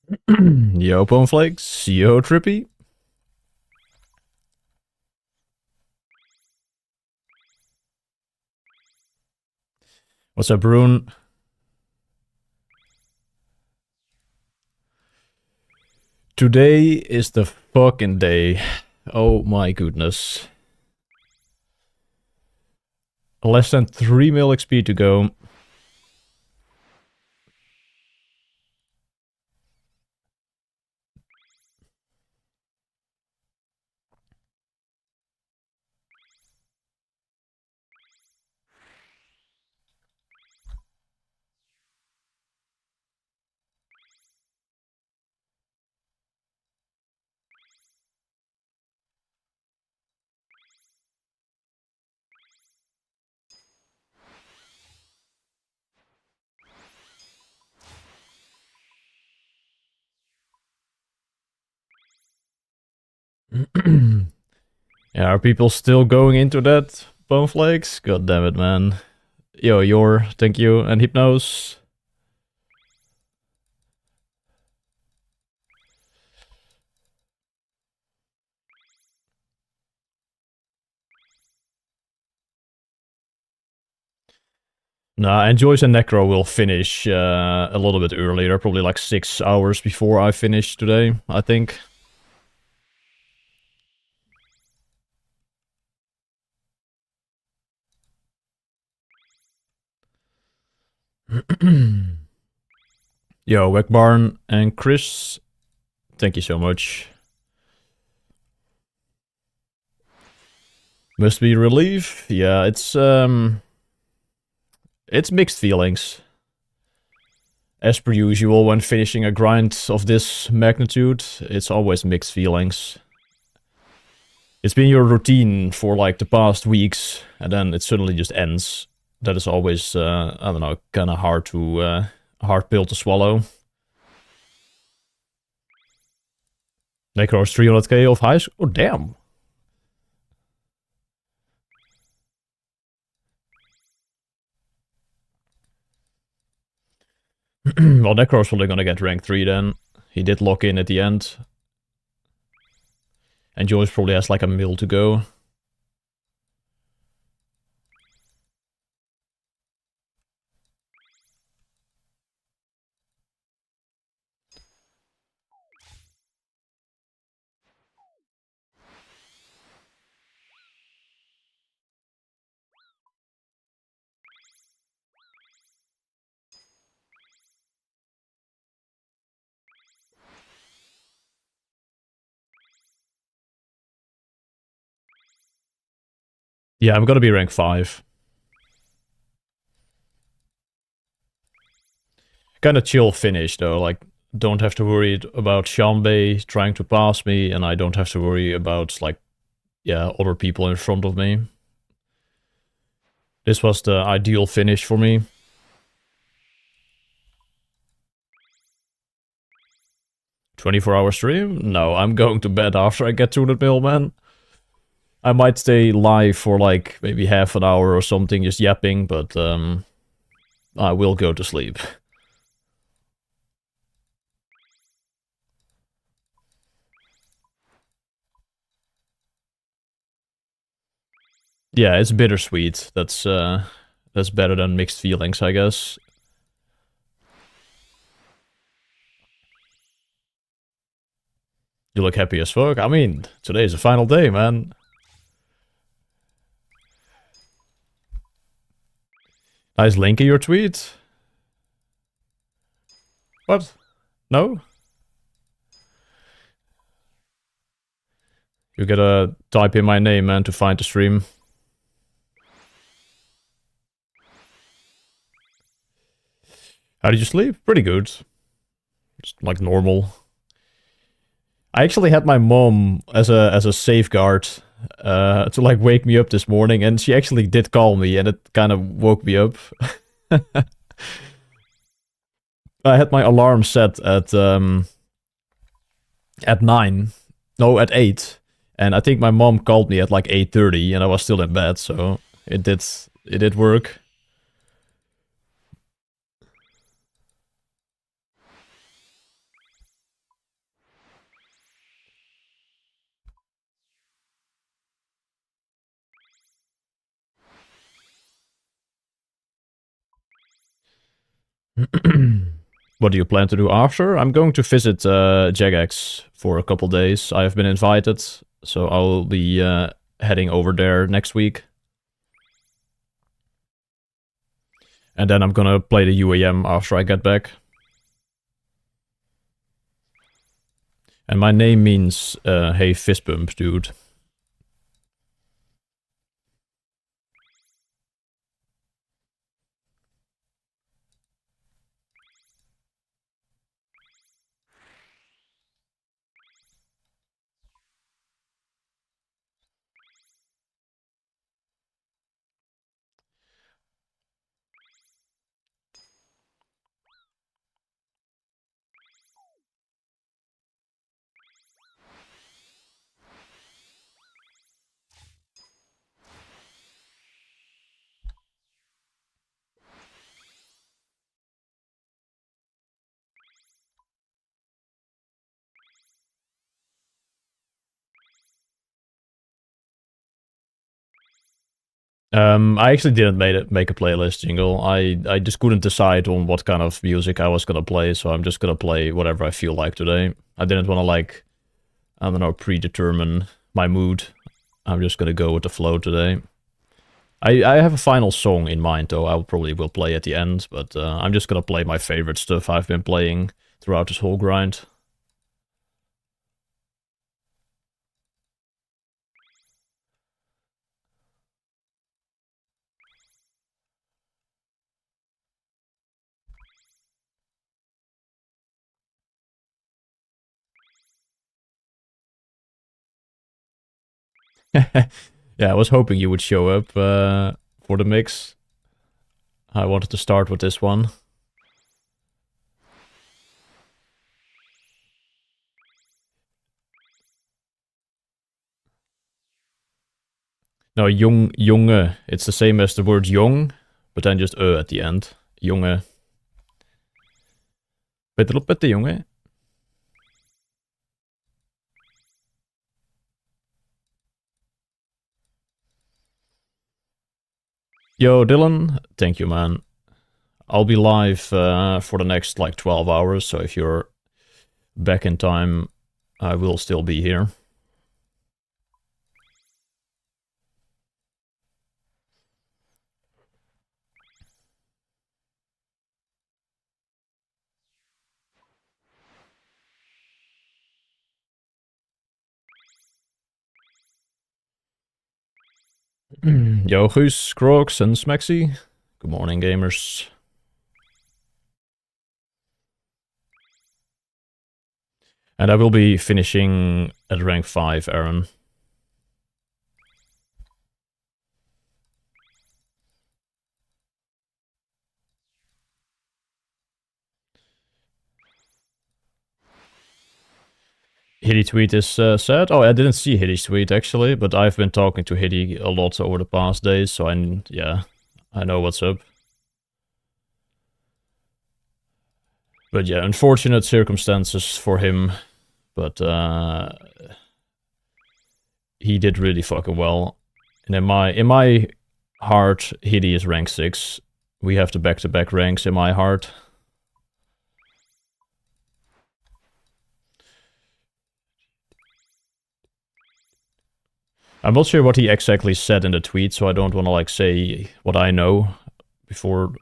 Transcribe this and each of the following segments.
Yo, Boneflakes. Yo, Trippy. What's up, Rune? Today is the fucking day. Oh my goodness. Less than 3 mil XP to go. Yeah, are people still going into that, Boneflakes? God damn it, man. Yo, thank you, and Hypnos. Nah, and Joyce and Necro will finish a little bit earlier, probably like 6 hours before I finish today, I think. Yo, Wegbarn and Chris, thank you so much. Must be relief. Yeah, it's mixed feelings. As per usual, when finishing a grind of this magnitude, it's always mixed feelings. It's been your routine for like the past weeks, and then it suddenly just ends. That is always, I don't know, kind of hard pill to swallow. Necro's 300k of high score. Oh, damn. Well, Necro's probably gonna get rank 3 then. He did lock in at the end. And Joyce probably has like a mil to go. Yeah, I'm gonna be rank 5. Kind of chill finish though, like don't have to worry about Shanbei trying to pass me, and I don't have to worry about like, yeah, other people in front of me. This was the ideal finish for me. "24-hour stream? No, I'm going to bed after I get 200 mil, man. I might stay live for like maybe half an hour or something, just yapping, but I will go to sleep. Yeah, it's bittersweet. That's better than mixed feelings, I guess. You look happy as fuck. I mean, today's the final day, man. Nice link in your tweet. What? No? You gotta type in my name, man, to find the stream. How did you sleep? Pretty good. Just like normal. I actually had my mom as a safeguard to like wake me up this morning, and she actually did call me, and it kind of woke me up. I had my alarm set at 9. No, at 8. And I think my mom called me at like 8:30, and I was still in bed, so it did work. What do you plan to do after? I'm going to visit Jagex for a couple days. I have been invited, so I'll be heading over there next week. And then I'm gonna play the UAM after I get back. And my name means, hey, fist bump, dude. I actually didn't make a playlist jingle. I just couldn't decide on what kind of music I was gonna play, so I'm just gonna play whatever I feel like today. I didn't want to like, I don't know, predetermine my mood. I'm just gonna go with the flow today. I have a final song in mind though. I probably will play at the end, but I'm just gonna play my favorite stuff I've been playing throughout this whole grind. Yeah, I was hoping you would show up for the mix. I wanted to start with this one. No, jonge. It's the same as the word jong, but then just at the end. Jonge. Peter op met de jongen. Yo, Dylan. Thank you, man. I'll be live for the next, like, 12 hours, so if you're back in time, I will still be here. Yo, Guus, Crocs, and Smexy. Good morning, gamers. And I will be finishing at rank 5, Aaron. Hitty tweet is sad. Oh, I didn't see Hitty's tweet actually, but I've been talking to Hitty a lot over the past days, so I know what's up. But yeah, unfortunate circumstances for him, but he did really fucking well. And in my heart, Hitty is rank 6. We have the back-to-back ranks in my heart. I'm not sure what he exactly said in the tweet, so I don't want to like say what I know before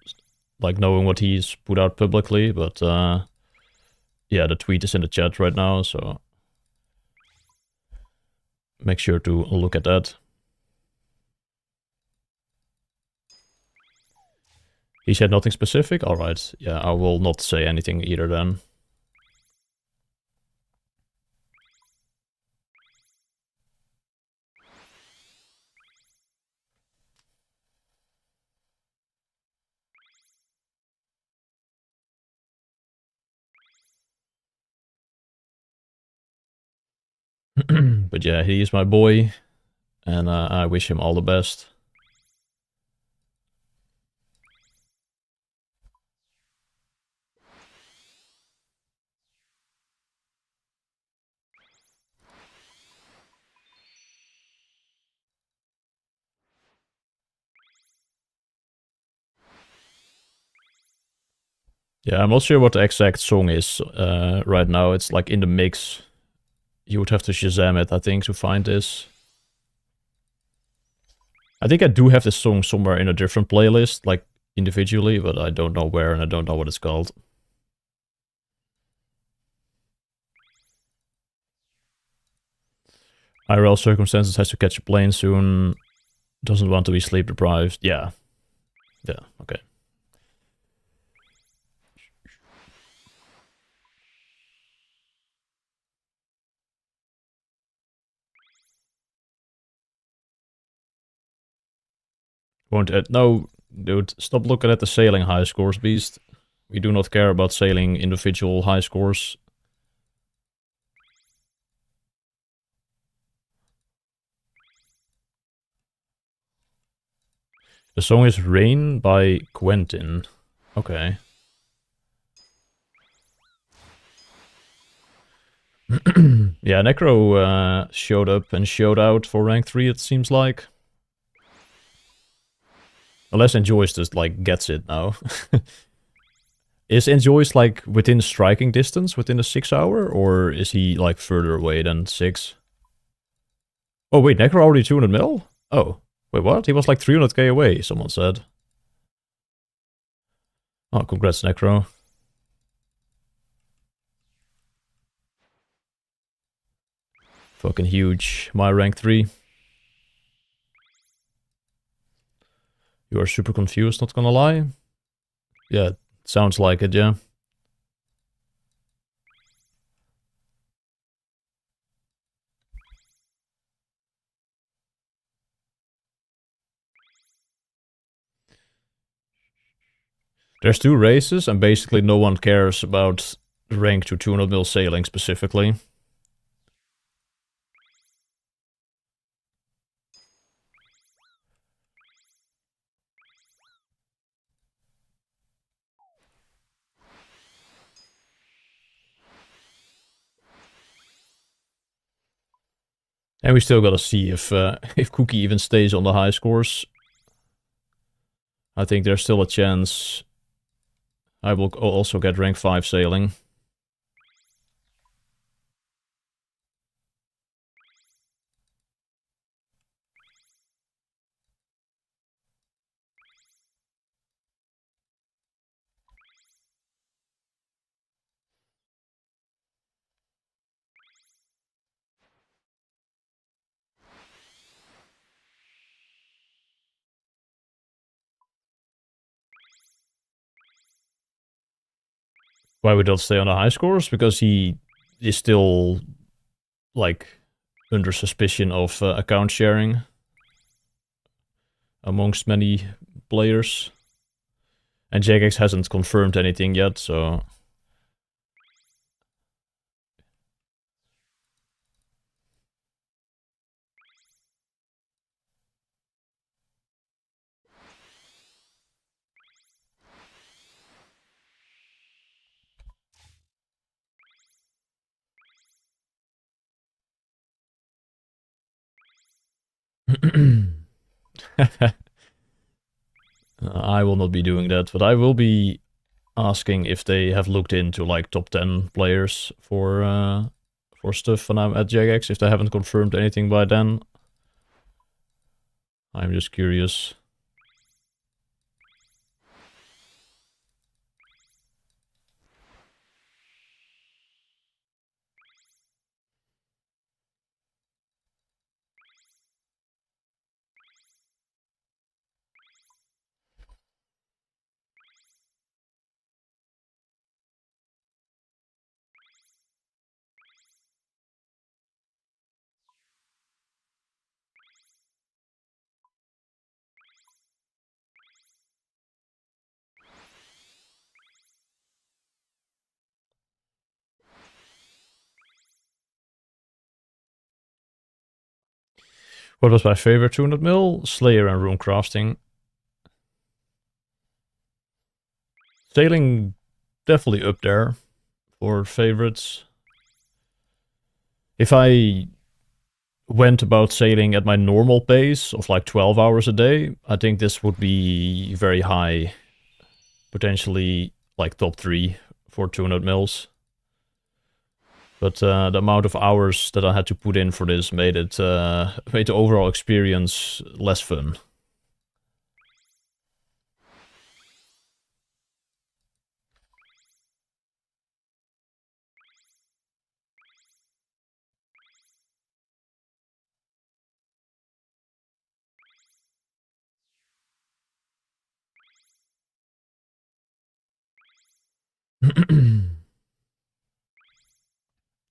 like knowing what he's put out publicly, but yeah, the tweet is in the chat right now, so make sure to look at that. He said nothing specific? Alright, yeah, I will not say anything either then. But yeah, he is my boy, and I wish him all the best. Yeah, I'm not sure what the exact song is right now. It's like in the mix. You would have to Shazam it, I think, to find this. I think I do have this song somewhere in a different playlist, like individually, but I don't know where and I don't know what it's called. IRL circumstances, has to catch a plane soon. Doesn't want to be sleep deprived. Yeah. Yeah, okay. Won't it? No, dude, stop looking at the sailing high scores, Beast. We do not care about sailing individual high scores. The song is Rain by Quentin. Okay. Yeah, Necro showed up and showed out for rank 3, it seems like. Unless Enjoys just, like, gets it now. Is Enjoys, like, within striking distance, within the 6 hour? Or is he, like, further away than 6? Oh, wait, Necro already 200 mil? Oh, wait, what? He was, like, 300k away, someone said. Oh, congrats, Necro. Fucking huge. My rank 3. You are super confused, not gonna lie. Yeah, sounds like it, yeah. There's 2 races, and basically no one cares about rank to 200 mil sailing specifically. And we still gotta see if Cookie even stays on the high scores. I think there's still a chance I will also get rank 5 sailing. Why we don't stay on the high scores? Because he is still, like, under suspicion of account sharing amongst many players. And Jagex hasn't confirmed anything yet, so... I will not be doing that, but I will be asking if they have looked into, like, top 10 players for stuff when I'm at Jagex, if they haven't confirmed anything by then. I'm just curious. What was my favorite 200 mil? Slayer and Rune Crafting. Sailing definitely up there for favorites. If I went about sailing at my normal pace of like 12 hours a day, I think this would be very high. Potentially like top 3 for 200 mils. But the amount of hours that I had to put in for this made it made the overall experience less fun.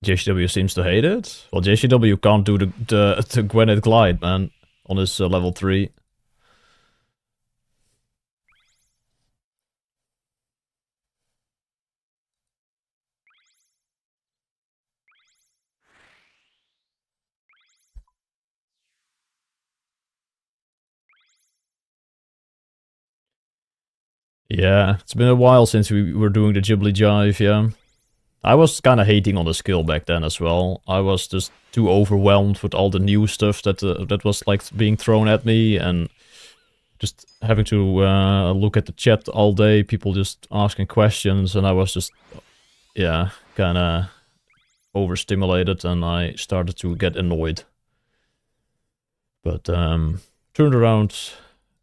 JCW seems to hate it. Well, JCW can't do the Gweneth Glide, man, on his level 3. Yeah, it's been a while since we were doing the Ghibli Jive, yeah. I was kind of hating on the skill back then as well. I was just too overwhelmed with all the new stuff that was like being thrown at me, and just having to look at the chat all day, people just asking questions, and I was just, yeah, kind of overstimulated, and I started to get annoyed. But turned around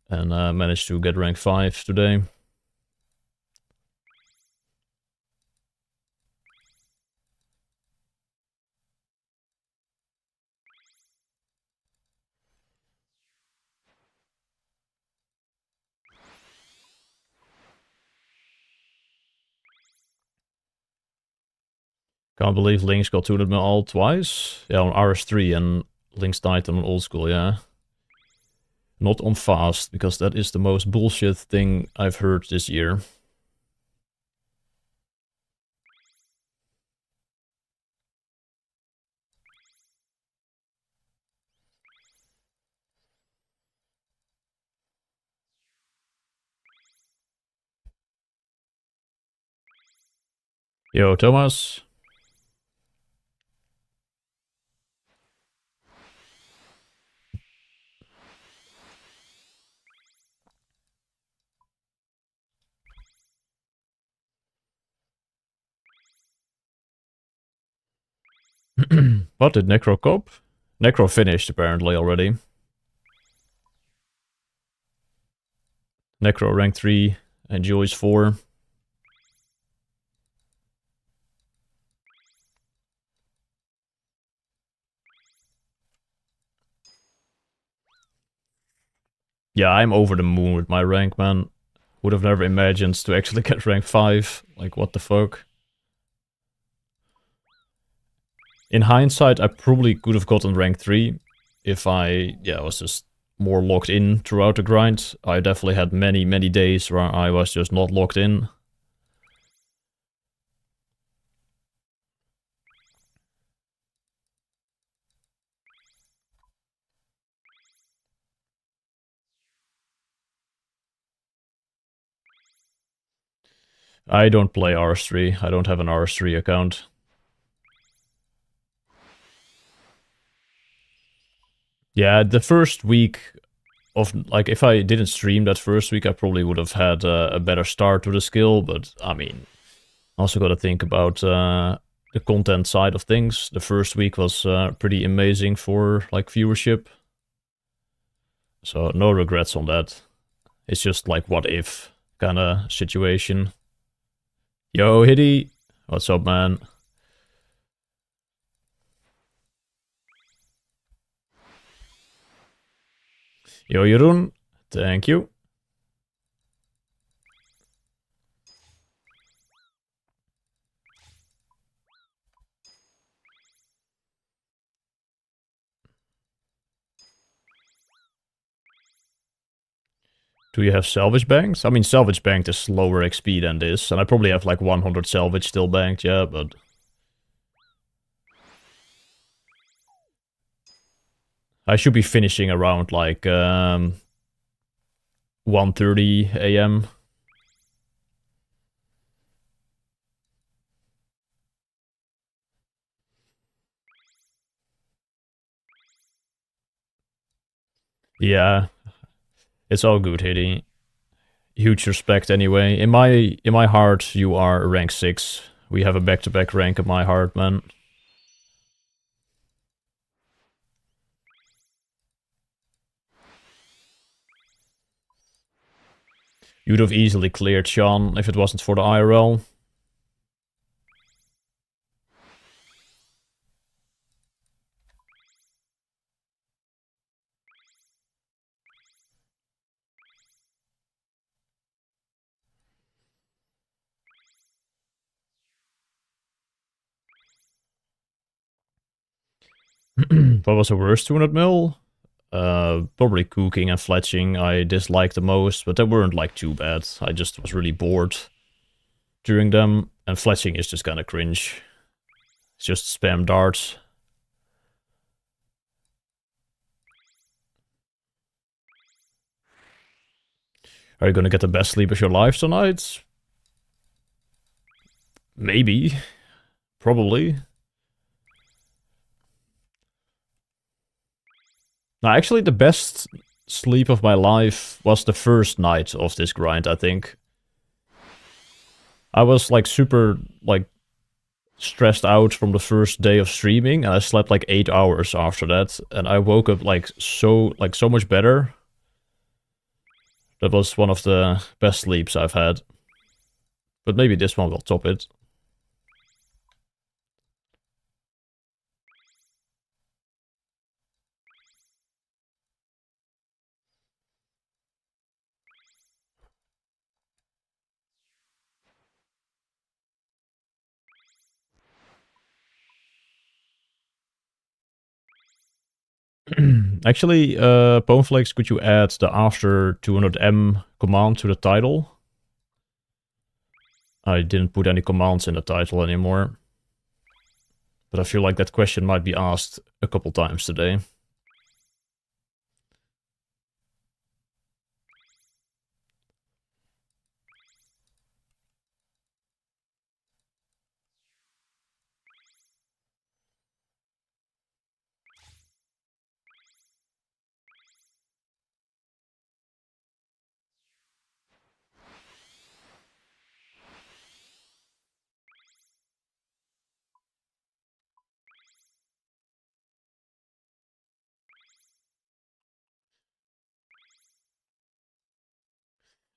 and managed to get rank 5 today. Can't believe Lynx got 200 mil all twice. Yeah, on RS3 and Lynx Titan on old school, yeah. Not on fast, because that is the most bullshit thing I've heard this year. Yo, Thomas. What did Necro cop? Necro finished apparently already. Necro rank 3 and Joyce 4. Yeah, I'm over the moon with my rank, man. Would have never imagined to actually get rank 5. Like, what the fuck? In hindsight, I probably could have gotten rank 3 if I, yeah, was just more locked in throughout the grind. I definitely had many, many days where I was just not locked in. I don't play RS3. I don't have an RS3 account. Yeah, the first week of, like, if I didn't stream that first week, I probably would have had a better start to the skill, but, I mean, also gotta think about the content side of things. The first week was pretty amazing for, like, viewership. So, no regrets on that. It's just, like, what if kind of situation. Yo, Hitty! What's up, man? Yo, Jeroen! Thank you. Do you have salvage banks? I mean, salvage banked is lower XP than this, and I probably have like 100 salvage still banked, yeah, but... I should be finishing around like 1:30 a.m. Yeah, it's all good, Hitty. huge respect anyway. In my heart, you are rank 6. We have a back-to-back rank in my heart, man. You'd have easily cleared Sean if it wasn't for the IRL. What was the worst 200 mil? Probably cooking and fletching I disliked the most, but they weren't like too bad. I just was really bored during them, and fletching is just kind of cringe. It's just spam darts. Are you gonna get the best sleep of your life tonight? Maybe. Probably. No, actually the best sleep of my life was the first night of this grind, I think. I was like super like stressed out from the first day of streaming, and I slept like 8 hours after that, and I woke up like so much better. That was one of the best sleeps I've had. But maybe this one will top it. Actually, Boneflakes, could you add the after 200M command to the title? I didn't put any commands in the title anymore. But I feel like that question might be asked a couple times today.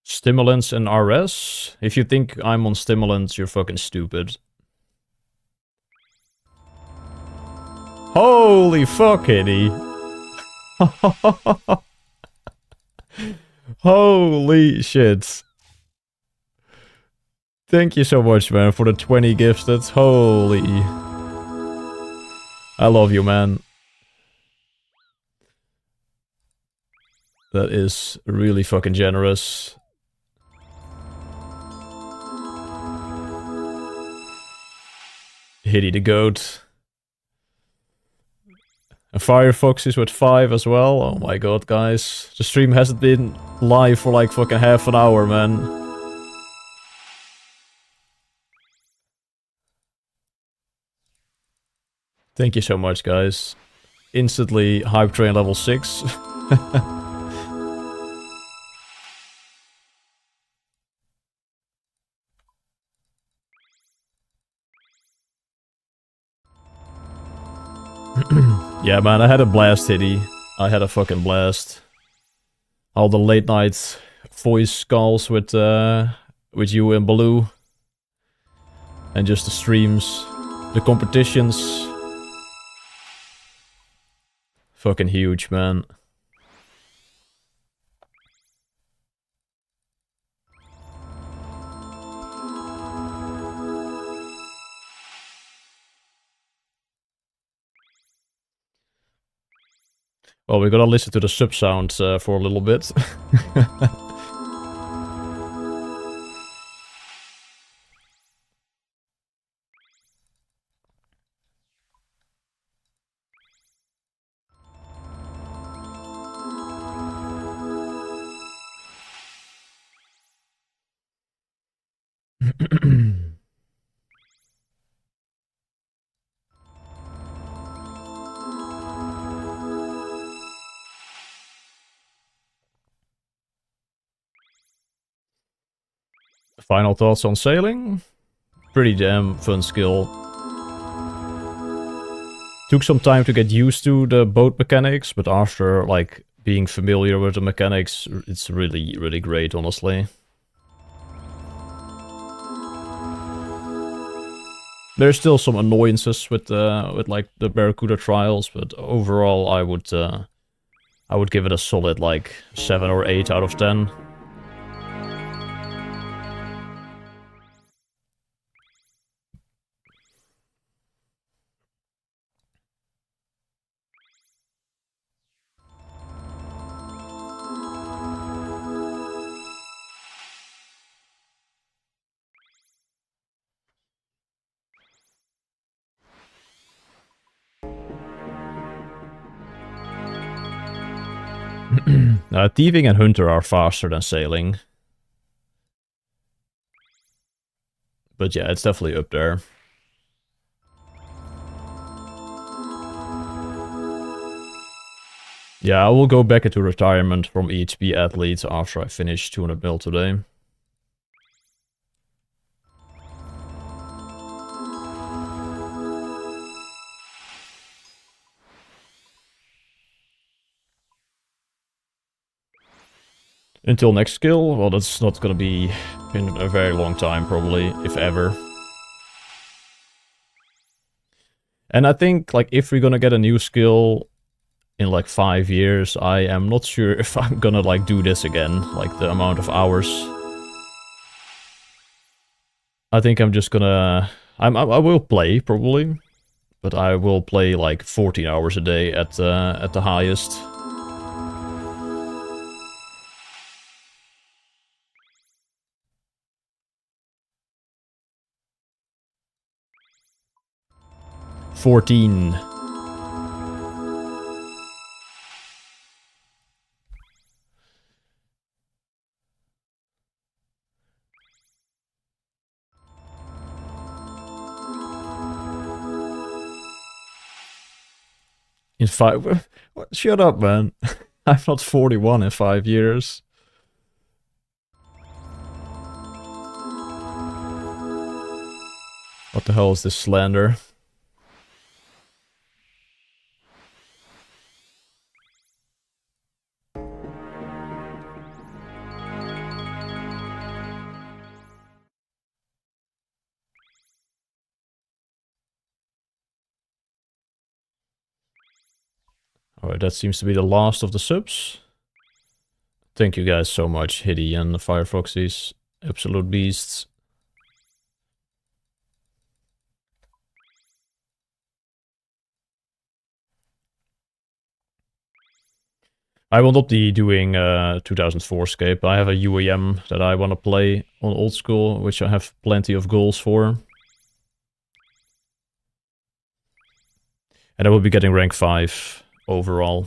Stimulants and RS? If you think I'm on stimulants, you're fucking stupid. Holy fuck, Eddie. Holy shit. Thank you so much, man, for the 20 gifted. Holy. I love you, man. That is really fucking generous. Hitty the goat. And Firefox is with 5 as well. Oh my god, guys. The stream hasn't been live for like fucking half an hour, man. Thank you so much, guys. Instantly hype train level 6. Yeah, man, I had a blast, Hitty. I had a fucking blast. All the late night voice calls with you and Baloo. And just the streams. The competitions. Fucking huge, man. Well, we gotta listen to the sub sound for a little bit. Final thoughts on sailing? Pretty damn fun skill. Took some time to get used to the boat mechanics, but after, like, being familiar with the mechanics, it's really, really great, honestly. There's still some annoyances with like the Barracuda trials, but overall I would give it a solid like 7 or 8 out of 10. Thieving and Hunter are faster than sailing. But yeah, it's definitely up there. Yeah, I will go back into retirement from EHP athlete after I finish 200 mil today. Until next skill, well, that's not gonna be in a very long time, probably, if ever. And I think, like, if we're gonna get a new skill in, like, 5 years, I am not sure if I'm gonna, like, do this again, like, the amount of hours. I think I'm just gonna... I will play, probably, but I will play, like, 14 hours a day at the highest. $14. In 5... What? Shut up, man. I'm not 41 in 5 years. What the hell is this slander? Alright, that seems to be the last of the subs. Thank you guys so much, Hiddy and the Firefoxies. Absolute beasts. I will not be doing 2004 Scape. I have a UAM that I want to play on old school, which I have plenty of goals for. And I will be getting rank 5 overall.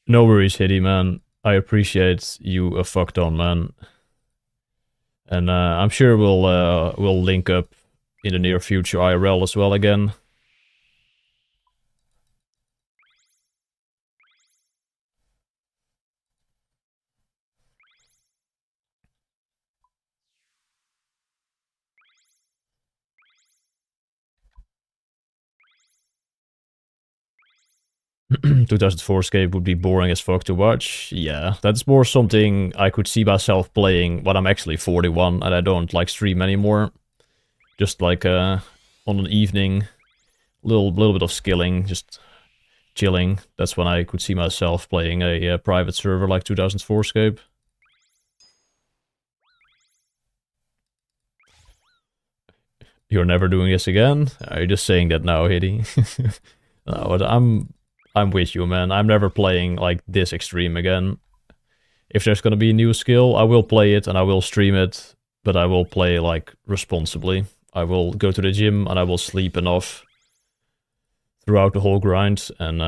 No worries, Hiddy, man. I appreciate you a fuck ton, man. And I'm sure we'll link up in the near future IRL as well again. 2004 Escape would be boring as fuck to watch. Yeah, that's more something I could see myself playing when I'm actually 41 and I don't like stream anymore. Just like on an evening, little bit of skilling, just chilling. That's when I could see myself playing a private server like 2004 Escape. You're never doing this again? Are you just saying that now, Hiddy? No, I'm with you, man. I'm never playing like this extreme again. If there's gonna be a new skill, I will play it and I will stream it, but I will play like responsibly. I will go to the gym and I will sleep enough throughout the whole grind, and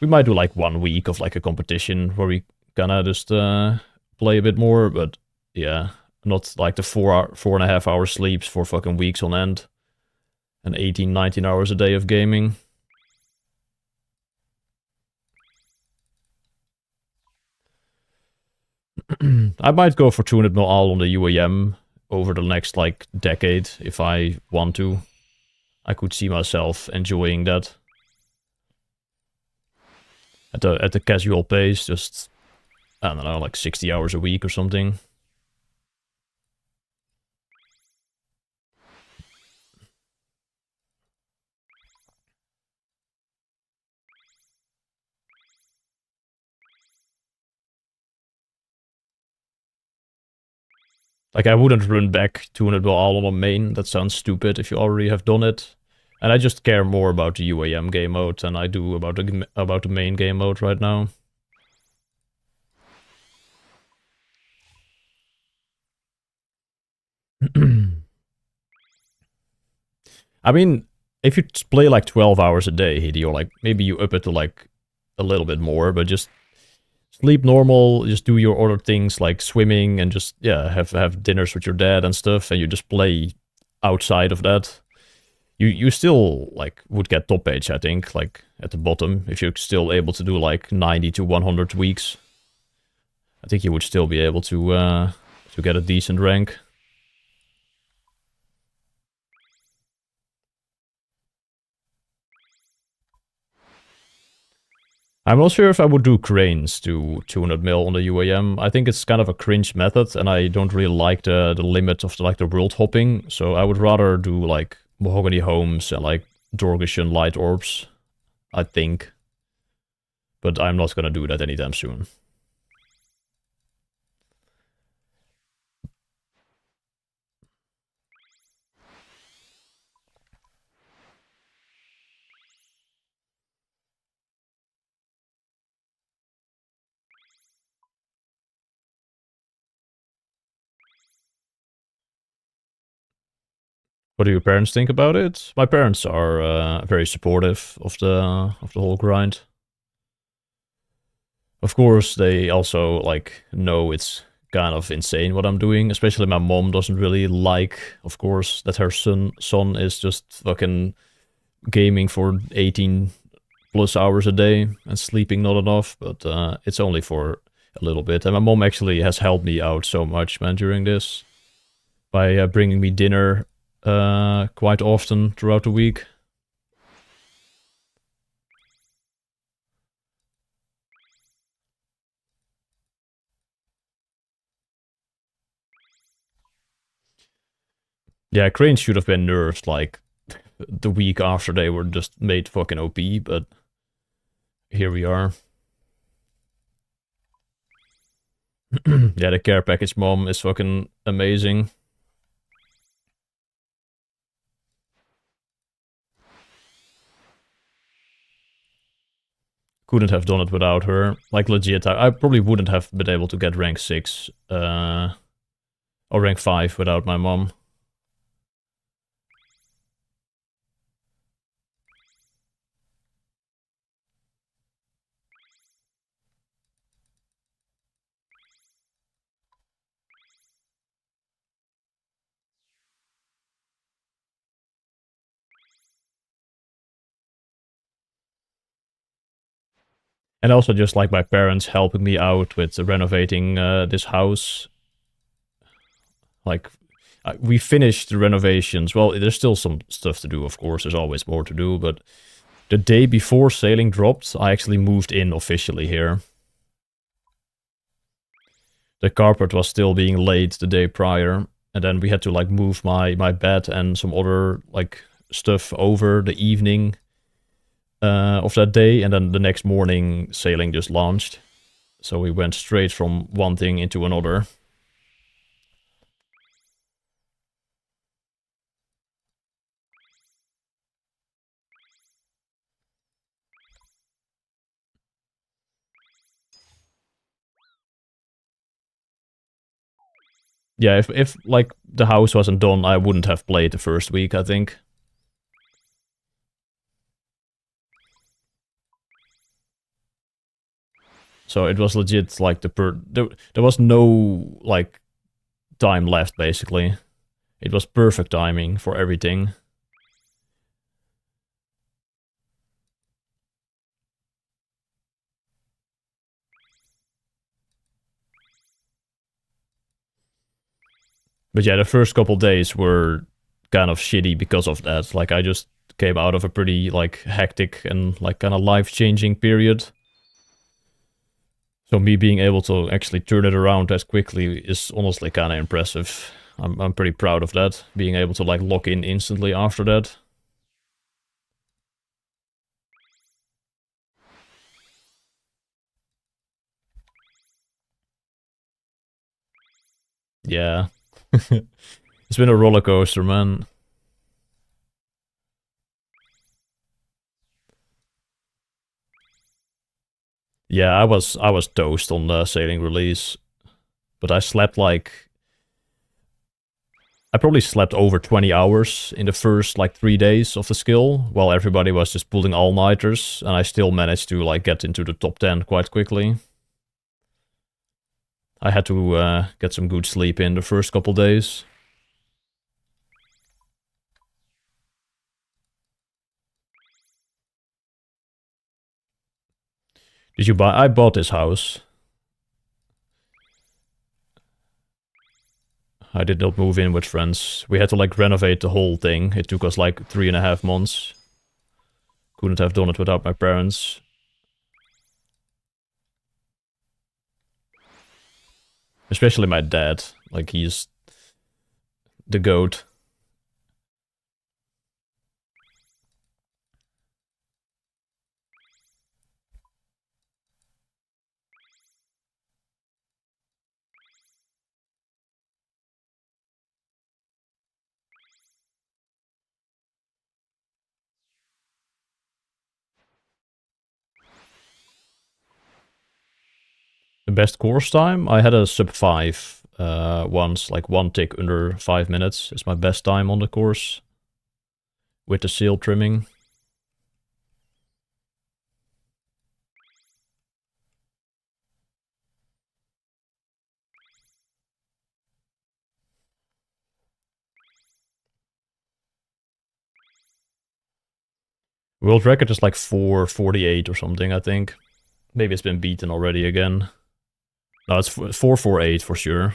we might do like 1 week of like a competition where we kinda just play a bit more, but yeah, Not like the 4.5 hour sleeps for fucking weeks on end. And 18, 19 hours a day of gaming. I might go for 200 mil all on the UAM over the next like decade if I want to. I could see myself enjoying that. At the casual pace, just I don't know, like 60 hours a week or something. Like, I wouldn't run back 200 mil all on a main. That sounds stupid if you already have done it. And I just care more about the UAM game mode than I do about the main game mode right now. I mean, if you play like 12 hours a day, Hidi, or like maybe you up it to like a little bit more, but just sleep normal, just do your other things like swimming and just, yeah, have dinners with your dad and stuff, and you just play outside of that. You still like would get top page, I think, like at the bottom, if you're still able to do like 90 to 100 weeks. I think you would still be able to get a decent rank. I'm not sure if I would do cranes to 200 mil on the UAM. I think it's kind of a cringe method, and I don't really like the limit of the world hopping. So I would rather do like mahogany homes and like Dorgishan light orbs, I think. But I'm not gonna do that anytime soon. What do your parents think about it? My parents are very supportive of the whole grind. Of course, they also like know it's kind of insane what I'm doing. Especially my mom doesn't really like, of course, that her son is just fucking gaming for 18 plus hours a day and sleeping not enough. But it's only for a little bit. And my mom actually has helped me out so much, man, during this by bringing me dinner quite often throughout the week. Yeah, cranes should have been nerfed like the week after they were just made fucking OP, but here we are. Yeah, the care package mom is fucking amazing. Couldn't have done it without her. Like, legit, I probably wouldn't have been able to get rank 6 or rank 5 without my mom. And also just like my parents helping me out with renovating this house. Like, we finished the renovations. Well, there's still some stuff to do, of course. There's always more to do, but the day before sailing dropped, I actually moved in officially here. The carpet was still being laid the day prior, and then we had to like move my bed and some other like stuff over the evening of that day, and then the next morning sailing just launched. So we went straight from one thing into another. Yeah, if like the house wasn't done, I wouldn't have played the first week, I think. So it was legit like there was no like time left, basically. It was perfect timing for everything. But yeah, the first couple days were kind of shitty because of that. Like, I just came out of a pretty, like, hectic and, like, kind of life-changing period. So me being able to actually turn it around as quickly is honestly kind of impressive. I'm pretty proud of that, being able to, like, lock in instantly after that. Yeah. It's been a roller coaster, man. Yeah, I was toast on the sailing release, but I slept like I probably slept over 20 hours in the first like 3 days of the skill, while everybody was just pulling all-nighters, and I still managed to like get into the top 10 quite quickly. I had to get some good sleep in the first couple days. Did you buy? I bought this house. I did not move in with friends. We had to like renovate the whole thing. It took us like 3.5 months. Couldn't have done it without my parents. Especially my dad. Like, he's the goat. The best course time? I had a sub 5 once, like one tick under 5 minutes is my best time on the course. With the sail trimming. World record is like 4:48 or something, I think. Maybe it's been beaten already again. No, it's 4:48 for sure.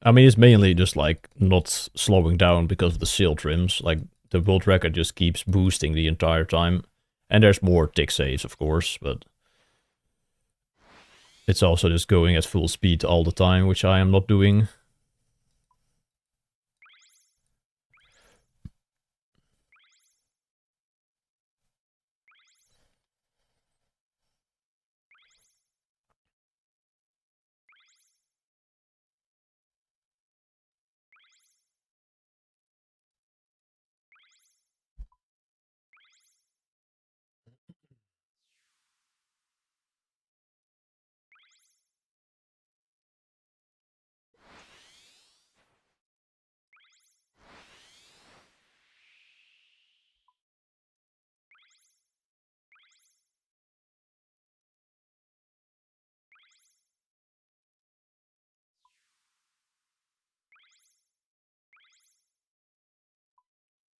I mean, it's mainly just like not slowing down because of the sail trims. Like, the world record just keeps boosting the entire time. And there's more tick saves, of course, but it's also just going at full speed all the time, which I am not doing.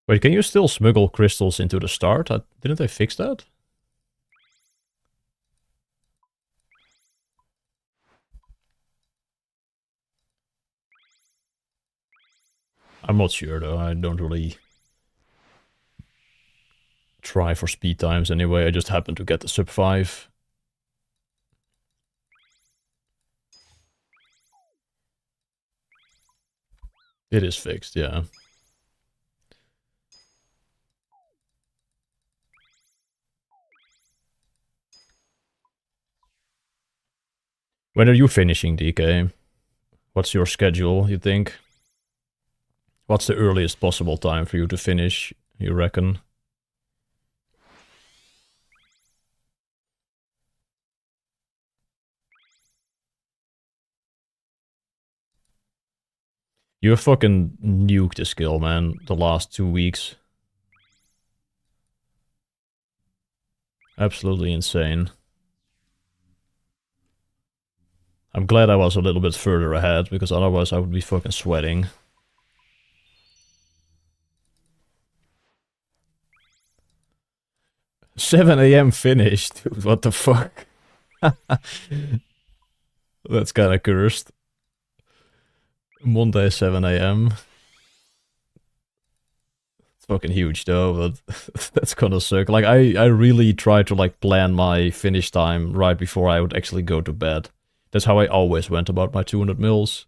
Wait, can you still smuggle crystals into the start? Didn't they fix that? I'm not sure though. I don't really try for speed times anyway. I just happen to get the sub 5. It is fixed, yeah. When are you finishing, DK? What's your schedule, you think? What's the earliest possible time for you to finish, you reckon? You have fucking nuked the skill, man, the last 2 weeks. Absolutely insane. I'm glad I was a little bit further ahead, because otherwise I would be fucking sweating. $7 AM finished, dude, what the fuck? That's kinda cursed. Monday 7 AM. It's fucking huge though, but that's gonna suck. Like, I really try to like plan my finish time right before I would actually go to bed. That's how I always went about my 200 mils.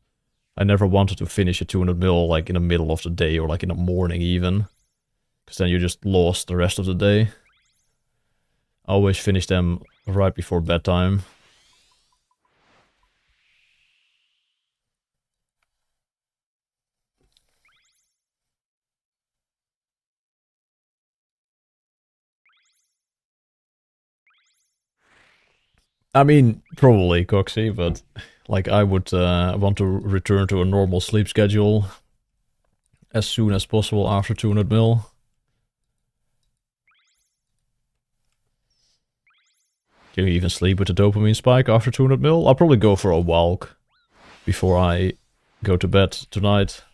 I never wanted to finish a 200 mil like in the middle of the day or like in the morning even. Because then you just lost the rest of the day. I always finish them right before bedtime. I mean, probably, Coxie, but like I would want to return to a normal sleep schedule as soon as possible after 200 mil. Can you even sleep with a dopamine spike after 200 mil? I'll probably go for a walk before I go to bed tonight.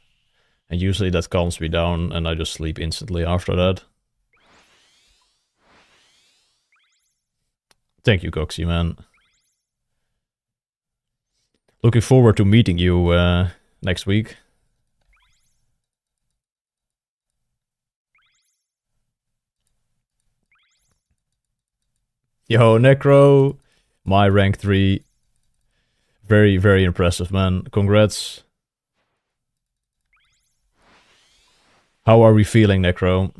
And usually that calms me down and I just sleep instantly after that. Thank you, Coxie, man. Looking forward to meeting you next week. Yo, Necro, my rank 3. Very, very impressive, man. Congrats. How are we feeling, Necro?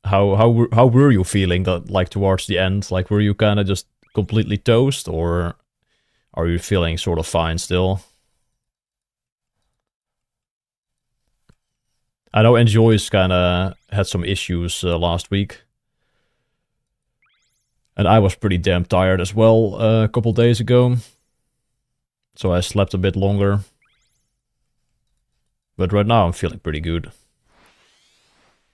How were you feeling that like towards the end? Like, were you kind of just completely toast, or are you feeling sort of fine still? I know Enjoy's kind of had some issues last week. And I was pretty damn tired as well a couple days ago. So I slept a bit longer. But right now I'm feeling pretty good.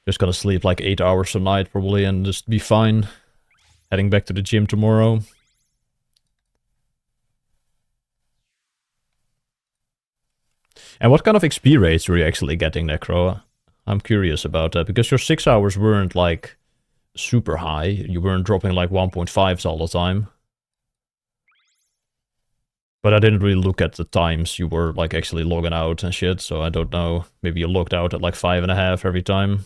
Just gonna sleep like 8 hours a night probably and just be fine. Heading back to the gym tomorrow. And what kind of XP rates were you actually getting, Necro? I'm curious about that, because your 6 hours weren't like super high. You weren't dropping like 1.5s all the time. But I didn't really look at the times you were like actually logging out and shit, so I don't know. Maybe you logged out at like 5.5 every time.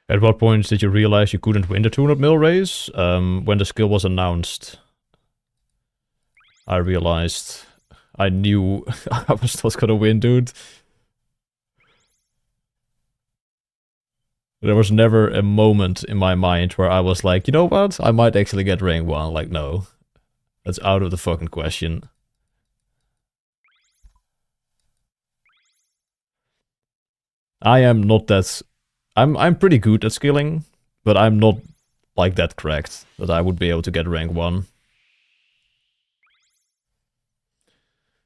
At what point did you realize you couldn't win the 200 mil race? When the skill was announced. I realized I knew I was not gonna win, dude. There was never a moment in my mind where I was like, you know what? I might actually get rank 1. Like, no. That's out of the fucking question. I am not that... I'm pretty good at skilling, but I'm not like that cracked that I would be able to get rank 1.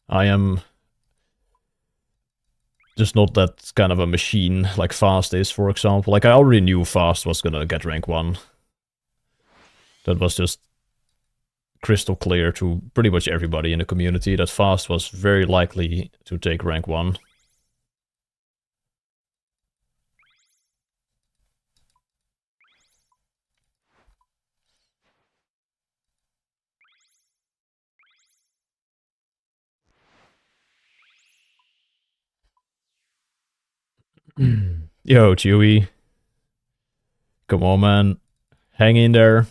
I am just not that kind of a machine like Fast is, for example. Like, I already knew Fast was gonna get rank 1. That was just crystal clear to pretty much everybody in the community that Fast was very likely to take rank 1. Yo, Chewy. Come on, man. Hang in there.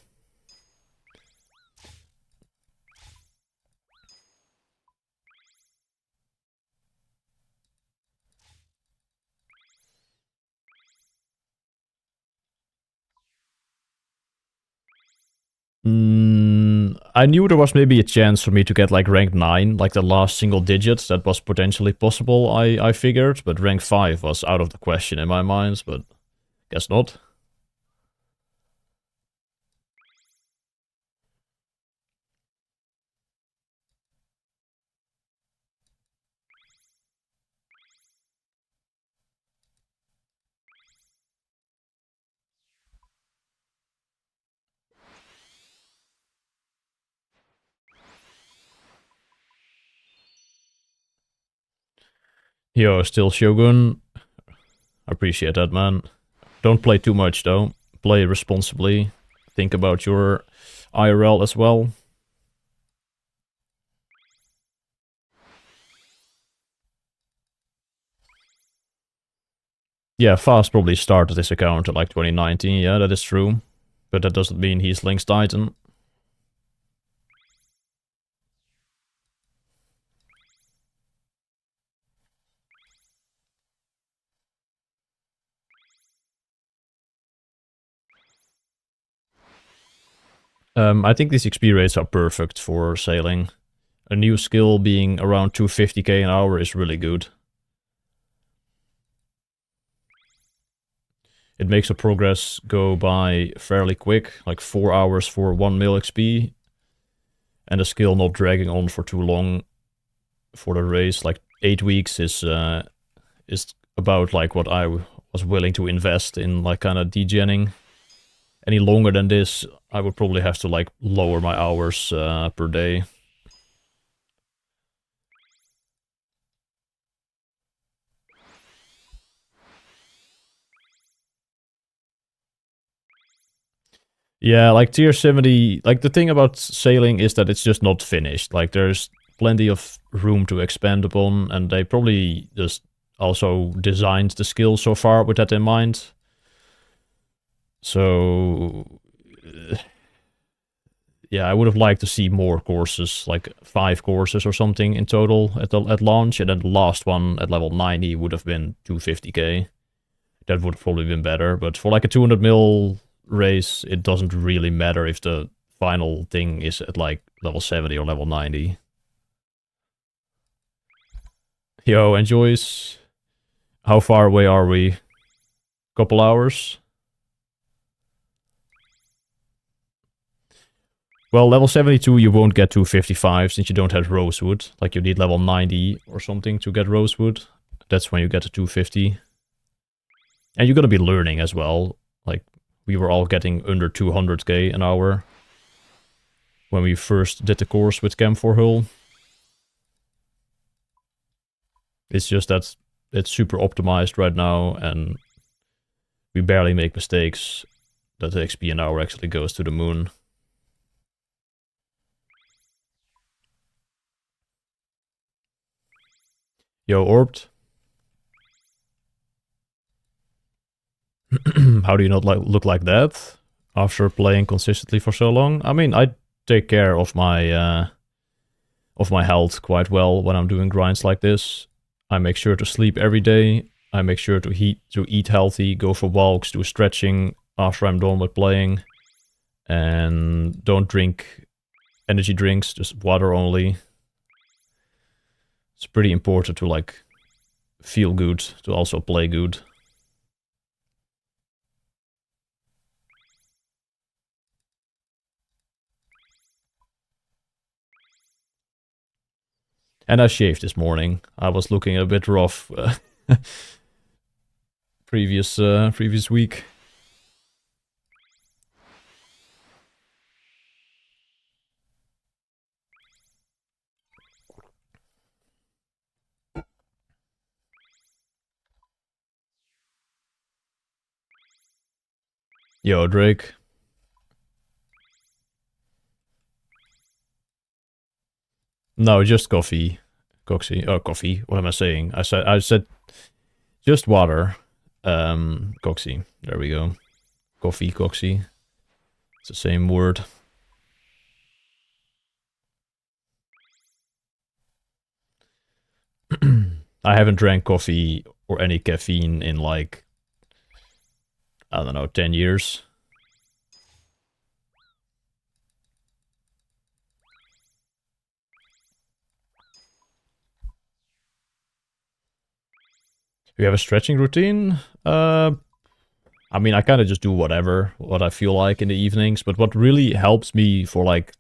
I knew there was maybe a chance for me to get like rank 9, like the last single digit. That was potentially possible, I figured, but rank 5 was out of the question in my mind, but guess not. Yo, still Shogun. I appreciate that, man. Don't play too much, though. Play responsibly. Think about your IRL as well. Yeah, Fast probably started this account in like 2019. Yeah, that is true. But that doesn't mean he's Link's Titan. I think these XP rates are perfect for sailing. A new skill being around 250k an hour is really good. It makes the progress go by fairly quick, like 4 hours for 1 mil XP. And the skill not dragging on for too long for the race. Like 8 weeks is about like what I was willing to invest in like kind of degenning. Any longer than this, I would probably have to like lower my hours per day. Yeah, like tier 70, like the thing about sailing is that it's just not finished. Like there's plenty of room to expand upon, and they probably just also designed the skill so far with that in mind. So yeah, I would have liked to see more courses, like 5 courses or something in total at launch, and then the last one at level 90 would have been 250k. That would have probably been better, but for like a 200 mil race, it doesn't really matter if the final thing is at like level 70 or level 90. Yo, enjoys. How far away are we? Couple hours? Well, level 72 you won't get 255 since you don't have Rosewood. Like you need level 90 or something to get Rosewood. That's when you get to 250. And you're gonna be learning as well. Like, we were all getting under 200k an hour when we first did the course with Cam4 Hull. It's just that it's super optimized right now, and we barely make mistakes that the XP an hour actually goes to the moon. Yo, Orbed. How do you not look like that after playing consistently for so long? I mean, I take care of my health quite well when I'm doing grinds like this. I make sure to sleep every day. I make sure to eat healthy, go for walks, do stretching after I'm done with playing, and don't drink energy drinks, just water only. It's pretty important to like feel good, to also play good. And I shaved this morning. I was looking a bit rough previous week. Yo, Drake. No, just coffee. Coxie. Oh, coffee. What am I saying? I said just water. Coxie. There we go. Coffee, coxie. It's the same word. I haven't drank coffee or any caffeine in like, I don't know, 10 years. You have a stretching routine? I mean, I kind of just do what I feel like in the evenings. But what really helps me for like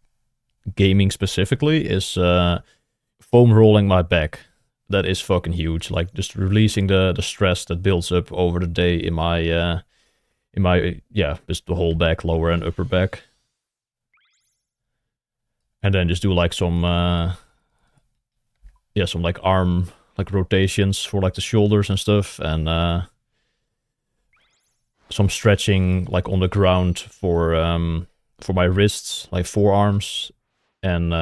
gaming specifically is foam rolling my back. That is fucking huge. Like just releasing the stress that builds up over the day in my yeah, just the whole back, lower and upper back. And then just do like some yeah, some like arm like rotations for like the shoulders and stuff, and some stretching like on the ground for my wrists, like forearms, and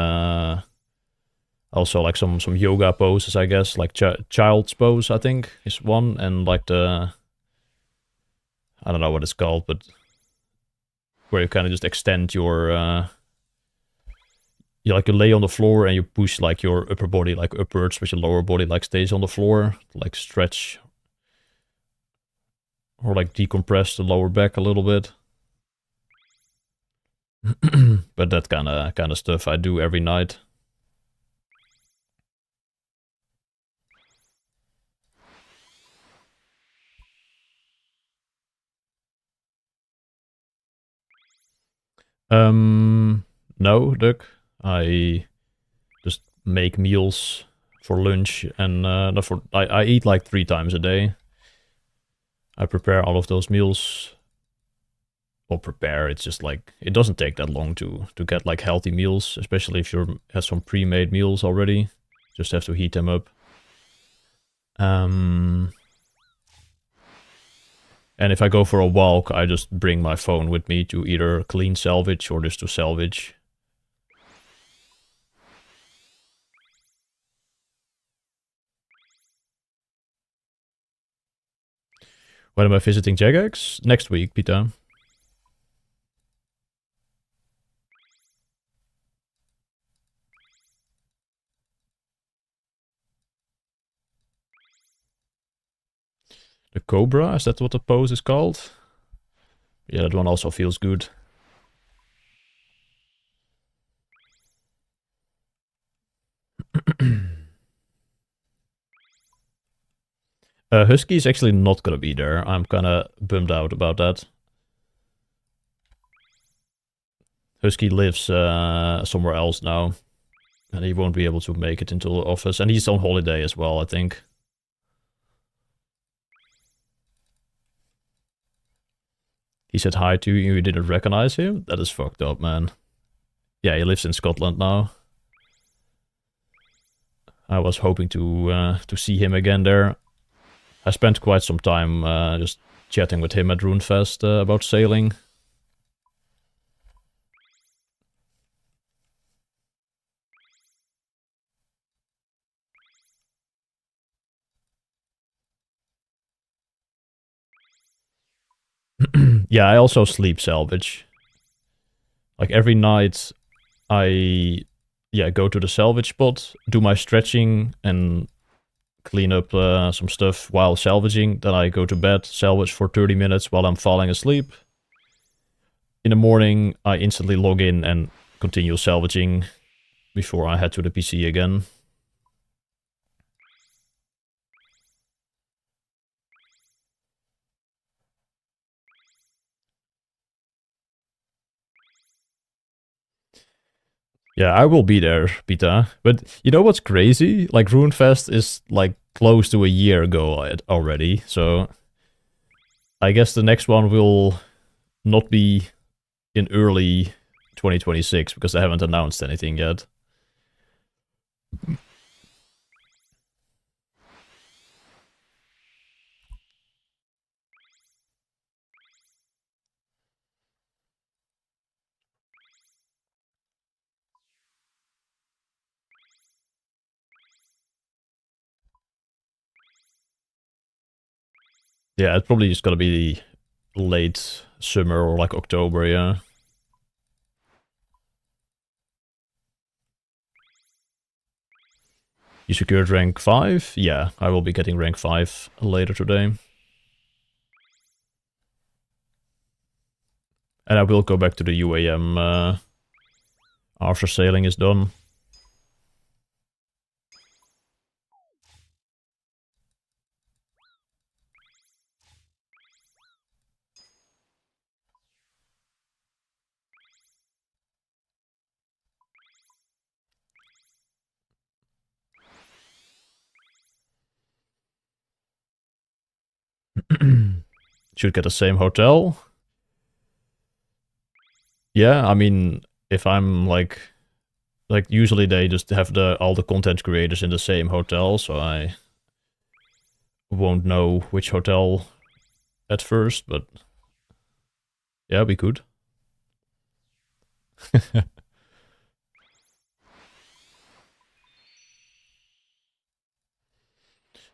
also like some yoga poses, I guess, like child's pose, I think is one, and like the I don't know what it's called, but where you kind of just extend your you like you lay on the floor and you push like your upper body like upwards, but your lower body like stays on the floor, like stretch or like decompress the lower back a little bit. But that kind of stuff I do every night. No, Duck. I just make meals for lunch, and I eat like 3 times a day. I prepare all of those meals. Well, prepare. It's just like it doesn't take that long to get like healthy meals, especially if you have some pre-made meals already. Just have to heat them up. And if I go for a walk, I just bring my phone with me to either clean salvage or just to salvage. When am I visiting Jagex? Next week, Peter. The Cobra, is that what the pose is called? Yeah, that one also feels good. Husky is actually not gonna be there. I'm kinda bummed out about that. Husky lives somewhere else now, and he won't be able to make it into the office. And he's on holiday as well, I think. He said hi to you, you didn't recognize him? That is fucked up, man. Yeah, he lives in Scotland now. I was hoping to see him again there. I spent quite some time just chatting with him at RuneFest about sailing. Yeah, I also sleep salvage. Like every night I go to the salvage spot, do my stretching and clean up some stuff while salvaging. Then I go to bed, salvage for 30 minutes while I'm falling asleep. In the morning, I instantly log in and continue salvaging before I head to the PC again. Yeah, I will be there, Pita. But you know what's crazy? Like, RuneFest is like close to a year ago already, so I guess the next one will not be in early 2026 because they haven't announced anything yet. Yeah, it's probably just gonna be late summer or like October, yeah. You secured rank 5? Yeah, I will be getting rank 5 later today. And I will go back to the UAM after sailing is done. should get the same hotel. Yeah, I mean, if I'm like usually they just have all the content creators in the same hotel, so I won't know which hotel at first, but yeah, we could.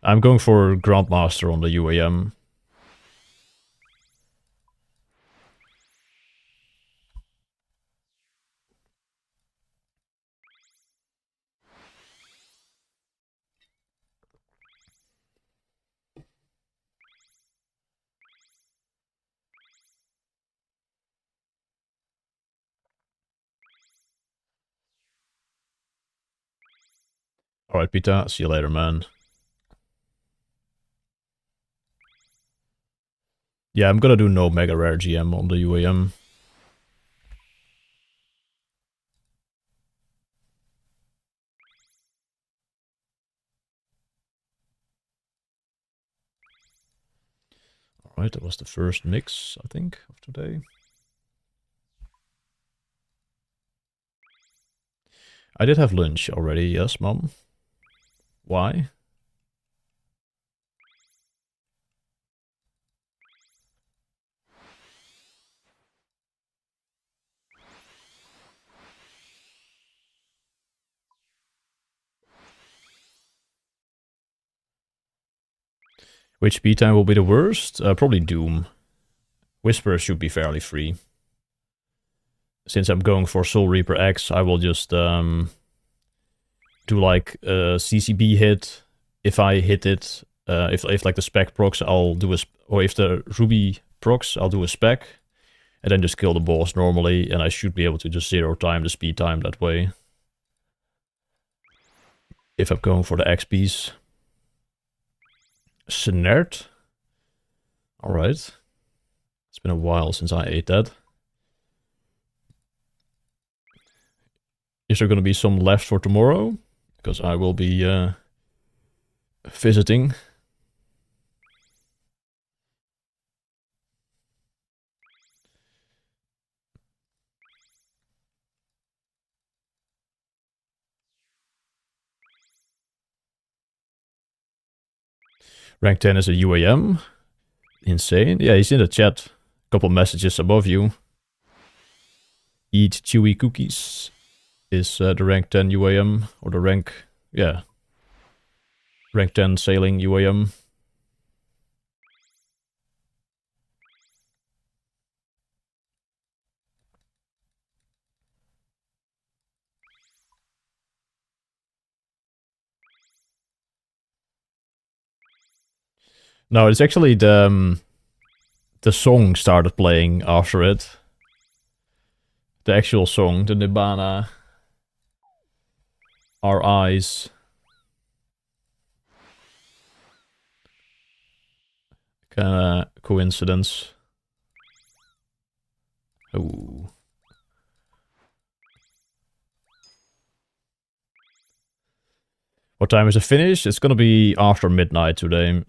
I'm going for Grandmaster on the UAM. Alright, Peter, see you later, man. Yeah, I'm gonna do no Mega Rare GM on the UAM. Alright, that was the first mix, I think, of today. I did have lunch already, yes, Mom. Why? Which speed time will be the worst? Probably Doom. Whisper should be fairly free. Since I'm going for Soul Reaper X, I will just do like a CCB hit. If I hit it, if like the spec procs, I'll do a... Or if the Ruby procs, I'll do a spec. And then just kill the boss normally, and I should be able to just 0 time the speed time that way. If I'm going for the XPs. Snared? Alright. It's been a while since I ate that. Is there gonna be some left for tomorrow? Because I will be visiting. Rank 10 is a UAM. Insane. Yeah, he's in the chat. Couple messages above you. Eat chewy cookies is the rank 10 UAM. Or the rank... Yeah. Rank 10 sailing UAM. No, it's actually the song started playing after it. The actual song, the Nibbana. Our Eyes. Kinda coincidence. Ooh. What time is it finished? It's gonna be after midnight today.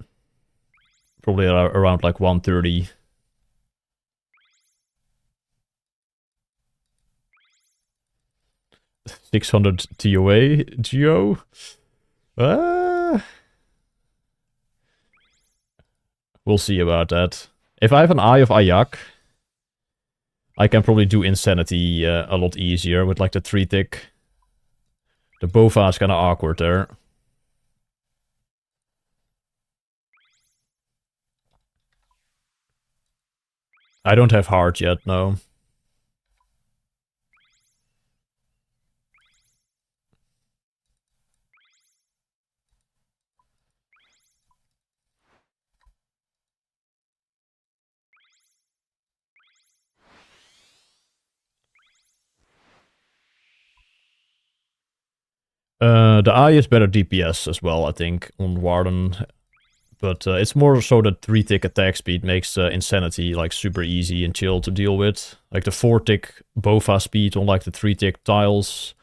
Probably around like 1:30. $600 TOA, Geo? We'll see about that. If I have an Eye of Ayak, I can probably do Insanity a lot easier with like the 3-tick. The Bofa is kinda awkward there. I don't have heart yet, no. The Eye is better DPS as well, I think, on Warden. But it's more so that 3-tick attack speed makes Insanity like super easy and chill to deal with. Like the 4-tick Bofa speed on like the 3-tick tiles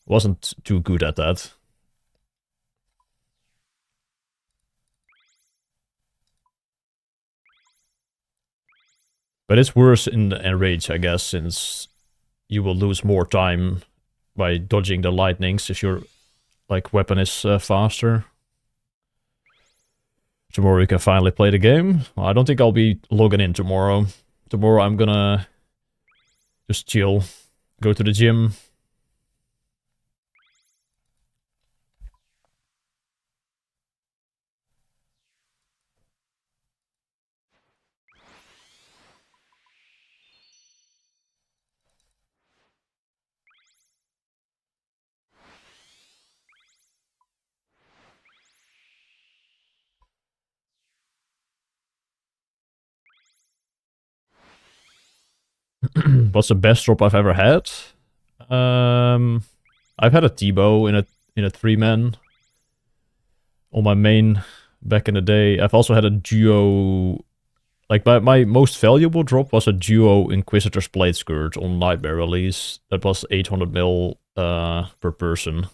wasn't too good at that. But it's worse in Enrage, I guess, since you will lose more time by dodging the lightnings if your like weapon is faster. Tomorrow we can finally play the game. Well, I don't think I'll be logging in tomorrow. Tomorrow I'm gonna just chill, go to the gym. What's the best drop I've ever had? I've had a T-bow in a 3-man on my main back in the day. I've also had a duo. Like my most valuable drop was a duo Inquisitor's Blade Skirt on Nightmare release. That was 800 mil per person.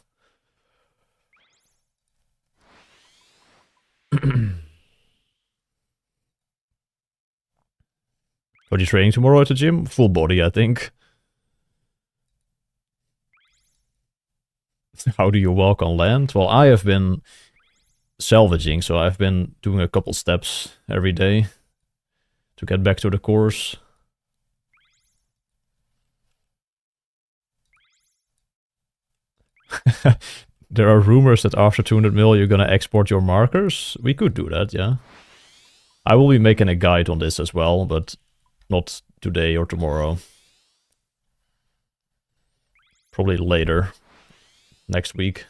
Are you training tomorrow at the gym? Full body, I think. How do you walk on land? Well, I have been salvaging, so I've been doing a couple steps every day to get back to the course. There are rumors that after 200 mil you're gonna export your markers. We could do that, yeah. I will be making a guide on this as well, but not today or tomorrow. Probably later. Next week.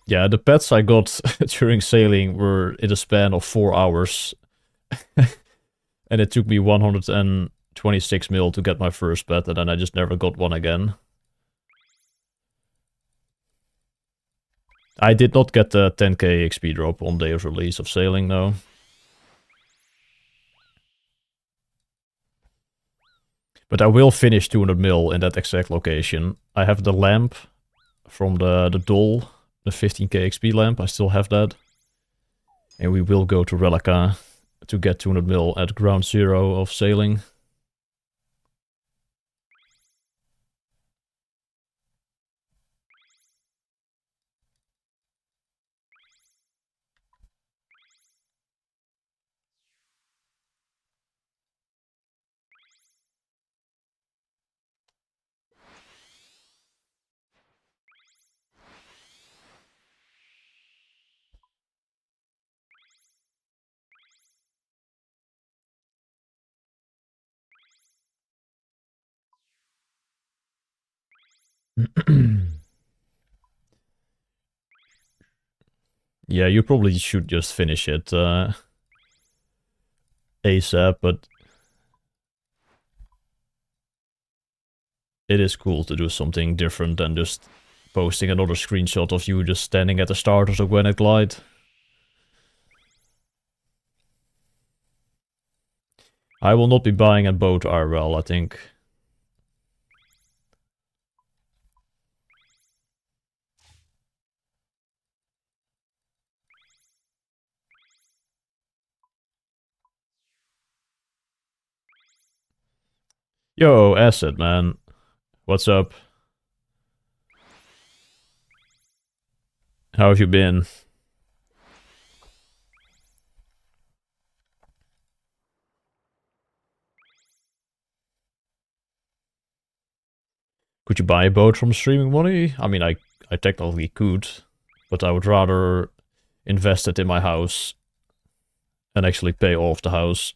Yeah, the pets I got during sailing were in a span of 4 hours. And it took me 126 mil to get my first pet, and then I just never got one again. I did not get the 10k XP drop on day of release of sailing, though. But I will finish 200 mil in that exact location. I have the lamp from the doll, the 15k XP lamp. I still have that. And we will go to Relica to get 200 mil at ground zero of sailing. Yeah, you probably should just finish it ASAP, but it is cool to do something different than just posting another screenshot of you just standing at the start of the Granite Glide. I will not be buying a boat IRL, I think. Yo, Acid, man. What's up? How have you been? Could you buy a boat from streaming money? I mean, I technically could, but I would rather invest it in my house and actually pay off the house.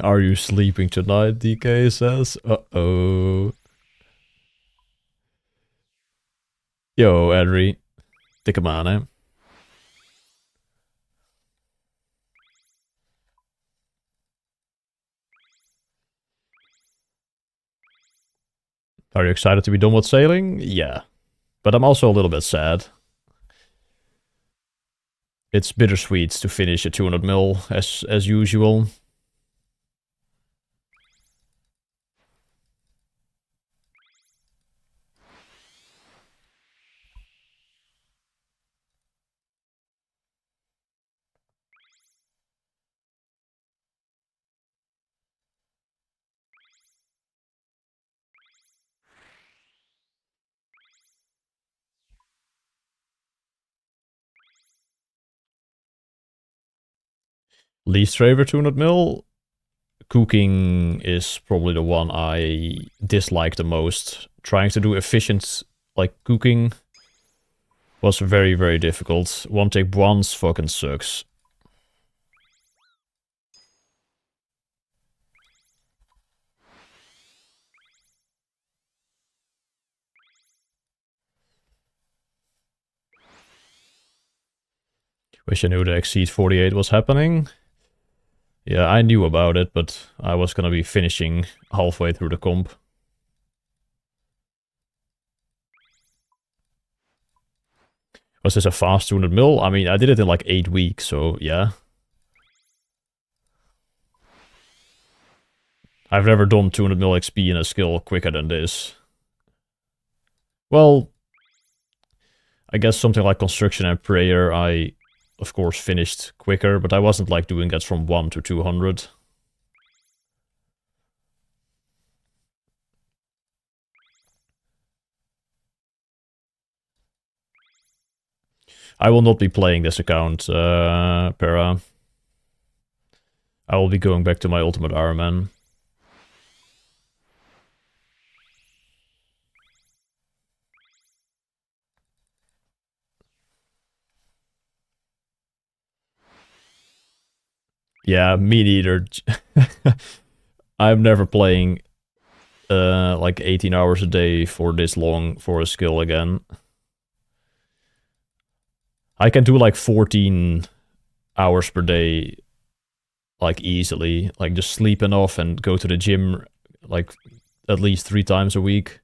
Are you sleeping tonight, DK says? Uh-oh. Yo, Adri. Take him on, eh? Are you excited to be done with sailing? Yeah. But I'm also a little bit sad. It's bittersweet to finish a 200 mil as usual. Least favorite 200 mil? Cooking is probably the one I dislike the most. Trying to do efficient, like, cooking was very, very difficult. One take bronze fucking sucks. Wish I knew the Exceed 48 was happening. Yeah, I knew about it, but I was gonna be finishing halfway through the comp. Was this a fast 200 mil? I mean, I did it in like 8 weeks, so yeah. I've never done 200 mil XP in a skill quicker than this. Well, I guess something like Construction and Prayer, I, of course, finished quicker, but I wasn't like doing that from 1 to 200. I will not be playing this account, Para. I will be going back to my Ultimate Iron Man. Yeah, me neither. I'm never playing like 18 hours a day for this long for a skill again. I can do like 14 hours per day, like easily, like just sleep enough and go to the gym like at least 3 times a week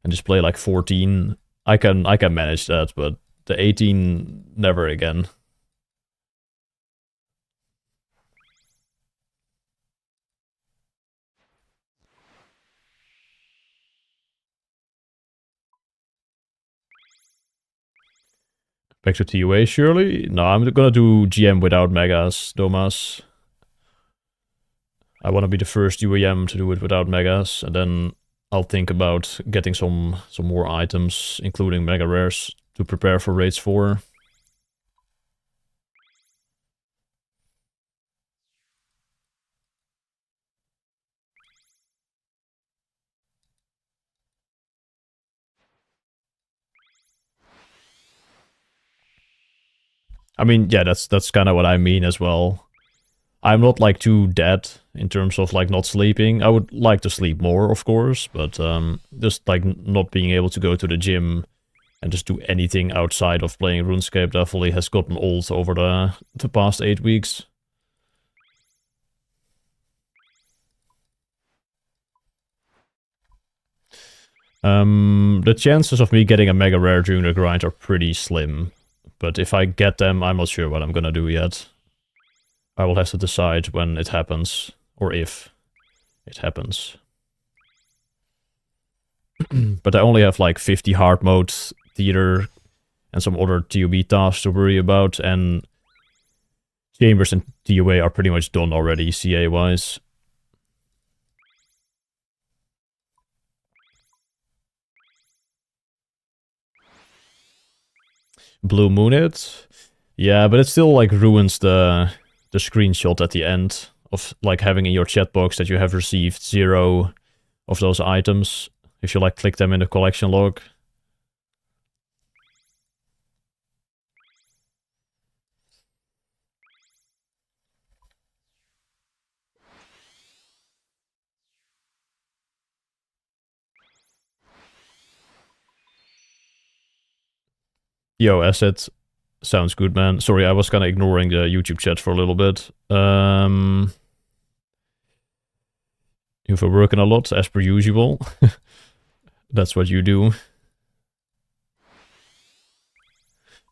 and just play like 14. I can manage that, but the 18 never again. Back to TUA, surely? No, I'm gonna do GM without megas, Domas. I want to be the first UAM to do it without megas, and then I'll think about getting some more items, including mega rares, to prepare for raids 4. I mean, yeah, that's kind of what I mean as well. I'm not like too dead in terms of like not sleeping. I would like to sleep more, of course, but just like not being able to go to the gym and just do anything outside of playing RuneScape definitely has gotten old over the past 8 weeks. The chances of me getting a mega rare during the grind are pretty slim, but if I get them, I'm not sure what I'm gonna do yet. I will have to decide when it happens, or if it happens. But I only have like 50 hard mode theater and some other TOB tasks to worry about, and Chambers and TOA are pretty much done already, CA-wise. Blue Moon it? Yeah, but it still like ruins the screenshot at the end of like having in your chat box that you have received 0 of those items if you like click them in the collection log. Yo, asset. Sounds good, man. Sorry, I was kind of ignoring the YouTube chat for a little bit. You've been working a lot, as per usual. That's what you do.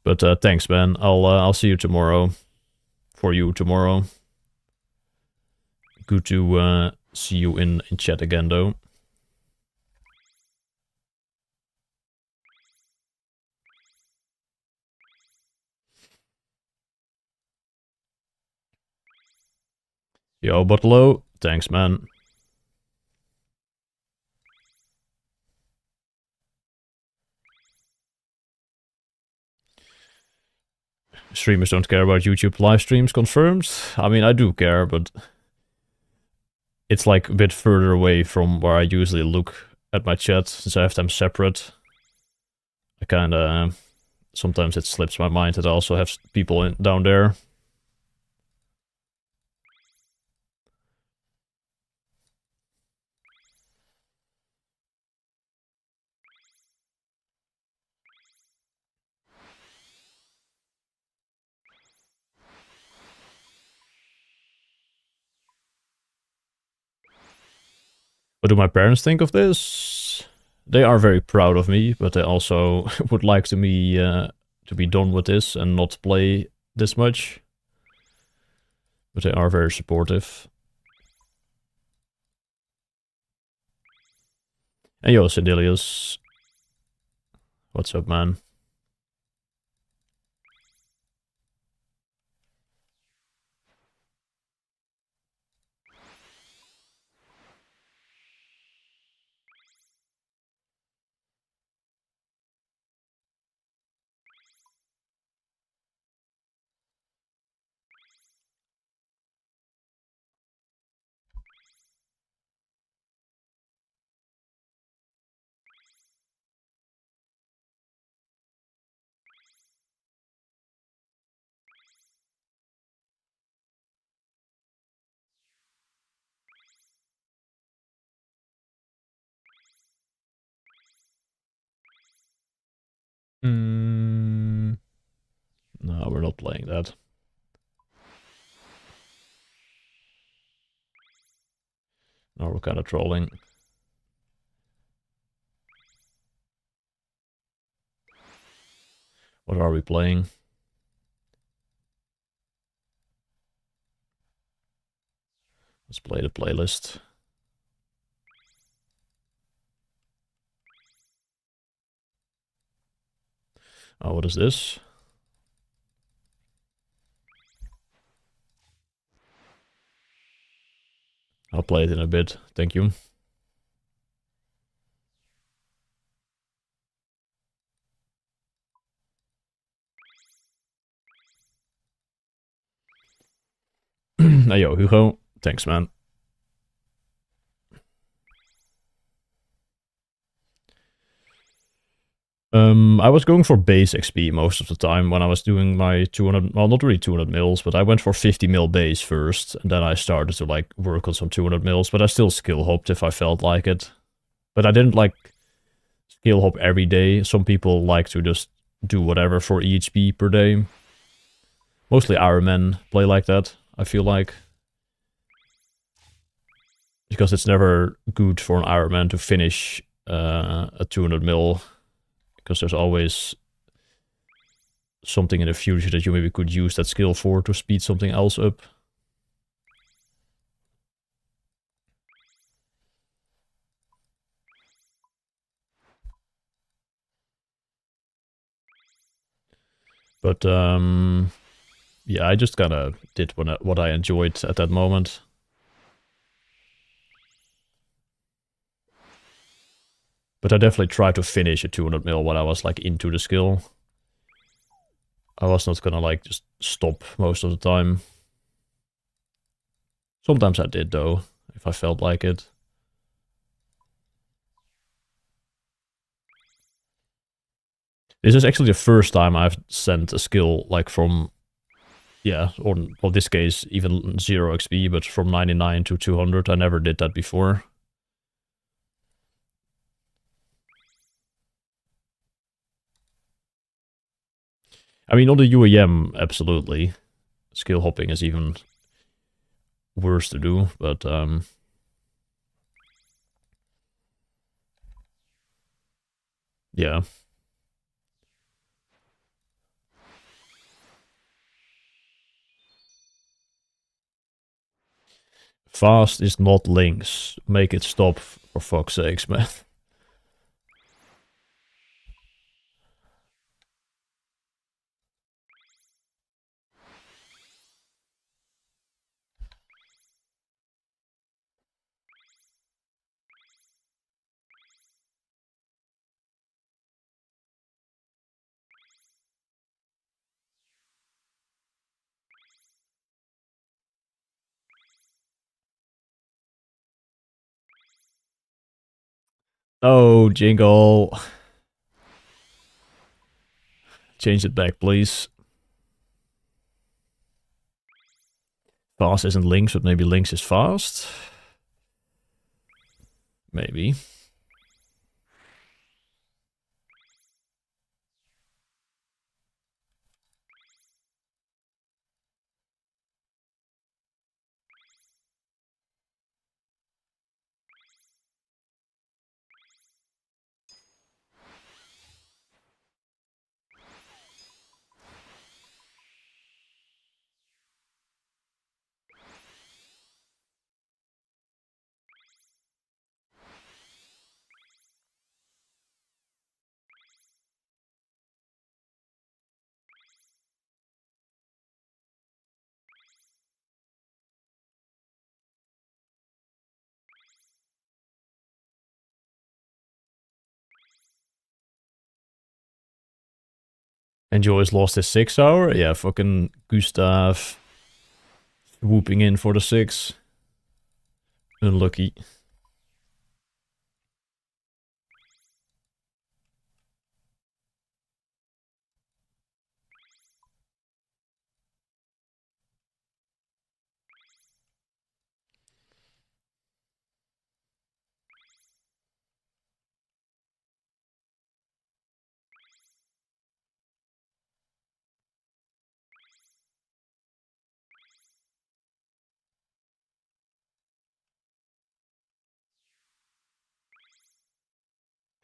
But thanks, man. I'll see you tomorrow. For you tomorrow. Good to see you in chat again, though. Yo, Botlow. Thanks, man. Streamers don't care about YouTube live streams, confirmed? I mean, I do care, but it's like a bit further away from where I usually look at my chat, since I have them separate. I kinda... sometimes it slips my mind that I also have people down there. What do my parents think of this? They are very proud of me, but they also would like me to be done with this and not play this much. But they are very supportive. And yo, Sedilius. What's up, man? No, we're not playing that. No, we're kind of trolling. What are we playing? Let's play the playlist. Oh, what is this? I'll play it in a bit. Thank you. Hey, yo, Hugo. Thanks, man. I was going for base XP most of the time when I was doing my 200, well, not really 200 mils, but I went for 50 mil base first, and then I started to, like, work on some 200 mils, but I still skill hopped if I felt like it. But I didn't, like, skill hop every day. Some people like to just do whatever for EHP per day. Mostly Iron Men play like that, I feel like. Because it's never good for an Iron Man to finish a 200 mil. Because there's always something in the future that you maybe could use that skill for to speed something else up. But yeah, I just kind of did what I enjoyed at that moment. But I definitely tried to finish a 200 mil when I was like into the skill. I was not gonna like just stop most of the time. Sometimes I did though, if I felt like it. This is actually the first time I've sent a skill like from, yeah, or in this case even 0 XP, but from 99 to 200. I never did that before. I mean, on the UAM, absolutely. Skill hopping is even worse to do, but yeah. Fast is not links. Make it stop, for fuck's sakes, man. Oh, Jingle. Change it back, please. Fast isn't links, but maybe links is fast? Maybe. Enjoy's lost his 6 hour? Yeah, fucking Gustav whooping in for the 6. Unlucky.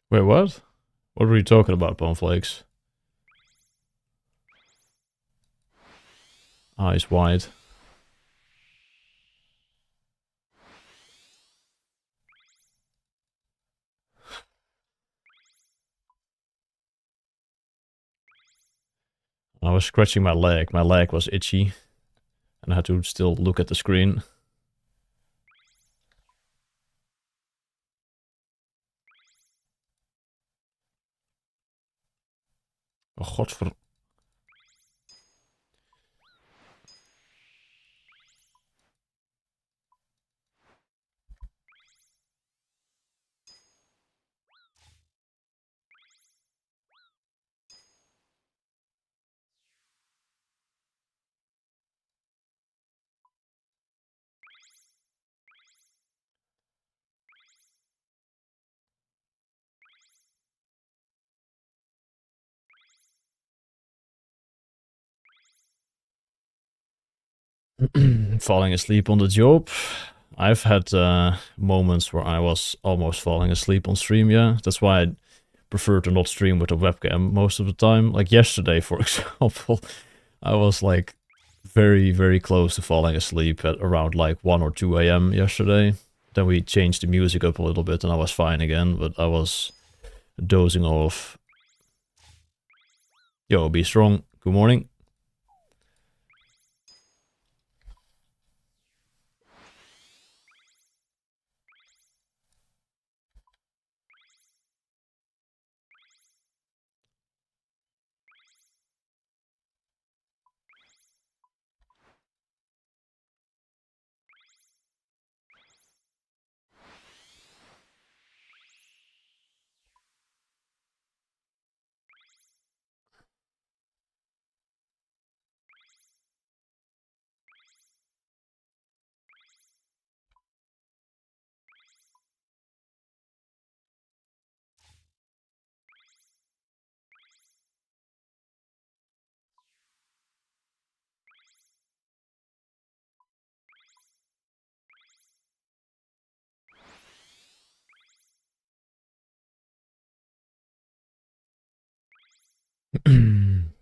Wait, what? What were you talking about, Boneflakes? Eyes wide. I was scratching my leg. My leg was itchy. And I had to still look at the screen. Oh, godver... Falling asleep on the job. I've had moments where I was almost falling asleep on stream, yeah. That's why I prefer to not stream with a webcam most of the time. Like yesterday, for example, I was like very, very close to falling asleep at around like 1 or 2 a.m. yesterday. Then we changed the music up a little bit and I was fine again, but I was dozing off. Yo, be strong. Good morning.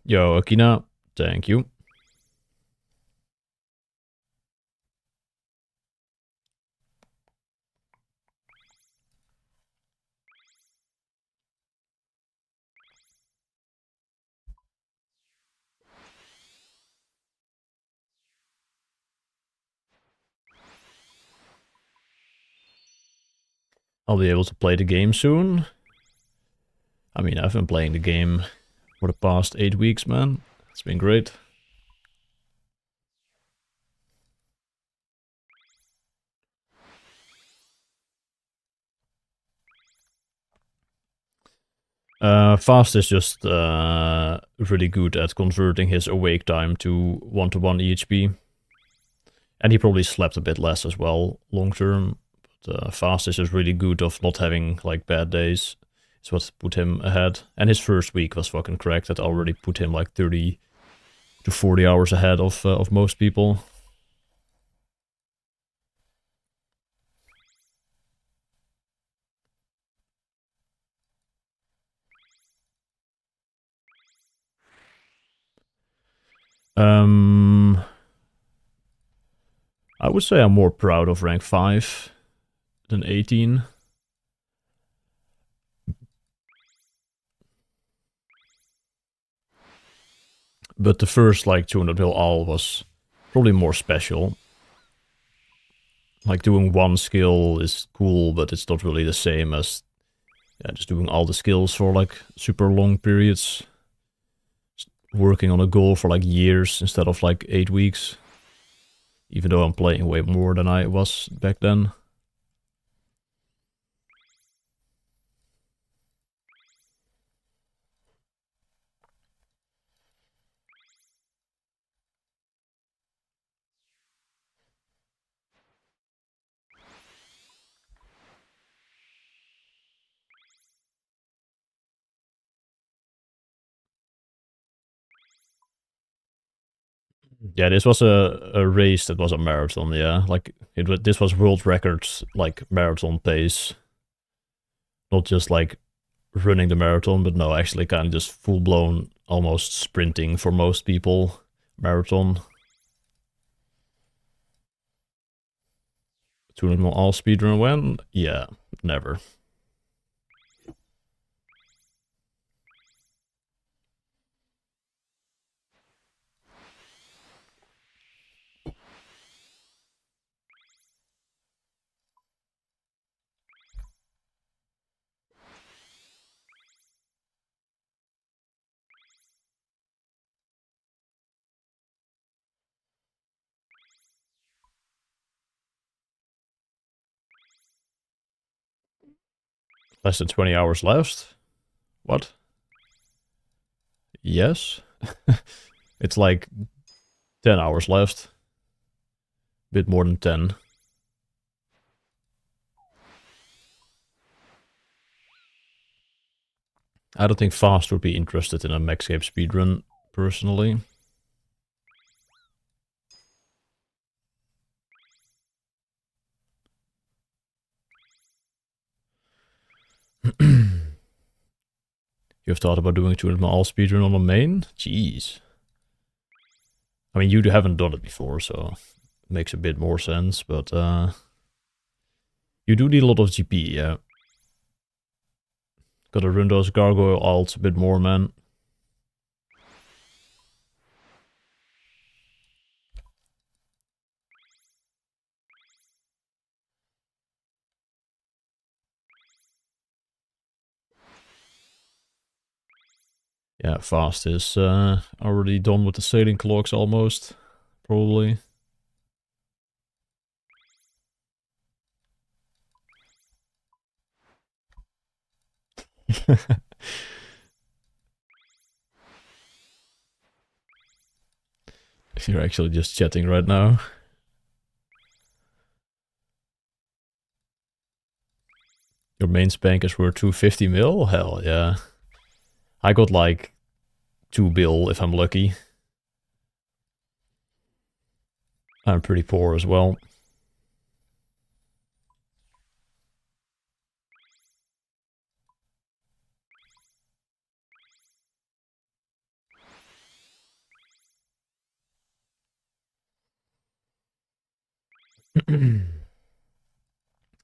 Yo, Akina, thank you. I'll be able to play the game soon. I mean, I've been playing the game for the past 8 weeks, man. It's been great. Fast is just really good at converting his awake time to 1-to-1 EHP. And he probably slept a bit less as well, long term. But Fast is just really good of not having like bad days. It's what put him ahead. And his first week was fucking cracked. That already put him like 30 to 40 hours ahead of most people. I would say I'm more proud of rank 5 than 18. But the first like 200 mil all was probably more special. Like doing one skill is cool, but it's not really the same as just doing all the skills for like super long periods. Working on a goal for like years instead of like 8 weeks. Even though I'm playing way more than I was back then. Yeah, this was a race that was a marathon, yeah. Like, this was world records, like, marathon pace. Not just, like, running the marathon, but no, actually kind of just full-blown, almost sprinting for most people marathon. 200 mil all speedrun when? Yeah, never. Less than 20 hours left? What? Yes? It's like 10 hours left. Bit more than 10. I don't think Fast would be interested in a Maxcape speedrun, personally. You've thought about doing 200 mile speedrun on a main? Jeez. I mean, you haven't done it before, so it makes a bit more sense, but you do need a lot of GP, yeah. Gotta run those gargoyle alts a bit more, man. Yeah, fast is already done with the sailing clocks almost, probably. If you're actually just chatting right now. Your main spankers were 250 mil? Hell yeah. I got like 2 bill if I'm lucky. I'm pretty poor as well.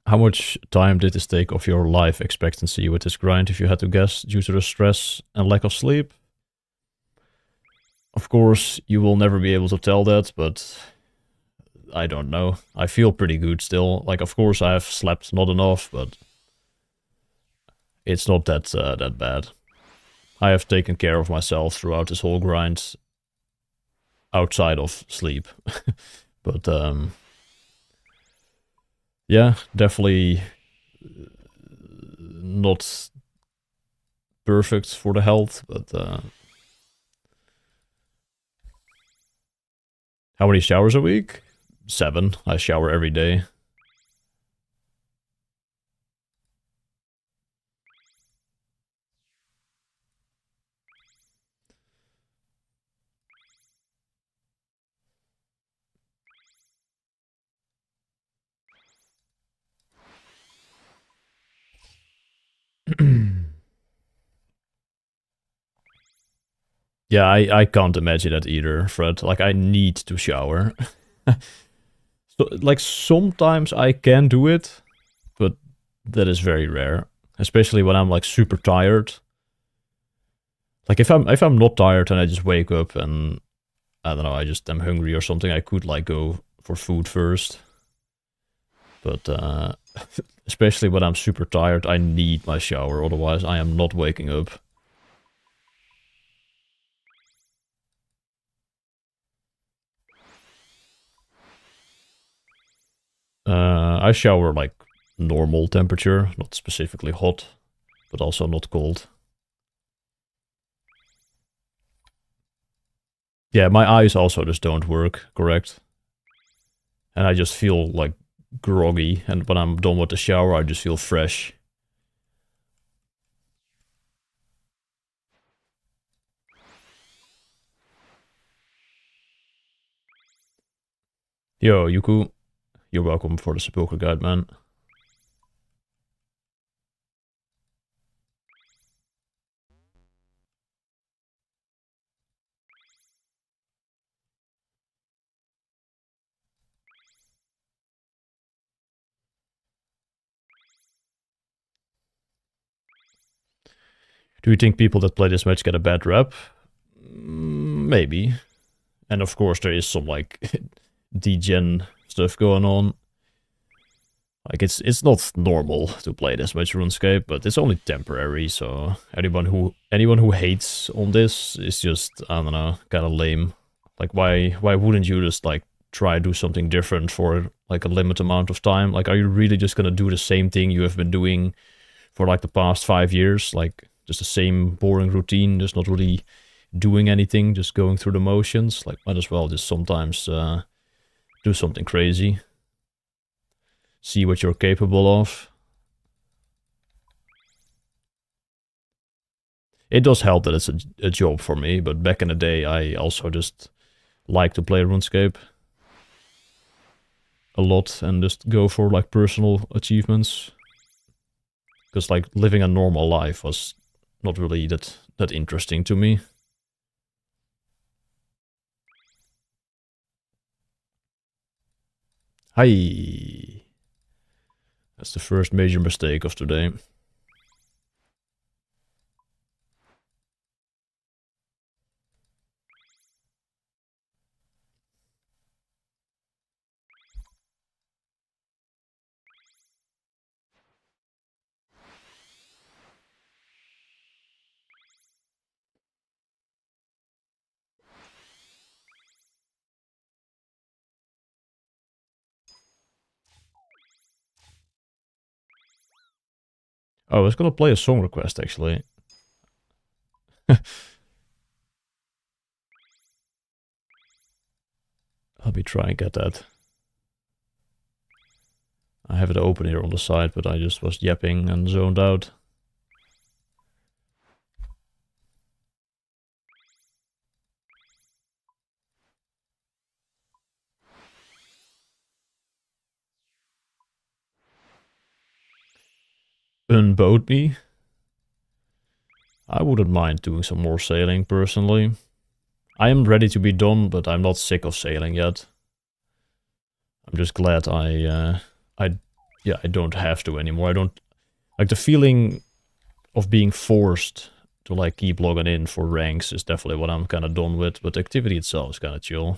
How much time did this take off your life expectancy with this grind, if you had to guess, due to the stress and lack of sleep? Of course, you will never be able to tell that, but I don't know. I feel pretty good still. Like, of course, I have slept not enough, but it's not that bad. I have taken care of myself throughout this whole grind, outside of sleep. But yeah, definitely not perfect for the health, but how many showers a week? 7. I shower every day. Yeah, I can't imagine that either, Fred. Like, I need to shower. So, like, sometimes I can do it, but that is very rare. Especially when I'm, like, super tired. Like, if I'm not tired and I just wake up and, I don't know, I just am hungry or something, I could, like, go for food first. But, especially when I'm super tired, I need my shower, otherwise I am not waking up. I shower like normal temperature, not specifically hot, but also not cold. Yeah, my eyes also just don't work correct. And I just feel like groggy. And when I'm done with the shower, I just feel fresh. Yo, Yuku, you're welcome for the Sepulchre Guide, man. Do you think people that play this match get a bad rep? Maybe. And of course, there is some like degen stuff going on. Like it's not normal to play this much RuneScape, but it's only temporary. So anyone who hates on this is just, I don't know, kind of lame. Like why wouldn't you just like try to do something different for like a limited amount of time? Like, are you really just gonna do the same thing you have been doing for like the past 5 years? Like just the same boring routine, just not really doing anything, just going through the motions. Like, might as well just sometimes do something crazy. See what you're capable of. It does help that it's a job for me, but back in the day, I also just like to play RuneScape a lot and just go for like personal achievements. Because like living a normal life was not really that interesting to me. Hi. That's the first major mistake of today. Oh, I was gonna play a song request actually. Let me try and get that. I have it open here on the side, but I just was yapping and zoned out. Unboat me. I wouldn't mind doing some more sailing personally. I am ready to be done, but I'm not sick of sailing yet. I'm just glad I don't have to anymore. I don't like the feeling of being forced to like keep logging in for ranks is definitely what I'm kind of done with, but the activity itself is kind of chill.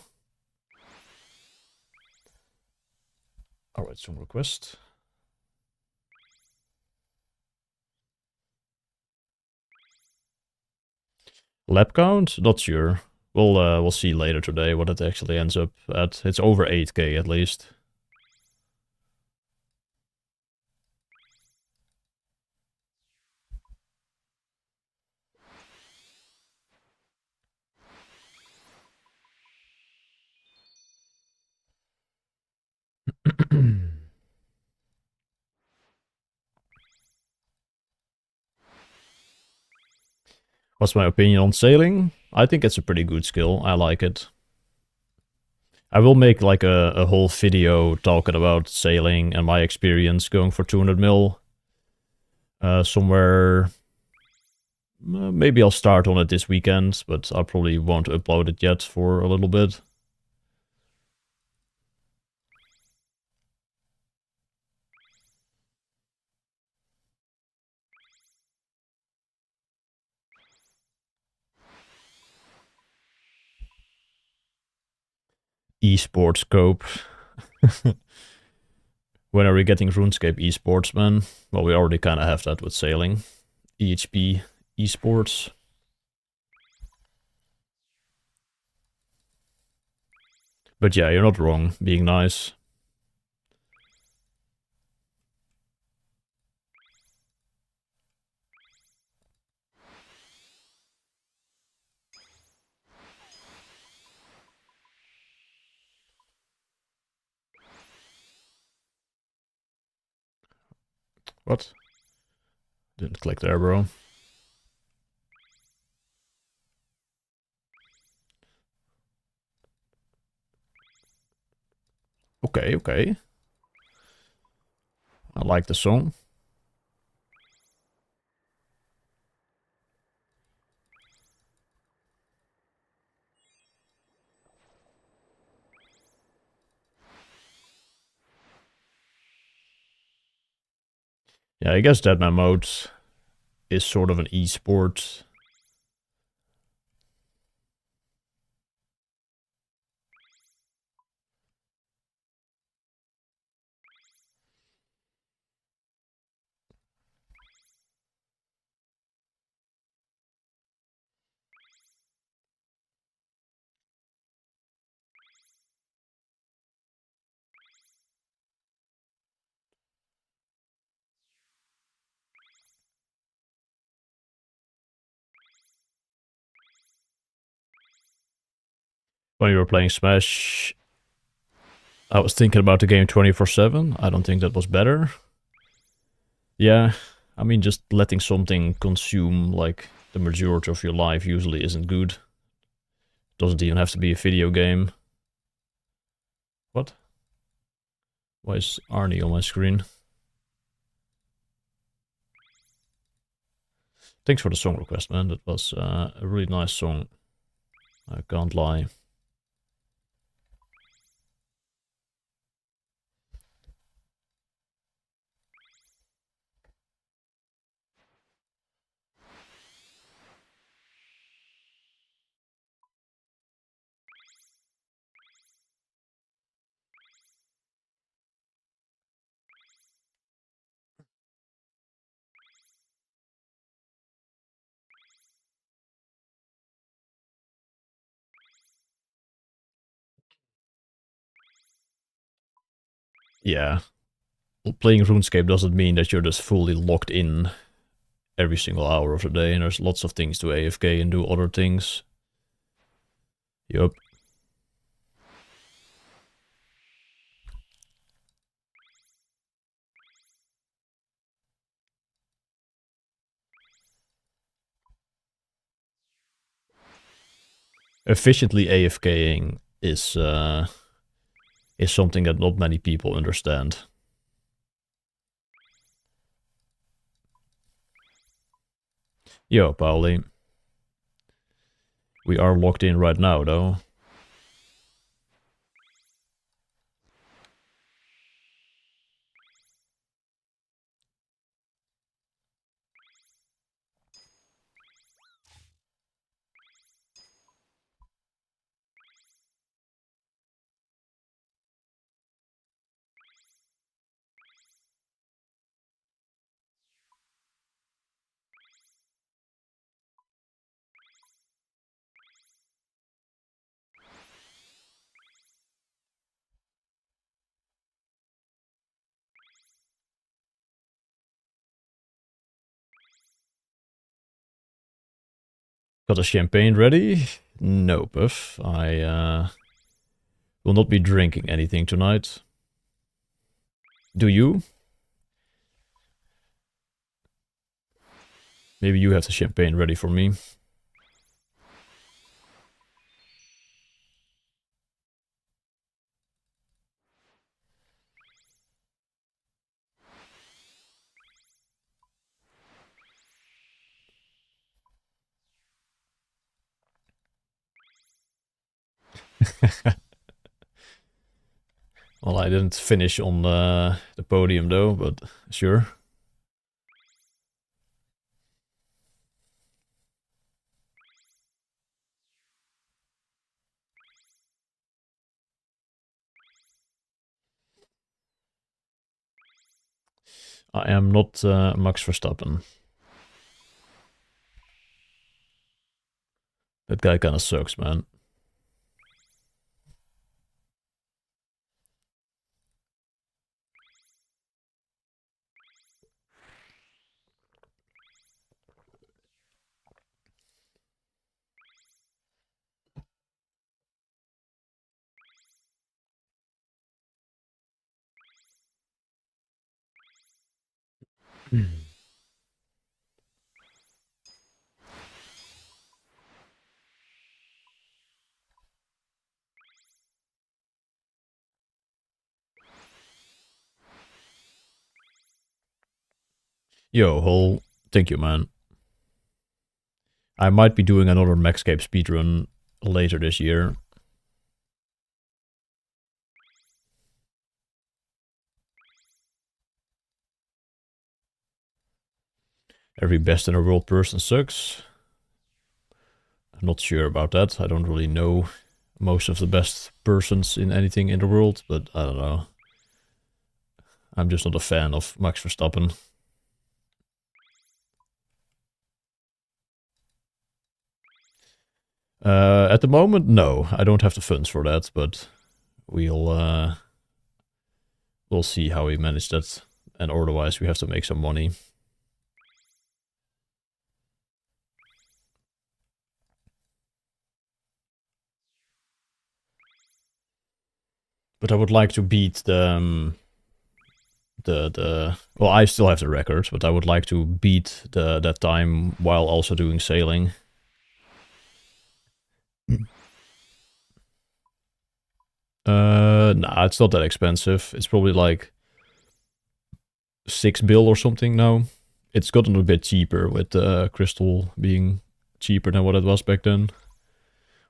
Alright, some request. Lap count? Not sure. We'll see later today what it actually ends up at. It's over 8k at least. What's my opinion on sailing? I think it's a pretty good skill. I like it. I will make like a whole video talking about sailing and my experience going for 200 mil. Somewhere... maybe I'll start on it this weekend, but I probably won't upload it yet for a little bit. Esports scope. When are we getting RuneScape esports, man? Well, we already kind of have that with sailing. EHP esports. But yeah, you're not wrong, being nice. What? Didn't click there, bro. Okay, okay. I like the song. Yeah, I guess Deadman mode is sort of an esport. When you were playing Smash, I was thinking about the game 24/7. I don't think that was better. Yeah, I mean, just letting something consume like the majority of your life usually isn't good. Doesn't even have to be a video game. What? Why is Arnie on my screen? Thanks for the song request, man. That was a really nice song. I can't lie. Yeah, playing RuneScape doesn't mean that you're just fully locked in every single hour of the day, and there's lots of things to AFK and do other things. Yup. Efficiently AFKing is something that not many people understand. Yo, Pauli. We are locked in right now, though. Got the champagne ready? No, Puff. I will not be drinking anything tonight. Do you? Maybe you have the champagne ready for me. Well, I didn't finish on the podium though, but sure. I am not Max Verstappen. That guy kinda sucks, man. Yo, Hole. Thank you, man. I might be doing another Maxscape speedrun later this year. Every best in the world person sucks. I'm not sure about that. I don't really know most of the best persons in anything in the world, but I don't know. I'm just not a fan of Max Verstappen. At the moment, no. I don't have the funds for that, but we'll see how we manage that. And otherwise, we have to make some money. But I would like to beat the well, I still have the record, but I would like to beat that time while also doing sailing. Nah, it's not that expensive. It's probably like 6 bill or something now. It's gotten a bit cheaper with crystal being cheaper than what it was back then.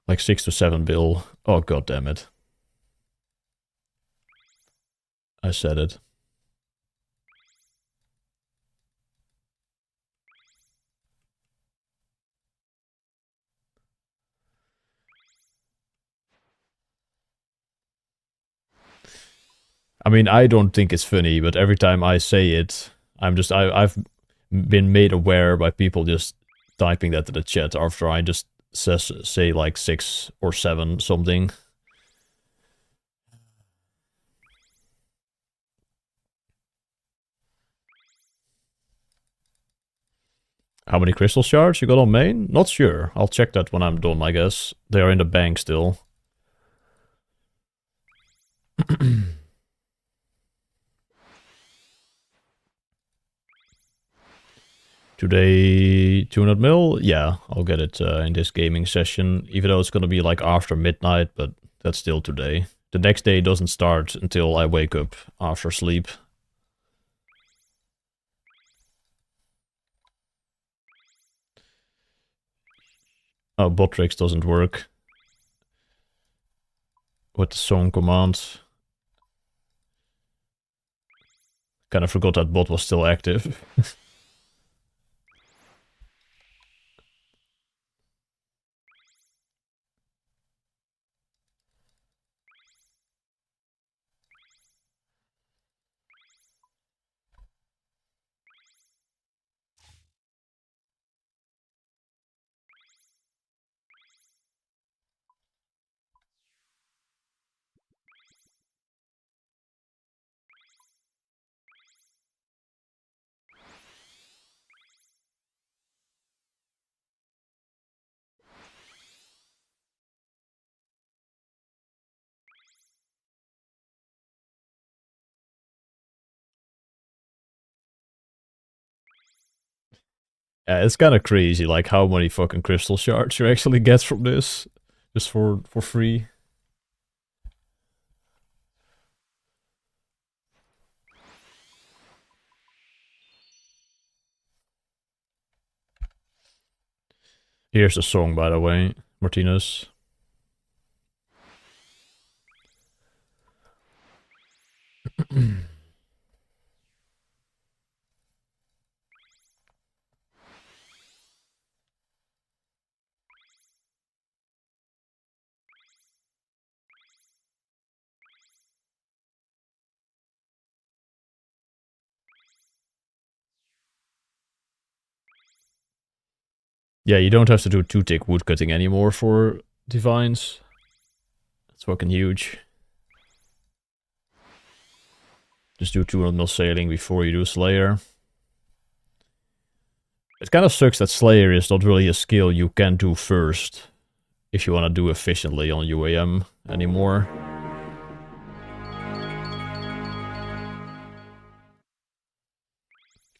Like 6 to 7 bill. Oh, god damn it. I said it. I mean, I don't think it's funny, but every time I say it, I've been made aware by people just typing that to the chat after I just say like 6 or 7 something. How many crystal shards you got on main? Not sure. I'll check that when I'm done, I guess. They are in the bank still. Today, 200 mil? Yeah, I'll get it in this gaming session. Even though it's gonna be like after midnight, but that's still today. The next day doesn't start until I wake up after sleep. Oh, Botrix doesn't work with the song command. Kind of forgot that bot was still active. Yeah, it's kind of crazy, like how many fucking crystal shards you actually get from this, just for free. Here's the song, by the way, Martinez. Yeah, you don't have to do too thick woodcutting anymore for divines. It's fucking huge. Just do 200 mil sailing before you do Slayer. It kind of sucks that Slayer is not really a skill you can do first if you want to do efficiently on UAM anymore.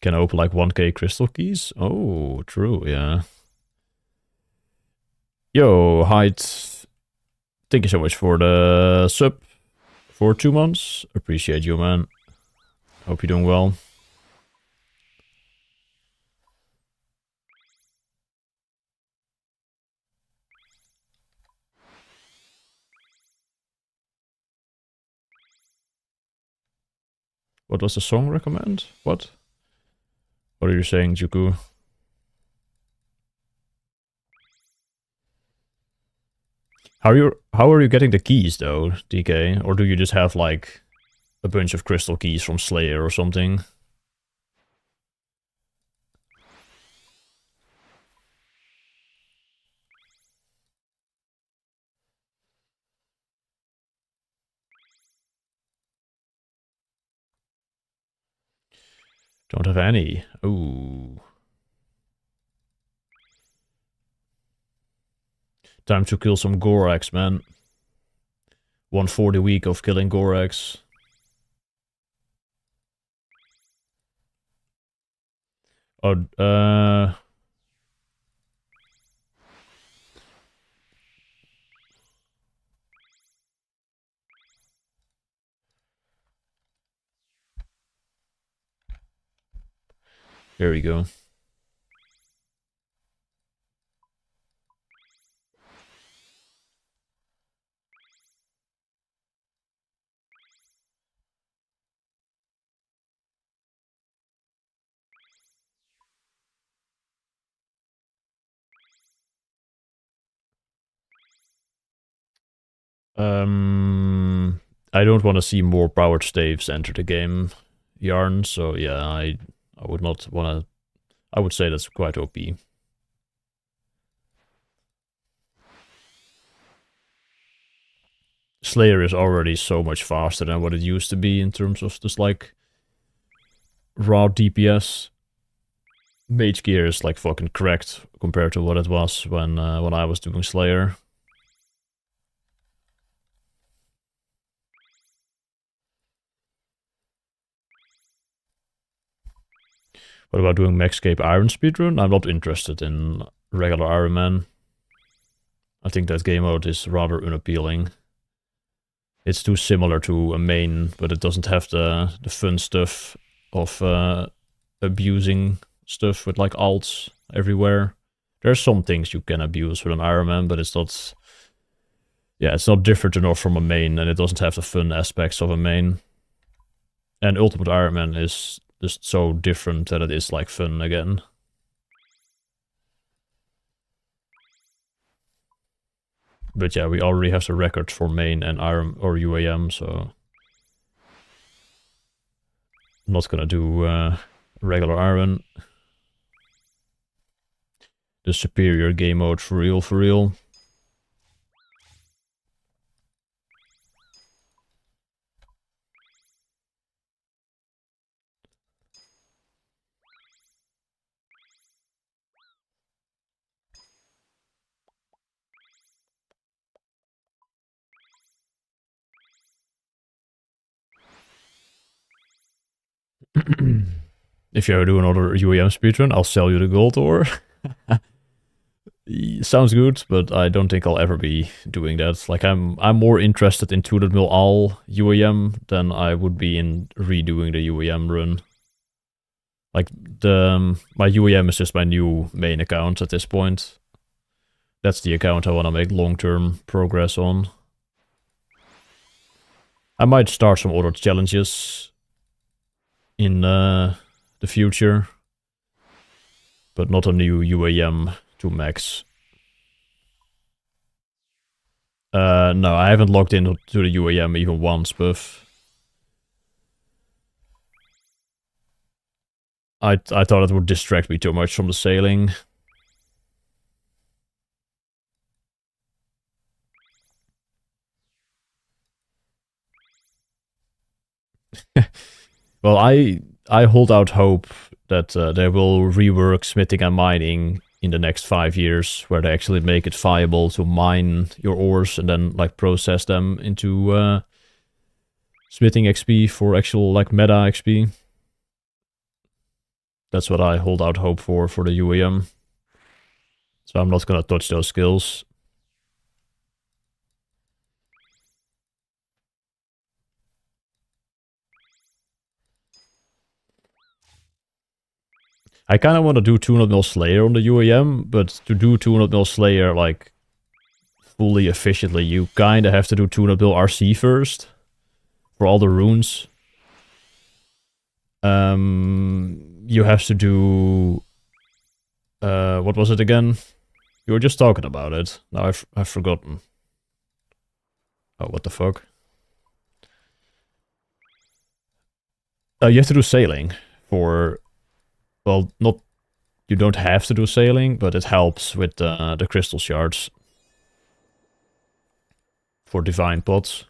Can open like 1k crystal keys? Oh, true, yeah. Yo, Height. Thank you so much for the sub for 2 months. Appreciate you, man. Hope you're doing well. What was the song recommend? What? What are you saying, Juku? How are you getting the keys though, DK? Or do you just have like a bunch of crystal keys from Slayer or something? Don't have any. Ooh. Time to kill some Gorax, man. 140 week of killing Gorax. Oh, there we go. I don't want to see more powered staves enter the game, Yarn, so yeah, I would not want to... I would say that's quite OP. Slayer is already so much faster than what it used to be in terms of just like raw DPS. Mage gear is like fucking cracked compared to what it was when I was doing Slayer. What about doing Maxscape Iron speedrun? I'm not interested in regular Iron Man. I think that game mode is rather unappealing. It's too similar to a main, but it doesn't have the fun stuff of abusing stuff with like alts everywhere. There's some things you can abuse with an Iron Man, but it's not... Yeah, it's not different enough from a main, and it doesn't have the fun aspects of a main. And Ultimate Iron Man is just so different that it is like fun again. But yeah, we already have the records for main and Iron or UAM, so I'm not gonna do regular Iron. The superior game mode for real, for real. If you ever do another UAM speedrun, I'll sell you the gold ore. Sounds good, but I don't think I'll ever be doing that. Like I'm more interested in 200 mil all UAM than I would be in redoing the UAM run. Like my UAM is just my new main account at this point. That's the account I want to make long-term progress on. I might start some other challenges in the future, but not a new UAM to max. No, I haven't logged into the UAM even once, but I thought it would distract me too much from the sailing. Well, I hold out hope that they will rework smithing and mining in the next 5 years, where they actually make it viable to mine your ores and then like process them into smithing XP for actual like meta XP. That's what I hold out hope for the UAM. So I'm not gonna touch those skills. I kind of want to do 200 mil Slayer on the UAM, but to do 200 mil Slayer like fully efficiently, you kind of have to do 200 mil RC first for all the runes. You have to do what was it again? You were just talking about it. Now I've forgotten. Oh, what the fuck? You have to do sailing for... Well, not... You don't have to do sailing, but it helps with the crystal shards. For divine pots.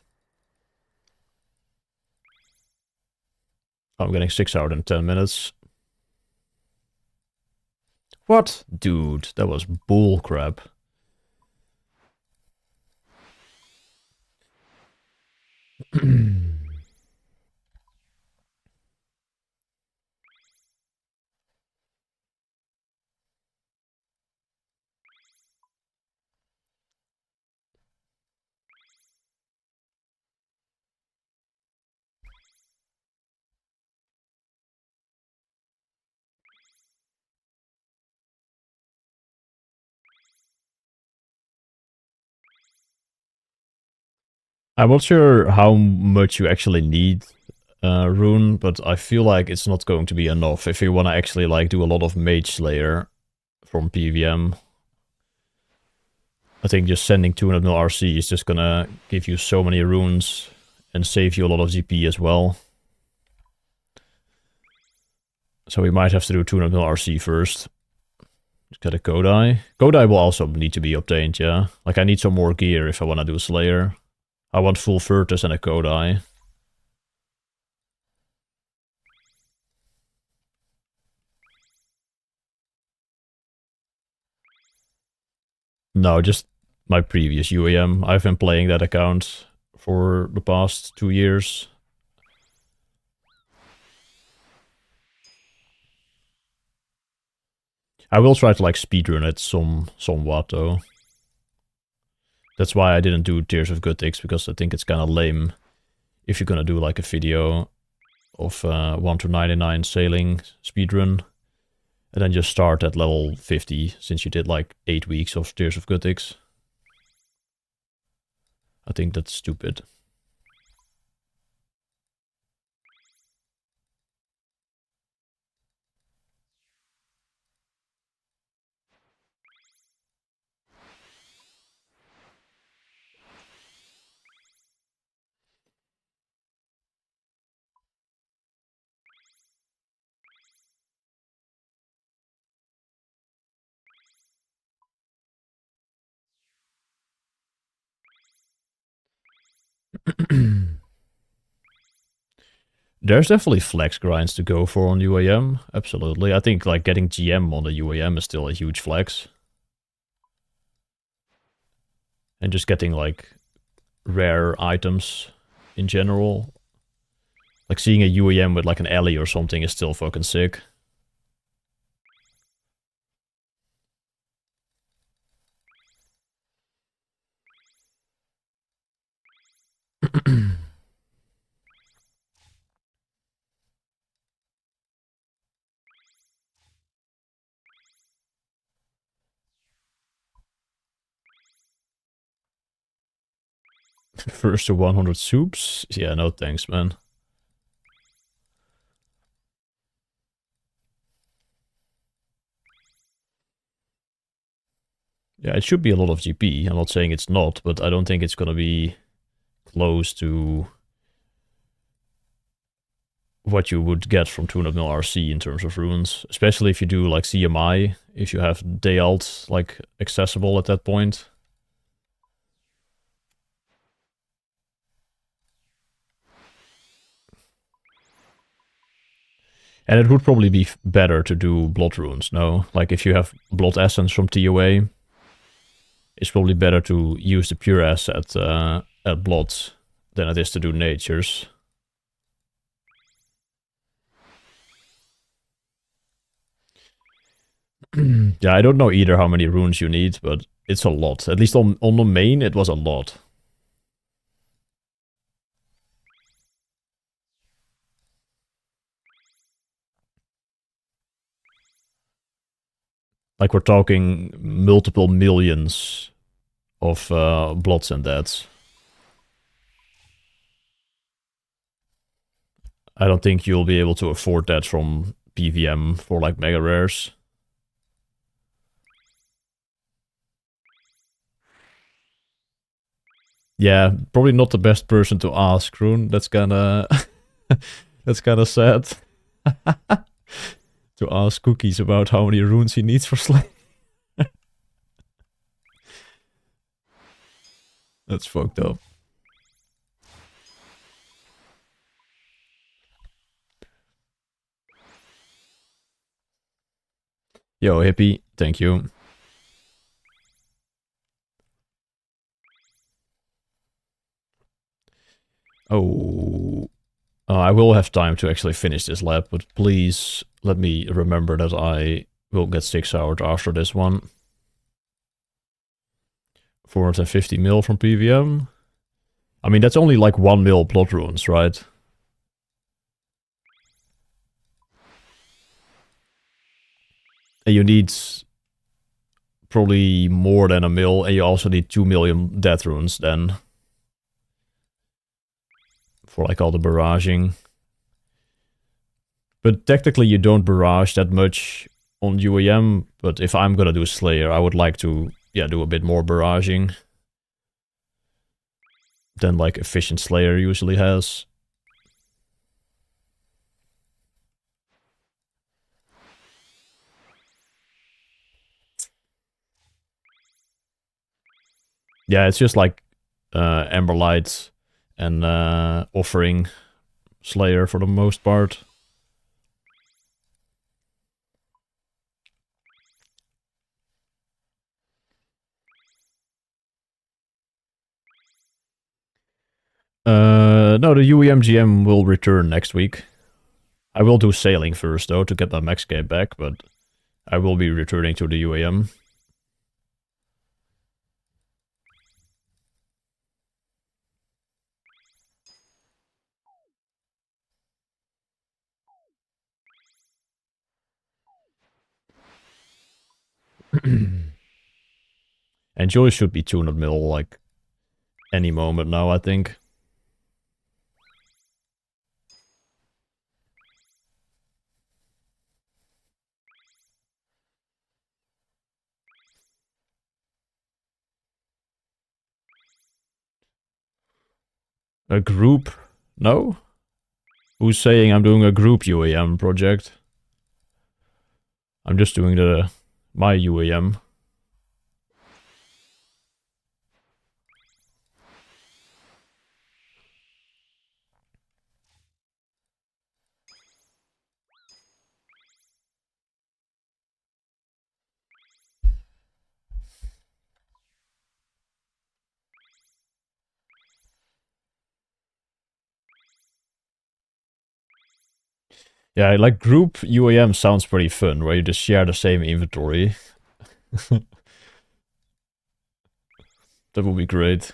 I'm getting 6 hours and 10 minutes. What? Dude, that was bullcrap. I'm not sure how much you actually need rune, but I feel like it's not going to be enough if you want to actually like do a lot of Mage Slayer from PVM. I think just sending 200 mil RC is just gonna give you so many runes and save you a lot of ZP as well. So we might have to do 200 mil RC first. Let's get a Kodai. Kodai will also need to be obtained, yeah. Like I need some more gear if I want to do Slayer. I want full Virtus and a Kodai. No, just my previous UAM. I've been playing that account for the past 2 years. I will try to like speedrun it somewhat though. That's why I didn't do Tears of Gothics, because I think it's kind of lame if you're gonna do like a video of 1 to 99 sailing speedrun and then just start at level 50 since you did like 8 weeks of Tears of Gothics. I think that's stupid. There's definitely flex grinds to go for on UAM, absolutely. I think like getting GM on the UAM is still a huge flex. And just getting like rare items in general. Like seeing a UAM with like an alley or something is still fucking sick. First to 100 soups? Yeah, no thanks, man. Yeah, it should be a lot of GP. I'm not saying it's not, but I don't think it's gonna be close to what you would get from 200 mil RC in terms of runes. Especially if you do like CMI, if you have day alt like accessible at that point. And it would probably be better to do blood runes, no? Like if you have blood essence from TOA, it's probably better to use the pure asset at blood than it is to do natures. Yeah, I don't know either how many runes you need, but it's a lot. At least on the main, it was a lot. Like we're talking multiple millions of bloods and deaths. I don't think you'll be able to afford that from PVM for like mega rares. Yeah, probably not the best person to ask, Rune. That's kinda that's kinda sad. To ask Cookies about how many runes he needs for Slay. That's fucked up. Yo, Hippie, thank you. Oh, I will have time to actually finish this lab, but please let me remember that I will get 6 hours after this one. 450 mil from PVM. I mean, that's only like 1 mil blood runes, right? And you need probably more than a mil, and you also need 2 million death runes then. For like all the barraging. But technically you don't barrage that much on UAM, but if I'm gonna do Slayer, I would like to, yeah, do a bit more barraging than like efficient Slayer usually has. Yeah, it's just like Emberlight and Offering Slayer for the most part. No, the UEMGM will return next week. I will do sailing first, though, to get my max game back, but I will be returning to the UAM. And Joy should be 200 mil, like, any moment now, I think. A group? No? Who's saying I'm doing a group UAM project? I'm just doing my UAM. Yeah, like group UAM sounds pretty fun, where you just share the same inventory. That would be great.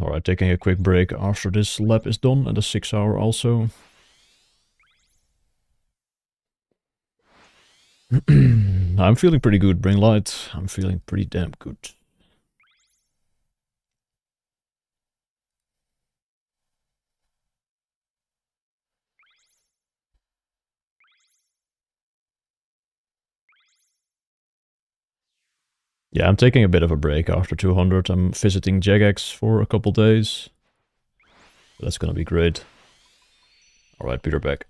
Alright, taking a quick break after this lap is done, and the 6 hour also. I'm feeling pretty good, Bring Light. I'm feeling pretty damn good. Yeah, I'm taking a bit of a break after 200. I'm visiting Jagex for a couple days. That's gonna be great. Alright, Peter back.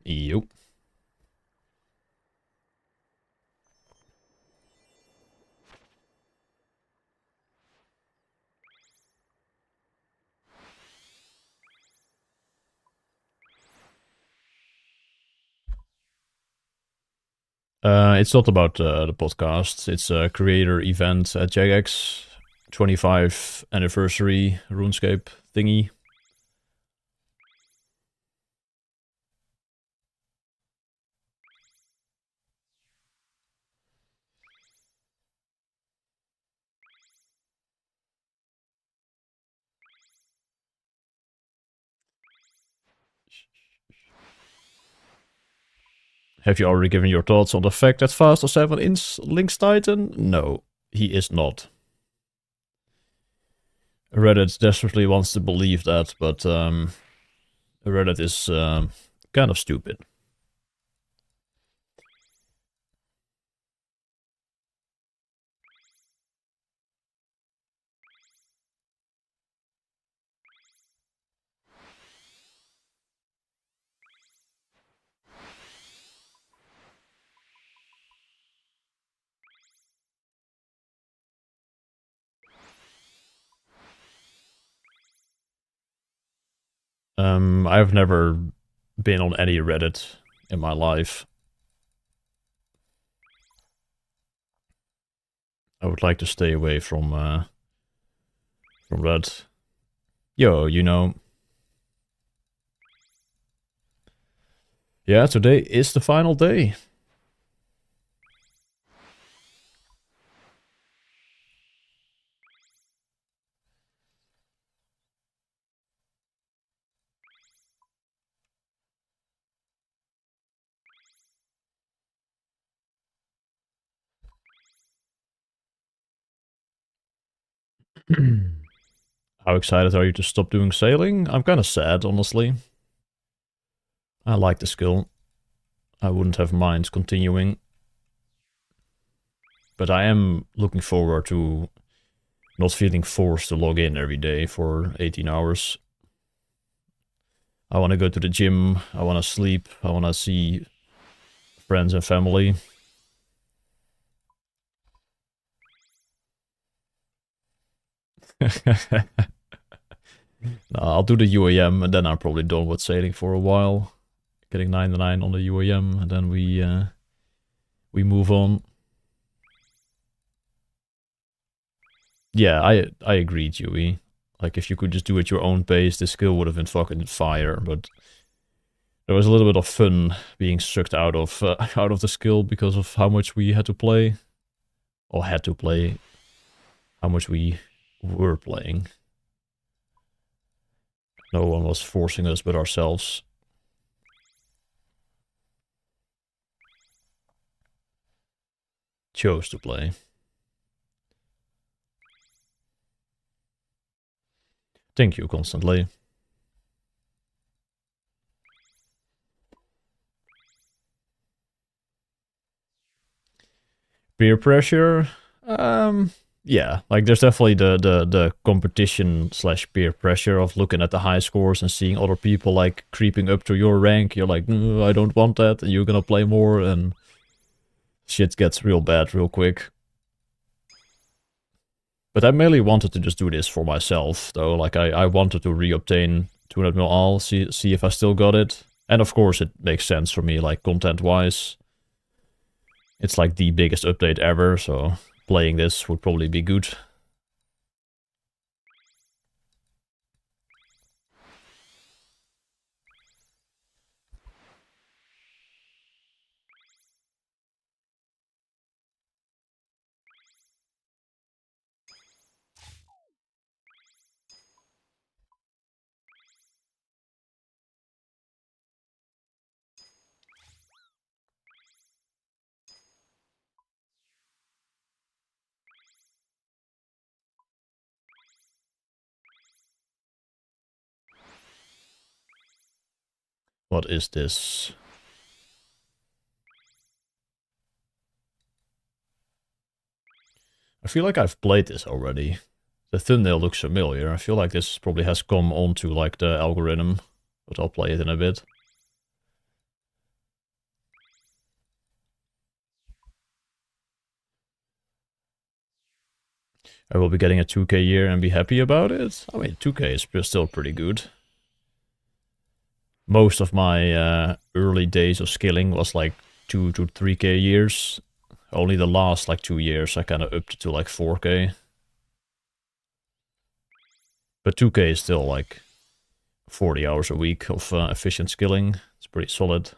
Yep. It's not about the podcast. It's a creator event at Jagex, 25th anniversary RuneScape thingy. Have you already given your thoughts on the fact that Faster 7 is Link's Titan? No, he is not. Reddit desperately wants to believe that, but Reddit is kind of stupid. I've never been on any Reddit in my life. I would like to stay away from that. Yo, you know. Yeah, today is the final day. How excited are you to stop doing sailing? I'm kind of sad, honestly. I like the skill. I wouldn't have mind continuing. But I am looking forward to not feeling forced to log in every day for 18 hours. I want to go to the gym, I want to sleep, I want to see friends and family. I'll do the UAM and then I'm probably done with sailing for a while. Getting 99 on the UAM and then we move on. Yeah, I agree, Dewey. Like, if you could just do it your own pace, this skill would have been fucking fire, but there was a little bit of fun being sucked out of the skill because of how much we had to play. Or had to play. How much we were playing. No one was forcing us but ourselves. Chose to play. Thank you, constantly. Peer pressure? Yeah, like there's definitely the competition slash peer pressure of looking at the high scores and seeing other people like creeping up to your rank. You're like, no, I don't want that, and you're gonna play more, and shit gets real bad real quick. But I mainly wanted to just do this for myself, though. Like, I wanted to reobtain 200 mil all, see if I still got it. And of course it makes sense for me, like, content-wise. It's like the biggest update ever, so playing this would probably be good. What is this? I feel like I've played this already. The thumbnail looks familiar. I feel like this probably has come onto like the algorithm, but I'll play it in a bit. I will be getting a 2k year and be happy about it. I mean, 2k is still pretty good. Most of my early days of skilling was like 2 to 3k years. Only the last like 2 years I kind of upped to like 4k. But 2k is still like 40 hours a week of efficient skilling. It's pretty solid.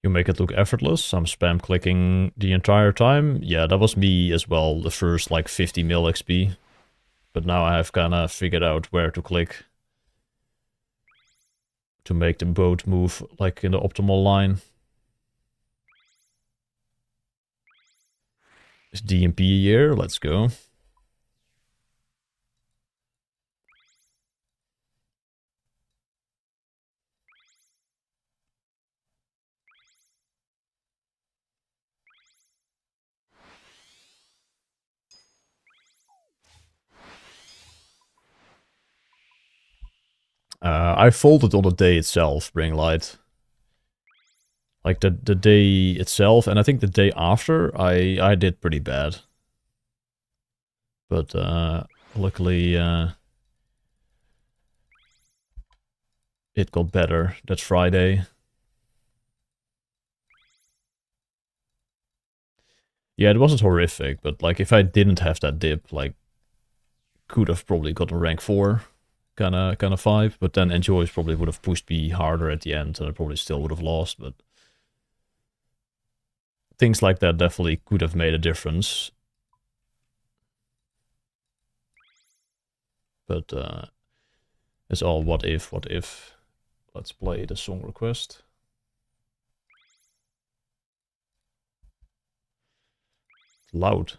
You make it look effortless. I'm spam clicking the entire time. Yeah, that was me as well, the first like 50 mil XP. But now I have kind of figured out where to click to make the boat move like in the optimal line. It's DMP a year, let's go. I folded on the day itself, Bring Light. Like the day itself, and I think the day after, I did pretty bad. But luckily it got better that Friday. Yeah, it wasn't horrific, but like if I didn't have that dip, like could have probably gotten rank 4, kind of 5, but then Enjoys probably would have pushed me harder at the end, and I probably still would have lost, but things like that definitely could have made a difference. But it's all what if, what if. Let's play the song request. It's loud.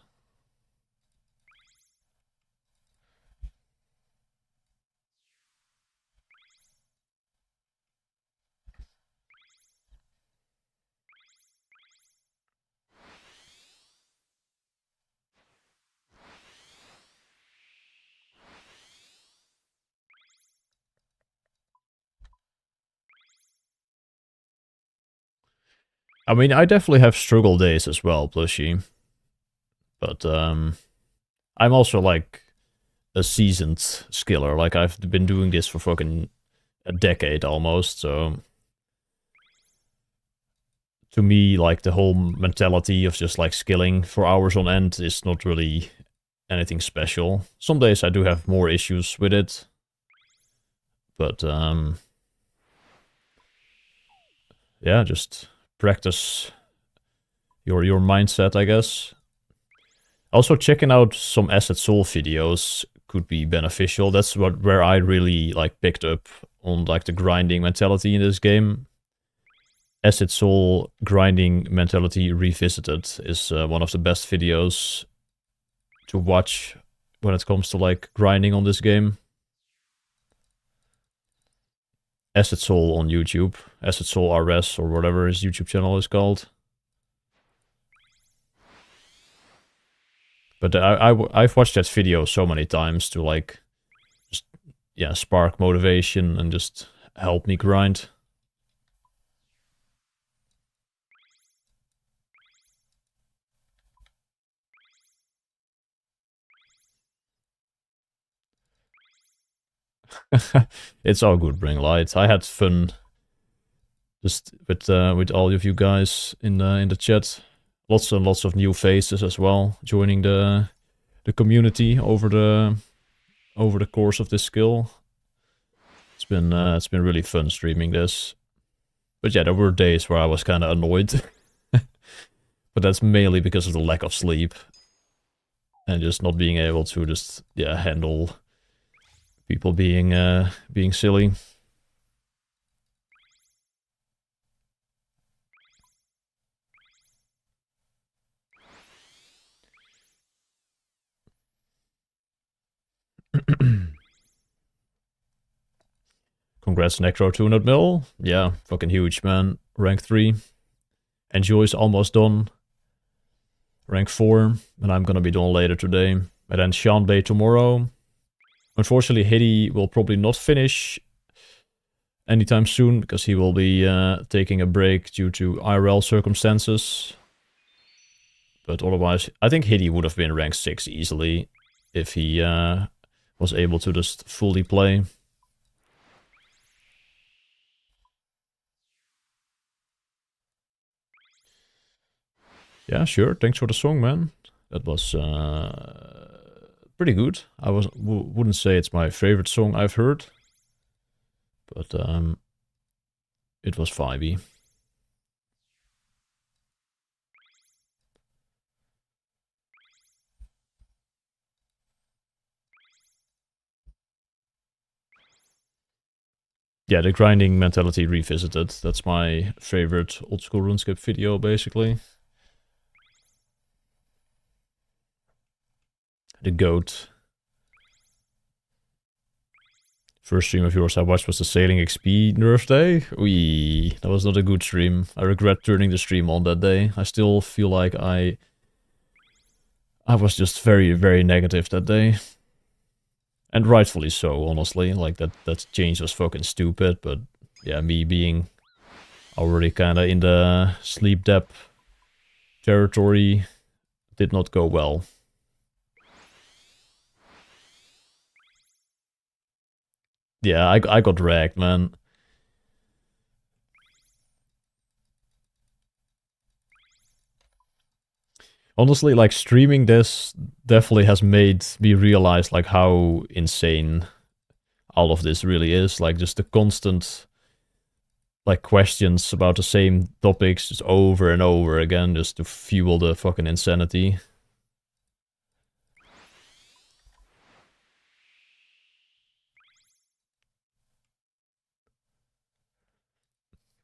I mean, I definitely have struggle days as well, Plushy. But I'm also like a seasoned skiller. Like I've been doing this for fucking a decade almost, so to me, like the whole mentality of just like skilling for hours on end is not really anything special. Some days I do have more issues with it, but yeah, just practice your mindset, I guess. Also, checking out some Acid Soul videos could be beneficial. That's where I really like picked up on like the grinding mentality in this game. Acid Soul grinding mentality revisited is one of the best videos to watch when it comes to like grinding on this game. Acid Soul on YouTube, Acid Soul RS or whatever his YouTube channel is called. But I've watched that video so many times to like just spark motivation and just help me grind. It's all good, Bring Light. I had fun just with all of you guys in the chat. Lots and lots of new faces as well, joining the community over the course of this skill. It's been really fun streaming this. But yeah, there were days where I was kind of annoyed. But that's mainly because of the lack of sleep. And just not being able to just, handle people being silly. Congrats, Necro 200 mil. Yeah, fucking huge, man. Rank 3. Enjoy's almost done. Rank 4. And I'm gonna be done later today. And then Shanbei tomorrow. Unfortunately, Hiddy will probably not finish anytime soon because he will be taking a break due to IRL circumstances. But otherwise, I think Hiddy would have been rank 6 easily if he was able to just fully play. Yeah, sure. Thanks for the song, man. That was pretty good. I wouldn't say it's my favorite song I've heard, but it was vibey. Yeah, the grinding mentality revisited. That's my favorite old school RuneScape video, basically. The GOAT. First stream of yours I watched was the Sailing XP nerf day. Wee, that was not a good stream. I regret turning the stream on that day. I still feel like I was just very, very negative that day. And rightfully so, honestly. Like, that change was fucking stupid, but yeah, me being already kinda in the sleep depth territory did not go well. Yeah, I got wrecked, man. Honestly, like, streaming this definitely has made me realize, like, how insane all of this really is. Like, just the constant, like, questions about the same topics just over and over again, just to fuel the fucking insanity.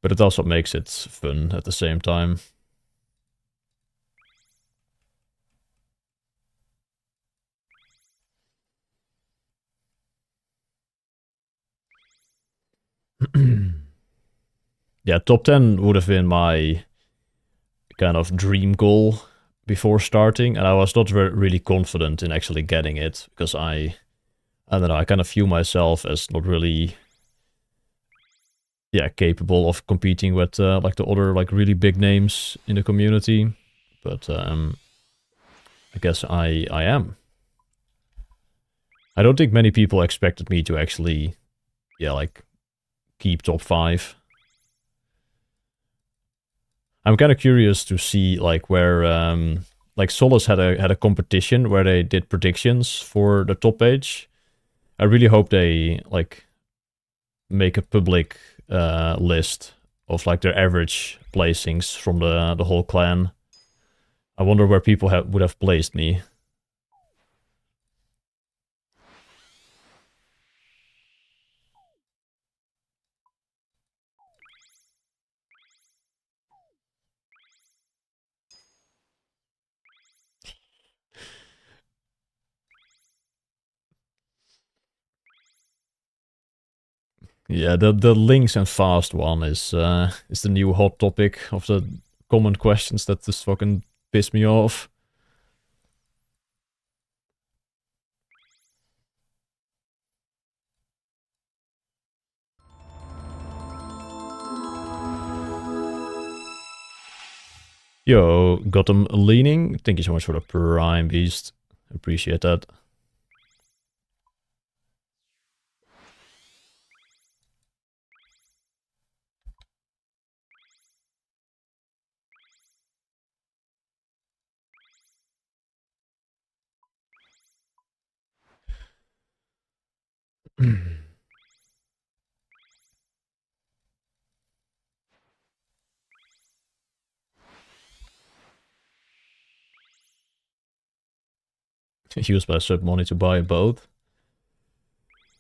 But it also makes it fun at the same time. Yeah, top 10 would have been my kind of dream goal before starting, and I was not really confident in actually getting it, because I don't know, I kind of view myself as not really, yeah, capable of competing with like the other like really big names in the community. But I guess I am. I don't think many people expected me to actually, yeah, like keep top 5. I'm kind of curious to see like where like Solace had a competition where they did predictions for the top page. I really hope they like make a public list of like their average placings from the whole clan. I wonder where people would have placed me. Yeah, the links and fast one is the new hot topic of the common questions that just fucking piss me off. Yo, Gotham Leaning, thank you so much for the Prime Beast. Appreciate that. Use my sub money to buy a boat.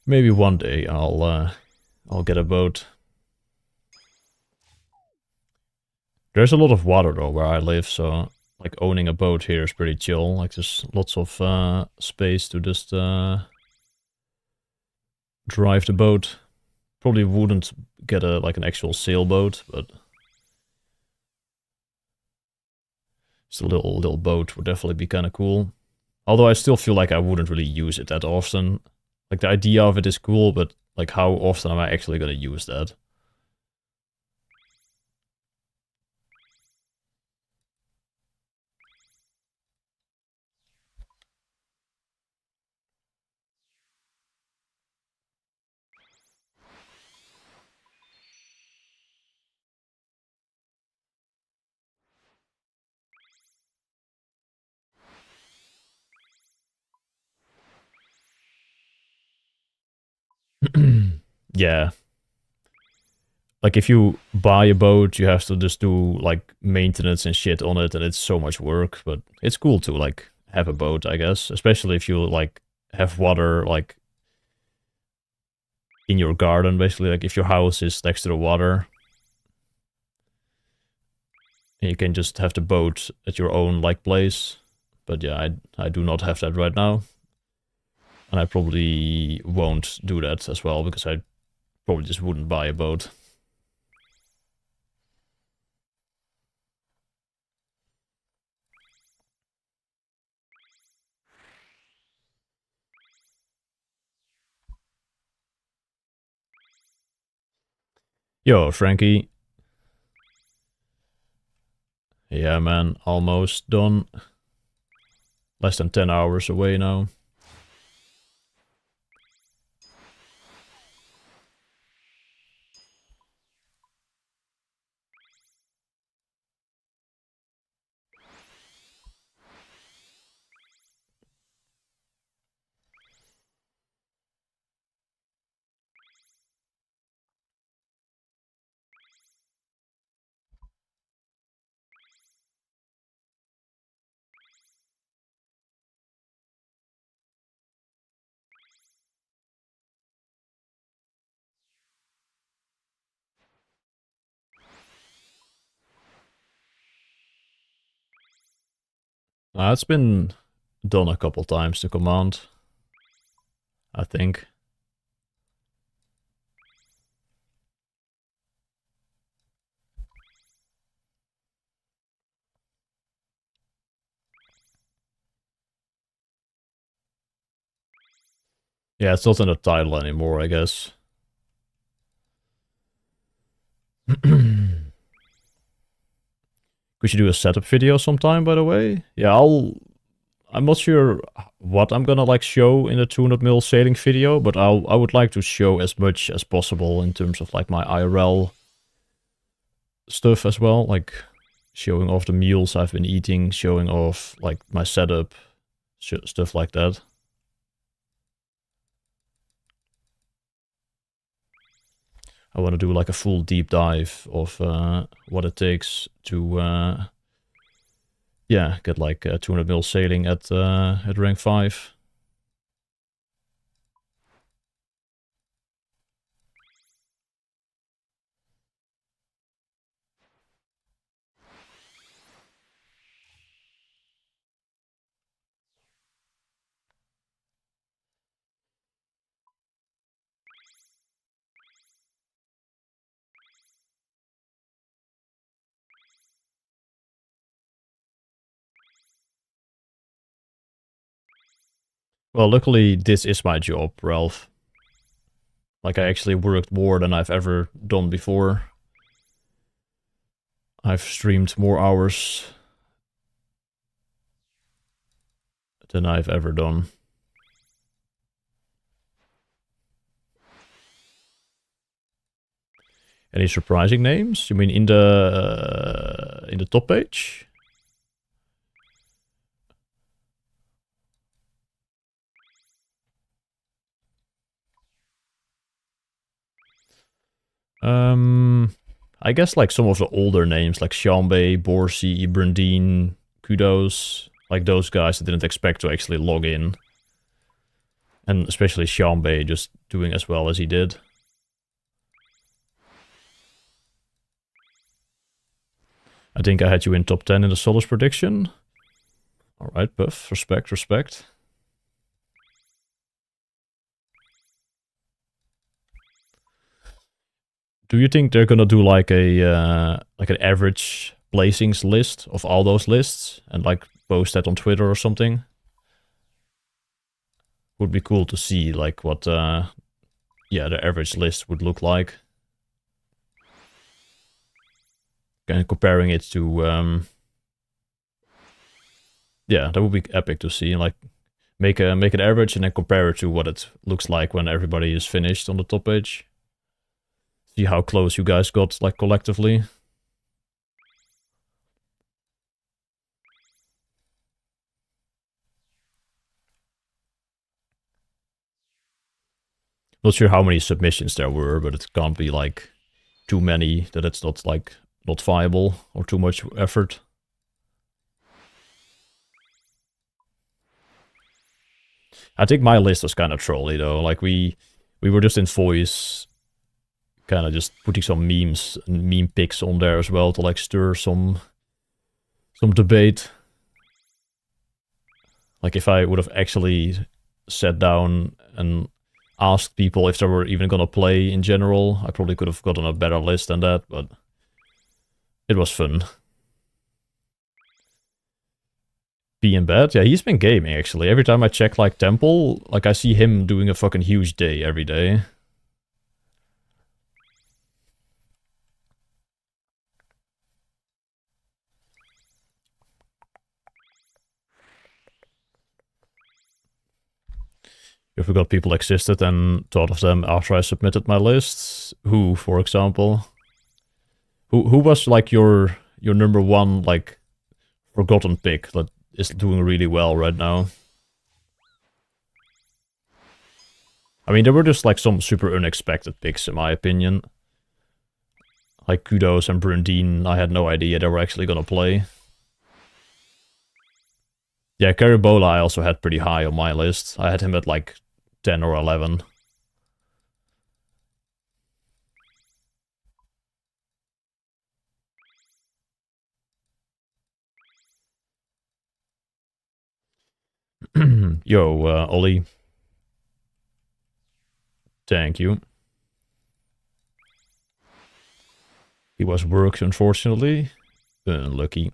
Maybe one day I'll get a boat. There's a lot of water though where I live, so like owning a boat here is pretty chill. Like there's lots of space to just drive the boat. Probably wouldn't get an actual sailboat, but just a little boat would definitely be kind of cool. Although I still feel like I wouldn't really use it that often. Like, the idea of it is cool, but like, how often am I actually gonna use that? Yeah. Like, if you buy a boat, you have to just do like maintenance and shit on it, and it's so much work. But it's cool to like have a boat, I guess, especially if you like have water like in your garden. Basically, like if your house is next to the water, you can just have the boat at your own like place. But yeah, I do not have that right now, and I probably won't do that as well because I probably just wouldn't buy a boat. Yo, Frankie. Yeah, man, almost done. Less than 10 hours away now. It's been done a couple times, the command, I think. Yeah, it's not in the title anymore, I guess. We should do a setup video sometime, by the way. Yeah, I'm not sure what I'm gonna like show in the 200 mil sailing video, but I would like to show as much as possible in terms of like my IRL stuff as well, like showing off the meals I've been eating, showing off like my setup, stuff like that. I want to do like a full deep dive of what it takes to yeah, get like 200 mil sailing at rank 5. Well, luckily this is my job, Ralph. Like, I actually worked more than I've ever done before. I've streamed more hours than I've ever done. Any surprising names? You mean in the top page? I guess like some of the older names like Shambe, Borsi, Brandine, Kudos, like those guys I didn't expect to actually log in. And especially Shambe just doing as well as he did. I think I had you in top 10 in the Solus prediction. Alright, Puff. Respect, respect. Do you think they're gonna do like a like an average placings list of all those lists and like post that on Twitter or something? Would be cool to see, like, what, yeah, the average list would look like. And comparing it to, yeah, that would be epic to see, like, make an average and then compare it to what it looks like when everybody is finished on the top page. See how close you guys got, like, collectively. Not sure how many submissions there were, but it can't be, like, too many that it's not, like, not viable or too much effort. I think my list was kind of trolly, though. Like, we were just in voice, kind of just putting some memes and meme pics on there as well to, like, stir some debate. Like, if I would have actually sat down and asked people if they were even gonna play in general, I probably could have gotten a better list than that, but it was fun. Be in bed? Yeah, he's been gaming, actually. Every time I check, like, Temple, like, I see him doing a fucking huge day every day. I forgot people existed and thought of them after I submitted my lists. Who, for example? Who was, like, your number one, like, forgotten pick that is doing really well right now? I mean, there were just, like, some super unexpected picks, in my opinion. Like, Kudos and Brundine, I had no idea they were actually gonna play. Yeah, Caribola I also had pretty high on my list. I had him at, like, 10 or 11. Yo, Ollie. Thank you. He was worked, unfortunately. Unlucky.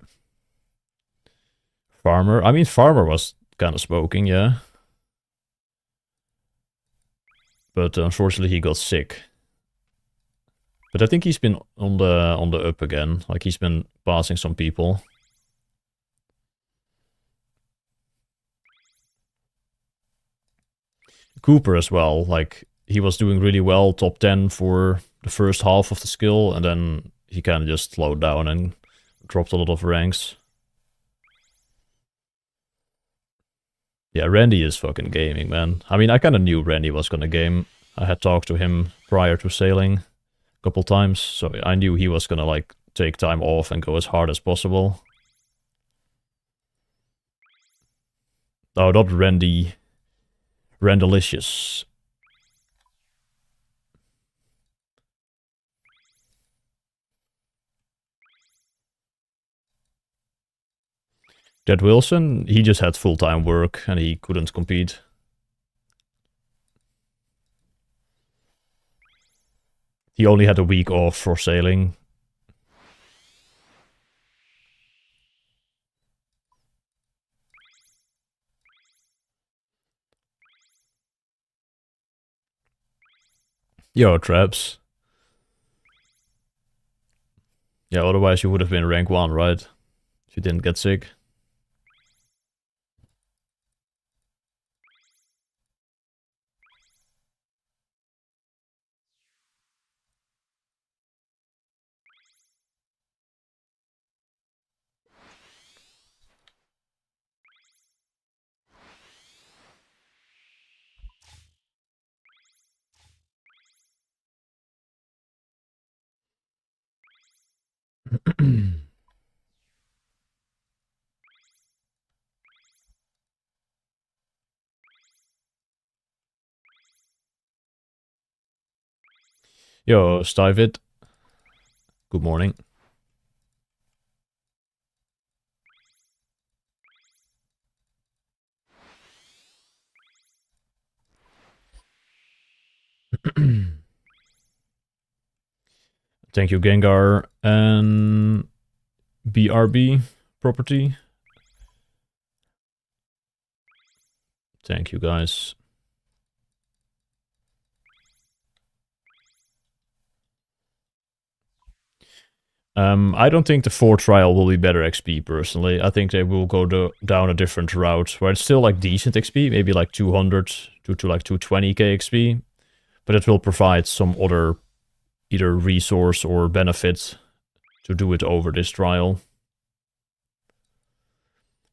Farmer. I mean, Farmer was kind of smoking, yeah. But unfortunately, he got sick. But I think he's been on the up again. Like, he's been passing some people. Cooper as well. Like, he was doing really well, top 10 for the first half of the skill, and then he kind of just slowed down and dropped a lot of ranks. Yeah, Randy is fucking gaming, man. I mean, I kind of knew Randy was gonna game. I had talked to him prior to sailing a couple times, so I knew he was gonna, like, take time off and go as hard as possible. Oh, not Randy. Randalicious. Jed Wilson, he just had full-time work and he couldn't compete. He only had a week off for sailing. Yo, Traps. Yeah, otherwise you would have been rank 1, right? If you didn't get sick. Yo, Styvid. Good morning. Thank you, Gengar. And BRB property. Thank you, guys. I don't think the 4 trial will be better XP personally. I think they will go down a different route where it's still like decent XP, maybe like 200 to like 220k XP, but it will provide some other either resource or benefit to do it over this trial.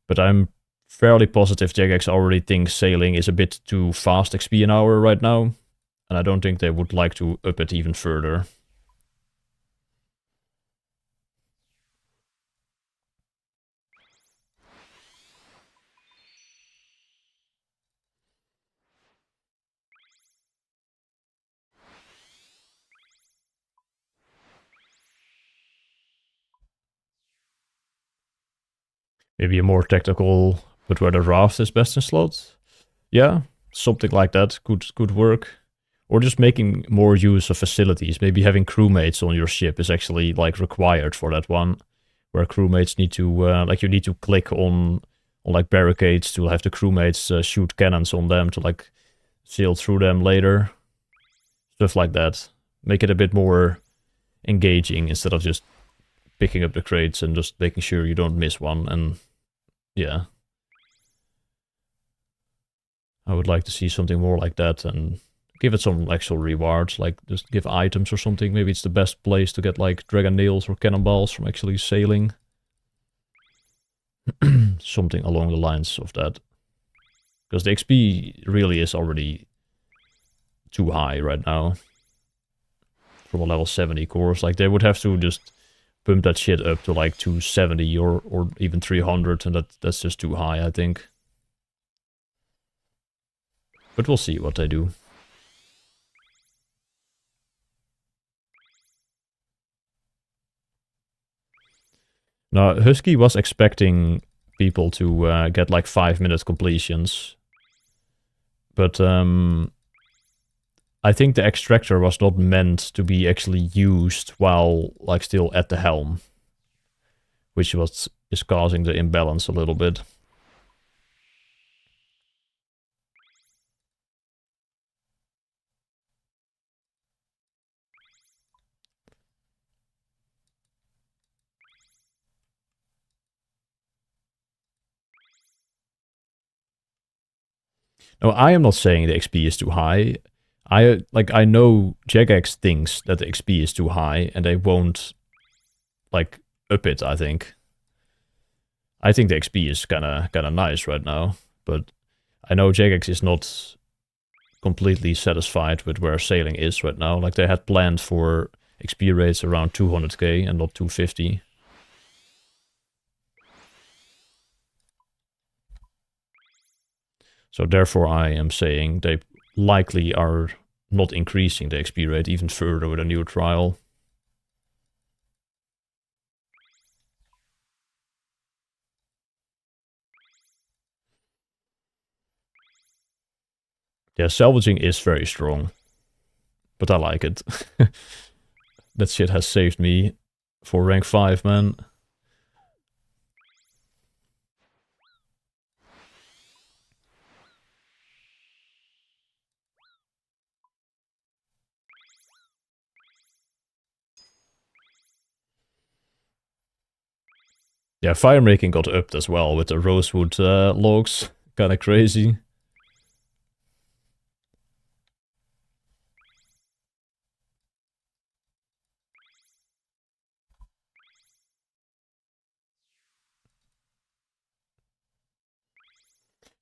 But I'm fairly positive Jagex already thinks sailing is a bit too fast XP an hour right now, and I don't think they would like to up it even further. Maybe a more tactical, but where the raft is best in slots. Yeah, something like that could work. Or just making more use of facilities. Maybe having crewmates on your ship is actually like required for that one, where crewmates need to like you need to click on like barricades to have the crewmates shoot cannons on them to like sail through them later. Stuff like that. Make it a bit more engaging instead of just picking up the crates and just making sure you don't miss one. And yeah, I would like to see something more like that and give it some actual rewards, like just give items or something. Maybe it's the best place to get like dragon nails or cannonballs from actually sailing. Something along the lines of that. Because the XP really is already too high right now. From a level 70 course. Like they would have to just bump that shit up to like 270 or even 300, and that's just too high, I think. But we'll see what they do. Now, Husky was expecting people to get like 5-minute completions. But I think the extractor was not meant to be actually used while like still at the helm. Which is causing the imbalance a little bit. No, I am not saying the XP is too high. I know Jagex thinks that the XP is too high and they won't like up it, I think. I think the XP is kinda nice right now, but I know Jagex is not completely satisfied with where sailing is right now. Like they had planned for XP rates around 200k and not 250. So therefore I am saying they likely are not increasing the XP rate even further with a new trial. Yeah, salvaging is very strong. But I like it. That shit has saved me for rank 5, man. Yeah, fire making got upped as well with the rosewood logs. Kinda crazy.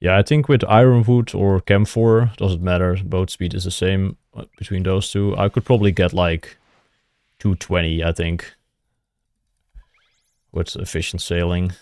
Yeah, I think with ironwood or camphor, doesn't matter. Boat speed is the same between those two. I could probably get like 220, I think. With efficient sailing.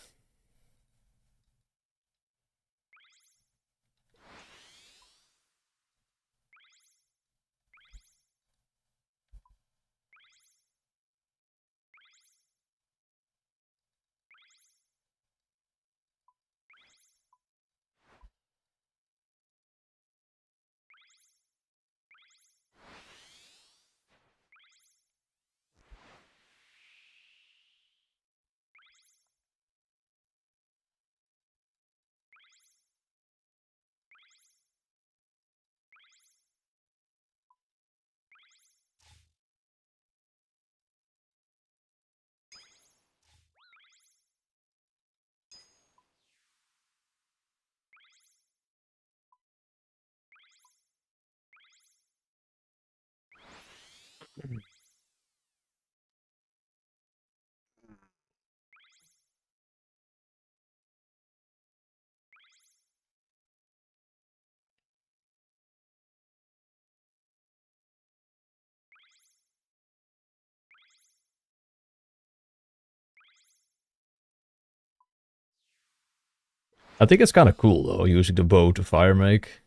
I think it's kind of cool though, using the bow to fire make.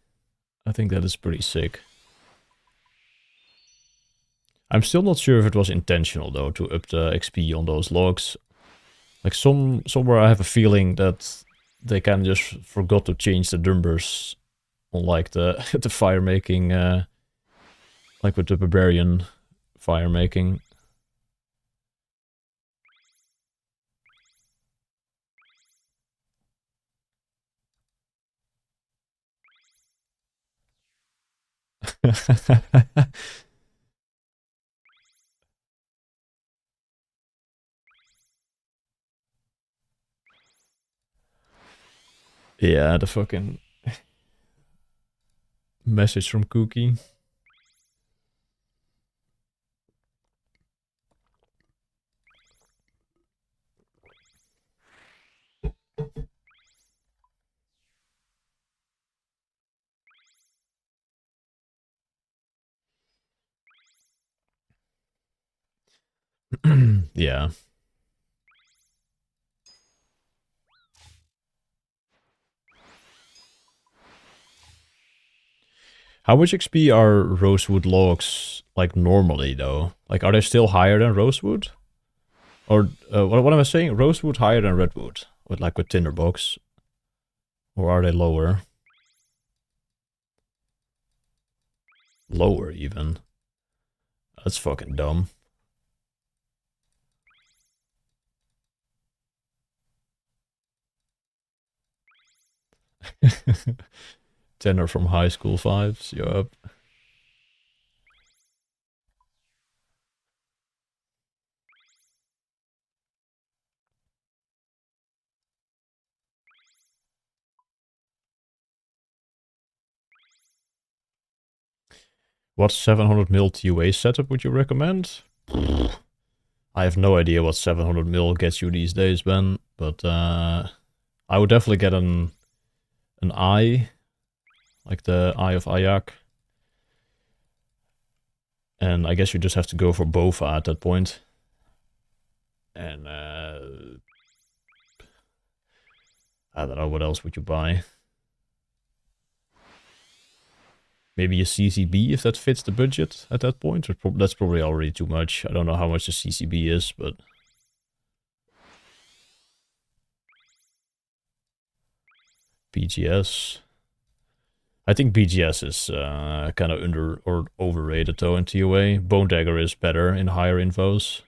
I think that is pretty sick. I'm still not sure if it was intentional though to up the XP on those logs. Like somewhere I have a feeling that they kind of just forgot to change the numbers on like the the fire making, like with the barbarian fire making. Yeah, the fucking message from Cookie. Yeah. How much XP are rosewood logs like normally though? Like are they still higher than rosewood? Or what am I saying? Rosewood higher than redwood? With like with tinderbox? Or are they lower? Lower even. That's fucking dumb. Tenor from high school vibes. Yup. What 700 mil TUA setup would you recommend? I have no idea what 700 mil gets you these days, Ben. But I would definitely get an eye, like the Eye of Ayak. And I guess you just have to go for Bofa at that point. And I don't know, what else would you buy? Maybe a CCB if that fits the budget at that point. That's probably already too much. I don't know how much a CCB is, but... BGS. I think BGS is kind of under or overrated though in TOA. Bone Dagger is better in higher infos.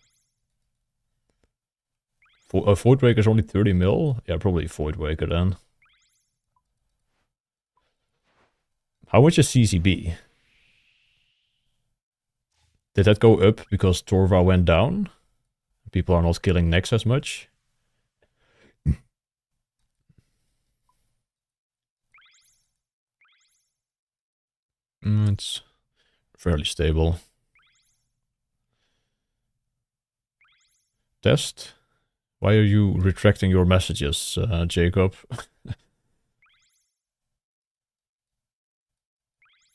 Voidbreaker is only 30 mil? Yeah, probably Voidbreaker then. How much is CCB? Did that go up because Torva went down? People are not killing Nex as much? It's fairly stable. Test? Why are you retracting your messages, Jacob?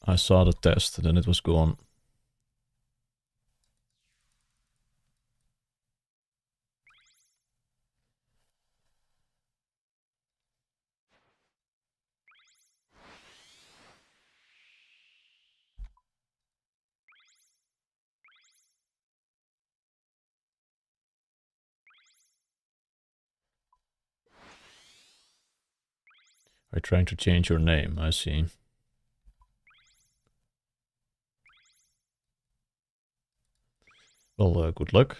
I saw the test, then it was gone. Are you trying to change your name? I see. Well, good luck.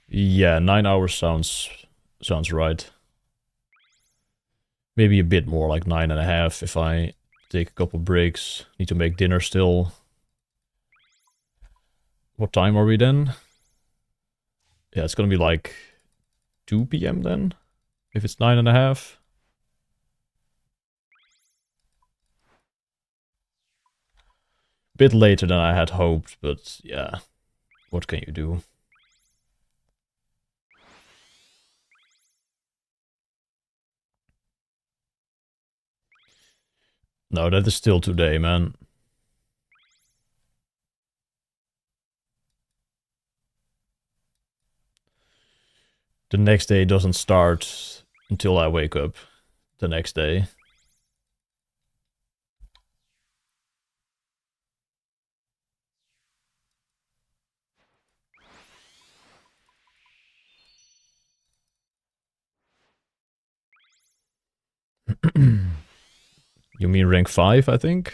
Yeah, 9 hours sounds right. Maybe a bit more, like 9.5 if I take a couple breaks. Need to make dinner still. What time are we then? Yeah, it's gonna be like 2 p.m. then, if it's 9.5. Bit later than I had hoped, but yeah, what can you do? No, that is still today, man. The next day doesn't start until I wake up the next day. You mean rank 5, I think?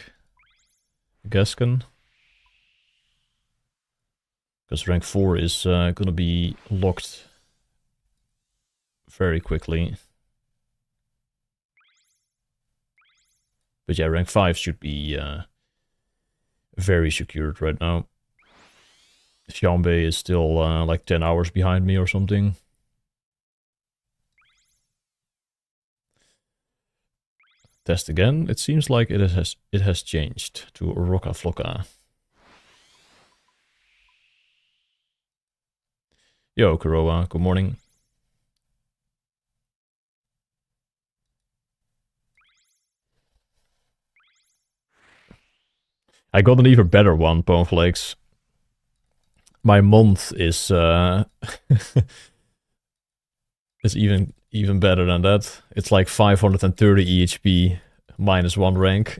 Gascon? Because rank 4 is gonna be locked very quickly. But yeah, rank 5 should be very secured right now. Xiaomei is still like 10 hours behind me or something. Test again. It seems like it has changed to Roca Floca. Yo, Kuroa, good morning. I got an even better one, Boneflakes. My month is is even better than that. It's like 530 EHP minus 1 rank.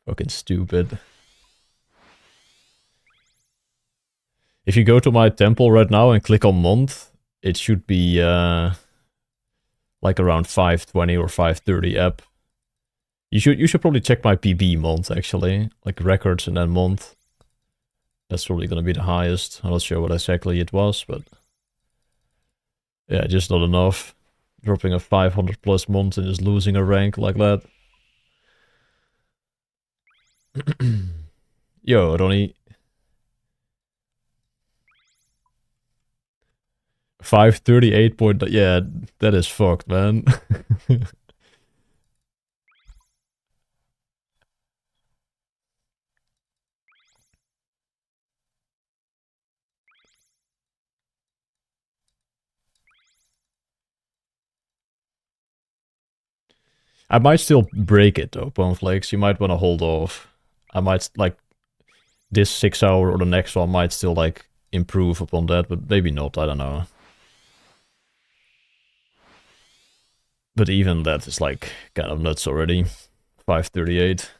Fucking stupid. If you go to my temple right now and click on month, it should be like around 520 or 530 app. You should probably check my PB month actually, like records and then month. That's probably gonna be the highest. I'm not sure what exactly it was, but yeah, just not enough. Dropping a 500 plus month and just losing a rank like that. Yo, Ronnie. 538 point. Yeah, that is fucked, man. I might still break it though, Boneflakes. You might want to hold off. I might like this 6 hour or the next one might still like improve upon that, but maybe not. I don't know. But even that is like kind of nuts already. 538.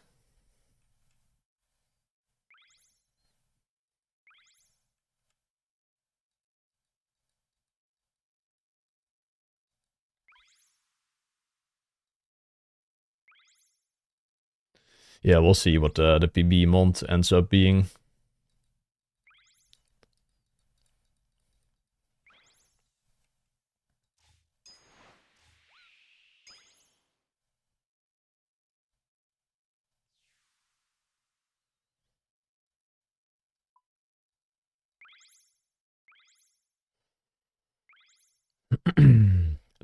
Yeah, we'll see what the PB month ends up being.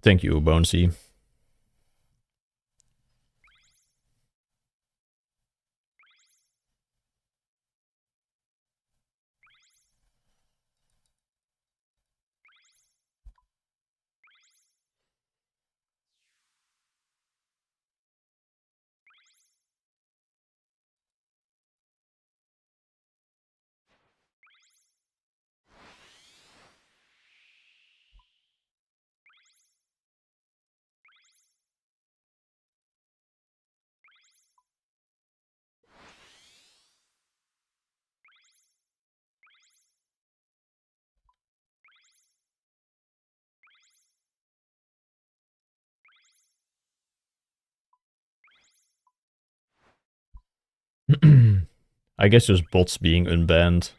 Thank you, Bonesy. I guess just bots being unbanned.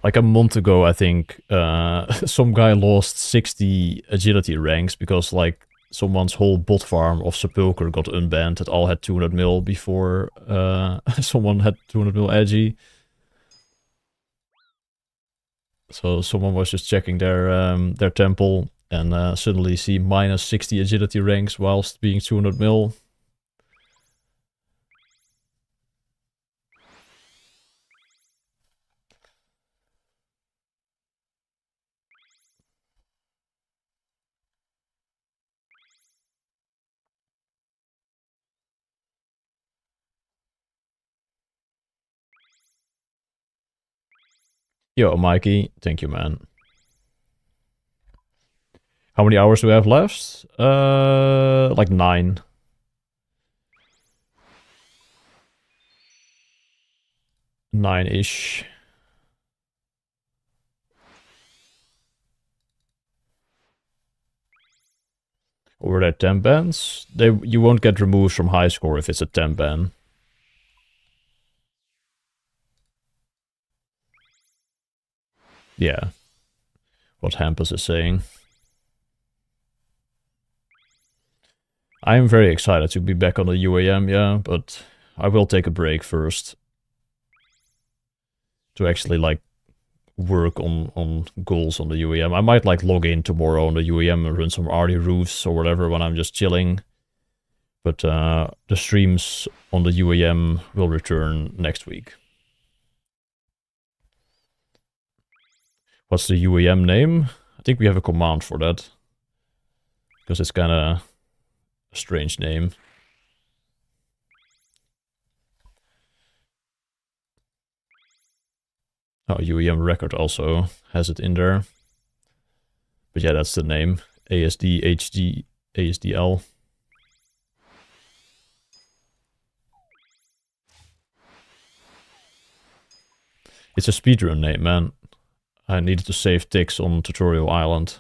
Like a month ago, I think some guy lost 60 agility ranks because like someone's whole bot farm of Sepulcher got unbanned. It all had 200 mil before someone had 200 mil agi. So someone was just checking their temple and suddenly see minus 60 agility ranks whilst being 200 mil. Yo, Mikey, thank you, man. How many hours do we have left? Like 9. 9-ish. Over there 10 bans. You won't get removed from high score if it's a 10 ban. Yeah. What Hampus is saying. I am very excited to be back on the UAM, yeah, but I will take a break first. To actually, like, work on goals on the UAM. I might, like, log in tomorrow on the UAM and run some RD roofs or whatever when I'm just chilling. But the streams on the UAM will return next week. What's the UAM name? I think we have a command for that. Because it's kind of a strange name. Oh, UEM record also has it in there. But yeah, that's the name. ASD, HD, ASDL. It's a speedrun name, man. I needed to save ticks on Tutorial Island.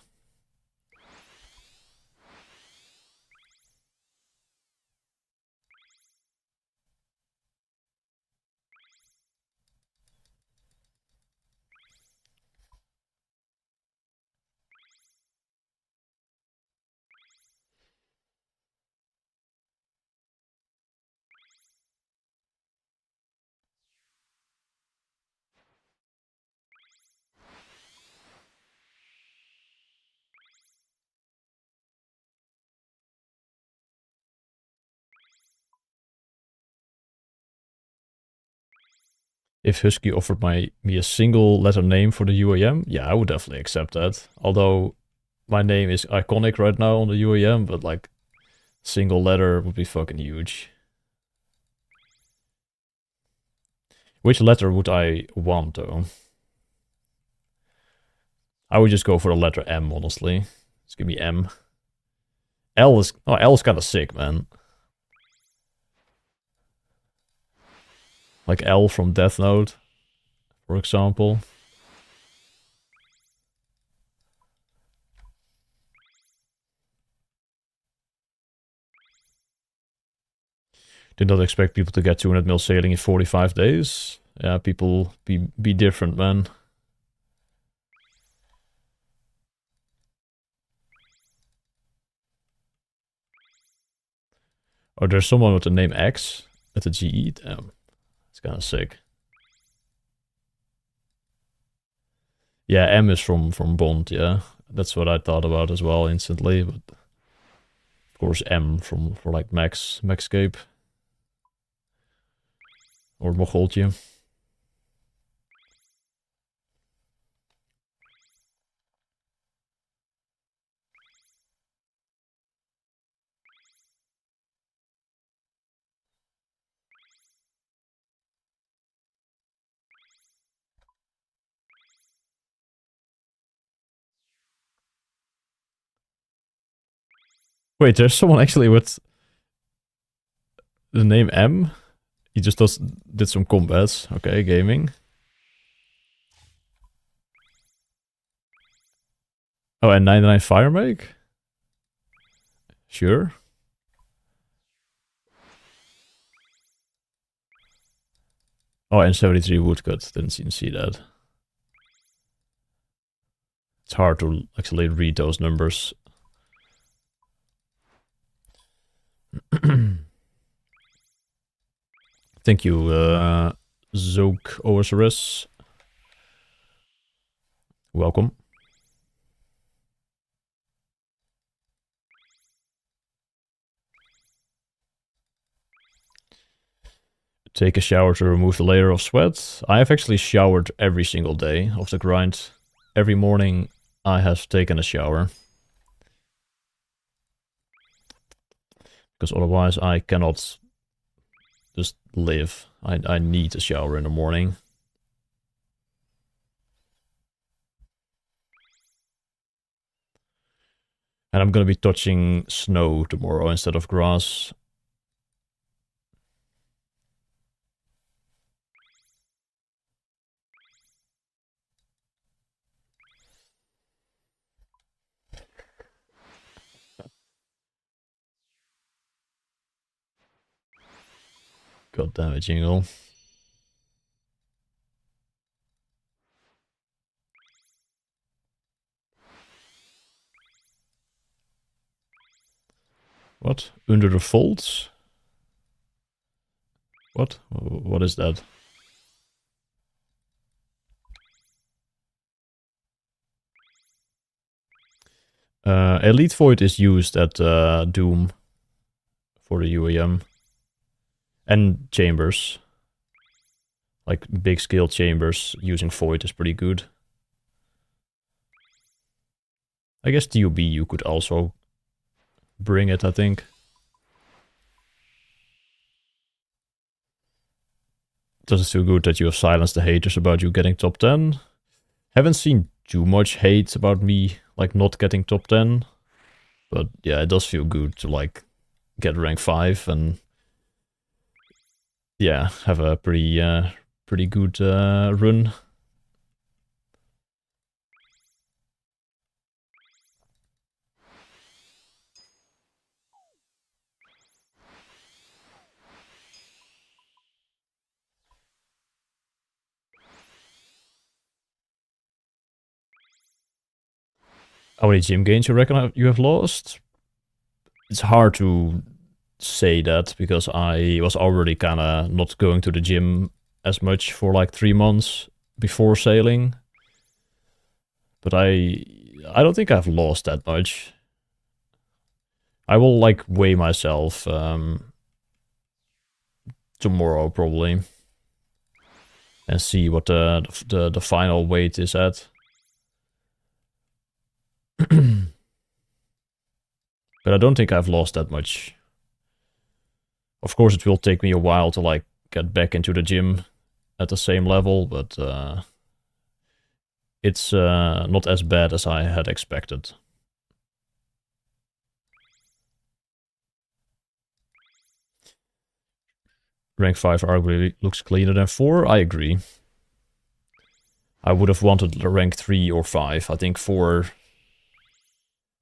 If Husky offered me a single letter name for the UAM, yeah, I would definitely accept that. Although my name is iconic right now on the UAM, but like single letter would be fucking huge. Which letter would I want though? I would just go for the letter M, honestly. Just give me M. L is kind of sick, man. Like L from Death Note, for example. Did not expect people to get 200 mil sailing in 45 days. Yeah, people be different, man. Oh, there's someone with the name X at the GE. Damn, it's kind of sick. Yeah, M is from Bond. Yeah, that's what I thought about as well instantly. But of course, M for like Maxscape or Mogoltje. Wait, there's someone actually with the name M. He just did some combats. Okay, gaming. Oh, and 99 fire make? Sure. Oh, and 73 woodcut. Didn't even see that. It's hard to actually read those numbers. Thank you, Zoke OSRS. Welcome. Take a shower to remove the layer of sweat. I have actually showered every single day of the grind. Every morning I have taken a shower. Because otherwise I cannot just live. I need a shower in the morning. And I'm gonna be touching snow tomorrow instead of grass. God damn it, Jingle. What? Under the folds? What? What is that? Elite Void is used at Doom for the UAM. And chambers. Like big scale chambers using Void is pretty good. I guess TUB you could also bring it, I think. Does it feel good that you have silenced the haters about you getting top 10? Haven't seen too much hate about me, like, not getting top 10. But yeah, it does feel good to, like, get rank 5 and... yeah, have a pretty good run. How many gym gains you reckon you have lost? It's hard to say that because I was already kind of not going to the gym as much for like 3 months before sailing. But I don't think I've lost that much. I will like weigh myself tomorrow probably and see what the final weight is at. But I don't think I've lost that much. Of course, it will take me a while to like get back into the gym at the same level, but it's not as bad as I had expected. Rank 5 arguably looks cleaner than 4, I agree. I would have wanted a rank 3 or 5. I think 4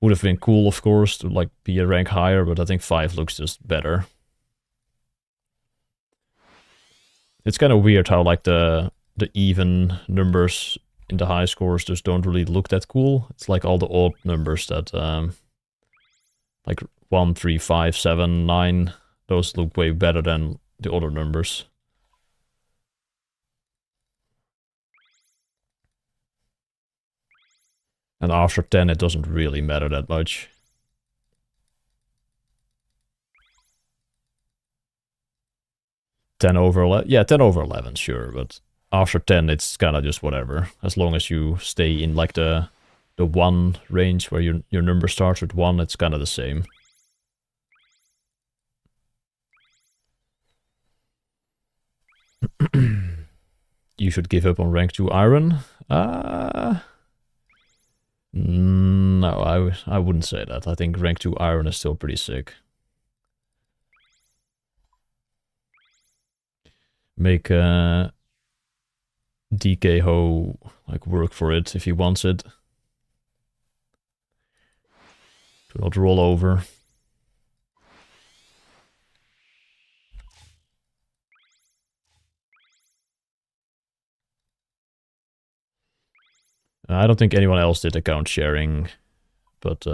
would have been cool, of course, to like be a rank higher, but I think 5 looks just better. It's kind of weird how like the even numbers in the high scores just don't really look that cool. It's like all the odd numbers that like 1, 3, 5, 7, 9, those look way better than the other numbers. And after 10 it doesn't really matter that much. Ten over 11, yeah, 10 over 11, sure, but after 10 it's kind of just whatever, as long as you stay in like the 1 range where your number starts with 1, it's kind of the same. You should give up on rank 2 iron. No, I wouldn't say that. I think rank 2 iron is still pretty sick. Make DK Ho like work for it if he wants it. Do not roll over. I don't think anyone else did account sharing, but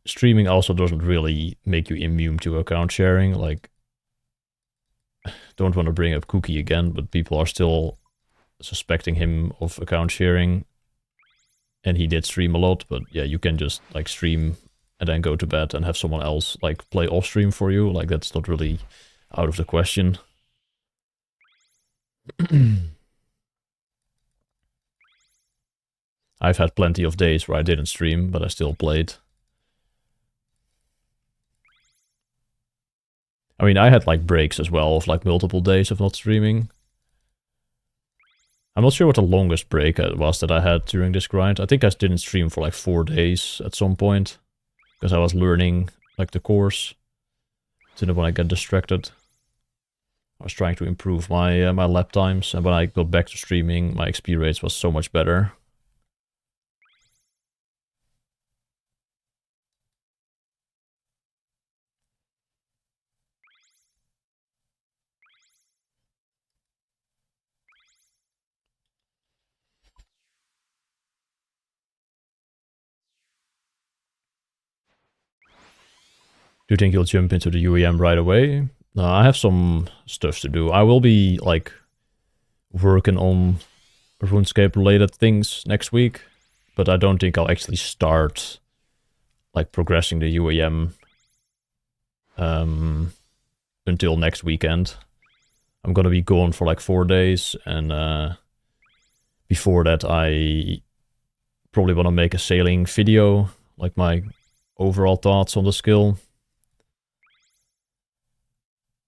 streaming also doesn't really make you immune to account sharing. Like, don't want to bring up Cookie again, but people are still suspecting him of account sharing. And he did stream a lot, but yeah, you can just like stream and then go to bed and have someone else like play off stream for you. Like, that's not really out of the question. I've had plenty of days where I didn't stream, but I still played. I mean, I had like breaks as well of like multiple days of not streaming. I'm not sure what the longest break was that I had during this grind. I think I didn't stream for like 4 days at some point. Because I was learning like the course. Didn't want to get distracted. I was trying to improve my my lap times. And when I got back to streaming, my XP rates was so much better. Do you think you'll jump into the UEM right away? No, I have some stuff to do. I will be, like, working on RuneScape-related things next week. But I don't think I'll actually start, like, progressing the UEM until next weekend. I'm gonna be gone for, like, 4 days. And before that, I probably want to make a sailing video. Like, my overall thoughts on the skill.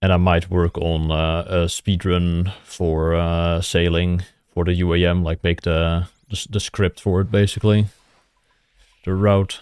And I might work on a speedrun for sailing for the UAM, like make the script for it, basically. The route.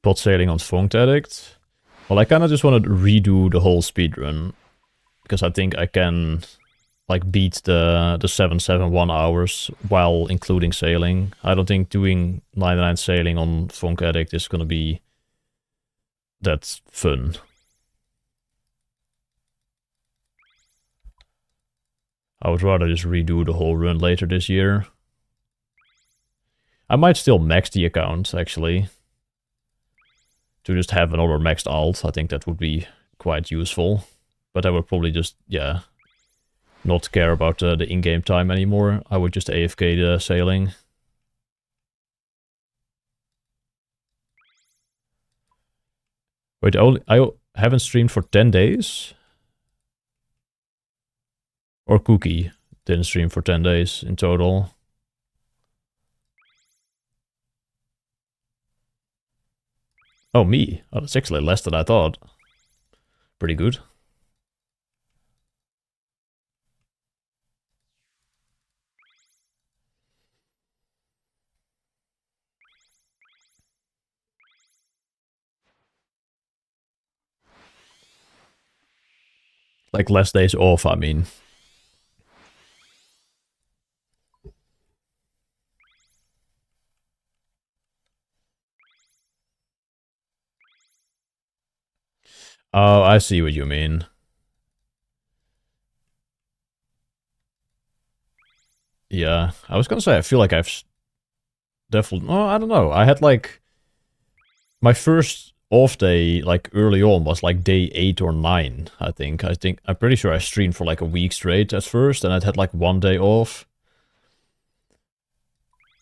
Pot sailing on Funked Addict. Well, I kind of just want to redo the whole speedrun. Because I think I can, like, beat the 771 hours while including sailing. I don't think doing 99 sailing on Funk Addict is going to be that fun. I would rather just redo the whole run later this year. I might still max the account, actually. To just have another maxed alt, I think that would be quite useful. But I would probably just, yeah, not care about the in-game time anymore. I would just AFK the sailing. Wait, I haven't streamed for 10 days? Or Cookie didn't stream for 10 days in total. Oh, me. Oh, that's actually less than I thought. Pretty good. Like less days off, I mean. Oh, I see what you mean. Yeah, I was gonna say, I feel like I've definitely... Oh, I don't know. I had like... My first off day, like early on, was like day 8 or 9, I think. I'm pretty sure I streamed for like a week straight at first, and I'd had like 1 day off.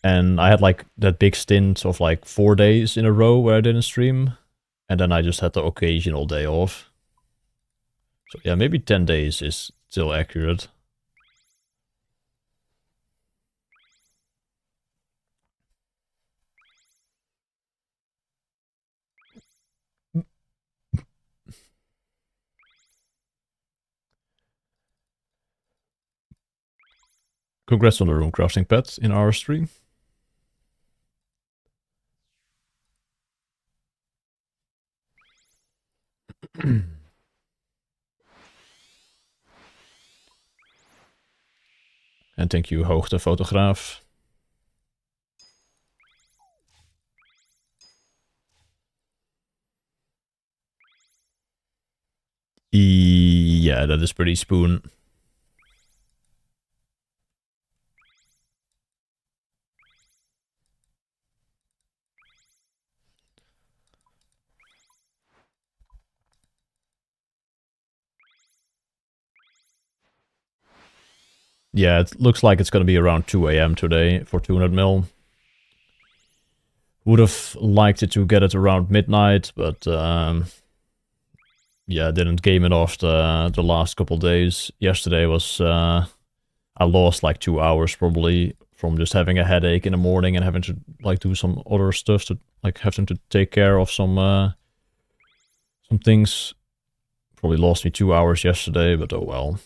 And I had like that big stint of like 4 days in a row where I didn't stream. And then I just had the occasional day off. So yeah, maybe 10 days is still accurate. Congrats on the room crafting pet in our stream. En thank you, Hoogtefotograaf. Yeah, that is pretty spoon. Yeah, it looks like it's gonna be around 2 AM today for 200 mil. Would have liked it to get it around midnight, but yeah, didn't game it off the last couple days. Yesterday was I lost like 2 hours probably from just having a headache in the morning and having to like do some other stuff to like having to take care of some things. Probably lost me 2 hours yesterday, but oh well.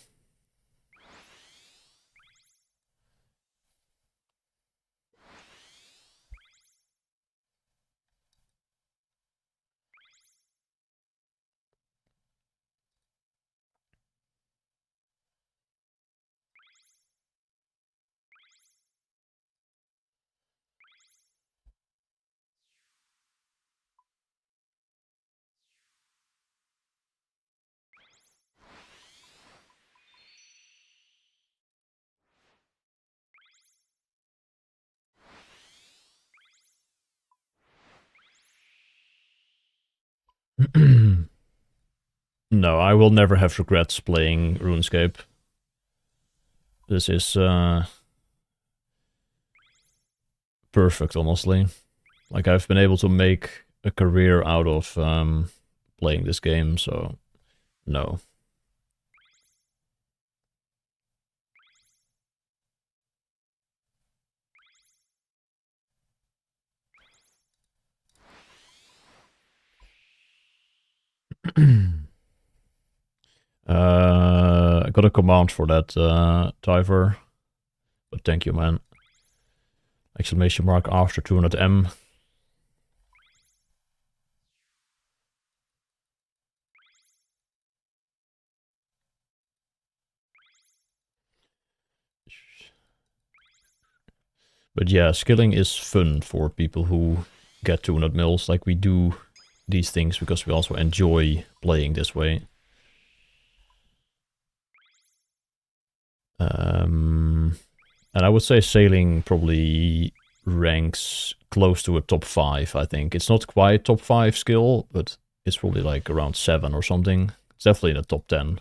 No, I will never have regrets playing RuneScape. This is perfect, honestly. Like, I've been able to make a career out of playing this game, so no. I got a command for that, Tyver. But thank you, man. Exclamation mark after 200M. But yeah, skilling is fun for people who get 200 mils. Like, we do these things because we also enjoy playing this way. And I would say sailing probably ranks close to a top 5, I think. It's not quite top 5 skill, but it's probably like around 7 or something. It's definitely in the top 10.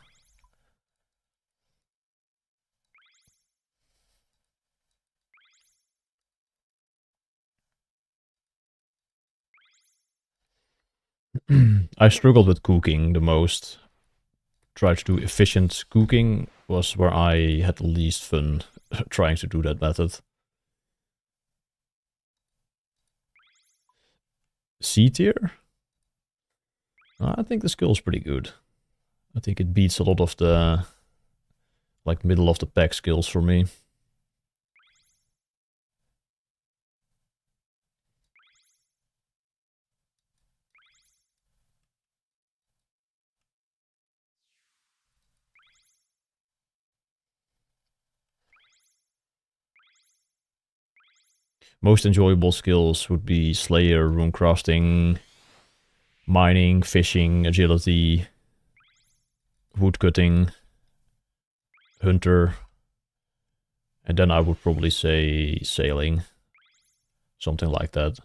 I struggled with cooking the most. Tried to do efficient cooking was where I had the least fun trying to do that method. C tier? I think the skill is pretty good. I think it beats a lot of the like middle of the pack skills for me. Most enjoyable skills would be Slayer, runecrafting, mining, fishing, agility, woodcutting, hunter, and then I would probably say sailing. Something like that.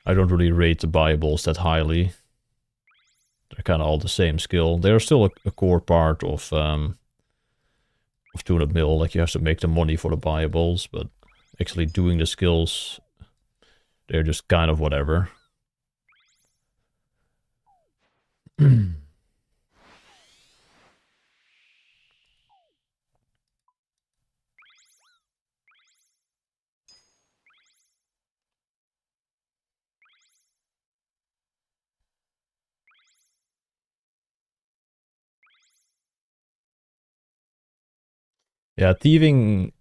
I don't really rate the Bibles that highly. They're kind of all the same skill. They're still a core part of 200 mil. Like, you have to make the money for the Bibles, but actually doing the skills, they're just kind of whatever. Yeah, thieving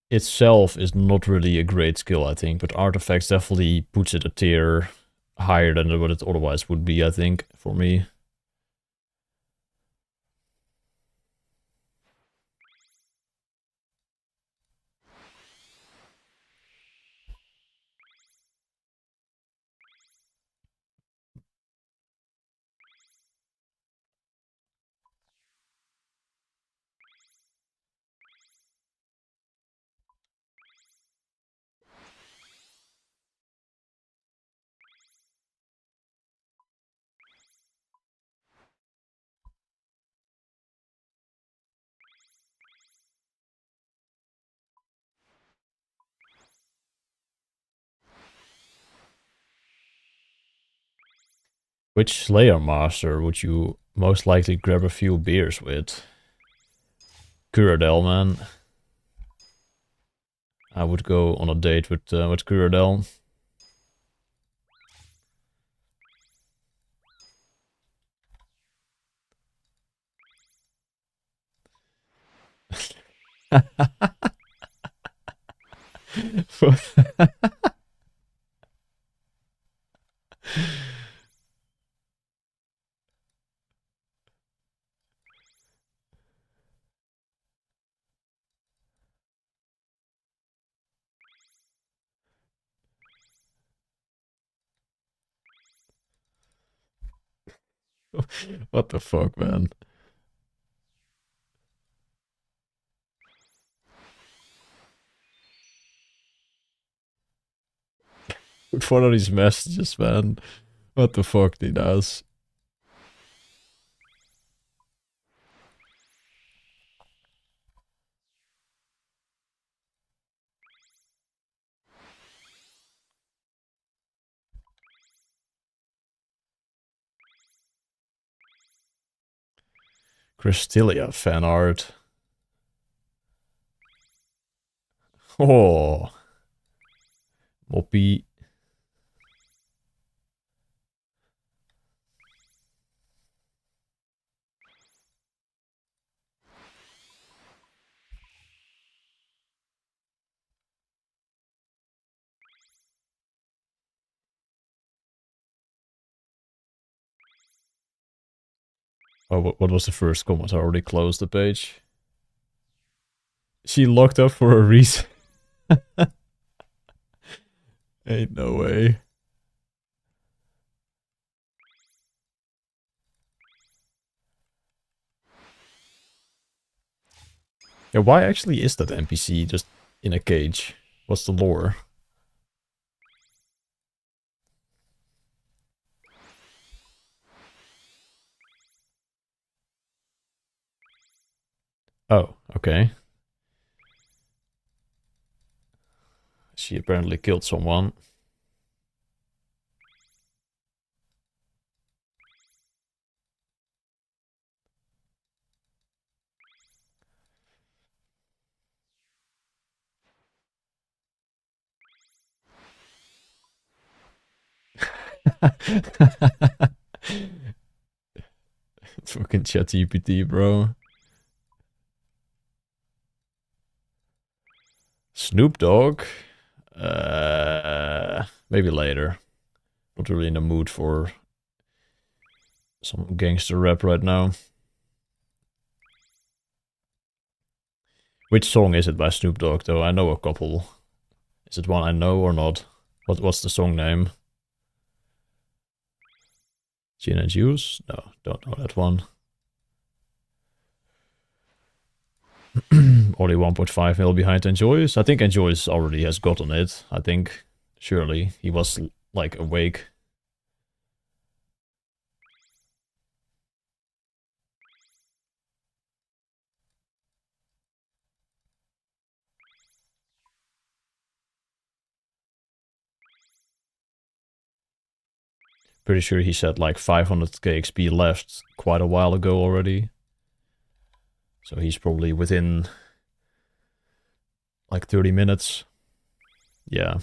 itself is not really a great skill, I think, but artifacts definitely puts it a tier higher than what it otherwise would be, I think, for me. Which Slayer Master would you most likely grab a few beers with? Kuradel, man. I would go on a date with Kuradel. What the fuck, man? With one of these messages, man. What the fuck he does? Cristilia fan art. Oh. Moppy. Oh, what was the first comment? I already closed the page. She locked up for a reason. Ain't no way. Yeah, why actually is that NPC just in a cage? What's the lore? Oh, okay. She apparently killed someone. Fucking ChatGPT, bro. Snoop Dogg? Maybe later. Not really in the mood for some gangster rap right now. Which song is it by Snoop Dogg, though? I know a couple. Is it one I know or not? What's the song name? Gin and Juice? No, don't know that one. Only 1.5 mil behind Enjoys. I think Enjoys already has gotten it. I think. Surely. He was, like, awake. Pretty sure he said, like, 500k XP left quite a while ago already. So he's probably within, like, 30 minutes. Yeah.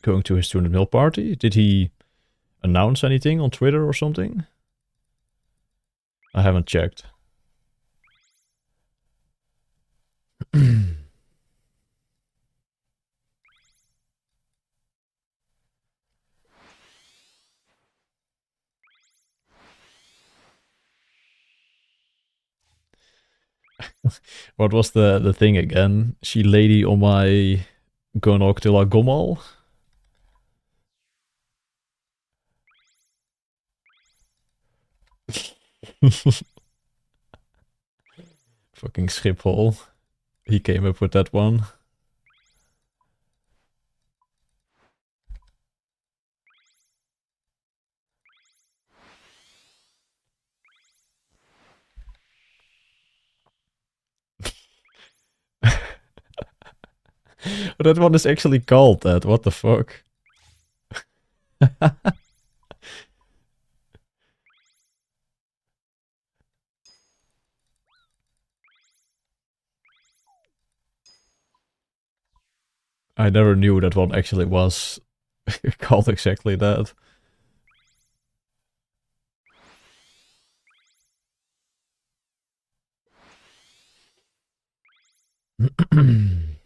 Going to his 200 mil party? Did he announce anything on Twitter or something? I haven't checked. What was the thing again? She lady on my Gonoctilla Gomal? Fucking Schiphol. He came up with that one. That one is actually called that. What the fuck? I never knew that one actually was called exactly that.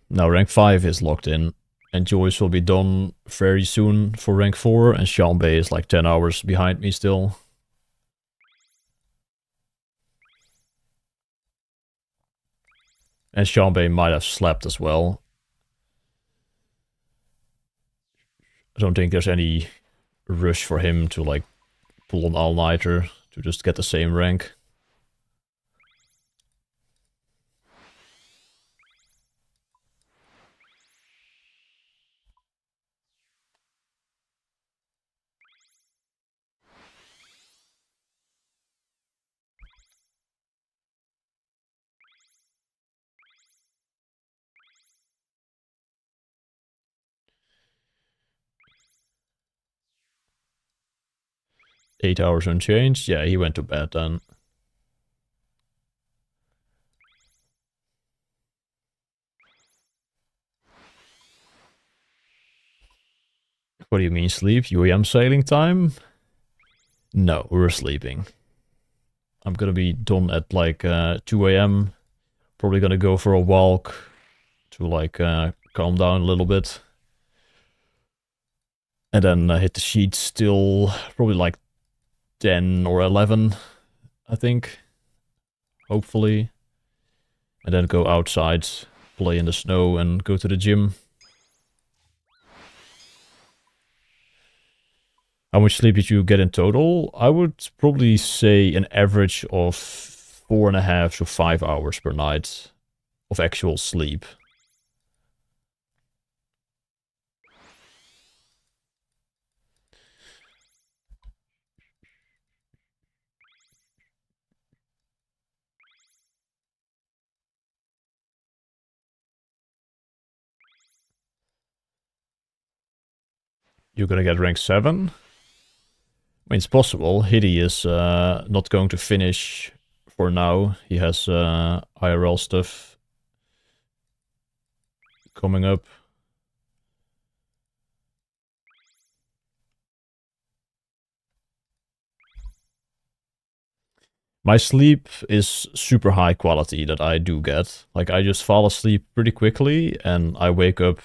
Now rank 5 is locked in, and Joyce will be done very soon for rank 4, and Shanbei is like 10 hours behind me still. And Shanbei might have slept as well. I don't think there's any rush for him to like pull an all-nighter to just get the same rank. Eight hours unchanged. Yeah, he went to bed then. What do you mean sleep? UAM sailing time? No, we're sleeping. I'm gonna be done at like 2 a.m. Probably gonna go for a walk to like calm down a little bit. And then hit the sheets till probably like 10 or 11, I think. Hopefully. And then go outside, play in the snow, and go to the gym. How much sleep did you get in total? I would probably say an average of 4.5 to 5 hours per night of actual sleep. You're gonna get rank 7? I mean, it's possible. Hiddy is not going to finish for now. He has IRL stuff coming up. My sleep is super high quality that I do get. Like, I just fall asleep pretty quickly, and I wake up,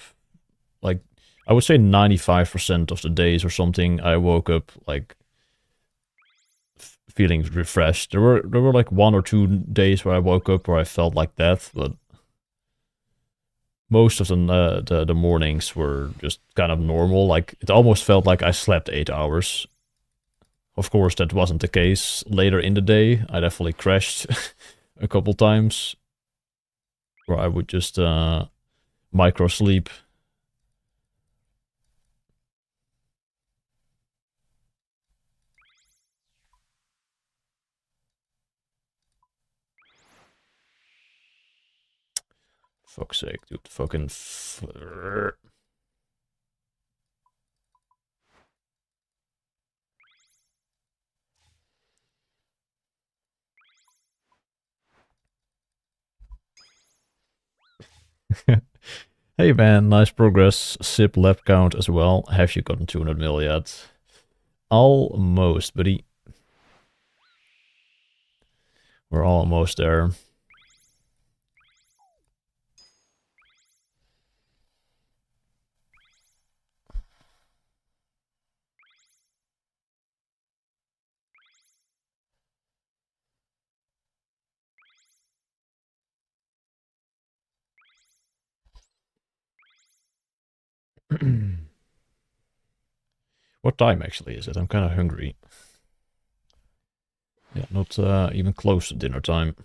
like, I would say 95% of the days or something, I woke up, like, feeling refreshed. There were like 1 or 2 days where I woke up where I felt like that, but most of the mornings were just kind of normal. Like, it almost felt like I slept 8 hours. Of course, that wasn't the case later in the day. I definitely crashed a couple times where I would just micro sleep. Fuck's sake, dude. Fucking. Hey man, nice progress. Sip lap count as well. Have you gotten 200 mil yet? Almost, buddy. We're almost there. What time actually is it? I'm kind of hungry. Yeah, not even close to dinner time.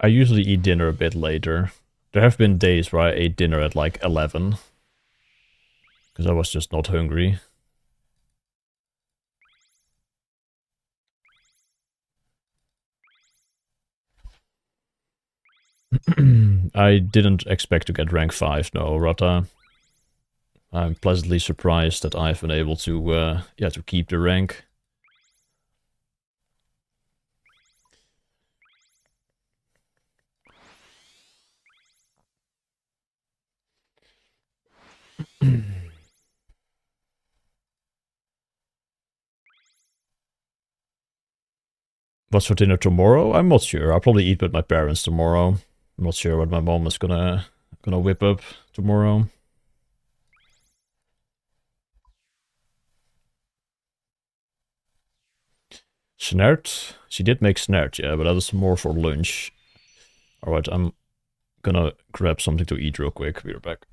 I usually eat dinner a bit later. There have been days where I ate dinner at like 11. Because I was just not hungry. I didn't expect to get rank 5, no, Rata. I'm pleasantly surprised that I've been able to, yeah, to keep the rank. What's for dinner tomorrow? I'm not sure. I'll probably eat with my parents tomorrow. I'm not sure what my mom is gonna whip up tomorrow. Snert? She did make snert, yeah, but that is more for lunch. Alright, I'm gonna grab something to eat real quick. Be right back.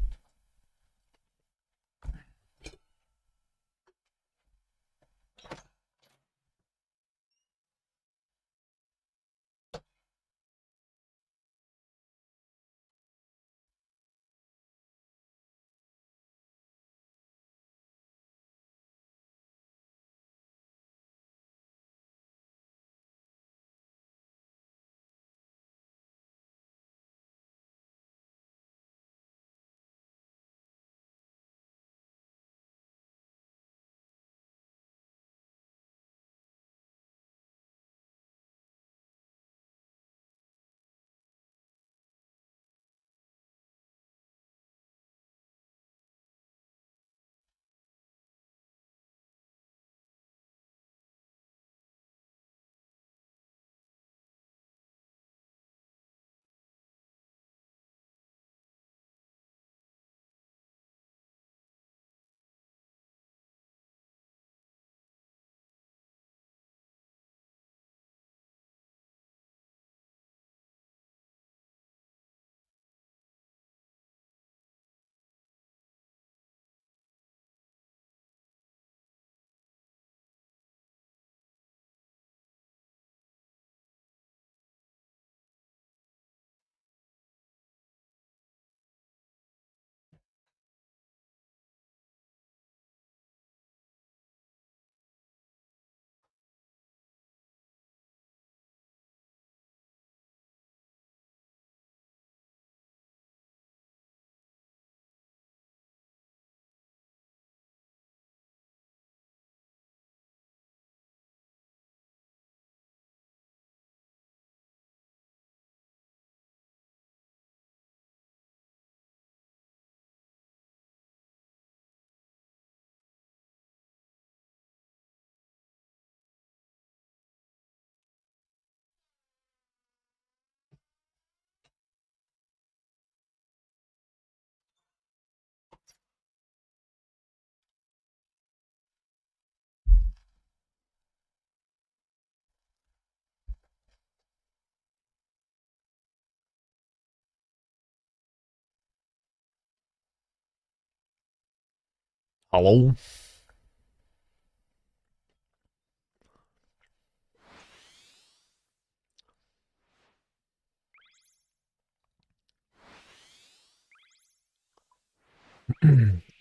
Hello?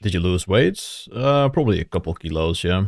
Did you lose weight? Probably a couple kilos, yeah.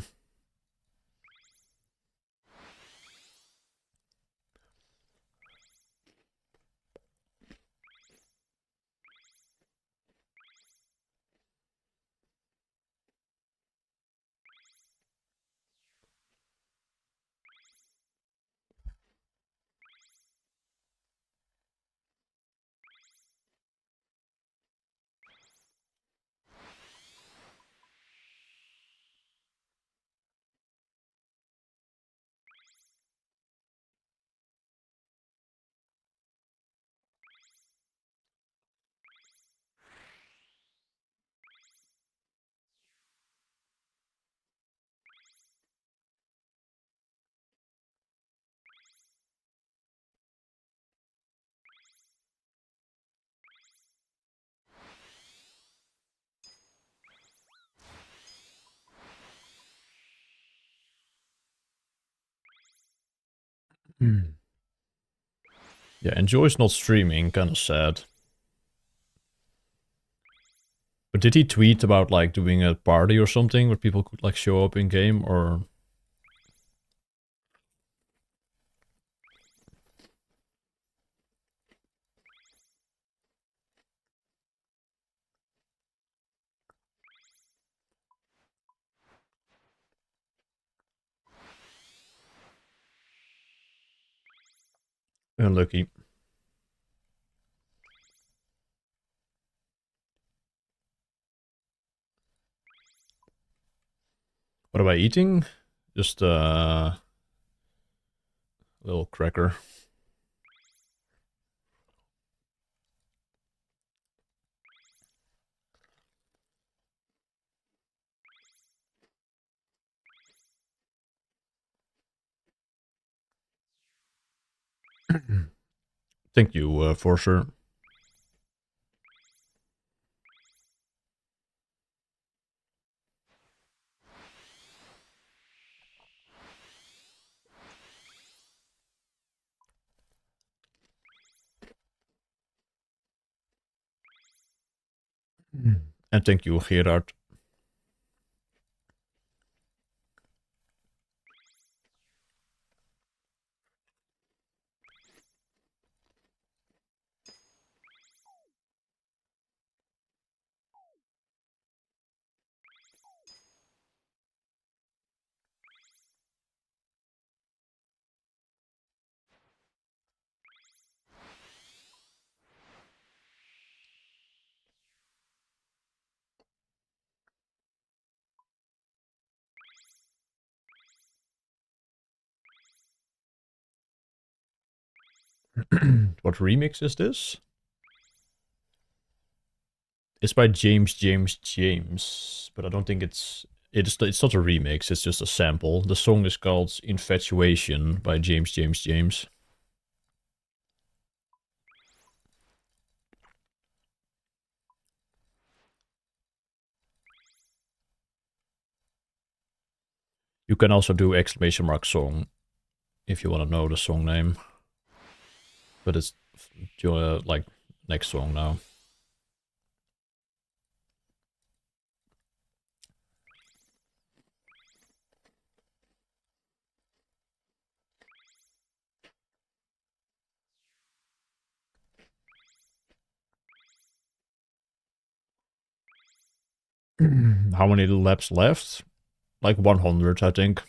Yeah, Enjoy's not streaming, kinda sad. But did he tweet about like doing a party or something where people could like show up in game or? Unlucky. What am I eating? Just a little cracker. Thank you, for sure. And thank you, Gerard. What remix is this? It's by James, but I don't think it's not a remix, it's just a sample. The song is called Infatuation by James. You can also do exclamation mark song if you want to know the song name. But it's like next song now. How many laps left? Like 100, I think.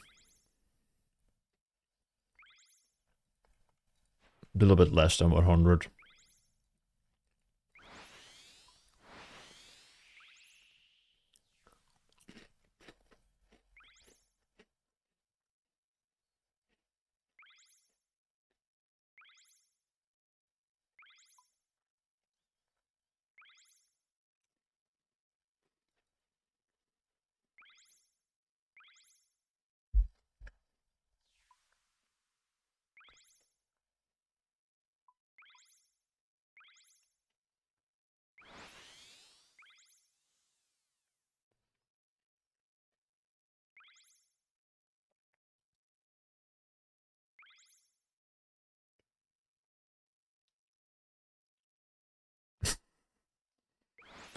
A little bit less than 100.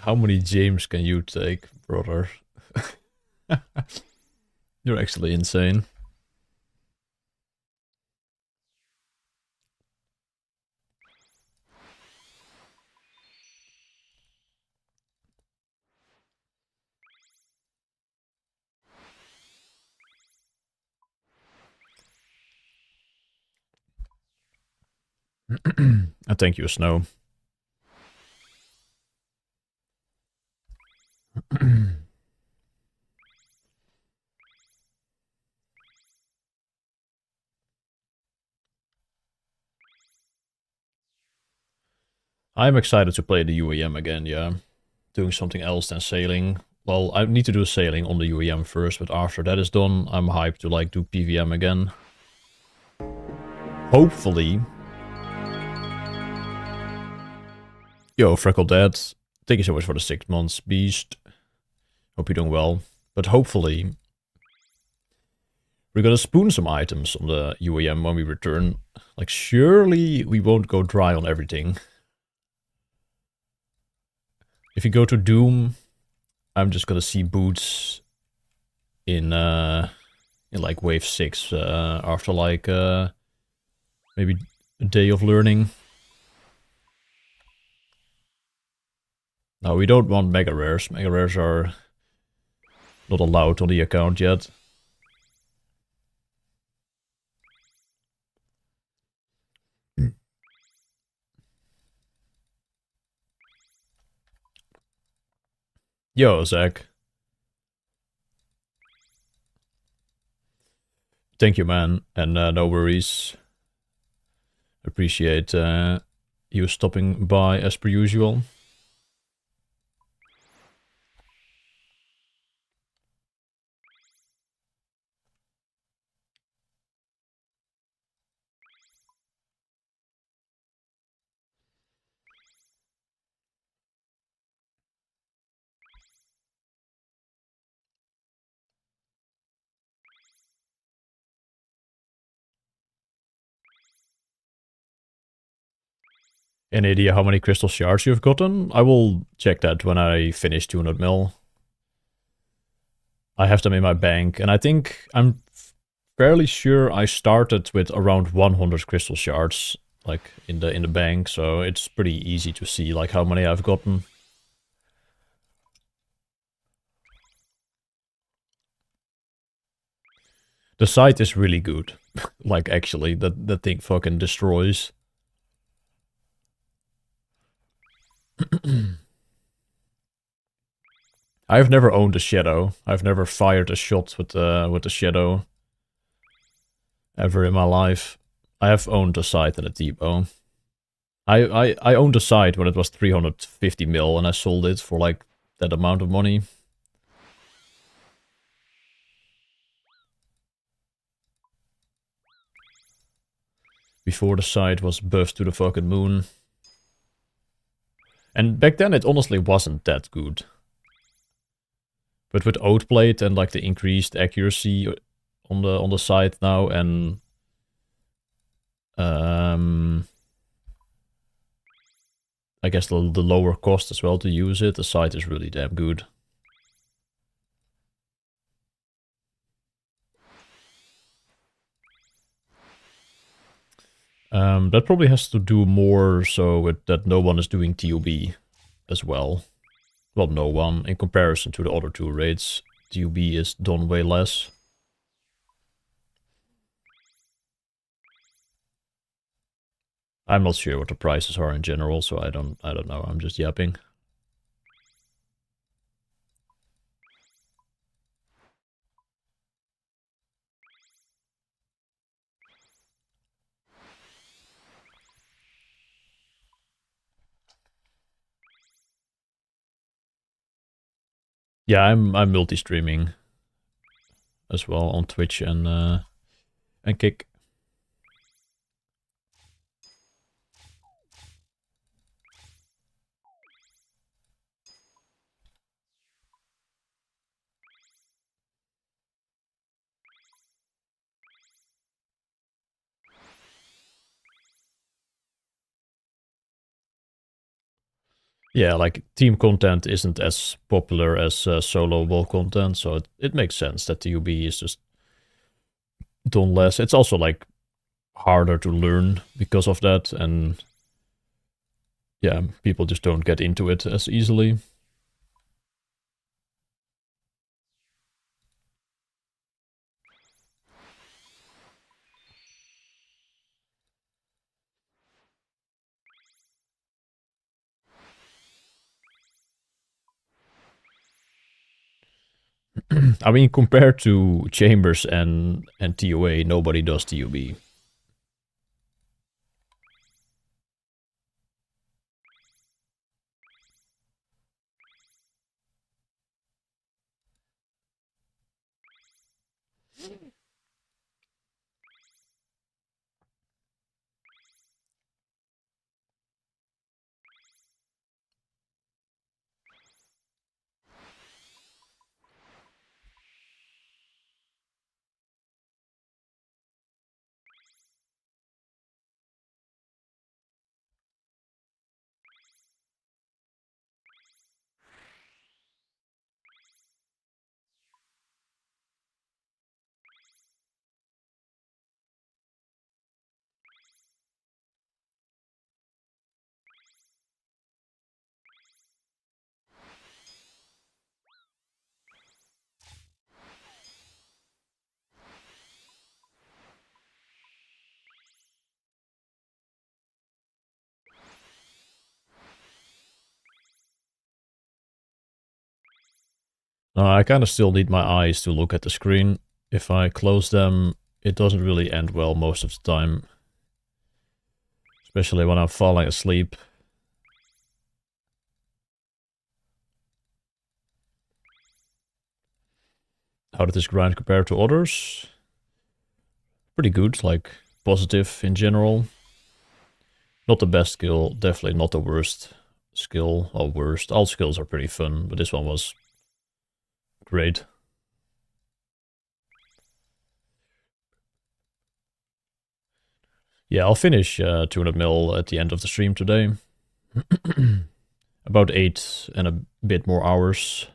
How many James can you take, brother? You're actually insane. And thank you, Snow. I'm excited to play the UAM again, yeah. Doing something else than sailing. Well, I need to do sailing on the UAM first, but after that is done, I'm hyped to like do PVM again. Hopefully. Yo, Freckle Dad, thank you so much for the 6 months, Beast. Hope you're doing well. But hopefully, We're gonna spoon some items on the UAM when we return. Like, surely we won't go dry on everything. If you go to Doom, I'm just gonna see boots in like wave 6 after like maybe a day of learning. No, we don't want mega rares. Mega rares are not allowed on the account yet. Yo, Zach. Thank you, man. And no worries. Appreciate you stopping by as per usual. Any idea how many crystal shards you've gotten? I will check that when I finish 200 mil. I have them in my bank, and I think I'm fairly sure I started with around 100 crystal shards, like in the bank, so it's pretty easy to see like how many I've gotten. The site is really good. Like, actually, that thing fucking destroys. I've never owned a shadow. I've never fired a shot with the shadow ever in my life. I have owned a site and a T-bow. I owned a site when it was 350 mil and I sold it for like that amount of money. Before the site was buffed to the fucking moon. And back then it honestly wasn't that good. But with Outplate and like the increased accuracy on the site now and I guess the lower cost as well to use it, the site is really damn good. That probably has to do more so with that no one is doing TOB as well. Well, no one. In comparison to the other two raids, TOB is done way less. I'm not sure what the prices are in general, so I don't know. I'm just yapping. Yeah, I'm multi-streaming as well on Twitch and Kick. Yeah, like team content isn't as popular as solo wall content, so it makes sense that TUB is just done less. It's also like harder to learn because of that, and yeah, people just don't get into it as easily. I mean, compared to Chambers and TOA, nobody does TUB. I kind of still need my eyes to look at the screen. If I close them, it doesn't really end well most of the time. Especially when I'm falling asleep. How did this grind compare to others? Pretty good, like positive in general. Not the best skill, definitely not the worst skill, or worst. All skills are pretty fun, but this one was great. Yeah, I'll finish 200 mil at the end of the stream today. About 8 and a bit more hours.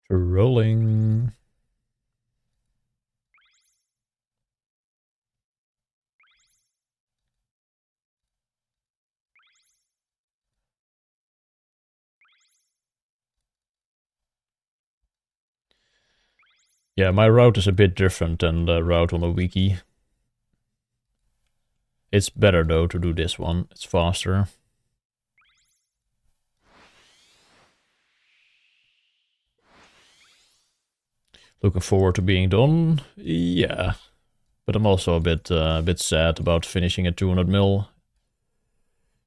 Rolling. Yeah, my route is a bit different than the route on the wiki. It's better though to do this one. It's faster. Looking forward to being done. Yeah. But I'm also a bit sad about finishing at 200 mil.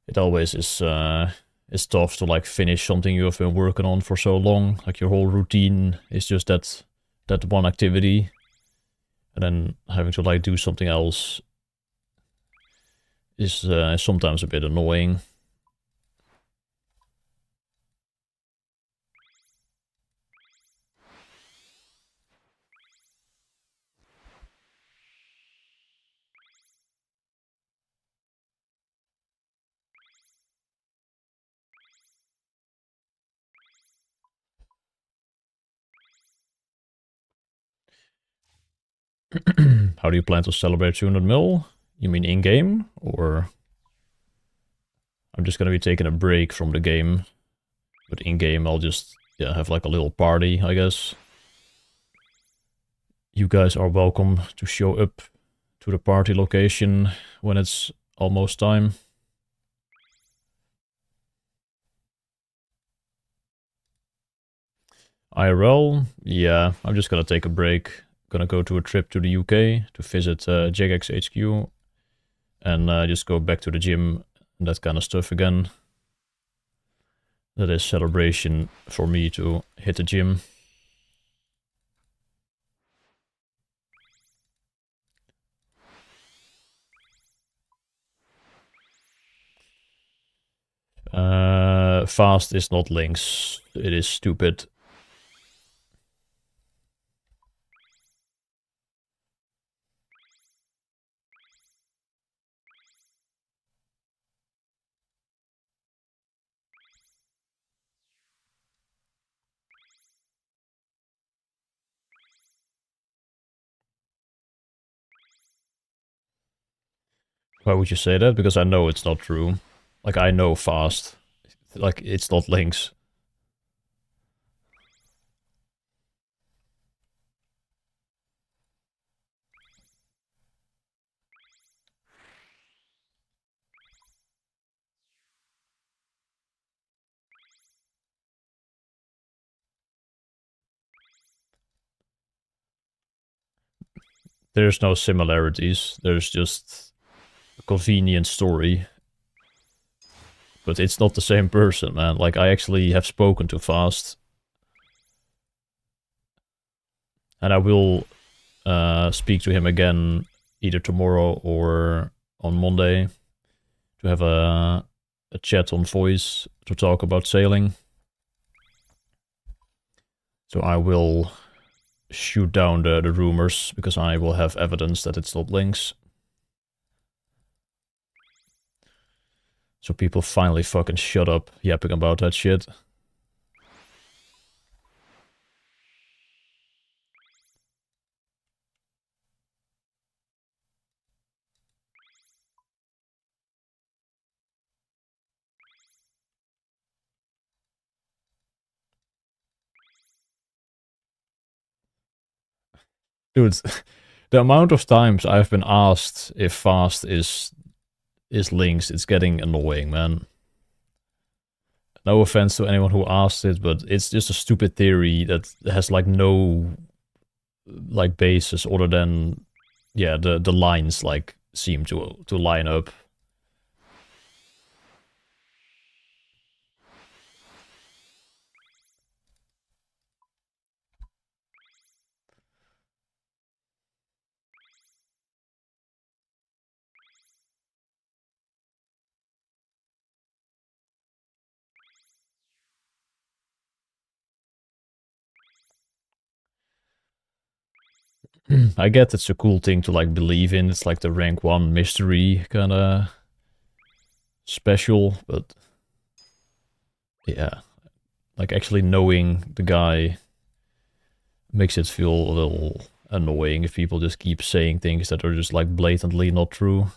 It always is tough to like finish something you have been working on for so long. Like your whole routine is just that one activity. And then having to like do something else is sometimes a bit annoying. How do you plan to celebrate 200 mil? You mean in-game? Or I'm just gonna be taking a break from the game. But in-game I'll just have like a little party, I guess. You guys are welcome to show up to the party location when it's almost time. IRL? Yeah, I'm just gonna take a break. Gonna go to a trip to the UK to visit Jagex HQ. And just go back to the gym and that kind of stuff again. That is celebration for me to hit the gym. Fast is not links. It is stupid. Why would you say that? Because I know it's not true. Like, I know fast. Like, it's not links. There's no similarities. There's just a convenient story. But it's not the same person, man. Like, I actually have spoken to Fast. And I will speak to him again either tomorrow or on Monday to have a chat on voice to talk about sailing. So I will shoot down the rumors because I will have evidence that it's not links. So people finally fucking shut up yapping about that shit. Dude, the amount of times I've been asked if Fast is links, it's getting annoying, man. No offense to anyone who asked it, but it's just a stupid theory that has like no like basis other than yeah, the lines like seem to line up. I get it's a cool thing to like believe in. It's like the rank 1 mystery kind of special, but yeah, like actually knowing the guy makes it feel a little annoying if people just keep saying things that are just like blatantly not true.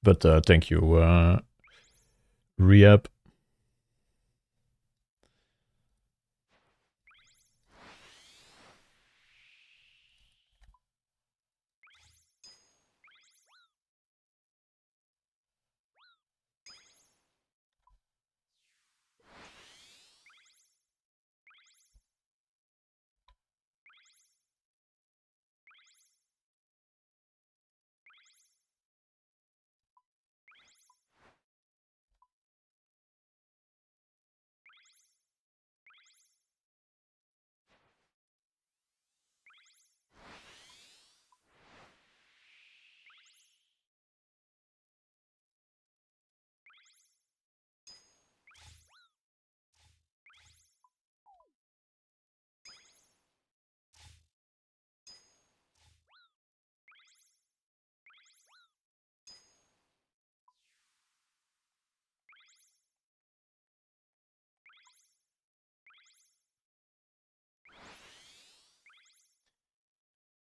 But thank you, Rehab.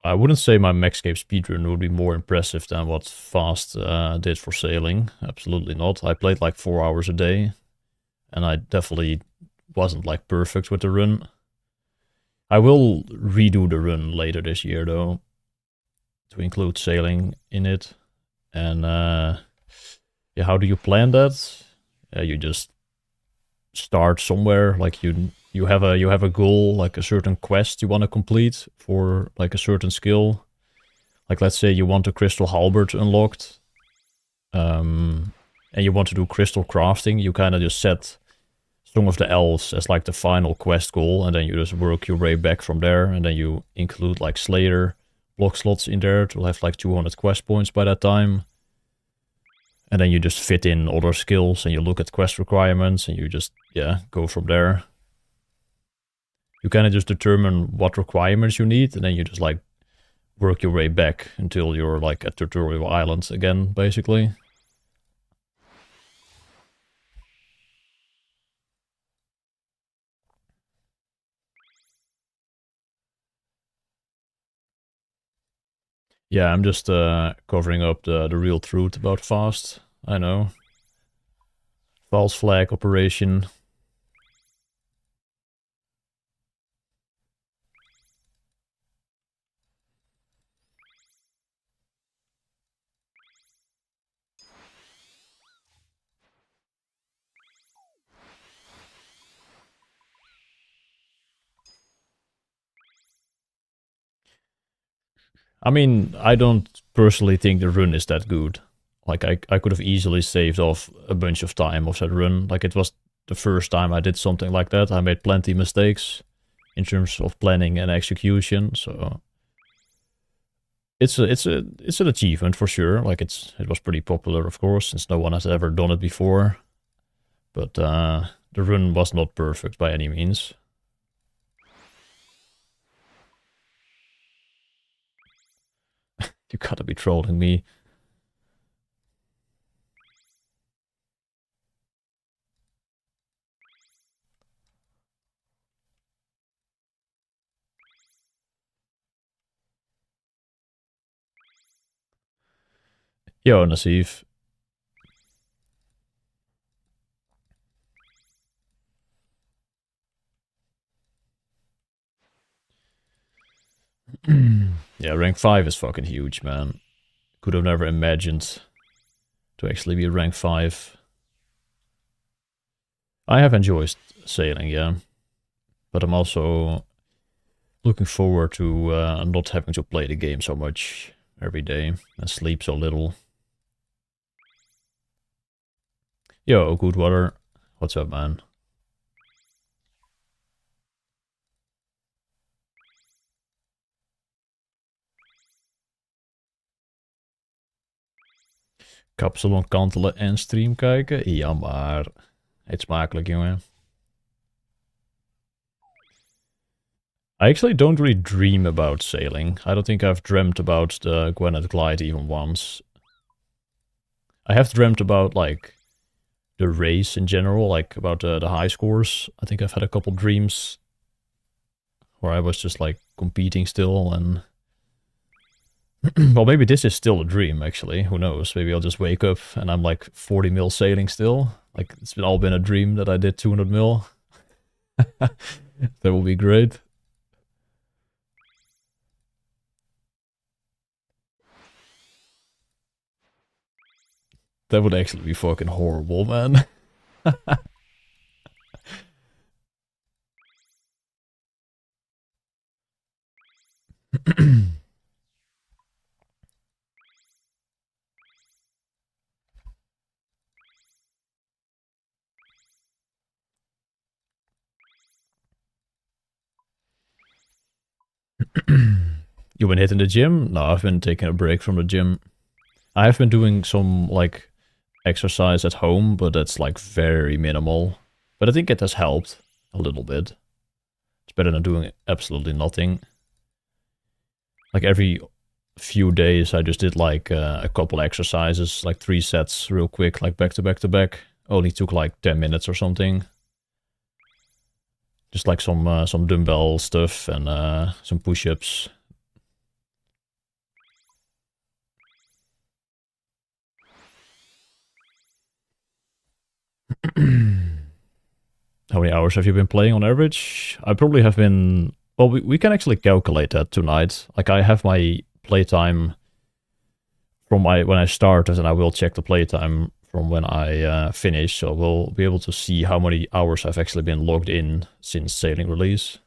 I wouldn't say my Maxscape speedrun would be more impressive than what Fast did for sailing. Absolutely not. I played like 4 hours a day, and I definitely wasn't like perfect with the run. I will redo the run later this year though, to include sailing in it. And yeah, how do you plan that? You just start somewhere, like you have a goal, like a certain quest you want to complete for like a certain skill. Like let's say you want a crystal halberd unlocked, and you want to do crystal crafting. You kind of just set Song of the Elves as like the final quest goal, and then you just work your way back from there, and then you include like Slayer block slots in there to have like 200 quest points by that time. And then you just fit in other skills and you look at quest requirements and you just, yeah, go from there. You kind of just determine what requirements you need and then you just like work your way back until you're like at Tutorial Island again, basically. Yeah, I'm just covering up the real truth about Fast. I know. False flag operation. I mean, I don't personally think the run is that good. Like, I could have easily saved off a bunch of time of that run. Like, it was the first time I did something like that. I made plenty mistakes in terms of planning and execution, so it's an achievement for sure. Like, it was pretty popular, of course, since no one has ever done it before. But the run was not perfect by any means. You gotta be trolling me. Yo, Nasif. Yeah, rank 5 is fucking huge, man. Could have never imagined to actually be rank 5. I have enjoyed sailing, yeah. But I'm also looking forward to not having to play the game so much every day and sleep so little. Yo, Goodwater. What's up, man? Kapsalon kantelen en stream kijken? Ja, maar... Eet smakelijk, jongen. I actually don't really dream about sailing. I don't think I've dreamt about the Gweneth Glide even once. I have dreamt about, like, the race in general, like, about the high scores. I think I've had a couple dreams where I was just, like, competing still, and... well, maybe this is still a dream, actually. Who knows? Maybe I'll just wake up and I'm, like, 40 mil sailing still. Like, it's all been a dream that I did 200 mil. That would be great. That would actually be fucking horrible, man. You been hitting the gym? No, I've been taking a break from the gym. I have been doing some, like, exercise at home, but that's, like, very minimal. But I think it has helped a little bit. It's better than doing absolutely nothing. Like, every few days I just did, like, a couple exercises, like 3 sets real quick, like back to back to back. Only took, like, 10 minutes or something. Just, like, some dumbbell stuff and some push-ups. How many hours have you been playing on average? I probably have been... Well, we can actually calculate that tonight. Like, I have my playtime from when I started, and I will check the playtime from when I finish, so we'll be able to see how many hours I've actually been logged in since sailing release.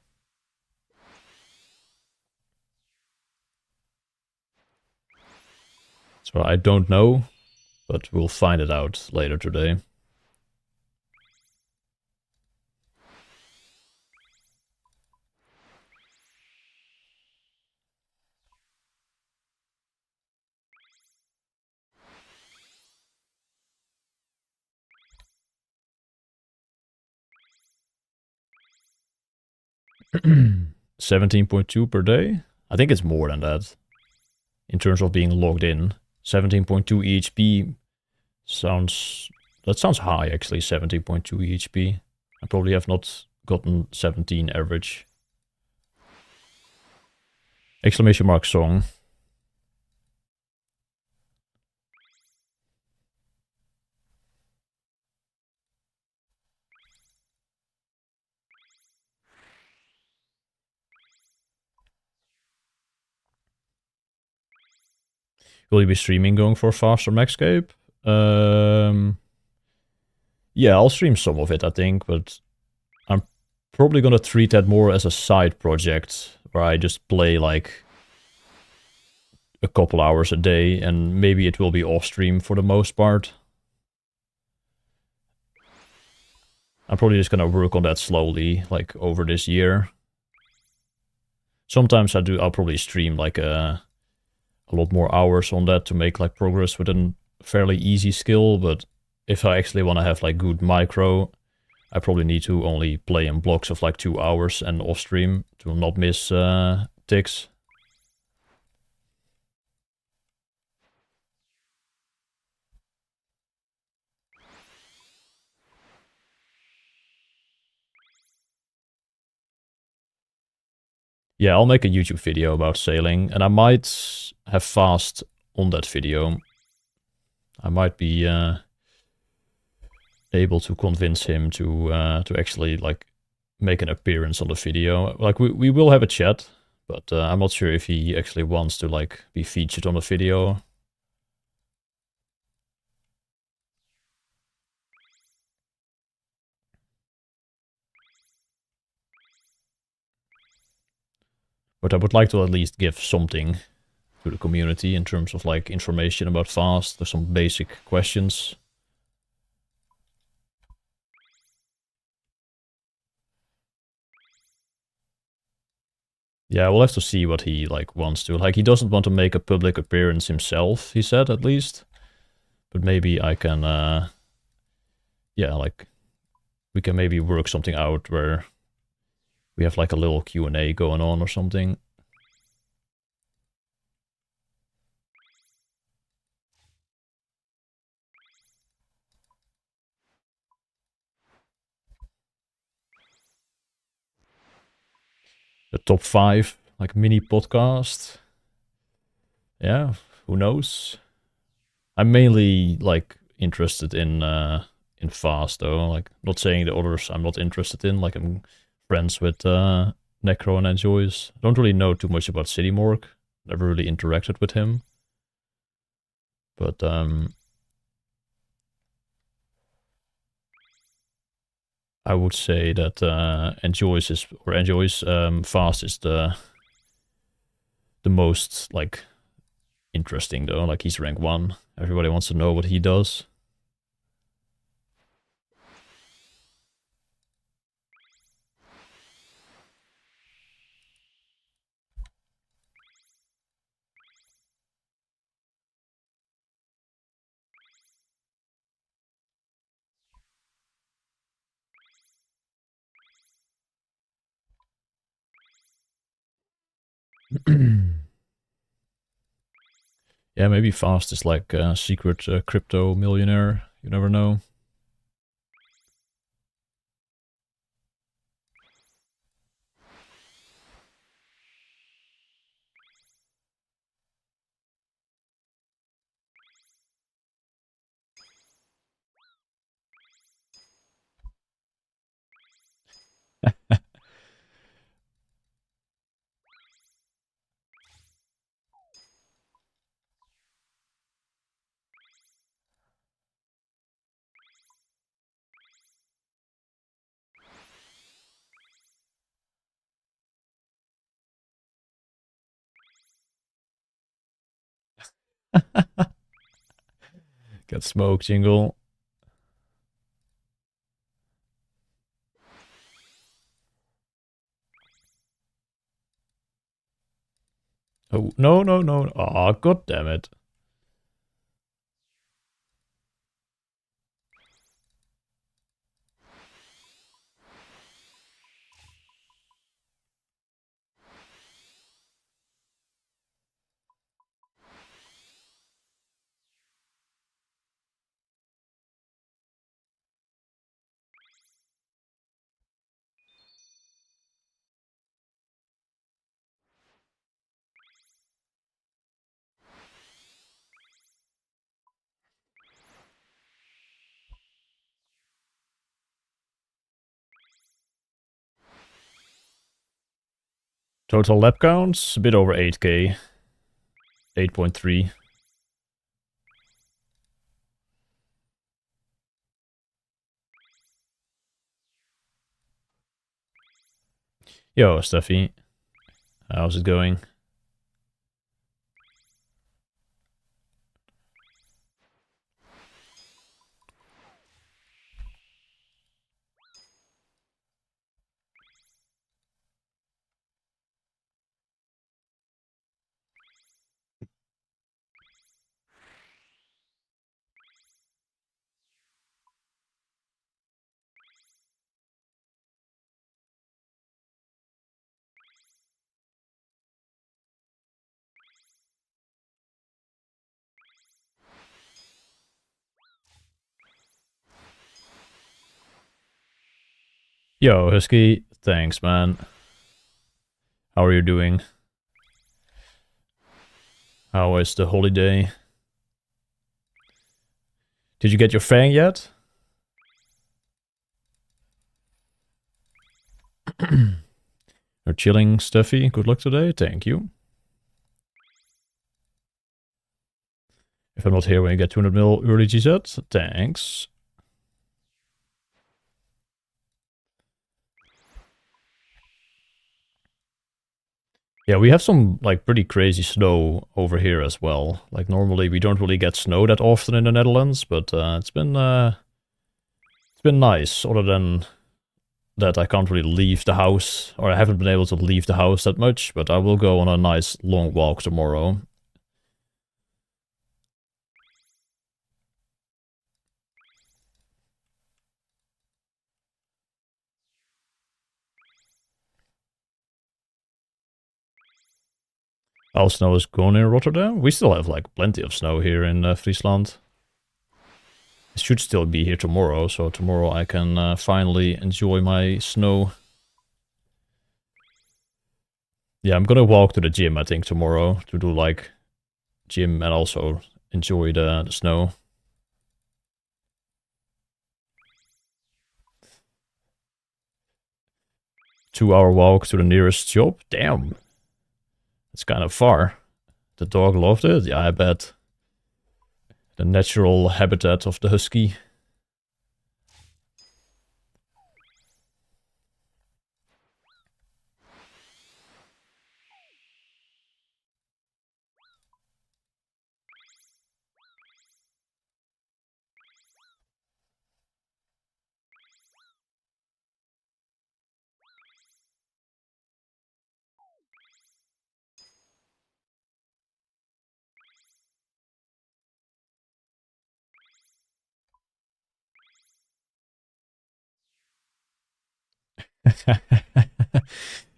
So I don't know, but we'll find it out later today. $17.2 per day? I think it's more than that. In terms of being logged in. 17.2 EHP sounds... That sounds high, actually, 17.2 EHP. I probably have not gotten 17 average. Exclamation mark song. Will you be streaming going for faster Maxscape? Yeah, I'll stream some of it, I think, but I'm probably gonna treat that more as a side project, where I just play, like, a couple hours a day, and maybe it will be off stream for the most part. I'm probably just gonna work on that slowly, like over this year. Sometimes I'll probably stream like a lot more hours on that to make like progress with a fairly easy skill, but if I actually want to have like good micro, I probably need to only play in blocks of like 2 hours and off stream to not miss ticks. Yeah, I'll make a YouTube video about sailing, and I might have fast on that video. I might be able to convince him to actually like make an appearance on the video. Like we will have a chat, but I'm not sure if he actually wants to like be featured on the video. But I would like to at least give something to the community in terms of like information about fast. There's some basic questions. Yeah, we'll have to see what he like wants to. Like he doesn't want to make a public appearance himself, he said at least. But maybe I can yeah, like we can maybe work something out where we have like a little Q&A going on or something. The top 5 like mini podcast. Yeah, who knows? I'm mainly like interested in fast though. Like not saying the others I'm not interested in. Like I'm friends with Necro and Enjoys. I don't really know too much about City Morgue. Never really interacted with him. But I would say that Enjoys fast is the most like interesting though. Like he's rank 1. Everybody wants to know what he does. Yeah, maybe Fast is like a secret crypto millionaire. You never know. Get smoke jingle. Oh, no, no, no. Oh, god damn it. Total lap counts, a bit over 8k. 8.3. Yo, Steffi. How's it going? Yo, Husky, thanks, man. How are you doing? How is the holiday? Did you get your fang yet? You're chilling, Steffi. Good luck today. Thank you. If I'm not here when you get 200 mil early GZ, thanks. Yeah, we have some like pretty crazy snow over here as well. Like normally we don't really get snow that often in the Netherlands, but it's been nice. Other than that, I can't really leave the house, or I haven't been able to leave the house that much. But I will go on a nice long walk tomorrow. How snow is gone in Rotterdam? We still have like plenty of snow here in Friesland. It should still be here tomorrow, so tomorrow I can finally enjoy my snow. Yeah, I'm gonna walk to the gym, I think, tomorrow to do like gym and also enjoy the snow. Two-hour walk to the nearest job? Damn. It's kind of far. The dog loved it? Yeah, I bet. The natural habitat of the husky.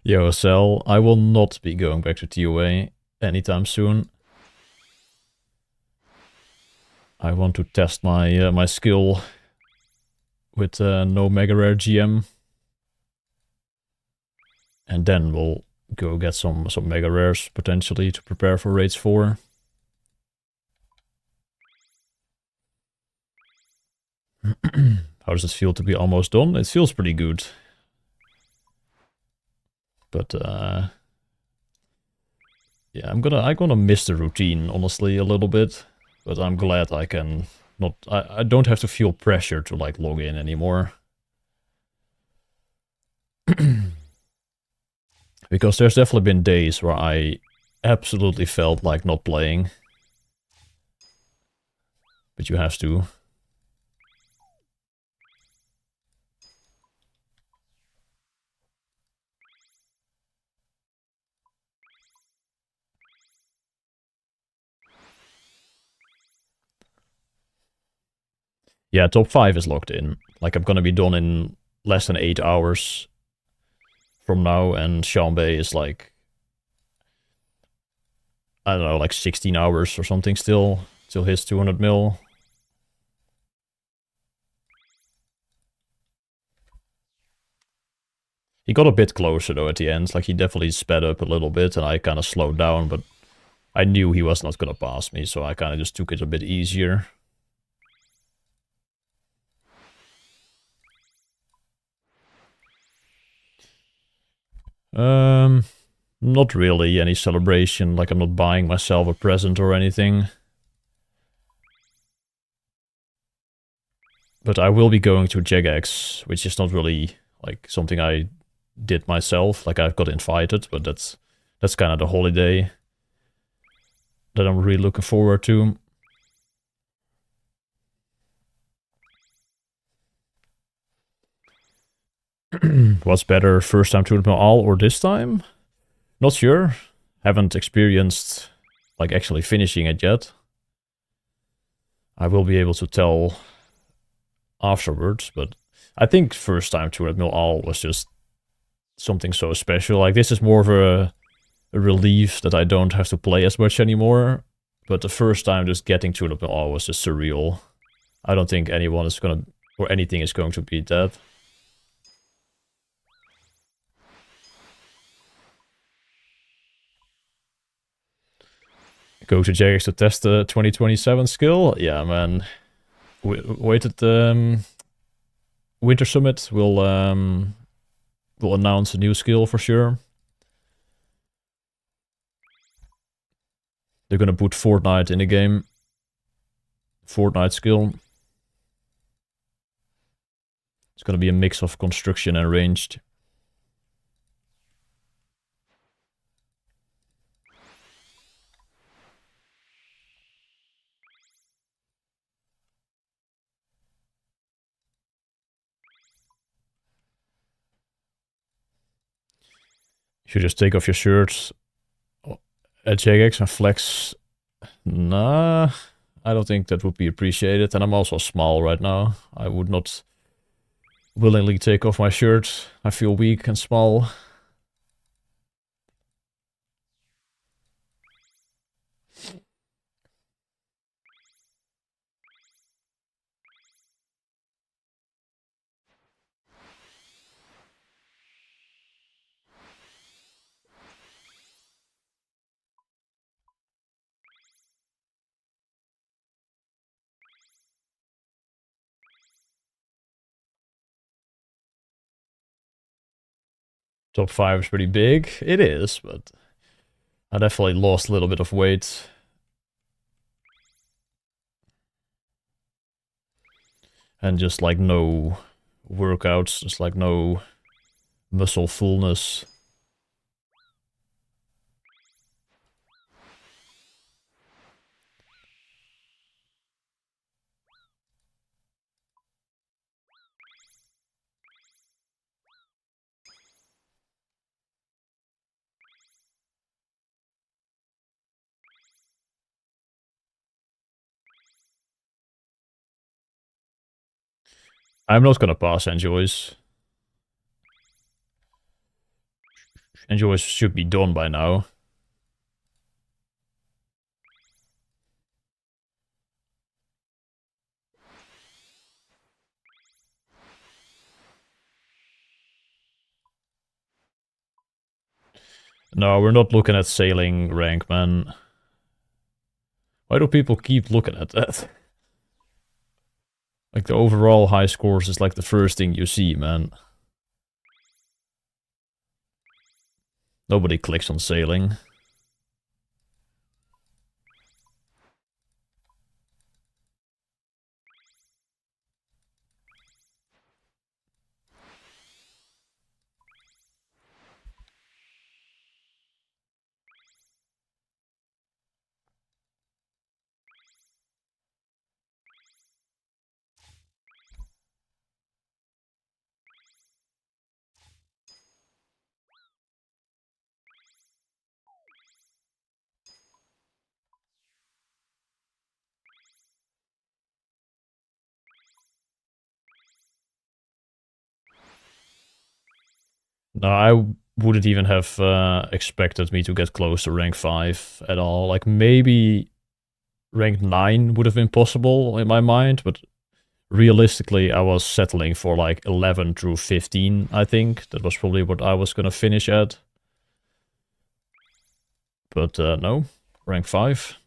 Yo, Cell, I will not be going back to TOA anytime soon. I want to test my my skill with no Mega Rare GM. And then we'll go get some Mega Rares, potentially, to prepare for Raids 4. How does it feel to be almost done? It feels pretty good. But yeah, I'm gonna miss the routine, honestly, a little bit. But I'm glad I can not... I don't have to feel pressure to, like, log in anymore. Because there's definitely been days where I absolutely felt like not playing. But you have to. Yeah, top 5 is locked in. Like, I'm gonna be done in less than 8 hours from now, and Xiaobei is like... I don't know, like 16 hours or something still, till his 200 mil. He got a bit closer though at the end, like he definitely sped up a little bit and I kind of slowed down, but I knew he was not gonna pass me, so I kind of just took it a bit easier. Not really any celebration, like I'm not buying myself a present or anything. But I will be going to Jagex, which is not really like something I did myself, like I've got invited, but that's kind of the holiday that I'm really looking forward to. What's better, first time to all or this time? Not sure. Haven't experienced like actually finishing it yet. I will be able to tell afterwards, but I think first time to all was just something so special. Like this is more of a relief that I don't have to play as much anymore. But the first time just getting to all was just surreal. I don't think anyone is gonna, or anything is going to beat that. Go to JX to test the 2027 skill. Yeah, man. Wait at the Winter Summit. We'll announce a new skill for sure. They're gonna put Fortnite in the game. Fortnite skill. It's gonna be a mix of construction and ranged. You should just take off your shirt at JX and flex. Nah, I don't think that would be appreciated. And I'm also small right now. I would not willingly take off my shirt. I feel weak and small. Top 5 is pretty big. It is, but I definitely lost a little bit of weight. And just like no workouts, just like no muscle fullness. I'm not gonna pass Enjoys. Enjoys should be done by now. No, we're not looking at sailing rank, man. Why do people keep looking at that? Like, the overall high scores is like the first thing you see, man. Nobody clicks on sailing. No, I wouldn't even have expected me to get close to rank 5 at all. Like, maybe rank 9 would have been possible in my mind, but realistically, I was settling for like 11 through 15, I think. That was probably what I was gonna finish at. But no, rank 5.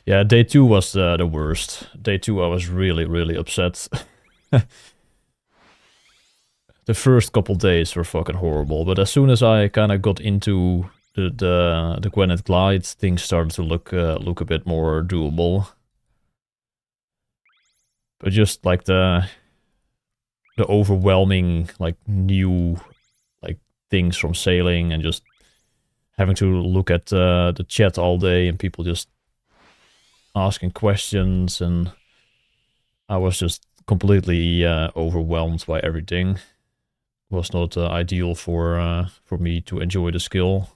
Yeah, day 2 was the worst. Day 2 I was really, really upset. The first couple days were fucking horrible, but as soon as I kind of got into the Gweneth Glide, things started to look a bit more doable. But just like the overwhelming like new like things from sailing and just having to look at the chat all day and people just asking questions, and I was just completely overwhelmed by everything. Was not ideal for me to enjoy the skill.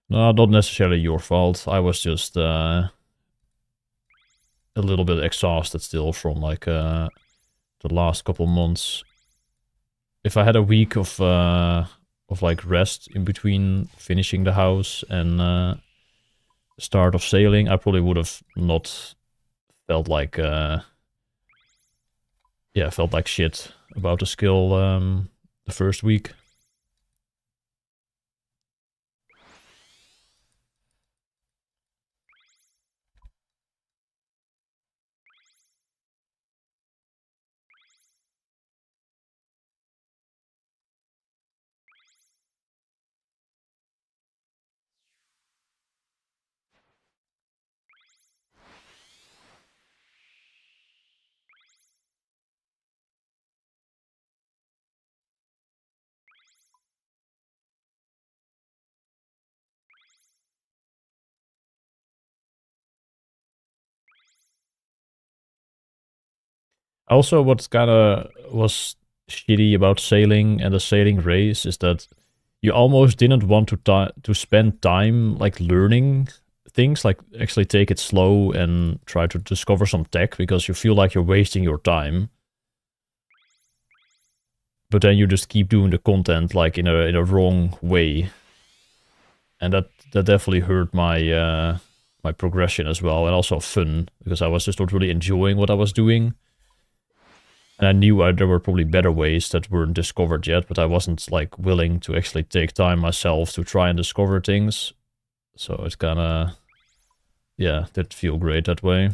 No, not necessarily your fault. I was just a little bit exhausted still from like the last couple months. if I had a week of like rest in between finishing the house and start of sailing, I probably would have not felt like felt like shit about the skill the first week. Also, what kind of was shitty about sailing and the sailing race is that you almost didn't want to spend time like learning things, like actually take it slow and try to discover some tech because you feel like you're wasting your time. But then you just keep doing the content like in a wrong way, and that definitely hurt my my progression as well, and also fun because I was just not really enjoying what I was doing. And I knew there were probably better ways that weren't discovered yet, but I wasn't like willing to actually take time myself to try and discover things. So it's kind of, yeah, didn't feel great that way.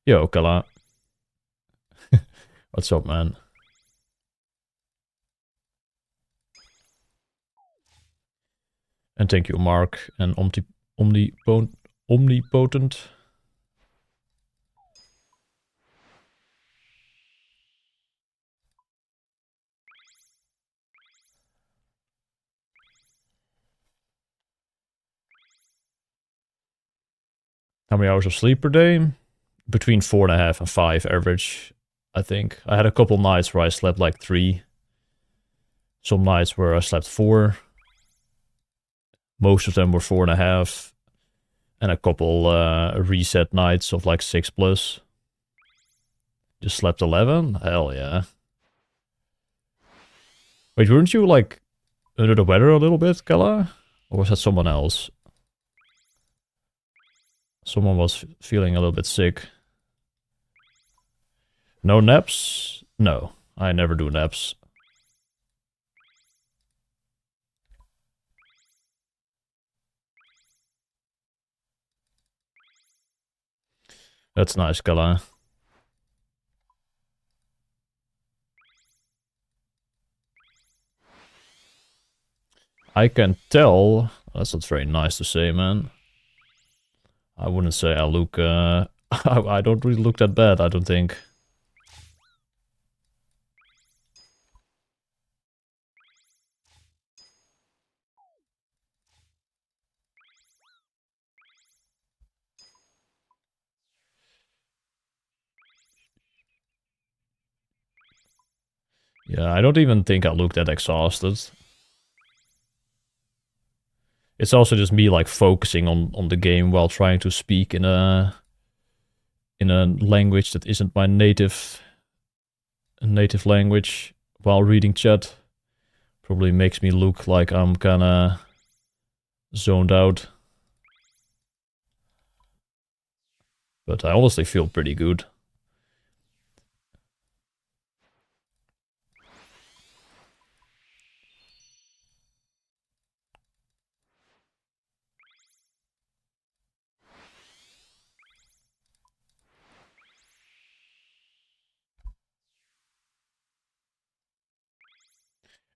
Yo, Kala. What's up, man? And thank you, Mark and Omnipotent. How many hours of sleep per day? Between 4.5 and 5 average, I think. I had a couple nights where I slept like 3. Some nights where I slept 4. Most of them were 4.5. And a couple reset nights of like 6 plus. Just slept 11? Hell yeah. Wait, weren't you like under the weather a little bit, Kala? Or was that someone else? Someone was feeling a little bit sick. No naps? No, I never do naps. That's nice, Kala. I can tell. That's not very nice to say, man. I wouldn't say I look, I don't really look that bad, I don't think. Yeah, I don't even think I look that exhausted. It's also just me like focusing on the game while trying to speak in a language that isn't my native language while reading chat. Probably makes me look like I'm kinda zoned out. But I honestly feel pretty good.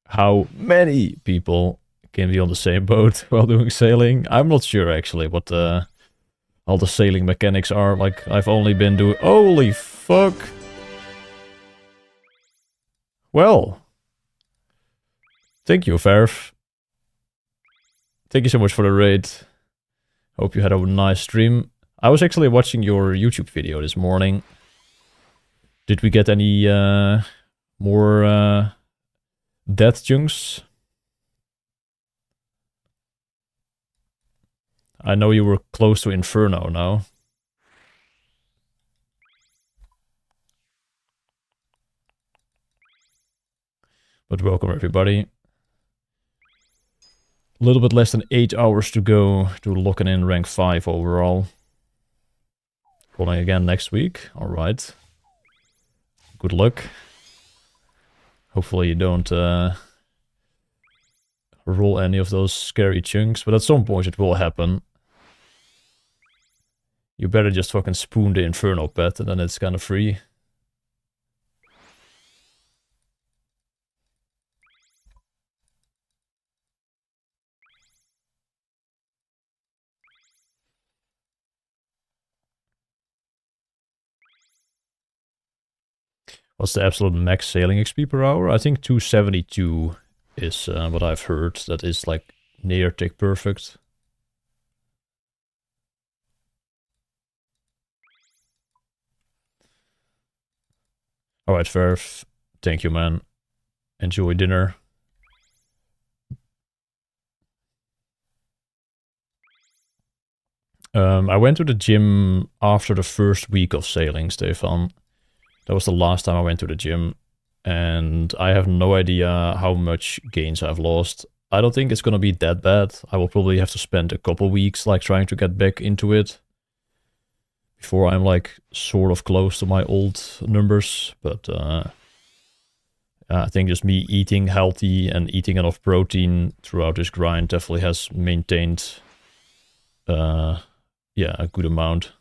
How many people can be on the same boat while doing sailing? I'm not sure actually what all the sailing mechanics are. Like, I've only been doing... Holy fuck! Well, thank you, Verf. Thank you so much for the raid. Hope you had a nice stream. I was actually watching your YouTube video this morning. Did we get any more death chunks? I know you were close to Inferno now. But welcome everybody. A little bit less than 8 hours to go to locking in rank 5 overall. Rolling again next week. Alright. Good luck. Hopefully you don't roll any of those scary chunks, but at some point it will happen. You better just fucking spoon the Inferno pet and then it's kind of free. What's the absolute max sailing XP per hour? I think 272 is what I've heard. That is like near tick perfect. Alright, Verv. Thank you, man. Enjoy dinner. I went to the gym after the first week of sailing, Stefan. That was the last time I went to the gym. And I have no idea how much gains I've lost. I don't think it's gonna be that bad. I will probably have to spend a couple weeks like trying to get back into it before I'm like sort of close to my old numbers. But I think just me eating healthy and eating enough protein throughout this grind definitely has maintained yeah, a good amount.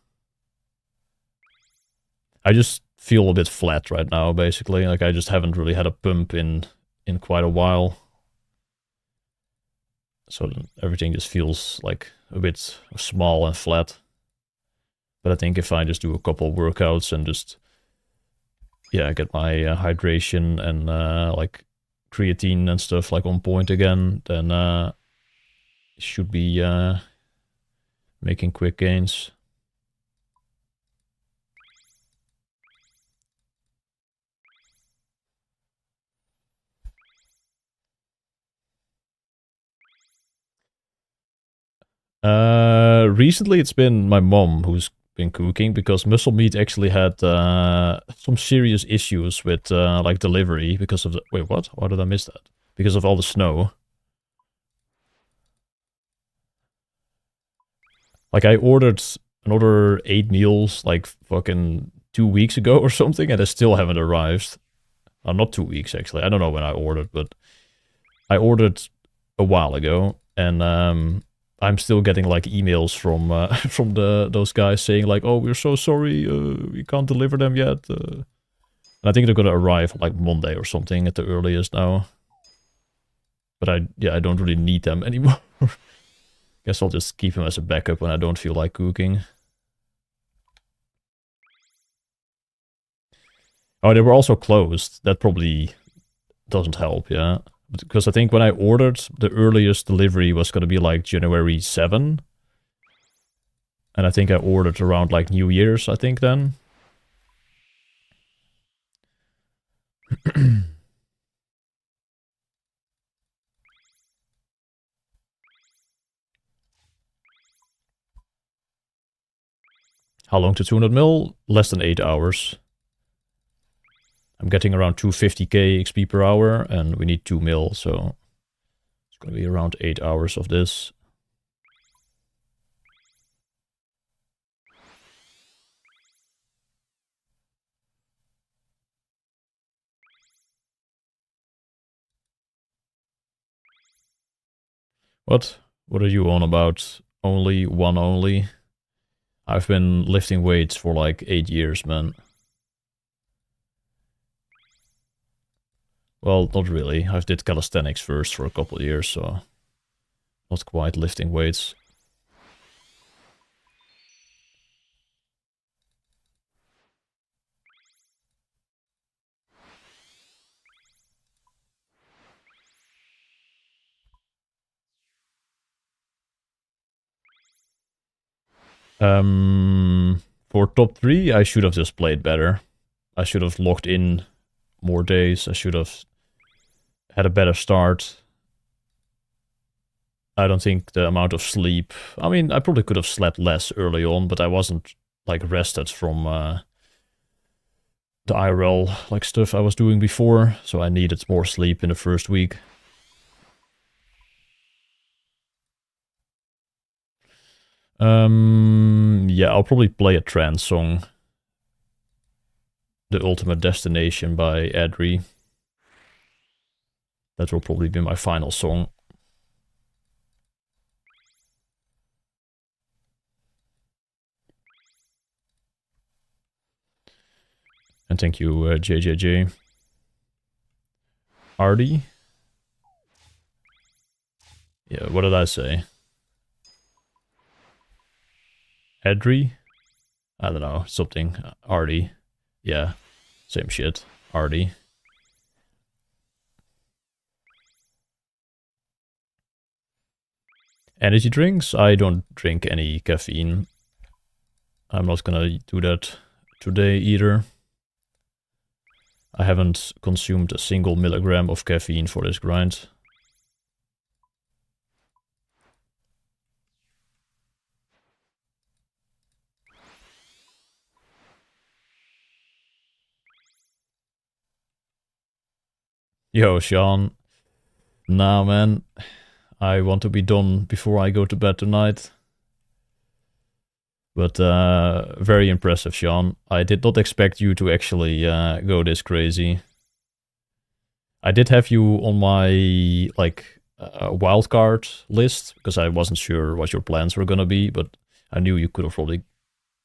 I just feel a bit flat right now, basically. Like I just haven't really had a pump in quite a while. So everything just feels like a bit small and flat. But I think if I just do a couple workouts and just, yeah, get my hydration and like creatine and stuff like on point again, then should be making quick gains. Recently it's been my mom who's been cooking because Muscle Meat actually had some serious issues with like delivery because of the... Wait, what? Why did I miss that? Because of all the snow. Like I ordered another 8 meals like fucking 2 weeks ago or something and they still haven't arrived. Not 2 weeks actually. I don't know when I ordered, but I ordered a while ago and I'm still getting like emails from from those guys saying like, "Oh, we're so sorry, we can't deliver them yet." And I think they're gonna arrive like Monday or something at the earliest now. But I don't really need them anymore. Guess I'll just keep them as a backup when I don't feel like cooking. Oh, they were also closed. That probably doesn't help, yeah. Because I think when I ordered, the earliest delivery was going to be like January 7. And I think I ordered around like New Year's, I think then. How long to 200 mil? Less than 8 hours. I'm getting around 250k XP per hour, and we need 2 mil, so it's going to be around 8 hours of this. What? What are you on about? Only one only? I've been lifting weights for like 8 years, man. Well, not really. I did calisthenics first for a couple of years, so not quite lifting weights. For top 3, I should have just played better. I should have locked in more days. I should have had a better start. I don't think the amount of sleep... I mean, I probably could have slept less early on, but I wasn't, like, rested from the IRL like stuff I was doing before, so I needed more sleep in the first week. Yeah, I'll probably play a trance song. The Ultimate Destination by Adri. That will probably be my final song. And thank you, JJJ. Artie? Yeah, what did I say? Adri? I don't know, something. Artie. Yeah, same shit. Artie. Energy drinks? I don't drink any caffeine. I'm not gonna do that today either. I haven't consumed a single milligram of caffeine for this grind. Yo, Sean. Nah, man. I want to be done before I go to bed tonight. But very impressive, Sean. I did not expect you to actually go this crazy. I did have you on my like wildcard list because I wasn't sure what your plans were gonna be, but I knew you could have probably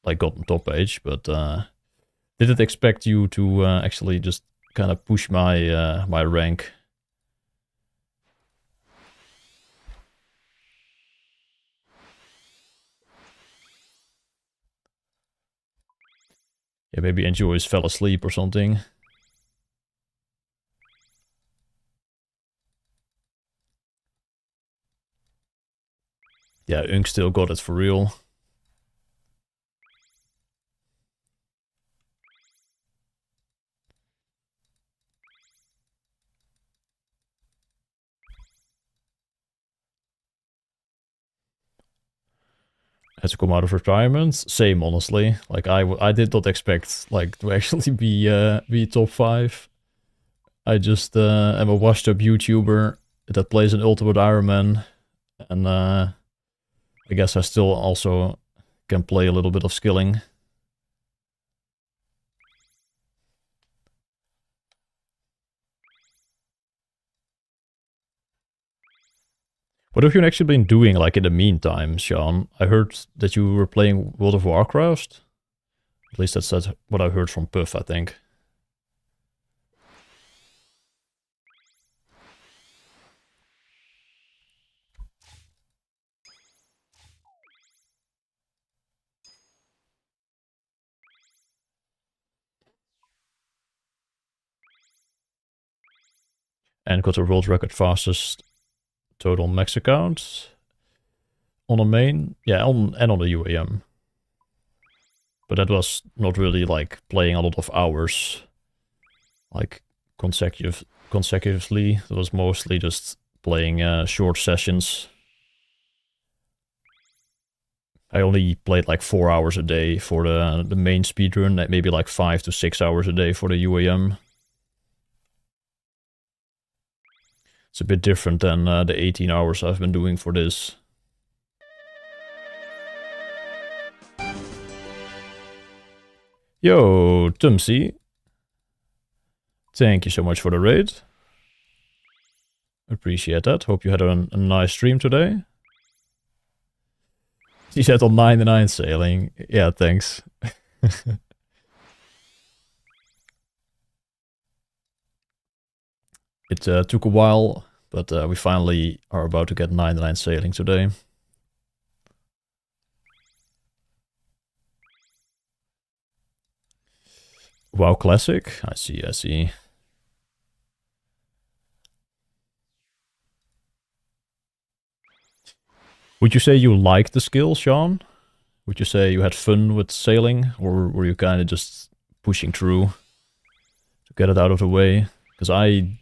like gotten top page, but didn't expect you to actually just kind of push my my rank. Yeah, maybe Enjoys fell asleep or something. Yeah, Unk still got it for real. Had to come out of retirement. Same, honestly. Like I did not expect like to actually be top 5. I just am a washed up YouTuber that plays an Ultimate Ironman, and I guess I still also can play a little bit of skilling. What have you actually been doing, like, in the meantime, Sean? I heard that you were playing World of Warcraft. At least that's what I heard from Puff, I think. And got a world record fastest total max account on a main. Yeah, and on the UAM. But that was not really like playing a lot of hours, like consecutively. It was mostly just playing short sessions. I only played like 4 hours a day for the main speedrun, maybe like 5 to 6 hours a day for the UAM. It's a bit different than the 18 hours I've been doing for this. Yo, Tumsy. Thank you so much for the raid. Appreciate that. Hope you had a nice stream today. He said on 99 sailing. Yeah, thanks. It took a while, but we finally are about to get 99 sailing today. WoW Classic? I see, I see. Would you say you liked the skill, Sean? Would you say you had fun with sailing, or were you kind of just pushing through to get it out of the way? Because I,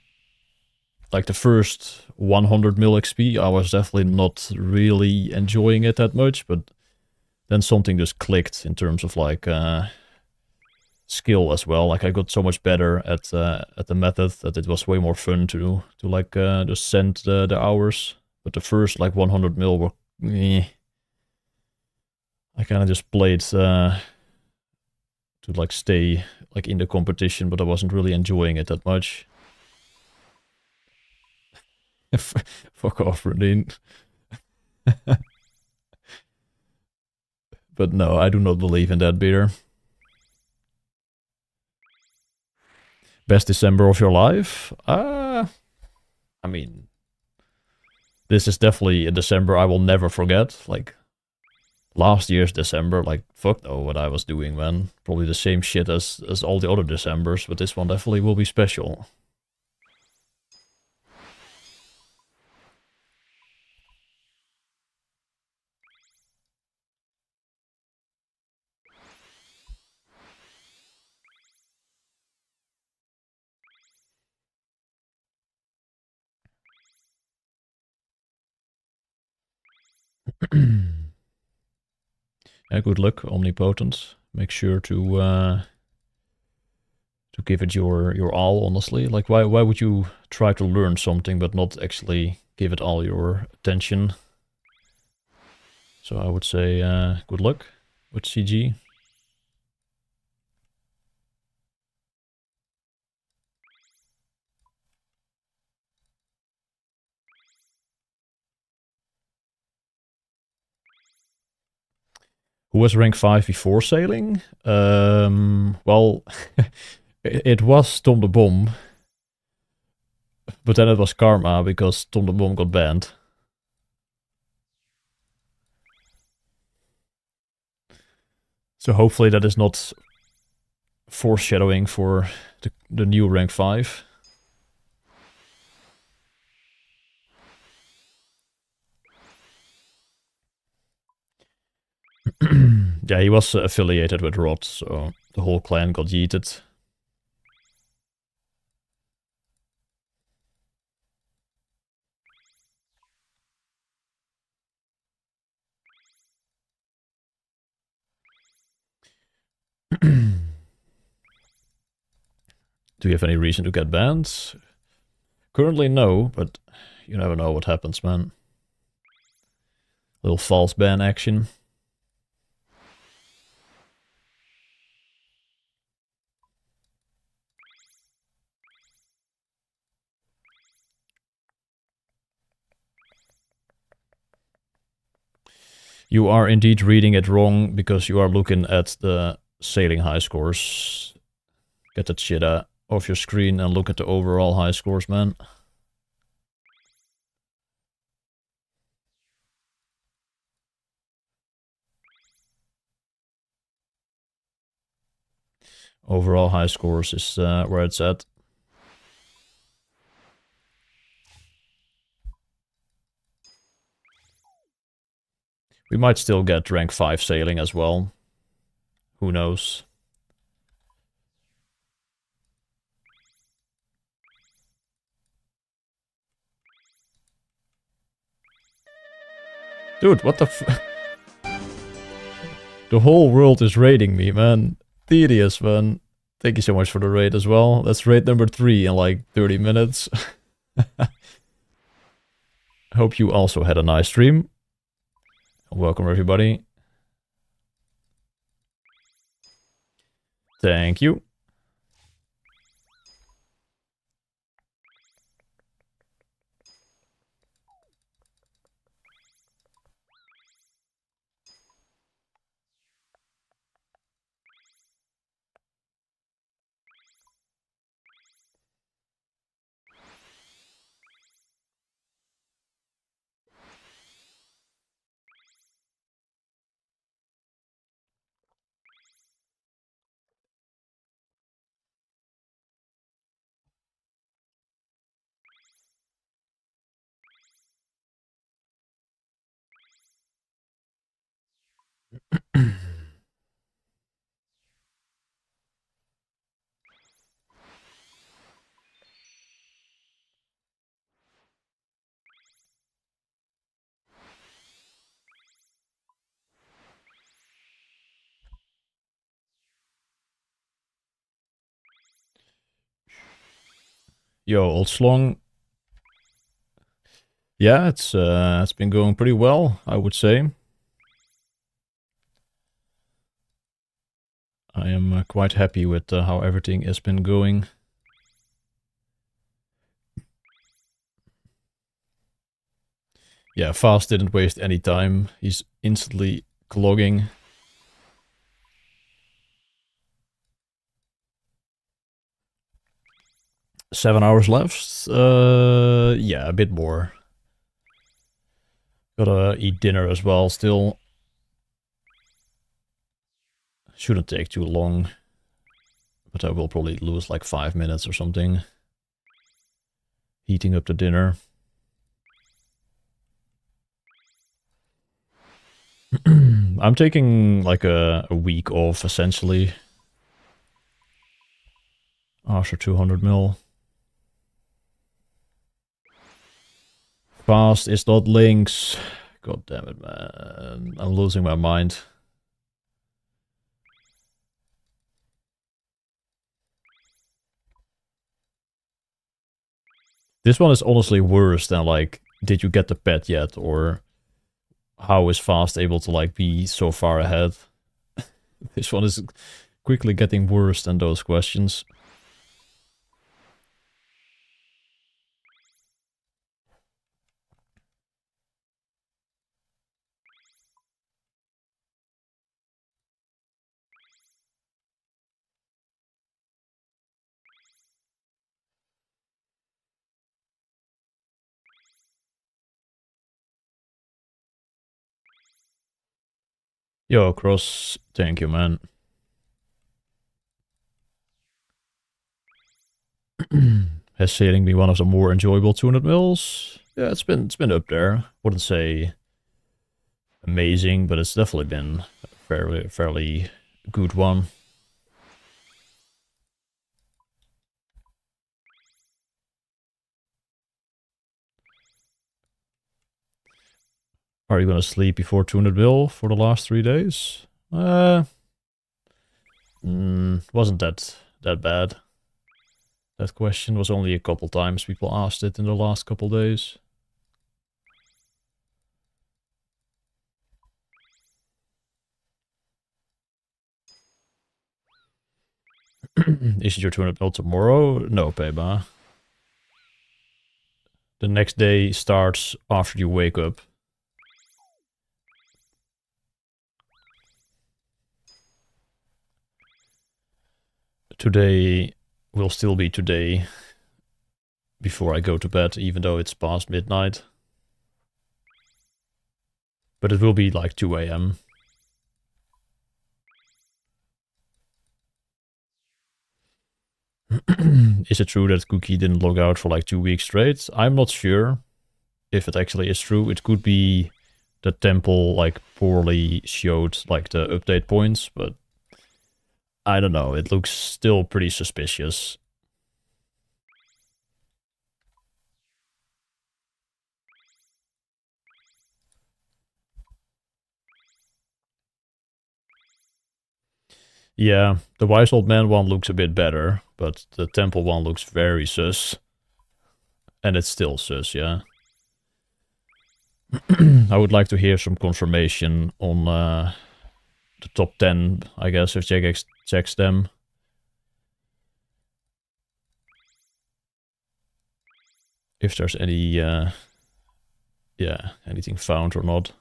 like the first 100 mil XP, I was definitely not really enjoying it that much, but then something just clicked in terms of like skill as well. Like I got so much better at the method that it was way more fun to like just send the hours. But the first like 100 mil were, I kind of just played to like stay like in the competition, but I wasn't really enjoying it that much. Fuck off, Rudine. But no, I do not believe in that beer. Best December of your life? I mean, this is definitely a December I will never forget. Like, last year's December, like, fuck no what I was doing, man. Probably the same shit as all the other Decembers, but this one definitely will be special. Yeah, good luck, Omnipotent. Make sure to give it your all, honestly. Like, why would you try to learn something but not actually give it all your attention? So I would say good luck with CG. Who was rank 5 before sailing? Well, it was Tom the Bomb. But then it was Karma because Tom the Bomb got banned. So hopefully that is not foreshadowing for the new rank 5. Yeah, he was affiliated with Rot, so the whole clan got yeeted. Do you have any reason to get banned? Currently, no, but you never know what happens, man. Little false ban action. You are indeed reading it wrong because you are looking at the sailing high scores. Get that shit off your screen and look at the overall high scores, man. Overall high scores is where it's at. We might still get rank 5 sailing as well. Who knows? Dude, what the f... The whole world is raiding me, man. Tedious, man. Thank you so much for the raid as well. That's raid number 3 in like 30 minutes. Hope you also had a nice stream. Welcome, everybody. Thank you. Yo, old Slong. Yeah, it's been going pretty well, I would say. I am quite happy with how everything has been going. Yeah, Fast didn't waste any time. He's instantly clogging. $7 left. Yeah, a bit more. Gotta eat dinner as well still. Shouldn't take too long. But I will probably lose like 5 minutes or something. Heating up the dinner. I'm taking like a week off essentially. After 200 mil. Fast is not links. God damn it, man. I'm losing my mind. This one is honestly worse than like, did you get the pet yet? Or how is Fast able to like be so far ahead? This one is quickly getting worse than those questions. Yo, Cross, thank you, man. Has sailing been one of the more enjoyable 200 mils? Yeah, it's been up there. Wouldn't say amazing, but it's definitely been a fairly good one. Are you gonna sleep before 200 mil for the last 3 days? Wasn't that bad. That question was only a couple times people asked it in the last couple days. Is it your 200 mil tomorrow? No, Peba. The next day starts after you wake up. Today will still be today before I go to bed, even though it's past midnight. But it will be like 2 a.m. Is it true that Cookie didn't log out for like 2 weeks straight? I'm not sure if it actually is true. It could be the temple like poorly showed like the update points, but I don't know. It looks still pretty suspicious. Yeah, the Wise Old Man one looks a bit better, but the temple one looks very sus. And it's still sus, yeah. I would like to hear some confirmation on the top 10, I guess, if Jagex checks them. If there's any, yeah, anything found or not.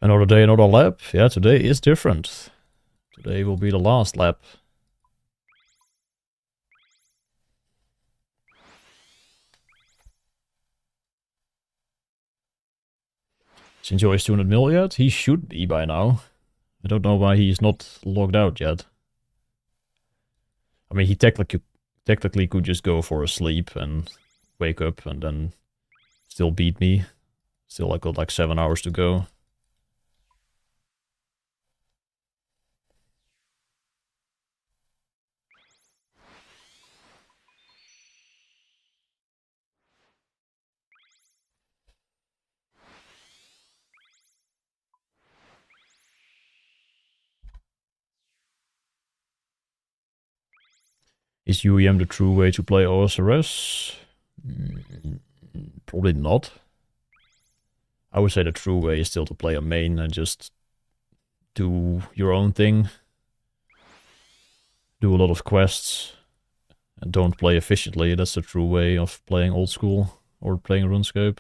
Another day, another lap. Yeah, today is different. Today will be the last lap. Is Enjoy's 200 mil yet? He should be by now. I don't know why he's not logged out yet. I mean, he technically could just go for a sleep and wake up and then still beat me. Still like got like 7 hours to go. Is UEM the true way to play OSRS? Probably not. I would say the true way is still to play a main and just do your own thing. Do a lot of quests and don't play efficiently. That's the true way of playing old school or playing RuneScape.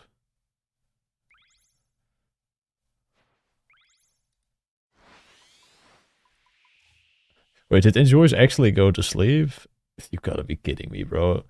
Wait, did Enjoys actually go to sleep? You gotta be kidding me, bro.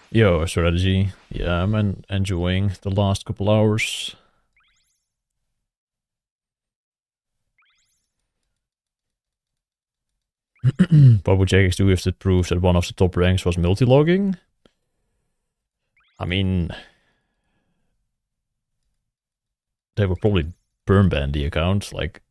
Yo, strategy. Yeah, I'm enjoying the last couple hours. What would JX do if it proves that one of the top ranks was multi-logging? I mean, they would probably perm ban the account. Like,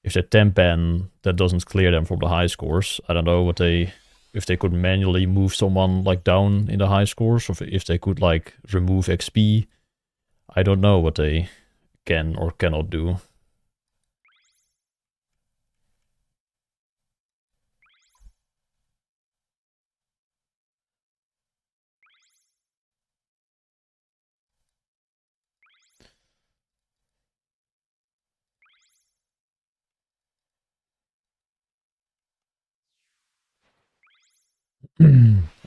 if they temp ban, that doesn't clear them from the high scores. I don't know what they, if they could manually move someone like down in the high scores, or if they could like remove XP. I don't know what they can or cannot do.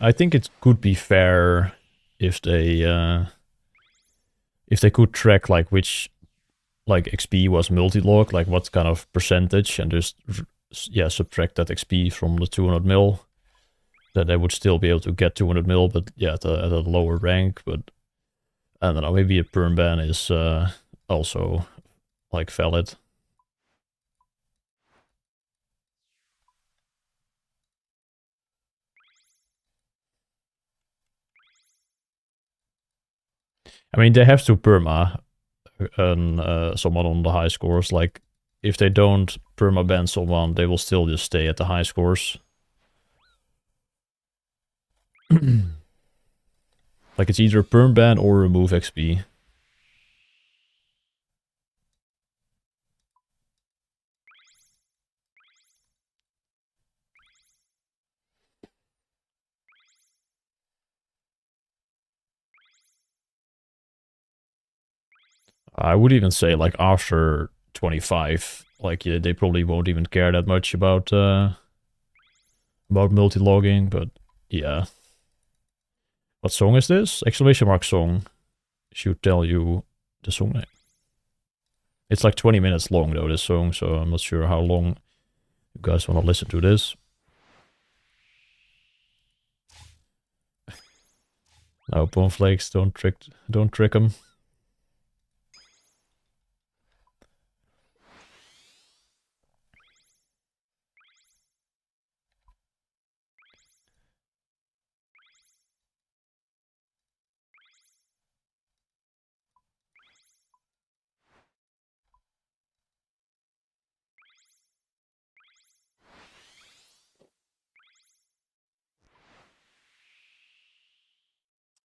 I think it could be fair if they could track like which like XP was multi-log, like what kind of percentage, and just yeah subtract that XP from the 200 mil. Then they would still be able to get 200 mil, but yeah, at a lower rank. But I don't know, maybe a perm ban is also like valid. I mean, they have to perma someone on the high scores. Like, if they don't perma ban someone, they will still just stay at the high scores. Like, it's either perm ban or remove XP. I would even say like after 25, like yeah, they probably won't even care that much about multi-logging, but yeah. What song is this? Exclamation mark song. Should tell you the song name. It's like 20 minutes long though, this song, so I'm not sure how long you guys want to listen to this. No, Boneflakes, don't trick them.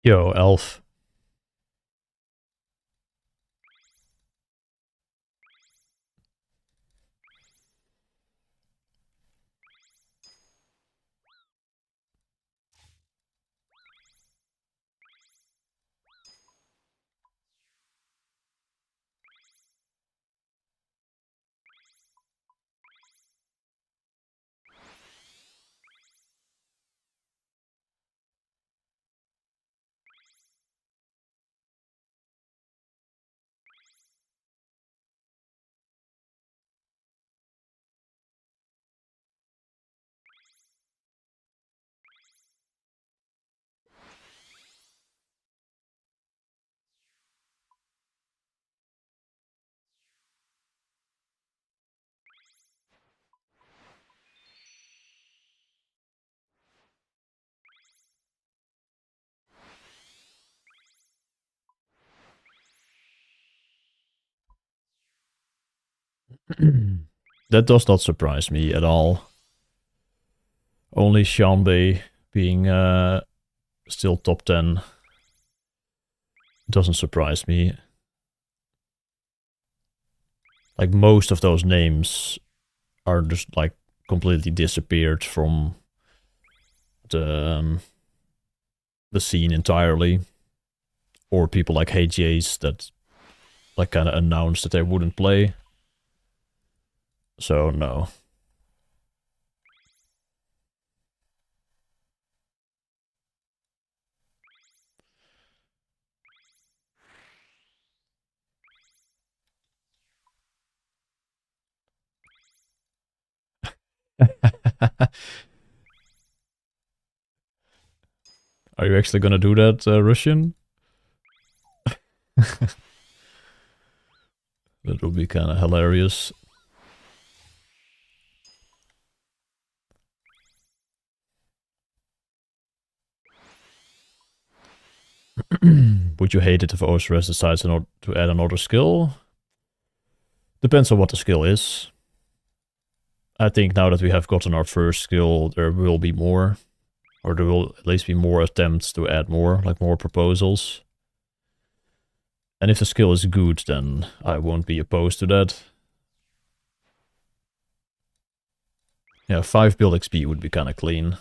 Yo, Elf. That does not surprise me at all. Only Shanbei being still top 10 doesn't surprise me. Like, most of those names are just like completely disappeared from the scene entirely. Or people like HJs that like kind of announced that they wouldn't play. So no. Are you actually gonna do that, Russian? That would be kind of hilarious. Would you hate it if OSRS decides to add another skill? Depends on what the skill is. I think now that we have gotten our first skill, there will be more. Or there will at least be more attempts to add more, like more proposals. And if the skill is good, then I won't be opposed to that. Yeah, 5 build XP would be kind of clean.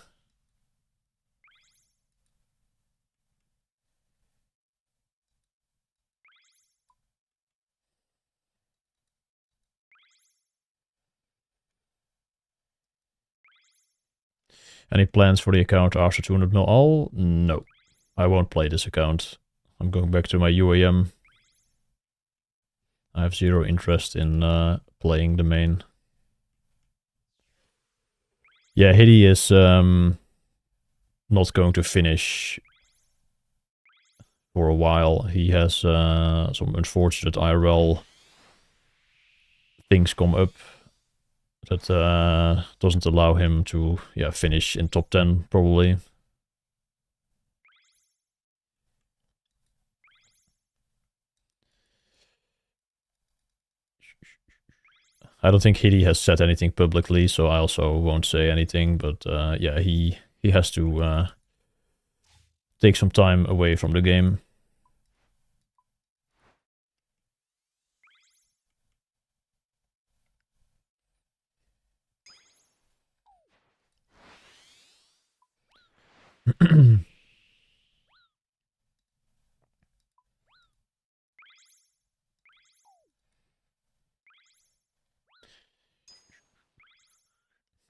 Any plans for the account after 200 mil all? No. I won't play this account. I'm going back to my UAM. I have zero interest in playing the main. Yeah, Hiddy is not going to finish for a while. He has some unfortunate IRL things come up that doesn't allow him to finish in top 10 probably. I don't think Hiddy has said anything publicly, so I also won't say anything, but yeah, he has to take some time away from the game.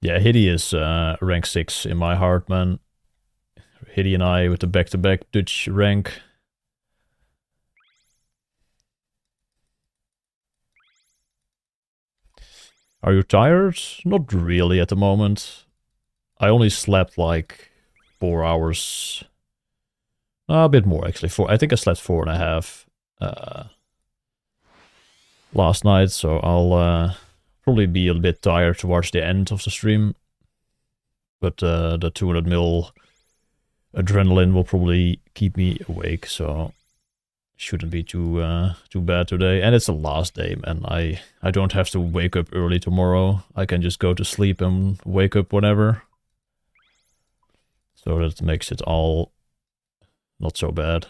Yeah, Hiddy is rank 6 in my heart, man. Hiddy and I with the back-to-back Dutch rank. Are you tired? Not really at the moment. I only slept like 4 hours. A bit more actually. I think I slept 4.5 last night, so I'll probably be a bit tired towards the end of the stream. But the 200 mil adrenaline will probably keep me awake, so shouldn't be too bad today. And it's the last day, man. I don't have to wake up early tomorrow. I can just go to sleep and wake up whenever. So that makes it all not so bad.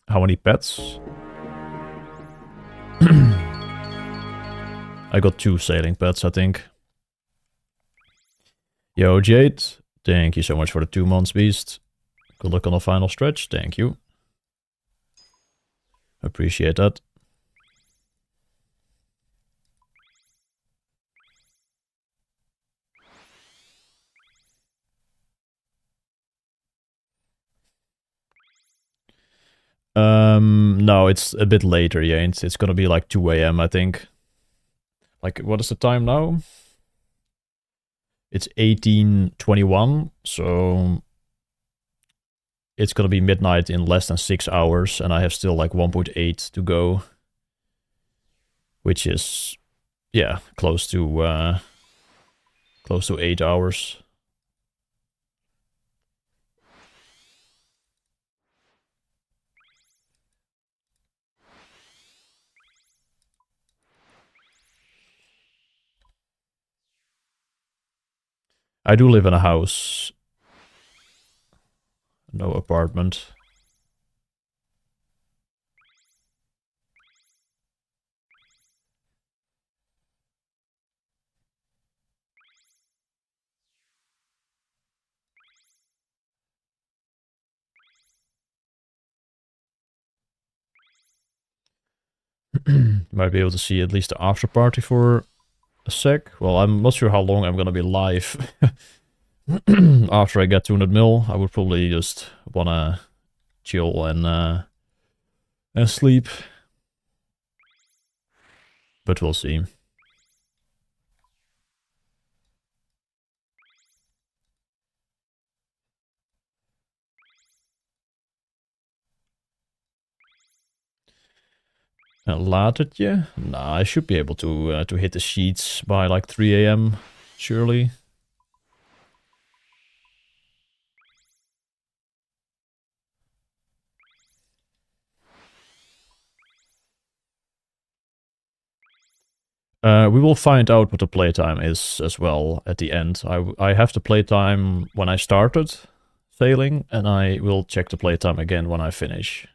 How many pets? I got 2 sailing pets, I think. Yo, Jade, thank you so much for the 2 months, Beast. Good luck on the final stretch, thank you. Appreciate that. No, it's a bit later, yeah. It's gonna be like 2 AM, I think. Like, what is the time now? It's 18:21, so it's gonna be midnight in less than 6 hours, and I have still like 1.8 to go. Which is, yeah, close to 8 hours. I do live in a house. No apartment. Might be able to see at least the after party for a sec. Well, I'm not sure how long I'm gonna be live. After I get 200 mil, I would probably just wanna chill and sleep. But we'll see. Latertje? Nah, I should be able to hit the sheets by like 3 a.m. surely. We will find out what the playtime is as well at the end. I have the playtime when I started sailing, and I will check the playtime again when I finish.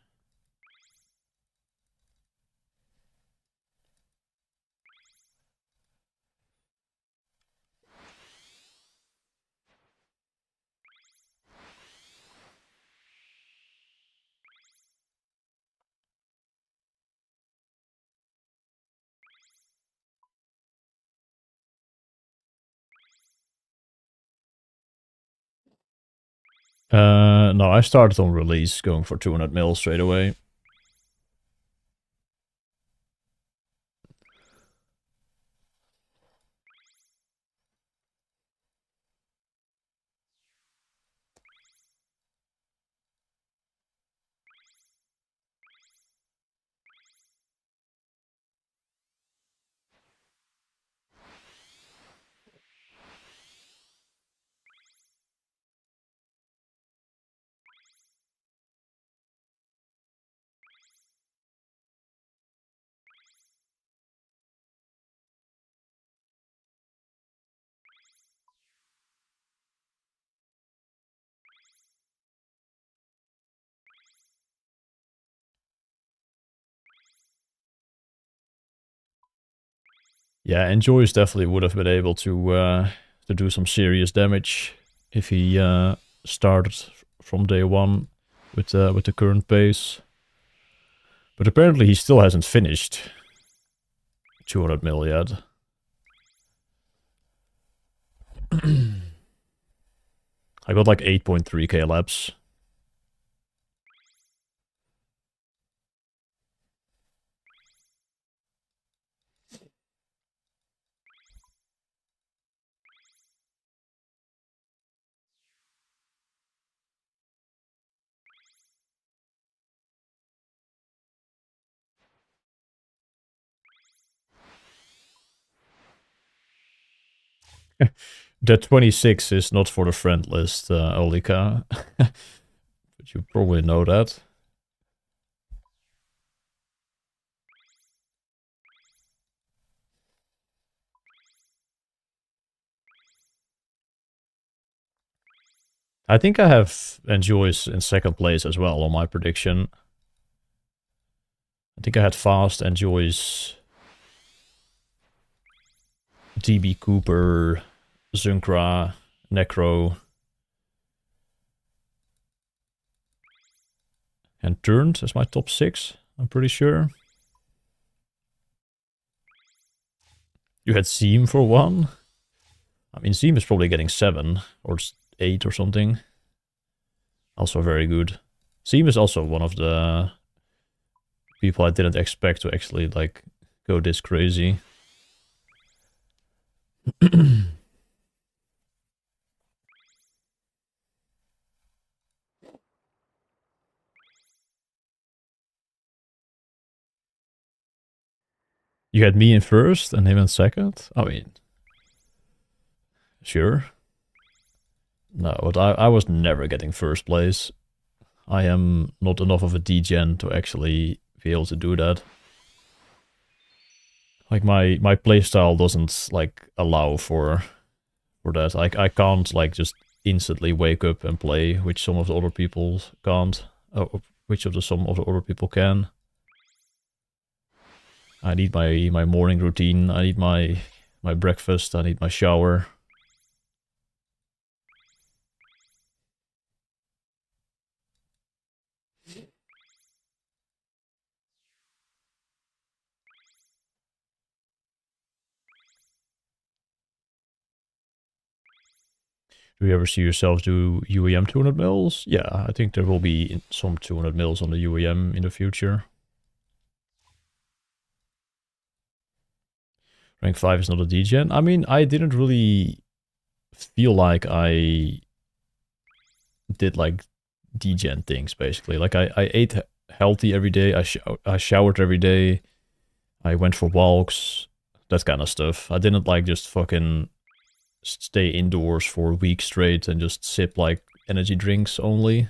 No, I started on release, going for 200 mil straight away. Yeah, Enjoys definitely would have been able to do some serious damage if he started from day one with the current pace. But apparently he still hasn't finished 200 mil yet. I got like 8.3k laps. That 26 is not for the friend list, Olika. But you probably know that. I think I have Enjoys in second place as well on my prediction. I think I had Fast, Enjoys, DB Cooper, Zunkra, Necro, and Turned as my top 6, I'm pretty sure. You had Seam for 1. I mean, Seam is probably getting 7 or 8 or something. Also very good. Seam is also one of the people I didn't expect to actually, like, go this crazy. You had me in first and him in second? I mean, sure. No, but I was never getting first place. I am not enough of a degen to actually be able to do that. Like, my playstyle doesn't, like, allow for for that. I can't like just instantly wake up and play, which some of the other people can't. Which of the some of the other people can. I need my morning routine. I need my breakfast. I need my shower. Do you ever see yourselves do UEM 200 mils? Yeah, I think there will be some 200 mils on the UEM in the future. Rank 5 is not a degen. I mean, I didn't really feel like I did like degen things, basically. Like, I ate healthy every day. I showered every day. I went for walks. That kind of stuff. I didn't like just fucking stay indoors for a week straight and just sip like energy drinks only.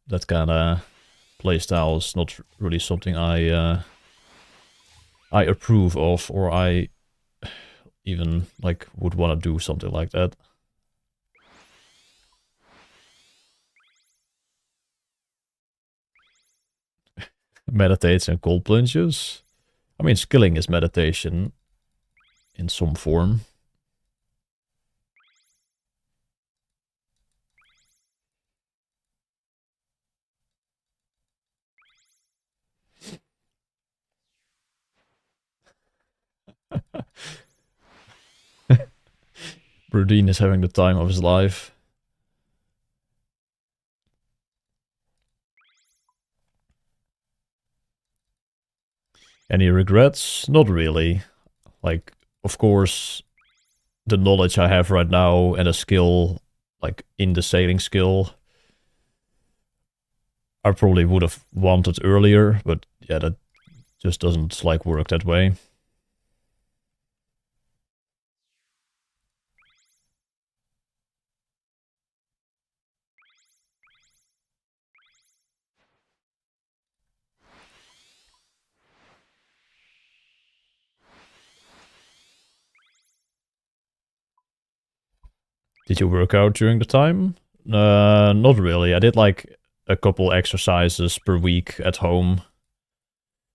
That kind of playstyle is not really something I approve of, or I even like would want to do something like that. Meditates and cold plunges. I mean, skilling is meditation in some form. Brudine is having the time of his life. Any regrets? Not really. Like, of course, the knowledge I have right now and a skill, like in the sailing skill, I probably would have wanted earlier, but yeah, that just doesn't like work that way. Did you work out during the time? Not really. I did like a couple exercises per week at home.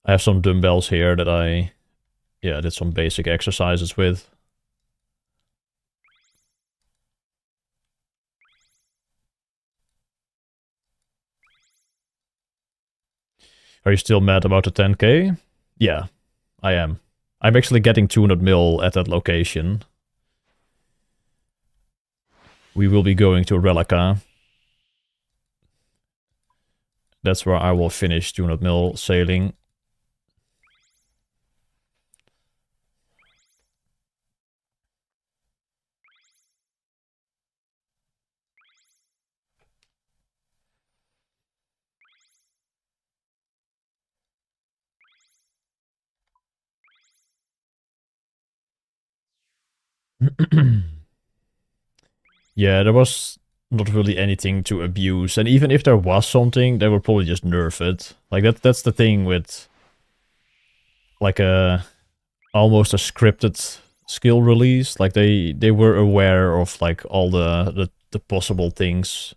I have some dumbbells here that I did some basic exercises with. Are you still mad about the 10k? Yeah, I am. I'm actually getting 200 mil at that location. We will be going to Relica. That's where I will finish 200 mil sailing. Yeah, there was not really anything to abuse, and even if there was something, they would probably just nerf it. Like that's the thing with like a almost a scripted skill release. Like they were aware of like all the possible things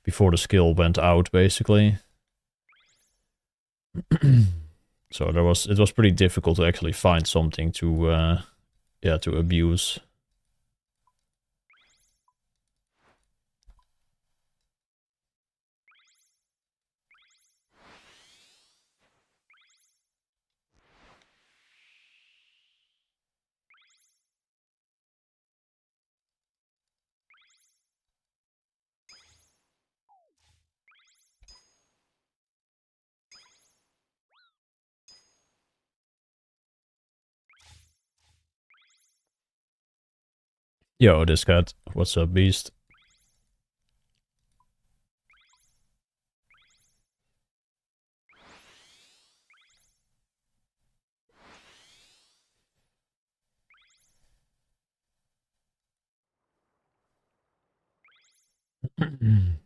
before the skill went out, basically. So it was pretty difficult to actually find something to to abuse. Yo, this cat. What's up, beast?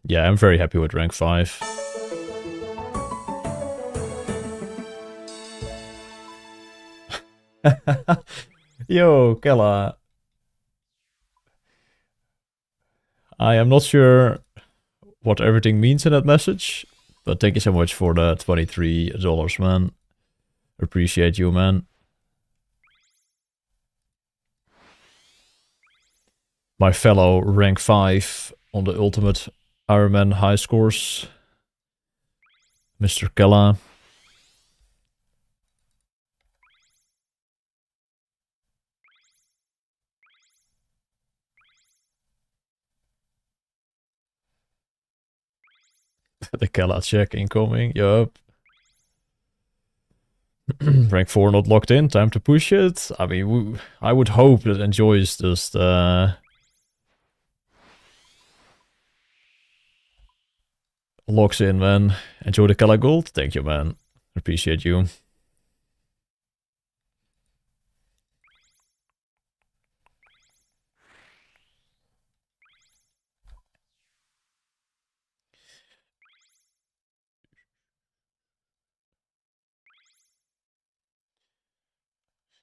Yeah, I'm very happy with rank 5. Yo, Kella. I am not sure what everything means in that message, but thank you so much for the $23, man. Appreciate you, man. My fellow rank 5 on the ultimate Ironman high scores, Mr. Kella. The Kella check incoming, yup. Rank 4 not locked in, time to push it. I mean, I would hope that Enjoy's just locks in, man. Enjoy the Kella gold. Thank you, man. Appreciate you.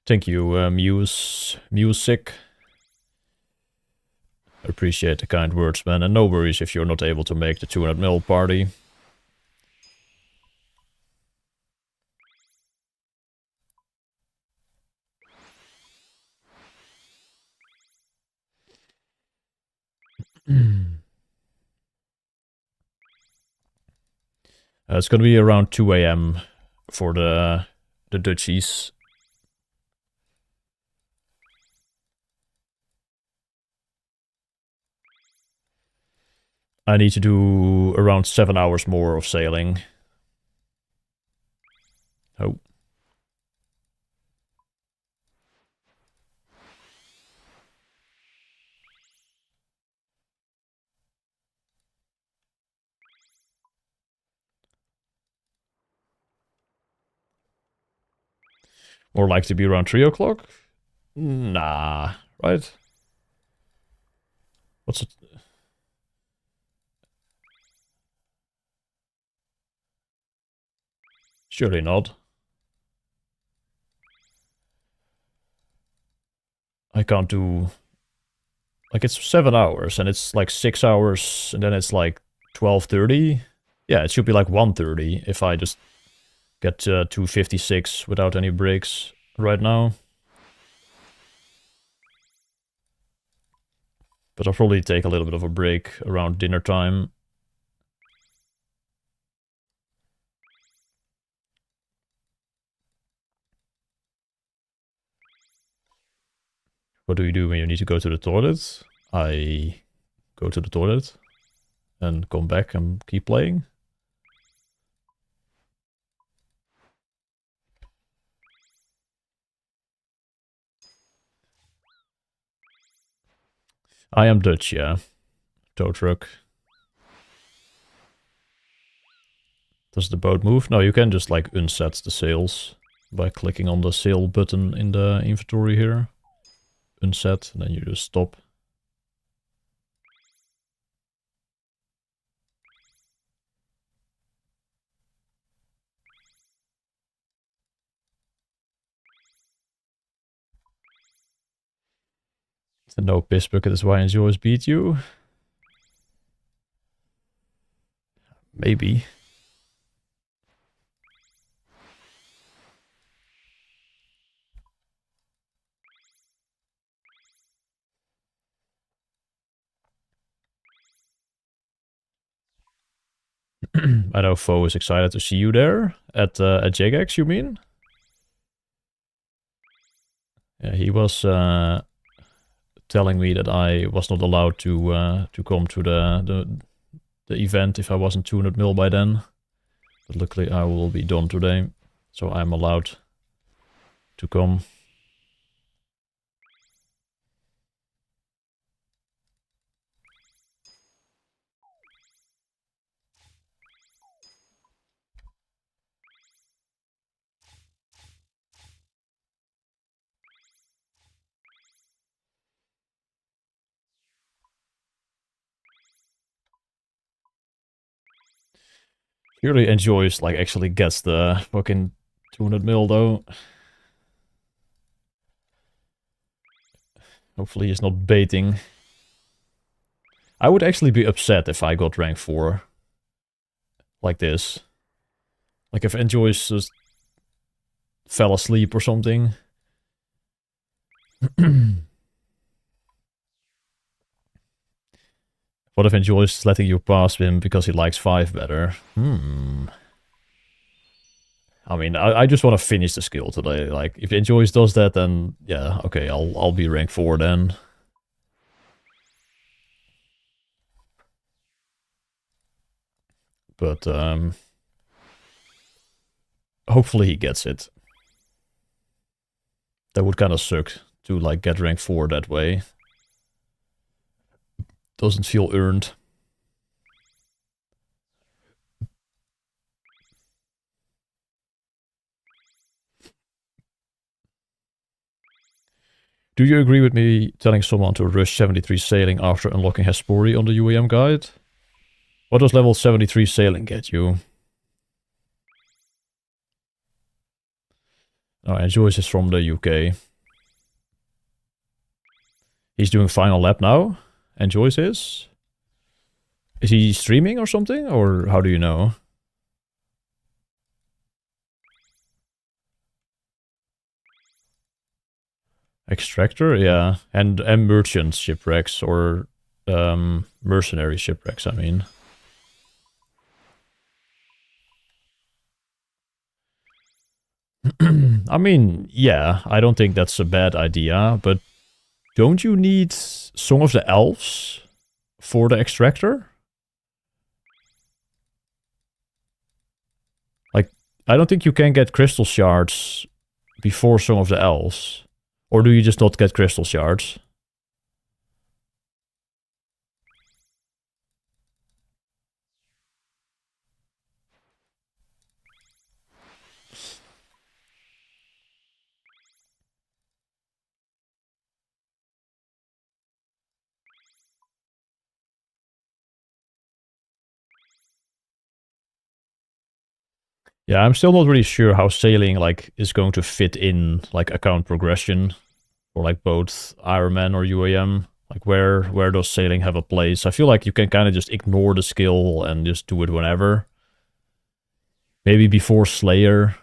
Thank you, Music. Appreciate the kind words, man. And no worries if you're not able to make the 200 mil party. It's gonna be around 2 a.m. for the Dutchies. I need to do around 7 hours more of sailing. Oh. More like to be around 3 o'clock? Nah, right? What's it? Surely not. I can't do... Like, it's 7 hours, and it's like 6 hours, and then it's like 12:30. Yeah, it should be like 1:30 if I just get 256 without any breaks right now. But I'll probably take a little bit of a break around dinner time. What do you do when you need to go to the toilet? I go to the toilet and come back and keep playing. I am Dutch, yeah. Tow truck. Does the boat move? No, you can just like unset the sails by clicking on the sail button in the inventory here. Unset, and then you just stop. The no piss bucket is why I always beat you. Maybe. I know Foe is excited to see you there at JGX, you mean? Yeah, he was telling me that I was not allowed to come to the event if I wasn't 200 mil by then. But luckily I will be done today, so I'm allowed to come. He really enjoys, like, actually gets the fucking 200 mil though. Hopefully he's not baiting. I would actually be upset if I got rank 4. Like this. Like if Enjoys just fell asleep or something. What if Enjoys letting you pass him because he likes 5 better? I mean, I just want to finish the skill today. Like, if Enjoys does that, then yeah, okay, I'll be rank 4 then. But hopefully he gets it. That would kind of suck to like get rank 4 that way. Doesn't feel earned. Do you agree with me telling someone to rush 73 sailing after unlocking Hespori on the UAM guide? What does level 73 sailing get you? Oh, and Joyce is from the UK. He's doing final lap now, and Joyce is? Is he streaming or something, or how do you know? Extractor, yeah, and merchant shipwrecks, or mercenary shipwrecks, I mean. I mean, yeah, I don't think that's a bad idea, but don't you need Song of the Elves for the extractor? Like, I don't think you can get crystal shards before Song of the Elves. Or do you just not get crystal shards? Yeah, I'm still not really sure how sailing like is going to fit in like account progression for like both Ironman or UAM. Like where does sailing have a place? I feel like you can kind of just ignore the skill and just do it whenever. Maybe before Slayer,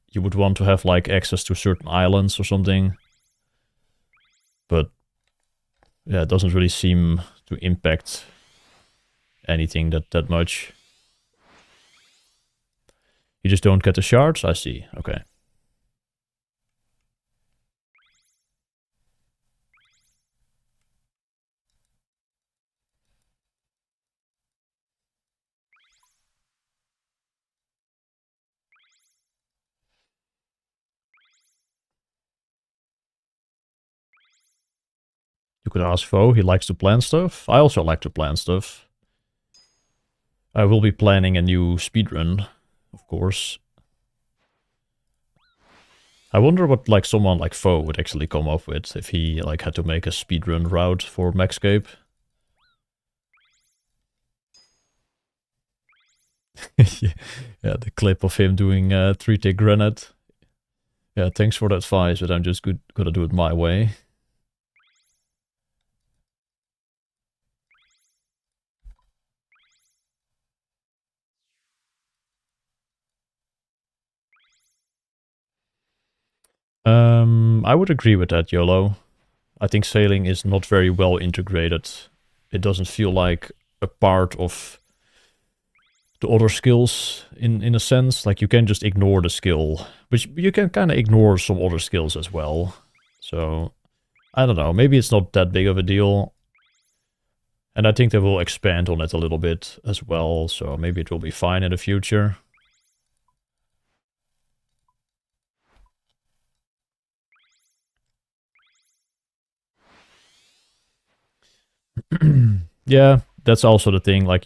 you would want to have like access to certain islands or something. But yeah, it doesn't really seem to impact anything that much. You just don't get the shards? I see. Okay. You could ask Vo, he likes to plan stuff. I also like to plan stuff. I will be planning a new speedrun, of course. I wonder what like someone like Vo would actually come up with if he like had to make a speedrun route for Maxscape. Yeah, the clip of him doing 3-tick granite. Yeah, thanks for the advice, but I'm just gonna do it my way. I would agree with that, YOLO. I think sailing is not very well integrated. It doesn't feel like a part of the other skills in a sense. Like you can just ignore the skill, but you can kind of ignore some other skills as well. So I don't know, maybe it's not that big of a deal. And I think they will expand on it a little bit as well, so maybe it will be fine in the future. Yeah, that's also the thing. Like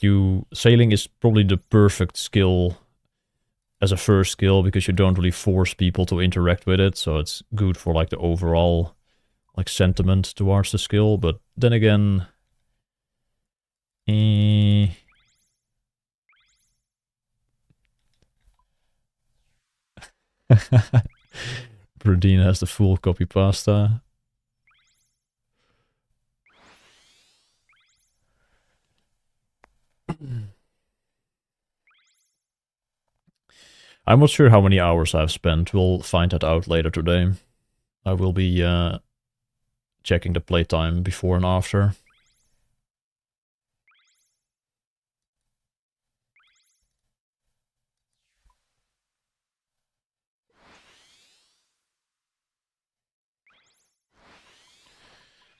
sailing is probably the perfect skill as a first skill because you don't really force people to interact with it. So it's good for like the overall like sentiment towards the skill. But then again, Bradine has the full copy pasta. I'm not sure how many hours I've spent. We'll find that out later today. I will be checking the playtime before and after.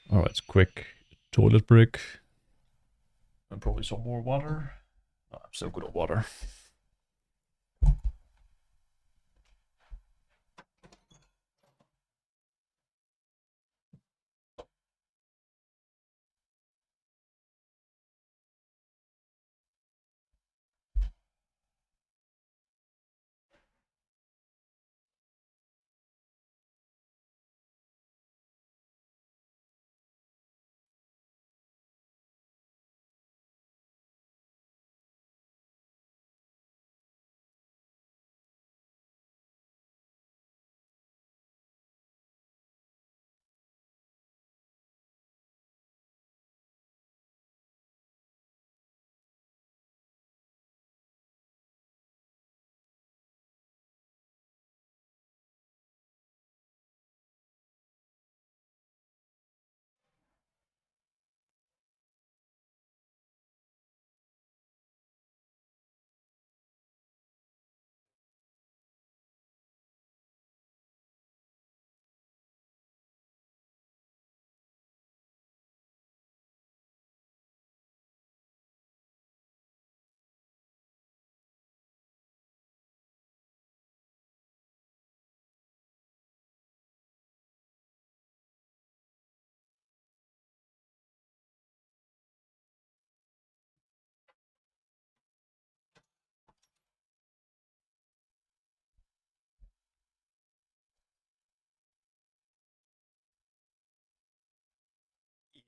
Alright, quick toilet break. And probably some more water. Oh, I'm so good at water.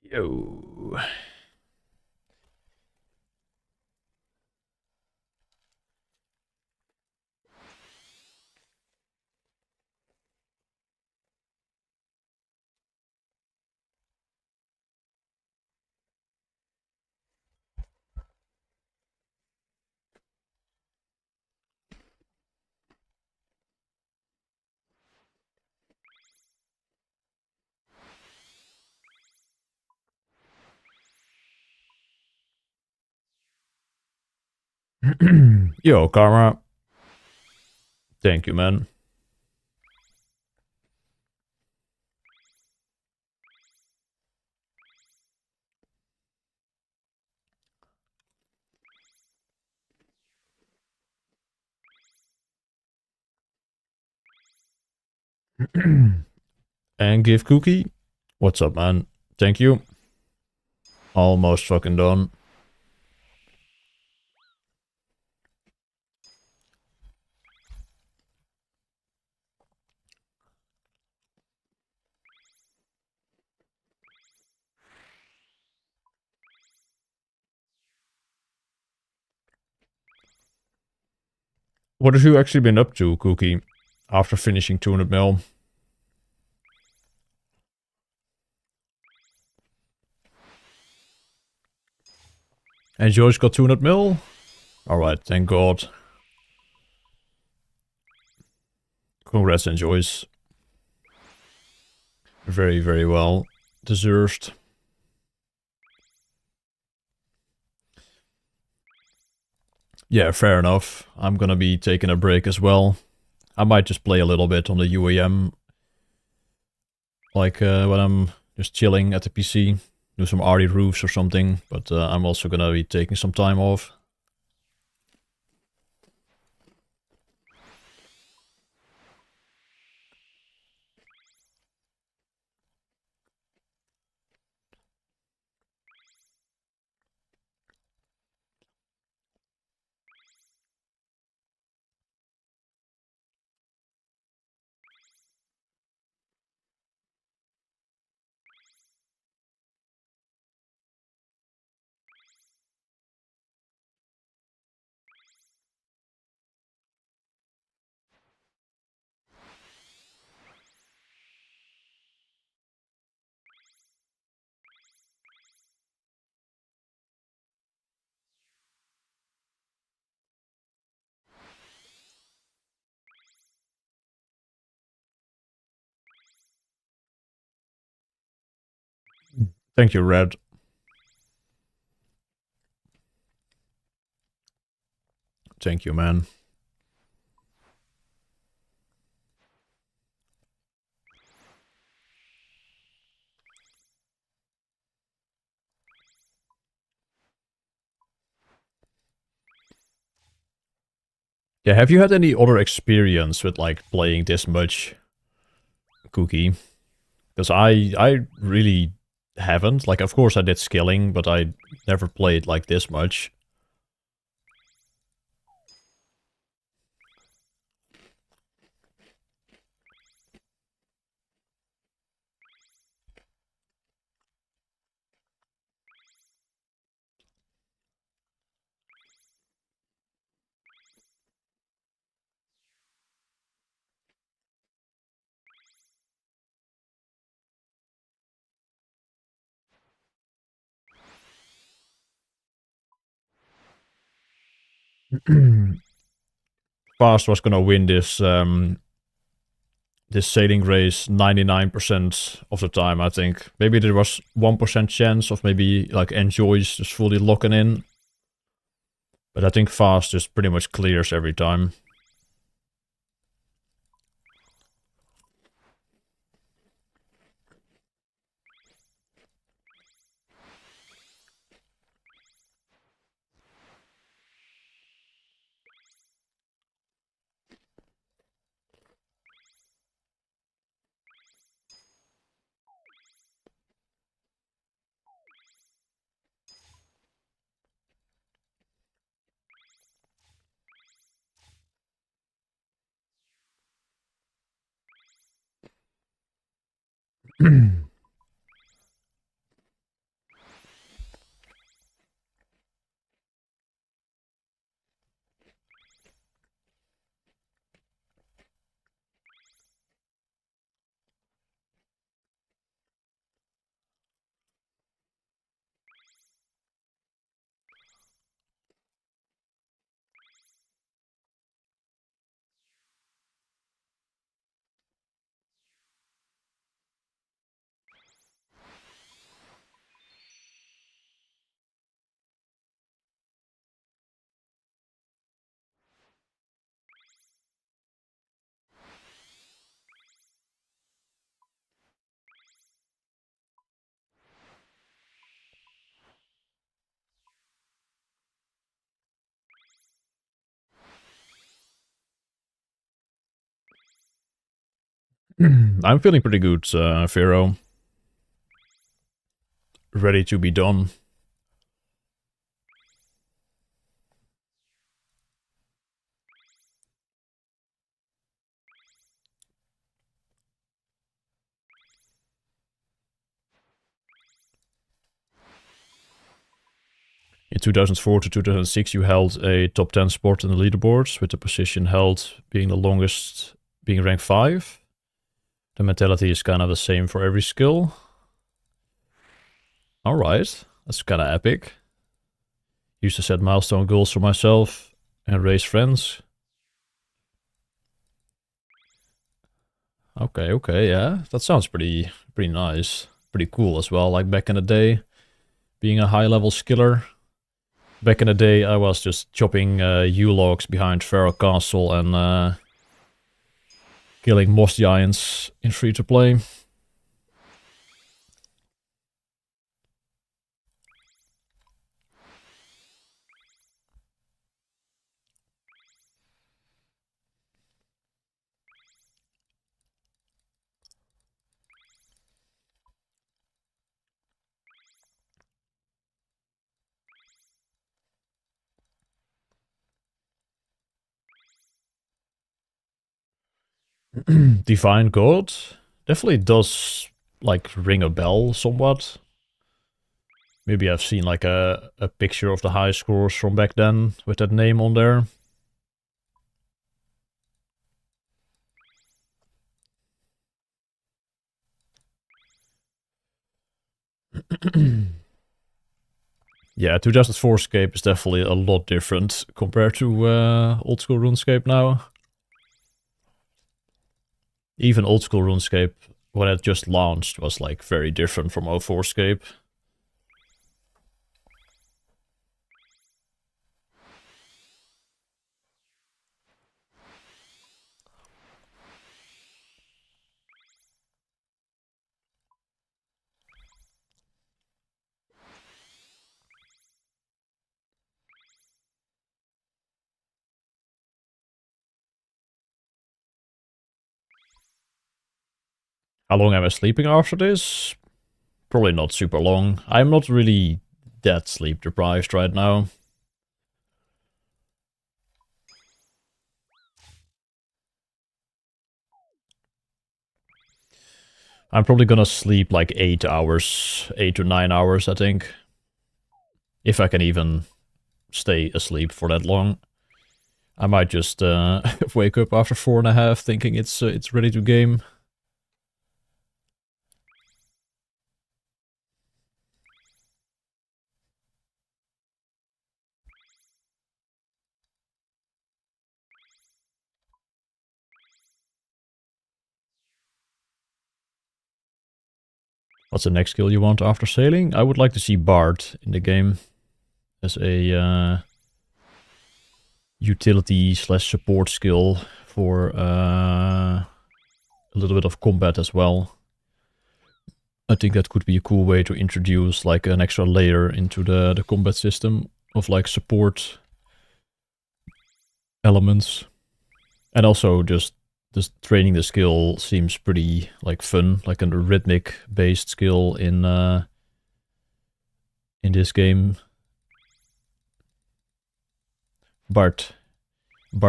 Yo. Yo, Karma. Thank you, man. And give Cookie. What's up, man? Thank you. Almost fucking done. What have you actually been up to, Cookie, after finishing 200 mil? And Joyce got 200 mil? Alright, thank God. Congrats, and Joyce. Very, very well deserved. Yeah, fair enough. I'm gonna be taking a break as well. I might just play a little bit on the UAM. Like when I'm just chilling at the PC. Do some arty roofs or something. But I'm also gonna be taking some time off. Thank you, Red. Thank you, man. Yeah, have you had any other experience with like playing this much, Cookie? Because I really haven't. Like, of course I did skilling, but I never played like this much. Fast was gonna win this sailing race 99% of the time, I think. Maybe there was 1% chance of maybe like Enjoy's just fully locking in. But I think Fast just pretty much clears every time. I'm feeling pretty good, Pharaoh. Ready to be done. In 2004 to 2006, you held a top 10 spot in the leaderboards, with the position held being the longest, being rank 5. The mentality is kind of the same for every skill. Alright, that's kind of epic. Used to set milestone goals for myself and raise friends. Okay, yeah. That sounds pretty nice. Pretty cool as well, like back in the day, being a high-level skiller. Back in the day, I was just chopping U-logs behind Pharaoh Castle and killing moss giants in free-to-play. Divine God definitely does like ring a bell somewhat. Maybe I've seen like a picture of the high scores from back then with that name on there. Yeah, 2004 Scape is definitely a lot different compared to old school RuneScape now. Even old school RuneScape, when it just launched, was like very different from 04 Scape. How long am I sleeping after this? Probably not super long. I'm not really that sleep deprived right now. I'm probably gonna sleep like 8 hours, 8 to 9 hours, I think. If I can even stay asleep for that long. I might just wake up after 4.5 thinking it's ready to game. What's the next skill you want after sailing? I would like to see Bard in the game as a utility slash support skill for a little bit of combat as well. I think that could be a cool way to introduce like an extra layer into the combat system of like support elements. And also just training the skill seems pretty like fun, like a rhythmic based skill in this game. Bart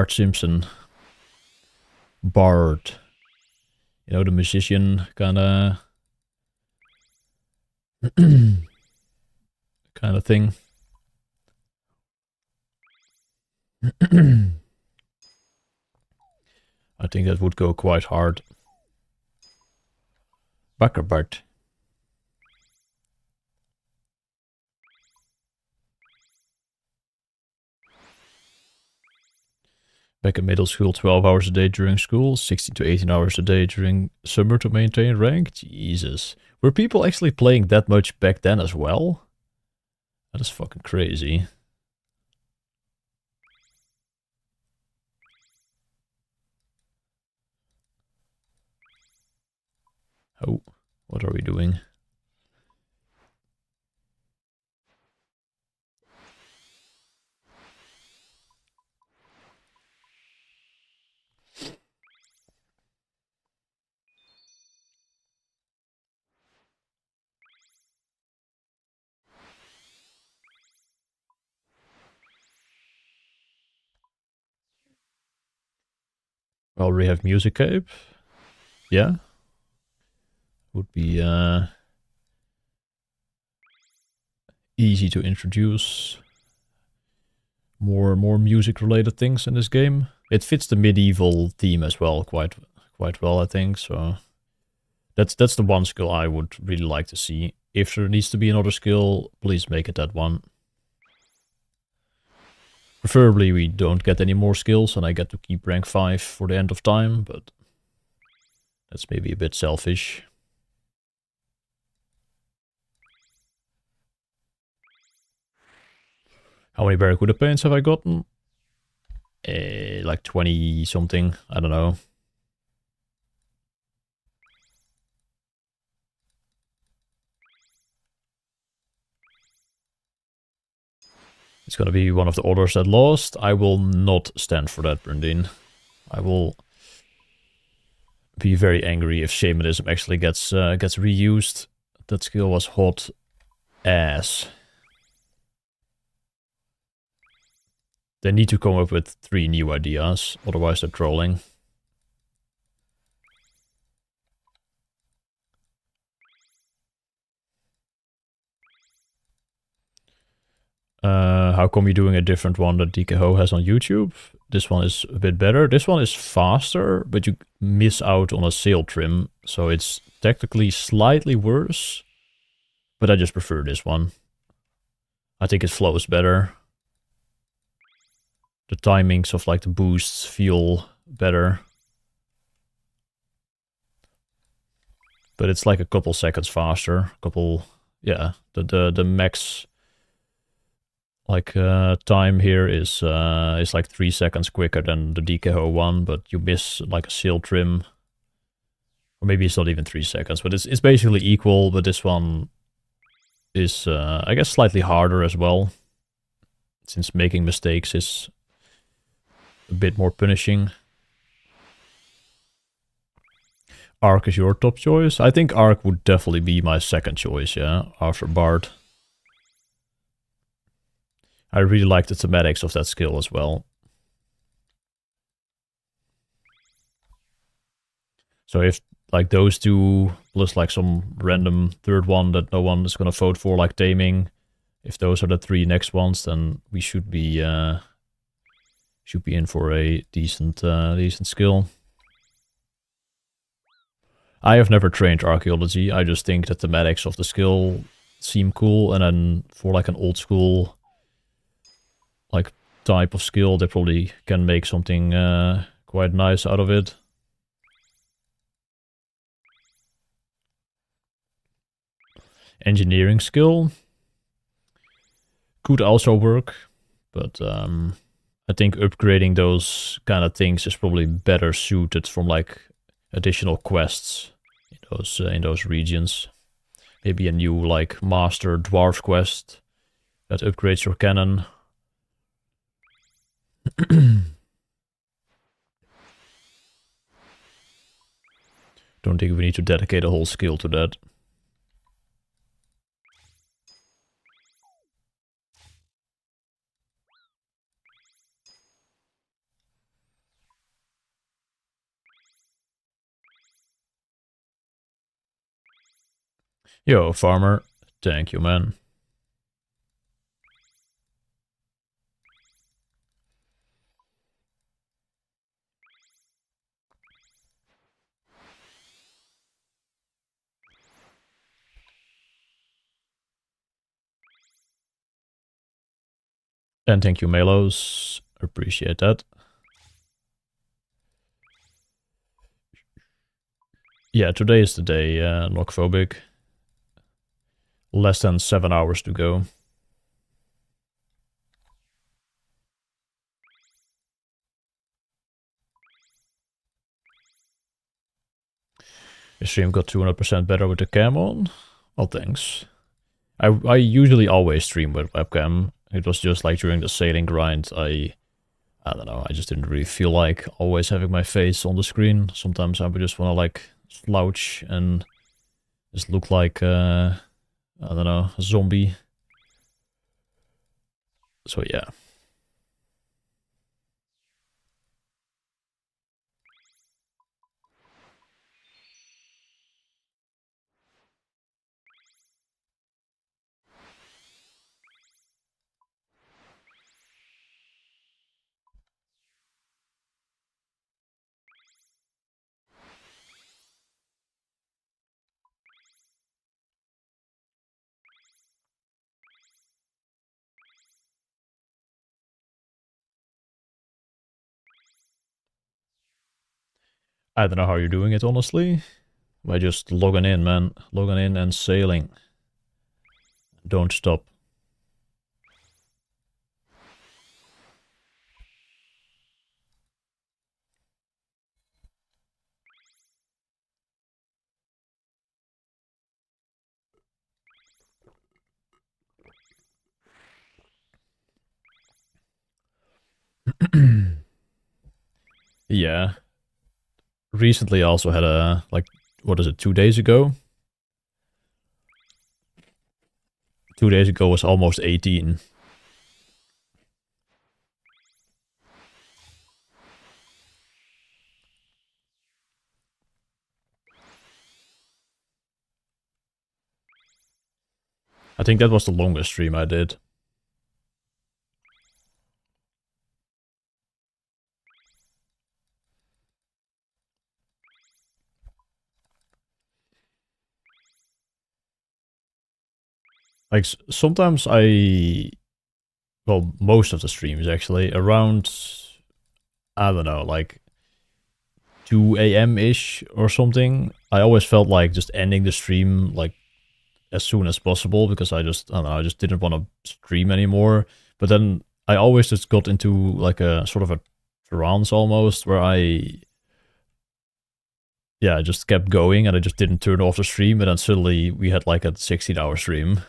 Simpson. Bard. You know, the musician kinda kind of thing. I think that would go quite hard. Bakkerbart. Back in middle school, 12 hours a day during school, 16 to 18 hours a day during summer to maintain rank. Jesus. Were people actually playing that much back then as well? That is fucking crazy. Oh, what are we doing? Well, we have music cape. Yeah. Would be easy to introduce more music related things in this game. It fits the medieval theme as well quite well, I think. So that's the one skill I would really like to see. If there needs to be another skill, please make it that one. Preferably we don't get any more skills and I get to keep rank 5 for the end of time, but that's maybe a bit selfish. How many Barracuda paints have I gotten? Like 20 something, I don't know. It's gonna be one of the orders that lost. I will not stand for that, Brandine. I will be very angry if Shamanism actually gets reused. That skill was hot ass. They need to come up with 3 new ideas, otherwise they're trolling. How come you're doing a different one that DKO has on YouTube? This one is a bit better. This one is faster, but you miss out on a sail trim, so it's technically slightly worse. But I just prefer this one. I think it flows better. The timings of like the boosts feel better. But it's like a couple seconds faster. Yeah, the max like time here is like 3 seconds quicker than the DKO one, but you miss like a sail trim. Or maybe it's not even 3 seconds, but it's basically equal, but this one is I guess slightly harder as well, since making mistakes is a bit more punishing. Arc is your top choice? I think Arc would definitely be my second choice, yeah, after Bard. I really like the thematics of that skill as well. So if like those two, plus like some random third one that no one is gonna vote for, like Taming, if those are the three next ones, then we should be in for a decent skill. I have never trained archaeology. I just think that the thematics of the skill seem cool, and then for like an old school like type of skill, they probably can make something quite nice out of it. Engineering skill could also work, but I think upgrading those kind of things is probably better suited from like additional quests in those regions. Maybe a new like master dwarf quest that upgrades your cannon. Don't think we need to dedicate a whole skill to that. Yo, farmer. Thank you, man. And thank you, Melos. Appreciate that. Yeah, today is the day, Lockphobic. Less than 7 hours to go. Your stream got 200% better with the cam on. Well, thanks. I usually always stream with webcam. It was just like during the sailing grind, I don't know, I just didn't really feel like always having my face on the screen. Sometimes I would just want to like slouch and just look like, I don't know, a zombie. So yeah. I don't know how you're doing it, honestly. By just logging in, man. Logging in and sailing. Don't stop. Yeah. Recently I also had a, like, what is it, 2 days ago? 2 days ago was almost 18. I think that was the longest stream I did. Like, sometimes well, most of the streams actually, around, I don't know, like 2 a.m.-ish or something, I always felt like just ending the stream, like, as soon as possible, because I don't know, I just didn't want to stream anymore. But then I always just got into, like, a sort of a trance almost, where I just kept going, and I just didn't turn off the stream, and then suddenly we had, like, a 16-hour stream.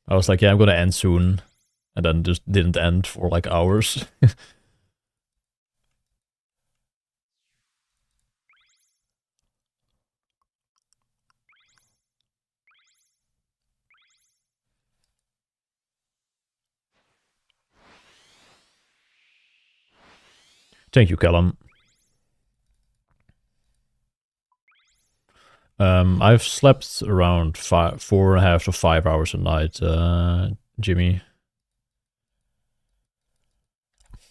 I was like, yeah, I'm gonna end soon, and then just didn't end for like hours. Thank you, Callum. I've slept around 4.5 to 5 hours a night, Jimmy.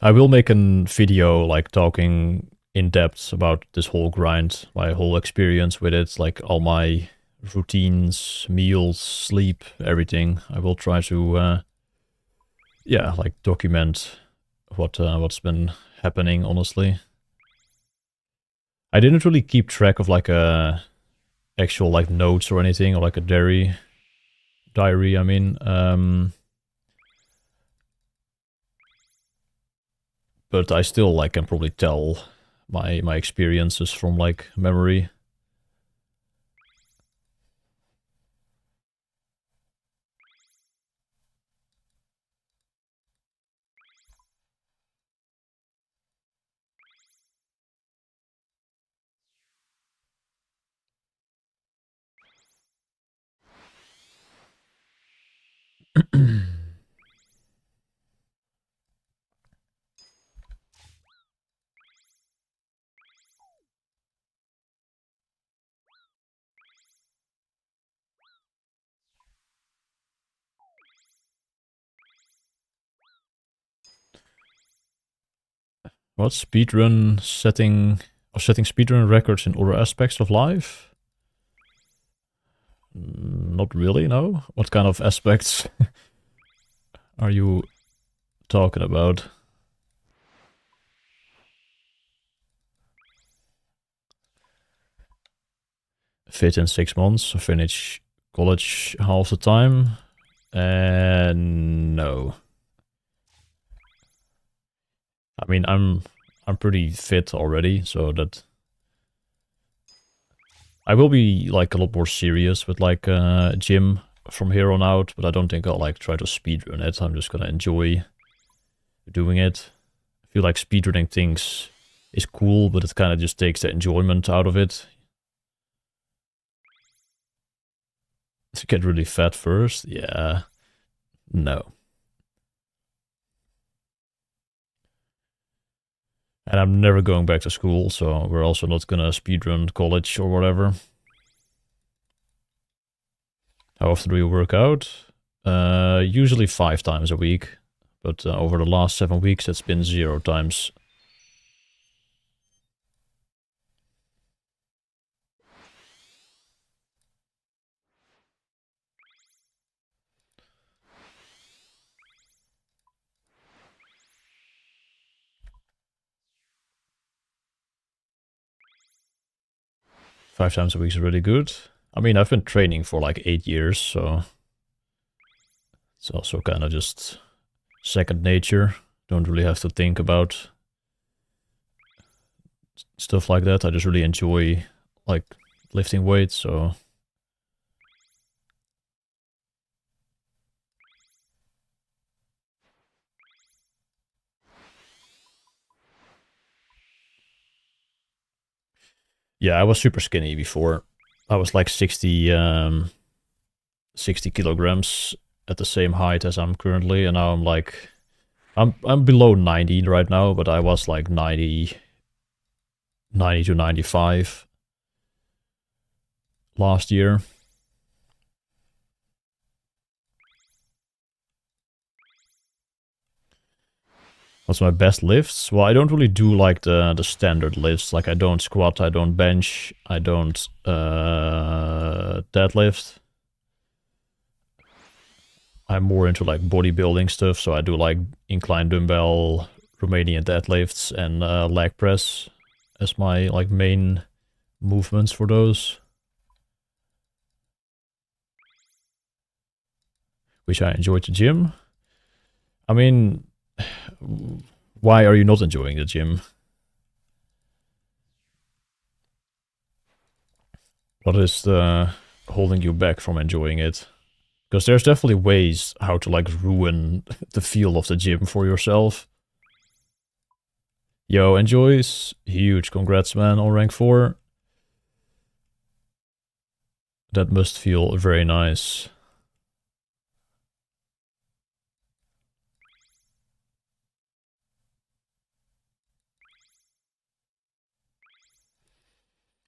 I will make a video like talking in depth about this whole grind, my whole experience with it, like all my routines, meals, sleep, everything. I will try to, yeah, like document what's been happening. Honestly, I didn't really keep track of like a actual like notes or anything, or like a diary. I mean, but I still like can probably tell my experiences from like memory. What speedrun setting or setting speedrun records in other aspects of life? Not really, no. What kind of aspects are you talking about? Fit in 6 months, finish college half the time? And no. I mean, I'm pretty fit already, so that I will be like a lot more serious with like gym from here on out, but I don't think I'll like try to speedrun it. I'm just gonna enjoy doing it. I feel like speedrunning things is cool, but it kind of just takes the enjoyment out of it. To get really fat first? Yeah. No. And I'm never going back to school, so we're also not gonna speedrun college or whatever. How often do you work out? Usually 5 times a week, but over the last 7 weeks it's been 0 times. Five times a week is really good. I mean, I've been training for like 8 years, so it's also kind of just second nature. Don't really have to think about stuff like that. I just really enjoy like lifting weights, so yeah, I was super skinny before. I was like 60 kilograms at the same height as I'm currently, and now I'm like I'm below 90 right now, but I was like 90 to 95 last year. What's my best lifts? Well, I don't really do like the standard lifts. Like I don't squat, I don't bench, I don't deadlift. I'm more into like bodybuilding stuff, so I do like incline dumbbell, Romanian deadlifts, and leg press as my like main movements for those, which I enjoy the gym. I mean, why are you not enjoying the gym? What is holding you back from enjoying it? Because there's definitely ways how to like ruin the feel of the gym for yourself. Yo, enjoys. Huge congrats, man, on rank 4. That must feel very nice.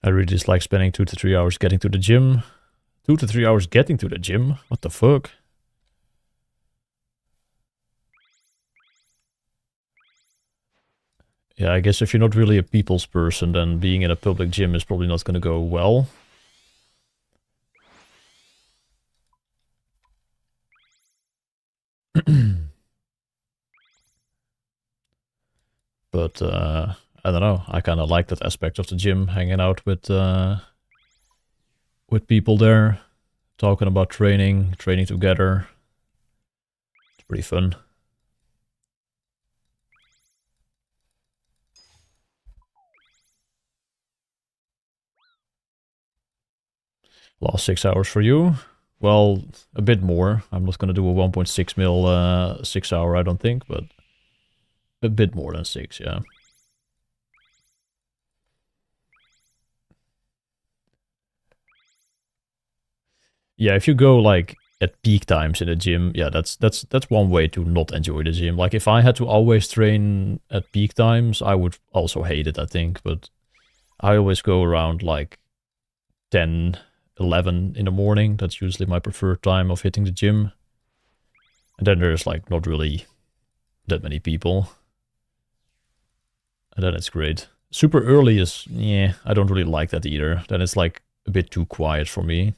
I really dislike spending 2 to 3 hours getting to the gym. 2 to 3 hours getting to the gym? What the fuck? Yeah, I guess if you're not really a people's person, then being in a public gym is probably not going to go well. But I don't know. I kind of like that aspect of the gym, hanging out with people there, talking about training together. It's pretty fun. Last 6 hours for you. Well, a bit more. I'm not gonna do a 1.6 mil 6 hour, I don't think, but a bit more than 6, yeah. Yeah, if you go like at peak times in the gym, yeah, that's one way to not enjoy the gym. Like if I had to always train at peak times, I would also hate it, I think, but I always go around like 10, 11 in the morning. That's usually my preferred time of hitting the gym. And then there's like not really that many people. And then it's great. Super early is, yeah, I don't really like that either. Then it's like a bit too quiet for me.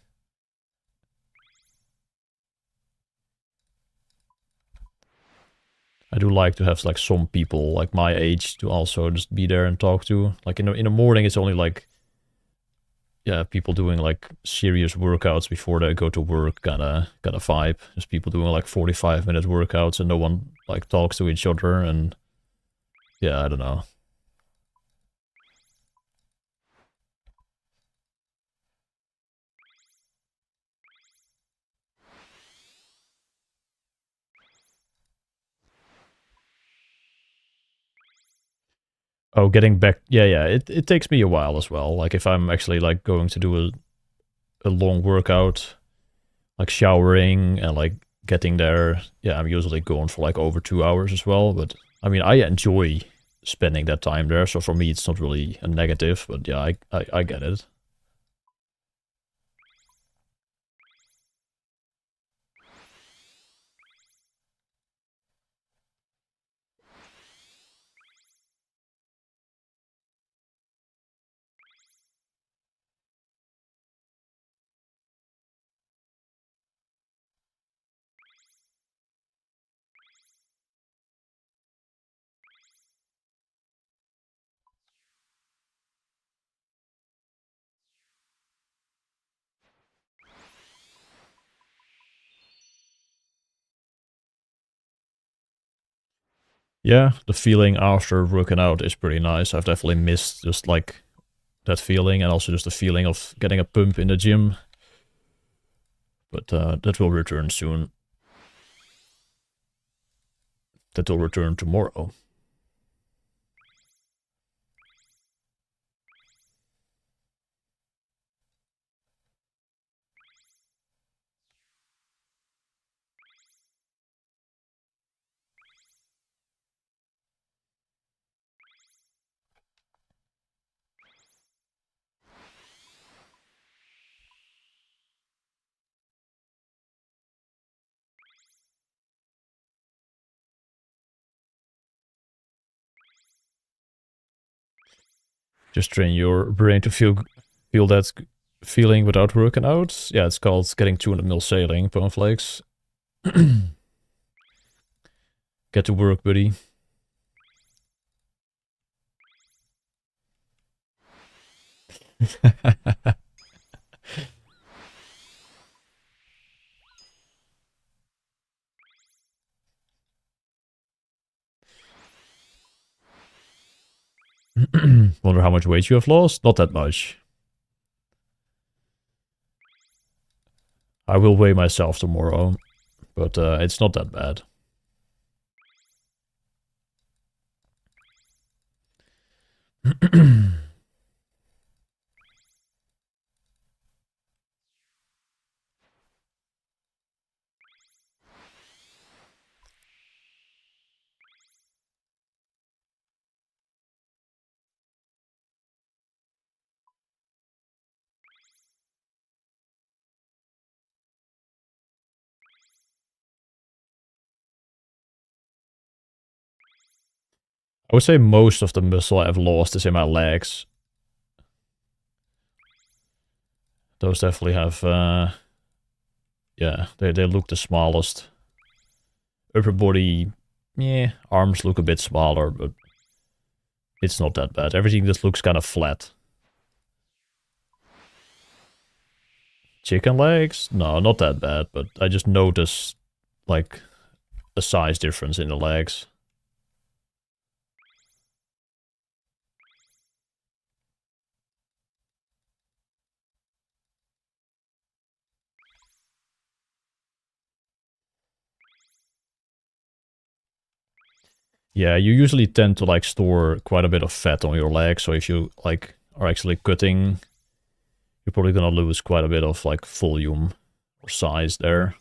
I do like to have like some people like my age to also just be there and talk to. Like in the morning, it's only like, yeah, people doing like serious workouts before they go to work, kind of vibe. There's people doing like 45-minute workouts and no one like talks to each other, and yeah, I don't know. Oh, getting back, yeah, it takes me a while as well. Like if I'm actually like going to do a long workout, like showering and like getting there, yeah, I'm usually going for like over 2 hours as well. But I mean, I enjoy spending that time there, so for me it's not really a negative. But yeah, I get it. Yeah, the feeling after working out is pretty nice. I've definitely missed just like that feeling, and also just the feeling of getting a pump in the gym. But that will return soon. That will return tomorrow. Just train your brain to feel that feeling without working out. Yeah, it's called getting 200 mil sailing, Boneflakes. Get to work, buddy. Wonder how much weight you have lost? Not that much. I will weigh myself tomorrow, but it's not that bad. I would say most of the muscle I've lost is in my legs. Those definitely have, yeah, they look the smallest. Upper body, yeah, arms look a bit smaller, but it's not that bad. Everything just looks kind of flat. Chicken legs? No, not that bad, but I just noticed, like, a size difference in the legs. Yeah, you usually tend to, like, store quite a bit of fat on your legs, so if you, like, are actually cutting, you're probably gonna lose quite a bit of, like, volume or size there.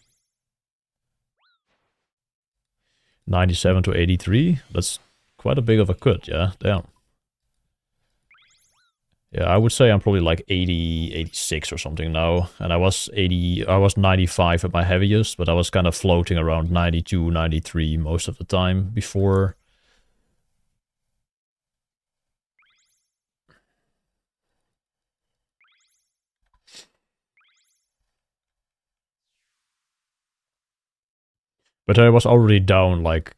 97 to 83? That's quite a big of a cut, yeah, damn. Yeah, I would say I'm probably like 80, 86 or something now. And I was 95 at my heaviest, but I was kind of floating around 92, 93 most of the time before. But I was already down like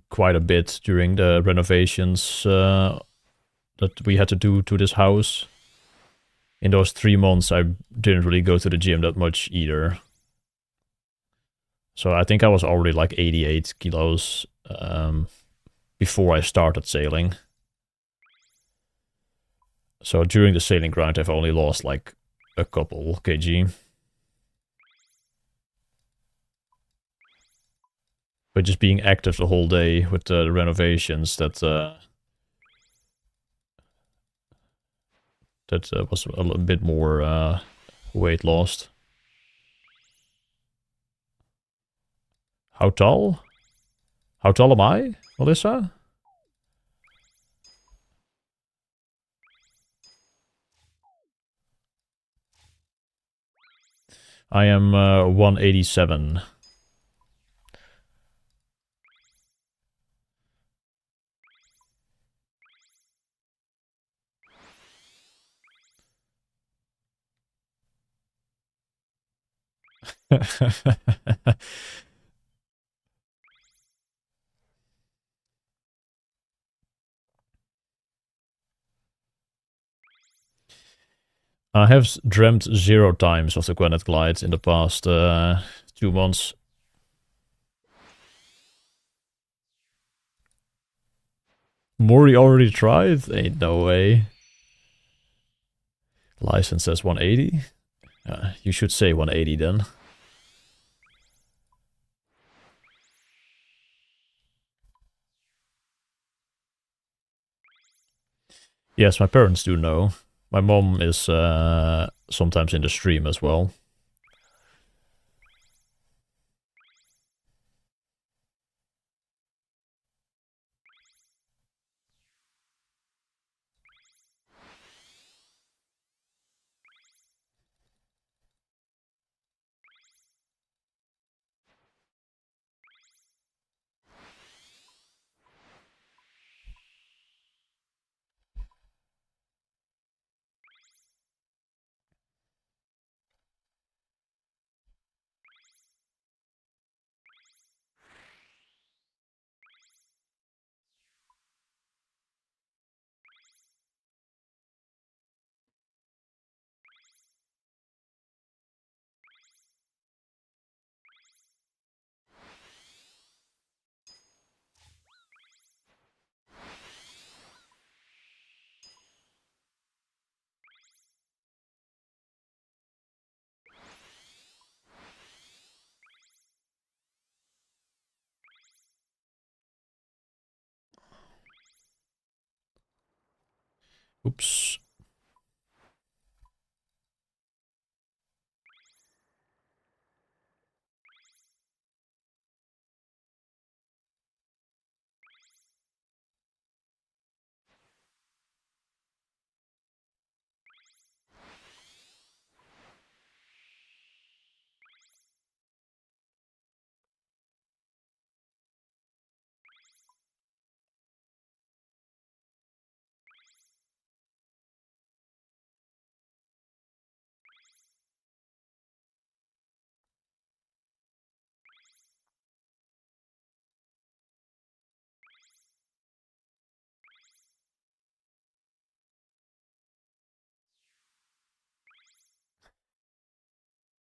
quite a bit during the renovations that we had to do to this house. In those 3 months, I didn't really go to the gym that much either. So I think I was already like 88 kilos before I started sailing. So during the sailing grind, I've only lost like a couple kg. But just being active the whole day with the renovations, that was a little bit more weight lost. How tall? How tall am I, Melissa? I am 187. I have dreamt 0 times of the Granite Glide in the past 2 months. Mori already tried? Ain't no way. License says 180. You should say 180 then. Yes, my parents do know. My mom is sometimes in the stream as well. Oops.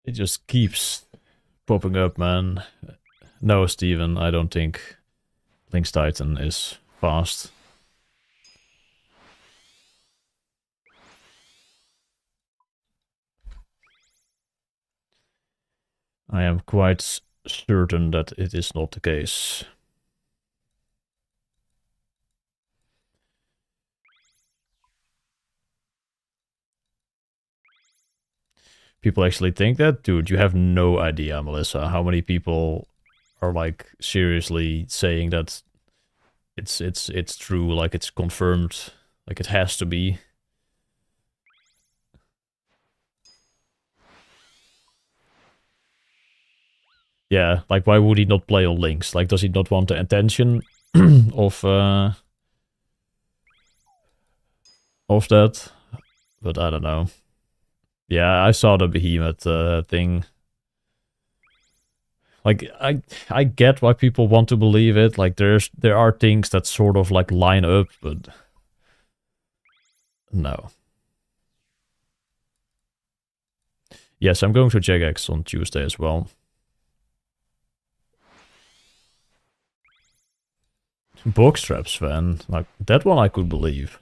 It just keeps popping up, man. No, Steven, I don't think Link's Titan is fast. I am quite certain that it is not the case. People actually think that? Dude, you have no idea, Melissa, how many people are like seriously saying that it's true, like it's confirmed, like it has to be. Yeah, like why would he not play on Links? Like does he not want the attention of that? But I don't know. Yeah, I saw the behemoth thing. Like I get why people want to believe it. Like there are things that sort of like line up, but no. Yes, I'm going to Jagex on Tuesday as well. Box traps, fan. Like that one I could believe.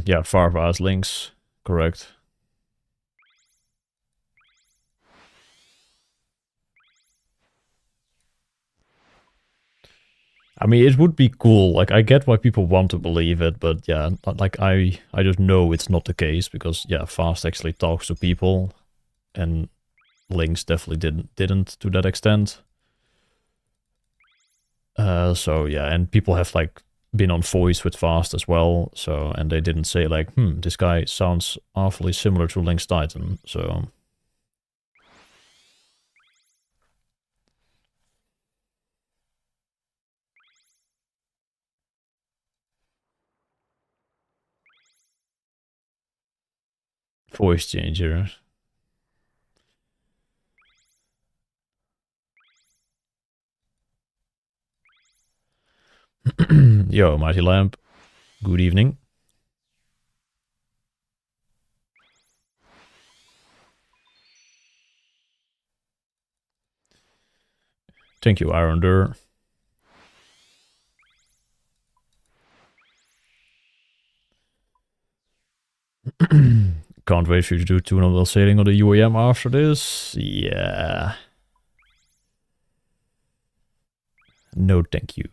Yeah, Farva's links. Correct. I mean, it would be cool. Like, I get why people want to believe it, but yeah, like I just know it's not the case because yeah, Fast actually talks to people, and Links definitely didn't to that extent. So yeah, and people have like been on voice with Fast as well. So and they didn't say like, this guy sounds awfully similar to Link's Titan. So voice changer. Yo, Mighty Lamp. Good evening. Thank you, Ironder. Can't wait for you to do 200 sailing on the UAM after this. Yeah. No, thank you.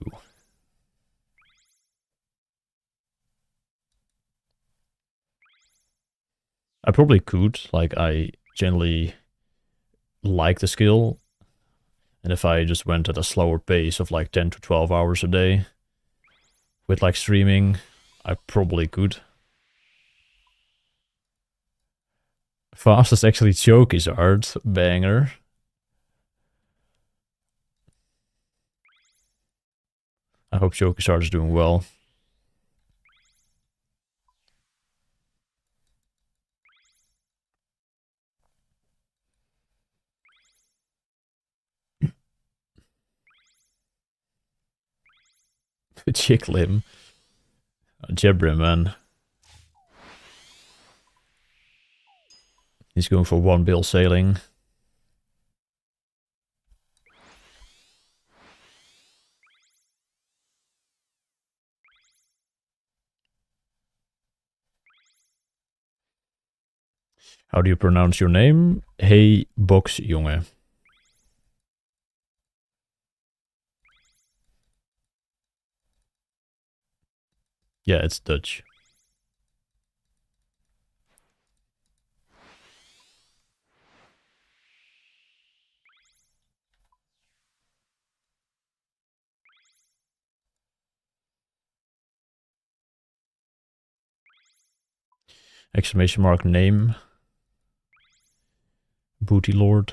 I probably could. Like, I generally like the skill. And if I just went at a slower pace of like 10 to 12 hours a day with like streaming, I probably could. Fastest actually choke is hard. Banger. I hope Chokizard is doing well. Chicklim. Jebrim, man. He's going for 1 bill sailing. How do you pronounce your name? Hey, Box jongen. Yeah, it's Dutch. Exclamation mark name. Booty Lord.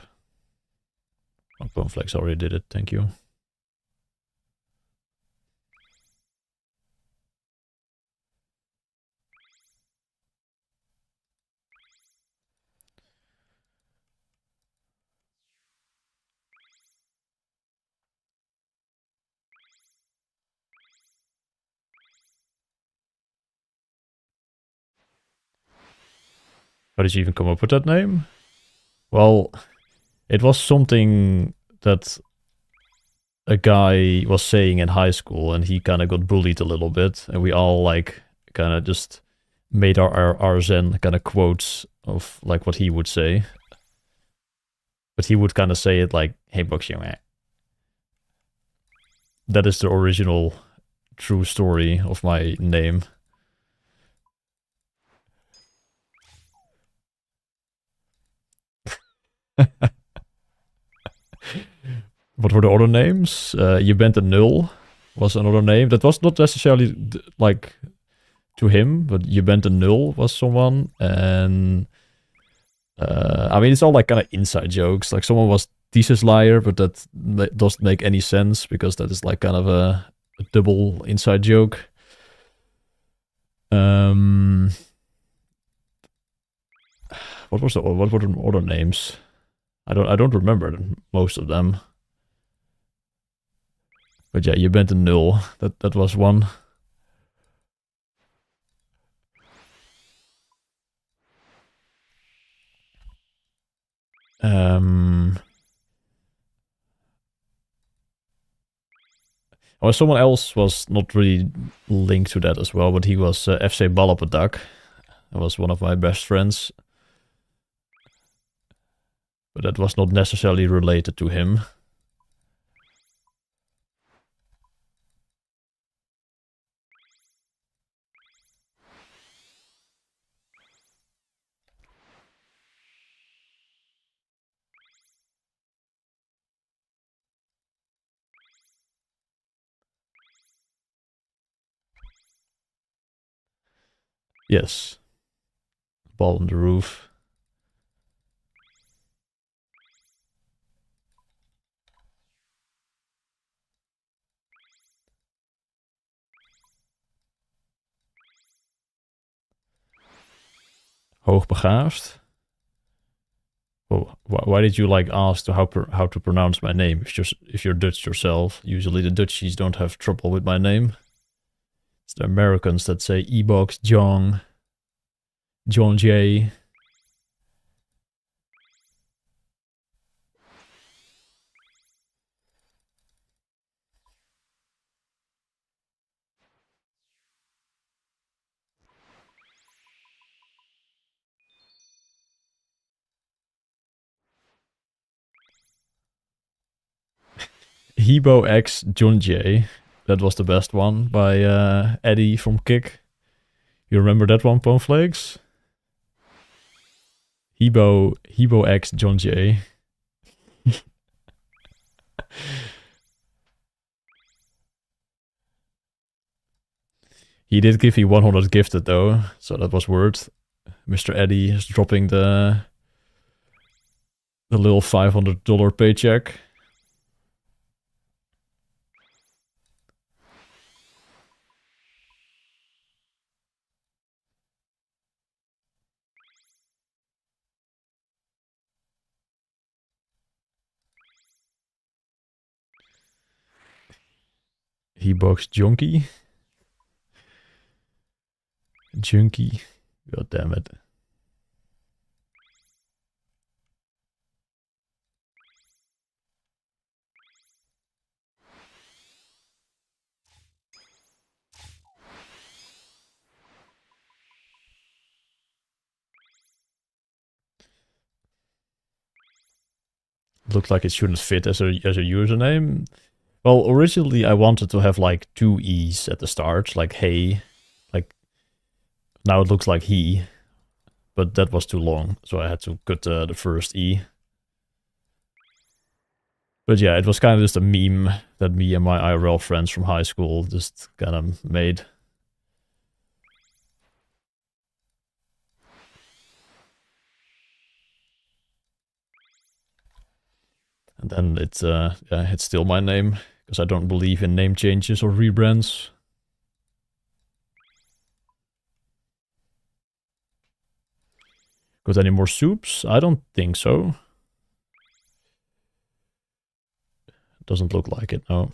Oh, Boneflex already did it, thank you. How did you even come up with that name? Well, it was something that a guy was saying in high school, and he kind of got bullied a little bit, and we all like kind of just made our Zen kind of quotes of like what he would say. But he would kind of say it like, "Hey, Boxjongen." That is the original true story of my name. What were the other names? Je bent een nul was another name. That was not necessarily like to him, but je bent een nul was someone. And I mean, it's all like kind of inside jokes. Like someone was thesis liar, but that doesn't make any sense because that is like kind of a double inside joke. What were the other names? I don't remember most of them. But yeah, je bent een nul. That was one. Or someone else was not really linked to that as well, but he was FC Ballenpadak. That was one of my best friends. But that was not necessarily related to him. Yes. Ball on the roof. Hoogbegaafd. Oh, why did you like ask to how to pronounce my name? If you're Dutch yourself, usually the Dutchies don't have trouble with my name. It's the Americans that say Ebox, John J. Hebo X John J. That was the best one by Eddie from Kick. You remember that one, Poneflakes? Hebo X John J. He did give me 100 gifted though, so that was worth. Mr. Eddie is dropping the little $500 paycheck. He box Junkie. Junkie. God damn it. Looked like it shouldn't fit as a username. Well, originally I wanted to have like 2 E's at the start, like hey. Like now it looks like he. But that was too long, so I had to cut the first E. But yeah, it was kind of just a meme that me and my IRL friends from high school just kind of made. And then it's still my name, because I don't believe in name changes or rebrands. Got any more soups? I don't think so. Doesn't look like it, no.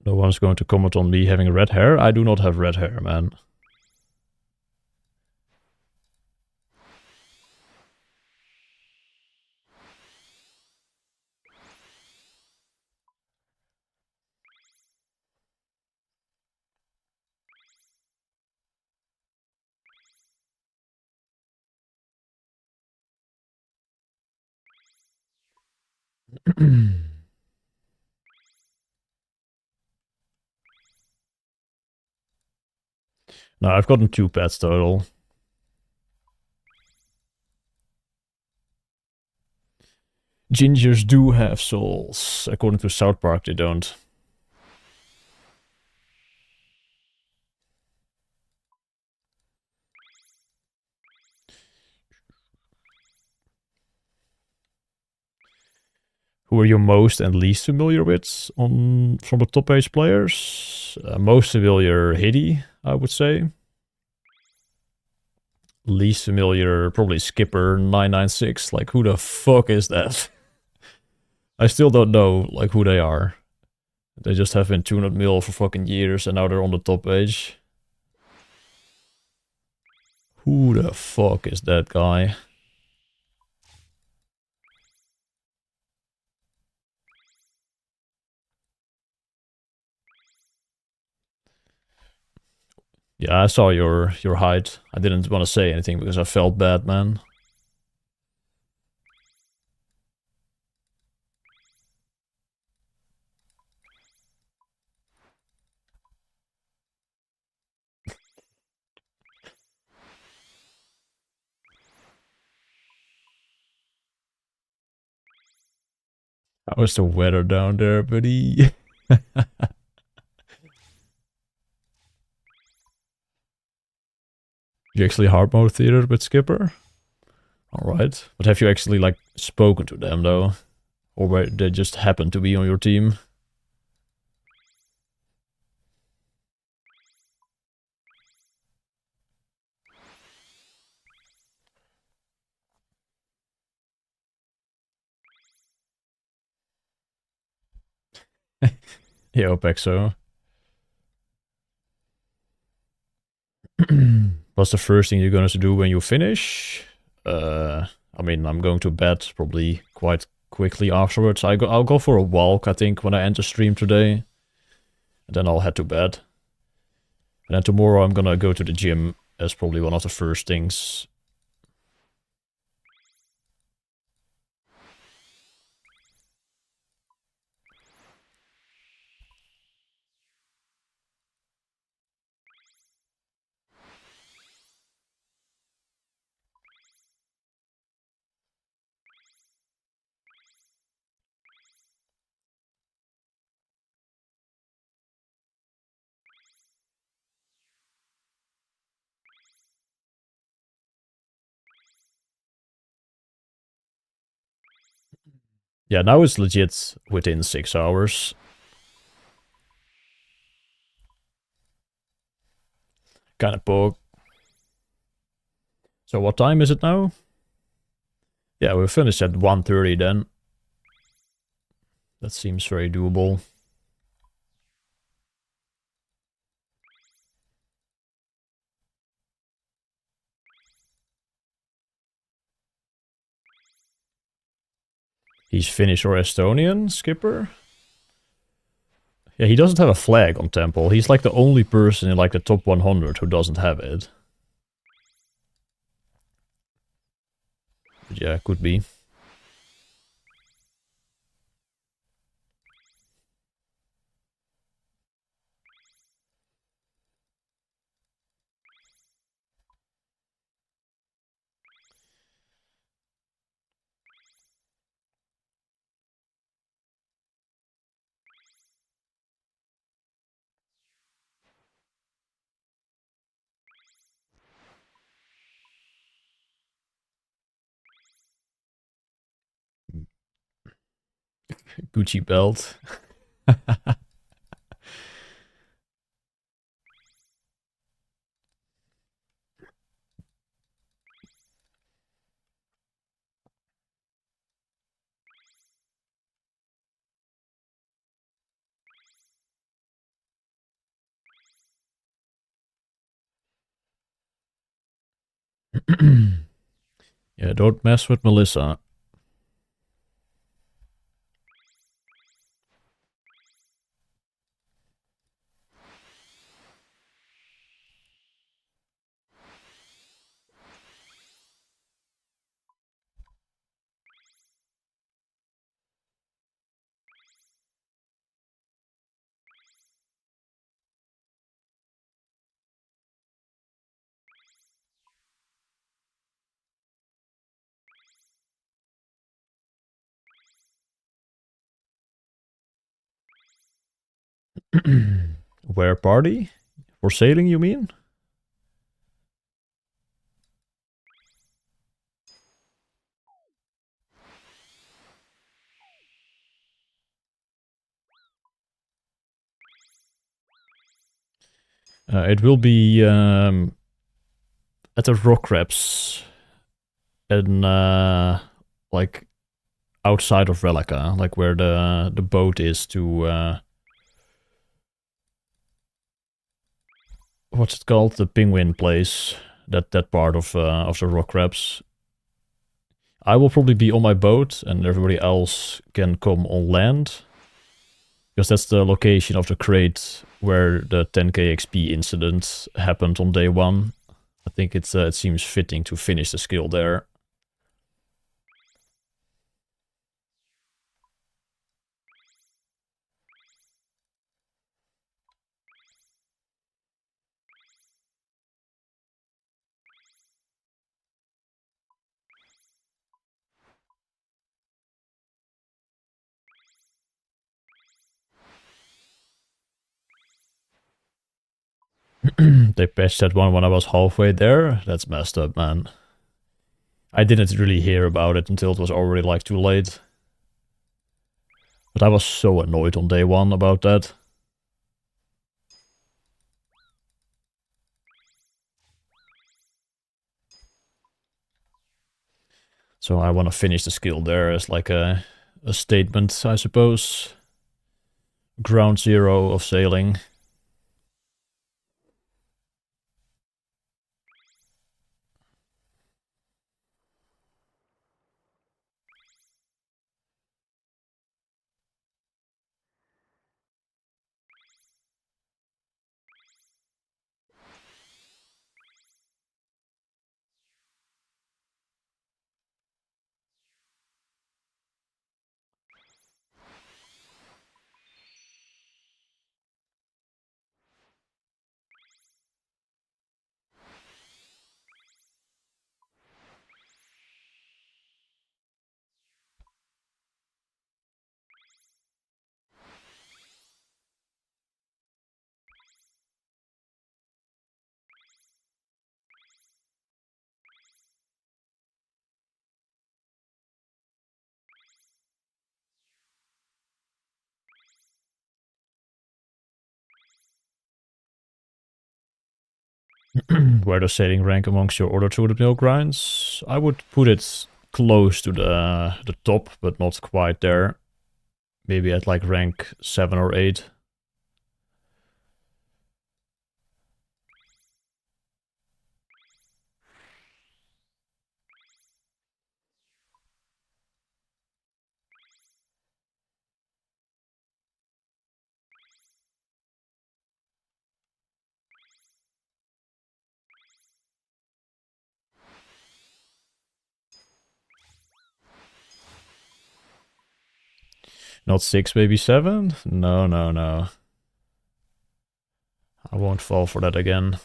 No one's going to comment on me having red hair. I do not have red hair, man. No, I've gotten 2 pets total. Gingers do have souls. According to South Park, they don't. Who are you most and least familiar with from the top page players? Most familiar, Hiddy, I would say. Least familiar, probably Skipper 996. Like, who the fuck is that? I still don't know, like, who they are. They just have been 200 mil for fucking years, and now they're on the top page. Who the fuck is that guy? Yeah, I saw your height. I didn't want to say anything because I felt bad, man. How is the weather down there, buddy? You actually hard mode theater with Skipper? Alright. But have you actually, like, spoken to them, though? Or where they just happen to be on your team? Yeah, Opexo. What's the first thing you're going to do when you finish? I mean, I'm going to bed probably quite quickly afterwards. I'll go for a walk, I think, when I end the stream today. And then I'll head to bed. And then tomorrow I'm gonna go to the gym as probably one of the first things. Yeah, now it's legit within 6 hours. Kinda poke. So what time is it now? Yeah, we'll finish at 1:30 then. That seems very doable. He's Finnish or Estonian, Skipper? Yeah, he doesn't have a flag on Temple. He's like the only person in like the top 100 who doesn't have it. But yeah, could be. Gucci belt. Yeah, don't mess with Melissa. Where party? For sailing, you mean? It will be at the rock crabs and like outside of Relica, like where the boat is to what's it called? The penguin place. That part of the rock crabs. I will probably be on my boat, and everybody else can come on land, because that's the location of the crate where the 10k XP incident happened on day 1. I think it seems fitting to finish the skill there. They patched that one when I was halfway there. That's messed up, man. I didn't really hear about it until it was already like too late. But I was so annoyed on day 1 about that. So I want to finish the skill there as like a statement, I suppose. Ground zero of sailing. Where does sailing rank amongst your order to the mill grinds? I would put it close to the top, but not quite there. Maybe at like rank 7 or 8. Not 6, maybe 7? No, no, no. I won't fall for that again.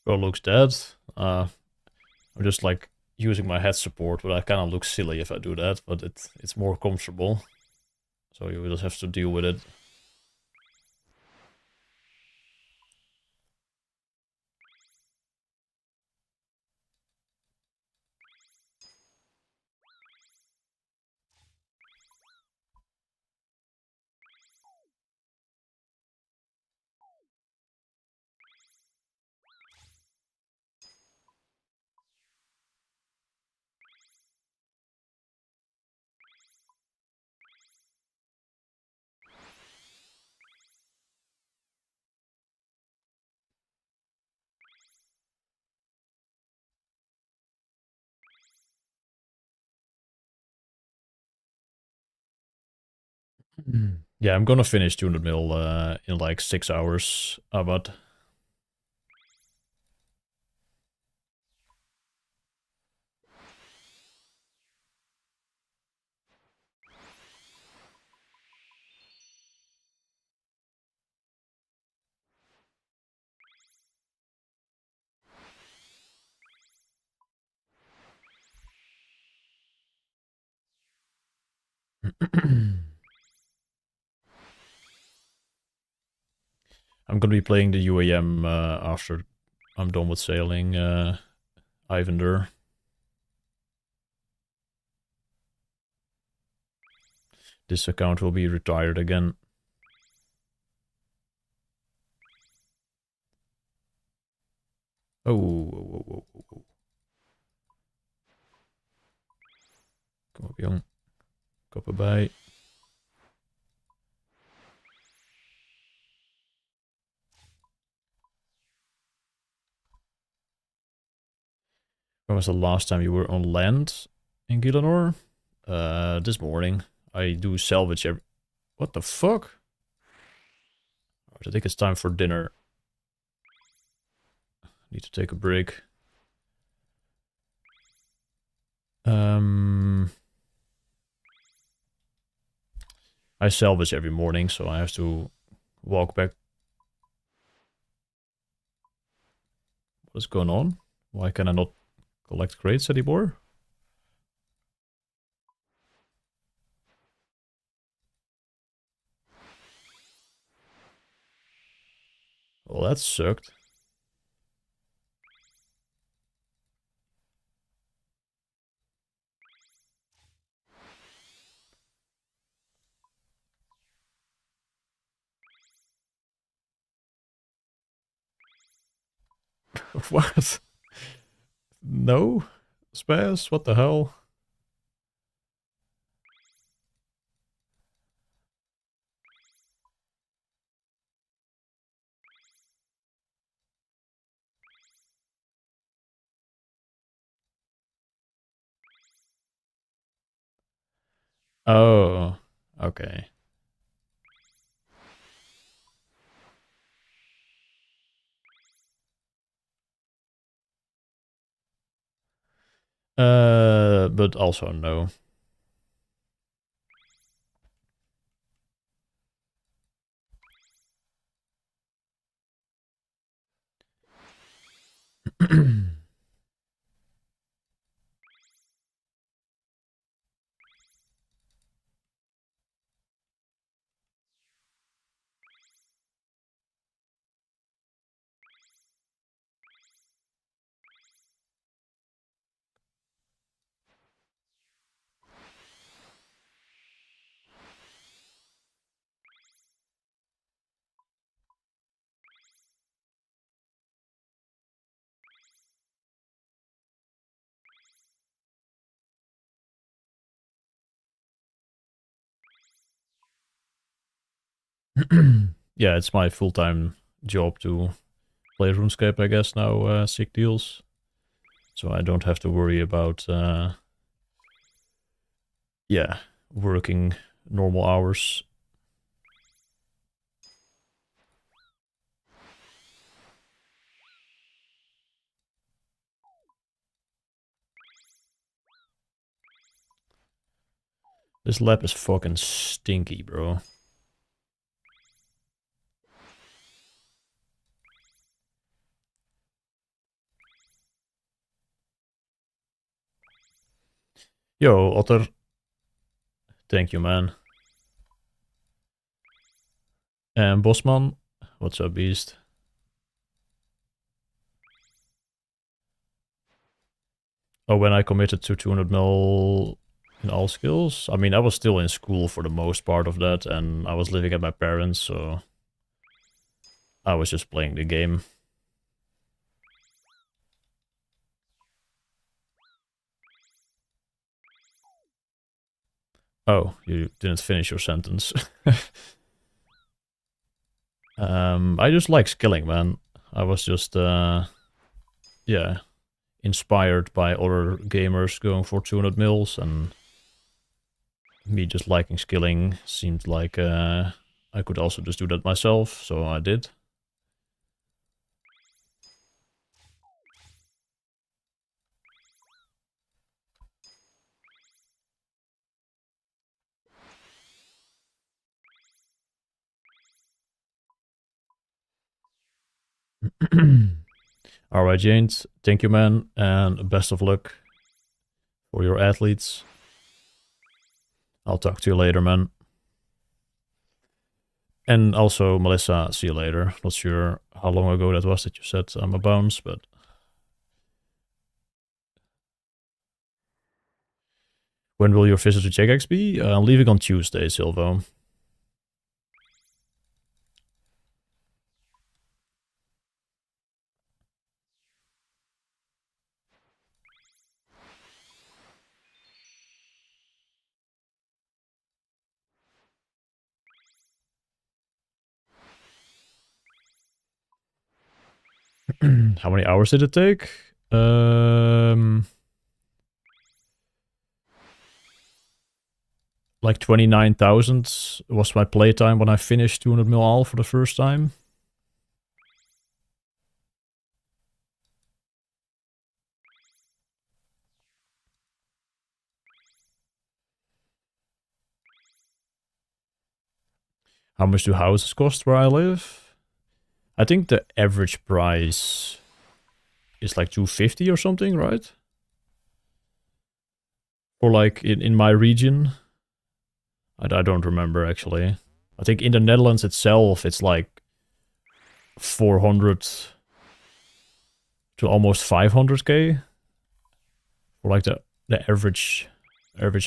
Girl looks dead. I'm just like using my head support, but I kind of look silly if I do that, but it's more comfortable. So you just have to deal with it. Yeah, I'm gonna finish 200 mil in like 6 hours, but I'm gonna be playing the UAM after I'm done with sailing Ivander. This account will be retired again. Oh, whoa, whoa, whoa, whoa. Kom op, jong. Kop erbij. When was the last time you were on land in Gielinor? This morning. I do salvage every... What the fuck? I think it's time for dinner. Need to take a break. I salvage every morning, so I have to walk back. What's going on? Why can I not collect crates anymore? Well, that sucked. What? No? Spaz? What the hell? Oh, okay. But also no. Yeah, it's my full-time job to play RuneScape, I guess, now, sick deals. So I don't have to worry about, yeah, working normal hours. This lab is fucking stinky, bro. Yo, Otter. Thank you, man. And Bosman. What's up, Beast? Oh, when I committed to 200 mil in all skills? I mean, I was still in school for the most part of that, and I was living at my parents, so I was just playing the game. Oh, you didn't finish your sentence. I just like skilling, man. I was just, yeah, inspired by other gamers going for 200 mils, and me just liking skilling seemed like I could also just do that myself, so I did. Alright, James, thank you, man, and best of luck for your athletes. I'll talk to you later, man. And also, Melissa, see you later. Not sure how long ago that was that you said I'm a bounce, but... When will your visit to Jagex be? I'm leaving on Tuesday, Silvo. How many hours did it take? Like 29,000 was my playtime when I finished 200 mil all for the first time. How much do houses cost where I live? I think the average price is like 250 or something, right? Or like in my region. I don't remember actually. I think in the Netherlands itself, it's like 400 to almost 500k for like the average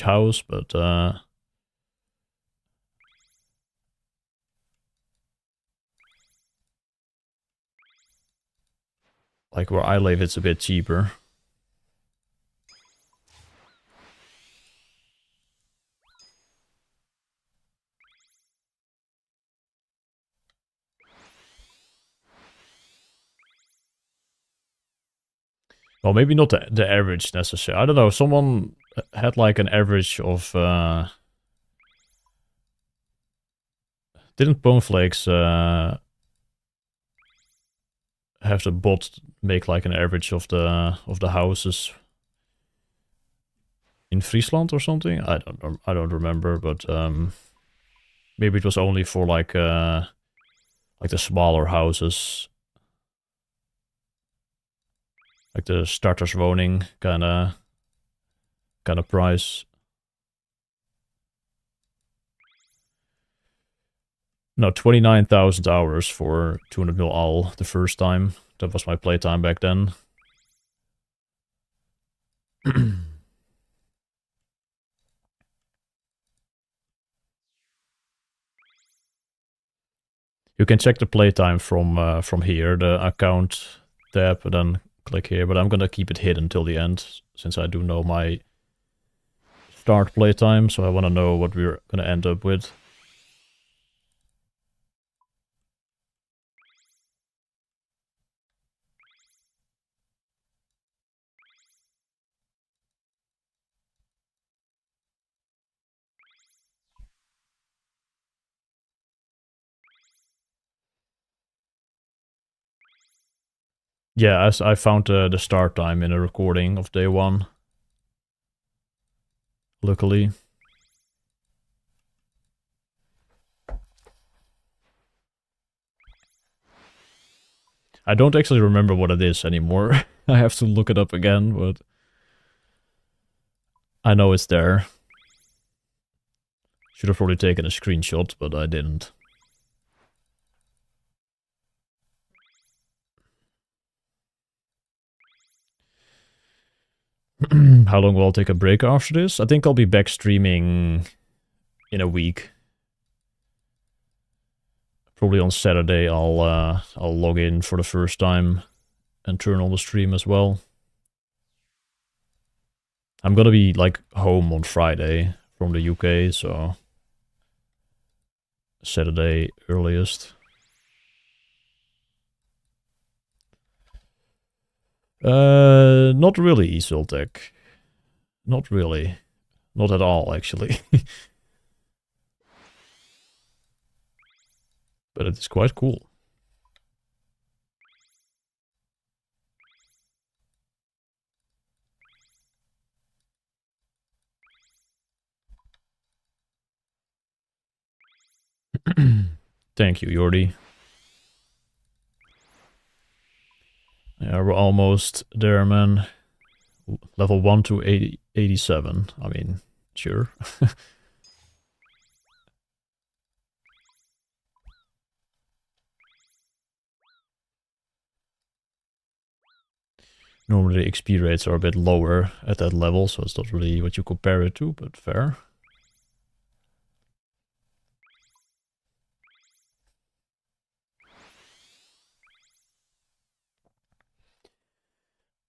house, but like where I live, it's a bit cheaper. Well, maybe not the average necessarily. I don't know. Someone had like an average of didn't Boneflakes have the bot make like an average of the houses in Friesland or something? I don't remember, but maybe it was only for like the smaller houses, like the starterswoning kind of price. No, 29,000 hours for 200 mil all the first time. That was my playtime back then. You can check the playtime from here, the account tab, and then click here. But I'm gonna keep it hidden until the end, since I do know my start playtime, so I want to know what we're gonna end up with. Yeah, as I found the start time in a recording of day one. Luckily. I don't actually remember what it is anymore. I have to look it up again, but... I know it's there. Should have probably taken a screenshot, but I didn't. How long will I take a break after this? I think I'll be back streaming in a week. Probably on Saturday I'll log in for the first time and turn on the stream as well. I'm gonna be like home on Friday from the UK, so Saturday earliest. Not really, Isoltech. Not really. Not at all, actually. But it is quite cool. Thank you, Jordi. Yeah, we're almost there, man. Level 1 to 87. I mean, sure. Normally the XP rates are a bit lower at that level, so it's not really what you compare it to, but fair.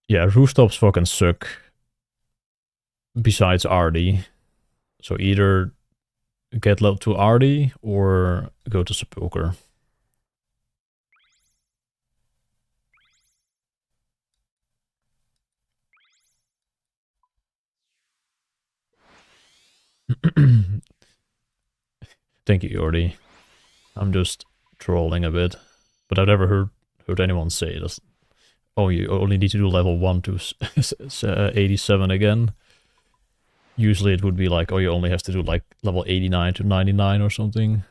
Yeah, rooftops fucking suck. Besides Ardy. So either get level to Ardy or go to Sepulcher. Thank you, Jordi. I'm just trolling a bit. But I've never heard anyone say this. Oh, you only need to do level 1 to 87 again. Usually it would be like, oh, you only have to do like level 89 to 99 or something.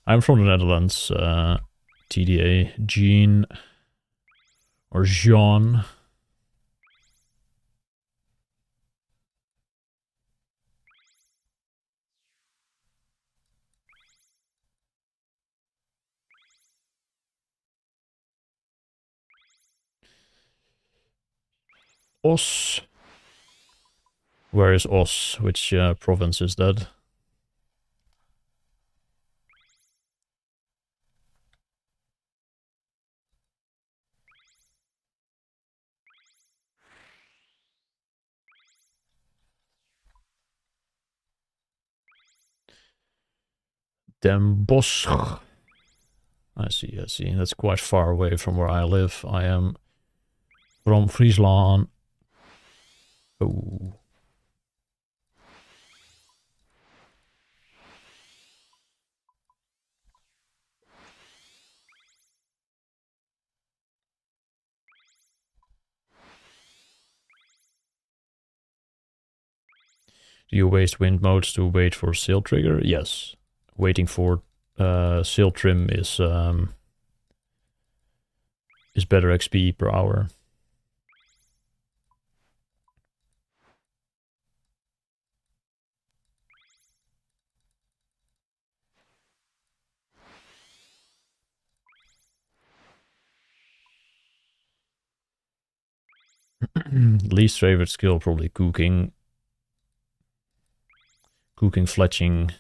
I'm from the Netherlands. TDA. Jean. Or Jean. Os. Where is Os? Which province is that? Den Bosch. I see, I see. That's quite far away from where I live. I am from Friesland. Oh. Do you waste wind modes to wait for sail trigger? Yes. Waiting for sail trim is better XP per hour. Least favorite skill, probably cooking. Cooking, fletching.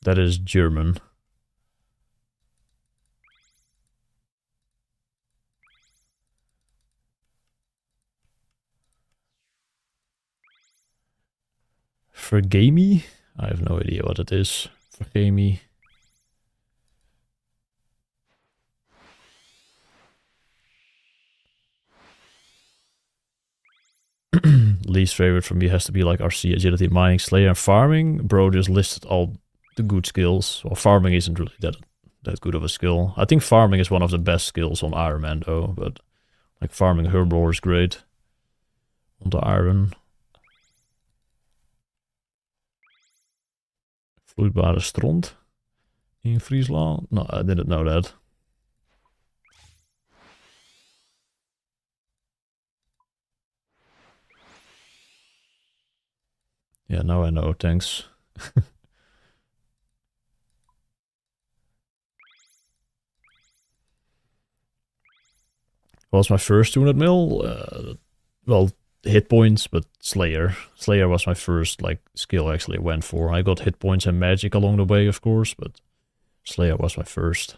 That is German. Vergame? I have no idea what it is. Vergame. Least favorite for me has to be like RC, agility, mining, slayer, and farming. Bro just listed all the good skills. Well, farming isn't really that good of a skill. I think farming is one of the best skills on Iron Man though, but like farming herblore is great on the iron. Vloeibare stront in Friesland? No, I didn't know that. Yeah, now I know, thanks. Was my first 200 mil? Well, hit points, but Slayer. Slayer was my first like skill I actually went for. I got hit points and magic along the way, of course, but Slayer was my first.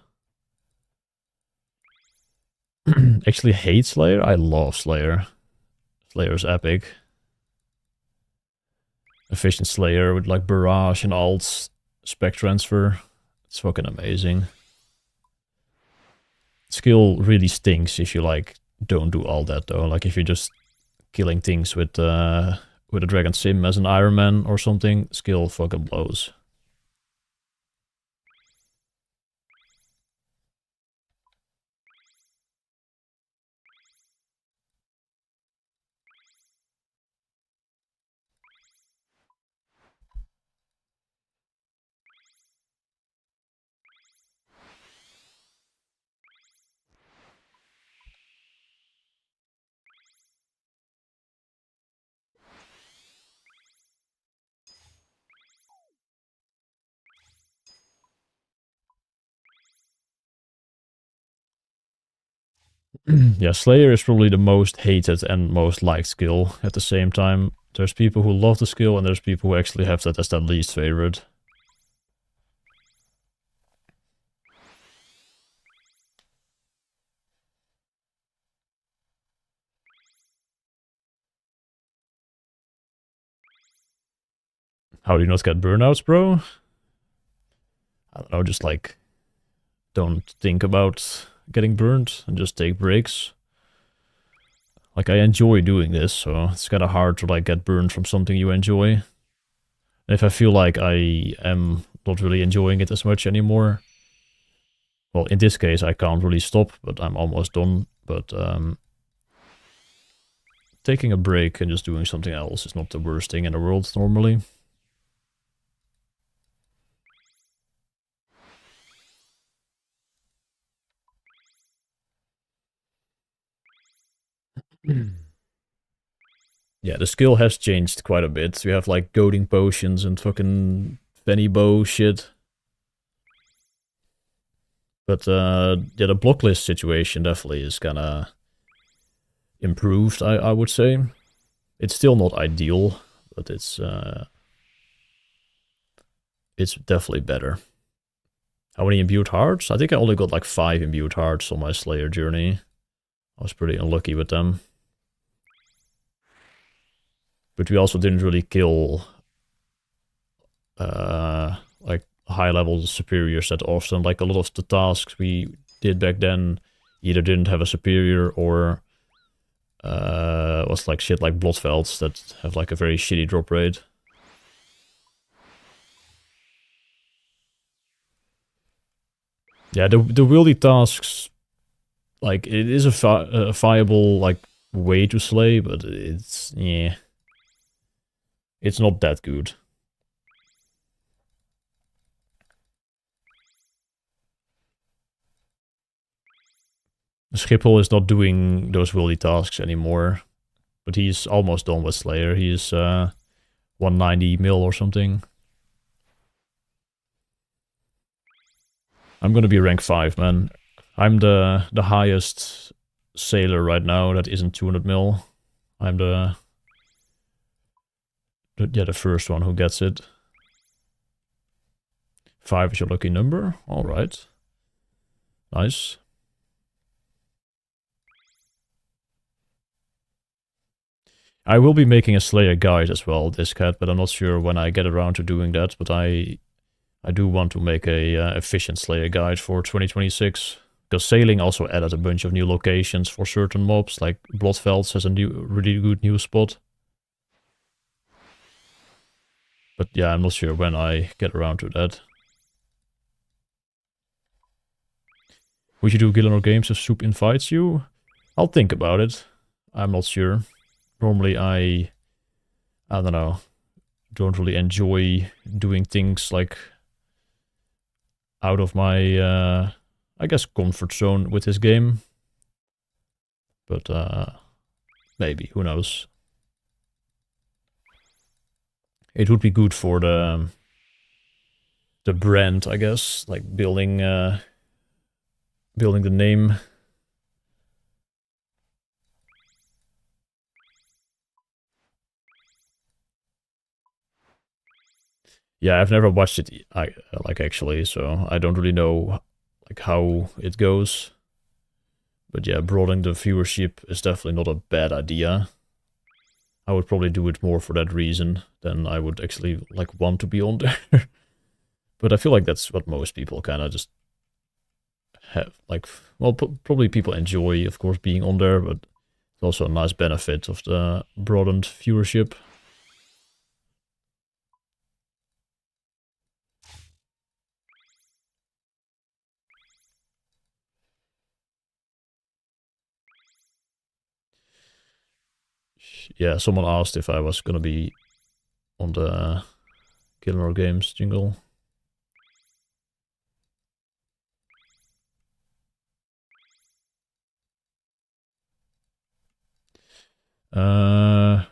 Actually hate Slayer. I love Slayer. Slayer's epic. Efficient Slayer with like barrage and alts, spec transfer. It's fucking amazing. Skill really stinks if you like don't do all that though. Like if you're just killing things with a Dragon Sim as an Iron Man or something, skill fucking blows. Yeah, Slayer is probably the most hated and most liked skill at the same time. There's people who love the skill and there's people who actually have that as their least favorite. How do you not get burnouts, bro? I don't know, just like don't think about getting burned and just take breaks. Like I enjoy doing this, so it's kind of hard to like get burned from something you enjoy. And if I feel like I am not really enjoying it as much anymore, well, in this case I can't really stop, but I'm almost done. But taking a break and just doing something else is not the worst thing in the world normally. Yeah, the skill has changed quite a bit. We have like goading potions and fucking Benny bow shit. But yeah, the block list situation definitely is kinda improved, I would say. It's still not ideal, but it's definitely better. How many imbued hearts? I think I only got like 5 imbued hearts on my Slayer journey. I was pretty unlucky with them. But we also didn't really kill like high level superiors that often. Like a lot of the tasks we did back then either didn't have a superior or was like shit like Bloodvelds that have like a very shitty drop rate. Yeah, the wieldy tasks, like it is a viable like way to slay, but it's yeah, it's not that good. Schiphol is not doing those wieldy tasks anymore, but he's almost done with Slayer. He's 190 mil or something. I'm gonna be rank 5, man. I'm the highest sailor right now that isn't 200 mil. I'm the first one who gets it. 5 is your lucky number. Alright. Nice. I will be making a Slayer guide as well, this cat, but I'm not sure when I get around to doing that. But I do want to make a efficient Slayer guide for 2026. Because Sailing also added a bunch of new locations for certain mobs, like Bloodvelds has a really good new spot. But yeah, I'm not sure when I get around to that. Would you do Gillinor Games if Soup invites you? I'll think about it. I'm not sure. Normally I don't know. don't really enjoy doing things like out of my, I guess, comfort zone with this game. But maybe, who knows? It would be good for the brand, I guess, like building building the name. Yeah, I've never watched it, like actually, so I don't really know like how it goes. But yeah, broadening the viewership is definitely not a bad idea. I would probably do it more for that reason than I would actually like want to be on there. But I feel like that's what most people kind of just have. Like, well, probably people enjoy, of course, being on there, but it's also a nice benefit of the broadened viewership. Yeah, someone asked if I was gonna be on the Killer Games jingle.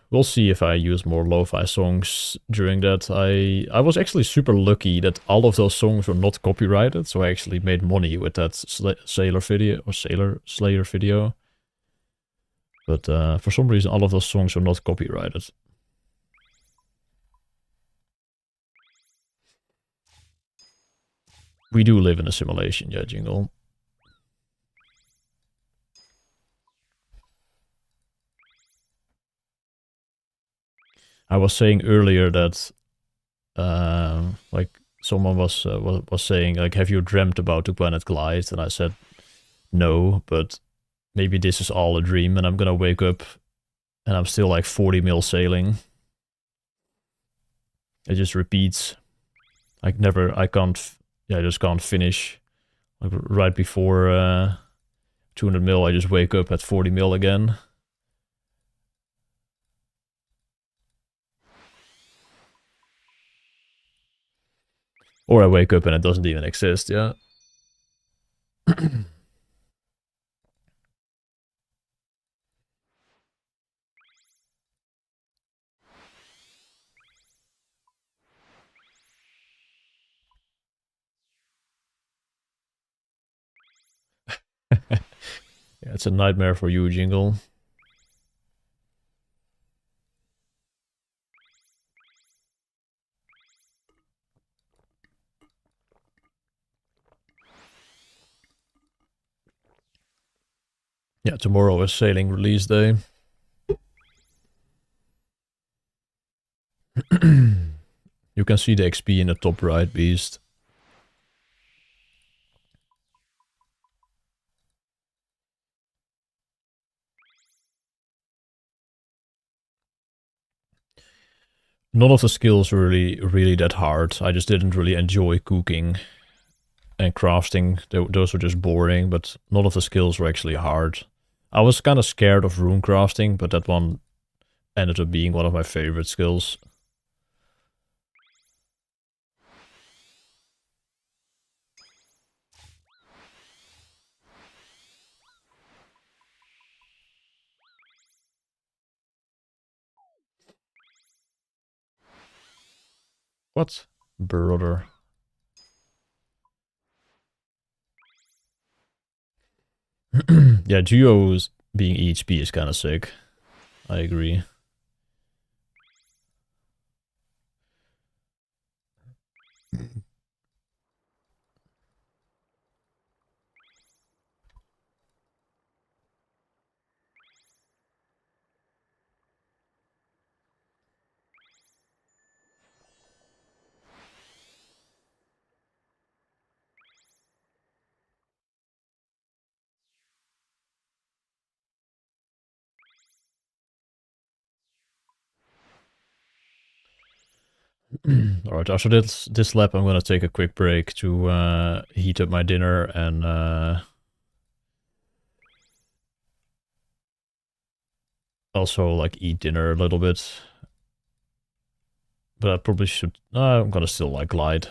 We'll see if I use more lo-fi songs during that. I was actually super lucky that all of those songs were not copyrighted, so I actually made money with that Sailor video or Sailor Slayer video. But for some reason, all of those songs were not copyrighted. We do live in a simulation, yeah, jingle. I was saying earlier that, like, someone was saying, like, have you dreamt about the planet Glide? And I said, no, but maybe this is all a dream, and I'm gonna wake up, and I'm still like 40 mil sailing. It just repeats. I can't, yeah, I just can't finish. Like right before 200 mil, I just wake up at 40 mil again. Or I wake up and it doesn't even exist, yeah. Yeah, it's a nightmare for you, Jingle. Yeah, tomorrow is sailing release day. You can see the XP in the top right, Beast. None of the skills were really that hard. I just didn't really enjoy cooking and crafting. Those were just boring, but none of the skills were actually hard. I was kind of scared of rune crafting, but that one ended up being one of my favorite skills. What? Brother. Yeah, Duos being EHP is kind of sick. I agree. Alright, after this lap, I'm gonna take a quick break to heat up my dinner and also like eat dinner a little bit. But I probably should... I'm gonna still, like, glide.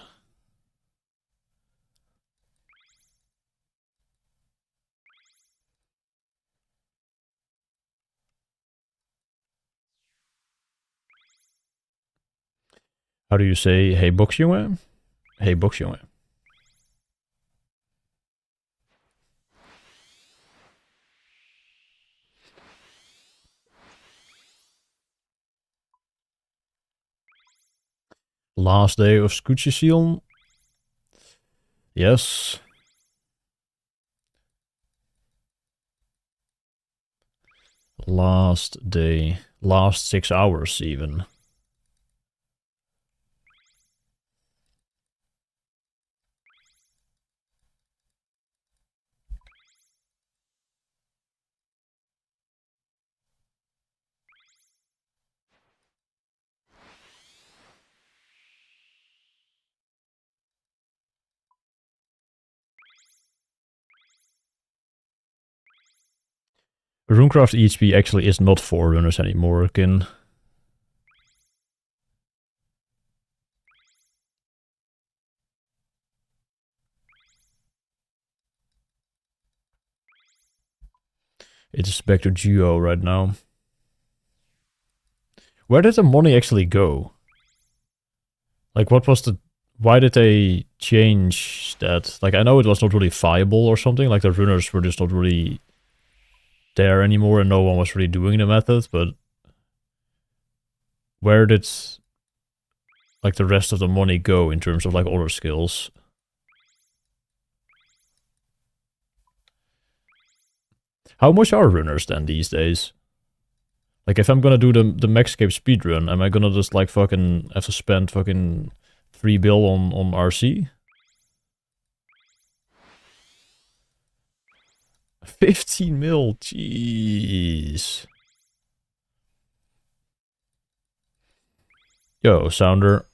How do you say, hey, boksjongen? Hey, boksjongen. Last day of Scootjezielen. Yes. Last day. Last 6 hours, even. Runecraft EHP actually is not Forerunners anymore, Kin. It's back to Geo right now. Where did the money actually go? Like, what was the... Why did they change that? Like, I know it was not really viable or something. Like, the runners were just not really there anymore and no one was really doing the method, but... Where did... like, the rest of the money go in terms of, like, other skills? How much are runners then these days? Like, if I'm gonna do the Maxscape speedrun, am I gonna just, like, fucking have to spend fucking 3 bill on RC? 15 mil, jeez. Yo, Sounder.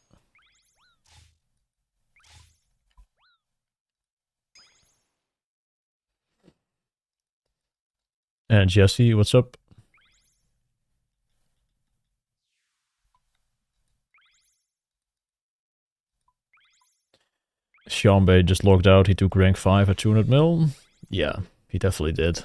And Jesse, what's up? Seanbay just logged out. He took rank 5 at 200 mil. Yeah, he definitely did.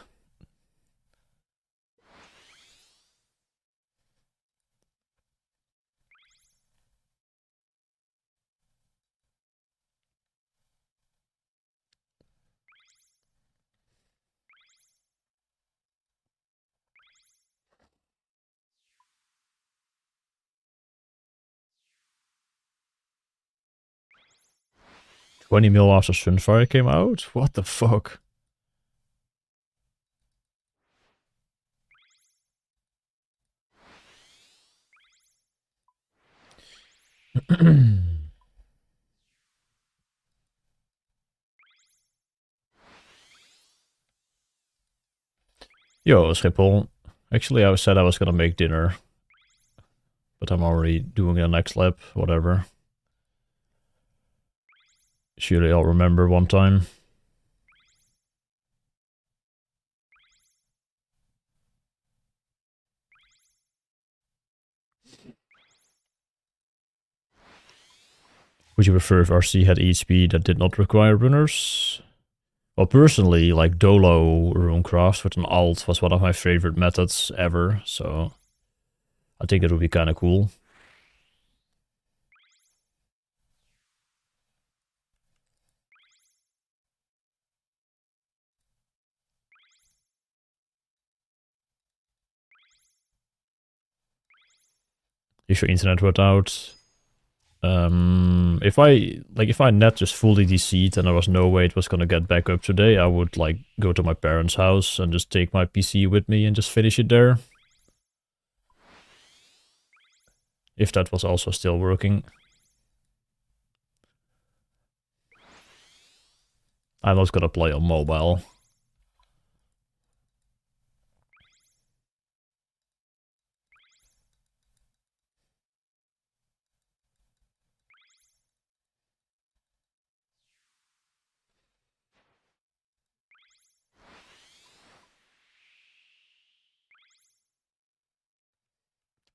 $20 mil after Sunfire came out? What the fuck? Yo, Schiphol. Actually, I said I was gonna make dinner. But I'm already doing the next lap, whatever. Surely I'll remember one time. Would you prefer if RC had EHP that did not require runners? Well, personally, like Dolo Runecraft with an alt was one of my favorite methods ever, so I think it would be kind of cool. If your internet went out, if I net just fully DC'd and there was no way it was gonna get back up today, I would like go to my parents' house and just take my PC with me and just finish it there. If that was also still working. I'm not gonna play on mobile.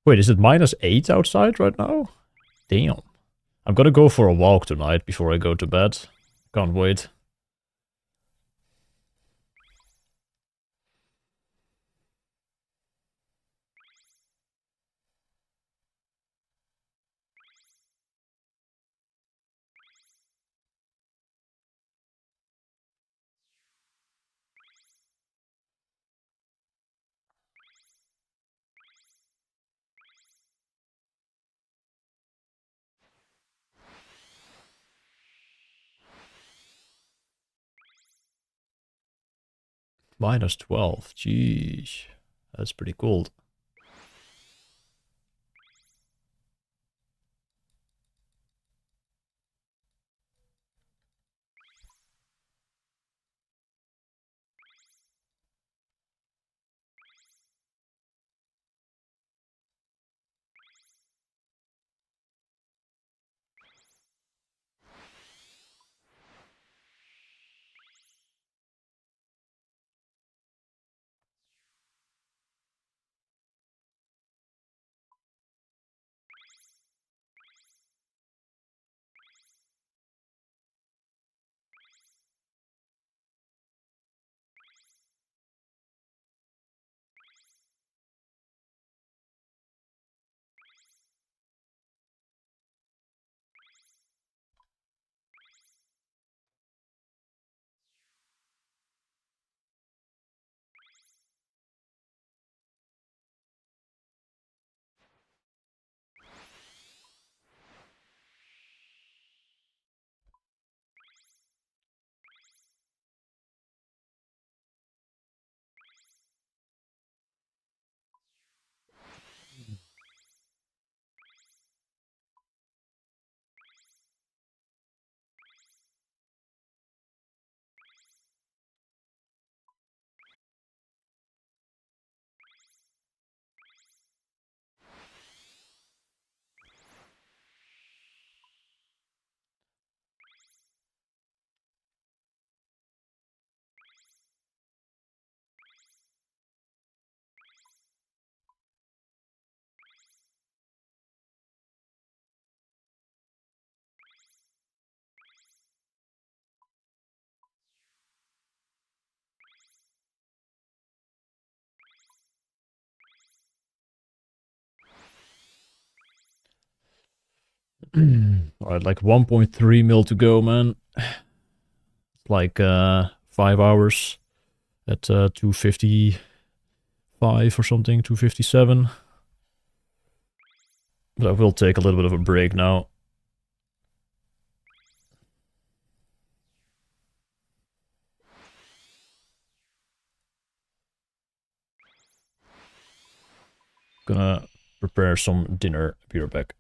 Wait, is it -8 outside right now? Damn. I'm gonna go for a walk tonight before I go to bed. Can't wait. Minus 12. Jeez. That's pretty cool. Alright, like 1.3 mil to go, man. It's like 5 hours at 255 or something, 257. But I will take a little bit of a break now. Gonna prepare some dinner. Be right back.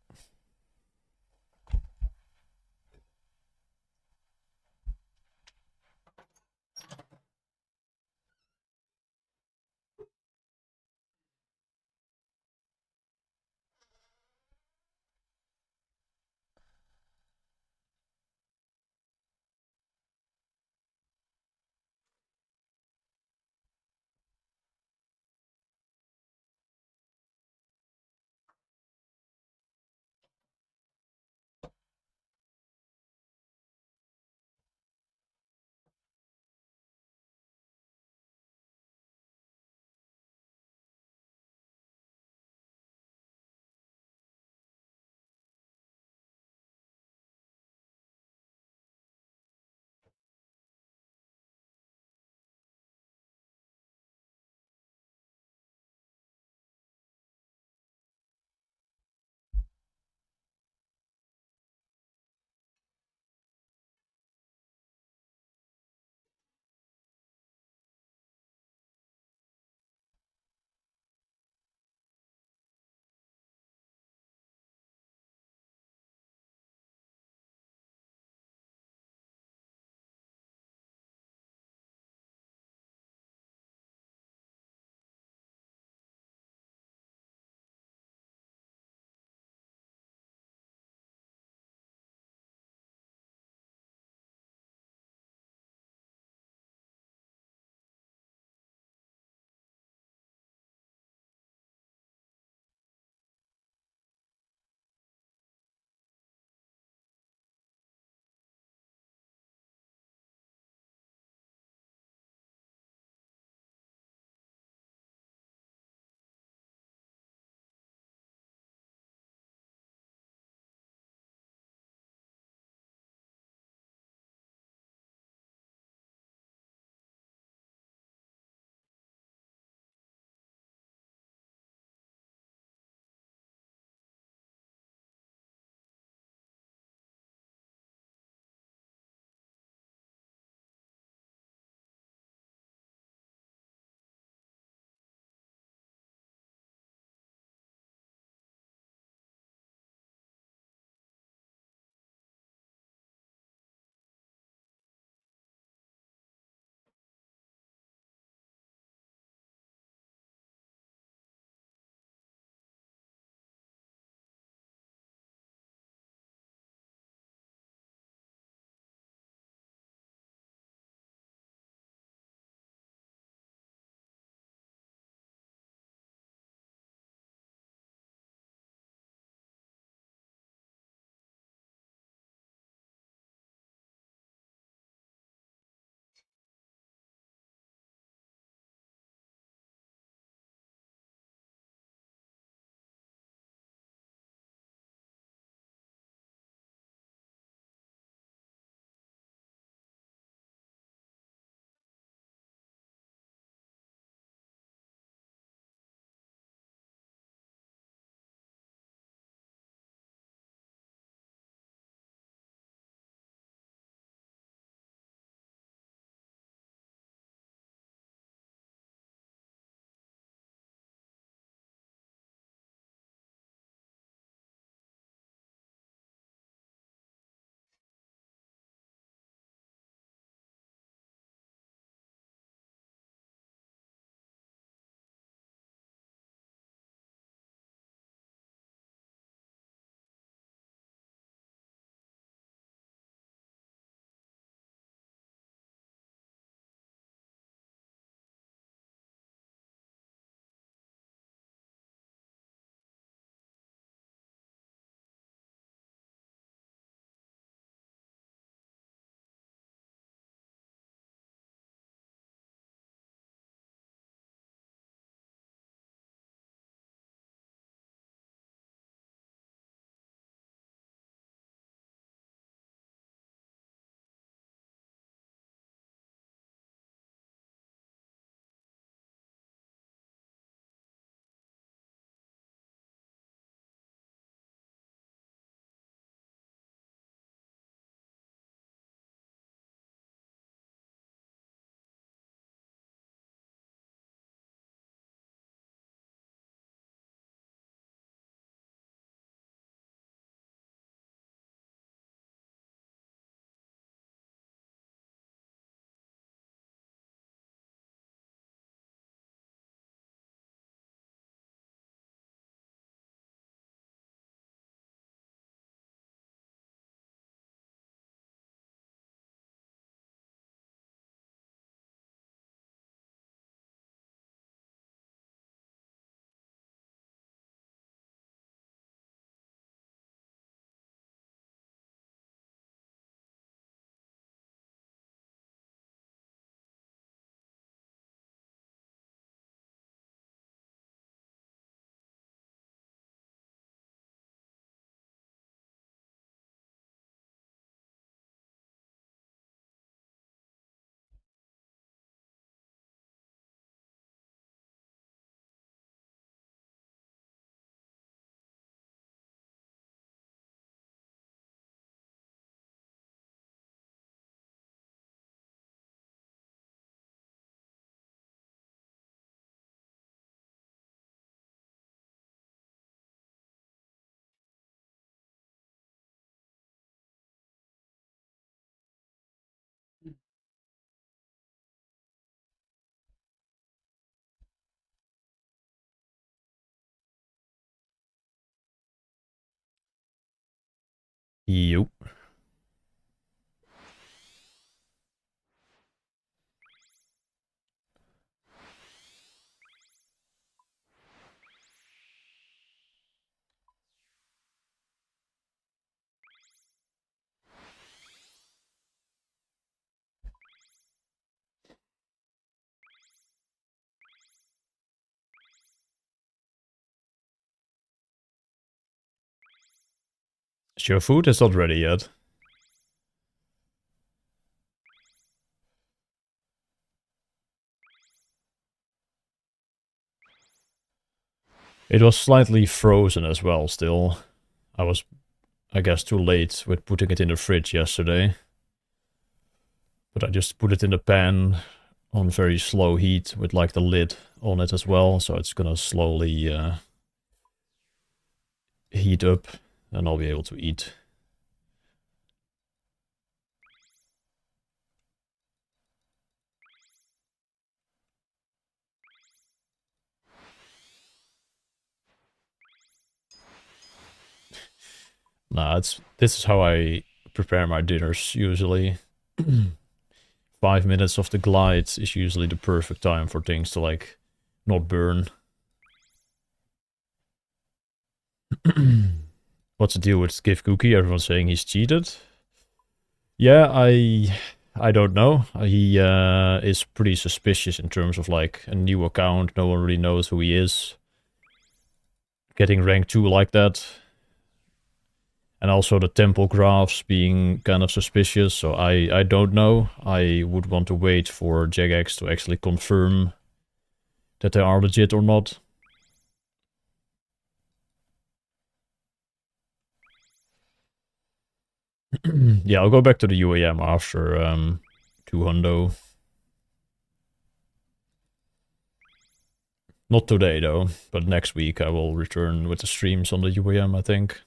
Yup. Is your food is not ready yet? It was slightly frozen as well still. I was, I guess, too late with putting it in the fridge yesterday. But I just put it in the pan on very slow heat with like the lid on it as well. So it's gonna slowly heat up and I'll be able to eat. Nah, this is how I prepare my dinners usually. 5 minutes of the glide is usually the perfect time for things to like not burn. What's the deal with Give Cookie? Everyone's saying he's cheated. Yeah, I don't know. He is pretty suspicious in terms of like a new account. No one really knows who he is. Getting rank 2 like that. And also the temple graphs being kind of suspicious, so I don't know. I would want to wait for Jagex to actually confirm that they are legit or not. Yeah, I'll go back to the UAM after 200. Not today though, but next week I will return with the streams on the UAM, I think.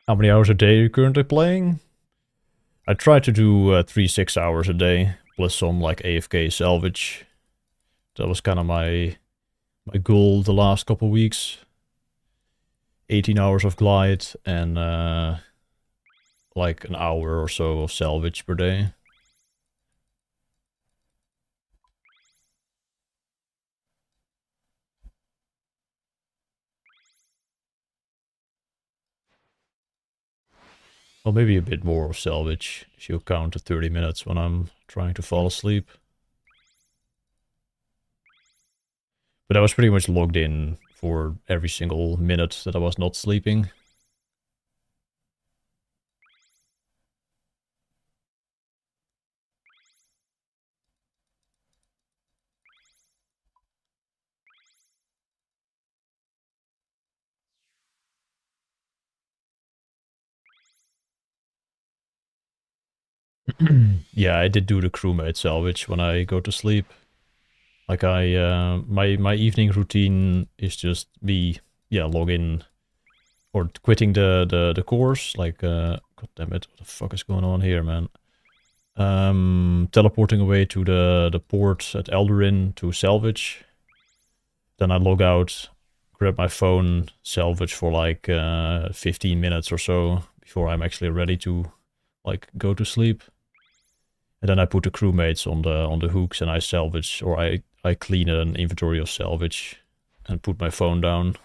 How many hours a day are you currently playing? I try to do 3 6 hours a day, plus some like AFK salvage. That was kind of my goal the last couple weeks. 18 hours of glide and like an hour or so of salvage per day. Well, maybe a bit more of salvage if you count the 30 minutes when I'm trying to fall asleep. But I was pretty much logged in for every single minute that I was not sleeping. Yeah, I did do the crewmate salvage when I go to sleep. Like my evening routine is just me, yeah, log in or quitting the course. Like, god damn it, what the fuck is going on here, man? Teleporting away to the port at Eldarin to salvage. Then I log out, grab my phone, salvage for like 15 minutes or so before I'm actually ready to like go to sleep. And then I put the crewmates on the hooks and I salvage, or I clean an inventory of salvage and put my phone down.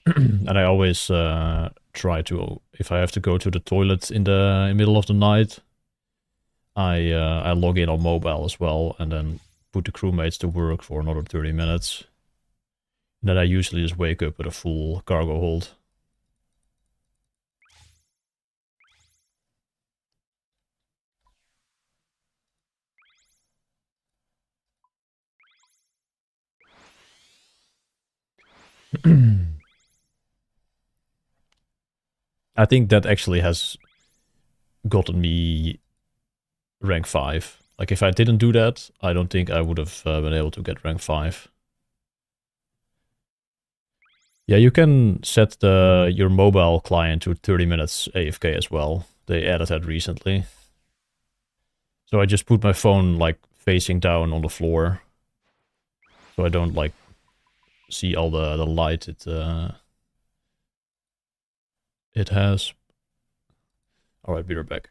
And I always try to, if I have to go to the toilet in the middle of the night, I log in on mobile as well and then put the crewmates to work for another 30 minutes. And then I usually just wake up with a full cargo hold. I think that actually has gotten me rank 5. Like, if I didn't do that, I don't think I would have been able to get rank 5. Yeah, you can set your mobile client to 30 minutes AFK as well. They added that recently. So I just put my phone, like, facing down on the floor. So I don't, like, see all the light it has. Alright, be right back.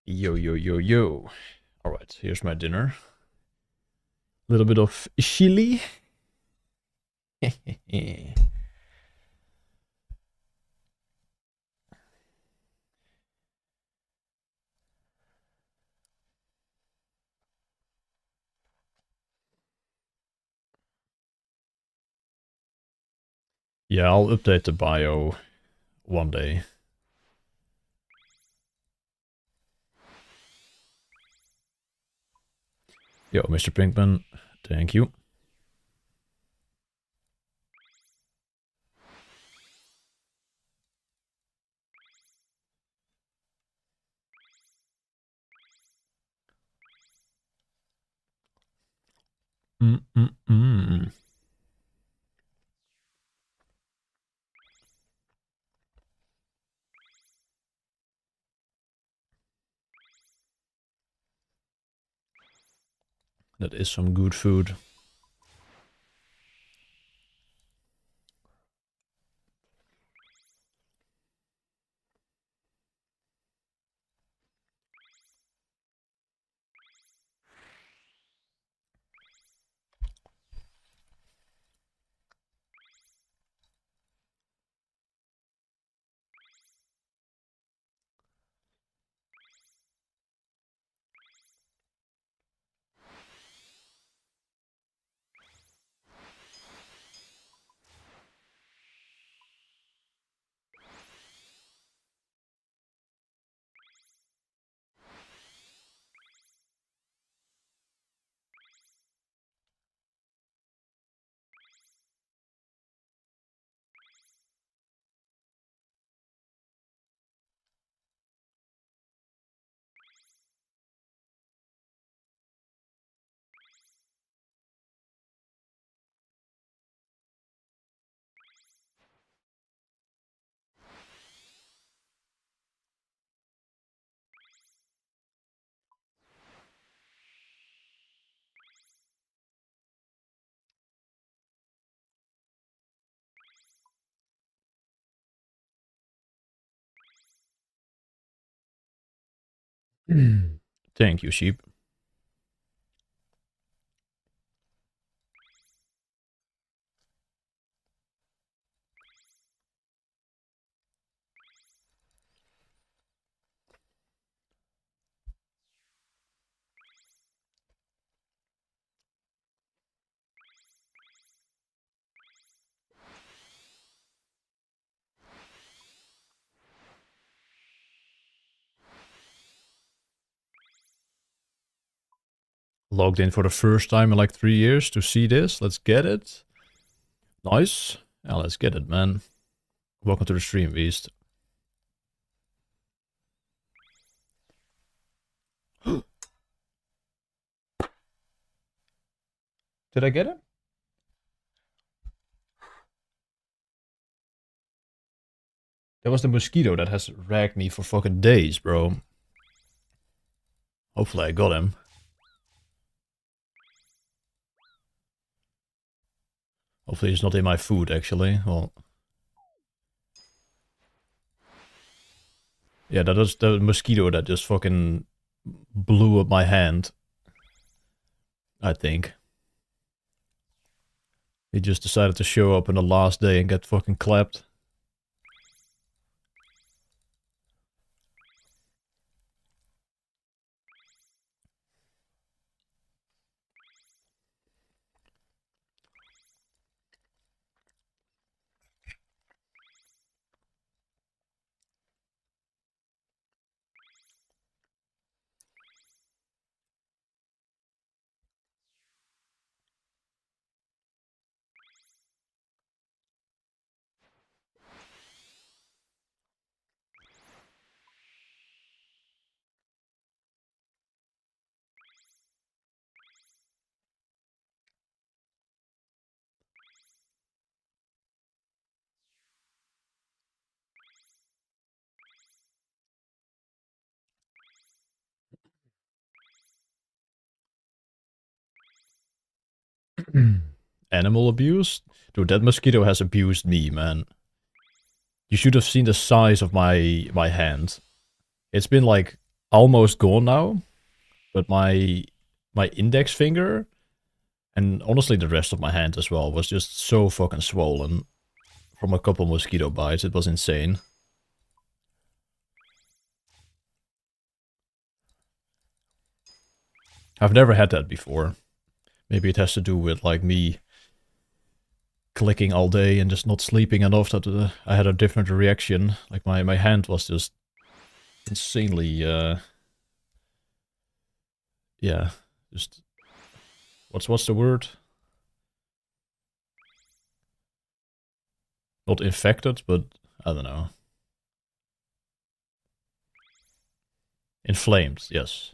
Yo, yo, yo, yo. Alright, here's my dinner. A little bit of chili. Yeah, I'll update the bio one day. Yo, Mr. Pinkman, thank you. Mm-mm-mm. That is some good food. Thank you, sheep. Logged in for the first time in like 3 years to see this. Let's get it. Nice. Yeah, let's get it, man. Welcome to the stream, Beast. Did I get it? That was the mosquito that has ragged me for fucking days, bro. Hopefully I got him. Hopefully he's not in my food, actually. Well... Yeah, that was the mosquito that just fucking blew up my hand. I think. He just decided to show up on the last day and get fucking clapped. Animal abuse? Dude, that mosquito has abused me, man. You should have seen the size of my hand. It's been like almost gone now, but my index finger and honestly the rest of my hand as well was just so fucking swollen from a couple mosquito bites. It was insane. I've never had that before. Maybe it has to do with like me clicking all day and just not sleeping enough that I had a different reaction. Like my hand was just insanely, yeah, just, what's the word? Not infected, but I don't know. Inflamed, yes.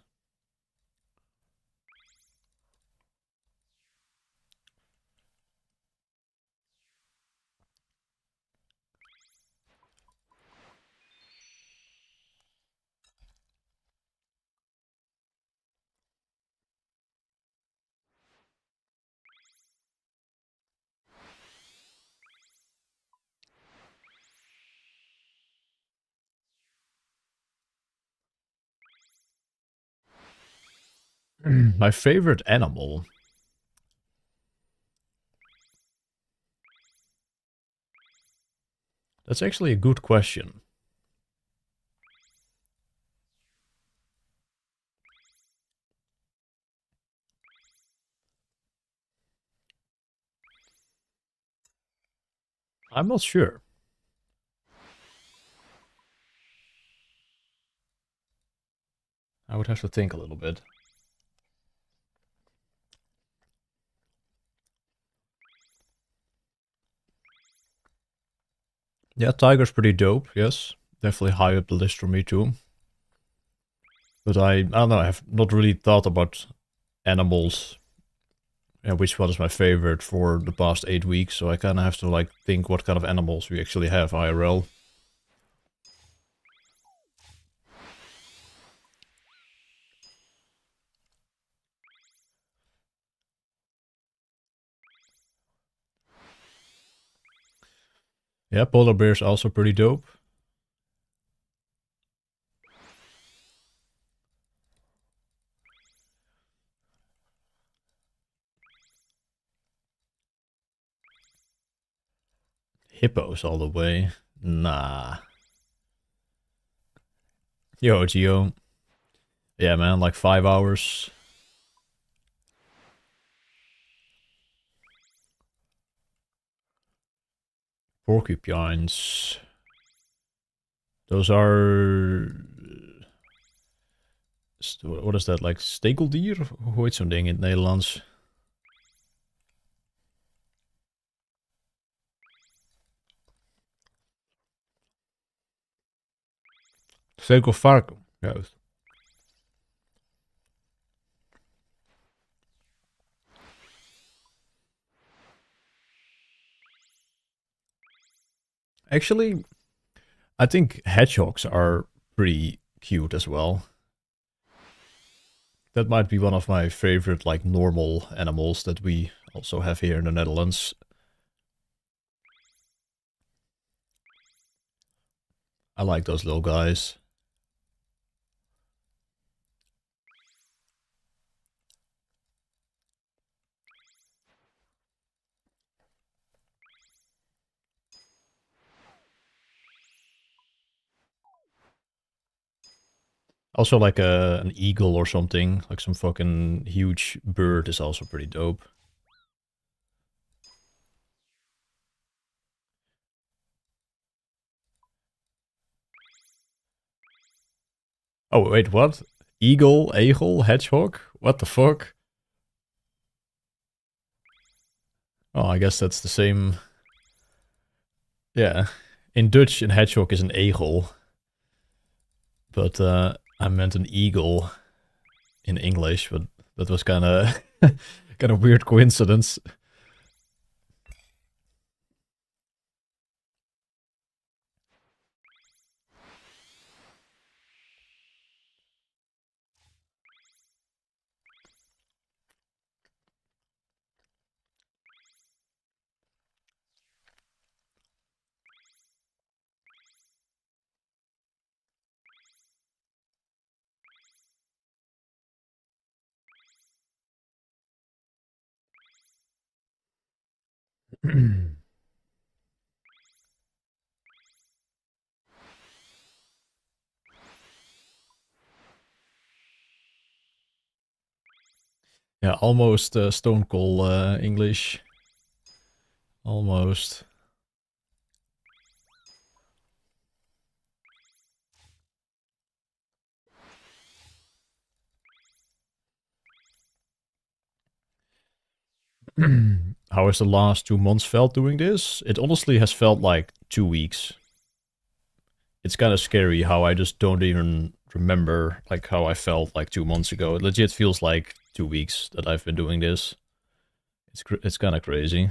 My favorite animal. That's actually a good question. I'm not sure. I would have to think a little bit. Yeah, tiger's pretty dope, yes. Definitely high up the list for me too. But I don't know, I have not really thought about animals. Yeah, which one is my favorite for the past 8 weeks, so I kind of have to like think what kind of animals we actually have IRL. Yeah, polar bear's also pretty dope. Hippos all the way. Nah. Yo, Geo. Yeah, man, like 5 hours. Porcupines. Those are... What is that, like stekeldier? Hoe heet zo'n ding in het Nederlands? Stekelvarken, juist. Actually, I think hedgehogs are pretty cute as well. That might be one of my favorite, like, normal animals that we also have here in the Netherlands. I like those little guys. Also, like an eagle or something, like some fucking huge bird is also pretty dope. Oh, wait, what? Eagle, hedgehog? What the fuck? Oh, I guess that's the same. Yeah. In Dutch, a hedgehog is an egel. But I meant an eagle in English, but that was kind of kind of weird coincidence. Yeah, almost Stone Cold English. Almost. How has the last 2 months felt doing this? It honestly has felt like 2 weeks. It's kind of scary how I just don't even remember like how I felt like 2 months ago. It legit feels like 2 weeks that I've been doing this. It's kind of crazy.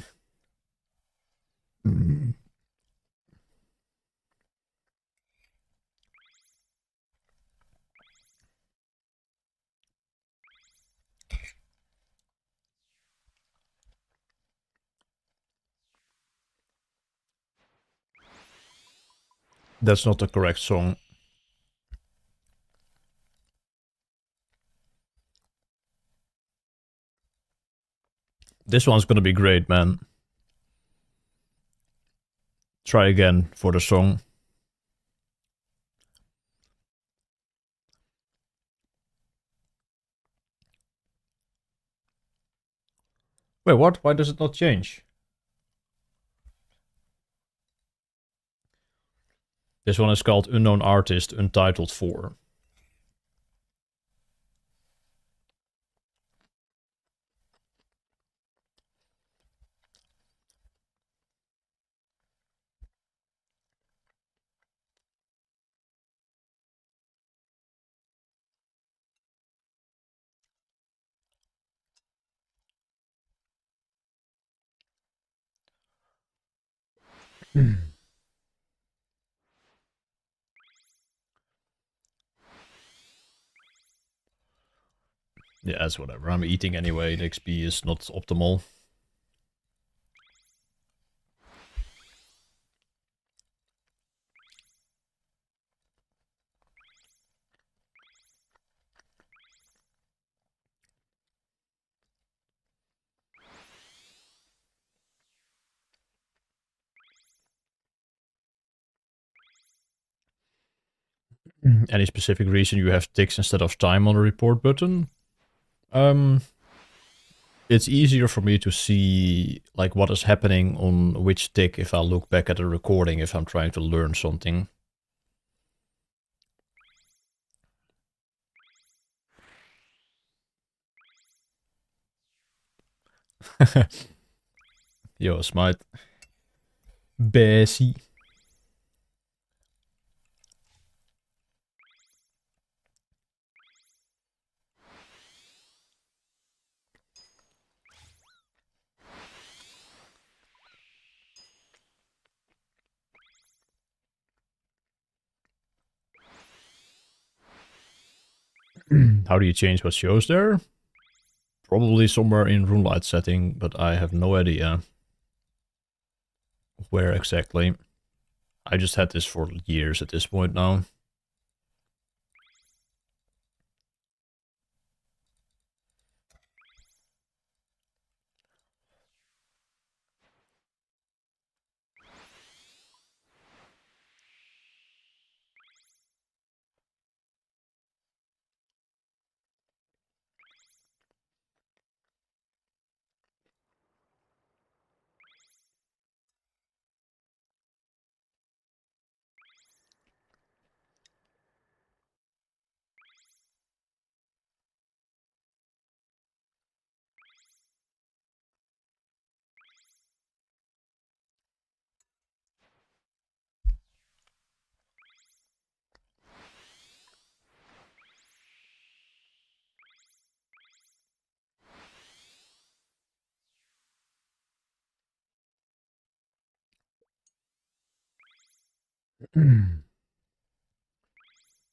That's not the correct song. This one's gonna be great, man. Try again for the song. Wait, what? Why does it not change? This one is called Unknown Artist Untitled 4. Yeah, it's whatever. I'm eating anyway. The XP is not optimal. Any specific reason you have ticks instead of time on the report button? Um, it's easier for me to see like what is happening on which tick if I look back at the recording if I'm trying to learn something. Yo, Smite. Bessie. How do you change what shows there? Probably somewhere in RuneLight setting, but I have no idea where exactly. I just had this for years at this point now.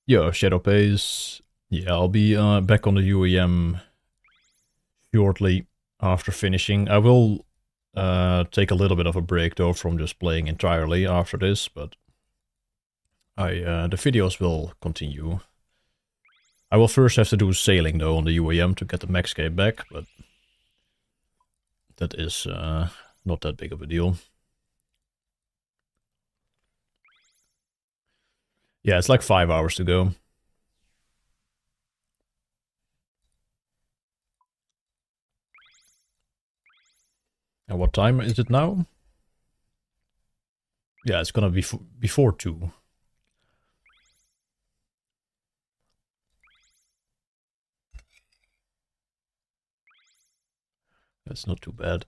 Yo, Shadow Pays. Yeah, I'll be back on the UEM shortly after finishing. I will take a little bit of a break though from just playing entirely after this, but the videos will continue. I will first have to do sailing though on the UEM to get the max cape back, but that is not that big of a deal. Yeah, it's like 5 hours to go. And what time is it now? Yeah, it's gonna be before 2. That's not too bad.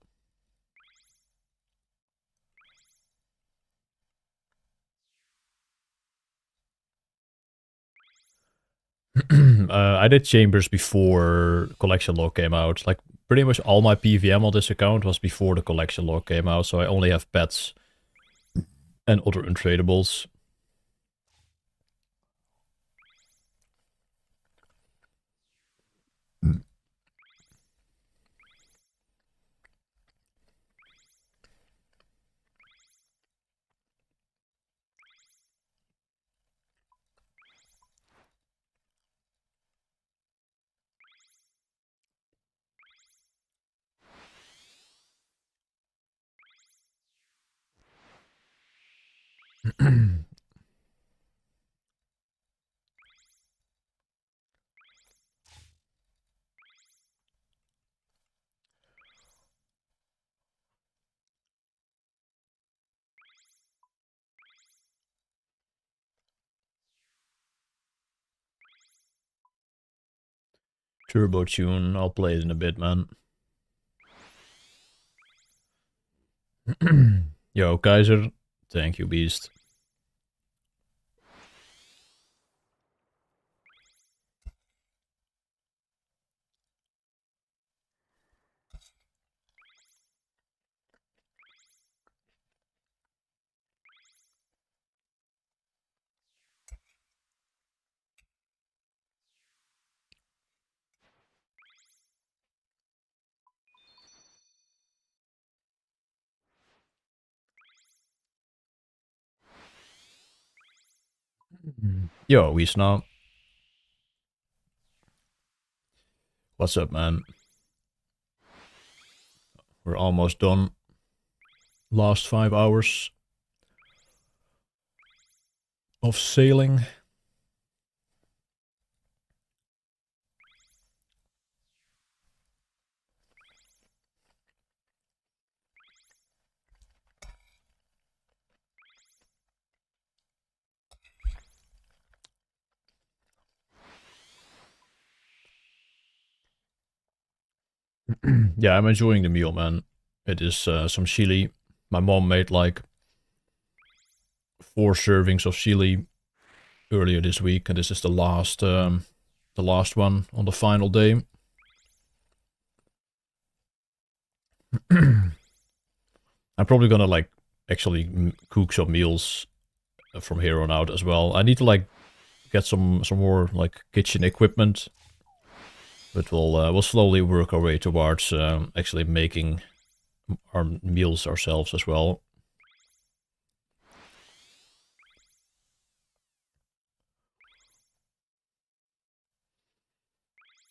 I did chambers before collection log came out. Like pretty much all my PVM on this account was before the collection log came out, so I only have pets and other untradables. Turbo Tune, I'll play it in a bit, man. Yo, Kaiser, thank you, Beast. Yo, Wiesna. What's up, man? We're almost done. Last 5 hours of sailing. Yeah, I'm enjoying the meal, man. It is some chili. My mom made like 4 servings of chili earlier this week, and this is the last one on the final day. I'm probably gonna like actually cook some meals from here on out as well. I need to like get some more like kitchen equipment, but we'll slowly work our way towards actually making our meals ourselves as well.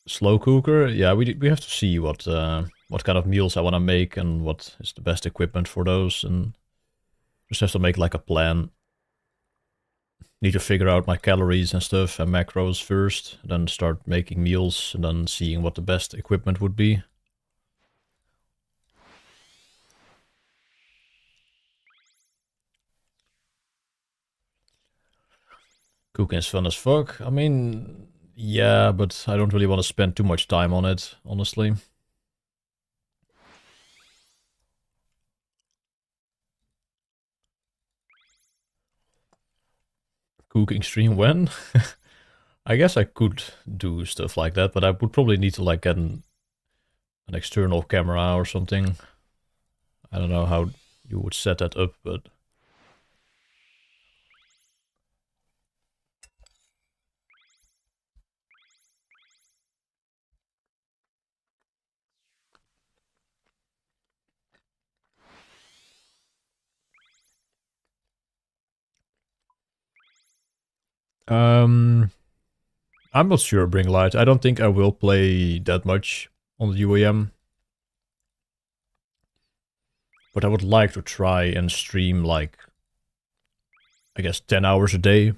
Slow cooker, yeah, we have to see what kind of meals I want to make and what is the best equipment for those, and just have to make like a plan. Need to figure out my calories and stuff and macros first, then start making meals, and then seeing what the best equipment would be. Cooking is fun as fuck. I mean, yeah, but I don't really want to spend too much time on it, honestly. Cooking stream when? I guess I could do stuff like that, but I would probably need to like get an external camera or something. I don't know how you would set that up, but um, I'm not sure. Bring light. I don't think I will play that much on the UAM, but I would like to try and stream like I guess 10 hours a day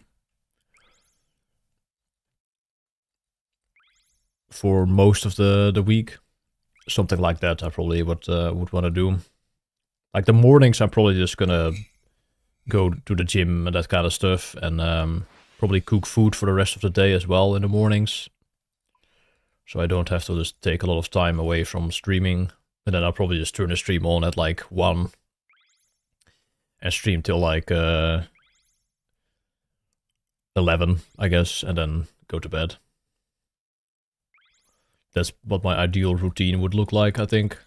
for most of the week. Something like that. I probably would want to do. Like the mornings, I'm probably just gonna go to the gym and that kind of stuff, and probably cook food for the rest of the day as well in the mornings. So I don't have to just take a lot of time away from streaming. And then I'll probably just turn the stream on at like 1 and stream till like 11, I guess, and then go to bed. That's what my ideal routine would look like, I think.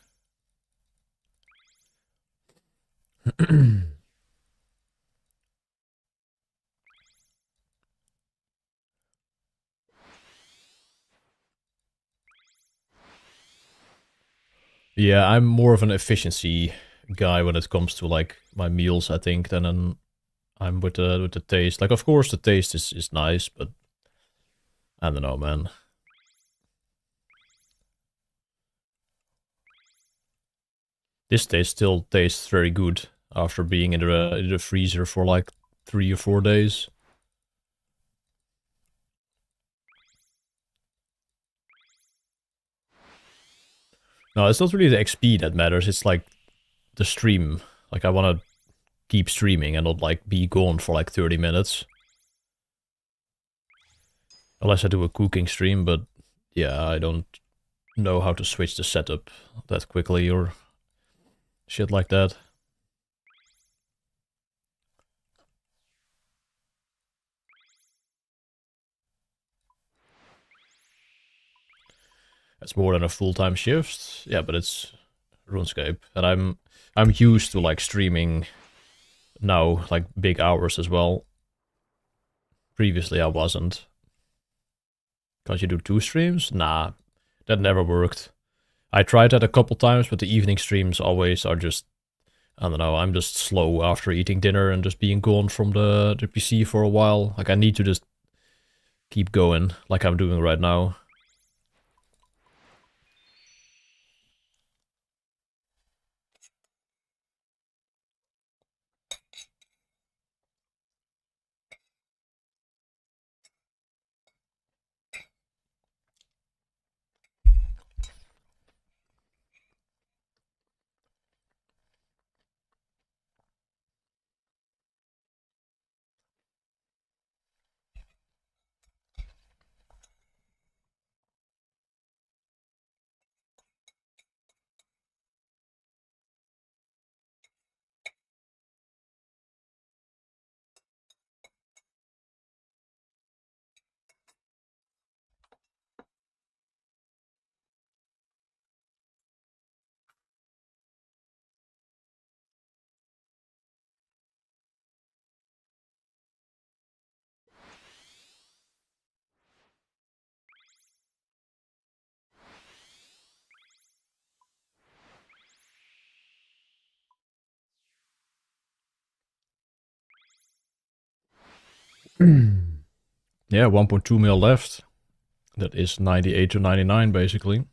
Yeah, I'm more of an efficiency guy when it comes to like my meals, I think, than I'm with the taste. Like, of course, the taste is nice, but I don't know, man. This taste still tastes very good after being in the freezer for like 3 or 4 days. No, it's not really the XP that matters. It's like the stream. Like I want to keep streaming and not like be gone for like 30 minutes. Unless I do a cooking stream, but yeah, I don't know how to switch the setup that quickly or shit like that. It's more than a full-time shift. Yeah, but it's RuneScape, and I'm used to like streaming now like big hours as well. Previously I wasn't. Can't you do 2 streams? Nah, that never worked. I tried that a couple times, but the evening streams always are just, I don't know, I'm just slow after eating dinner and just being gone from the PC for a while. Like I need to just keep going like I'm doing right now. Yeah, 1.2 mil left. That is 98 to 99 basically.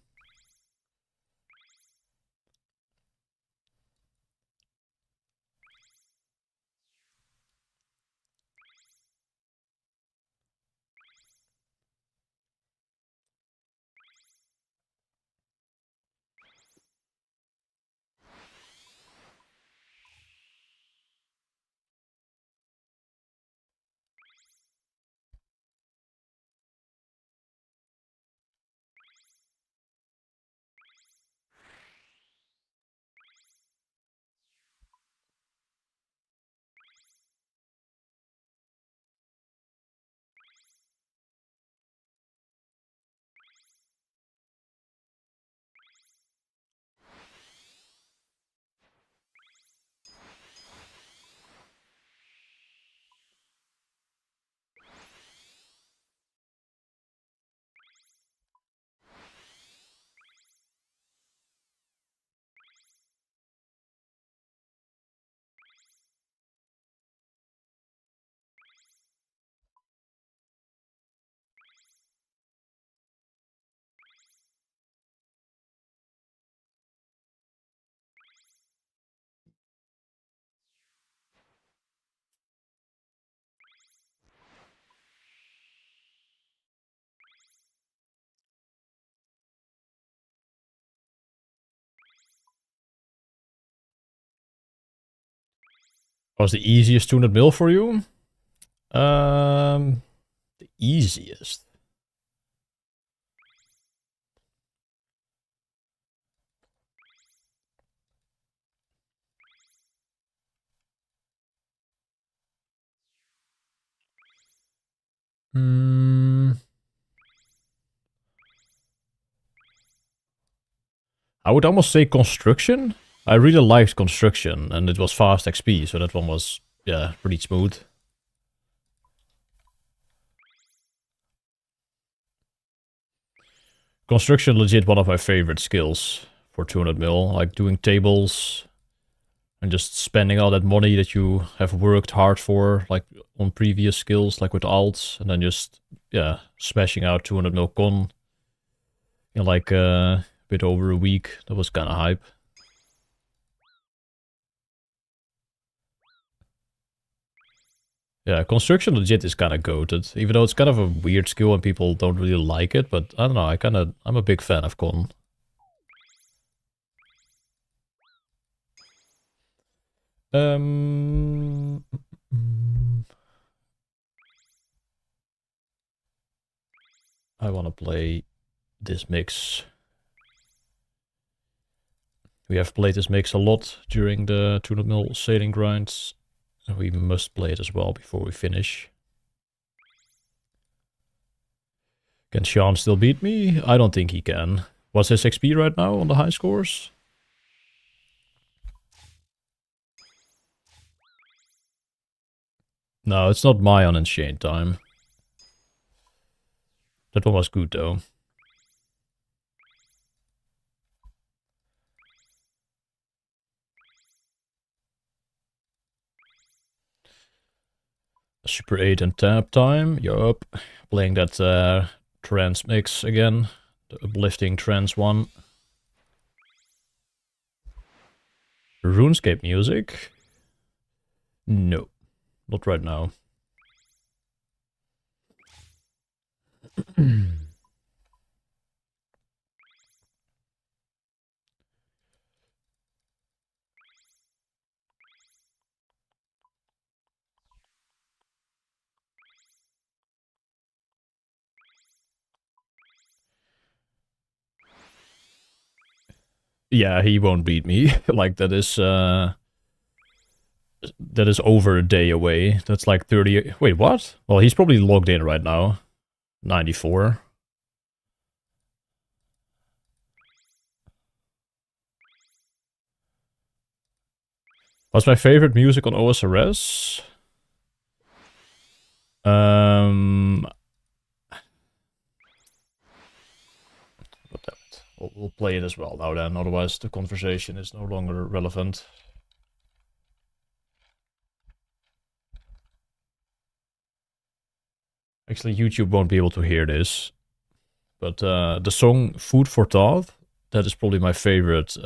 Was the easiest 200 mil for you? The easiest. Hmm. I would almost say construction. I really liked construction, and it was fast XP, so that one was, yeah, pretty smooth. Construction, legit one of my favorite skills for 200 mil. Like doing tables and just spending all that money that you have worked hard for, like on previous skills, like with alts, and then just, yeah, smashing out 200 mil con in like a bit over a week. That was kind of hype. Yeah, construction legit is kind of goated, even though it's kind of a weird skill and people don't really like it, but I don't know, I'm a big fan of con. Um, I want to play this mix. We have played this mix a lot during the 200 mil sailing grinds. We must play it as well before we finish. Can Sean still beat me? I don't think he can. What's his XP right now on the high scores? No, it's not my unenchained time. That one was good though. Super 8 and tap time. Yup. Playing that trance mix again. The uplifting trance one. RuneScape music? No. Not right now. Yeah, he won't beat me. Like that is over a day away. That's like 30. Wait, what? Well, he's probably logged in right now. 94. What's my favorite music on OSRS? Um, but damn it. We'll play it as well now then, otherwise the conversation is no longer relevant. Actually, YouTube won't be able to hear this. But the song Food for Thought, that is probably my favorite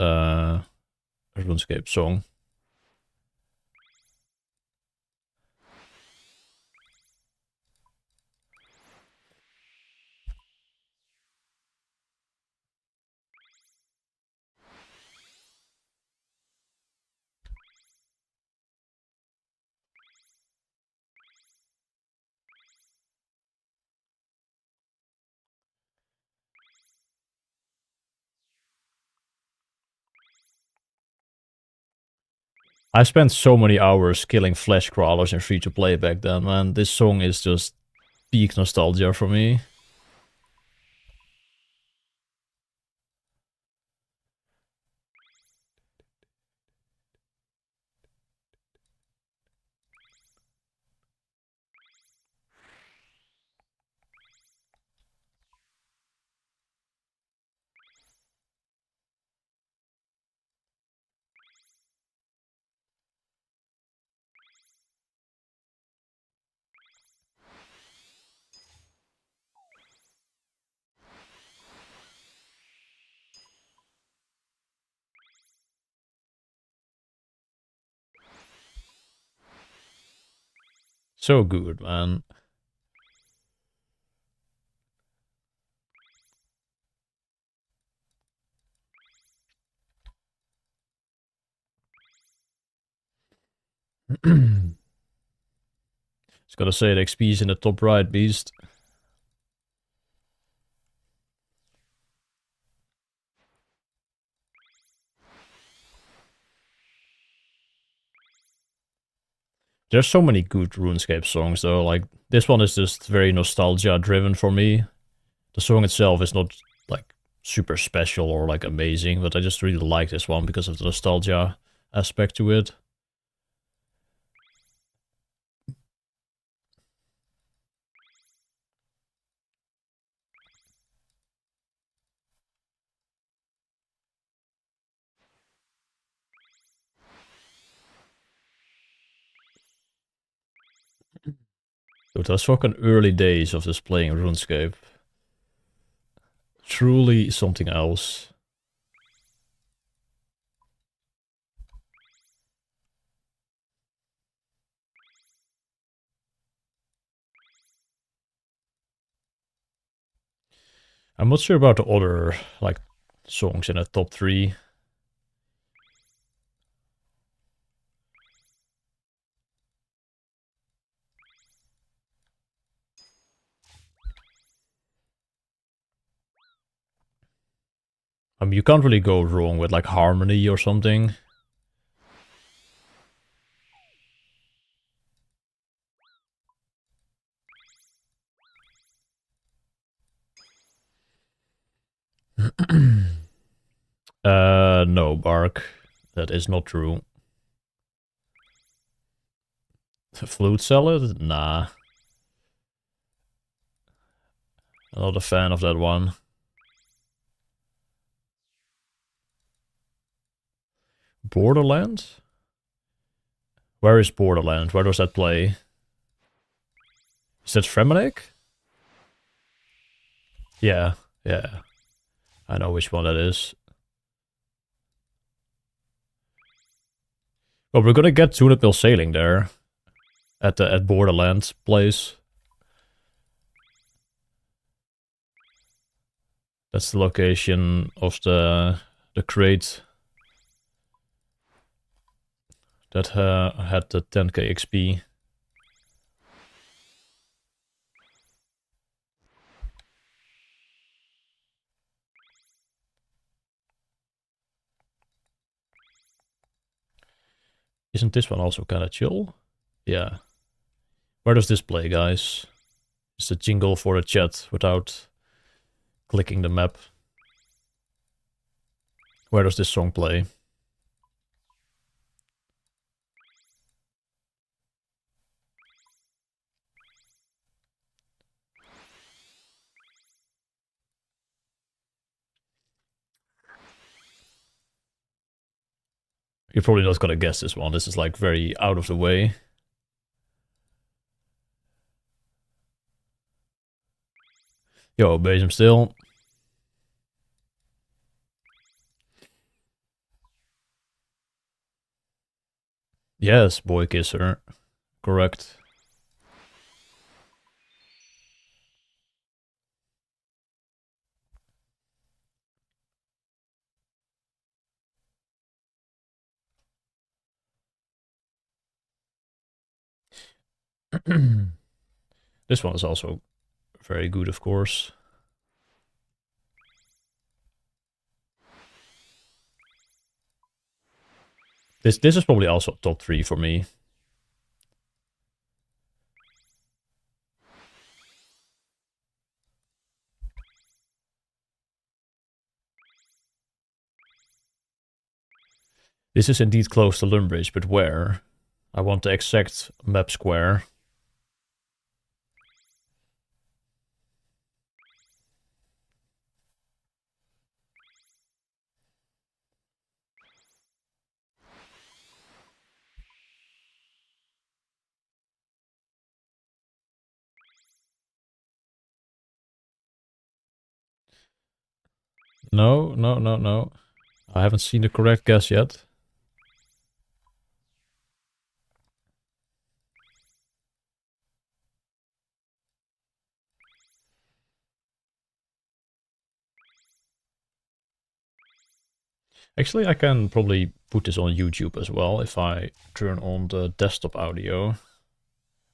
RuneScape song. I spent so many hours killing flesh crawlers in free-to-play back then, man. This song is just peak nostalgia for me. So good, man. Just gotta say, the XP is in the top right, beast. There's so many good RuneScape songs, though. Like, this one is just very nostalgia-driven for me. The song itself is not, like, super special or, like, amazing, but I just really like this one because of the nostalgia aspect to it. It was fucking early days of just playing RuneScape. Truly something else. I'm not sure about the other, like, songs in the top 3. I mean, you can't really go wrong with, like, Harmony or something. No, Bark. That is not true. Flute Salad? Nah. I'm not a fan of that one. Borderland? Where is Borderland? Where does that play? Is that Fremennik? Yeah, yeah. I know which one that is. Well, we're gonna get Tulip Mill Sailing there. At Borderland place. That's the location of the crate that had the 10k XP. Isn't this one also kind of chill? Yeah. Where does this play, guys? It's the jingle for the chat without clicking the map. Where does this song play? You're probably not gonna guess this one. This is like very out of the way. Yo, Bezem still. Yes, boy kisser. Correct. This one is also very good, of course. This is probably also top 3 for me. This is indeed close to Lumbridge, but where? I want the exact map square. No, no, no, no. I haven't seen the correct guess yet. Actually, I can probably put this on YouTube as well if I turn on the desktop audio.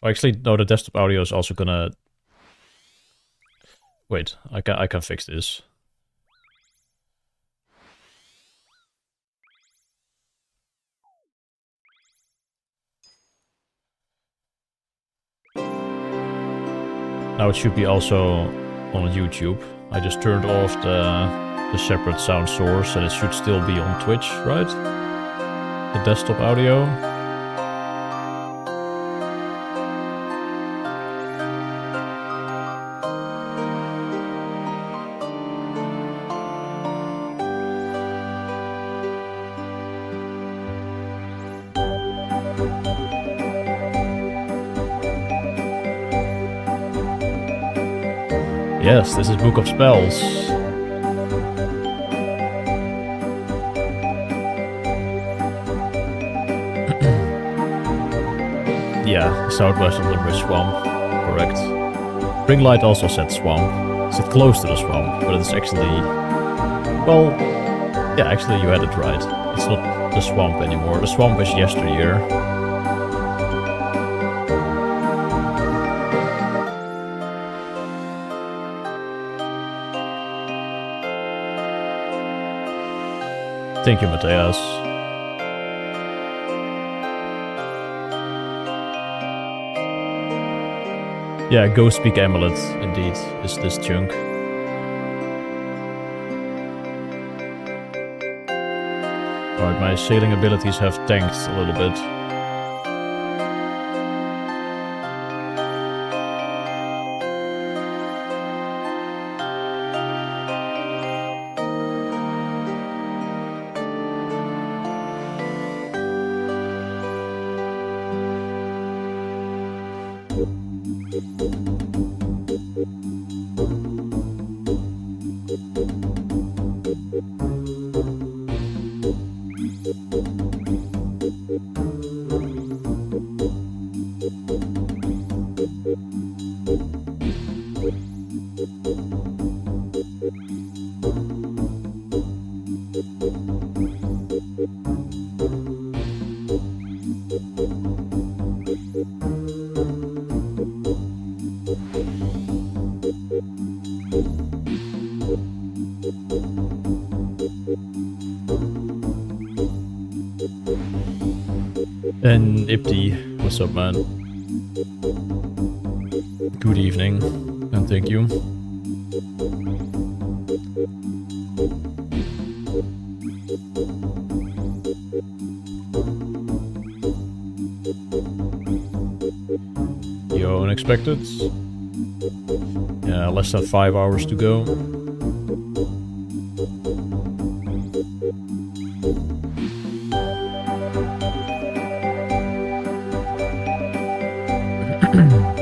Oh, actually, no, the desktop audio is also gonna... Wait, I can fix this. Now it should be also on YouTube. I just turned off the separate sound source and it should still be on Twitch, right? The desktop audio. Yes, this is Book of Spells. Yeah, southwest of Lumbridge Swamp. Correct. Ringlight also said swamp. It said close to the swamp, but it's actually... Well, yeah, actually you had it right. It's not the swamp anymore. The swamp is yesteryear. Thank you, Matthias. Yeah, Ghost Speak Amulet, indeed, is this chunk. Alright, my sailing abilities have tanked a little bit. And Ipti, what's up, man? Good evening, and thank you. Yo, unexpected. Yeah, less than 5 hours to go.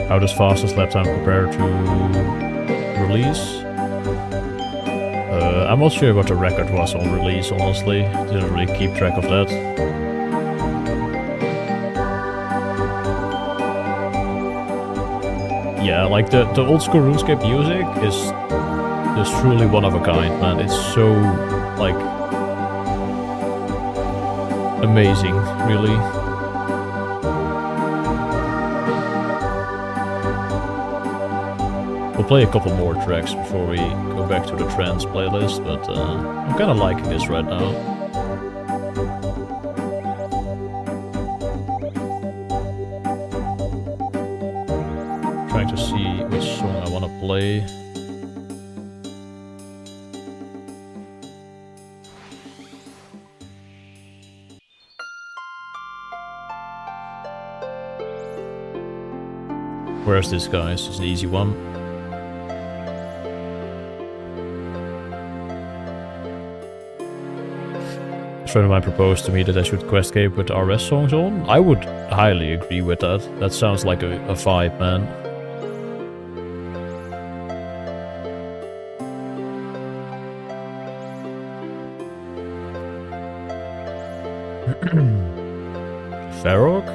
How does fastest lap time compare to release. I'm not sure what the record was on release, honestly. Didn't really keep track of that. Yeah, like the old school RuneScape music is truly one of a kind, man. It's so, like, amazing, really. We'll play a couple more tracks before we go back to the trance playlist, but I'm kind of liking this right now. Trying to see which song I want to play. Where's this, guys? It's an easy one. A friend of mine proposed to me that I should quest cape with RS songs on. I would highly agree with that. That sounds like a vibe, man. Farok?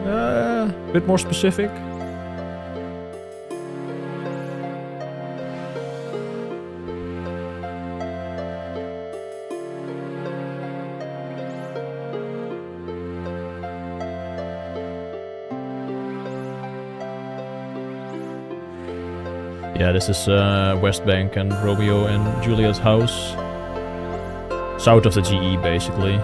A bit more specific. Yeah, this is West Bank and Romeo and Juliet's house. South of the GE, basically.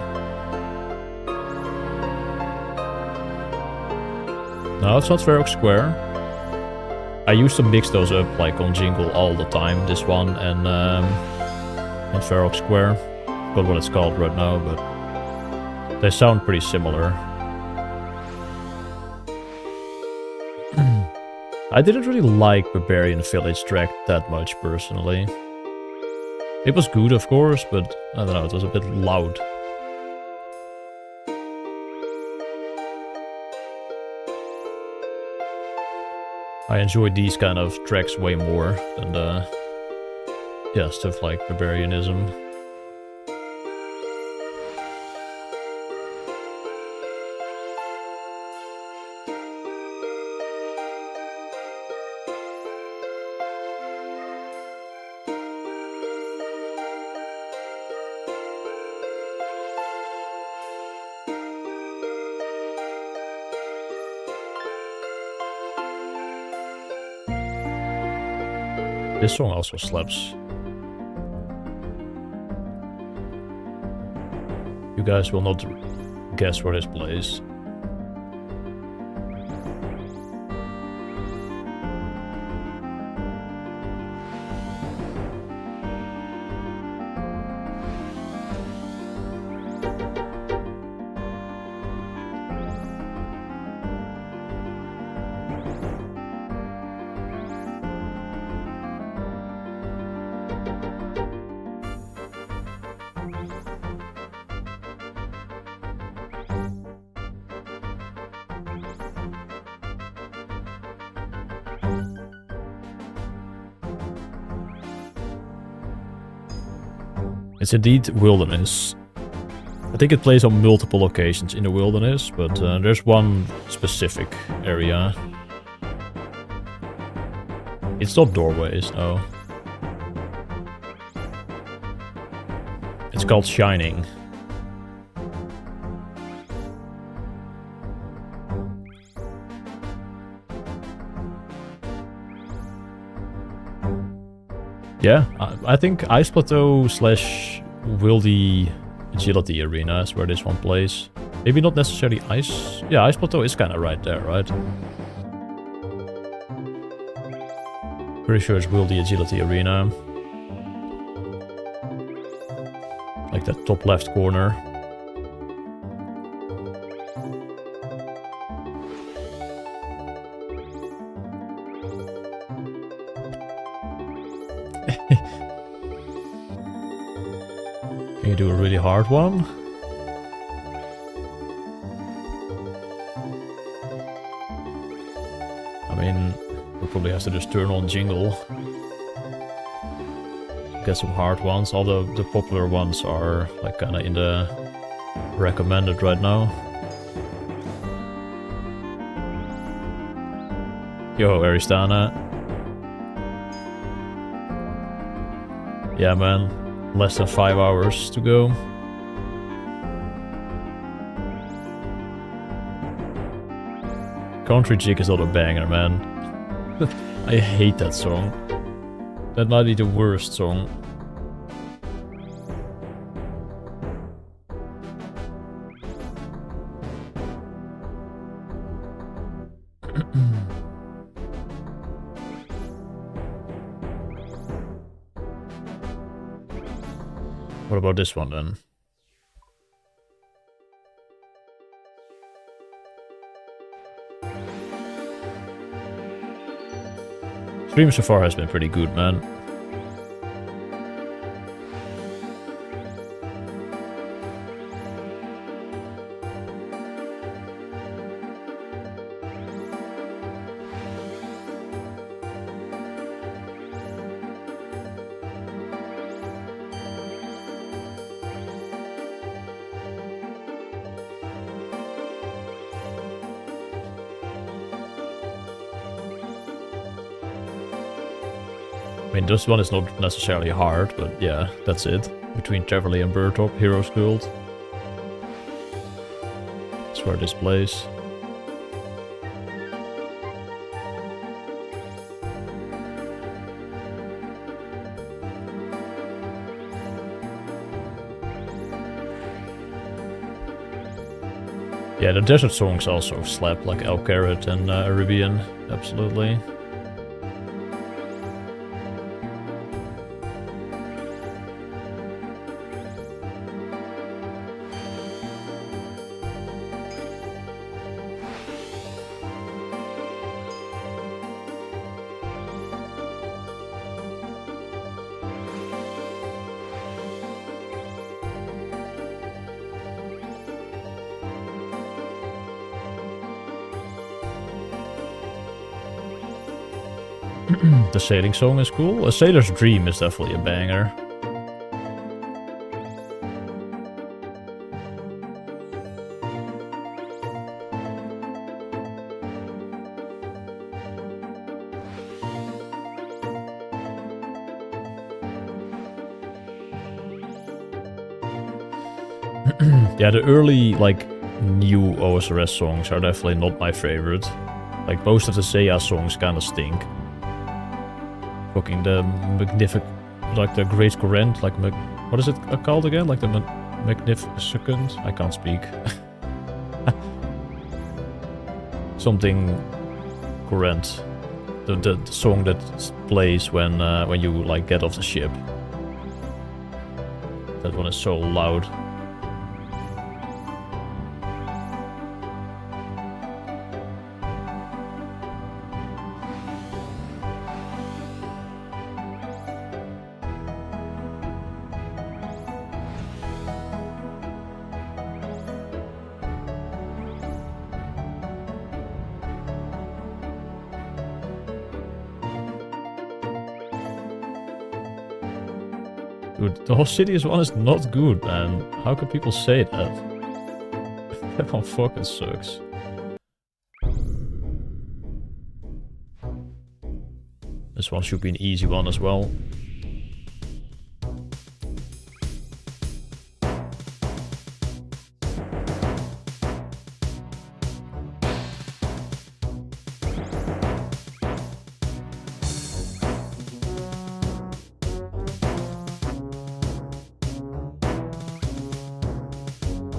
No, it's not Farok Square. I used to mix those up like on Jingle all the time, this one and Farok Square. Forgot what it's called right now, but they sound pretty similar. I didn't really like Barbarian Village track that much, personally. It was good, of course, but I don't know, it was a bit loud. I enjoy these kind of tracks way more than yeah, stuff like Barbarianism. This song also slaps. You guys will not guess where this plays. It's indeed Wilderness. I think it plays on multiple locations in the Wilderness, but there's one specific area. It's not Doorways, no. It's called Shining. Yeah, I think Ice Plateau slash Wildy Agility Arena is where this one plays. Maybe not necessarily Ice. Yeah, Ice Plateau is kind of right there, right? Pretty sure it's Wildy Agility Arena. Like that top left corner. Can you do a really hard one? I mean, we'll probably have to just turn on Jingle. Get some hard ones, although the popular ones are like kinda in the recommended right now. Yo, Aristana. Yeah, man. Less than 5 hours to go. Country Chick is not a banger, man. I hate that song. That might be the worst song. What about this one then? Stream so far has been pretty good, man. I mean, this one is not necessarily hard, but yeah, that's it. Between Cheverly and Burtop, Heroes Guild. That's where this plays. Yeah, the desert songs also slap, like El Carrot and Arabian, absolutely. The sailing song is cool. A Sailor's Dream is definitely a banger. Yeah, the early, like, new OSRS songs are definitely not my favorite. Like, most of the Seiya songs kinda stink. Fucking the magnificent, like the Great Current, like, what is it called again? Like the Magnificent? I can't speak. Something Current. The song that plays when you, like, get off the ship. That one is so loud. Dude, the whole Cities one is not good, man. How can people say that? That one fucking sucks. This one should be an easy one as well.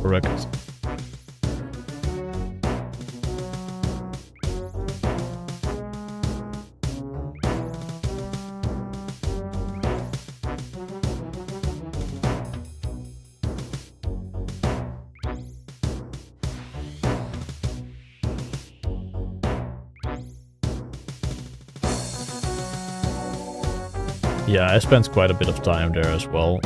Correct. Yeah, I spent quite a bit of time there as well.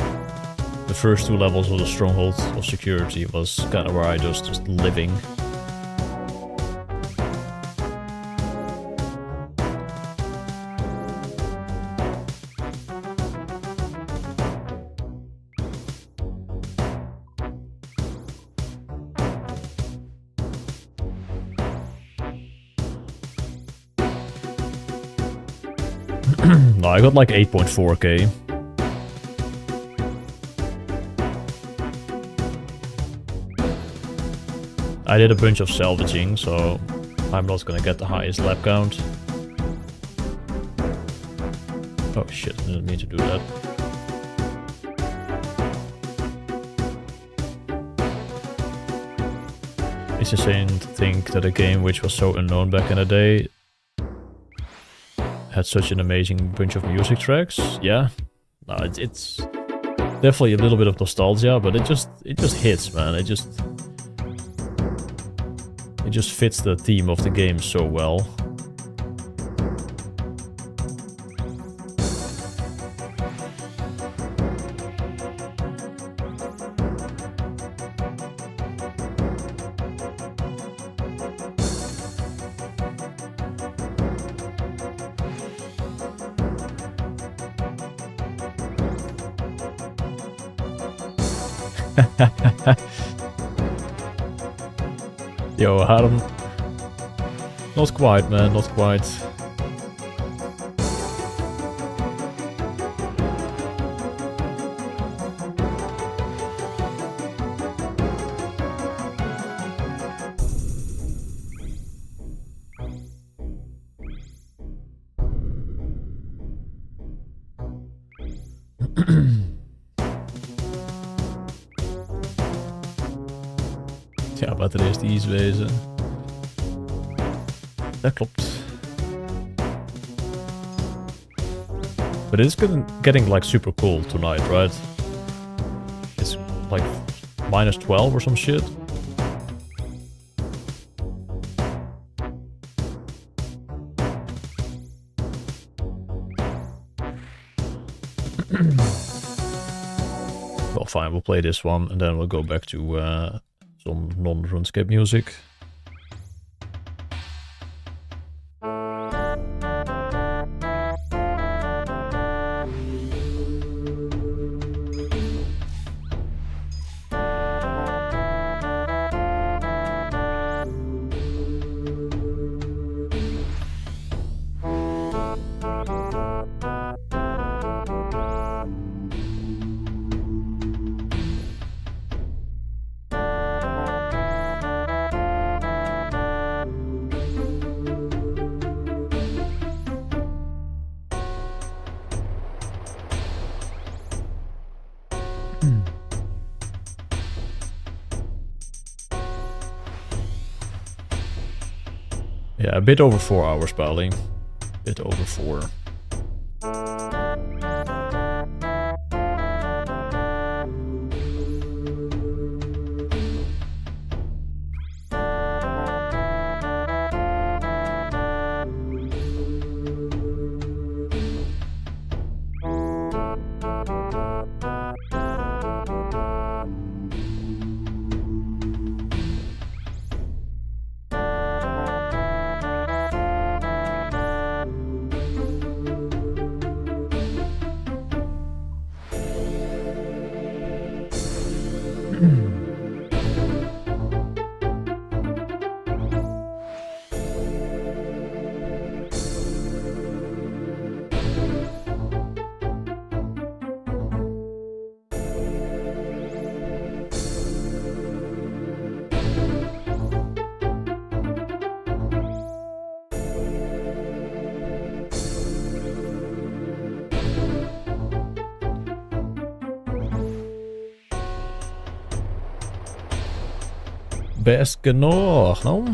The first 2 levels of the Stronghold of Security was kind of where I was just living. No, I got like 8.4k. I did a bunch of salvaging, so I'm not gonna get the highest lap count. Oh shit, I didn't mean to do that. It's insane to think that a game which was so unknown back in the day had such an amazing bunch of music tracks. Yeah, no, it's definitely a little bit of nostalgia, but it just hits, man. It just fits the theme of the game so well. Yo, Harm. Not quite, man, not quite. Ja, batterij is die wezen. Dat klopt. But it's getting like super cold tonight, right? It's like -12 or some shit. Well, fine, we'll play this one and then we'll go back to some non-RuneScape music. Yeah, a bit over 4 hours, probably. Bit over 4. Best genoeg, no?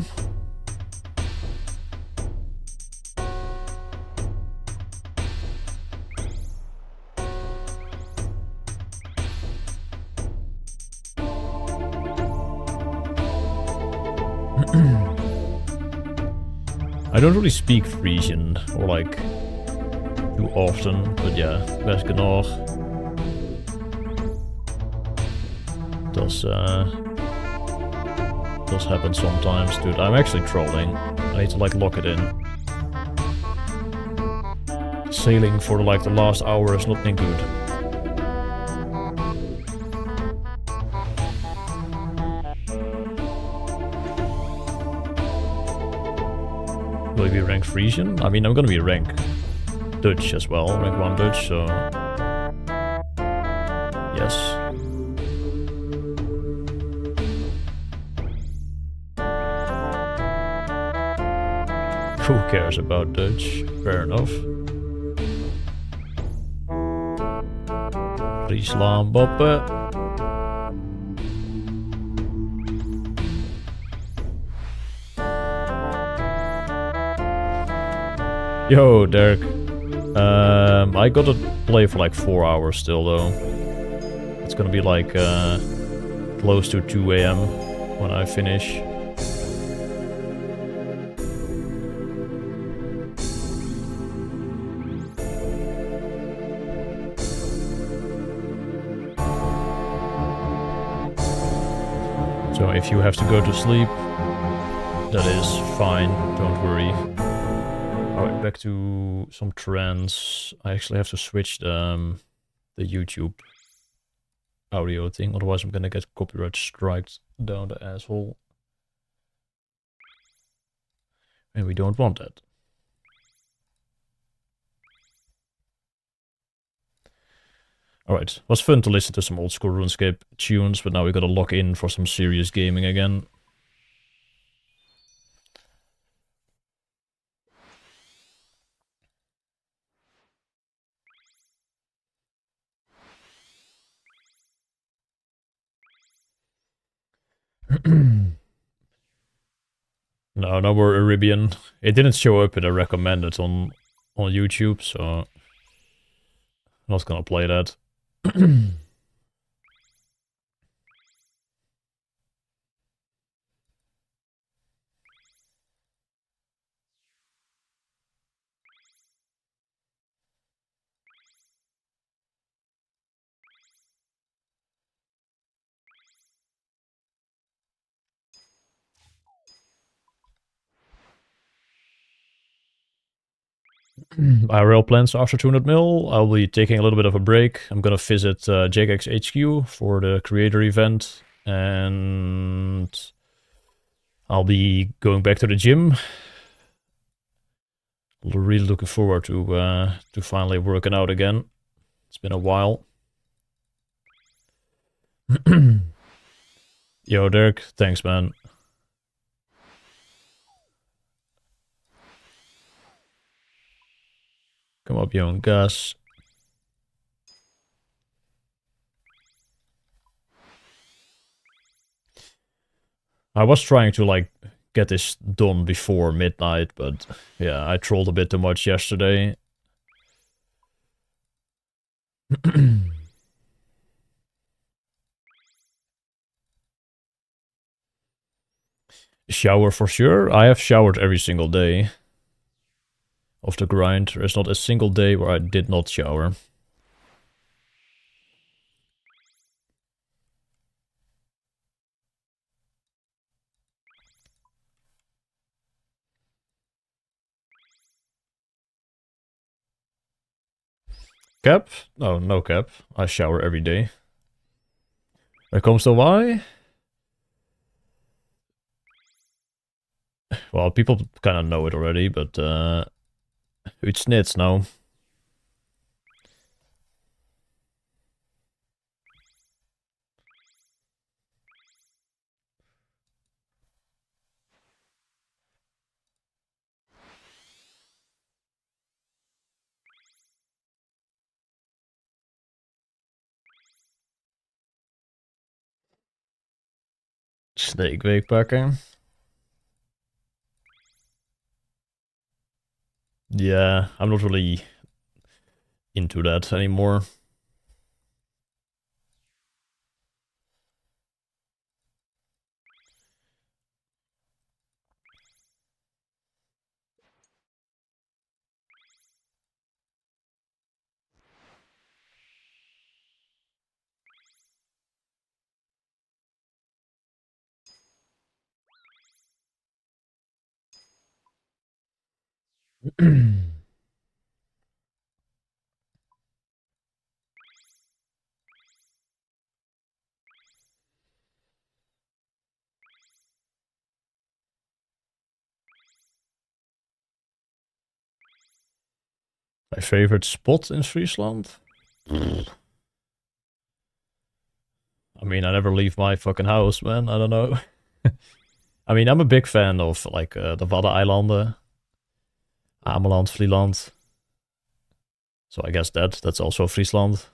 I don't really speak Frisian, or like, too often, but yeah, best genoeg. Does happen sometimes, dude. I'm actually trolling. I need to like lock it in. Sailing for like the last hour is not been good. Will you be ranked Frisian? I mean, I'm gonna be rank Dutch as well, rank 1 Dutch, so yes. Who cares about Dutch? Fair enough. Friesland Boppe. Yo, Derek. I gotta play for like 4 hours still though. It's gonna be like close to 2 AM when I finish. So if you have to go to sleep, that is fine, don't worry. Alright, back to some trends. I actually have to switch the YouTube audio thing, otherwise I'm gonna get copyright striked down the asshole. And we don't want that. Alright, was fun to listen to some old school RuneScape tunes, but now we gotta lock in for some serious gaming again. No more Arabian. It didn't show up in the recommended on YouTube, so I'm not gonna play that. My real plans after 200 mil, I'll be taking a little bit of a break. I'm gonna visit JKX HQ for the creator event, and I'll be going back to the gym. Really looking forward to finally working out again. It's been a while. Yo, Dirk, thanks, man. Come up, young Gus. I was trying to, like, get this done before midnight, but yeah, I trolled a bit too much yesterday. Shower for sure. I have showered every single day of the grind. There's not a single day where I did not shower. Cap? No, no cap. I shower every day. When it comes to why? Well, people kind of know it already, but it's nits now. Snake packen. Yeah, I'm not really into that anymore. My favorite spot in Friesland? I mean, I never leave my fucking house, man. I don't know. I mean, I'm a big fan of like the Waddeneilanden, Ameland, Vlieland. So I guess that's also Friesland.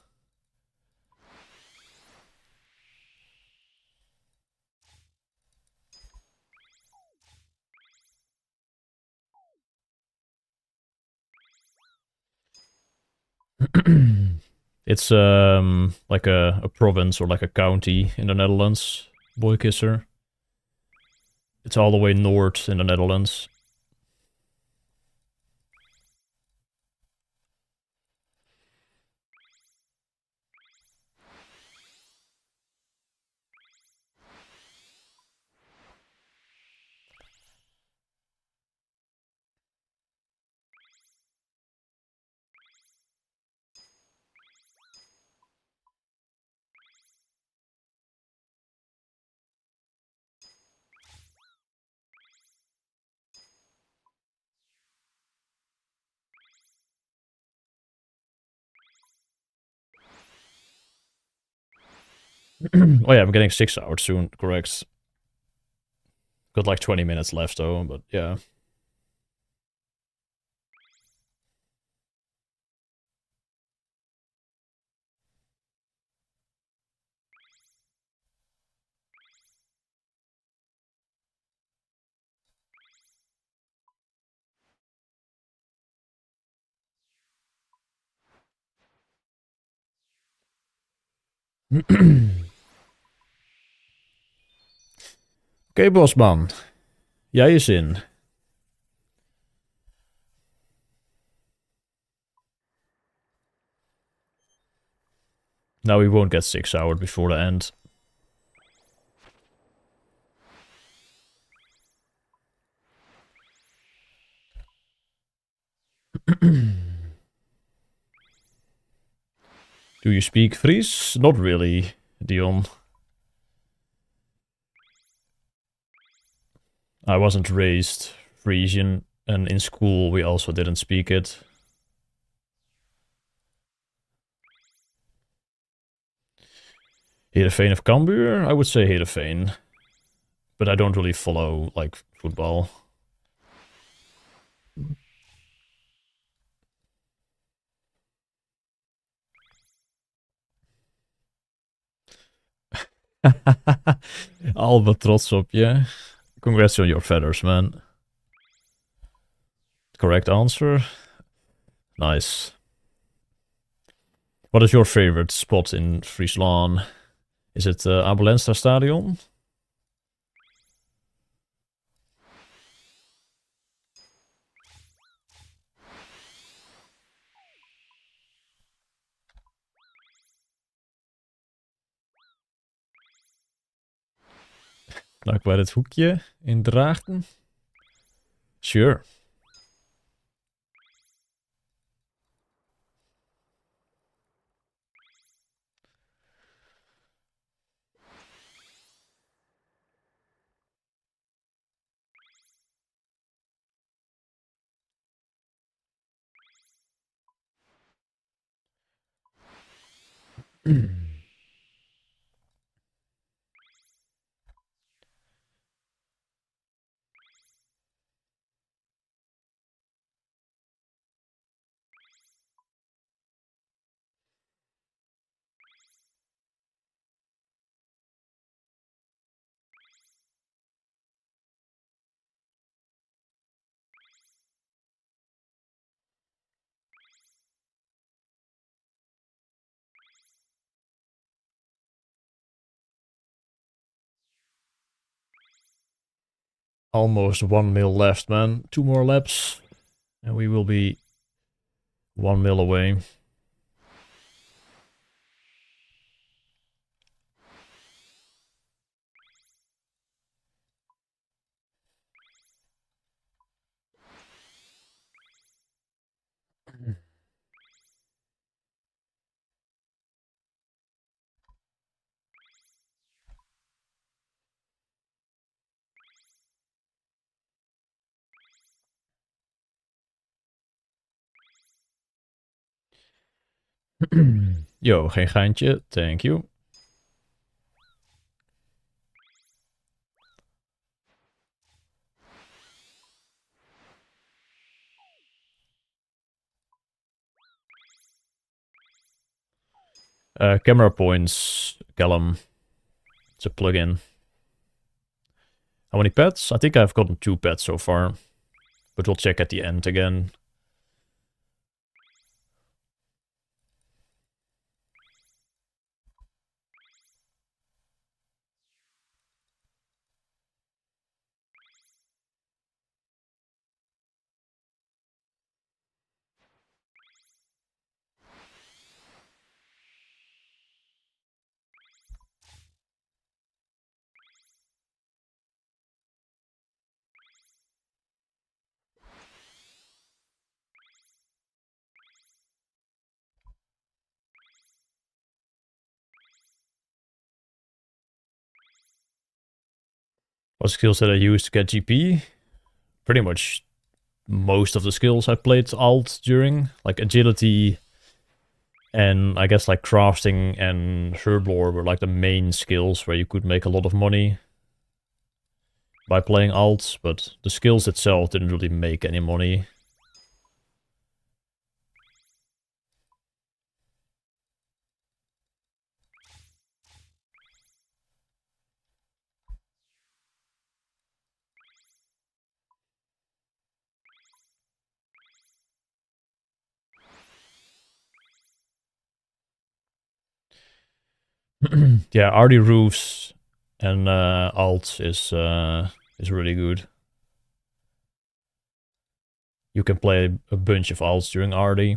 It's like a province or like a county in the Netherlands, Boykisser. It's all the way north in the Netherlands. Oh yeah, I'm getting 6 hours soon, correct. Got like 20 minutes left though, but yeah. Oké, bosman. Jij is in. Now we won't get 6 hours before the end. Do you speak Fries? Not really, Dion. I wasn't raised Frisian, and in school we also didn't speak it. Heerenveen of Cambuur? I would say Heerenveen. But I don't really follow, like, football. Alba trots op je. Congrats on your feathers, man. Correct answer. Nice. What is your favorite spot in Friesland? Is it Abelensta Stadion? Like bij het hoekje in Drachten? Sure. Almost 1 mil left, man. 2 more laps. And we will be 1 mil away. Yo, geen geintje. Thank you. Camera points, Callum. It's a plugin. How many pets? I think I've gotten 2 pets so far. But we'll check at the end again. What skills did I use to get GP? Pretty much most of the skills I played alt during. Like agility and I guess like crafting and herblore were like the main skills where you could make a lot of money by playing alt, but the skills itself didn't really make any money. Yeah, Arty Roofs and alt is really good. You can play a bunch of alts during Arty.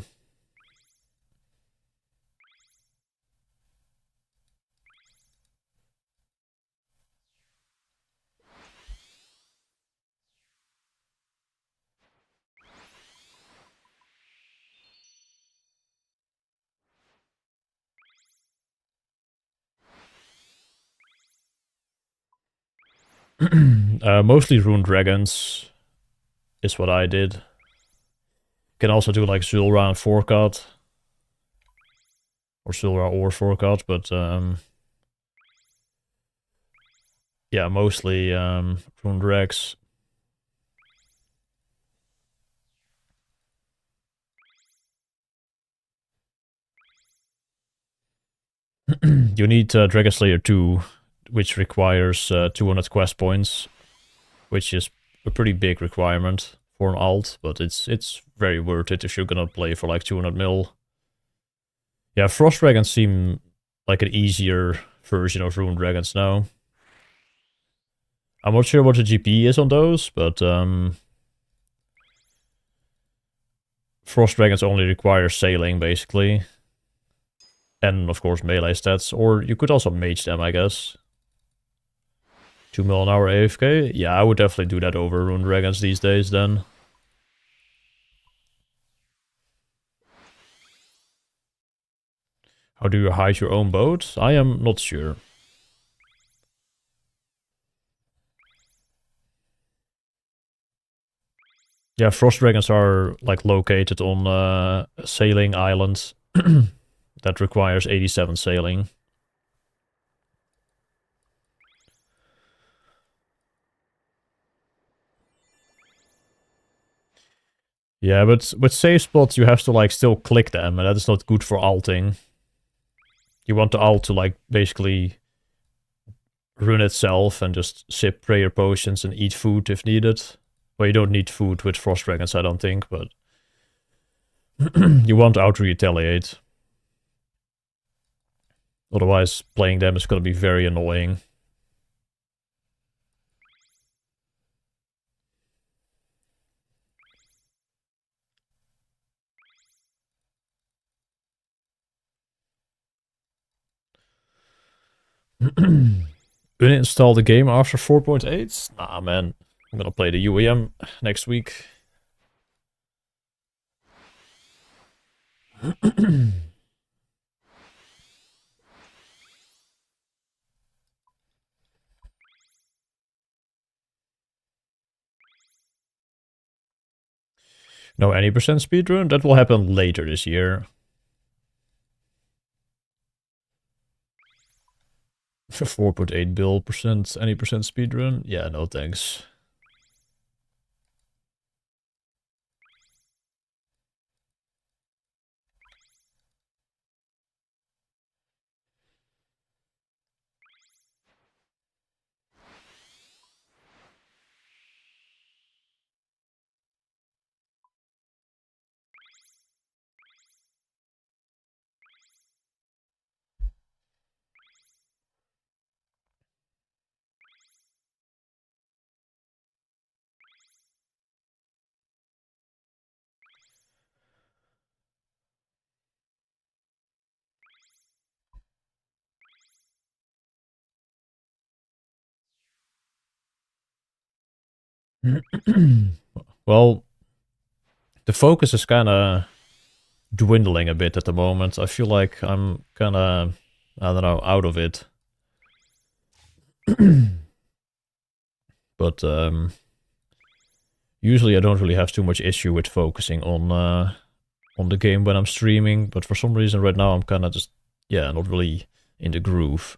Mostly Rune Dragons is what I did. Can also do like Zulrah and Forecut. Or Zulrah or Forecut, but yeah, mostly Rune Drags. You need Dragon Slayer 2, which requires 200 quest points, which is a pretty big requirement for an alt, but it's very worth it if you're gonna play for like 200 mil. Yeah, Frost Dragons seem like an easier version of Rune Dragons now. I'm not sure what the GP is on those, but Frost Dragons only require sailing, basically. And, of course, melee stats. Or you could also mage them, I guess. 2 mil an hour AFK? Yeah, I would definitely do that over Rune Dragons these days, then. How do you hide your own boat? I am not sure. Yeah, Frost Dragons are, like, located on sailing islands. That requires 87 sailing. Yeah, but with save spots you have to like still click them, and that is not good for alting. You want the alt to like basically run itself and just sip prayer potions and eat food if needed. Well, you don't need food with Frost Dragons, I don't think, but you want auto retaliate. Otherwise, playing them is going to be very annoying. Uninstall the game after 4.8? Nah, man. I'm gonna play the UEM next week. No any percent speedrun? That will happen later this year. 4.8 bill percent, any percent speedrun? Yeah, no thanks. Well, the focus is kind of dwindling a bit at the moment. I feel like I'm kind of, I don't know, out of it. But usually I don't really have too much issue with focusing on the game when I'm streaming. But for some reason right now I'm kind of just, yeah, not really in the groove.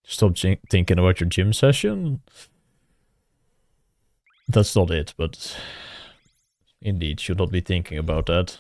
Stop thinking about your gym session. That's not it, but indeed, should not be thinking about that.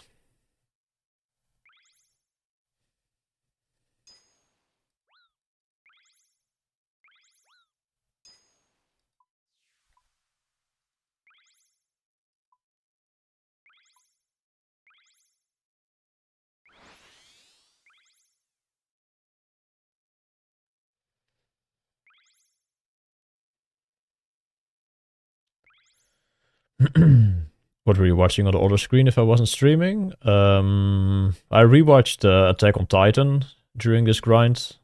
What were you watching on the other screen if I wasn't streaming? I rewatched Attack on Titan during this grind.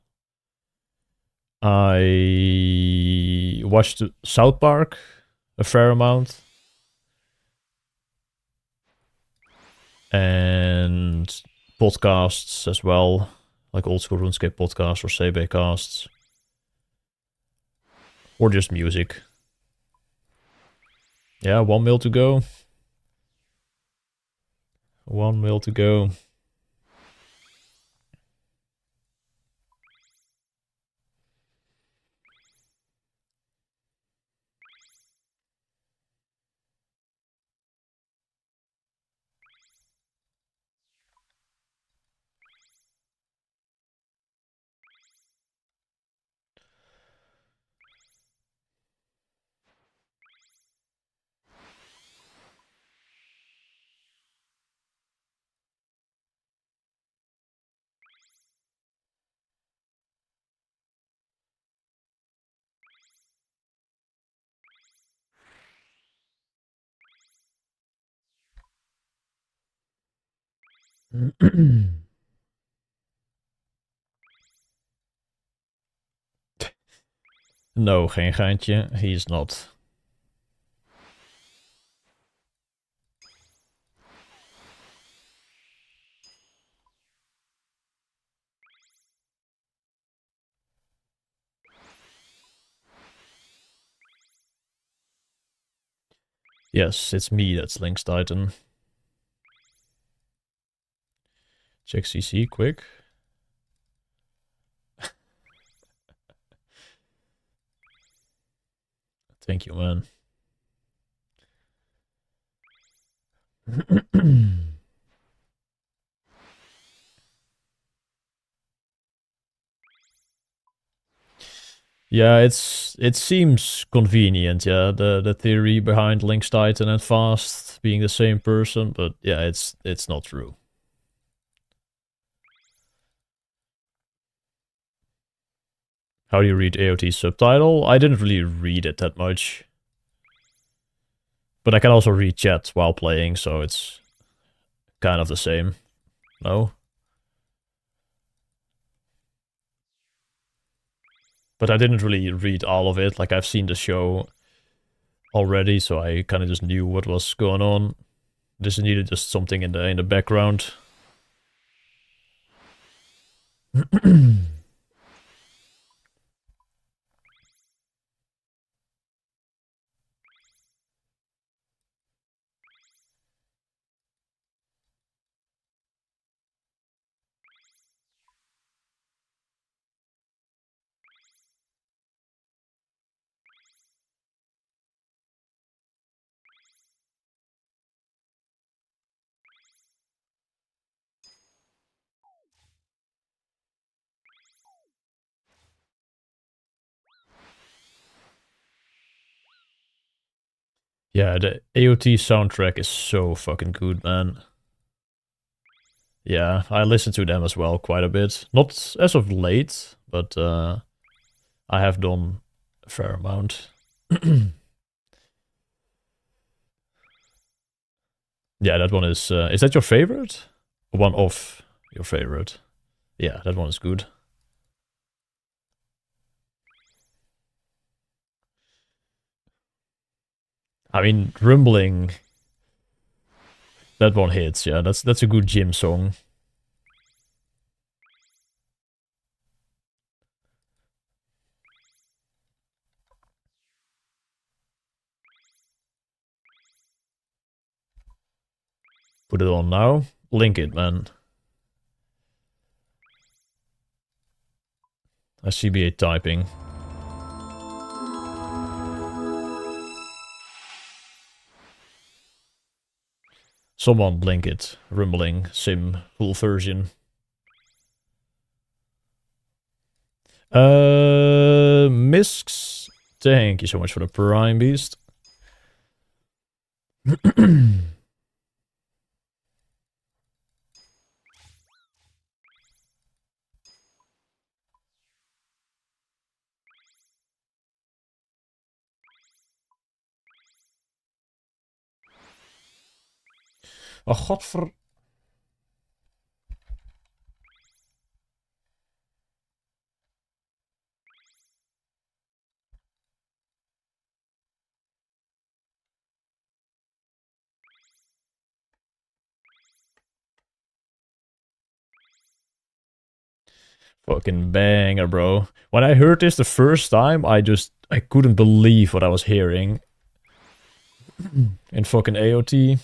I watched South Park a fair amount. And podcasts as well, like old school RuneScape podcasts or Sabe casts. Or just music. Yeah, 1 mil to go. 1 mil to go. No, geen geintje. He's not. Yes, it's me that's Link's Titan. Check CC quick. Thank you, man. Yeah, it seems convenient, yeah, the theory behind Link's Titan and Fast being the same person, but yeah, it's not true. How do you read AOT subtitle? I didn't really read it that much. But I can also read chat while playing, so it's kind of the same. No? But I didn't really read all of it. Like, I've seen the show already, so I kind of just knew what was going on. This needed just something in the background. Yeah, the AOT soundtrack is so fucking good, man. Yeah, I listen to them as well quite a bit. Not as of late, but I have done a fair amount. Yeah, that one is that your favorite? One of your favorite? Yeah, that one is good. I mean, Rumbling, that one hits, yeah. That's a good gym song. Put it on now. Link it, man. I CBA typing. Someone link it. Rumbling sim full version. Misks, thank you so much for the Prime Beast. Oh, godver... Fucking banger, bro. When I heard this the first time, I couldn't believe what I was hearing. In fucking AOT.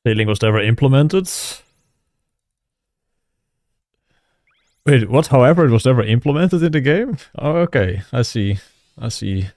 Sailing was never implemented. Wait, what? However, it was never implemented in the game? Oh, okay. I see. I see.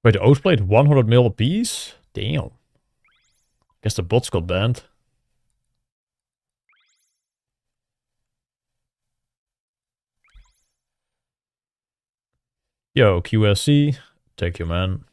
Wait, the Oath played 100 mil apiece? Damn. Guess the bots got banned. Yo, QSC. Take you, man.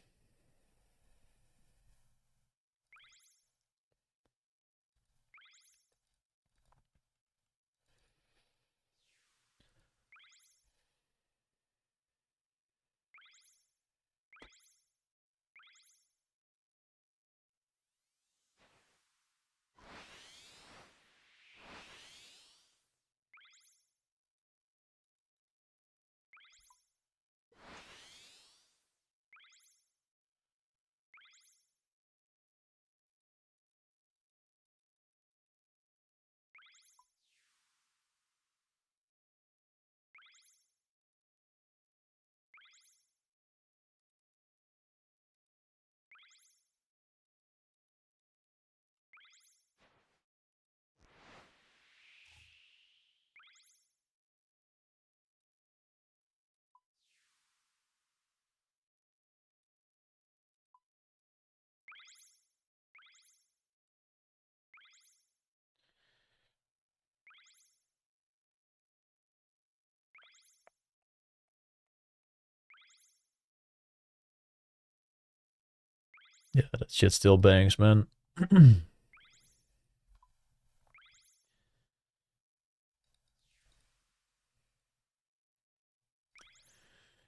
Yeah, that shit still bangs, man.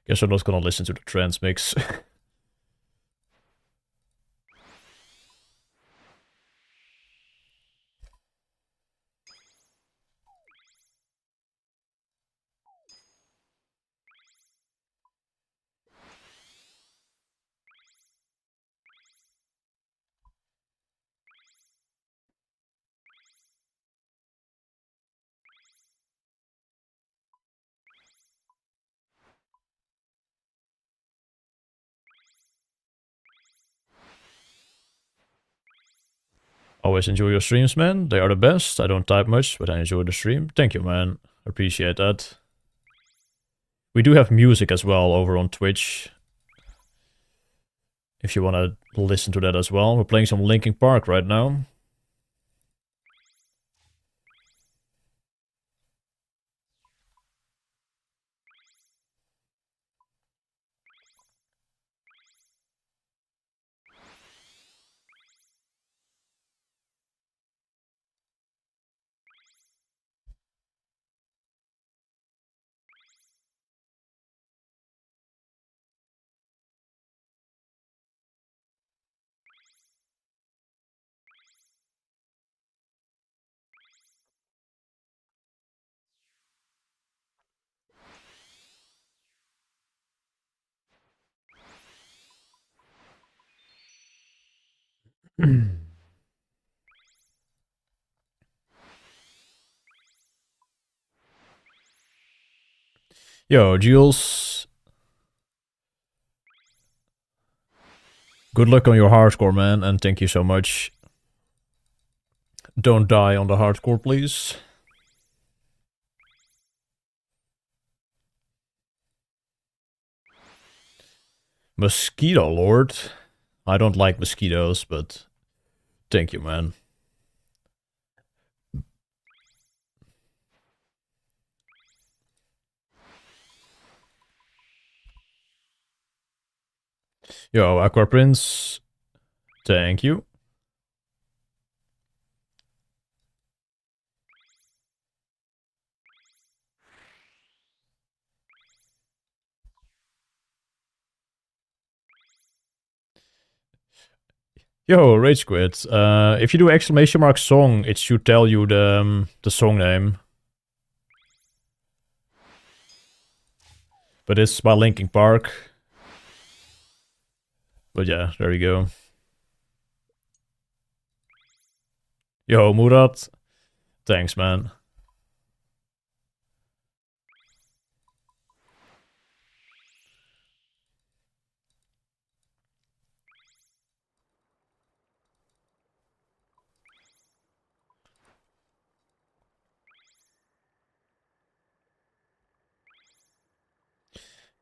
Guess I'm not gonna listen to the trance mix. Always enjoy your streams, man. They are the best. I don't type much, but I enjoy the stream. Thank you, man. Appreciate that. We do have music as well over on Twitch. If you want to listen to that as well. We're playing some Linkin Park right now. Yo, Jules. Good luck on your hardcore, man, and thank you so much. Don't die on the hardcore, please. Mosquito Lord. I don't like mosquitoes, but thank you, man. Yo, Aqua Prince. Thank you. Yo, Rage Quit. If you do exclamation mark song, it should tell you the song name. But it's by Linkin Park. But yeah, there you go. Yo, Murat. Thanks, man.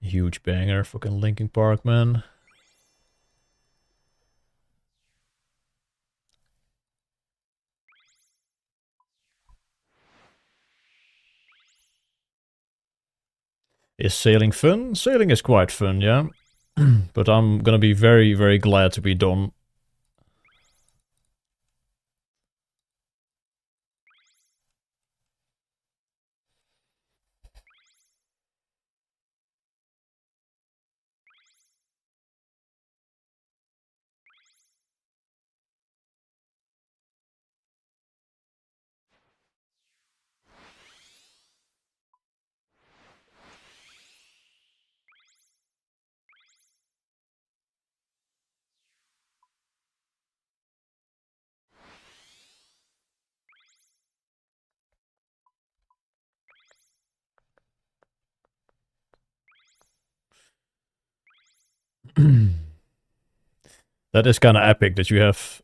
Huge banger, fucking Linkin Park, man. Is sailing fun? Sailing is quite fun, yeah. But I'm gonna be very, very glad to be done. That is kind of epic that you have,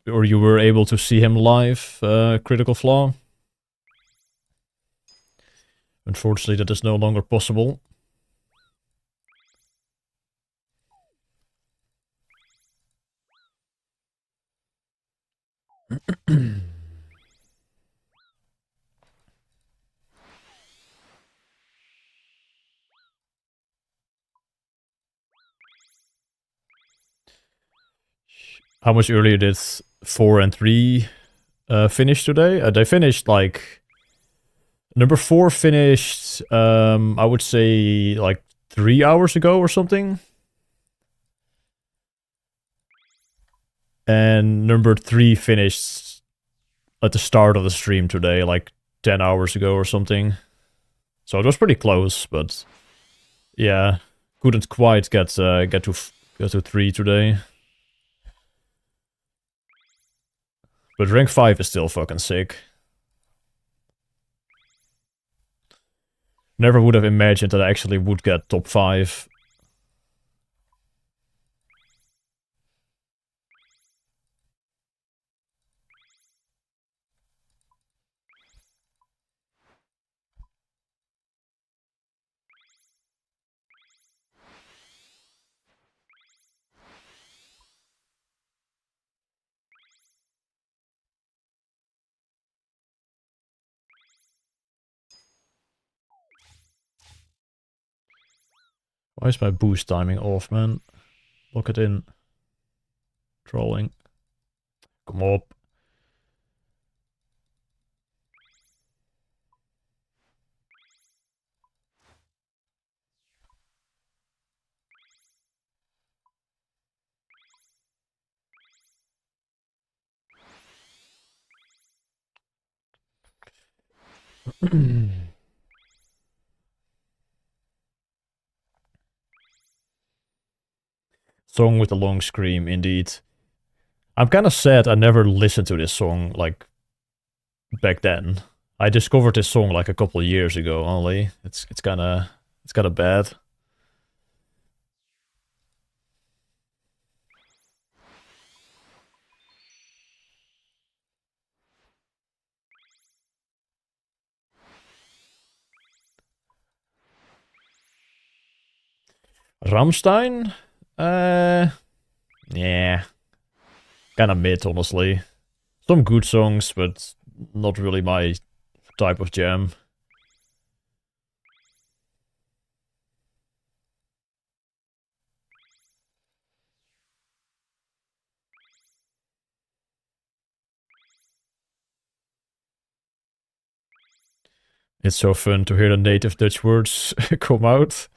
or you were able to see him live, Critical Flaw. Unfortunately, that is no longer possible. How much earlier did 4 and 3 finish today? They finished like... Number 4 finished, I would say, like 3 hours ago or something. And number 3 finished at the start of the stream today, like 10 hours ago or something. So it was pretty close, but yeah, couldn't quite get to 3 today. But rank 5 is still fucking sick. Never would have imagined that I actually would get top 5. Why is my boost timing off, man? Lock it in. Trolling. Come up. Song with a long scream, indeed. I'm kind of sad I never listened to this song, like, back then. I discovered this song like a couple of years ago only. It's kind of bad. Rammstein? Yeah. Kind of mid, honestly. Some good songs, but not really my type of jam. It's so fun to hear the native Dutch words come out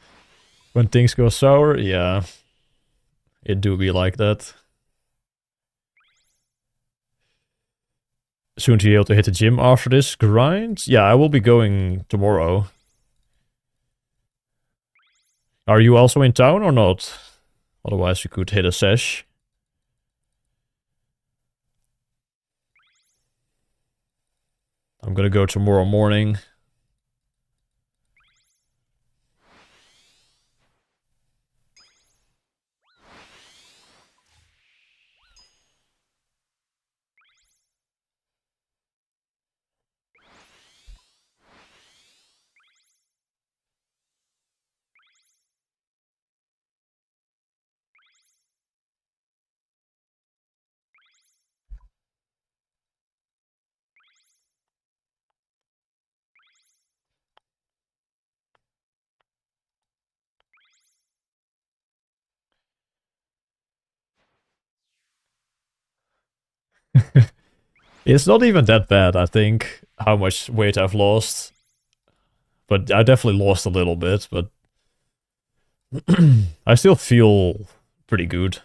when things go sour. Yeah, it do be like that. Soon to be able to hit the gym after this grind. Yeah, I will be going tomorrow. Are you also in town or not? Otherwise we could hit a sesh. I'm gonna go tomorrow morning. It's not even that bad, I think, how much weight I've lost. But I definitely lost a little bit, but I still feel pretty good.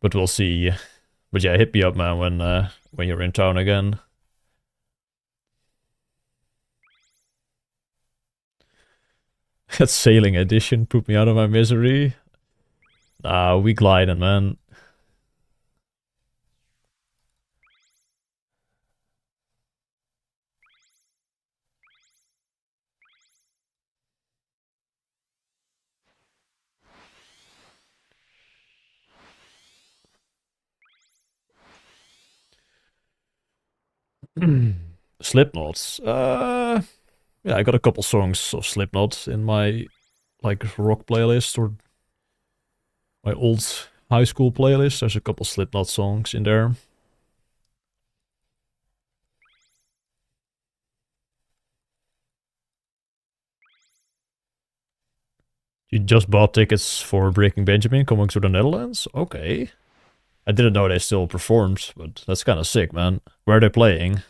But we'll see. But yeah, hit me up, man, when you're in town again. That sailing edition put me out of my misery. Nah, we gliding, man. Slipknots. Yeah, I got a couple songs of Slipknot in my like rock playlist or my old high school playlist. There's a couple Slipknot songs in there. You just bought tickets for Breaking Benjamin coming to the Netherlands? Okay. I didn't know they still performed, but that's kind of sick, man. Where are they playing?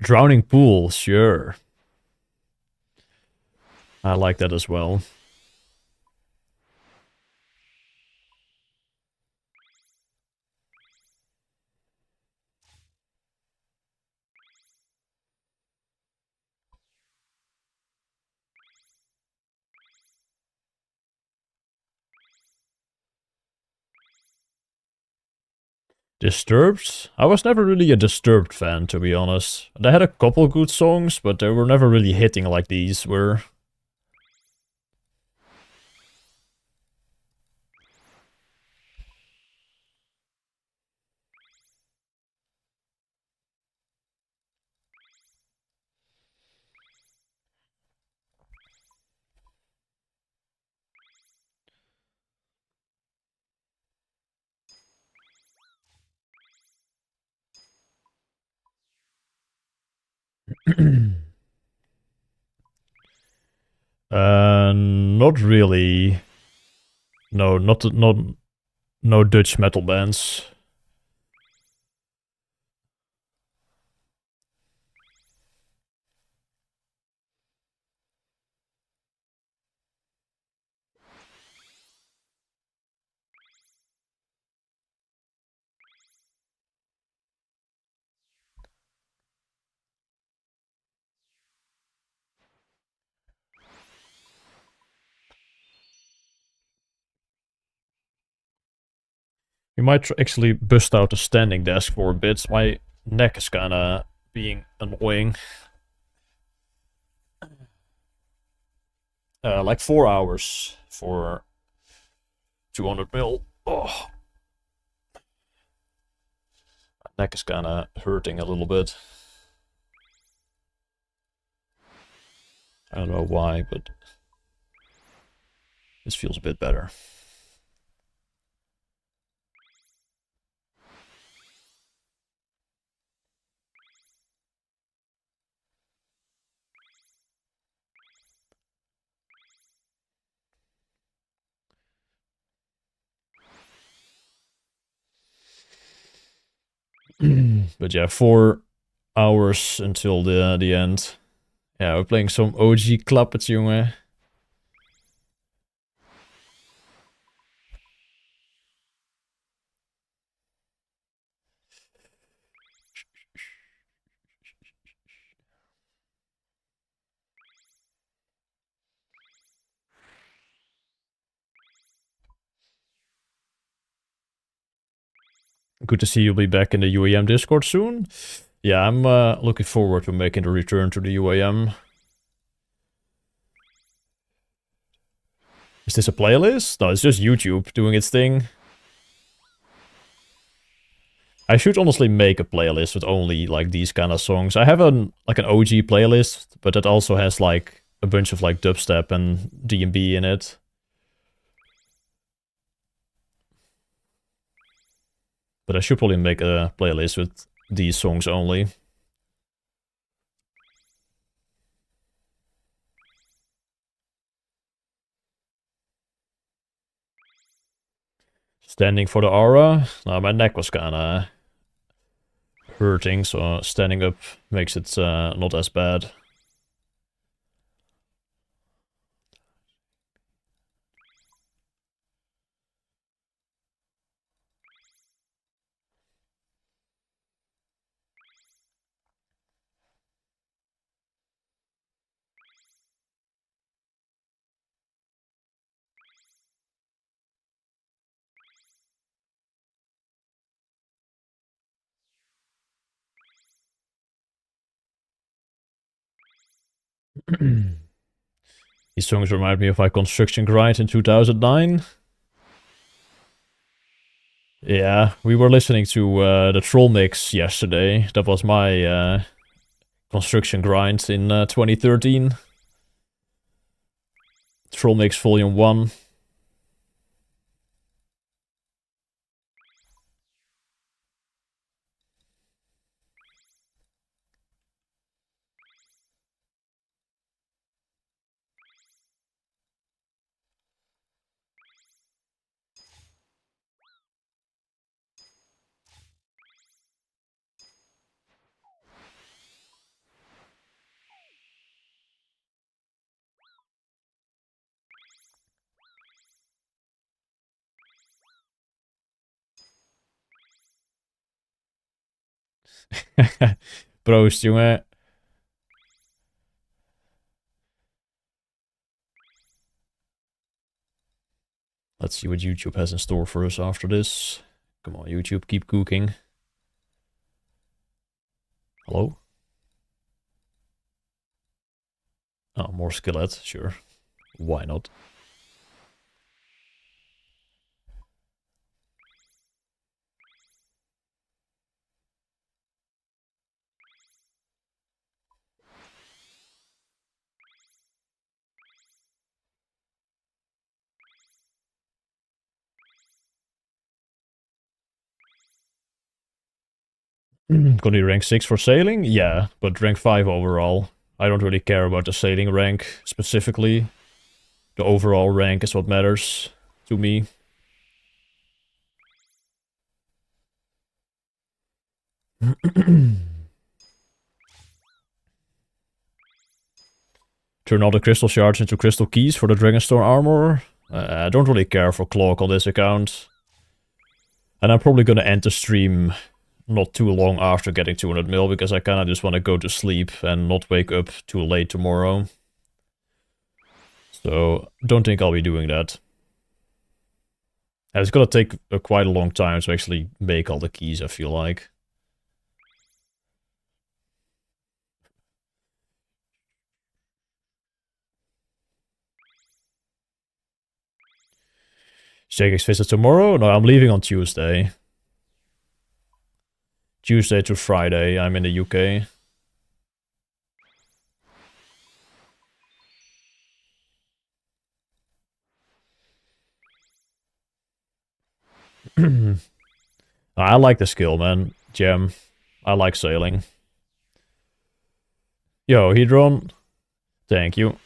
Drowning Pool, sure. I like that as well. Disturbed? I was never really a Disturbed fan, to be honest. They had a couple good songs, but they were never really hitting like these were. Not really. No, not no Dutch metal bands. We might actually bust out the standing desk for a bit. My neck is kinda being annoying. Like 4 hours for 200 mil. Oh, my neck is kinda hurting a little bit. I don't know why, but this feels a bit better. But yeah, 4 hours until the end. Yeah, we're playing some OG klappert, jongen. Good to see you'll be back in the UAM Discord soon. Yeah, I'm looking forward to making the return to the UAM. Is this a playlist? No, it's just YouTube doing its thing. I should honestly make a playlist with only like these kind of songs. I have an OG playlist, but that also has like a bunch of like dubstep and D&B in it. But I should probably make a playlist with these songs only. Standing for the aura. Now my neck was kinda hurting, so standing up makes it not as bad. These songs remind me of my construction grind in 2009. Yeah, we were listening to the Troll mix yesterday. That was my construction grind in 2013. Troll mix volume 1. Proost, jongen. Let's see what YouTube has in store for us after this. Come on, YouTube, keep cooking. Hello? Oh, more skillet, sure. Why not? Gonna be rank 6 for sailing? Yeah, but rank 5 overall. I don't really care about the sailing rank specifically. The overall rank is what matters to me. Turn all the crystal shards into crystal keys for the Dragonstone armor. I don't really care for Cloak on this account. And I'm probably gonna end the stream not too long after getting 200 mil, because I kinda just wanna go to sleep and not wake up too late tomorrow. So, don't think I'll be doing that. And it's gonna take quite a long time to actually make all the keys, I feel like. Jake's visit tomorrow? No, I'm leaving on Tuesday. Tuesday to Friday, I'm in the UK. I like the skill, man. Gem. I like sailing. Yo, Hedron. Thank you.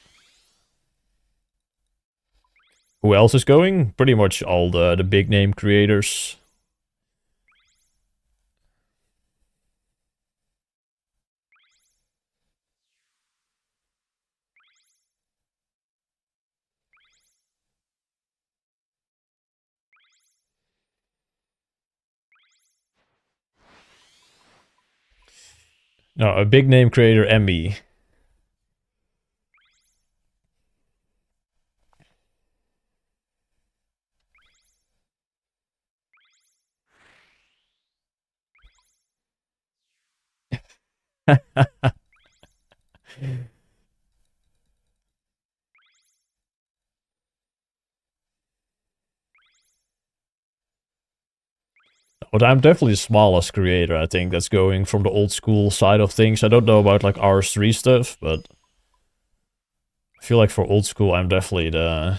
Who else is going? Pretty much all the big name creators. No, a big name creator and me. But I'm definitely the smallest creator, I think, that's going from the old school side of things. I don't know about like RS3 stuff, but I feel like for old school I'm definitely the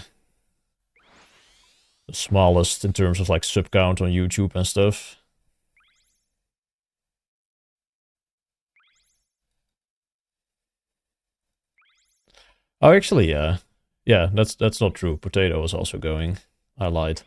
smallest in terms of like sub count on YouTube and stuff. Oh, actually, yeah. Yeah, that's not true. Potato was also going. I lied.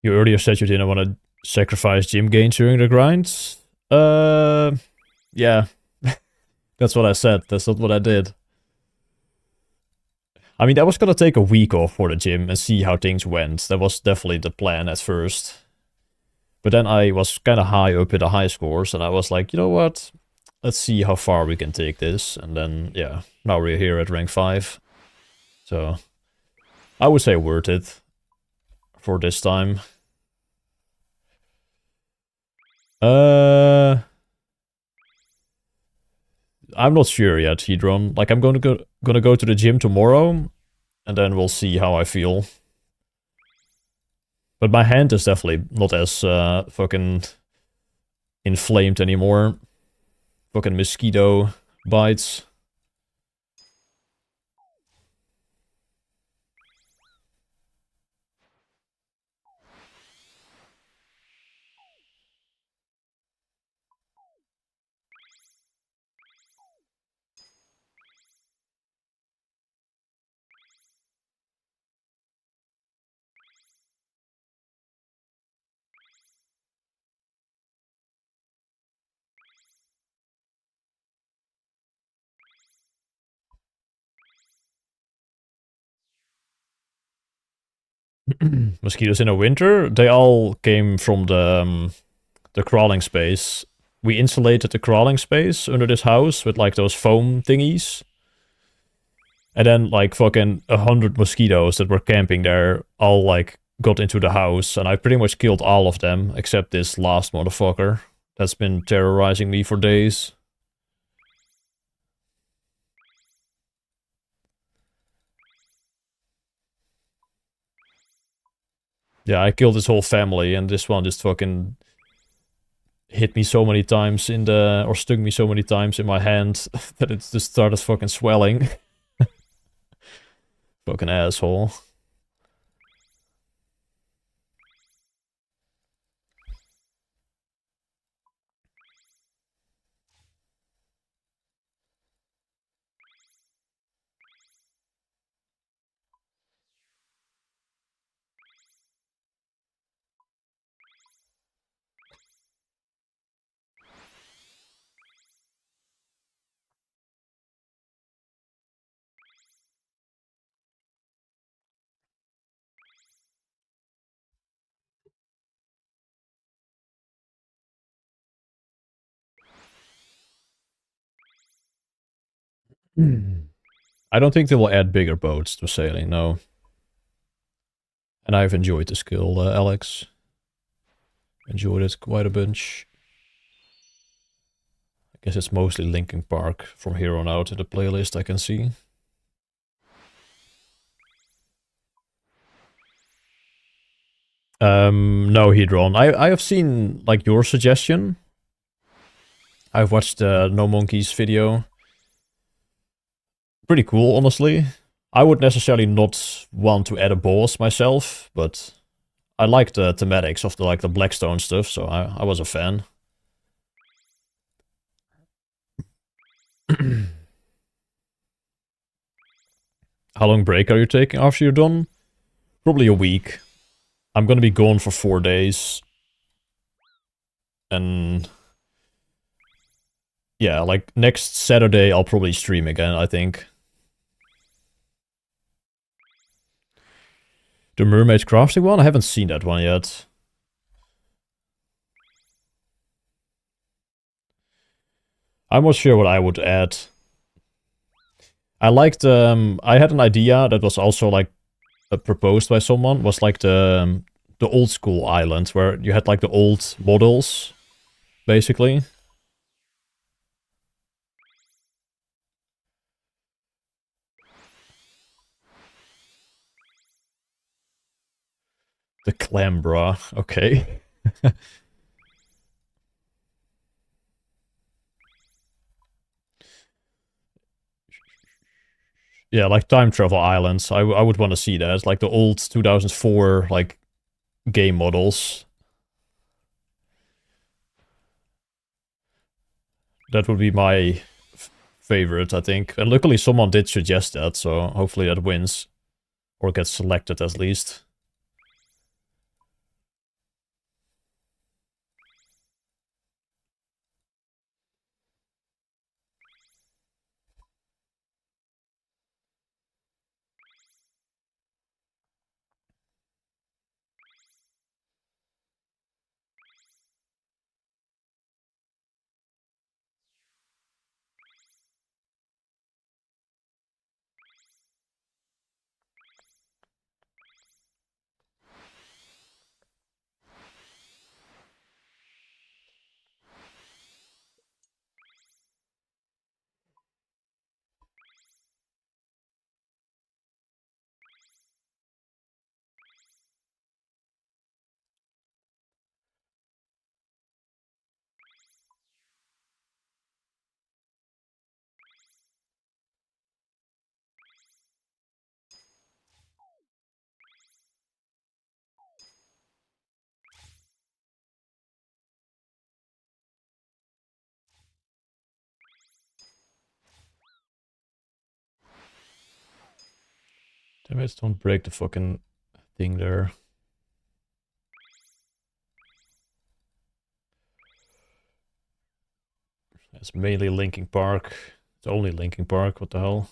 You earlier said you didn't want to sacrifice gym gains during the grinds. Yeah. That's what I said. That's not what I did. I mean, I was gonna take a week off for the gym and see how things went. That was definitely the plan at first. But then I was kind of high up in the high scores, and I was like, you know what? Let's see how far we can take this. And then, yeah, now we're here at rank 5. So, I would say worth it for this time. I'm not sure yet, Hedron. Like, I'm gonna go to the gym tomorrow, and then we'll see how I feel. But my hand is definitely not as fucking inflamed anymore. Fucking mosquito bites. Mosquitoes in the winter, they all came from the crawling space. We insulated the crawling space under this house with like those foam thingies. And then like fucking 100 mosquitoes that were camping there all like got into the house, and I pretty much killed all of them except this last motherfucker that's been terrorizing me for days. Yeah, I killed his whole family, and this one just fucking hit me so many times in the, or stung me so many times in my hand that it just started fucking swelling. Fucking asshole. I don't think they will add bigger boats to sailing, no. And I've enjoyed the skill, Alex. Enjoyed it quite a bunch. I guess it's mostly Linkin Park from here on out in the playlist, I can see. No, Hedron. I have seen, like, your suggestion. I've watched the No Monkeys video. Pretty cool, honestly. I would necessarily not want to add a boss myself, but I like the thematics of the, like, the Blackstone stuff, so I was a fan. How long break are you taking after you're done? Probably a week. I'm gonna be gone for 4 days. And yeah, like next Saturday I'll probably stream again, I think. The Mermaid Crafting one? I haven't seen that one yet. I'm not sure what I would add. I liked, I had an idea that was also like proposed by someone, was like the old school island where you had like the old models, basically. The Clambra, okay. Yeah, like time travel islands. I would want to see that. Like the old 2004 like game models. That would be my favorite, I think. And luckily someone did suggest that, so hopefully that wins. Or gets selected at least. Damage, don't break the fucking thing there. It's mainly Linking Park. It's only Linking Park, what the hell?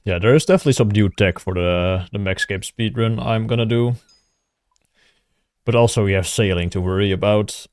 Yeah, there is definitely some new tech for the Maxscape speedrun I'm gonna do. But also we have sailing to worry about.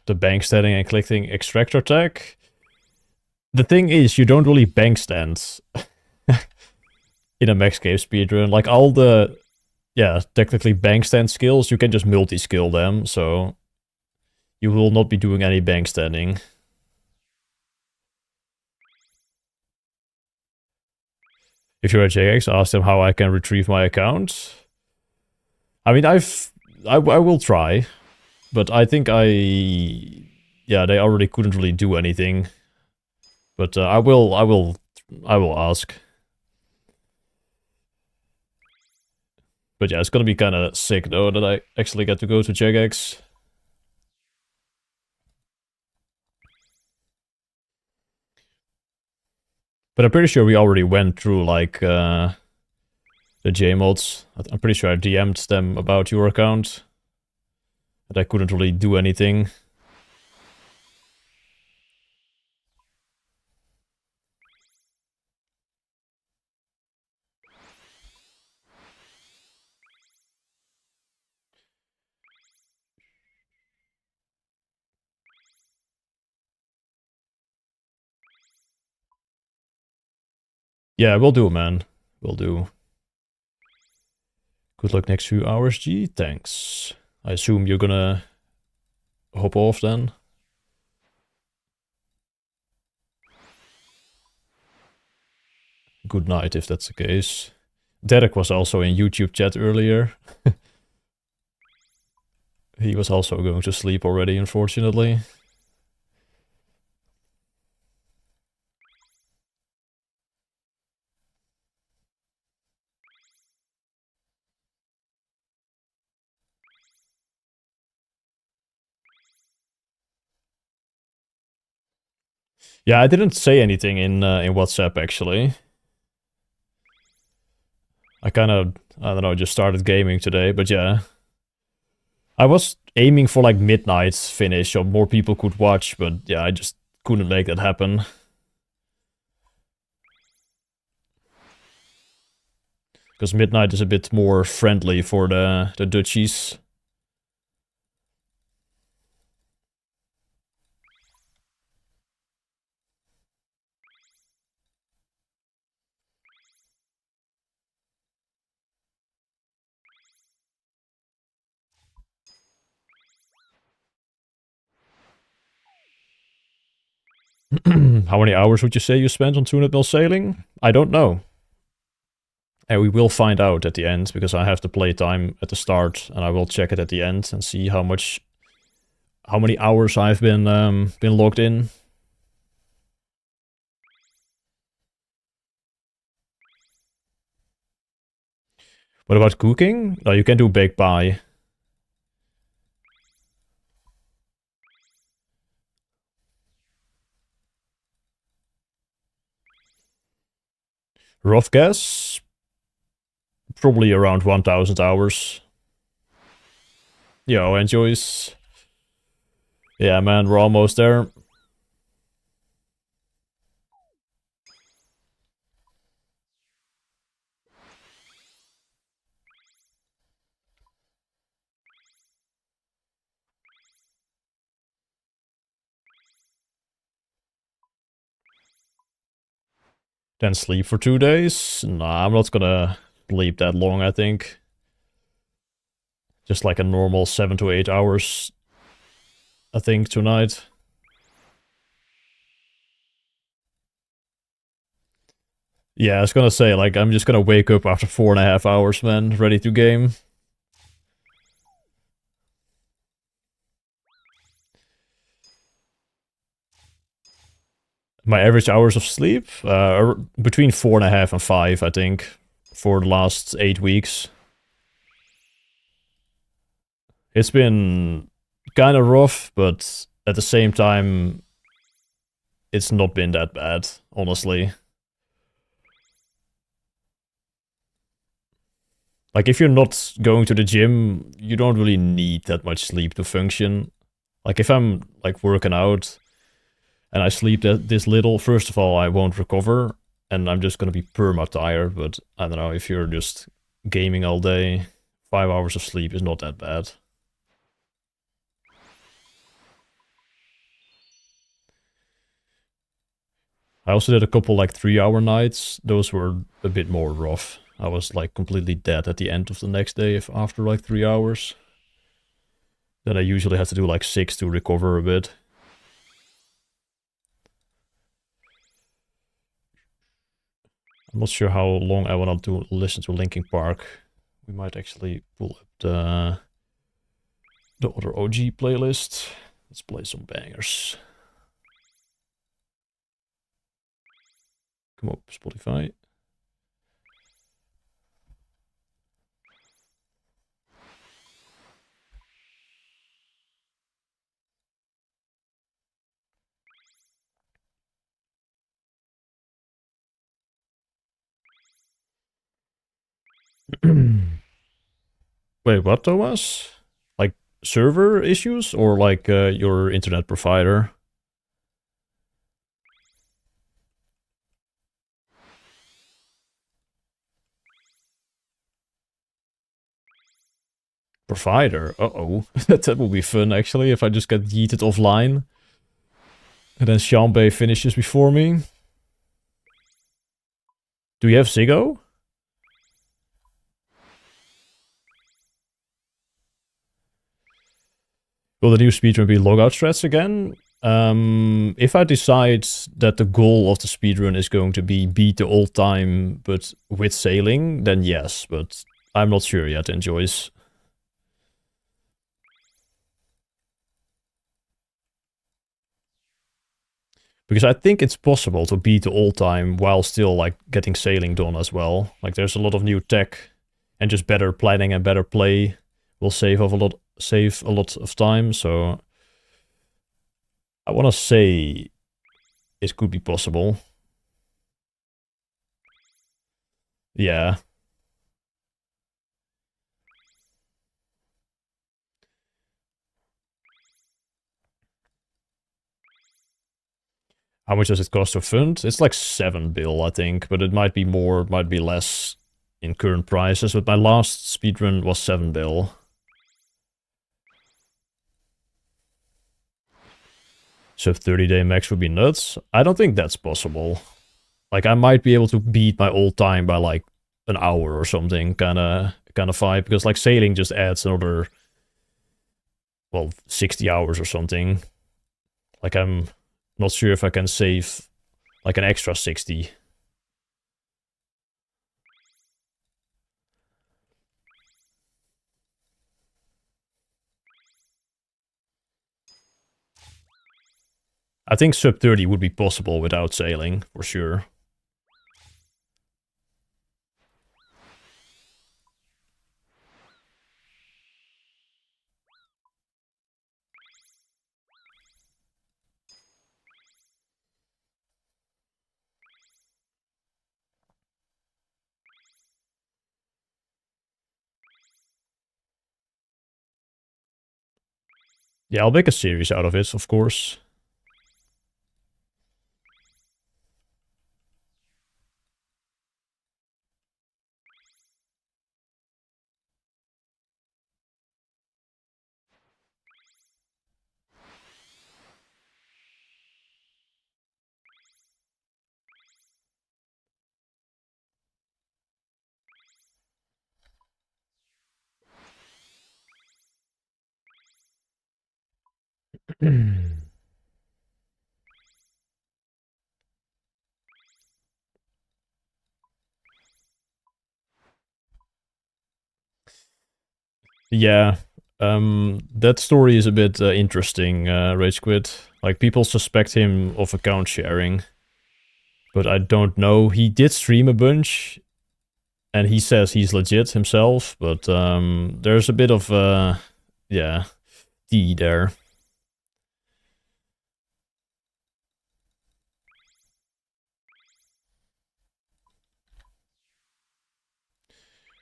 The bank standing and clicking extractor tech. The thing is, you don't really bank stand in a Maxscape speedrun. Like all the, yeah, technically bank stand skills, you can just multi-skill them, so you will not be doing any bank standing. If you're a JX, ask them how I can retrieve my account. I mean, I will try, but I think yeah, they already couldn't really do anything. But I will ask. But yeah, it's gonna be kind of sick though that I actually get to go to JX. But I'm pretty sure we already went through like the JMods. I'm pretty sure I DM'd them about your account. But I couldn't really do anything. Yeah, we'll do, man. We'll do. Good luck next few hours, G. Thanks. I assume you're gonna hop off then? Good night if that's the case. Derek was also in YouTube chat earlier. He was also going to sleep already, unfortunately. Yeah, I didn't say anything in WhatsApp actually. I kind of, I don't know, just started gaming today, but yeah. I was aiming for like midnight finish so more people could watch, but yeah, I just couldn't make that happen. Because midnight is a bit more friendly for the Dutchies. How many hours would you say you spent on 200 mil sailing? I don't know. And we will find out at the end, because I have the playtime at the start, and I will check it at the end and see how many hours I've been logged in. What about cooking? No, you can do bake buy. Rough guess? Probably around 1000 hours. Yo, enjoys. Yeah, man, we're almost there. Then sleep for 2 days? Nah, I'm not gonna sleep that long, I think. Just like a normal 7 to 8 hours, I think, tonight. Yeah, I was gonna say, like, I'm just gonna wake up after 4.5 hours, man, ready to game. My average hours of sleep? Are between 4.5 and 5, I think, for the last 8 weeks. It's been kind of rough, but at the same time, it's not been that bad, honestly. Like, if you're not going to the gym, you don't really need that much sleep to function. Like, if I'm, like, working out and I sleep this little, first of all, I won't recover, and I'm just gonna be perma-tired, but I don't know, if you're just gaming all day, 5 hours of sleep is not that bad. I also did a couple, like, 3-hour nights. Those were a bit more rough. I was, like, completely dead at the end of the next day after, like, 3 hours. Then I usually have to do, like, 6 to recover a bit. I'm not sure how long I want to listen to Linkin Park. We might actually pull up the other OG playlist. Let's play some bangers. Come up, Spotify. Wait, what, Thomas? Like, server issues or like your internet provider? Provider? Uh-oh. That would be fun, actually, if I just get yeeted offline. And then Shanbei finishes before me. Do you have Ziggo? Will the new speedrun be logout strats again? If I decide that the goal of the speedrun is going to be beat the old time, but with sailing, then yes, but I'm not sure yet, Enjoys. Because I think it's possible to beat the old time while still, like, getting sailing done as well. Like, there's a lot of new tech, and just better planning and better play will save a lot of time, so I want to say it could be possible. Yeah. How much does it cost to fund? It's like 7 bill, I think, but it might be more, it might be less in current prices, but my last speedrun was 7 bill. So 30-day max would be nuts. I don't think that's possible. Like, I might be able to beat my old time by like an hour or something, kind of vibe, because like sailing just adds another, well, 60 hours or something. Like, I'm Not sure if I can save like an extra 60. I think sub 30 would be possible without sailing, for sure. Yeah, I'll make a series out of it, of course. Yeah, that story is a bit interesting, Rage Quit. Like, people suspect him of account sharing, but I don't know. He did stream a bunch, and he says he's legit himself, but there's a bit of, yeah, D there.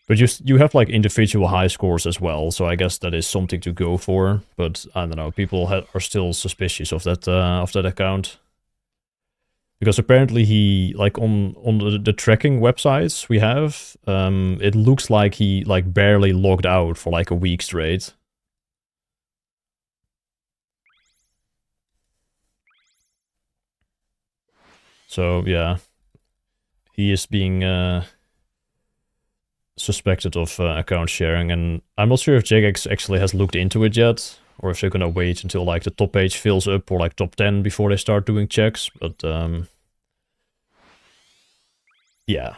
But you have like individual high scores as well, so I guess that is something to go for. But I don't know, people are still suspicious of that account, because apparently he, like, on the tracking websites we have, it looks like he like barely logged out for like a week straight. So yeah, he is being suspected of account sharing, and I'm not sure if Jagex actually has looked into it yet, or if they're gonna wait until like the top page fills up, or like top 10 before they start doing checks. But yeah.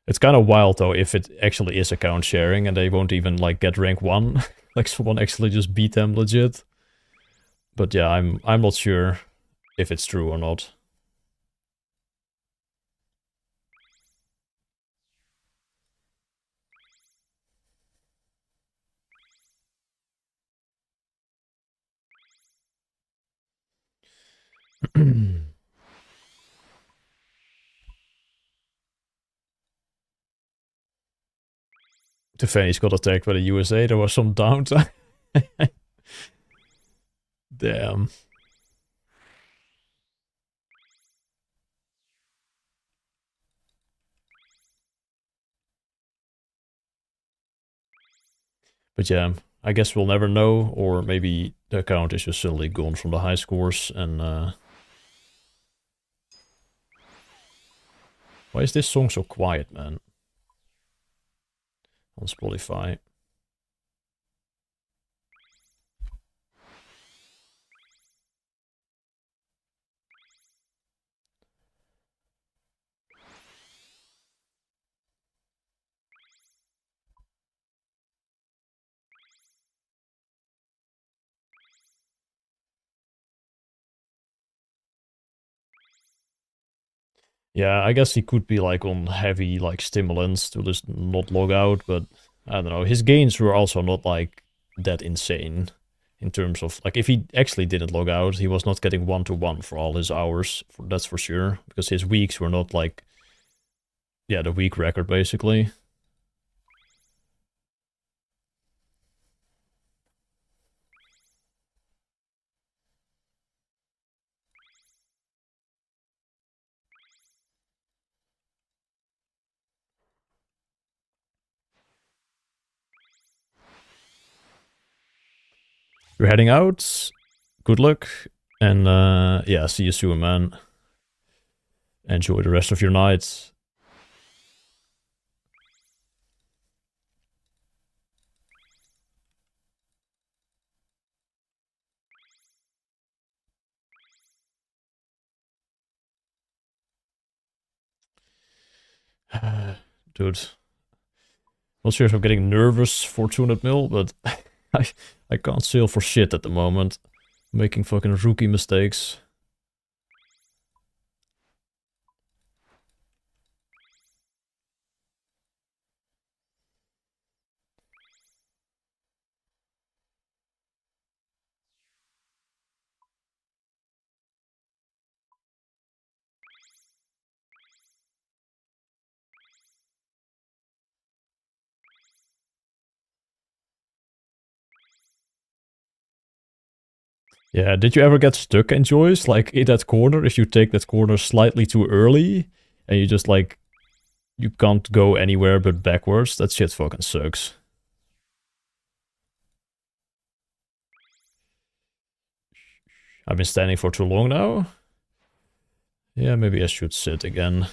It's kind of wild though if it actually is account sharing and they won't even like get rank 1. Like someone actually just beat them legit. But yeah, I'm not sure if it's true or not. Tiffany's got attacked by the USA. There was some downtime. Damn. But yeah, I guess we'll never know, or maybe the account is just suddenly gone from the high scores, and why is this song so quiet, man? On Spotify. Yeah, I guess he could be like on heavy like stimulants to just not log out, but I don't know. His gains were also not like that insane in terms of, like, if he actually didn't log out, he was not getting 1-to-1 for all his hours. That's for sure, because his weeks were not like, yeah, the week record basically. You're heading out. Good luck, and yeah, see you soon, man. Enjoy the rest of your night. Dude. Not sure if I'm getting nervous for 200 mil, but I can't sail for shit at the moment. Making fucking rookie mistakes. Yeah, did you ever get stuck in Joyce? Like, in that corner, if you take that corner slightly too early, and you just, like, you can't go anywhere but backwards, that shit fucking sucks. I've been standing for too long now. Yeah, maybe I should sit again.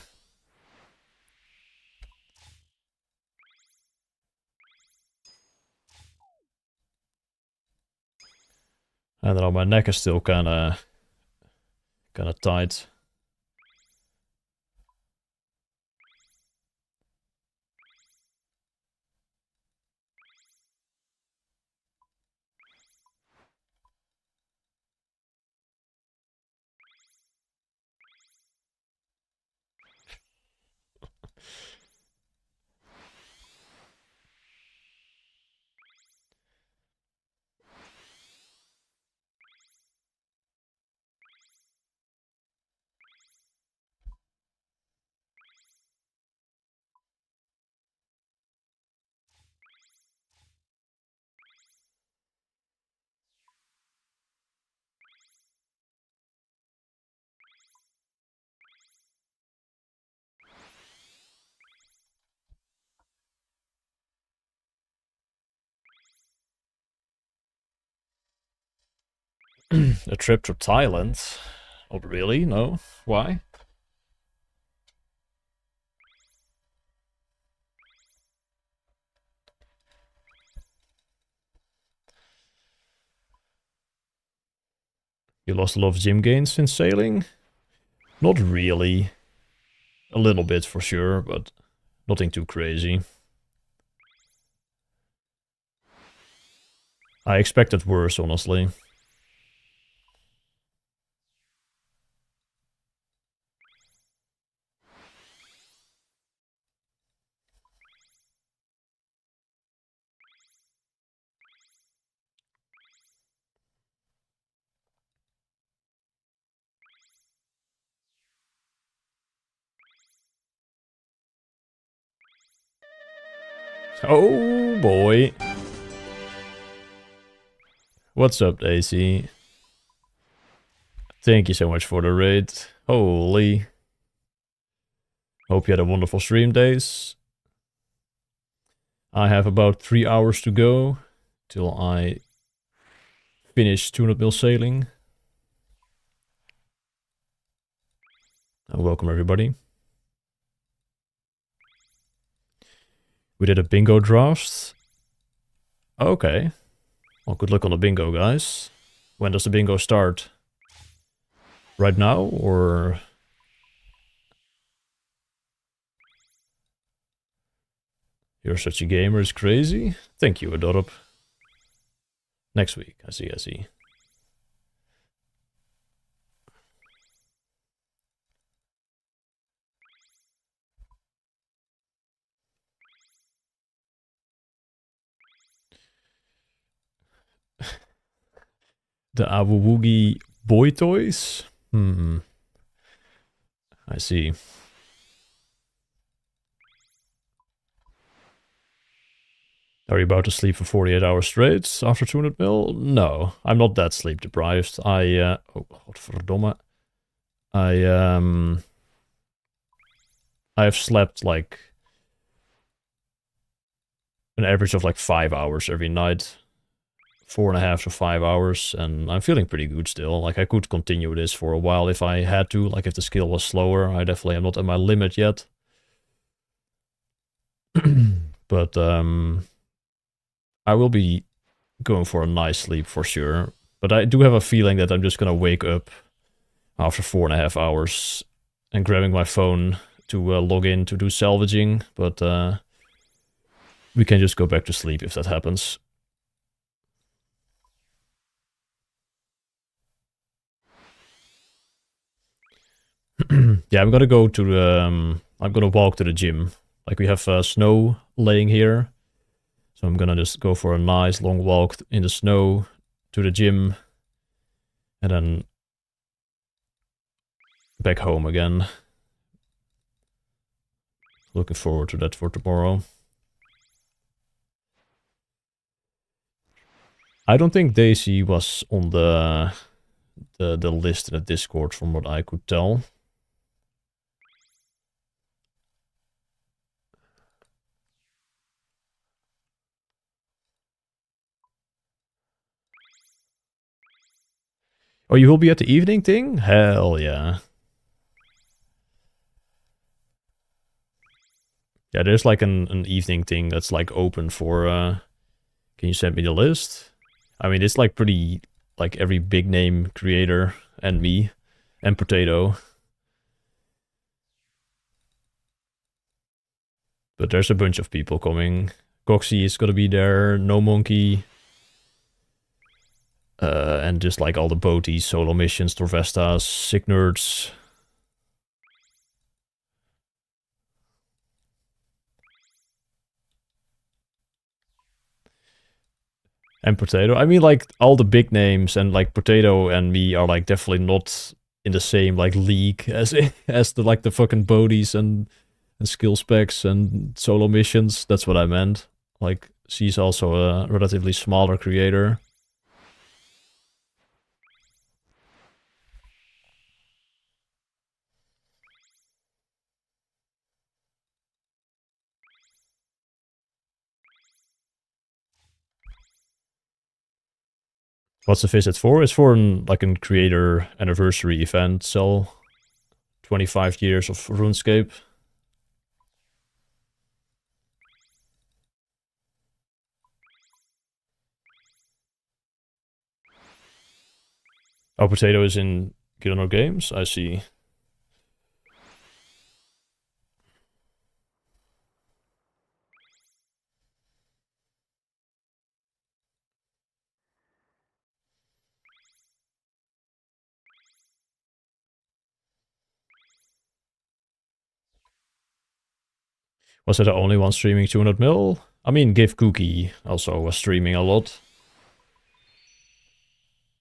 I don't know, my neck is still kinda tight. A trip to Thailand? Not really, no. Why? You lost a lot of gym gains in sailing? Not really. A little bit for sure, but nothing too crazy. I expected worse, honestly. Oh boy. What's up, Daisy? Thank you so much for the raid. Holy. Hope you had a wonderful stream, Days. I have about 3 hours to go till I finish 200 mil sailing. Welcome, everybody. We did a bingo draft. Okay. Well, good luck on the bingo, guys. When does the bingo start? Right now, or... You're such a gamer is crazy? Thank you, Adorop. Next week, I see. The Awuwugi boy toys? I see. Are you about to sleep for 48 hours straight after 200 mil? No, I'm not that sleep deprived. Oh, godverdomme. I have slept like an average of like 5 hours every night. 4.5 to 5 hours, and I'm feeling pretty good still. Like, I could continue this for a while if I had to, like if the skill was slower. I definitely am not at my limit yet. But, I will be going for a nice sleep for sure. But I do have a feeling that I'm just gonna wake up after 4.5 hours and grabbing my phone to log in to do salvaging, but we can just go back to sleep if that happens. Yeah, I'm gonna go to the... I'm gonna walk to the gym. Like, we have snow laying here. So I'm gonna just go for a nice long walk in the snow to the gym. And then back home again. Looking forward to that for tomorrow. I don't think Daisy was on the list in the Discord from what I could tell. Oh, you will be at the evening thing? Hell yeah. Yeah, there's like an evening thing that's like open for... Can you send me the list? I mean, it's like pretty... Like every big name creator and me and Potato. But there's a bunch of people coming. Goxie is gonna be there, No Monkey. And just like all the boaties, solo missions, Torvestas, sick nerds. And Potato. I mean, like, all the big names and like Potato and me are like definitely not in the same like league as the like the fucking boaties and skill specs and solo missions. That's what I meant. Like, she's also a relatively smaller creator. What's the visit for? It's for like a creator anniversary event, so 25 years of RuneScape. Oh, Potato is in Gilnor Games? I see. Was I the only one streaming 200 mil? I mean, Give Cookie also was streaming a lot.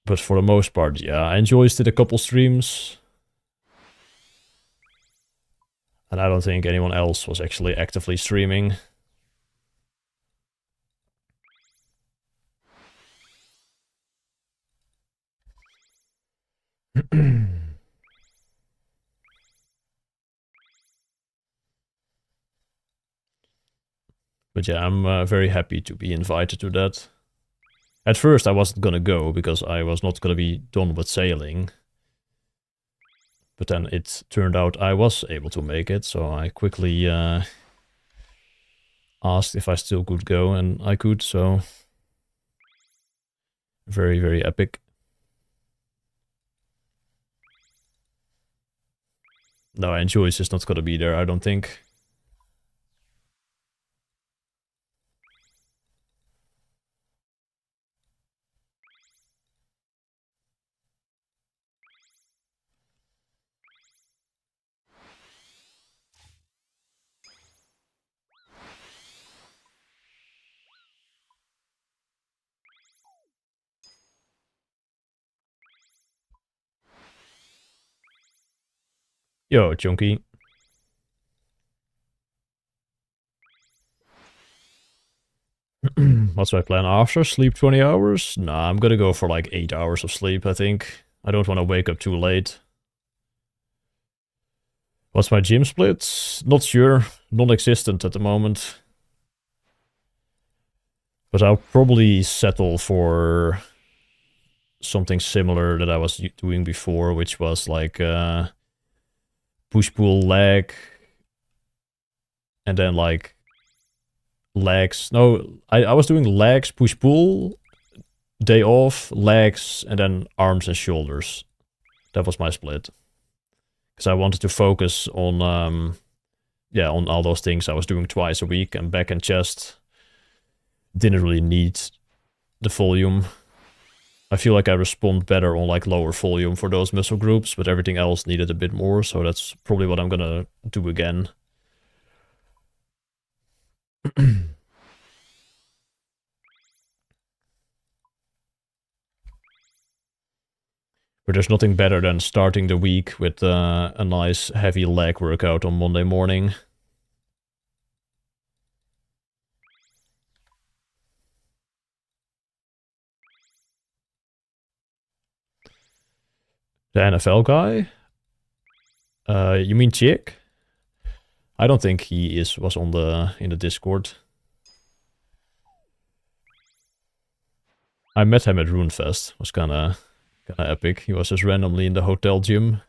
But for the most part, yeah, I enjoyed it a couple streams. And I don't think anyone else was actually actively streaming. But yeah, I'm very happy to be invited to that. At first I wasn't gonna go because I was not gonna be done with sailing. But then it turned out I was able to make it, so I quickly asked if I still could go, and I could, so... Very, very epic. No, and Joyce is not gonna be there, I don't think. Yo, Chunky. What's my plan after? Sleep 20 hours? Nah, I'm gonna go for like 8 hours of sleep, I think. I don't want to wake up too late. What's my gym split? Not sure. Non-existent at the moment. But I'll probably settle for something similar that I was doing before, which was like push-pull leg. And then like legs. No, I was doing legs, push-pull, day off, legs, and then arms and shoulders. That was my split. Because I wanted to focus on yeah, on all those things I was doing twice a week, and back and chest didn't really need the volume. I feel like I respond better on like lower volume for those muscle groups, but everything else needed a bit more, so that's probably what I'm gonna do again. But there's nothing better than starting the week with a nice heavy leg workout on Monday morning. The NFL guy? You mean Chick? I don't think he was on in the Discord. I met him at RuneFest. It was kinda epic. He was just randomly in the hotel gym.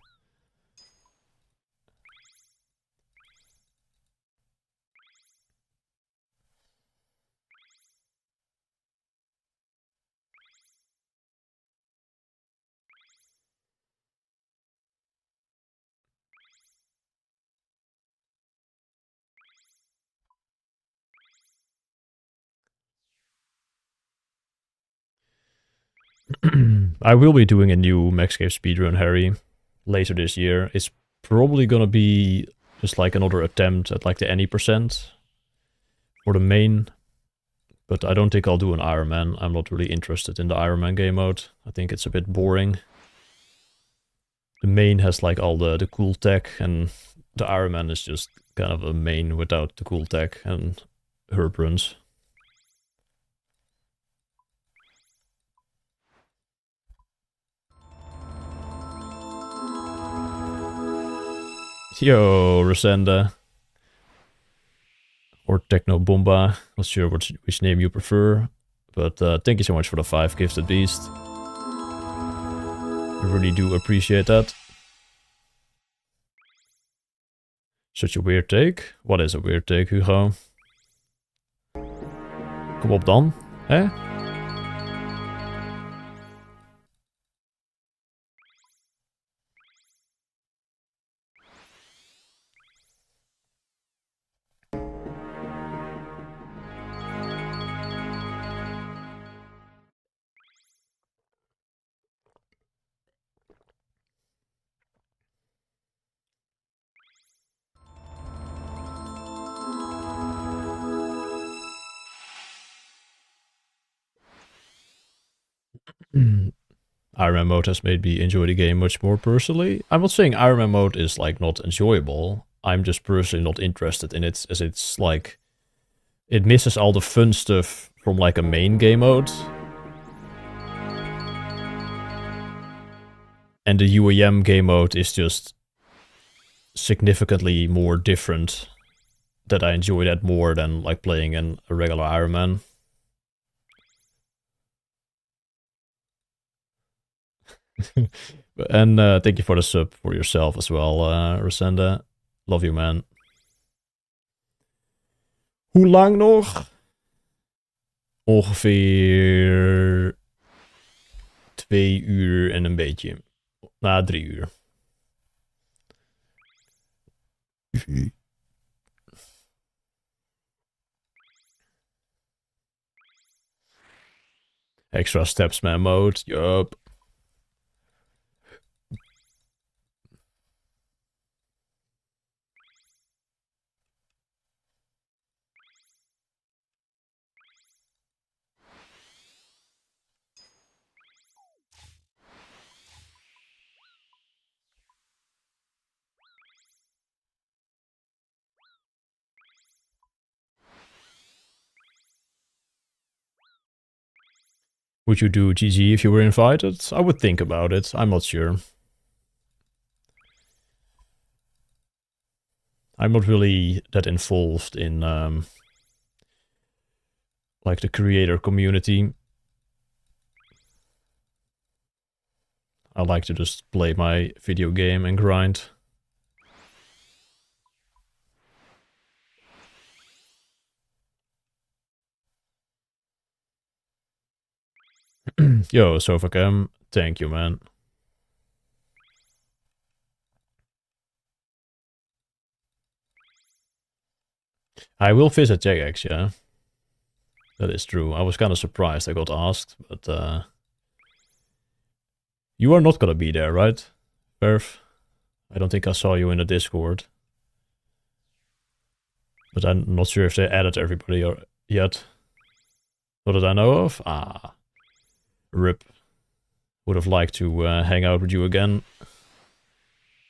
I will be doing a new Max Cave speedrun, Harry, later this year. It's probably gonna be just like another attempt at like the any percent for the main. But I don't think I'll do an Ironman. I'm not really interested in the Ironman game mode. I think it's a bit boring. The main has like all the cool tech, and the Ironman is just kind of a main without the cool tech and herb runs. Yo, Rosenda. Or Techno Bomba. Not sure which name you prefer. But thank you so much for the 5 gifted beast. I really do appreciate that. Such a weird take. What is a weird take, Hugo? Kom op dan, hè? Ironman mode has made me enjoy the game much more personally. I'm not saying Ironman mode is like not enjoyable. I'm just personally not interested in it, as it's like it misses all the fun stuff from like a main game mode. And the UAM game mode is just significantly more different. That I enjoy that more than like playing in a regular Ironman. And thank you for the sub for yourself as well, Rosenda. Love you, man. Hoe lang nog? Ongeveer 2 uur en een beetje. 3 uur. Extra Stepsman mode, yup. Would you do GG if you were invited? I would think about it. I'm not sure. I'm not really that involved in like the creator community. I like to just play my video game and grind. Yo, Sofacam, thank you, man. I will visit JX, yeah. That is true. I was kind of surprised I got asked, but you are not gonna be there, right, Perf? I don't think I saw you in the Discord. But I'm not sure if they added everybody or yet. Not that I know of. Ah, rip. Would have liked to hang out with you again.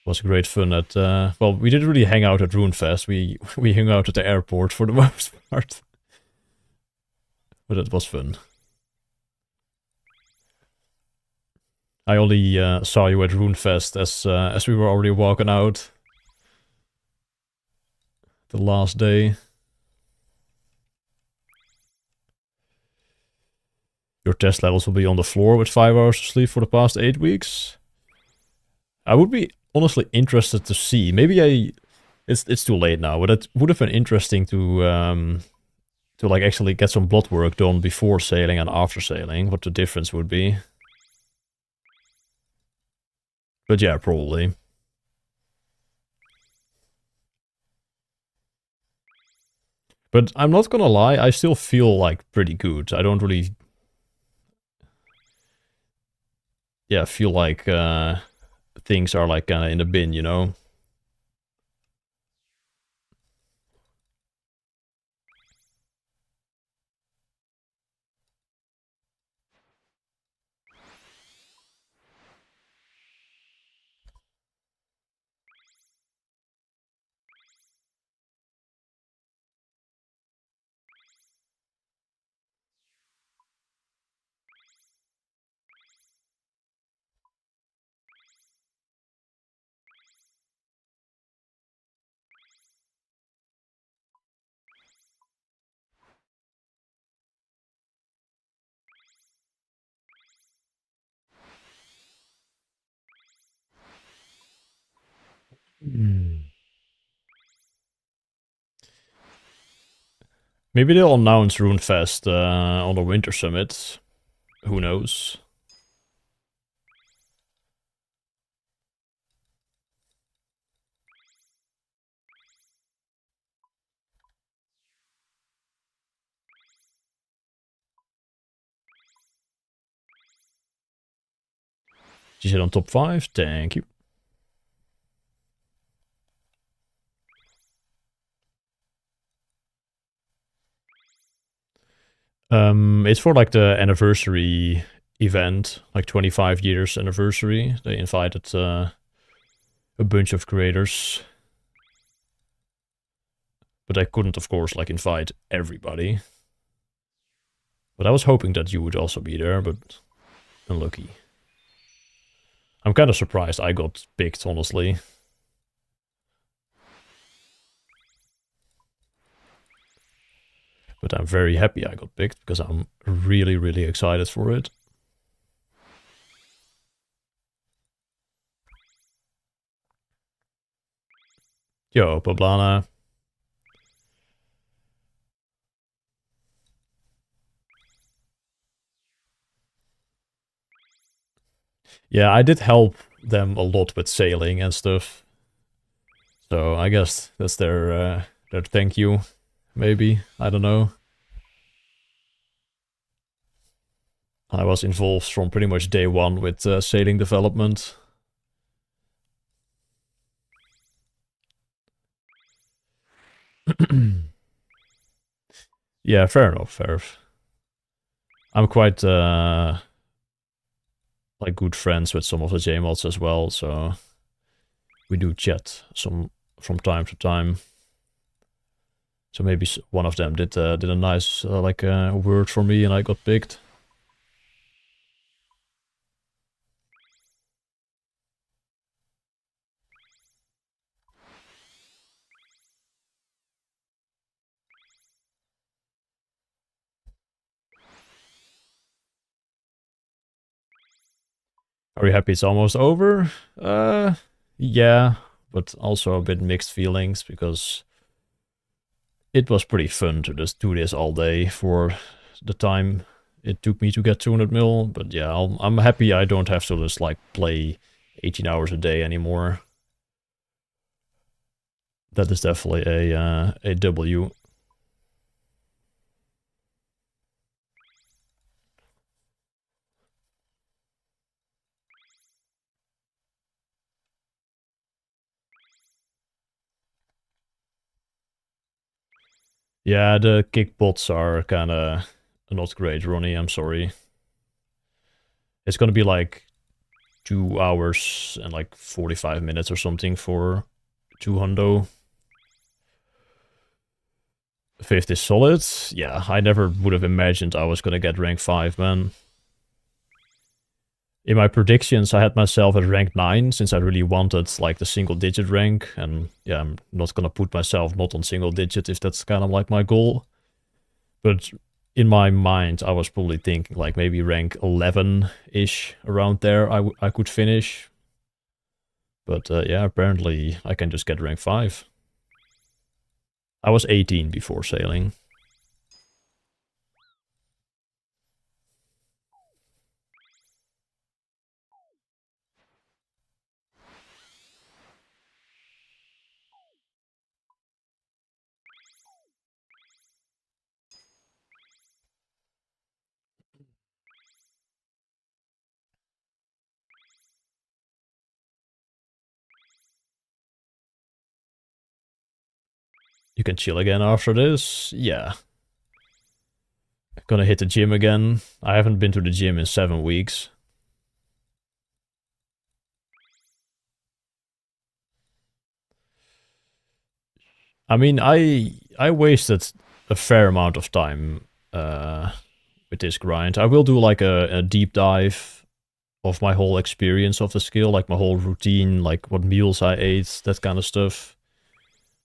Was great fun at... well, we didn't really hang out at Runefest. We hung out at the airport for the most part. But it was fun. I only saw you at Runefest as we were already walking out. The last day. Your test levels will be on the floor with 5 hours of sleep for the past 8 weeks. I would be honestly interested to see. Maybe it's too late now, but it would have been interesting to like actually get some blood work done before sailing and after sailing. What the difference would be. But yeah, probably. But I'm not gonna lie, I still feel like pretty good. I don't really... Yeah, feel like things are like in the bin, you know? Maybe they'll announce Runefest on the Winter Summit. Who knows? She said on top 5. Thank you. It's for like the anniversary event, like 25 years anniversary. They invited a bunch of creators. But I couldn't, of course, like invite everybody. But I was hoping that you would also be there, but unlucky. I'm kind of surprised I got picked, honestly. But I'm very happy I got picked, because I'm really, really excited for it. Yo, Poblana. Yeah, I did help them a lot with sailing and stuff. So I guess that's their thank you, maybe. I don't know. I was involved from pretty much day one with sailing development. Yeah, fair enough, fair enough. I'm quite like good friends with some of the JMods as well, so we do chat some from time to time. So maybe one of them did a nice like word for me, and I got picked. Are you happy it's almost over? Yeah, but also a bit mixed feelings, because it was pretty fun to just do this all day for the time it took me to get 200 mil. But yeah, I'm happy I don't have to just like play 18 hours a day anymore. That is definitely a W. Yeah, the kick bots are kind of not great, Ronnie. I'm sorry. It's gonna be like 2 hours and like 45 minutes or something for 200. 50 solid. Yeah, I never would have imagined I was gonna get rank 5, man. In my predictions, I had myself at rank 9 since I really wanted like the single digit rank. And yeah, I'm not gonna put myself not on single digit if that's kind of like my goal. But in my mind, I was probably thinking like maybe rank 11-ish around there I could finish. But yeah, apparently I can just get rank 5. I was 18 before sailing. You can chill again after this. Yeah. Gonna hit the gym again. I haven't been to the gym in 7 weeks. I mean, I wasted a fair amount of time with this grind. I will do like a deep dive of my whole experience of the skill, like my whole routine, like what meals I ate, that kind of stuff.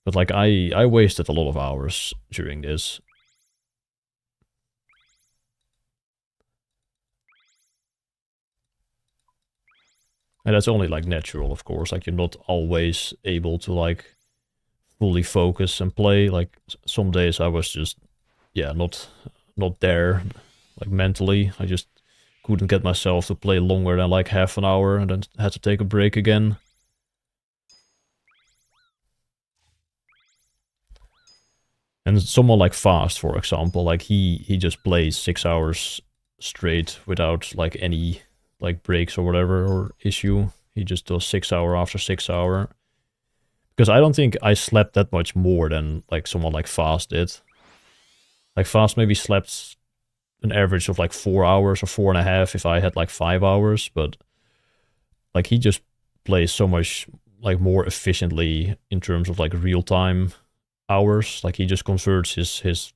But like I wasted a lot of hours during this. And that's only like natural, of course. Like you're not always able to like fully focus and play. Like some days I was just, yeah, not there, like mentally. I just couldn't get myself to play longer than like half an hour, and then had to take a break again. And someone like Fast, for example, like he just plays 6 hours straight without like any like breaks or whatever or issue. He just does 6 hour after 6 hour. Because I don't think I slept that much more than like someone like Fast did. Like Fast maybe slept an average of like 4 hours or 4.5 if I had like 5 hours, but like he just plays so much like more efficiently in terms of like real time hours. Like he just converts his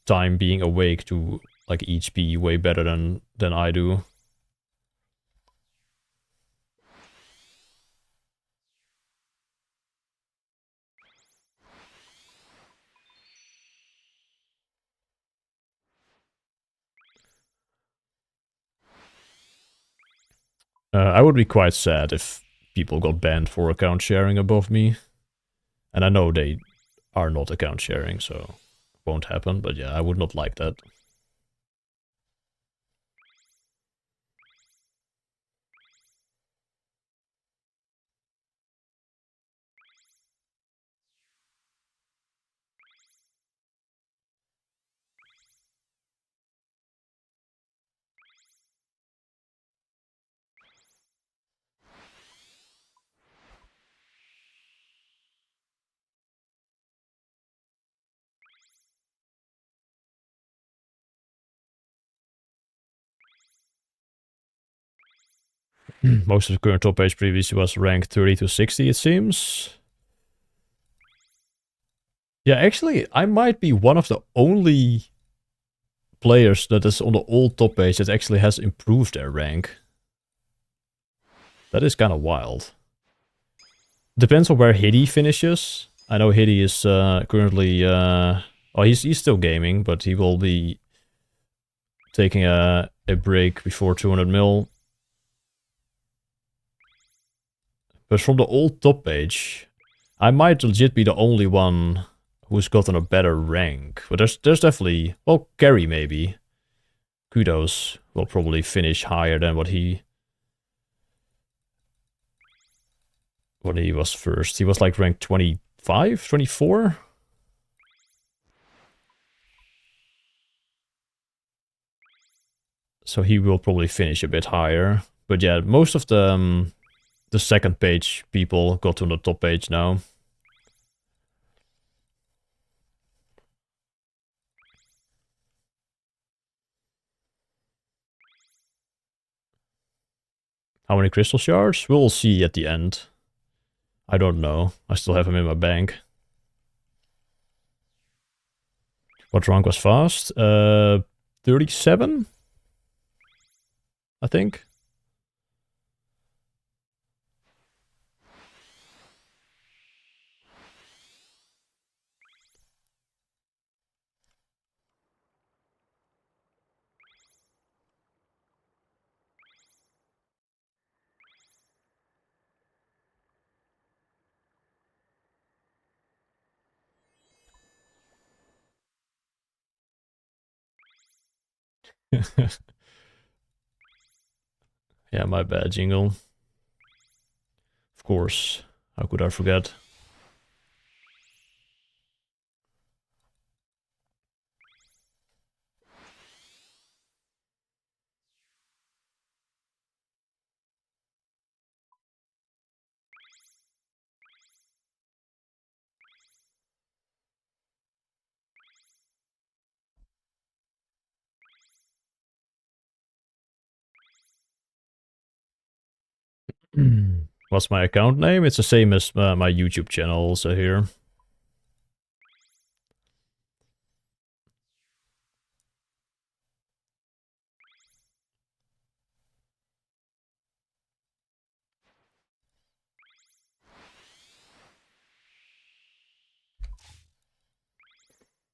time being awake to like HP way better than I do. I would be quite sad if people got banned for account sharing above me. And I know they are not account sharing, so it won't happen. But yeah, I would not like that. Most of the current top page previously was ranked 30 to 60, it seems. Yeah, actually, I might be one of the only players that is on the old top page that actually has improved their rank. That is kind of wild. Depends on where Hiddy finishes. I know Hiddy is currently... oh, he's still gaming, but he will be taking a break before 200 mil. But from the old top page, I might legit be the only one who's gotten a better rank. But there's definitely... Well, Gary maybe. Kudos will probably finish higher than what he was first. He was like ranked 25, 24? So he will probably finish a bit higher. But yeah, most of the second page people got to the top page now. How many crystal shards? We'll see at the end. I don't know. I still have them in my bank. What rank was fast? 37? I think. Yeah, my bad, Jingle. Of course. How could I forget? What's my account name? It's the same as my YouTube channel also here.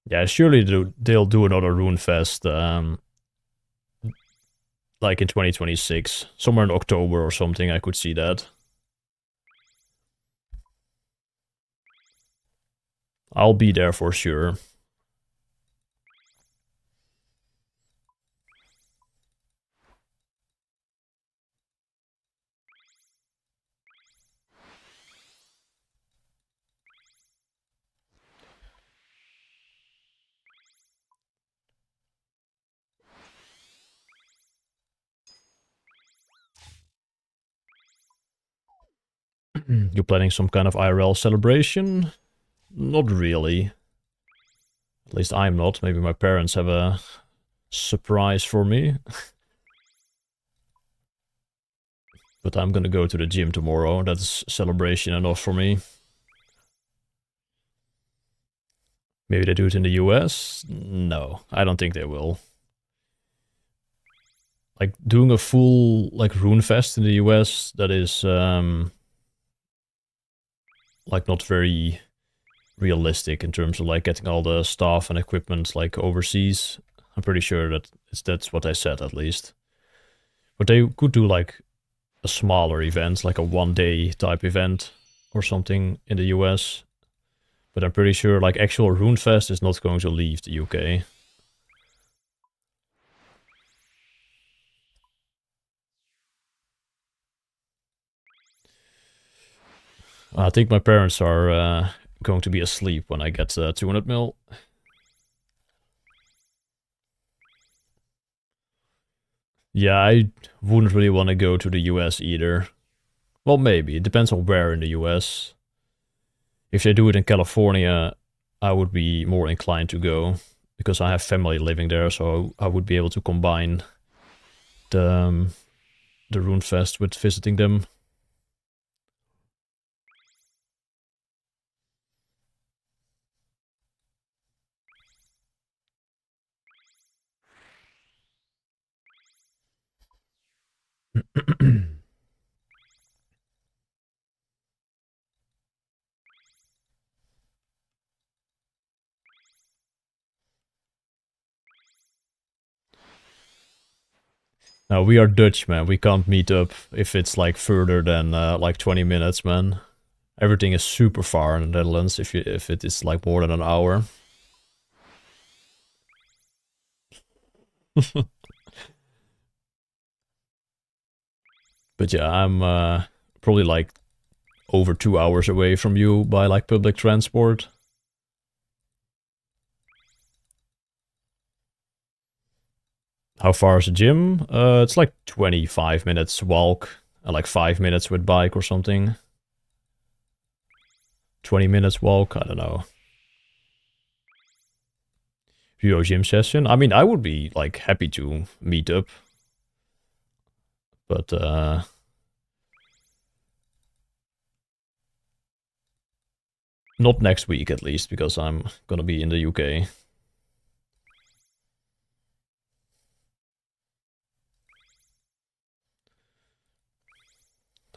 Yeah, surely they'll do another Rune Fest, like in 2026. Somewhere in October or something, I could see that. I'll be there for sure. You planning some kind of IRL celebration? Not really. At least I'm not. Maybe my parents have a surprise for me. But I'm gonna go to the gym tomorrow. That's celebration enough for me. Maybe they do it in the US? No, I don't think they will. Like, doing a full, like, Rune Fest in the US, that is, like, not very realistic in terms of, like, getting all the stuff and equipment, like, overseas. I'm pretty sure that's what I said, at least. But they could do, like, a smaller event, like a one-day type event or something in the US. But I'm pretty sure, like, actual Rune Fest is not going to leave the UK. I think my parents are going to be asleep when I get 200 mil. Yeah, I wouldn't really want to go to the US either. Well, maybe. It depends on where in the US. If they do it in California, I would be more inclined to go. Because I have family living there, so I would be able to combine the Rune Fest with visiting them. Now, we are Dutch, man. We can't meet up if it's like further than like 20 minutes, man. Everything is super far in the Netherlands if it is like more than an hour. But yeah, I'm probably like over 2 hours away from you by like public transport. How far is the gym? It's like 25 minutes walk and like 5 minutes with bike or something. 20 minutes walk, I don't know. Your gym session? I mean, I would be like happy to meet up. But Not next week, at least, because I'm gonna be in the UK.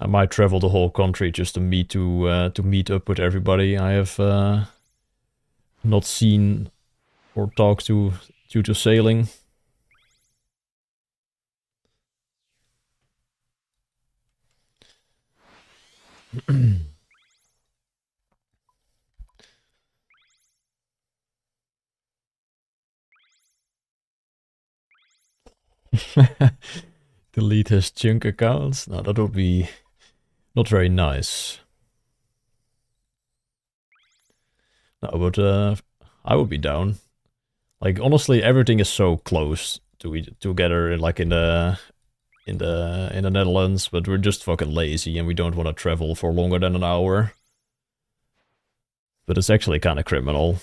I might travel the whole country just to meet up with everybody I have not seen or talked to due to sailing. Delete his junk accounts? No, that would be not very nice. No, but I would be down. Like, honestly, everything is so close together, like in the Netherlands, but we're just fucking lazy and we don't want to travel for longer than an hour. But it's actually kind of criminal.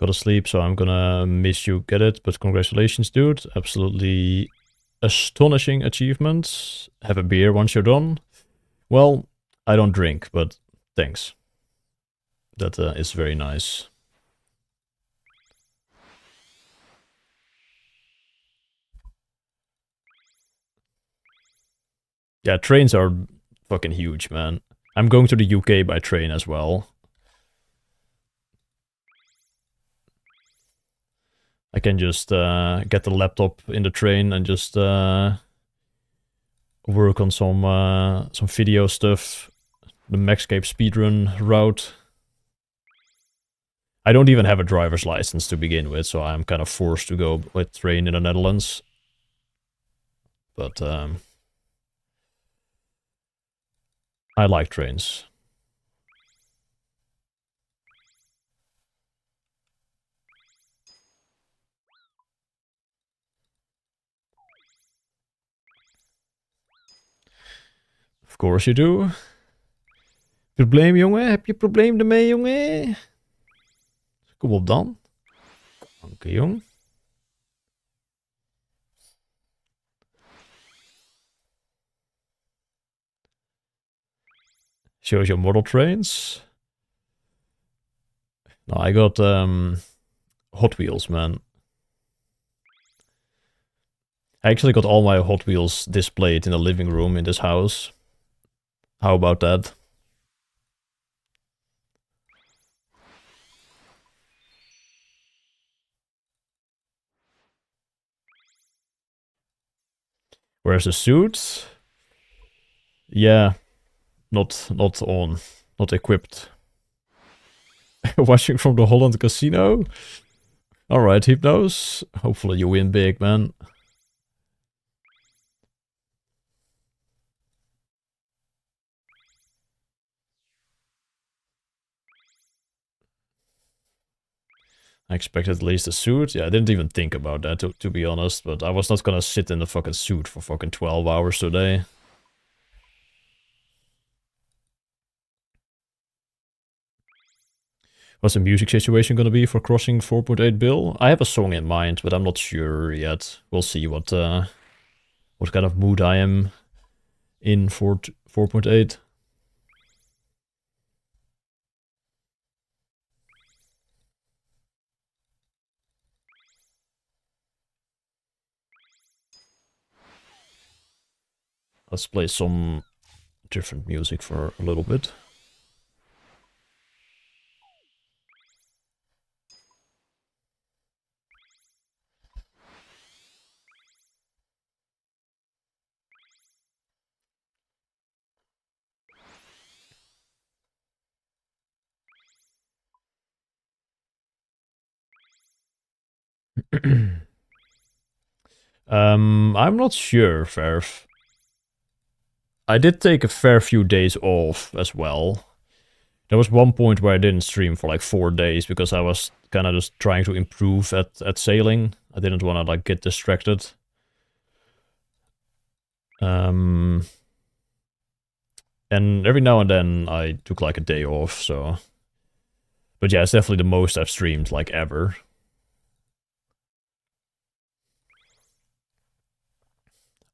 Gotta sleep, so I'm gonna miss you, get it? But congratulations, dude. Absolutely astonishing achievement. Have a beer once you're done. Well, I don't drink, but thanks. That is very nice. Yeah, trains are fucking huge, man. I'm going to the UK by train as well. I can just get the laptop in the train and just work on some video stuff. The Maxscape speedrun route. I don't even have a driver's license to begin with, so I'm kind of forced to go with train in the Netherlands. But I like trains. Of course you do. Probleem, jongen? Heb je probleem ermee, jongen? Kom op dan. Dank je, jong. Shows your model trains. No, I got Hot Wheels, man. I actually got all my Hot Wheels displayed in the living room in this house. How about that? Where's the suit? Yeah, not on, not equipped. Watching from the Holland Casino. All right, Hypnos. Hopefully you win big, man. I expected at least a suit. Yeah, I didn't even think about that, to be honest. But I was not gonna sit in the fucking suit for fucking 12 hours today. What's the music situation gonna be for crossing 4.8 bill? I have a song in mind, but I'm not sure yet. We'll see what kind of mood I am in for 4.8. Let's play some different music for a little bit. I'm not sure, Verf. I did take a fair few days off as well. There was one point where I didn't stream for like 4 days because I was kind of just trying to improve at sailing. I didn't want to like get distracted. And every now and then I took like a day off, so... But yeah, it's definitely the most I've streamed, like, ever.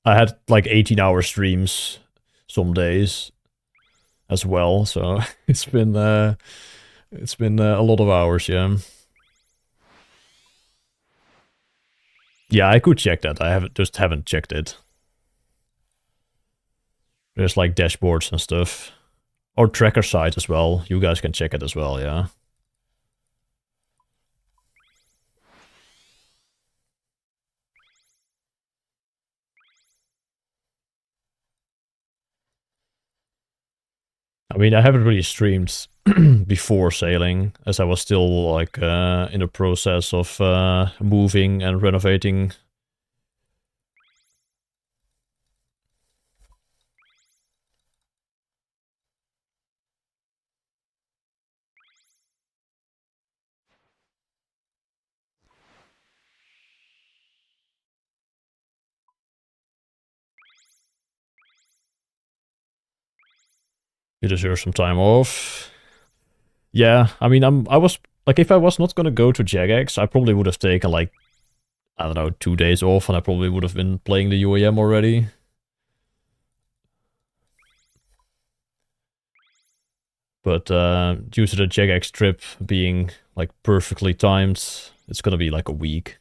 I had like 18-hour streams some days as well, so it's been a lot of hours, yeah. Yeah, I could check that. I haven't checked it. There's like dashboards and stuff. Or tracker sites as well. You guys can check it as well, yeah. I mean, I haven't really streamed before sailing, as I was still like in the process of moving and renovating. You deserve some time off. Yeah, I mean, I was like, if I was not gonna go to Jagex, I probably would have taken like, I don't know, 2 days off, and I probably would have been playing the UAM already. But due to the Jagex trip being like perfectly timed, it's gonna be like a week.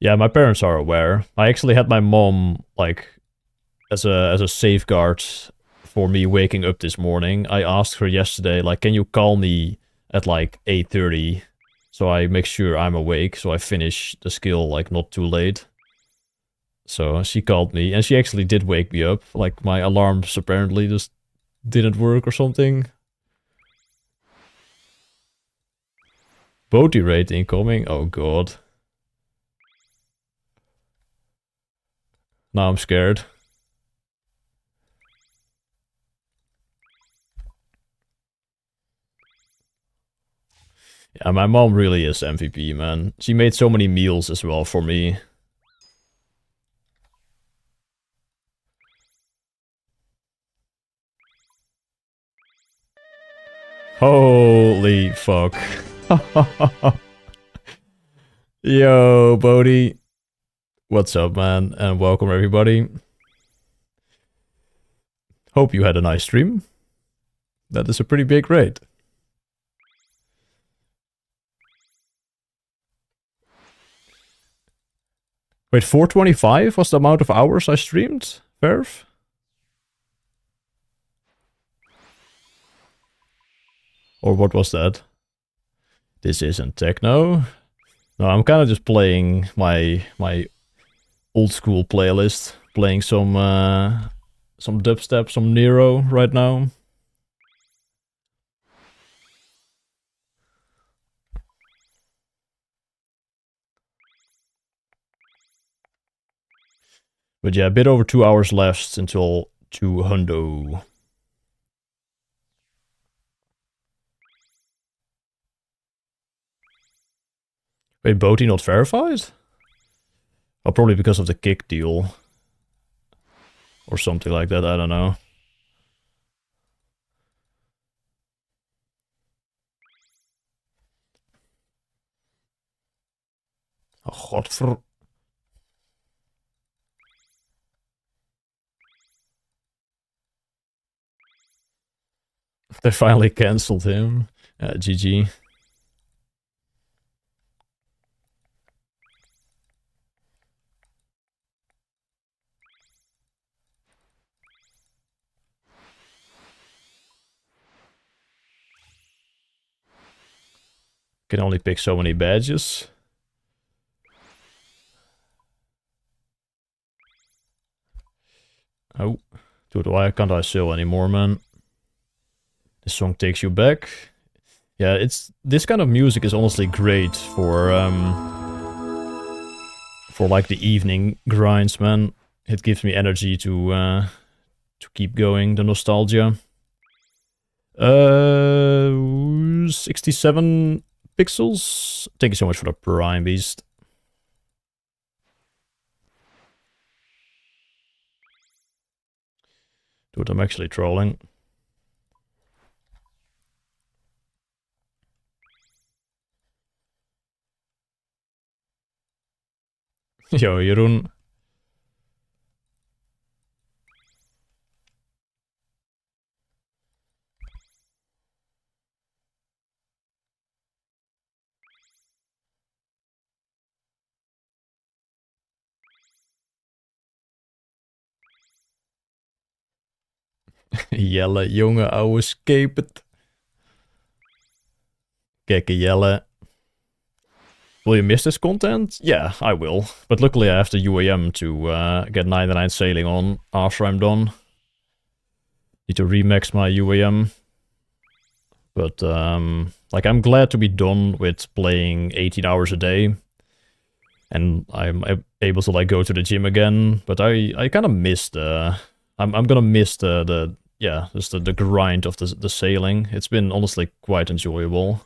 Yeah, my parents are aware. I actually had my mom like as a safeguard for me waking up this morning. I asked her yesterday, like, can you call me at like 8:30 so I make sure I'm awake, so I finish the skill like not too late. So she called me, and she actually did wake me up. Like, my alarms apparently just didn't work or something. Boaty rate incoming? Oh god. Now I'm scared. Yeah, my mom really is MVP, man. She made so many meals as well for me. Holy fuck. Yo, Bodhi. What's up, man? And welcome, everybody. Hope you had a nice stream. That is a pretty big raid. Wait, 425 was the amount of hours I streamed, Verve? Or what was that? This isn't techno. No, I'm kind of just playing my old school playlist, playing some dubstep, some Nero right now. But yeah, a bit over 2 hours left until 200. Wait, Boaty not verified? Oh, probably because of the kick deal. Or something like that, I don't know. Oh, godver... They finally cancelled him. GG. Can only pick so many badges. Oh, dude, why can't I sell anymore, man? This song takes you back. Yeah, it's this kind of music is honestly great for like the evening grinds, man. It gives me energy to keep going. The nostalgia. 67 Pixels, thank you so much for the Prime Beast. Dude, I'm actually trolling. Yo, Jeroen. Jelle, jonge, ouwe skapet. Gekke Jelle. Will you miss this content? Yeah, I will. But luckily I have the UAM to get 99 sailing on after I'm done. Need to remax my UAM. But, like, I'm glad to be done with playing 18 hours a day. And I'm able to, like, go to the gym again. But I kind of miss the... I'm gonna miss yeah, just the grind of the sailing. It's been honestly quite enjoyable.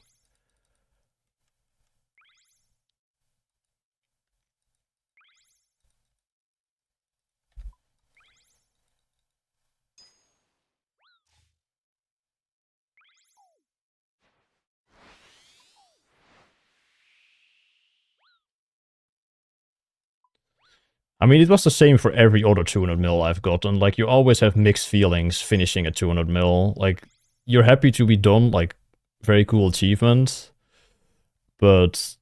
I mean, it was the same for every other 200 mil I've gotten. Like, you always have mixed feelings finishing a 200 mil. Like, you're happy to be done, like, very cool achievement. But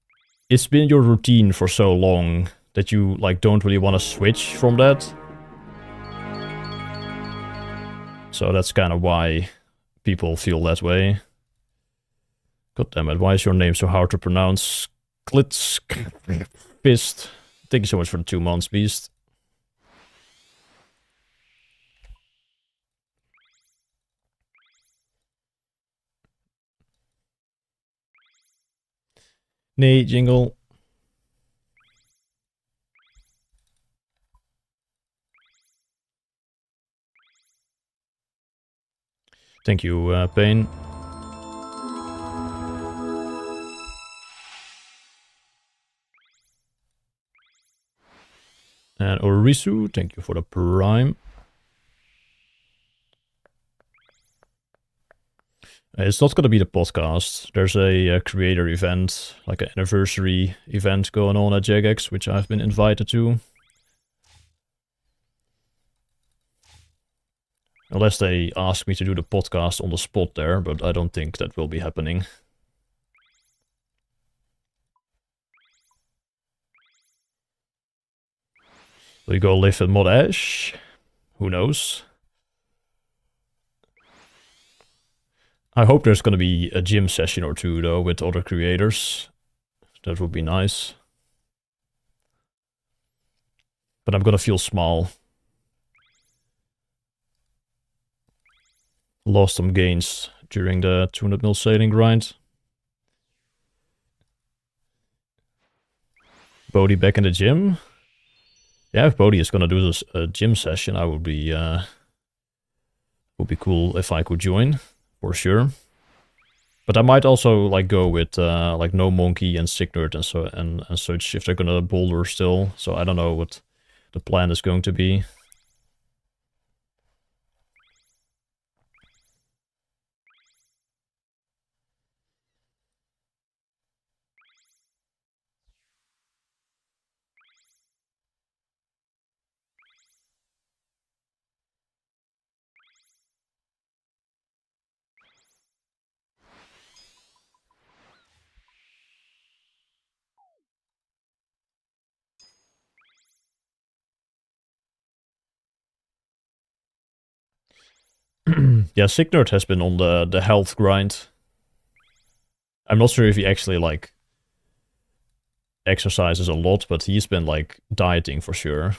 it's been your routine for so long that you, like, don't really want to switch from that. So that's kind of why people feel that way. God damn it, why is your name so hard to pronounce? Klitz... Fist. Thank you so much for the 2 months, Beast. Nee, Jingle. Thank you, Payne. And Orisu, thank you for the Prime. It's not going to be the podcast. There's a creator event, like an anniversary event going on at Jagex, which I've been invited to. Unless they ask me to do the podcast on the spot there, but I don't think that will be happening. Will you go live with Mod Ash? Who knows? I hope there's going to be a gym session or two, though, with other creators. That would be nice. But I'm going to feel small. Lost some gains during the 200 mil sailing grind. Bodhi back in the gym? Yeah, if Bodhi is going to do this gym session, I would be cool if I could join, for sure. But I might also like go with like No Monkey and Sick Nerd and such if they're gonna boulder still. So I don't know what the plan is going to be. Yeah, Sick Nerd has been on the health grind. I'm not sure if he actually like exercises a lot, but he's been like dieting for sure.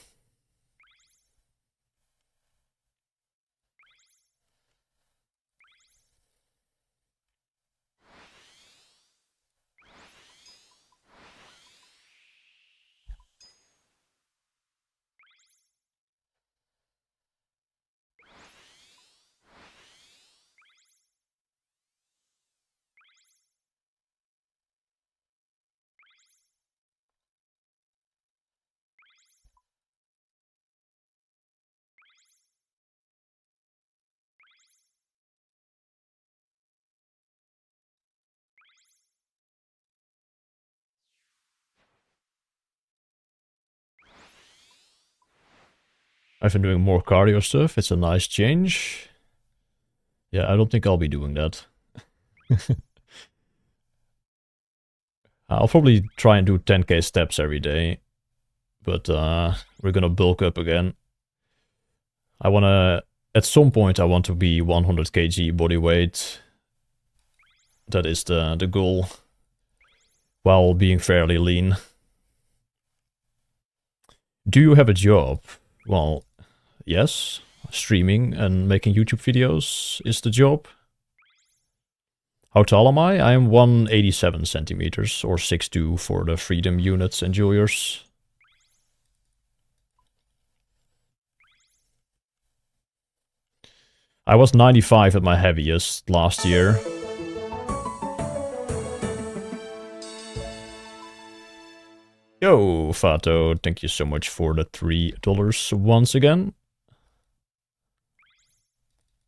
I've been doing more cardio stuff. It's a nice change. Yeah, I don't think I'll be doing that. I'll probably try and do 10k steps every day. But we're gonna bulk up again. I wanna... At some point I want to be 100 kg body weight. That is the goal. While being fairly lean. Do you have a job? Well, yes. Streaming and making YouTube videos is the job. How tall am I? I am 187 centimeters, or 6'2" for the Freedom Units enjoyers. I was 95 at my heaviest last year. Yo, Fato, thank you so much for the $3 once again.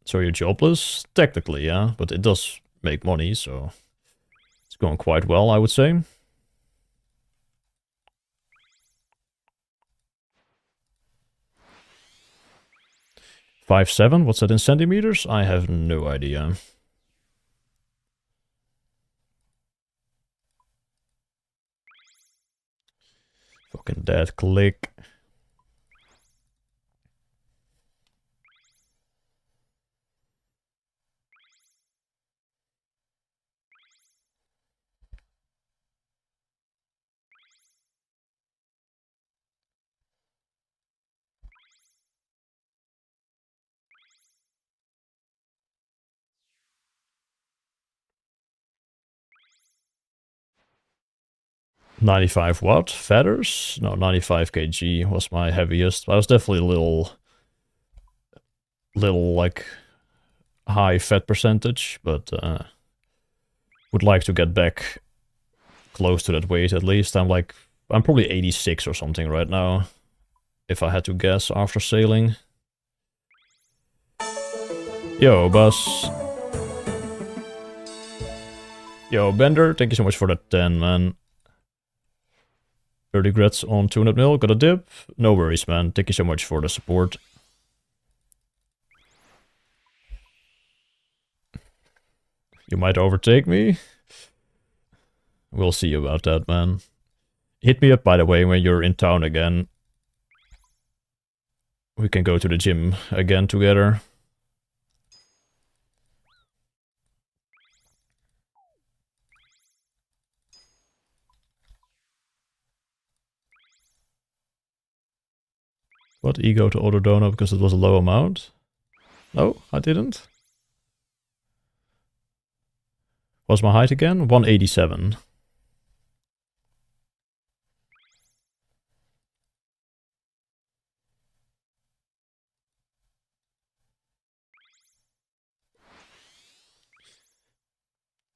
So you're jobless? Technically, yeah, but it does make money, so it's going quite well, I would say. $5'7", what's that in centimeters? I have no idea. Fucking dead click. $95 what? Feathers? No, 95 kg was my heaviest. I was definitely a little like high fat percentage, but would like to get back close to that weight at least. I'm probably 86 or something right now, if I had to guess after sailing. Yo, boss. Yo, Bender, thank you so much for the 10, man. 30 grats on 200 mil, got a dip? No worries, man. Thank you so much for the support. You might overtake me. We'll see about that, man. Hit me up, by the way, when you're in town again. We can go to the gym again together. What? Ego to Autodono because it was a low amount? No, I didn't. What's my height again? 187.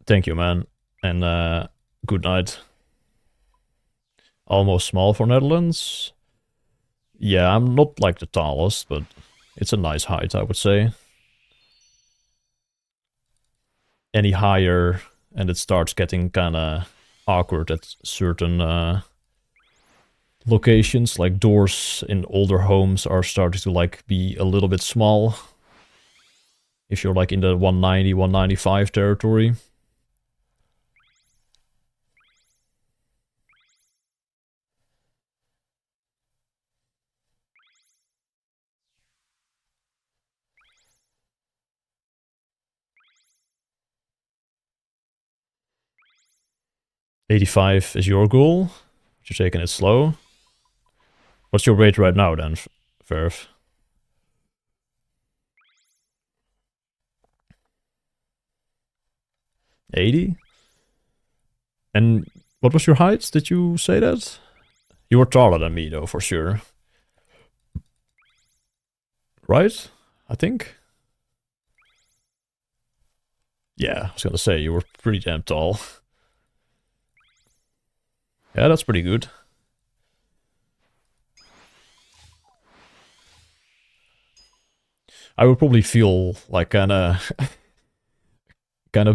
Thank you, man. And good night. Almost small for Netherlands. Yeah, I'm not like the tallest, but it's a nice height, I would say. Any higher, and it starts getting kinda awkward at certain locations, like doors in older homes are starting to like be a little bit small. If you're like in the 190, 195 territory. $85 is your goal. You're taking it slow. What's your weight right now then, Verve? $80? And what was your height? Did you say that? You were taller than me though, for sure. Right? I think? Yeah, I was gonna say, you were pretty damn tall. Yeah, that's pretty good. I would probably feel like kinda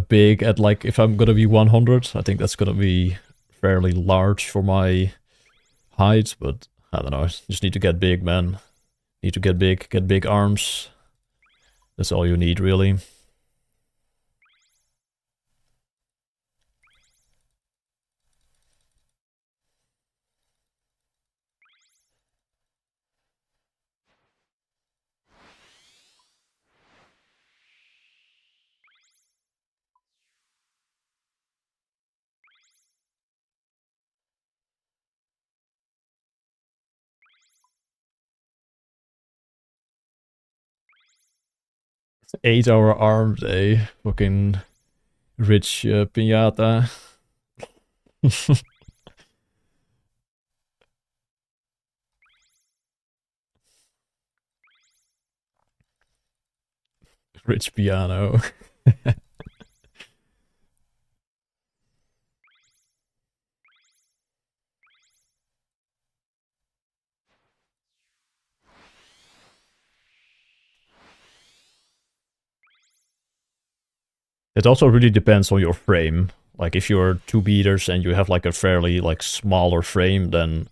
big at like if I'm gonna be 100. I think that's gonna be fairly large for my height, but I don't know. I just need to get big, man. Need to get big arms. That's all you need, really. Eight-hour arm day. Fucking rich pinata. Rich piano. It also really depends on your frame. Like if you're 2 meters and you have like a fairly like smaller frame, then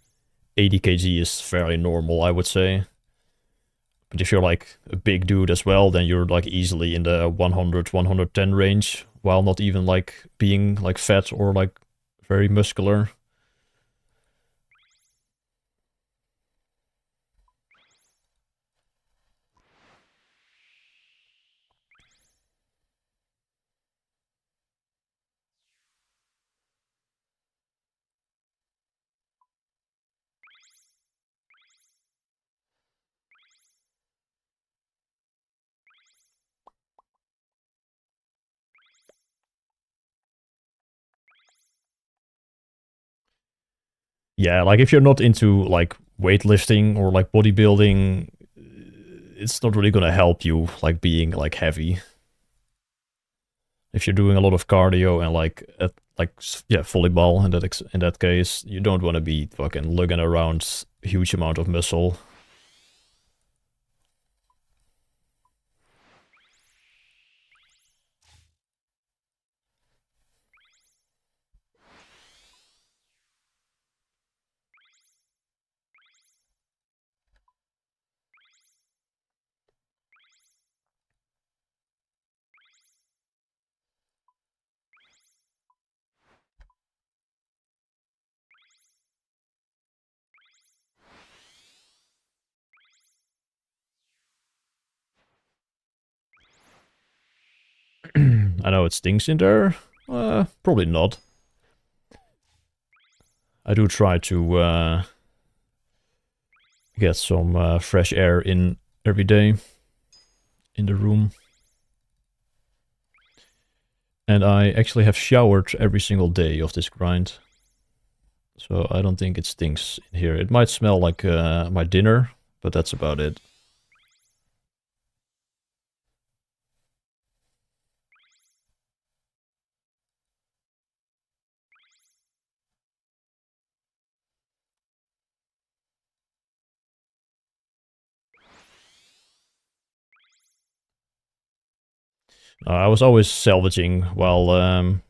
80 kg is fairly normal, I would say. But if you're like a big dude as well, then you're like easily in the 100, 110 range, while not even like being like fat or like very muscular. Yeah, like if you're not into like weightlifting or like bodybuilding, it's not really gonna help you like being like heavy. If you're doing a lot of cardio and like yeah, volleyball in that case, you don't want to be fucking lugging around huge amount of muscle. I know it stinks in there. Probably not. I do try to get some fresh air in every day in the room. And I actually have showered every single day of this grind. So I don't think it stinks in here. It might smell like my dinner, but that's about it. I was always salvaging while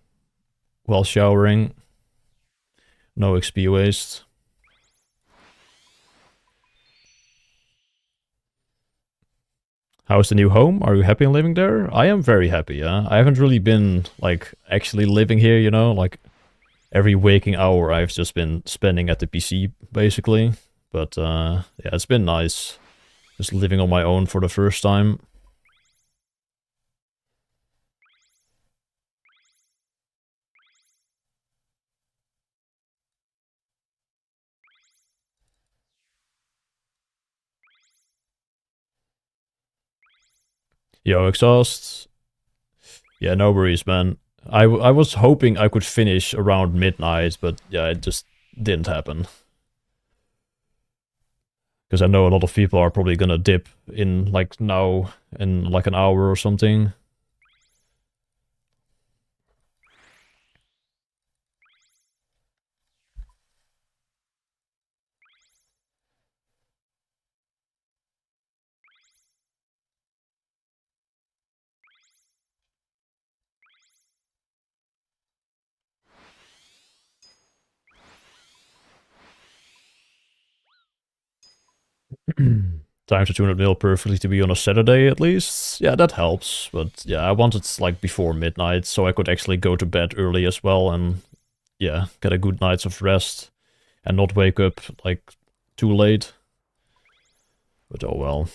showering. No XP waste. How's the new home? Are you happy in living there? I am very happy, yeah. I haven't really been, like, actually living here, you know? Like, every waking hour I've just been spending at the PC, basically. But, yeah, it's been nice. Just living on my own for the first time. Yo, exhaust. Yeah, no worries, man. I was hoping I could finish around midnight, but yeah, it just didn't happen. Because I know a lot of people are probably gonna dip in like now in like an hour or something. times the 200 mil perfectly to be on a Saturday at least. Yeah, that helps. But yeah, I wanted like before midnight so I could actually go to bed early as well and yeah, get a good night's of rest and not wake up like too late. But oh well.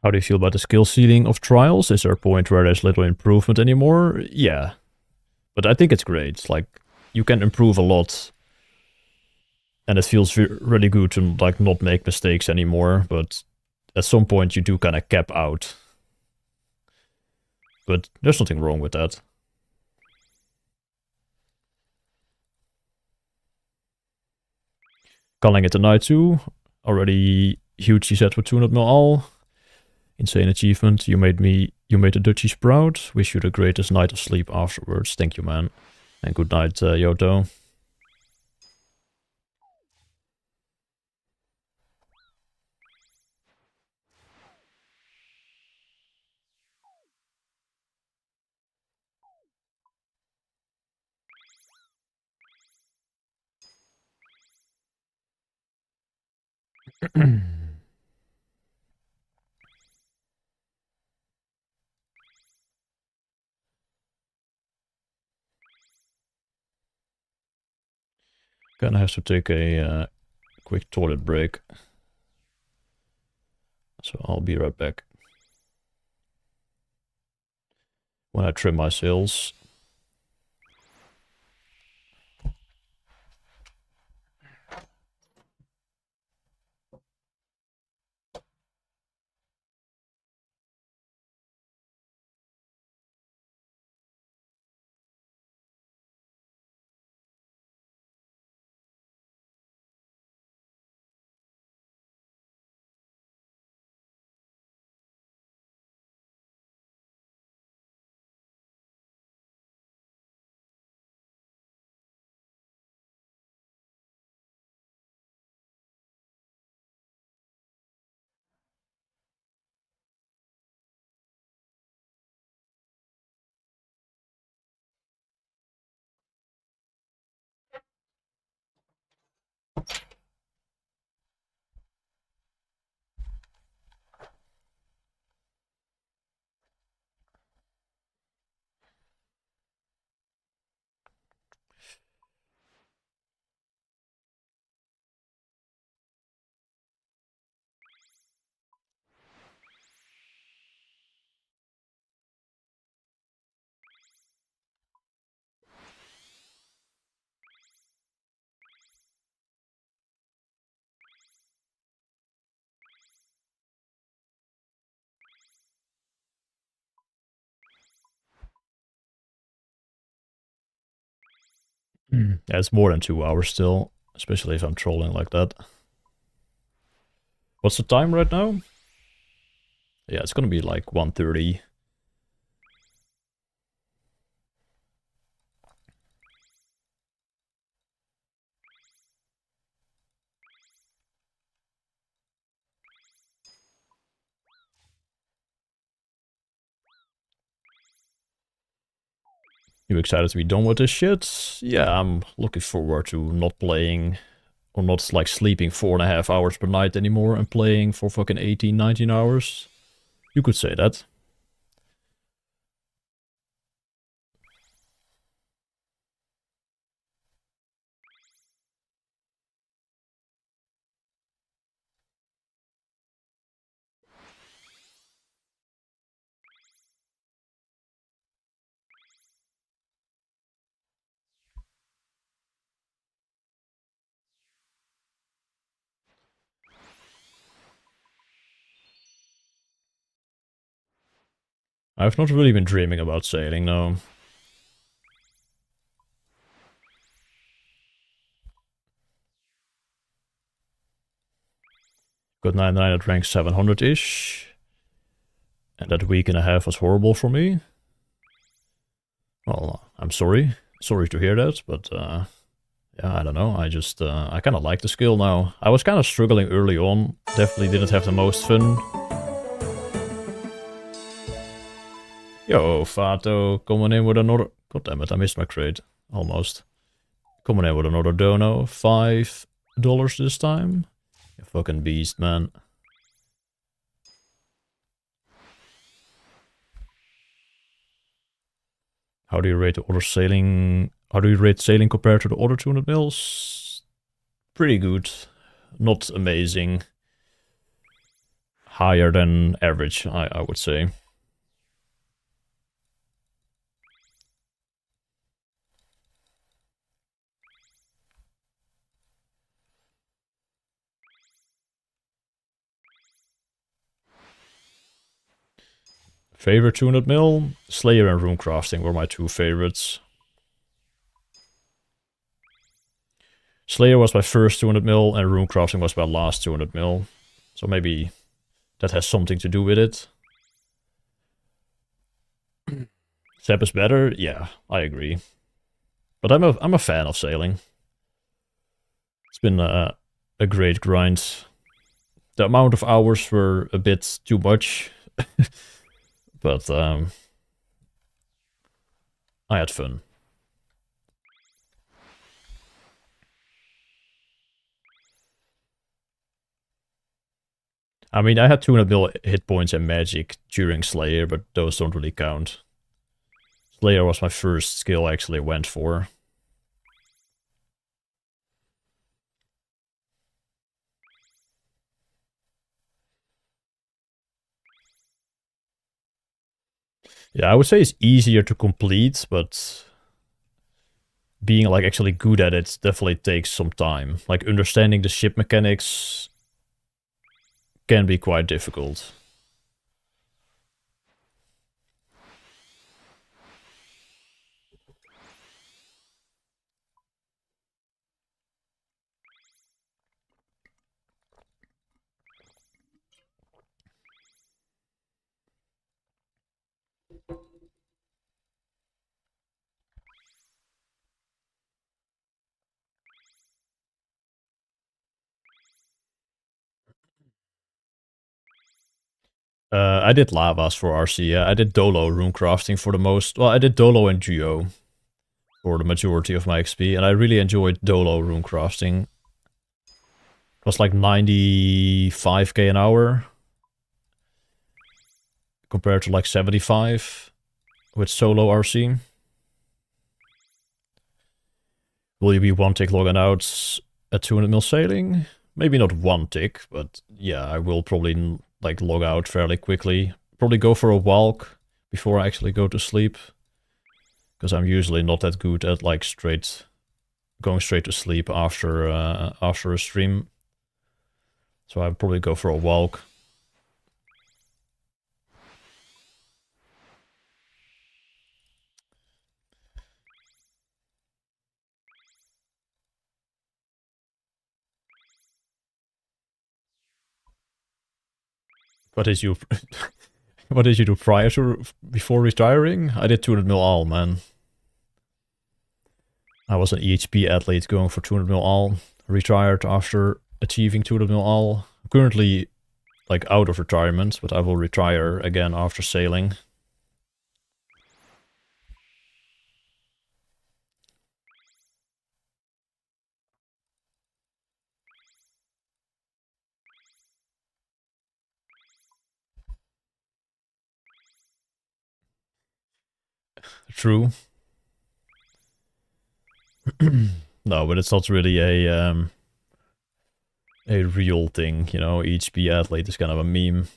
How do you feel about the skill ceiling of Trials? Is there a point where there's little improvement anymore? Yeah. But I think it's great. Like, you can improve a lot. And it feels really good to like not make mistakes anymore. But at some point you do kind of cap out. But there's nothing wrong with that. Calling it a night too. Already hugely set for 200 mil all. Insane achievement. You made the Dutchies proud. Wish you the greatest night of sleep afterwards. Thank you, man. And good night, Yoto. Gonna have to take a quick toilet break. So I'll be right back. When I trim my sails. Yeah, it's more than 2 hours still, especially if I'm trolling like that. What's the time right now? Yeah, it's gonna be like 1:30. You excited to be done with this shit? Yeah, I'm looking forward to not playing or not like sleeping 4.5 hours per night anymore and playing for fucking 18, 19 hours. You could say that. I've not really been dreaming about sailing, no. Got 99 at rank 700-ish. And that week and a half was horrible for me. Well, I'm sorry. Sorry to hear that, but yeah, I don't know. I kind of like the skill now. I was kind of struggling early on. Definitely didn't have the most fun. Yo, Fato, coming in with another... God damn it, I missed my crate. Almost. Coming in with another dono. $5 this time. You fucking beast, man. How do you rate the other sailing? How do you rate sailing compared to the other 200 mils? Pretty good. Not amazing. Higher than average, I would say. Favorite 200 mil? Slayer and Runecrafting were my two favorites. Slayer was my first 200 mil and Runecrafting was my last 200 mil. So maybe that has something to do with it. Zap is better? Yeah, I agree. But I'm a fan of sailing. It's been a great grind. The amount of hours were a bit too much. But I had fun. I mean, I had 200 mil hit points and magic during Slayer, but those don't really count. Slayer was my first skill I actually went for. Yeah, I would say it's easier to complete, but being like actually good at it definitely takes some time. Like understanding the ship mechanics can be quite difficult. I did lavas for RC, yeah. I did Dolo runecrafting for the most... Well, I did Dolo and Geo for the majority of my XP, and I really enjoyed Dolo runecrafting. It was like 95k an hour, compared to like 75 with solo RC. Will you be one tick logging out at 200 mil sailing? Maybe not one tick, but yeah, I will probably like log out fairly quickly. Probably go for a walk before I actually go to sleep, because I'm usually not that good at like going straight to sleep after after a stream. So I'll probably go for a walk. What did you what did you do prior to before retiring? I did 200 mil all, man. I was an EHP athlete going for 200 mil all. Retired after achieving 200 mil all. Currently like out of retirement, but I will retire again after sailing. True. No, but it's not really a real thing, you know. EHP athlete is kind of a meme.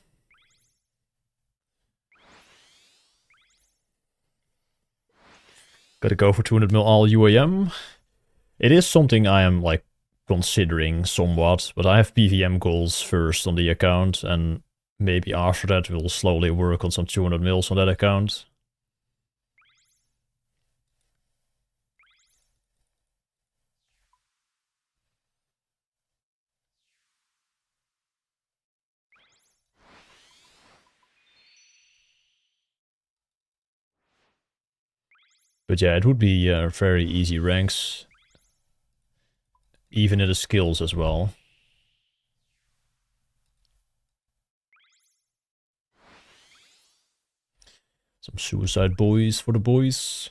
Gotta go for 200 mil all UAM. It is something I am like considering somewhat, but I have PVM goals first on the account, and maybe after that we'll slowly work on some 200 mils on that account. But yeah, it would be very easy ranks. Even in the skills as well. Some suicide boys for the boys.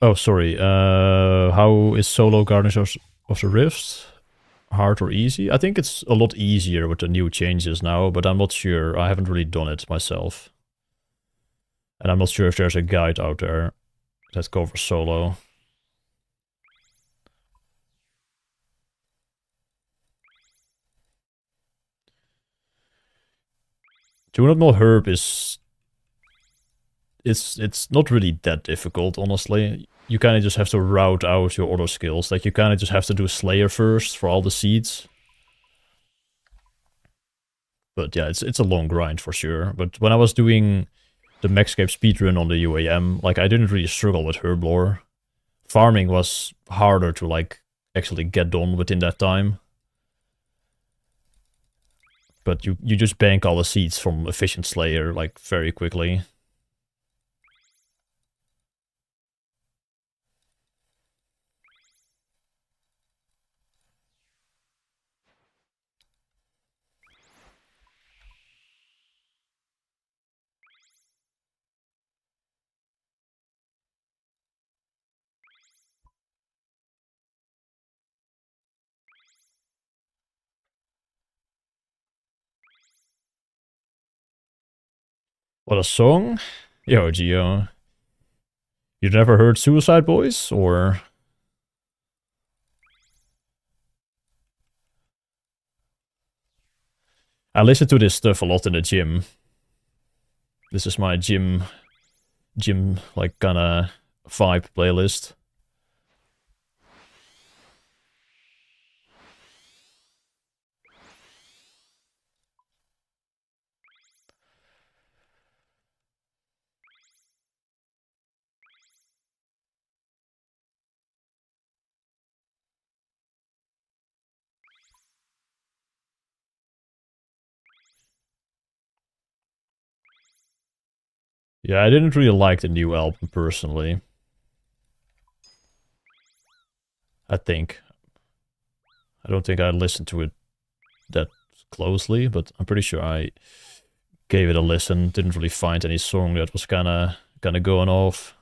Oh, sorry. How is solo Guardians of the Rift? Hard or easy? I think it's a lot easier with the new changes now, but I'm not sure. I haven't really done it myself. And I'm not sure if there's a guide out there that covers solo. Do Not Know Herb is... It's not really that difficult, honestly. You kind of just have to route out your other skills. Like, you kind of just have to do Slayer first for all the seeds. But yeah, it's a long grind for sure. But when I was doing the Maxscape speedrun on the UAM, like, I didn't really struggle with Herblore. Farming was harder to, like, actually get done within that time. But you just bank all the seeds from Efficient Slayer, like, very quickly. What a song? Yo, Gio. You never heard Suicide Boys? Or... I listen to this stuff a lot in the gym. This is my gym, like, kinda vibe playlist. Yeah, I didn't really like the new album, personally. I think. I don't think I listened to it that closely, but I'm pretty sure I gave it a listen. Didn't really find any song that was kinda going off.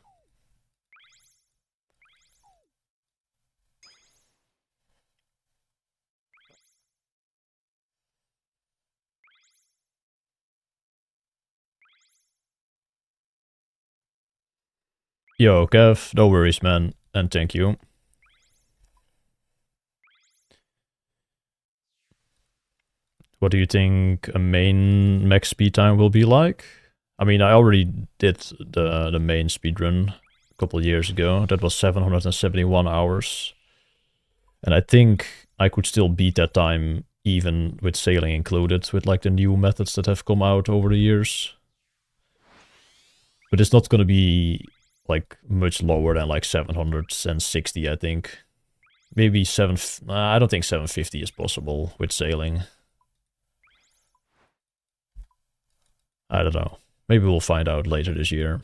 Yo, Kev, no worries, man, and thank you. What do you think a main max speed time will be like? I mean, I already did the main speedrun a couple years ago. That was 771 hours. And I think I could still beat that time even with sailing included, with like the new methods that have come out over the years. But it's not gonna be like much lower than like 760, I think. Maybe I don't think 750 is possible with sailing. I don't know. Maybe we'll find out later this year.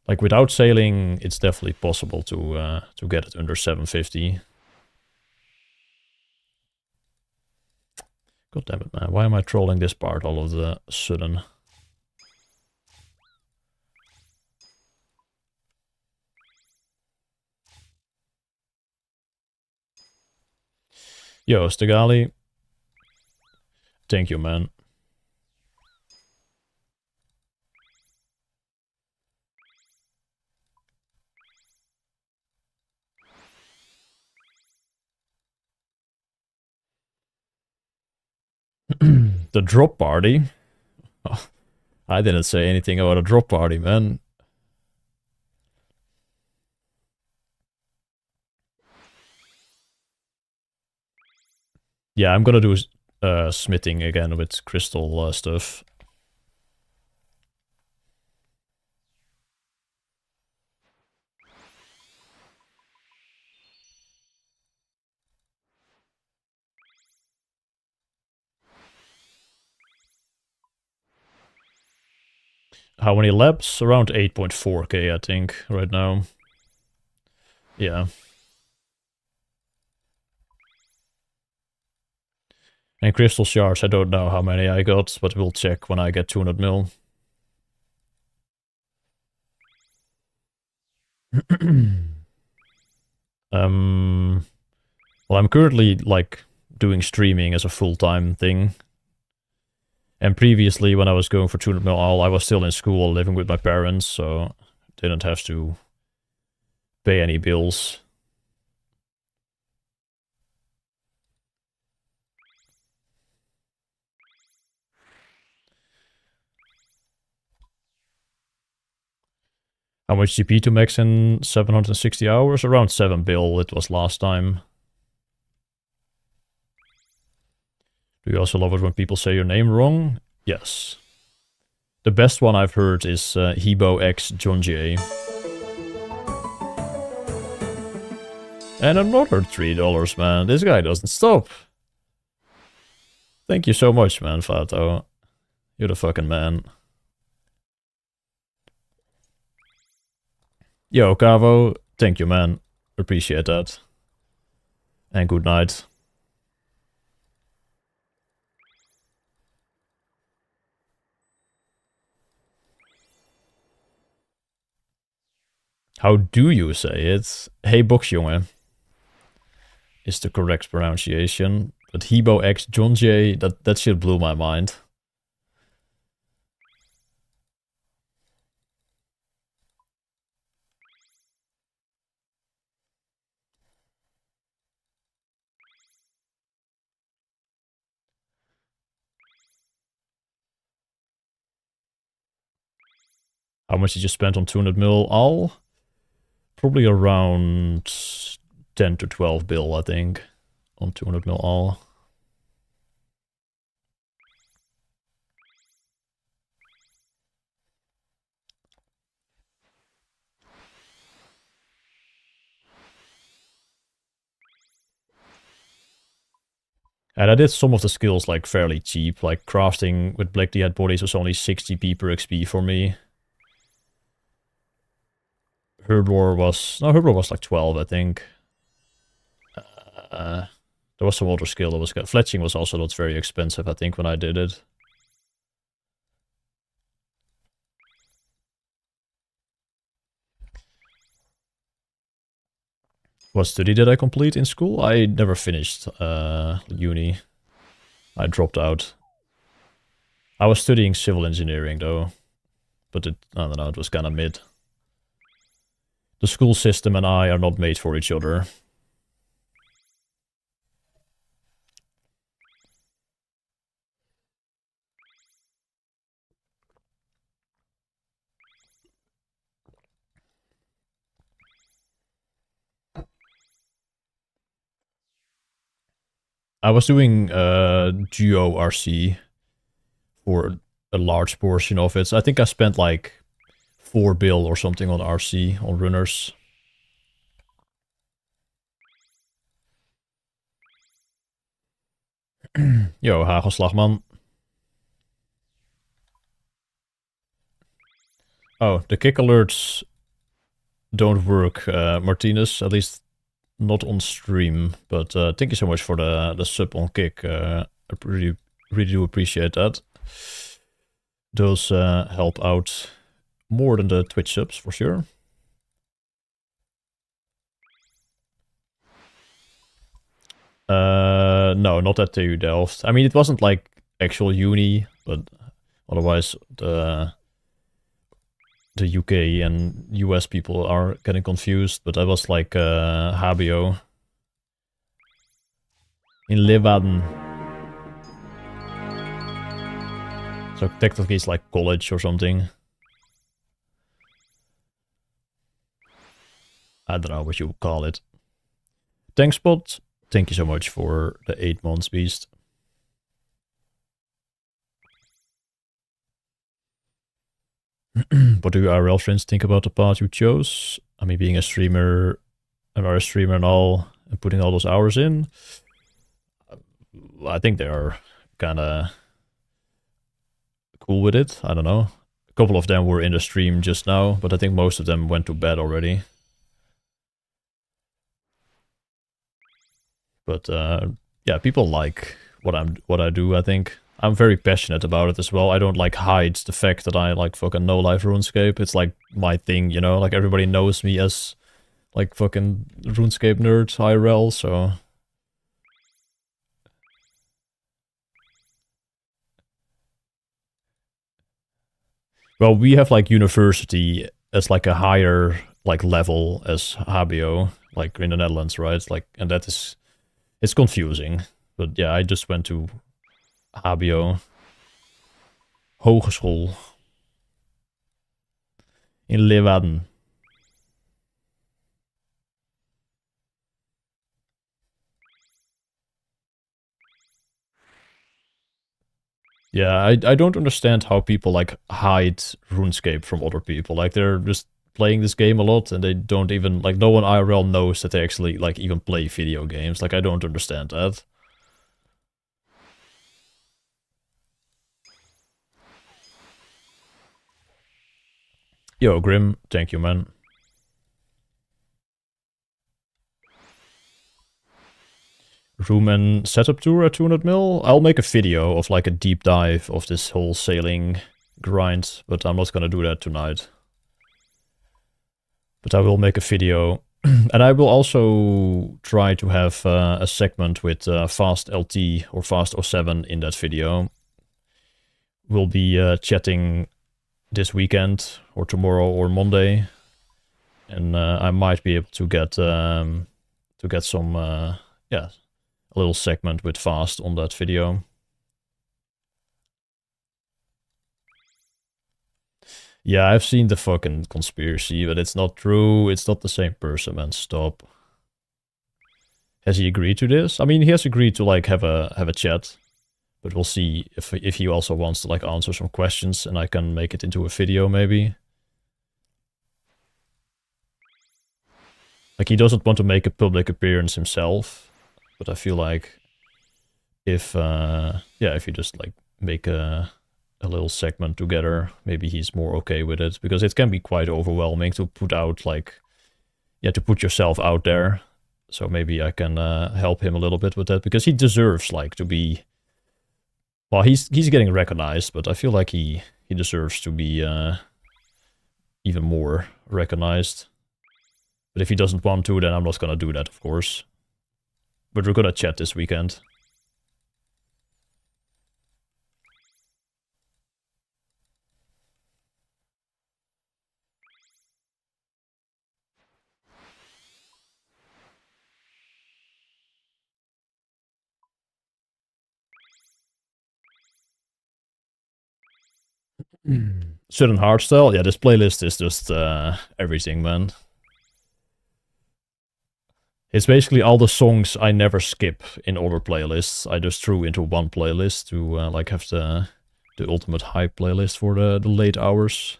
Like, without sailing, it's definitely possible to get it under 750. God damn it, man. Why am I trolling this part all of the sudden? Yo, Stegali. Thank you, man. The drop party? Oh, I didn't say anything about a drop party, man. Yeah, I'm gonna do smithing again with crystal stuff. How many labs? Around 8.4k, I think, right now. Yeah. And crystal shards, I don't know how many I got, but we'll check when I get 200 mil. Well, I'm currently, like, doing streaming as a full-time thing. And previously, when I was going for 200 mil all, I was still in school living with my parents, so didn't have to pay any bills. How much GP to max in 760 hours? Around 7 bill it was last time. Do you also love it when people say your name wrong? Yes. The best one I've heard is Hebo X John J. And another $3, man. This guy doesn't stop. Thank you so much, man, Fato. You're the fucking man. Yo, Cavo. Thank you, man. Appreciate that. And good night. How do you say it? Hey, boxjongen is the correct pronunciation. But Hebo X John J, that shit blew my mind. How much did you spend on 200 mil all? Probably around 10 to 12 bill, I think, on 200 mil all. And I did some of the skills like fairly cheap, like crafting with Black Dead bodies was only 60p per XP for me. Herblore was like 12, I think. There was some other skill that was good. Fletching was also not very expensive, I think, when I did it. What study did I complete in school? I never finished uni. I dropped out. I was studying civil engineering though, but I don't know, it was kind of mid. The school system and I are not made for each other. I was doing Geo RC for a large portion of it. So I think I spent like 4 bill or something on RC, on runners. Yo, Hagelslagman. Oh, the kick alerts don't work, Martinez, at least not on stream. But thank you so much for the sub on kick. I really do appreciate that. Those help out more than the Twitch subs, for sure. No, not at TU Delft. I mean, it wasn't like actual uni, but otherwise the UK and US people are getting confused. But I was like HBO in Leeuwarden. So technically it's like college or something. I don't know what you would call it. Thanks, Spot. Thank you so much for the 8 months, Beast. What do your IRL friends think about the path you chose? I mean, being a streamer, another streamer and all, and putting all those hours in. I think they are kind of cool with it. I don't know. A couple of them were in the stream just now, but I think most of them went to bed already. But yeah, people like what I do. I think I'm very passionate about it as well. I don't like hide the fact that I like fucking no life RuneScape. It's like my thing, you know. Like everybody knows me as like fucking RuneScape nerd IRL. So well, we have like university as like a higher like level as HBO, like in the Netherlands, right? Like, and that is it's confusing. But yeah, I just went to HBO, hogeschool in Leeuwarden. Yeah, I don't understand how people like hide RuneScape from other people. Like they're just playing this game a lot and they don't even like no one IRL knows that they actually like even play video games. Like I don't understand that. Yo, Grim, thank you, man. Room and setup tour at 200 mil. I'll make a video of like a deep dive of this whole sailing grind, but I'm not gonna do that tonight. But I will make a video. And I will also try to have a segment with Fast LT or Fast 07 in that video. We'll be chatting this weekend or tomorrow or Monday. And I might be able to get some, yeah, a little segment with Fast on that video. Yeah, I've seen the fucking conspiracy, but it's not true. It's not the same person, man. Stop. Has he agreed to this? I mean, he has agreed to like have a chat, but we'll see if he also wants to like answer some questions, and I can make it into a video maybe. Like he doesn't want to make a public appearance himself, but I feel like if yeah, if you just like make a little segment together, maybe he's more okay with it, because it can be quite overwhelming to put out like, yeah, to put yourself out there. So maybe I can help him a little bit with that, because he deserves like to be, well, he's getting recognized, but I feel like he deserves to be even more recognized. But if he doesn't want to, then I'm not gonna do that, of course. But we're gonna chat this weekend. Certain hardstyle, yeah, this playlist is just everything, man. It's basically all the songs I never skip in other playlists. I just threw into one playlist to like have the ultimate hype playlist for the late hours.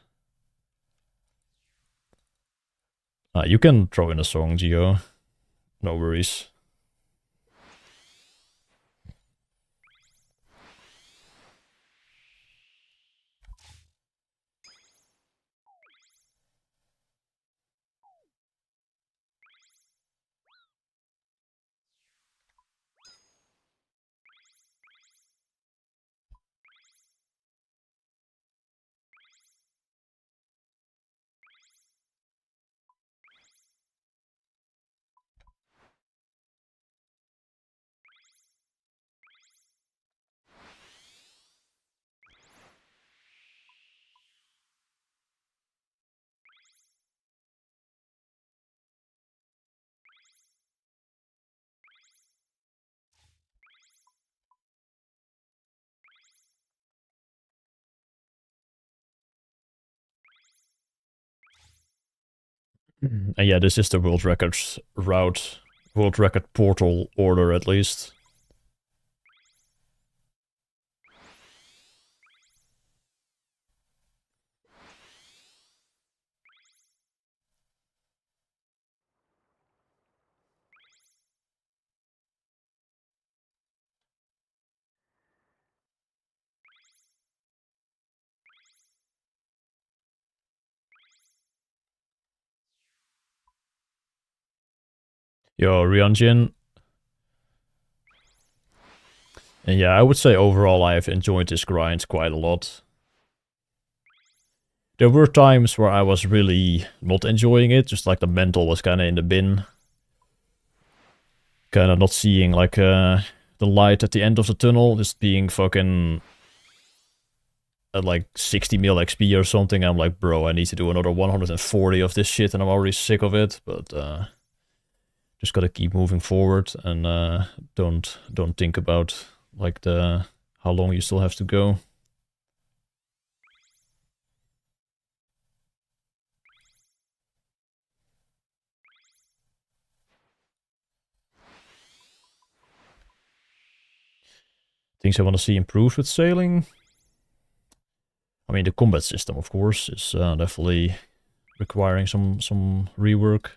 You can throw in a song, Gio. No worries. And yeah, this is the world record route, world record portal order at least. Yo, Ryunjin. And yeah, I would say overall I have enjoyed this grind quite a lot. There were times where I was really not enjoying it, just like the mental was kind of in the bin. Kind of not seeing like the light at the end of the tunnel, just being fucking at like 60 mil XP or something. I'm like, bro, I need to do another 140 of this shit and I'm already sick of it, but just gotta keep moving forward and don't think about like the how long you still have to go. Things I want to see improved with sailing. I mean, the combat system, of course, is definitely requiring some rework.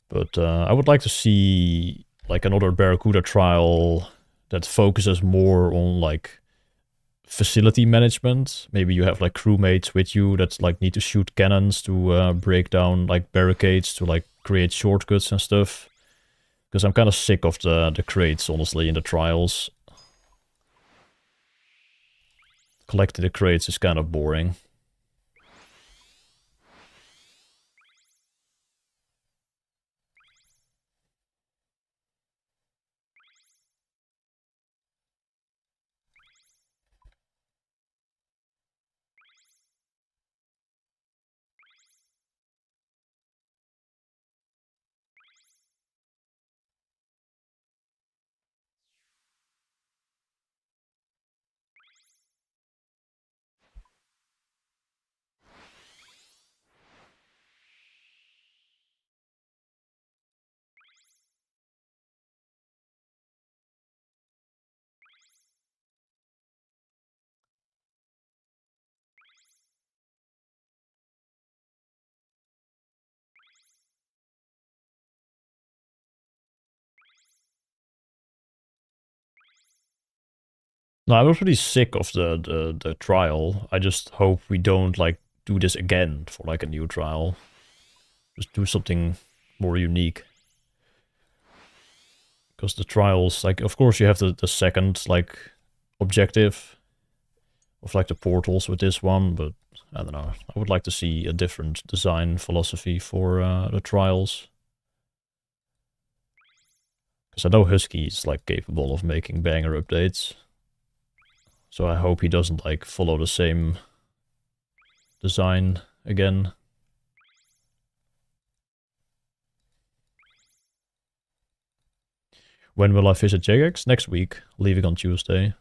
But I would like to see like another Barracuda trial that focuses more on like facility management. Maybe you have like crewmates with you that like need to shoot cannons to break down like barricades to like create shortcuts and stuff. Because I'm kind of sick of the crates, honestly, in the trials. Collecting the crates is kind of boring. No, I was pretty sick of the trial. I just hope we don't like do this again for like a new trial. Just do something more unique. Because the trials, like, of course you have the second, like, objective of, like, the portals with this one, but I don't know. I would like to see a different design philosophy for the trials. Because I know Husky is, like, capable of making banger updates. So I hope he doesn't, like, follow the same design again. When will I visit Jagex? Next week, leaving on Tuesday.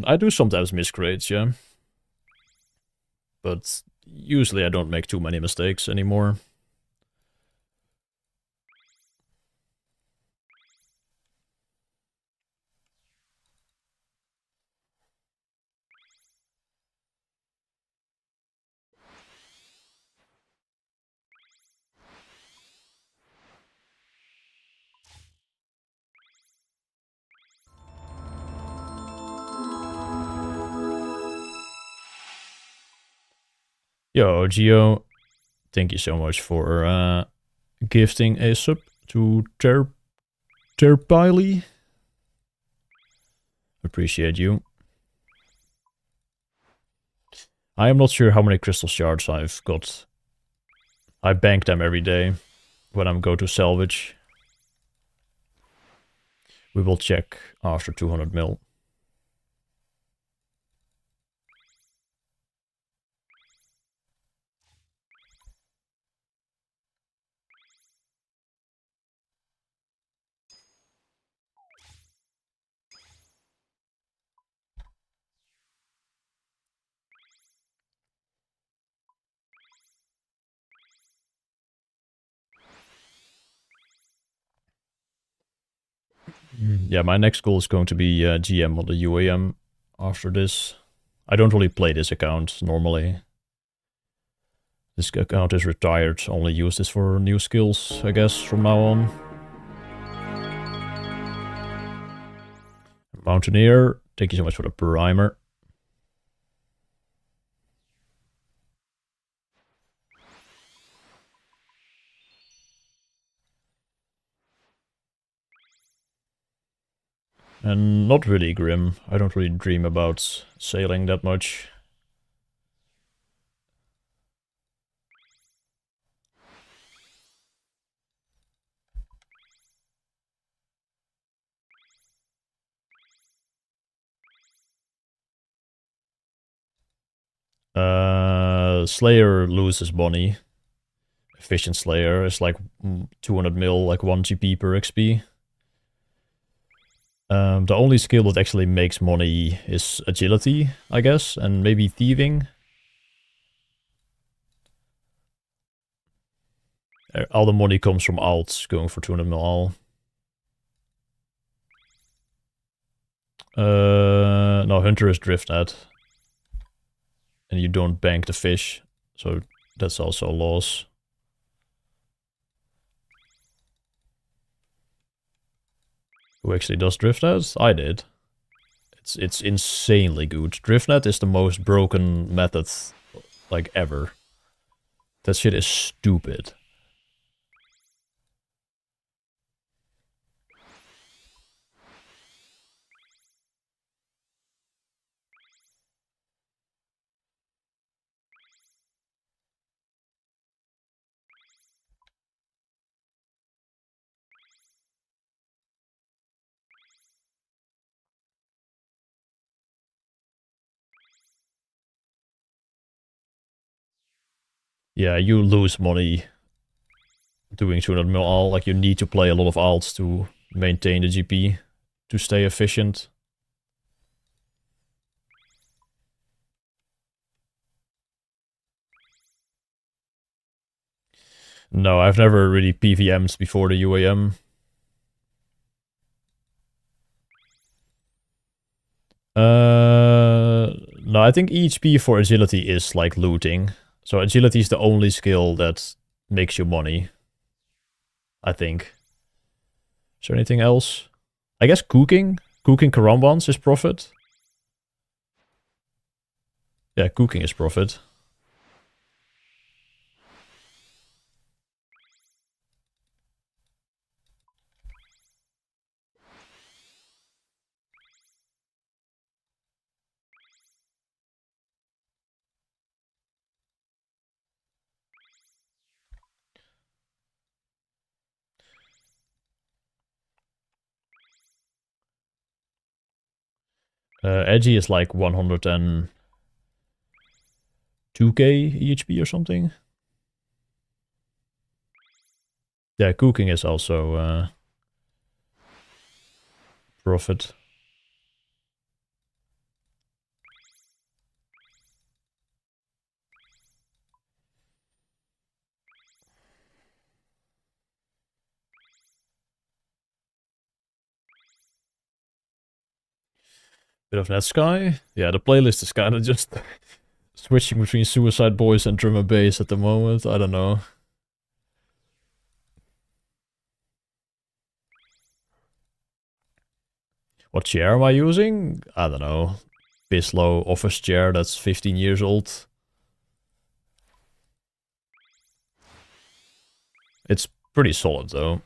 I do sometimes miss grades, yeah. But usually I don't make too many mistakes anymore. Yo, Gio, thank you so much for gifting a sub to Terpiley. Appreciate you. I am not sure how many crystal shards I've got. I bank them every day when I go to salvage. We will check after 200 mil. Yeah, my next goal is going to be GM on the UAM after this. I don't really play this account normally. This account is retired, only use this for new skills, I guess, from now on. Mountaineer, thank you so much for the primer. And not really grim. I don't really dream about sailing that much. Slayer loses money. Efficient Slayer is like 200 mil, like 1 GP per XP. The only skill that actually makes money is agility, I guess, and maybe thieving. All the money comes from alts, going for 200 mil all. No, Hunter is drift net. And you don't bank the fish, so that's also a loss. Who actually does driftnet? I did. It's insanely good. Driftnet is the most broken method, like, ever. That shit is stupid. Yeah, you lose money doing 200 mil all. Like, you need to play a lot of alts to maintain the GP, to stay efficient. No, I've never really PVM'd before the UAM. No, I think EHP for agility is like looting. So agility is the only skill that makes you money, I think. Is there anything else? I guess cooking. Cooking karambans is profit. Yeah, cooking is profit. Edgy is like 102k EHP or something. Yeah, cooking is also profit. Bit of Netsky. Yeah, the playlist is kind of just switching between Suicide Boys and drum and bass at the moment. I don't know. What chair am I using? I don't know. Bislow office chair that's 15 years old. It's pretty solid though.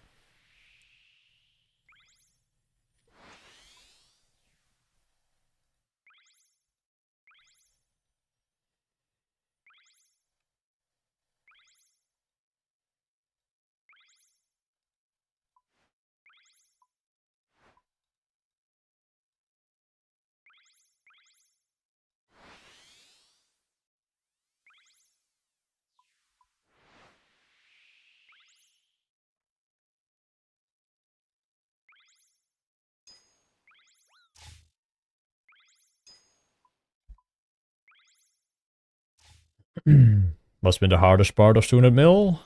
Must have been the hardest part of 200 mil.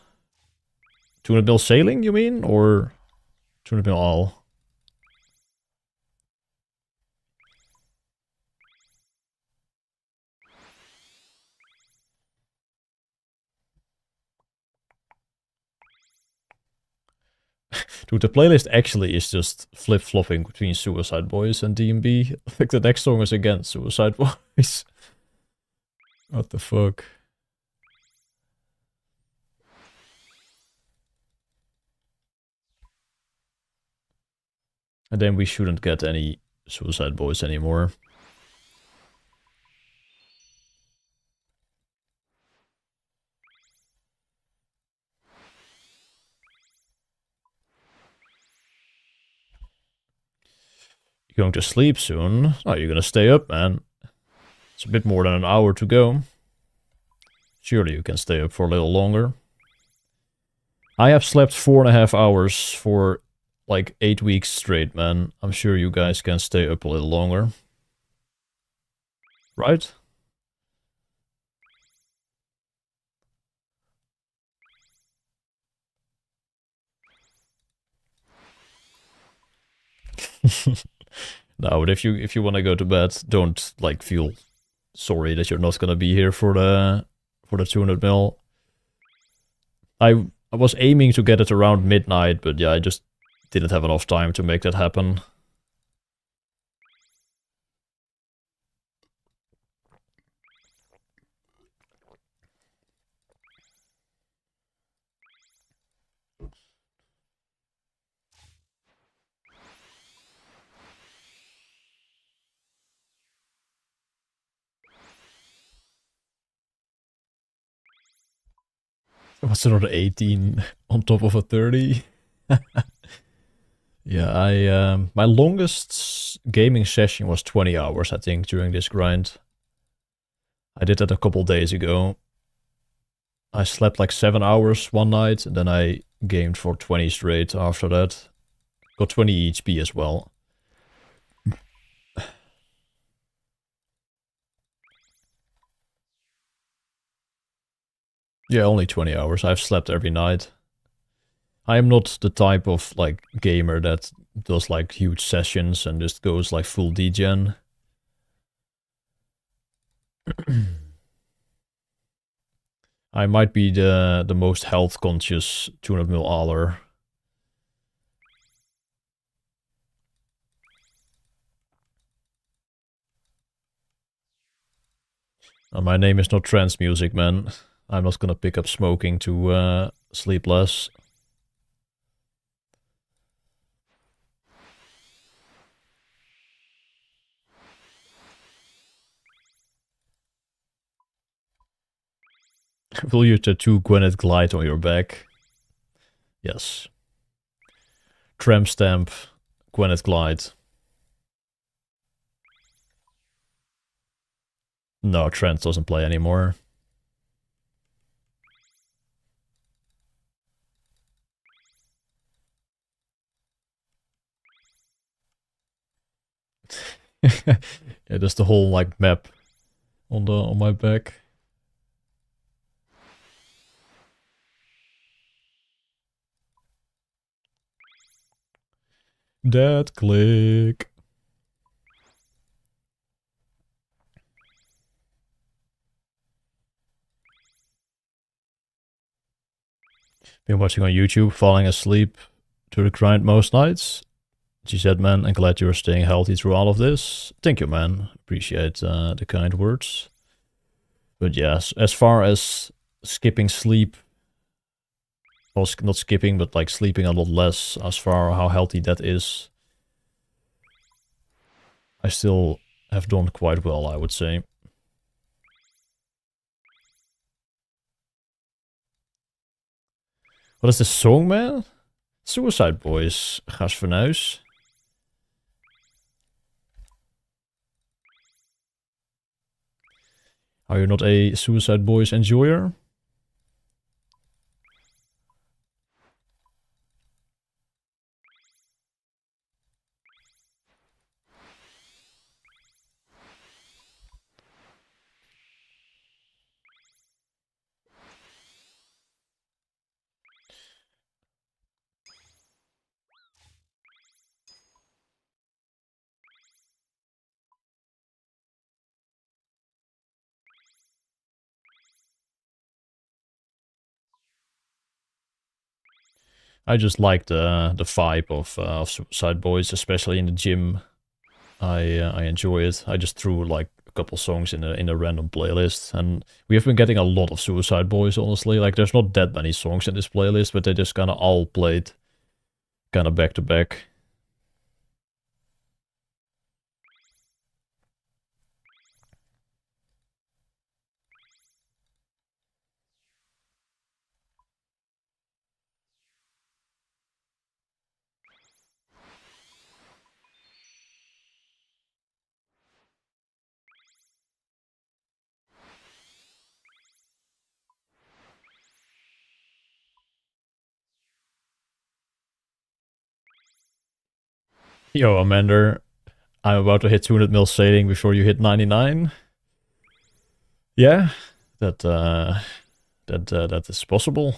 200 mil sailing, you mean? Or 200 mil all? Dude, the playlist actually is just flip-flopping between Suicide Boys and DMB. I think the next song is again Suicide Boys. What the fuck? And then we shouldn't get any Suicide Boys anymore. You're going to sleep soon? Oh, you're gonna stay up, man. It's a bit more than an hour to go. Surely you can stay up for a little longer. I have slept 4.5 hours for like 8 weeks straight, man. I'm sure you guys can stay up a little longer. Right? No, but if you want to go to bed, don't like feel sorry that you're not gonna be here for the 200 mil. I was aiming to get it around midnight, but yeah, I just didn't have enough time to make that happen. What's another 18 on top of a 30? Yeah, my longest gaming session was 20 hours, I think, during this grind. I did that a couple days ago. I slept like 7 hours one night, and then I gamed for 20 straight after that. Got 20 HP as well. Yeah, only 20 hours. I've slept every night. I am not the type of like gamer that does like huge sessions and just goes like full degen. I might be the most health conscious 200 mil aller. My name is not trance music, man. I'm not gonna pick up smoking to sleep less. Will you tattoo Gwyneth Glide on your back? Yes. Tramp stamp Gwyneth Glide. No, Trent doesn't play anymore. Yeah, there's the whole like map on my back. That click. Been watching on YouTube, falling asleep to the grind most nights. She said, man, I'm glad you're staying healthy through all of this. Thank you, man. Appreciate the kind words. But yes, as far as skipping sleep, well, not skipping, but like sleeping a lot less, as far how healthy that is, I still have done quite well, I would say. Wat is de song, man? Suicide Boys. Gas van huis. Are you not a Suicide Boys enjoyer? I just like the vibe of Suicide Boys, especially in the gym. I enjoy it. I just threw like a couple songs in a random playlist, and we have been getting a lot of Suicide Boys. Honestly, like there's not that many songs in this playlist, but they just kind of all played kind of back to back. Yo, Amanda, I'm about to hit 200 mil sailing before you hit 99. Yeah, that that is possible.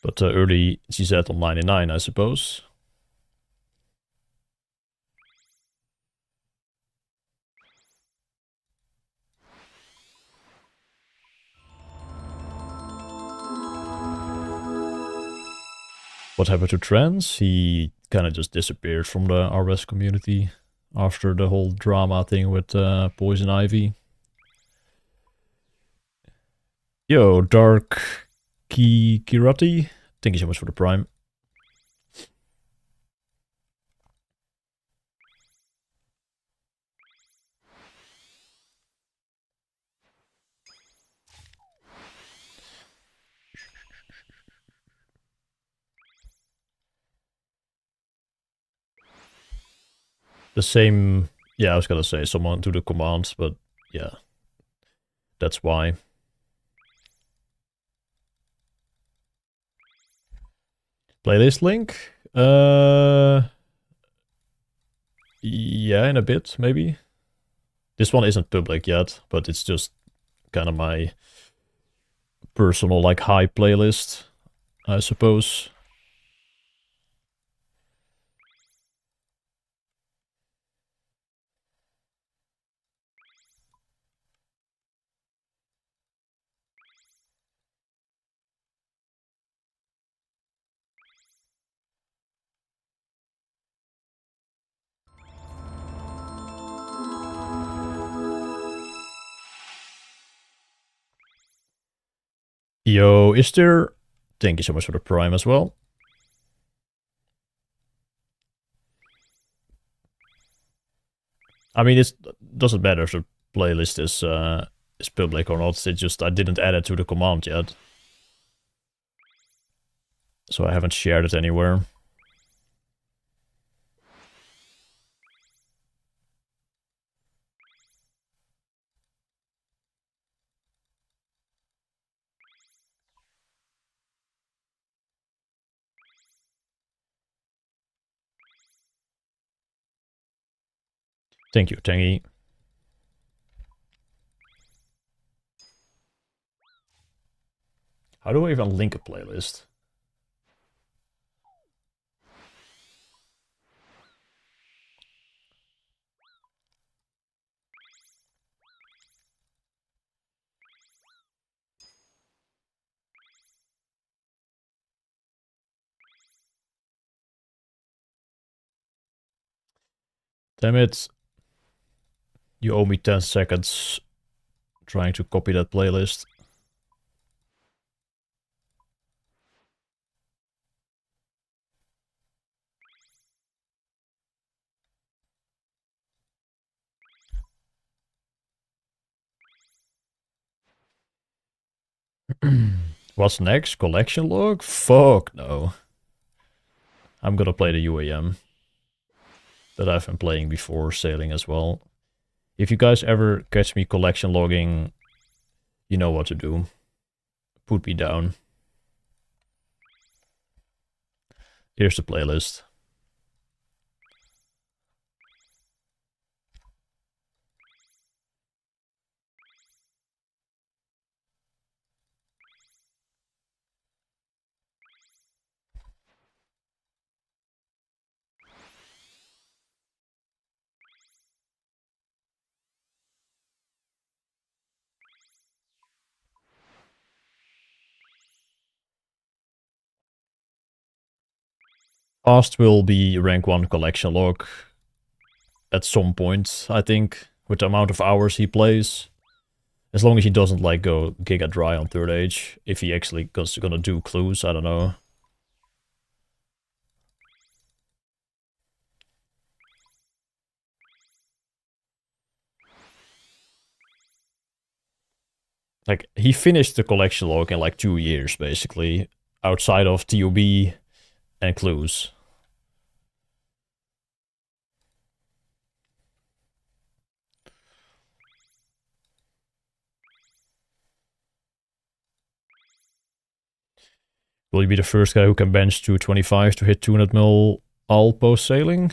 But early GZ on 99, I suppose. What happened to Trans? He kind of just disappeared from the RS community after the whole drama thing with Poison Ivy. Yo, Dark Kirati, thank you so much for the prime. The same, yeah, I was gonna say someone to the commands, but yeah, that's why. Playlist link? Yeah, in a bit, maybe. This one isn't public yet, but it's just kind of my personal, like, high playlist, I suppose. Yo, is there... Thank you so much for the prime as well. I mean, it doesn't matter if the playlist is public or not. It's just I didn't add it to the command yet. So I haven't shared it anywhere. Thank you, Tangy. How do I even link a playlist? Damn it. You owe me 10 seconds trying to copy that playlist. What's next? Collection log? Fuck no. I'm gonna play the UAM that I've been playing before sailing as well. If you guys ever catch me collection logging, you know what to do. Put me down. Here's the playlist. Fast will be rank 1 collection log at some point, I think, with the amount of hours he plays. As long as he doesn't like go Giga Dry on 3rd age. If he actually gonna do clues, I don't know. Like, he finished the collection log in like 2 years, basically, outside of TOB and clues. Will you be the first guy who can bench 225 to hit 200 mil all post sailing?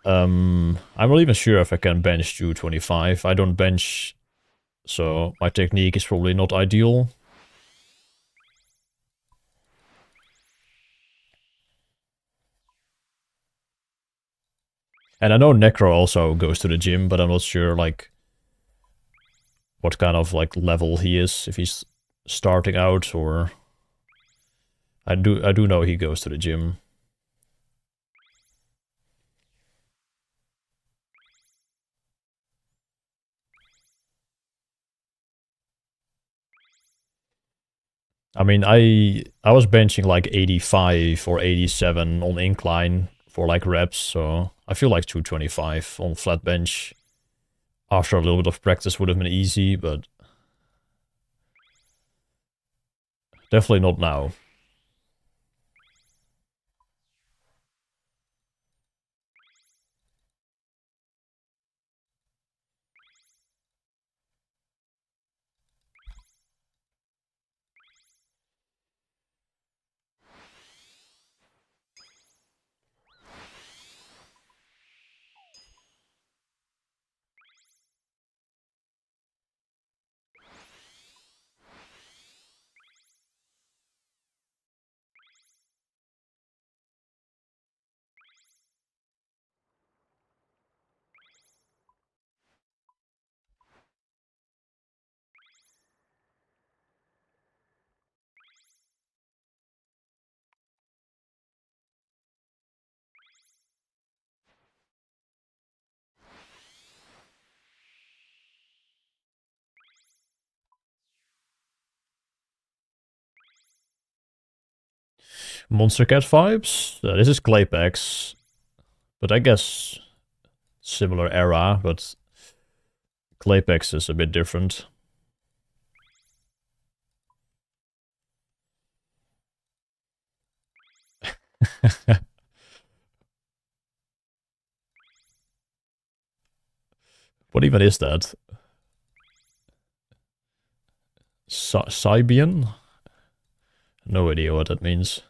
I'm not even sure if I can bench 225. I don't bench, so my technique is probably not ideal. And I know Necro also goes to the gym, but I'm not sure like what kind of like level he is, if he's starting out or I do know he goes to the gym. I mean, I was benching like 85 or 87 on incline for like reps, so I feel like 225 on flat bench after a little bit of practice would have been easy, but definitely not now. Monster Cat vibes? This is Claypex, but I guess similar era, but Claypex is a bit different. What even is that? Sibian? No idea what that means.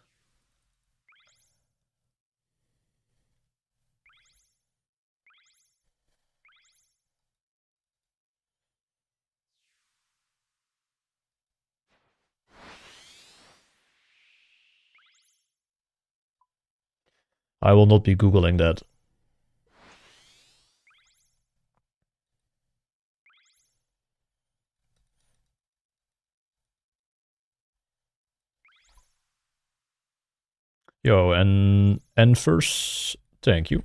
I will not be googling that. Yo, and first, thank you.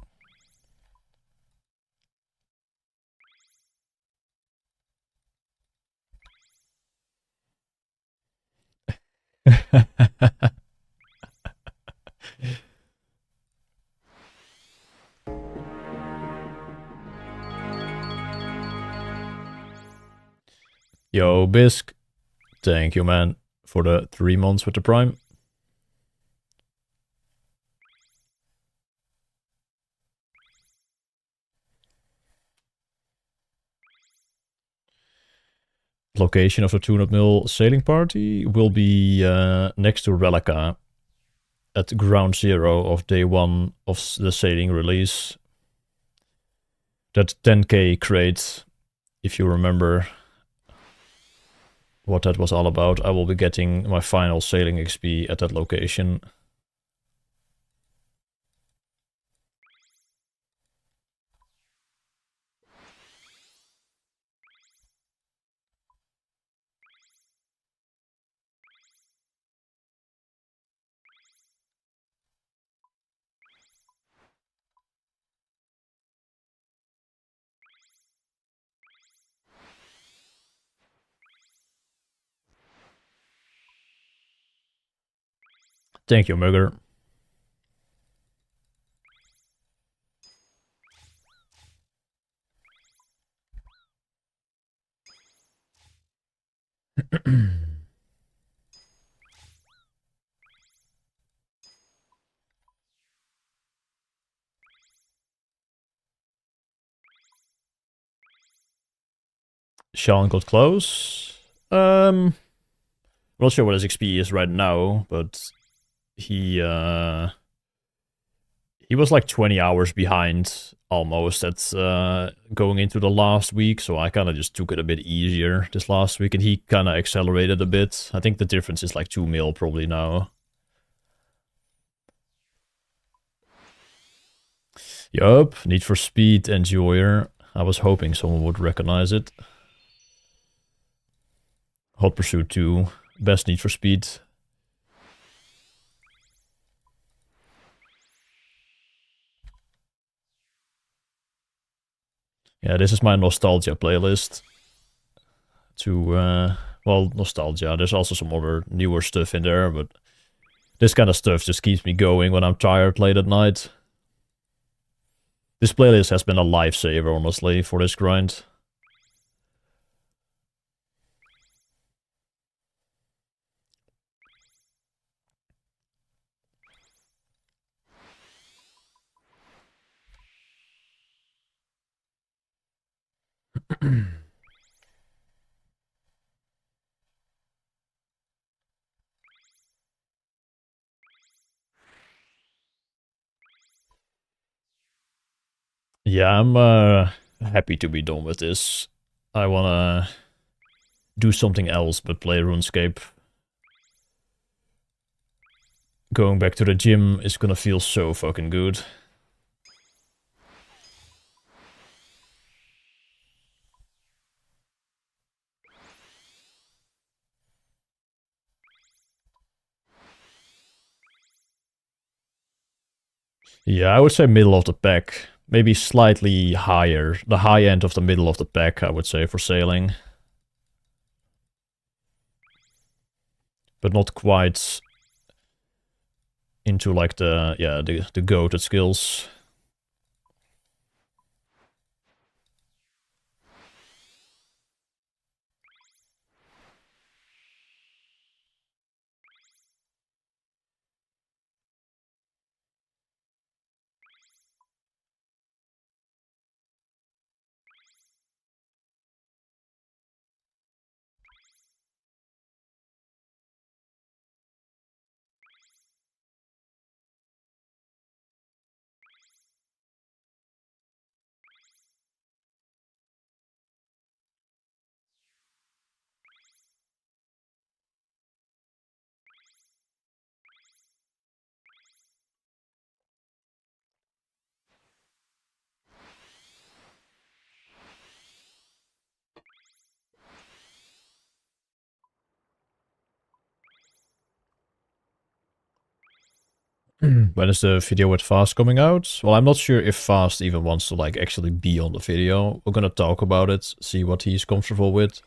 Yo, Bisc, thank you, man, for the 3 months with the Prime. Location of the 200 mil sailing party will be next to Relica at ground zero of day 1 of the sailing release. That 10k crate, if you remember what that was all about, I will be getting my final sailing XP at that location. Thank you, Mugger. Sean got close. Not sure what his XP is right now, but he was like 20 hours behind almost at going into the last week, so I kind of just took it a bit easier this last week, and he kind of accelerated a bit. I think the difference is like 2 mil probably now. Yup, Need for Speed Enjoyer. I was hoping someone would recognize it. Hot Pursuit 2, best Need for Speed. Yeah, this is my nostalgia playlist. Well, nostalgia. There's also some other newer stuff in there, but this kind of stuff just keeps me going when I'm tired late at night. This playlist has been a lifesaver, honestly, for this grind. Yeah, I'm happy to be done with this. I wanna do something else but play RuneScape. Going back to the gym is gonna feel so fucking good. Yeah, I would say middle of the pack. Maybe slightly higher. The high end of the middle of the pack, I would say, for sailing. But not quite into like the goated skills. When is the video with Fast coming out? Well, I'm not sure if Fast even wants to like actually be on the video. We're gonna talk about it, see what he's comfortable with.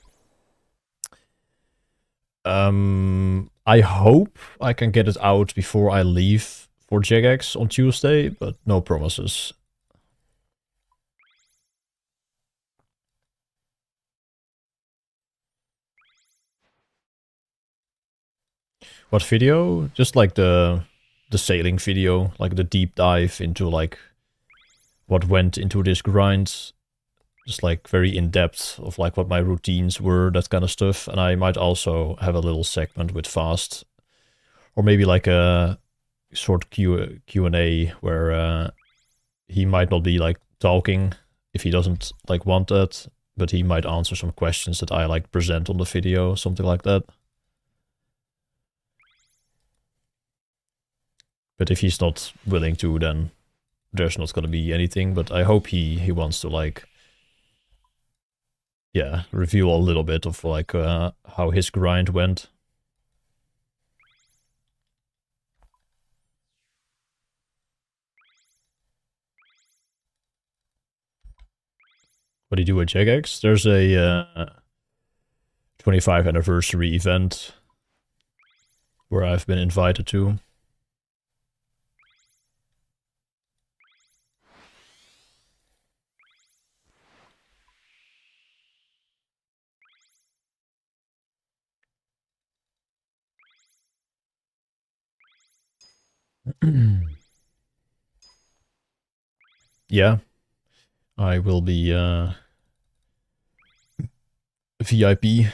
I hope I can get it out before I leave for Jagex on Tuesday, but no promises. What video? Just like the sailing video, like the deep dive into like what went into this grind. Just like very in-depth of like what my routines were, that kind of stuff. And I might also have a little segment with Fast. Or maybe like a short Q&A where he might not be like talking if he doesn't like want that, but he might answer some questions that I like present on the video, something like that. But if he's not willing to, then there's not gonna be anything. But I hope he wants to like, yeah, review a little bit of like how his grind went. What do you do at Jagex? There's a 25 anniversary event where I've been invited to. Yeah, I will be VIP.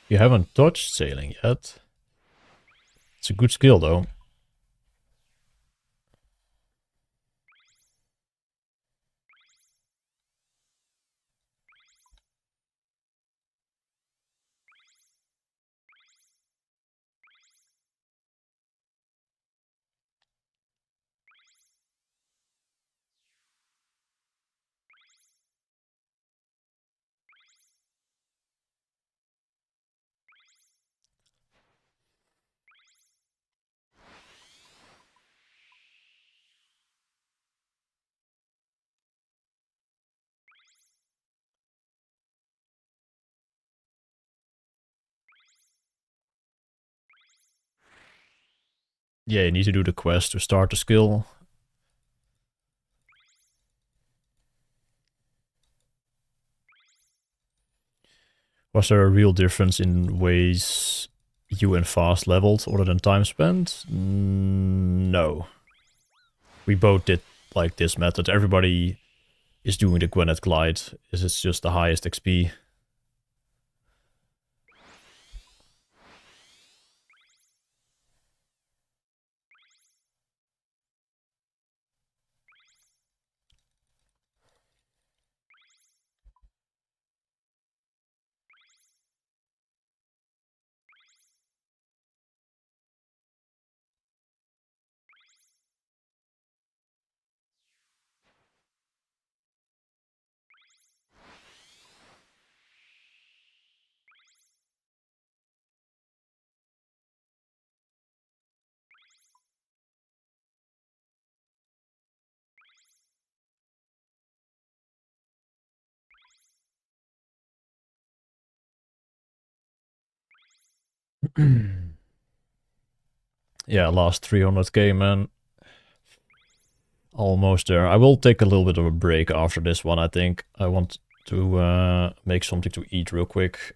You haven't touched sailing yet. It's a good skill though. Yeah, you need to do the quest to start the skill. Was there a real difference in ways you and Fast leveled other than time spent? No. We both did like this method. Everybody is doing the Gweneth Glide. It's just the highest XP. Yeah, last 300k, man. Almost there. I will take a little bit of a break after this one, I think. I want to make something to eat real quick.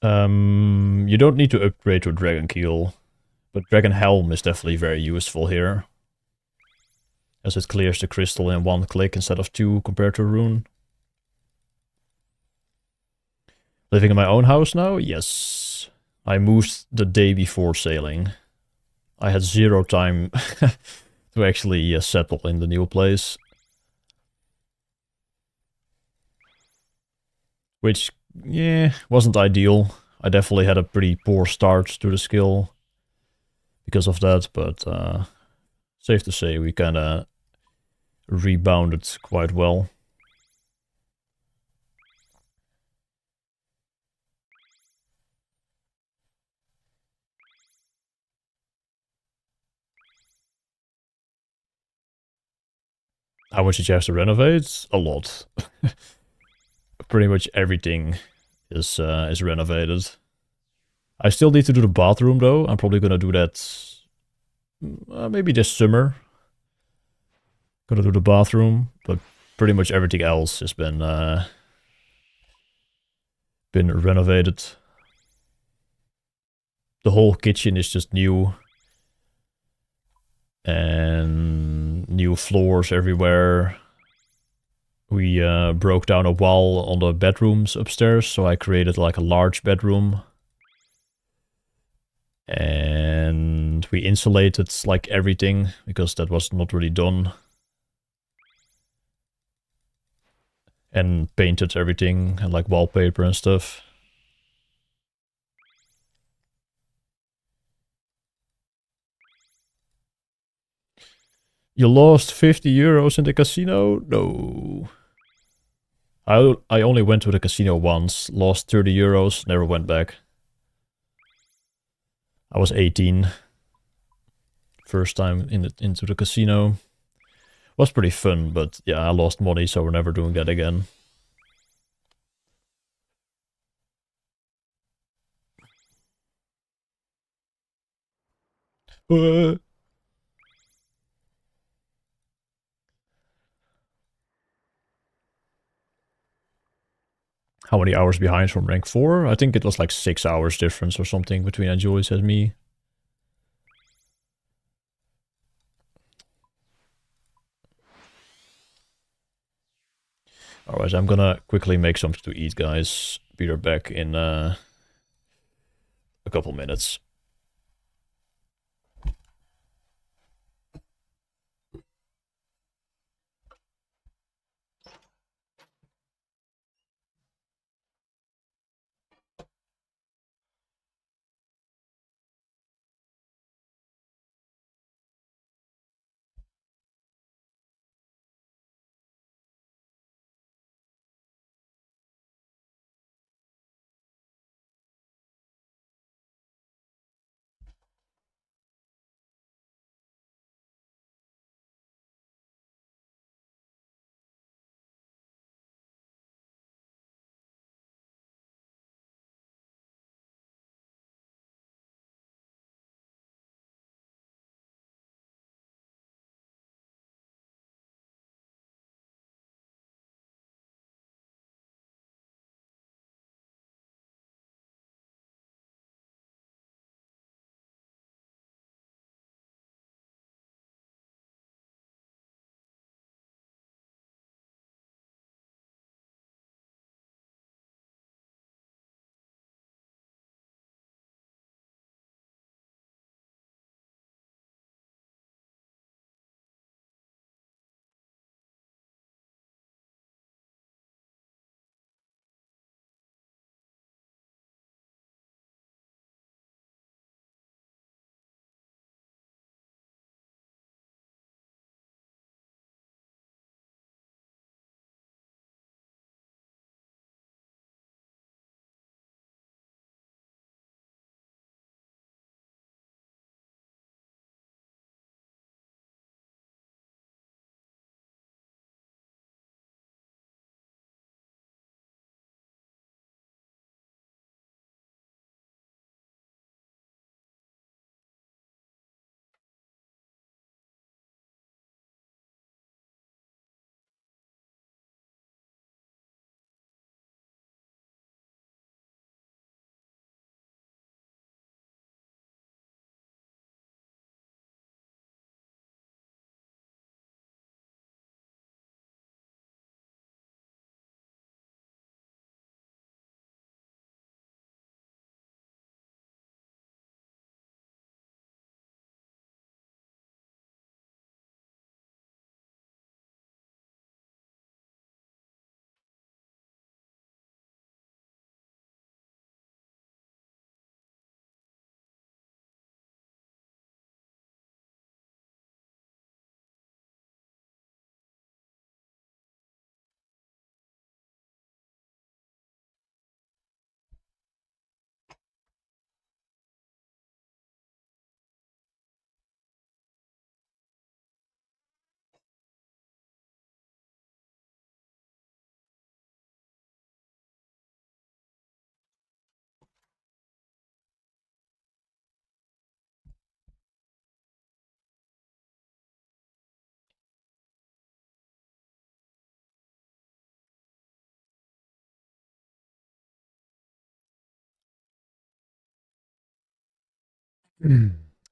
You don't need to upgrade to Dragon Keel, but Dragon Helm is definitely very useful here, as it clears the crystal in one click instead of two compared to Rune. Living in my own house now? Yes. I moved the day before sailing. I had zero time to actually settle in the new place. Which, yeah, wasn't ideal. I definitely had a pretty poor start to the skill because of that, but safe to say we kind of rebounded quite well. How much did you have to renovate? A lot. Pretty much everything is renovated. I still need to do the bathroom though. I'm probably gonna do that maybe this summer. Gonna do the bathroom, but pretty much everything else has been renovated. The whole kitchen is just new. And new floors everywhere. We broke down a wall on the bedrooms upstairs, so I created like a large bedroom. And we insulated like everything, because that was not really done. and painted everything and like wallpaper and stuff. You lost 50 euros in the casino? No. I only went to the casino once, lost 30 euros, never went back. I was 18. First time into the casino. Was pretty fun, but yeah, I lost money, so we're never doing that again. How many hours behind from rank 4? I think it was like 6 hours difference or something between Anjulius and me. Alright, I'm gonna quickly make something to eat, guys. Be right back in a couple minutes.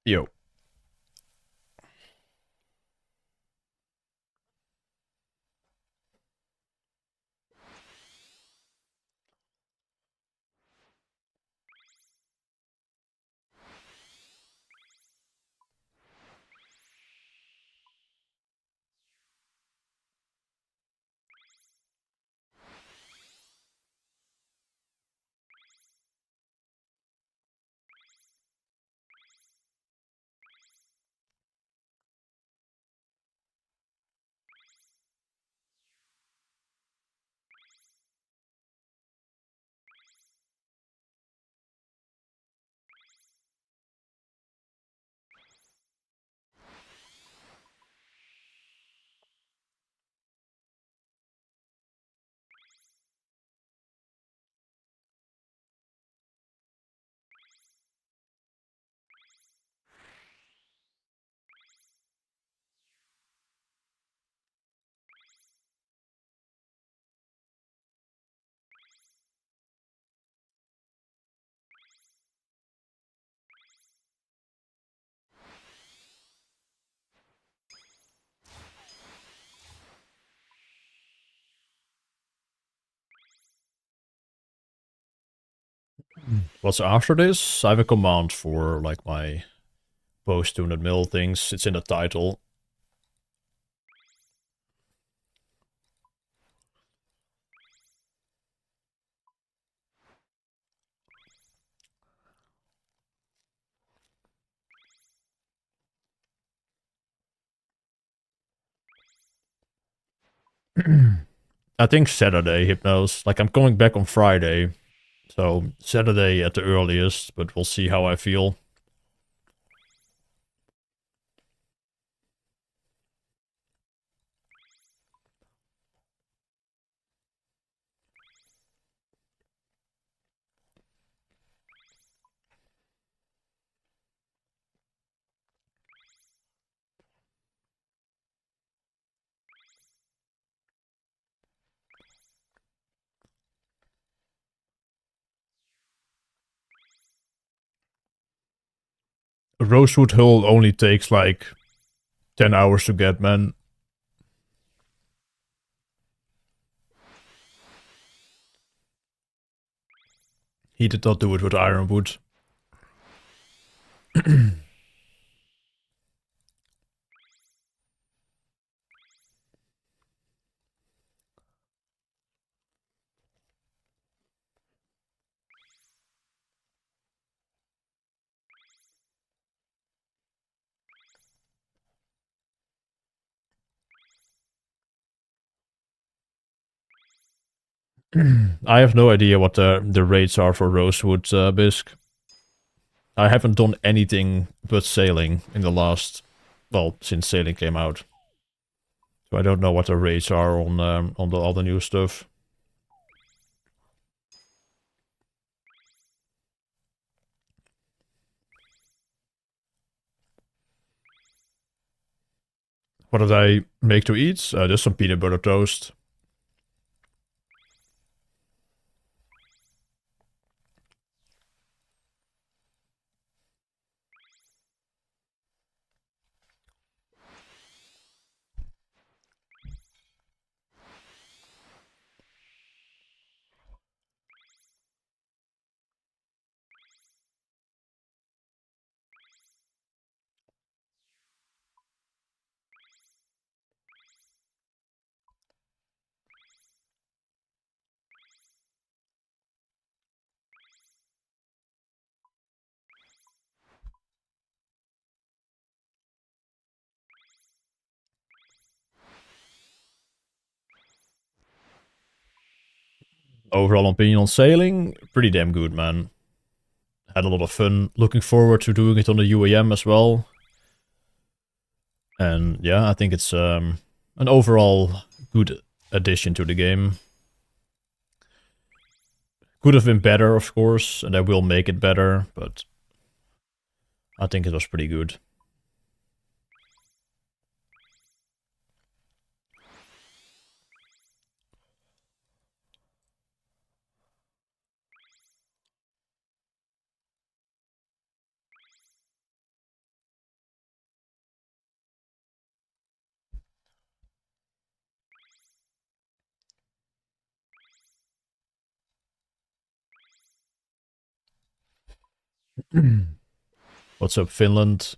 Yo. What's after this? I have a command for like my post-tuned mill things. It's in the title. I think Saturday, Hypnos. Like, I'm coming back on Friday. So, Saturday at the earliest, but we'll see how I feel. Rosewood Hull only takes like 10 hours to get, man. He did not do it with Ironwood. I have no idea what the rates are for Rosewood, Bisque. I haven't done anything but sailing in the last, well, since sailing came out. So I don't know what the rates are on the all the new stuff. What did I make to eat? Just some peanut butter toast. Overall opinion on sailing, pretty damn good, man. Had a lot of fun. Looking forward to doing it on the UAM as well. And yeah, I think it's an overall good addition to the game. Could have been better, of course, and I will make it better, but I think it was pretty good. What's up, Finland?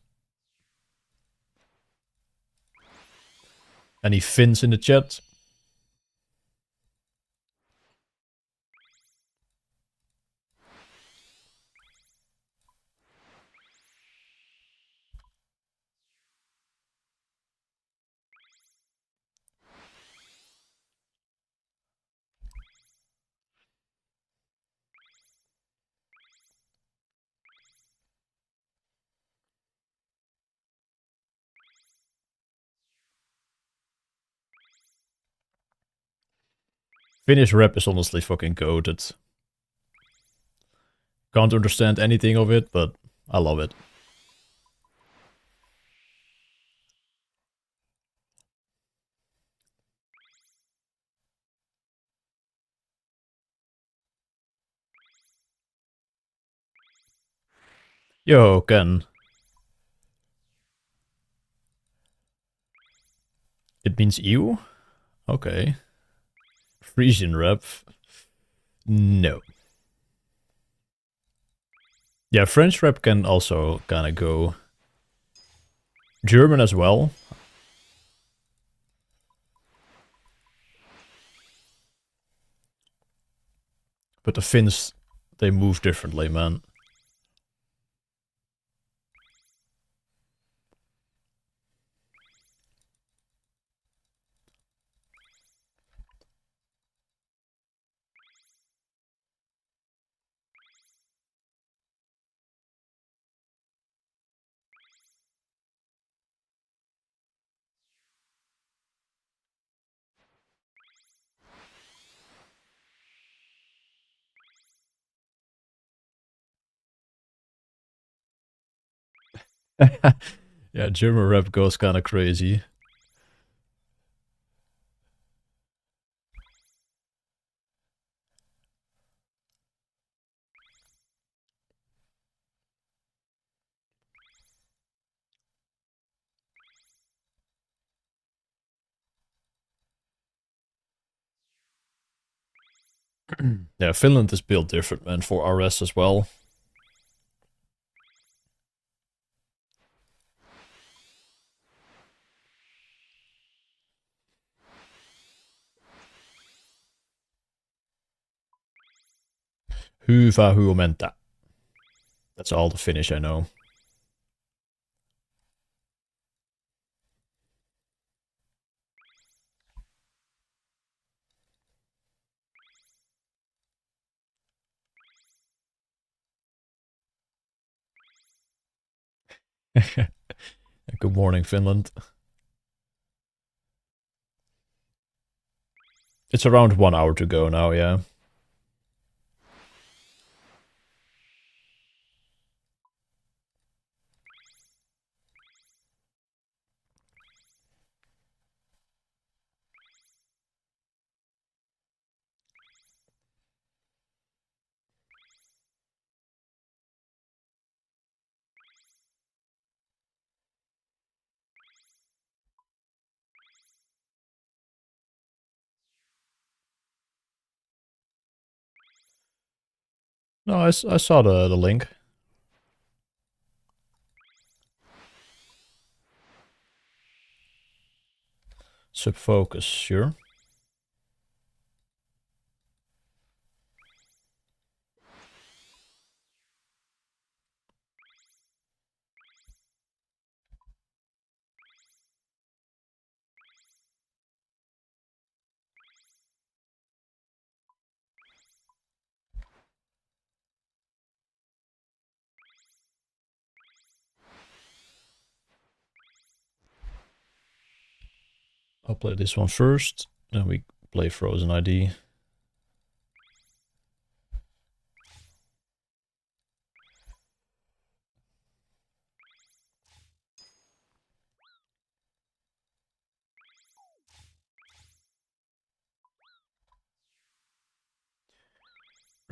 Any Finns in the chat? Finnish rap is honestly fucking goated. Can't understand anything of it, but I love it. Yo, Ken. It means you? Okay. Frisian rap? No. Yeah, French rap can also kind of go. German as well. But the Finns, they move differently, man. Yeah, German rap goes kind of crazy. Yeah, Finland is built different, man, for RS as well. Hyvä huomenta. That's all the Finnish I know. Good morning, Finland. It's around 1 hour to go now, yeah. No, I saw the link. Subfocus, sure. I'll play this one first, then we play Frozen ID.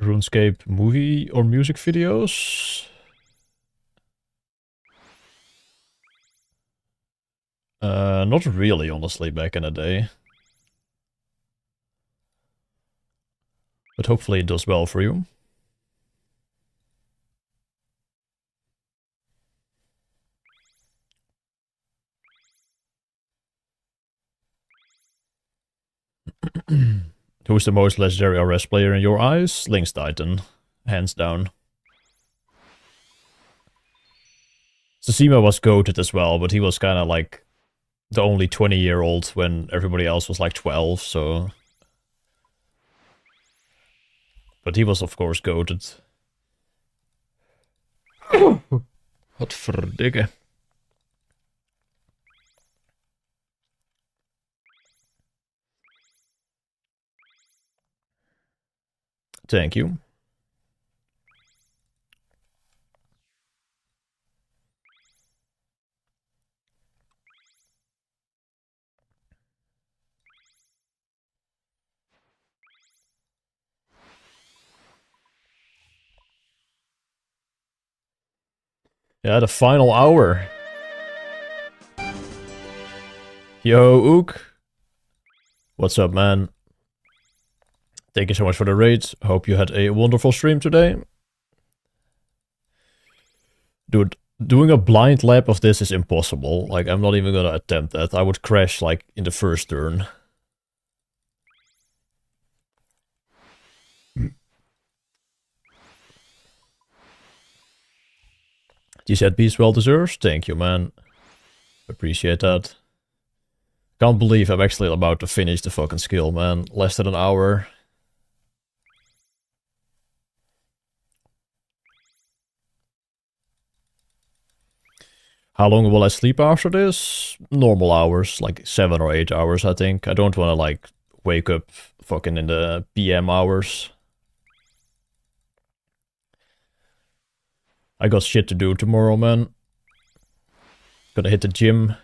RuneScape movie or music videos? Not really, honestly, back in the day. But hopefully it does well for you. Who's the most legendary RS player in your eyes? Lynx Titan. Hands down. Tsushima was goated as well, but he was kind of like the only 20-year-old when everybody else was like 12, so... But he was, of course, goated. Wat verdikke. Thank you. Yeah, the final hour. Yo, Ook. What's up, man? Thank you so much for the raid. Hope you had a wonderful stream today. Dude, doing a blind lap of this is impossible. Like, I'm not even gonna attempt that. I would crash, like, in the first turn. You said peace well deserved? Thank you, man. Appreciate that. Can't believe I'm actually about to finish the fucking skill, man. Less than an hour. How long will I sleep after this? Normal hours, like 7 or 8 hours, I think. I don't want to, like, wake up fucking in the PM hours. I got shit to do tomorrow, man. Gotta hit the gym.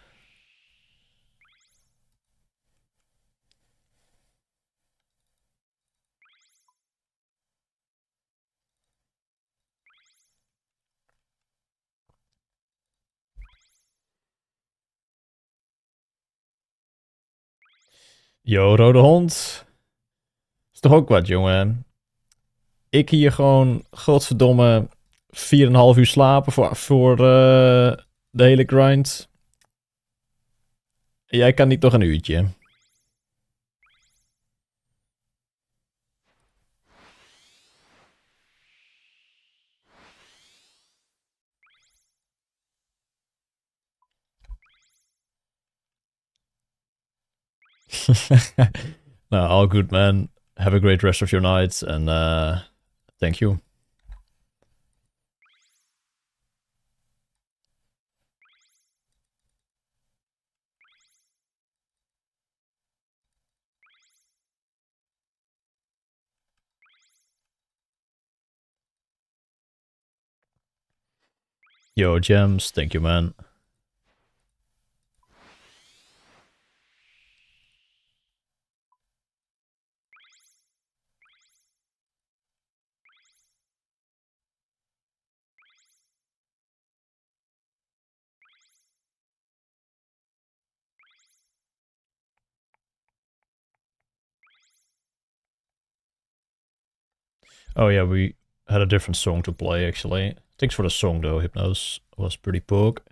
Yo, rode hond. Is toch ook wat, jongen? Ik hier gewoon, godverdomme, 4,5 uur slapen voor de hele grind. Jij kan niet nog een uurtje. No, all good, man. Have a great rest of your night, and thank you. Yo, Gems, thank you, man. Oh yeah, we had a different song to play, actually. Thanks for the song, though. Hypnos was pretty poke.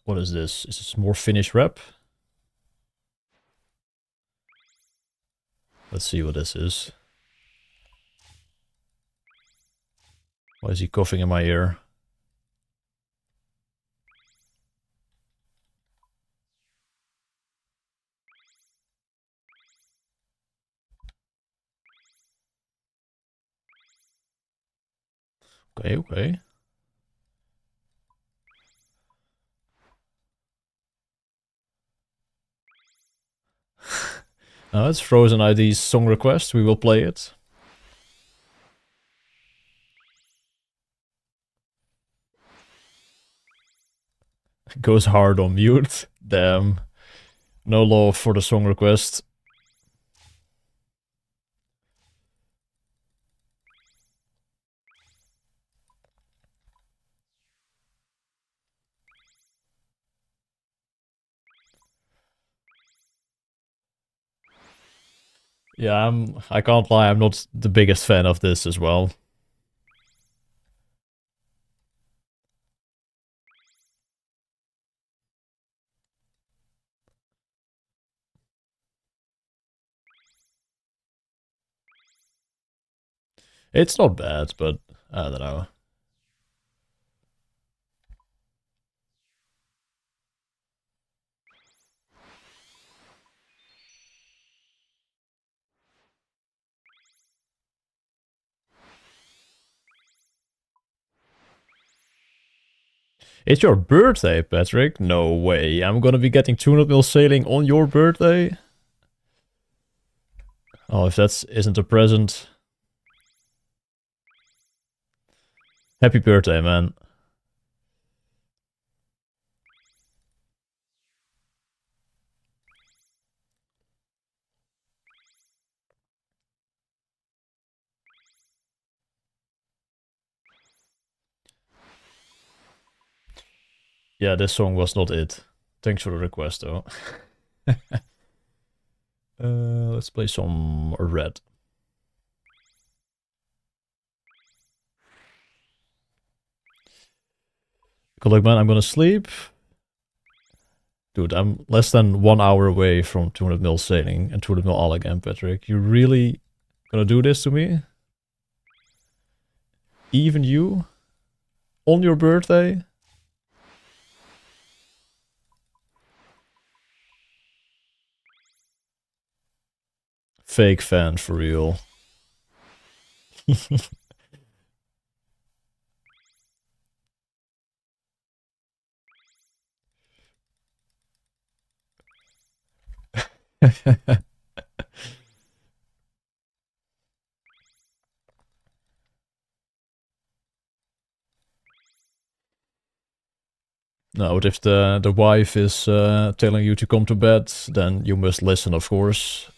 What is this? Is this more Finnish rap? Let's see what this is. Why is he coughing in my ear? Okay, okay. Now it's Frozen ID's song request. We will play it. Goes hard on mute. Damn. No love for the song request. Yeah, I can't lie, I'm not the biggest fan of this as well. It's not bad, but I don't know. It's your birthday, Patrick? No way. I'm gonna be getting 200 mil sailing on your birthday? Oh, if that isn't a present. Happy birthday, man. Yeah, this song was not it. Thanks for the request, though. Let's play some Red. 。 . 。 . 。 . 。 . 。 . 。 . 。 . 。 . 。 . 。 。 . 。 . 。 。 。 . 。 。 . 。 。 . 。 。 。 。 。 . 。 。 . 。 。 。 。 。 。 。 。 . 。 。 . 。 . . Good luck, man. I'm gonna sleep. Dude, I'm less than 1 hour away from 200 mil sailing and 200 mil all again, Patrick. You really gonna do this to me? Even you? On your birthday? Fake fan, for real. No, but if the wife is telling you to come to bed, then you must listen, of course.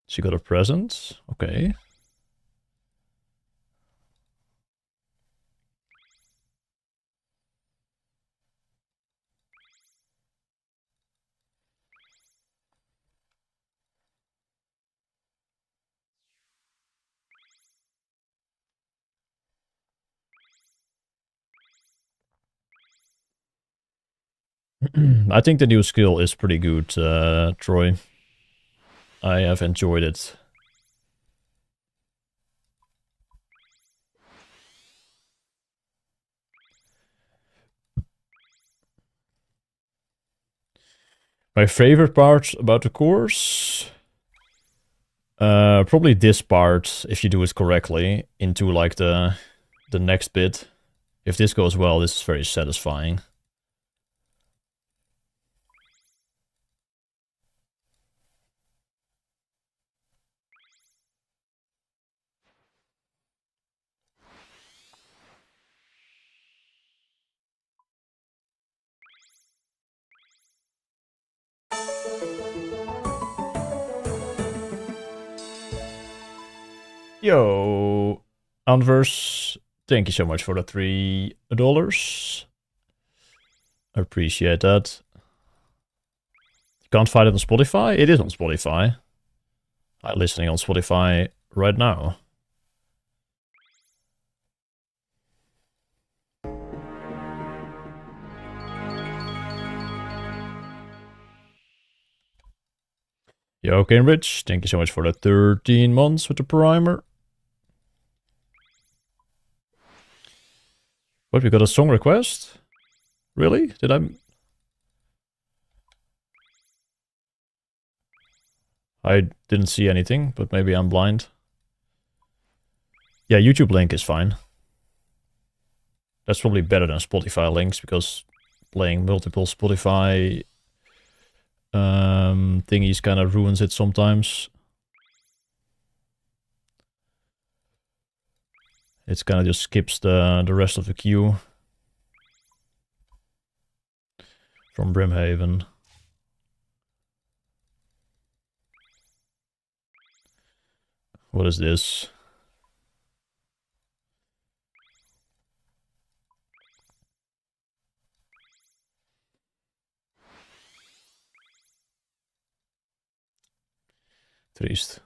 She got a present. Okay. I think the new skill is pretty good, Troy. I have enjoyed it. My favorite part about the course? Probably this part, if you do it correctly, into like the next bit. If this goes well, this is very satisfying. Yo, Anvers, thank you so much for the $3. Appreciate that. You can't find it on Spotify? It is on Spotify. I'm listening on Spotify right now. Yo, Cambridge, thank you so much for the 13 months with the primer. What, we got a song request? Really? Did I didn't see anything, but maybe I'm blind. Yeah, YouTube link is fine. That's probably better than Spotify links, because playing multiple Spotify thingies kind of ruins it sometimes. It kind of just skips the rest of the queue. From Brimhaven. What is this? Triest.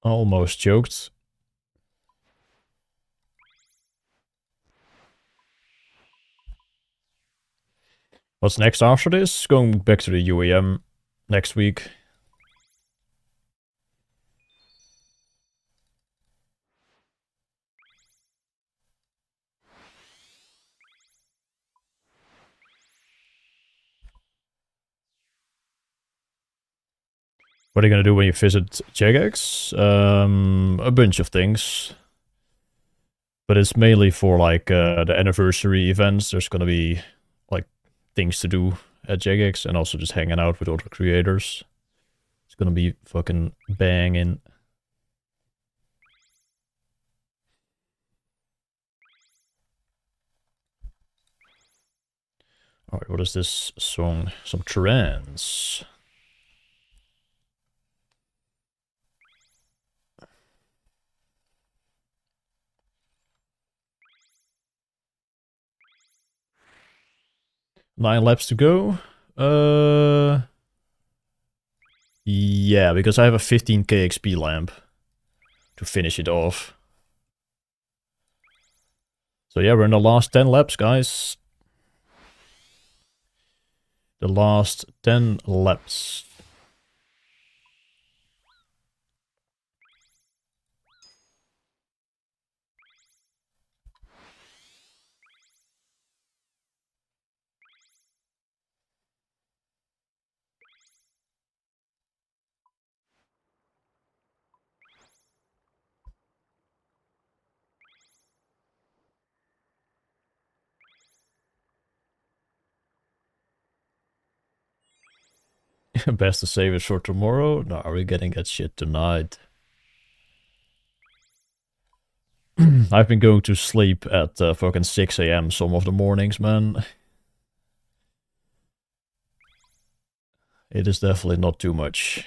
Almost choked. What's next after this? Going back to the UAM next week. What are you gonna do when you visit Jagex? A bunch of things. But it's mainly for like the anniversary events. There's gonna be like things to do at Jagex and also just hanging out with other creators. It's gonna be fucking banging. Alright, what is this song? Some trance. Nine laps to go. Yeah, because I have a 15k XP lamp to finish it off. So yeah, we're in the last 10 laps, guys. The last 10 laps. Best to save it for tomorrow. No, are we getting that shit tonight? I've been going to sleep at fucking 6 a.m. some of the mornings, man. It is definitely not too much.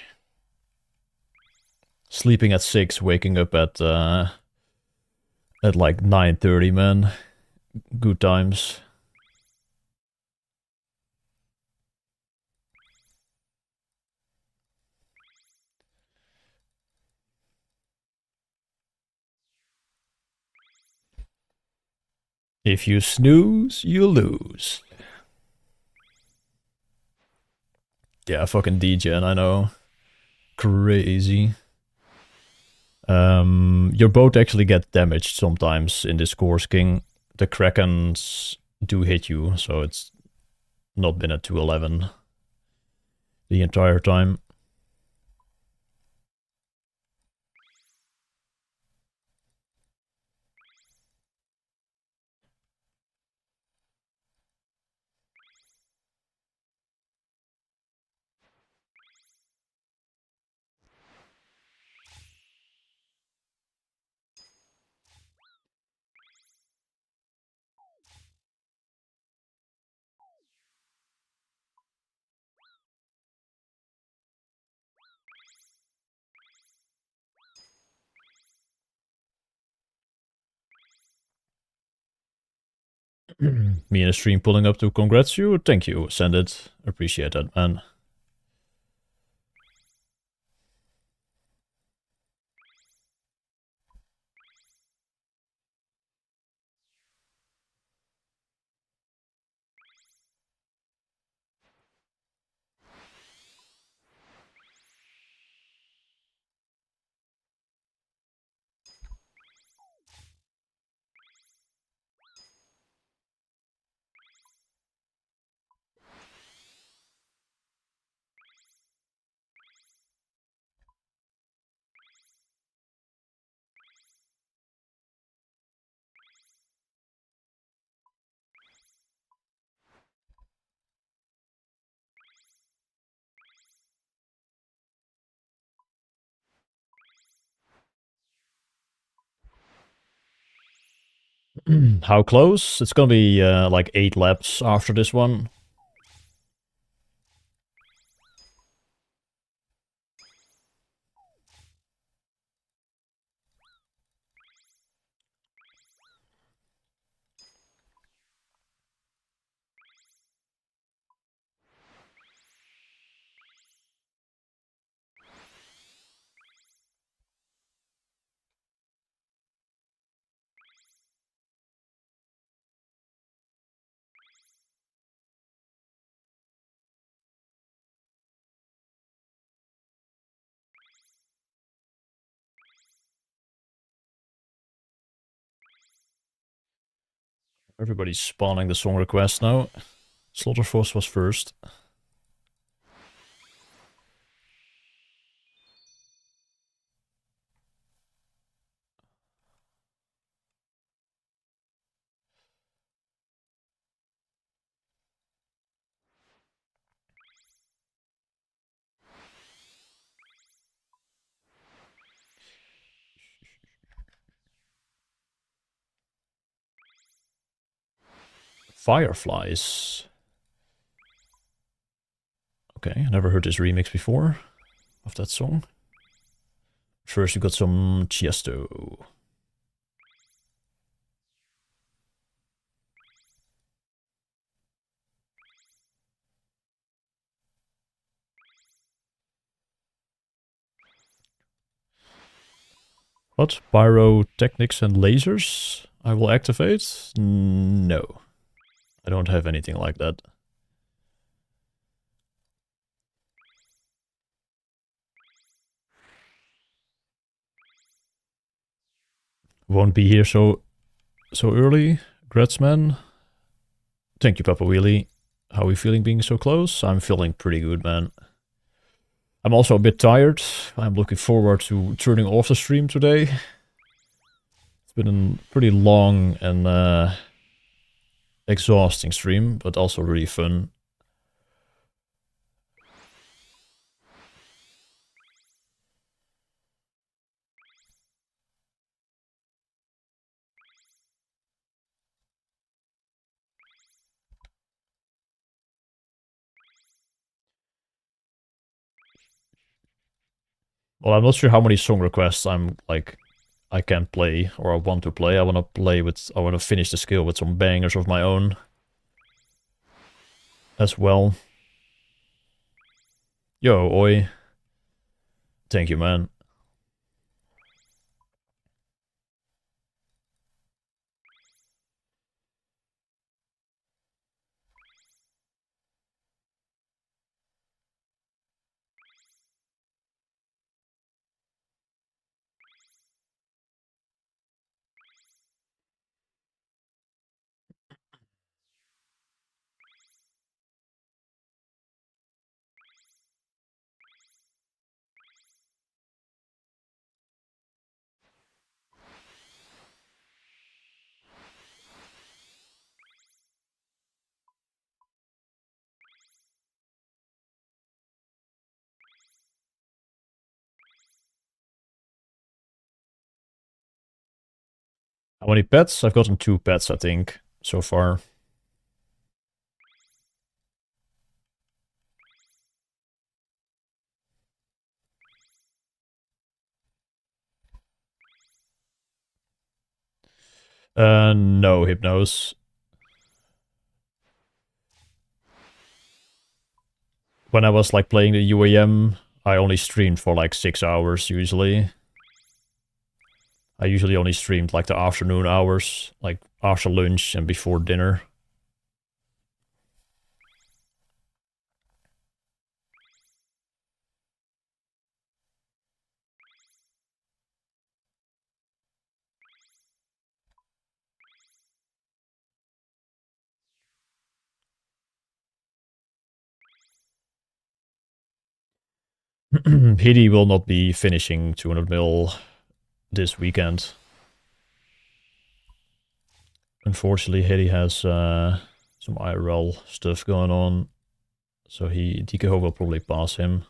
Sleeping at 6, waking up at like 9:30, man. Good times. If you snooze, you lose. Yeah, fucking DJ, I know. Crazy. Your boat actually gets damaged sometimes in this course, King. The Krakens do hit you, so it's not been at 211 the entire time. Me in a stream pulling up to congrats you. Thank you, send it. Appreciate that, man. How close? It's gonna be like 8 laps after this one. Everybody's spawning the song request now. Slaughterforce was first. Fireflies. Okay, never heard this remix before of that song. First you got some Chiesto. What? Pyrotechnics and lasers I will activate? No. I don't have anything like that. Won't be here so early. Gretzman. Thank you, Papa Wheelie. How are we feeling being so close? I'm feeling pretty good, man. I'm also a bit tired. I'm looking forward to turning off the stream today. It's been a pretty long and exhausting stream, but also really fun. Well, I'm not sure how many song requests I can play or I want to play. I want to finish the skill with some bangers of my own as well. Yo, oi. Thank you, man. How many pets? I've gotten 2 pets, I think, so far. No, Hypnos. When I was like playing the UAM, I only streamed for like 6 hours usually. I usually only streamed like the afternoon hours, like after lunch and before dinner. Hidi will not be finishing 200 mil this weekend. Unfortunately, Hidi has some IRL stuff going on, so DKO will probably pass him.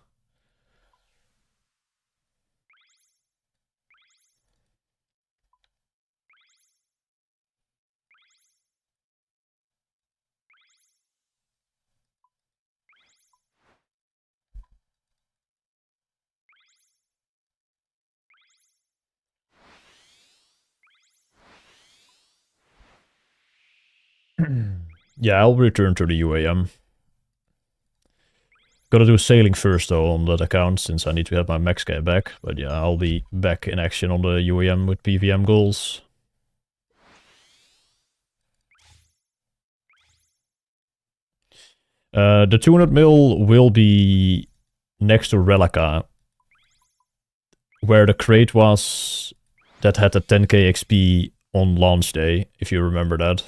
Yeah, I'll return to the UAM. Gotta do sailing first though on that account since I need to have my max guy back. But yeah, I'll be back in action on the UAM with PVM goals. The 200 mil will be next to Relica, where the crate was that had the 10k XP on launch day, if you remember that.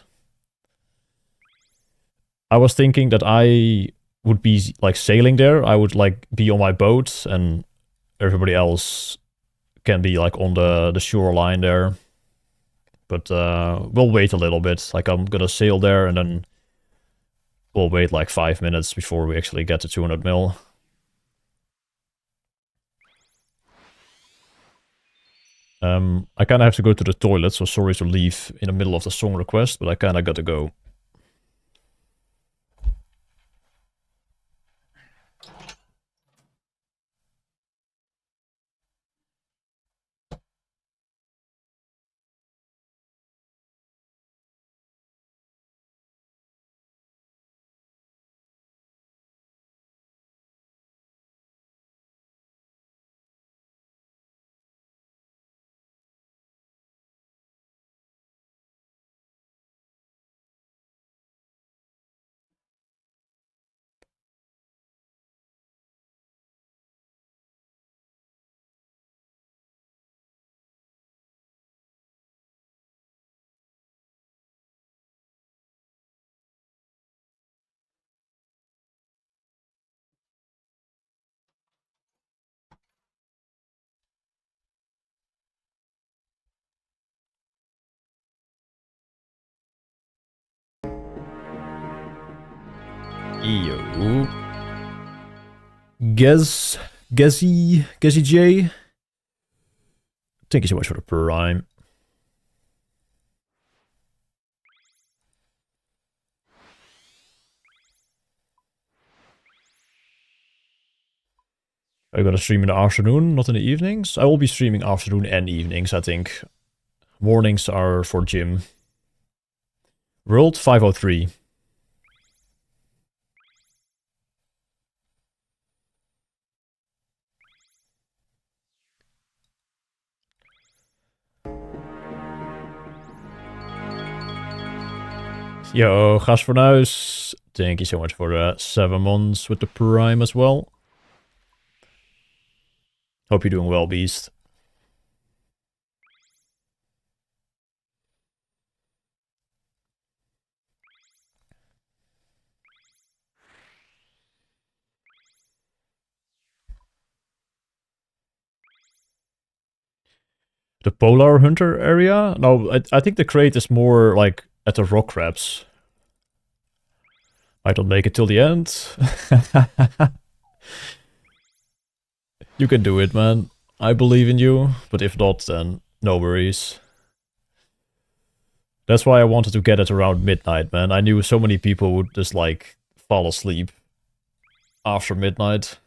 I was thinking that I would be like sailing there. I would like be on my boat and everybody else can be like on the shoreline there. But we'll wait a little bit. Like I'm gonna sail there and then we'll wait like 5 minutes before we actually get to 200 mil. I kind of have to go to the toilet, so sorry to leave in the middle of the song request, but I kind of got to go. Yo. Gezzy J. Thank you so much for the prime. Are you gonna stream in the afternoon, not in the evenings? I will be streaming afternoon and evenings, I think. Mornings are for gym. World 503. Yo, Gasfornuis. Thank you so much for the 7 months with the prime as well. Hope you're doing well, Beast. The Polar Hunter area? No, I think the crate is more like at the rock crabs. I don't make it till the end. You can do it, man. I believe in you, but if not, then no worries. That's why I wanted to get it around midnight, man. I knew so many people would just, like, fall asleep after midnight.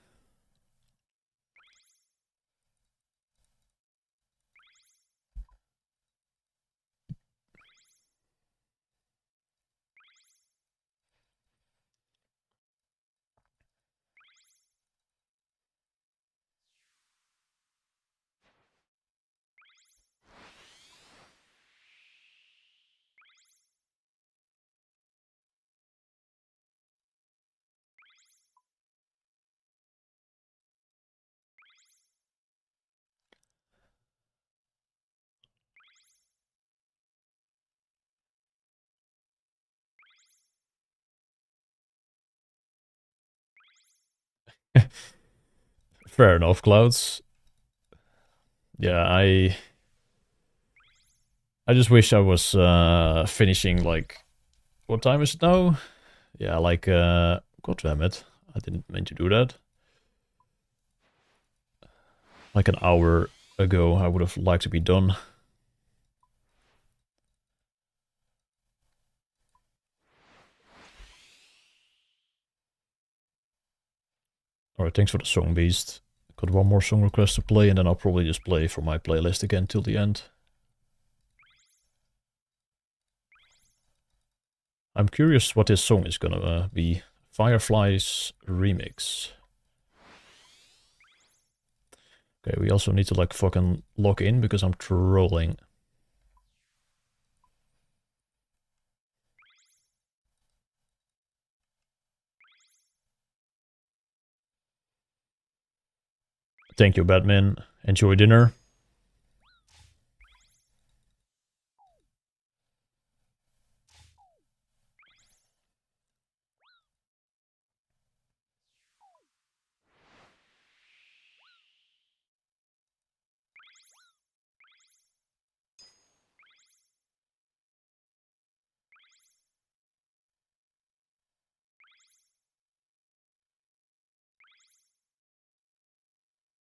Fair enough, Clouds. Yeah, I just wish I was finishing, like, what time is it now? Yeah, like, god damn it. I didn't mean to do that. Like an hour ago, I would have liked to be done. Alright, thanks for the song, Beast. Got one more song request to play, and then I'll probably just play for my playlist again till the end. I'm curious what this song is gonna be. Firefly's remix. Okay, we also need to like fucking log in because I'm trolling. Thank you, Batman. Enjoy dinner.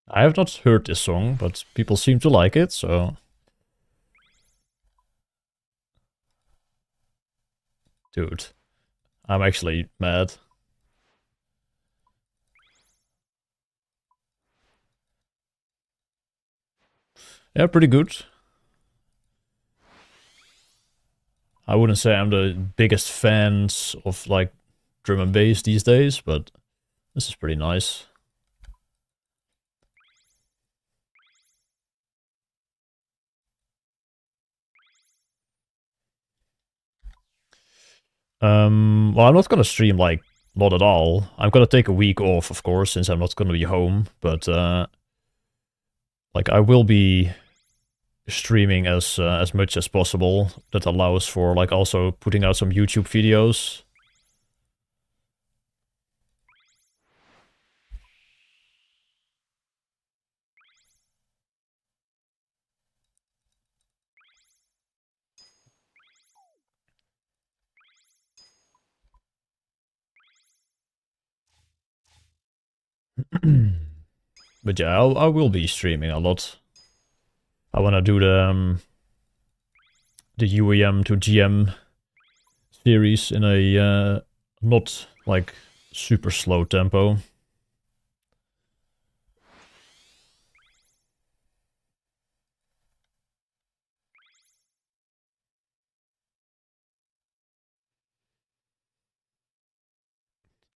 I have not heard this song, but people seem to like it, so... Dude, I'm actually mad. Yeah, pretty good. I wouldn't say I'm the biggest fans of like drum and bass these days, but this is pretty nice. Well, I'm not gonna stream like not at all. I'm gonna take a week off, of course, since I'm not gonna be home. But like I will be streaming as much as possible. That allows for like also putting out some YouTube videos. But yeah, I will be streaming a lot. I wanna do the UEM to GM series in a not like super slow tempo.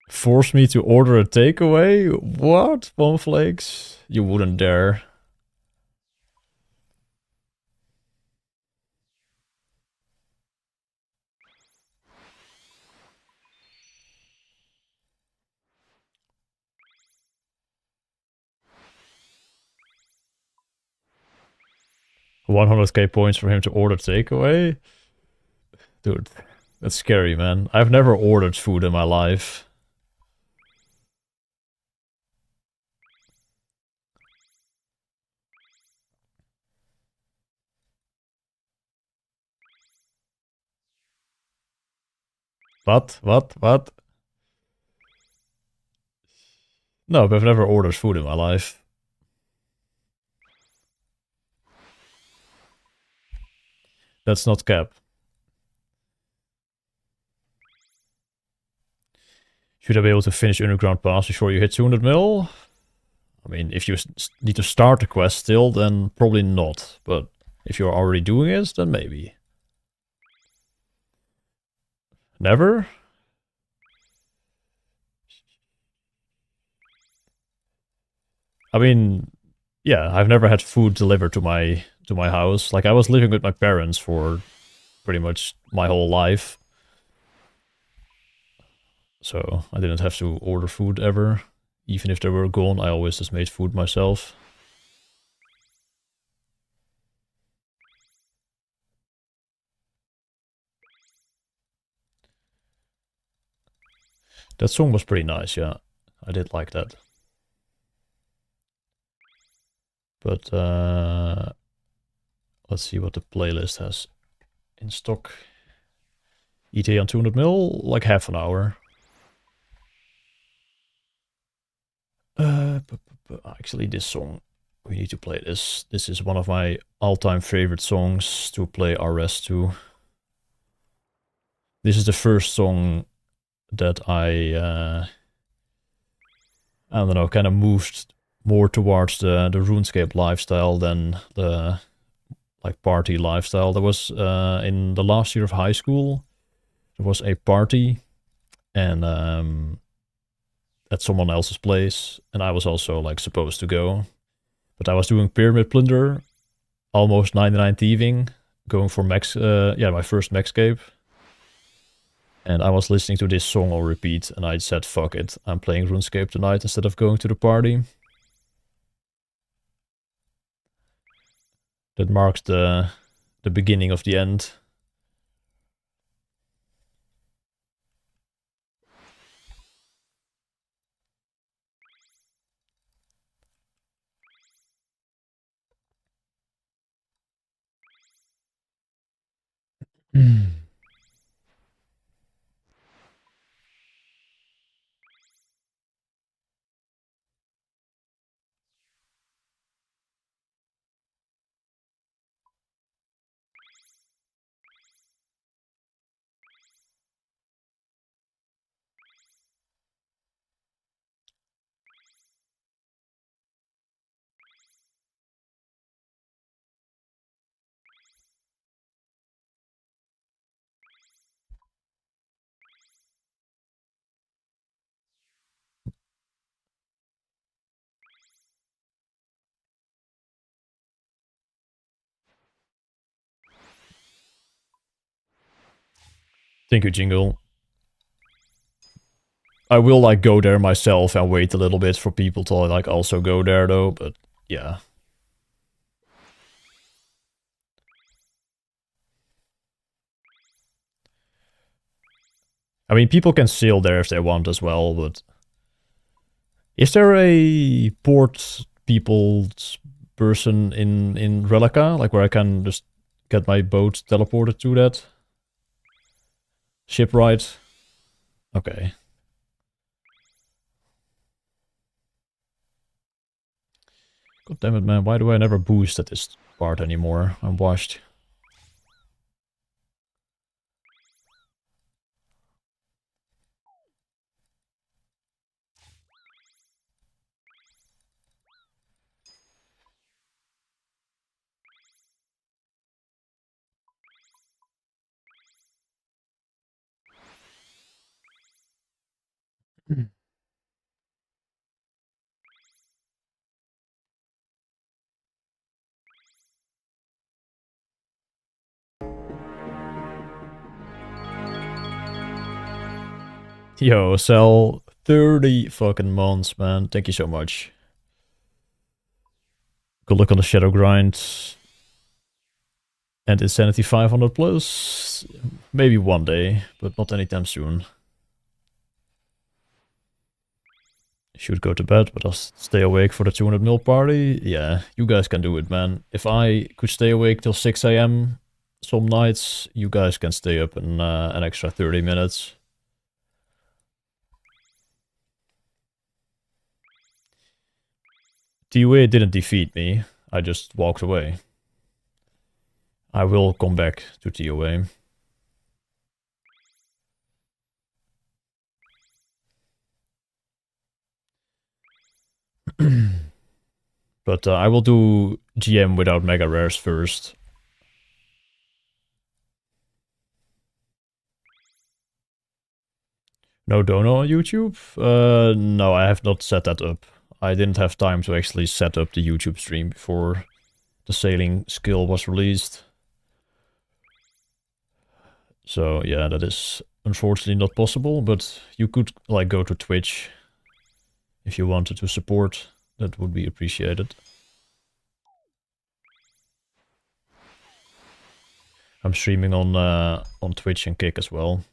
Force me to order a takeaway? What? Bonflakes? You wouldn't dare. $100k points for him to order takeaway? Dude, that's scary, man. I've never ordered food in my life. What? No, but I've never ordered food in my life. That's not cap. Should I be able to finish Underground Pass before you hit 200 mil? I mean, if you need to start the quest still, then probably not. But if you're already doing it, then maybe. Never? I mean, yeah, I've never had food delivered to my house. Like, I was living with my parents for pretty much my whole life. So I didn't have to order food ever. Even if they were gone, I always just made food myself. That song was pretty nice, yeah. I did like that. But let's see what the playlist has in stock. ETA on 200 mil, like half an hour. Actually, this song, we need to play this. This is one of my all-time favorite songs to play RS to. This is the first song that I don't know, kind of moved more towards the RuneScape lifestyle than the like party lifestyle. There was in the last year of high school, there was a party, and at someone else's place, and I was also like supposed to go, but I was doing Pyramid Plunder, almost 99 thieving, going for max, my first maxscape. And I was listening to this song on repeat, and I said, fuck it, I'm playing RuneScape tonight instead of going to the party. That marks the beginning of the end. Thank you, Jingle. I will like go there myself and wait a little bit for people to like also go there though, but yeah. I mean, people can sail there if they want as well, but is there a port people's person in Relica, like where I can just get my boat teleported to that shipwright? Okay. God damn it, man. Why do I never boost at this part anymore? I'm washed. Yo, sell 30 fucking months, man. Thank you so much. Good luck on the shadow grind. And Insanity 500 plus. Maybe one day, but not anytime soon. Should go to bed, but I'll stay awake for the 200 mil party. Yeah, you guys can do it, man. If I could stay awake till 6 AM some nights, you guys can stay up an extra 30 minutes. TUA didn't defeat me, I just walked away. I will come back to TUA. But I will do GM without mega rares first. No dono on YouTube? No, I have not set that up. I didn't have time to actually set up the YouTube stream before the sailing skill was released. So yeah, that is unfortunately not possible, but you could like go to Twitch if you wanted to support. That would be appreciated. I'm streaming on Twitch and Kick as well.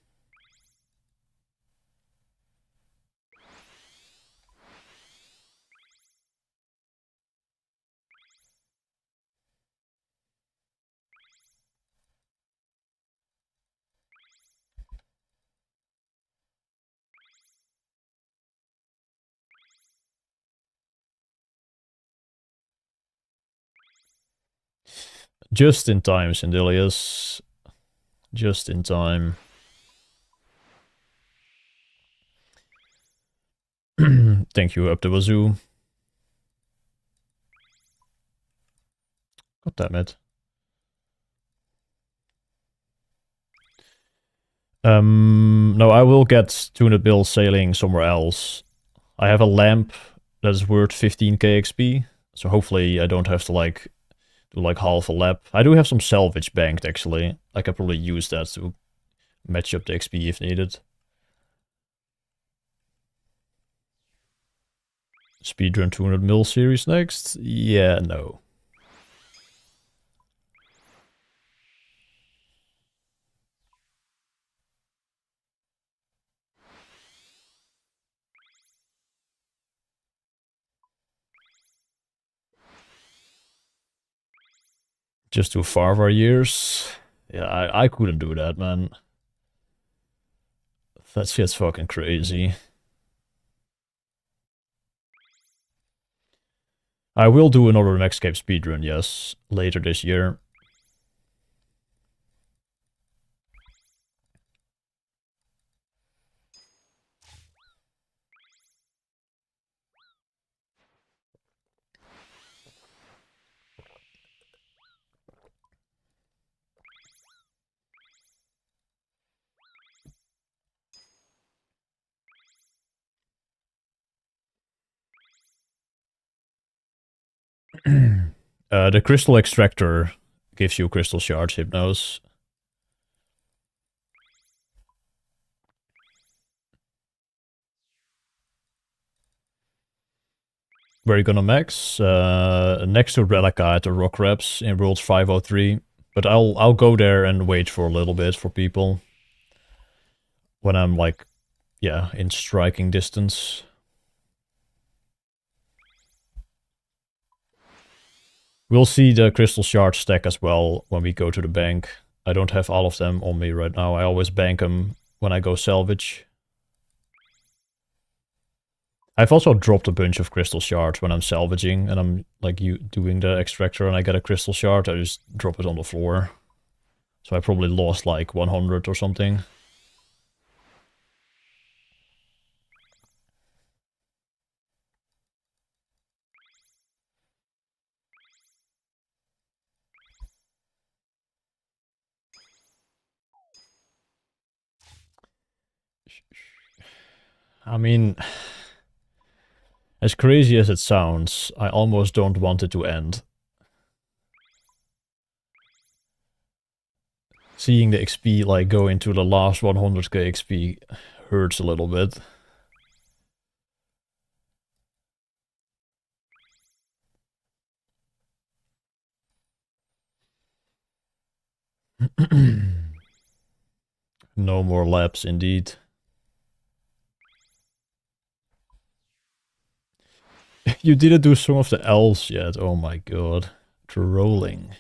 Just in time, Sindelius. Just in time. Thank you, Up the Wazoo. God damn it. No, I will get 200 bill sailing somewhere else. I have a lamp that is worth 15k XP, so hopefully I don't have to like do like half a lap. I do have some salvage banked actually. I can probably use that to match up the XP if needed. Speedrun 200 mil series next? Yeah, no. Just do Farvar years? Yeah, I couldn't do that, man. That shit's fucking crazy. I will do another Maxcape speedrun, yes, later this year. The crystal extractor gives you crystal shards, Hypnos. Where are you gonna max? Next to Relica at the Rock Reps in World 503. But I'll go there and wait for a little bit for people. When I'm like, yeah, in striking distance. We'll see the crystal shard stack as well when we go to the bank. I don't have all of them on me right now. I always bank them when I go salvage. I've also dropped a bunch of crystal shards when I'm salvaging and I'm like doing the extractor and I get a crystal shard, I just drop it on the floor. So I probably lost like 100 or something. I mean, as crazy as it sounds, I almost don't want it to end. Seeing the XP like go into the last 100k XP hurts a little bit. No more laps, indeed. You didn't do Song of the Elves yet, oh my god. Trolling.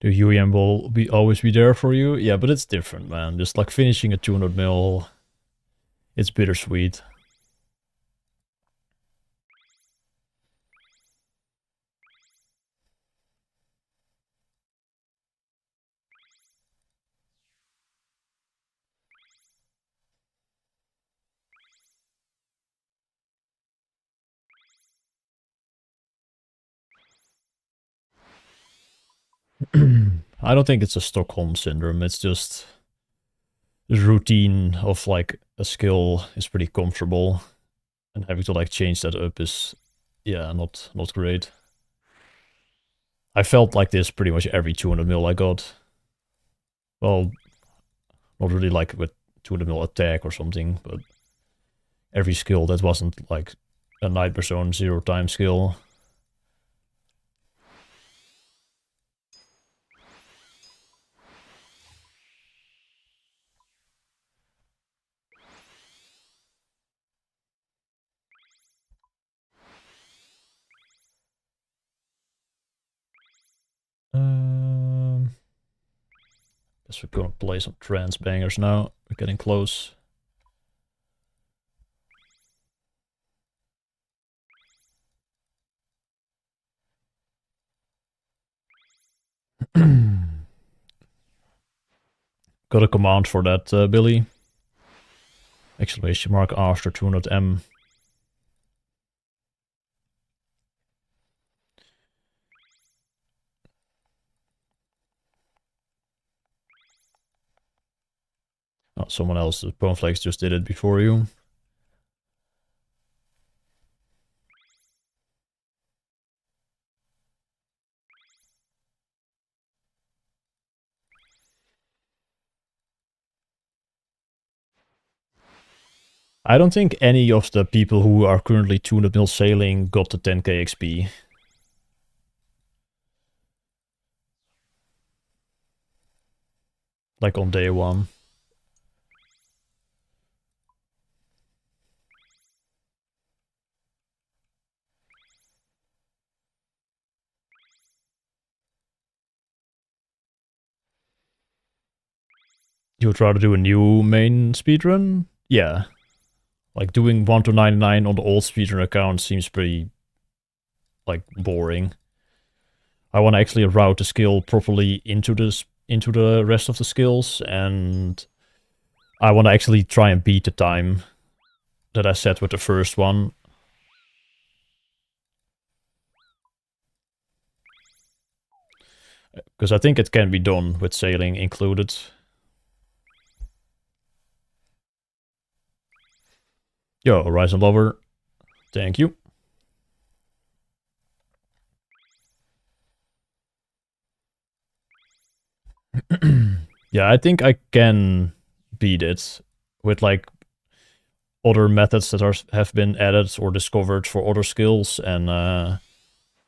The UEM will always be there for you? Yeah, but it's different, man. Just like finishing a 200 mil, it's bittersweet. I don't think it's a Stockholm syndrome, it's just the routine of like a skill is pretty comfortable. And having to like change that up is, yeah, not great. I felt like this pretty much every 200 mil I got. Well, not really like with 200 mil attack or something, but every skill that wasn't like a Nightmare Zone 0 time skill. Guess we're gonna play some trance bangers now. We're getting close. Got a command for that, Billy. Exclamation mark after 200M. Oh, someone else, the Boneflex just did it before you. I don't think any of the people who are currently 200 mil sailing got the 10k XP. Like on day one. You would rather do a new main speedrun? Yeah. Like doing 1 to 99 on the old speedrun account seems pretty, like, boring. I want to actually route the skill properly into the rest of the skills, and I want to actually try and beat the time that I set with the first one. Because I think it can be done with sailing included. Yo, Horizon Lover. Thank you. Yeah, I think I can beat it with like other methods that have been added or discovered for other skills and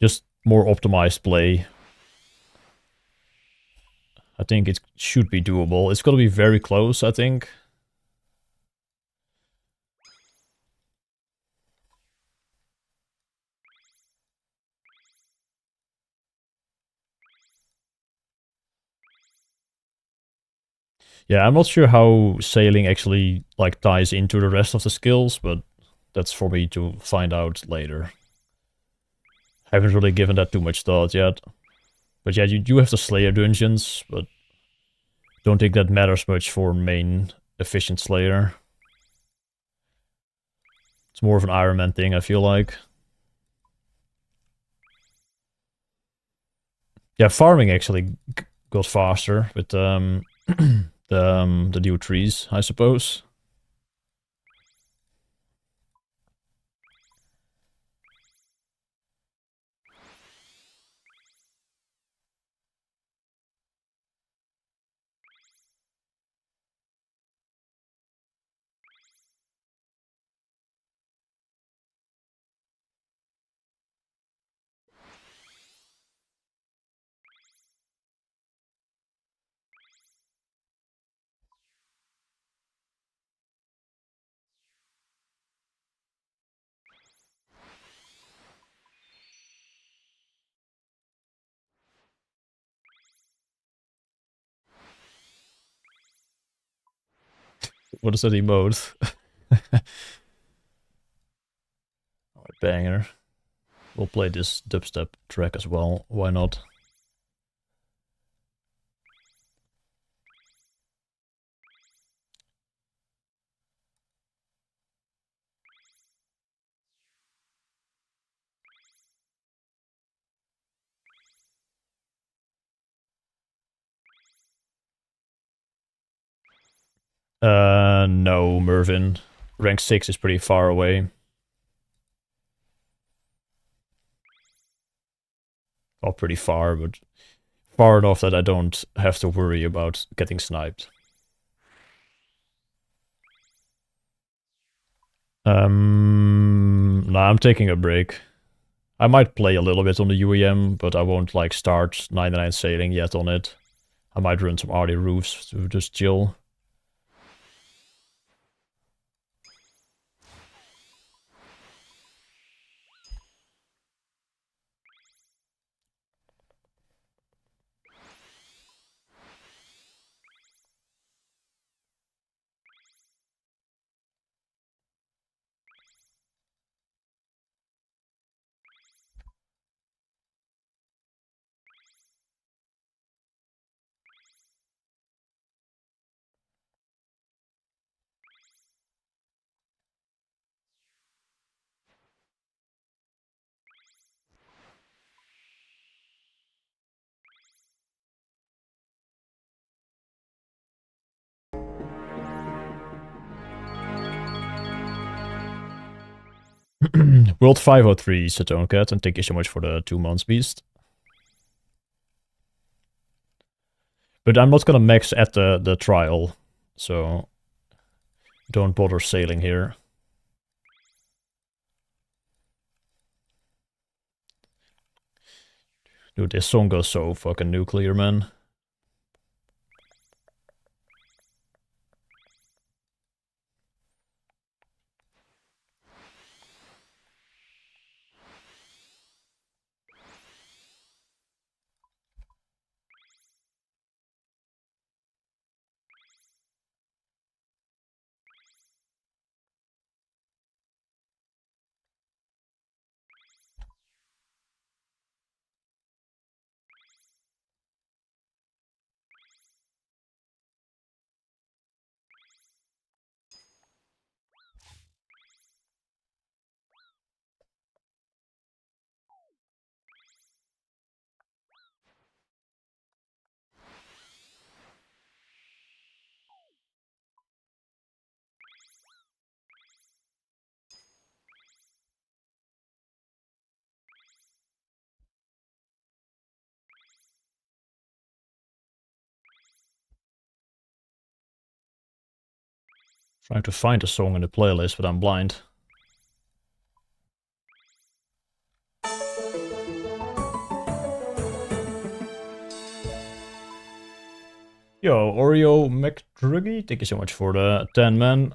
just more optimized play. I think it should be doable. It's gonna be very close, I think. Yeah, I'm not sure how sailing actually like ties into the rest of the skills, but that's for me to find out later. Haven't really given that too much thought yet. But yeah, you do have the Slayer dungeons, but don't think that matters much for main efficient Slayer. It's more of an Iron Man thing, I feel like. Yeah, farming actually got faster with the new trees, I suppose. What is that emote? Alright, banger. We'll play this dubstep track as well, why not? No, Mervin. Rank 6 is pretty far away. Well, pretty far, but far enough that I don't have to worry about getting sniped. Nah, I'm taking a break. I might play a little bit on the UEM, but I won't like start 99 sailing yet on it. I might run some RD roofs to just chill. World 503, Satone Cat, and thank you so much for the 2 months, Beast. But I'm not gonna max at the trial, so don't bother sailing here. Dude, this song goes so fucking nuclear, man. Trying to find a song in the playlist, but I'm blind. Yo, Oreo McDruggy, thank you so much for the 10, man.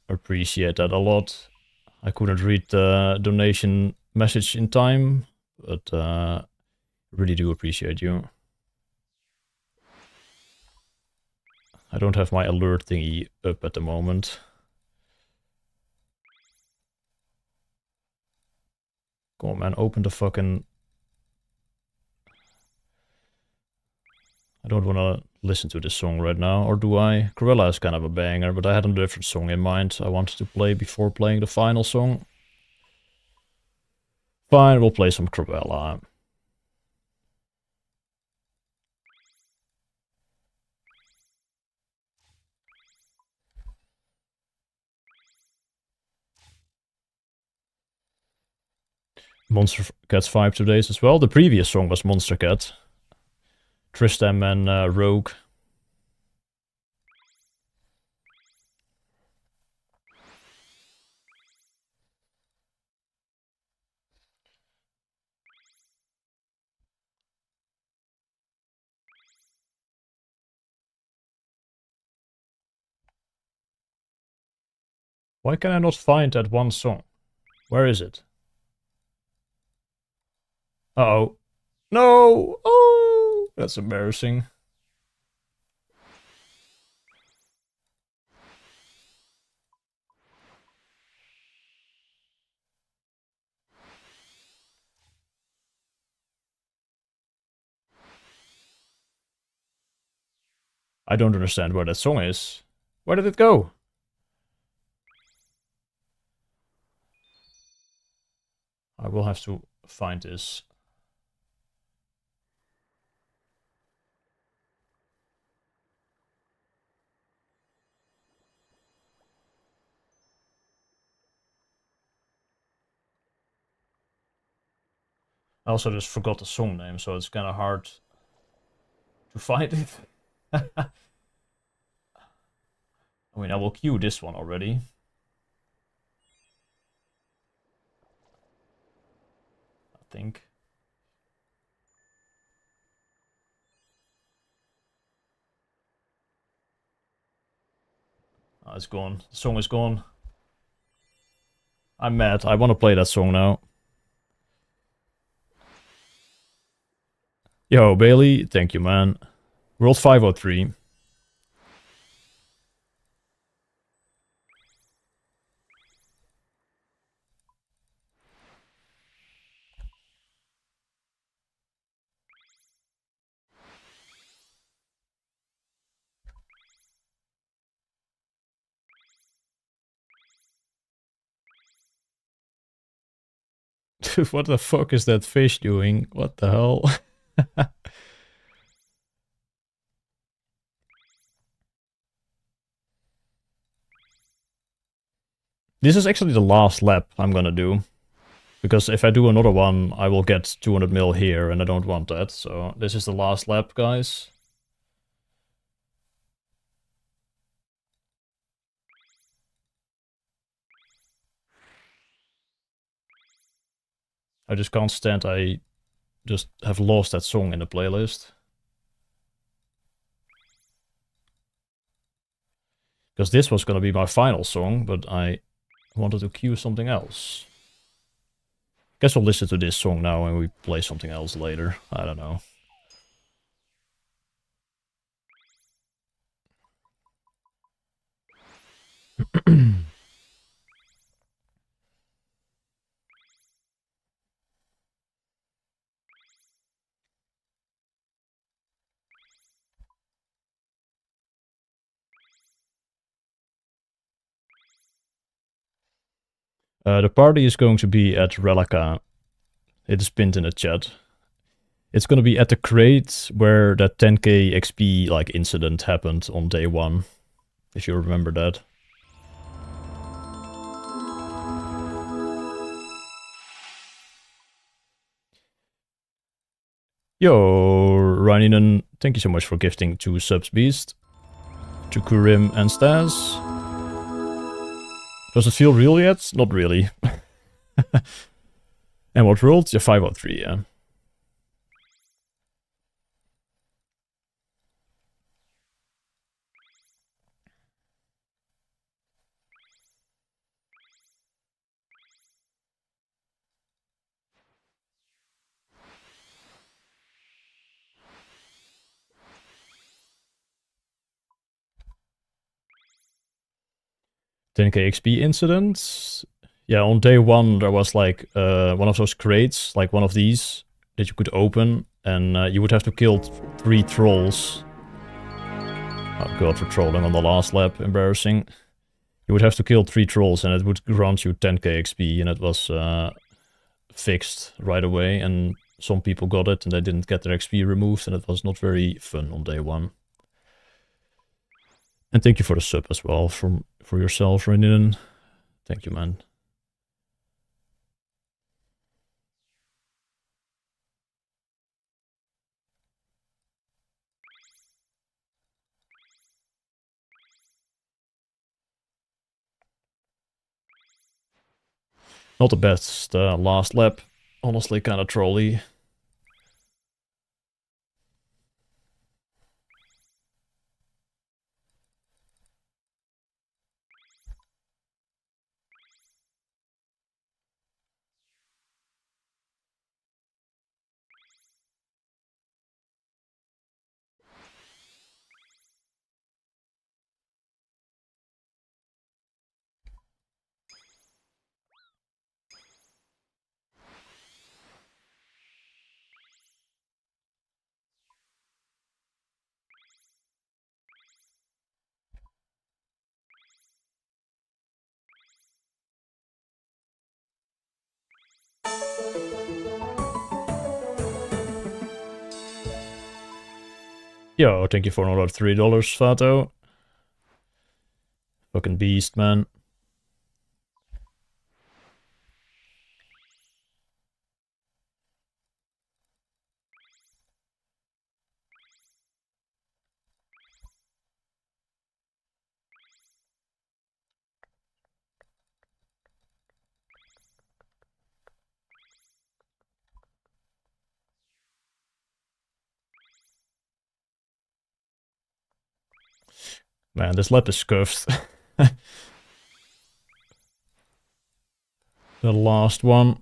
Appreciate that a lot. I couldn't read the donation message in time, but really do appreciate you. I don't have my alert thingy up at the moment. Come on, man, open the fucking... I don't want to listen to this song right now, or do I? Cruella is kind of a banger, but I had a different song in mind I wanted to play before playing the final song. Fine, we'll play some Cruella. Monster Cat's 5 today's as well. The previous song was Monster Cat. Tristan and Rogue. Why can I not find that one song? Where is it? Uh-oh. No! Oh! That's embarrassing. I don't understand where that song is. Where did it go? I will have to find this. I also just forgot the song name, so it's kind of hard to find it. I mean, I will cue this one already. I think. Oh, it's gone. The song is gone. I'm mad. I want to play that song now. Yo, Bailey. Thank you, man. World 503. What the fuck is that fish doing? What the hell? This is actually the last lap I'm gonna do. Because if I do another one, I will get 200 mil here, and I don't want that. So this is the last lap, guys. I just can't stand I just have lost that song in the playlist. Because this was gonna be my final song, but I wanted to cue something else. Guess we'll listen to this song now and we play something else later. I don't know. The party is going to be at Relica. It is pinned in the chat. It's going to be at the crate where that 10k XP like incident happened on day 1. If you remember that. Yo, Raininen, thank you so much for gifting 2 subs, Beast. To Kurim and Stas. Does it feel real yet? Not really. And what rolled? Yeah, 503, yeah. 10k XP incidents. Yeah, on day 1 there was like one of those crates, like one of these, that you could open, and you would have to kill 3 trolls. Oh god, for trolling on the last lap, embarrassing. You would have to kill 3 trolls and it would grant you 10k XP, and it was fixed right away, and some people got it and they didn't get their XP removed, and it was not very fun on day 1. And thank you for the sub as well, for yourself, Renin. Thank you, man. Not the best last lap. Honestly, kind of trolly. Yo, thank you for another $3, Fato. Fucking beast, man. Man, this lap is scuffed. The last one.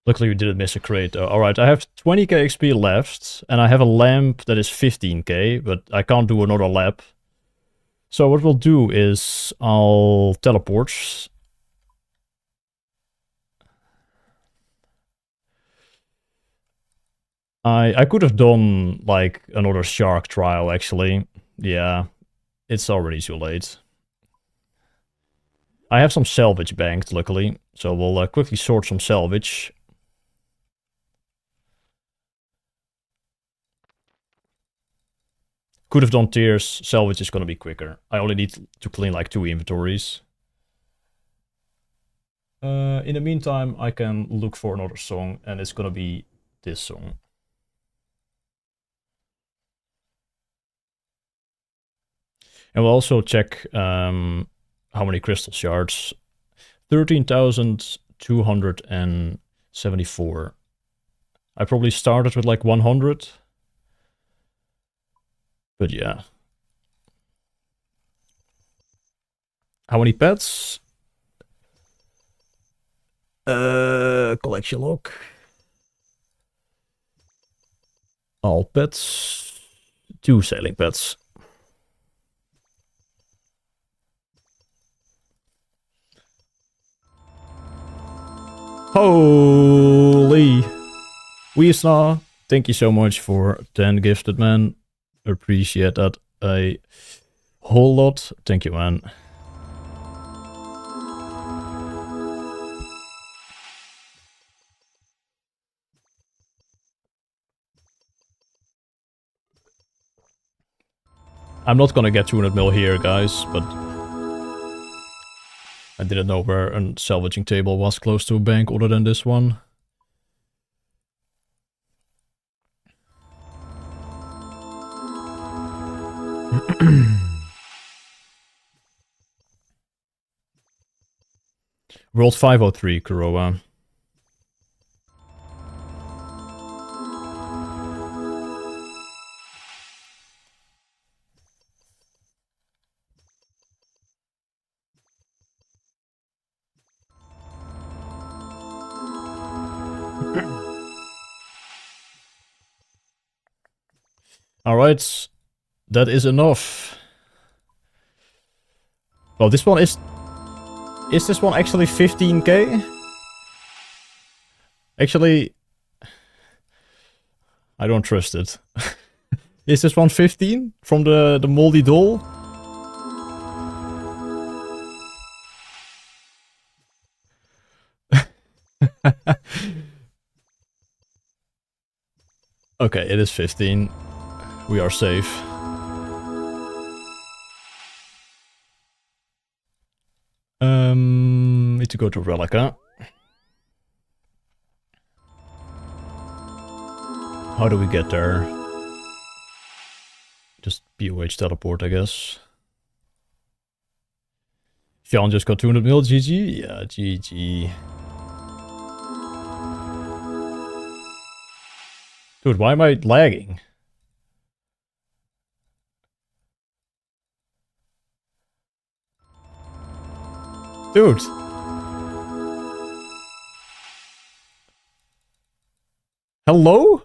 Luckily we didn't miss a crate though. Alright, I have 20k XP left, and I have a lamp that is 15k, but I can't do another lap. So what we'll do is I'll teleport. I could have done like another shark trial actually. Yeah, it's already too late. I have some salvage banked, luckily, so we'll quickly sort some salvage. Could have done tiers. Salvage is gonna be quicker. I only need to clean like 2 inventories. In the meantime, I can look for another song, and it's gonna be this song. And we'll also check how many crystal shards. 13,274. I probably started with like 100. But yeah. How many pets? Collection log. All pets. 2 sailing pets. Holy! Weesna, thank you so much for 10 gifted, man. Appreciate that a whole lot. Thank you, man. I'm not gonna get 200 mil here, guys, but I didn't know where a salvaging table was close to a bank other than this one. World 503, Kuroa. Alright, that is enough. Well, this one is... Is this one actually 15k? Actually... I don't trust it. Is this one 15? From the moldy doll? Okay, it is 15. We are safe. Need to go to Relica. How do we get there? Just BOH teleport, I guess. Sean just got 200 mil, GG? Yeah, GG. Dude, why am I lagging? Dude! Hello?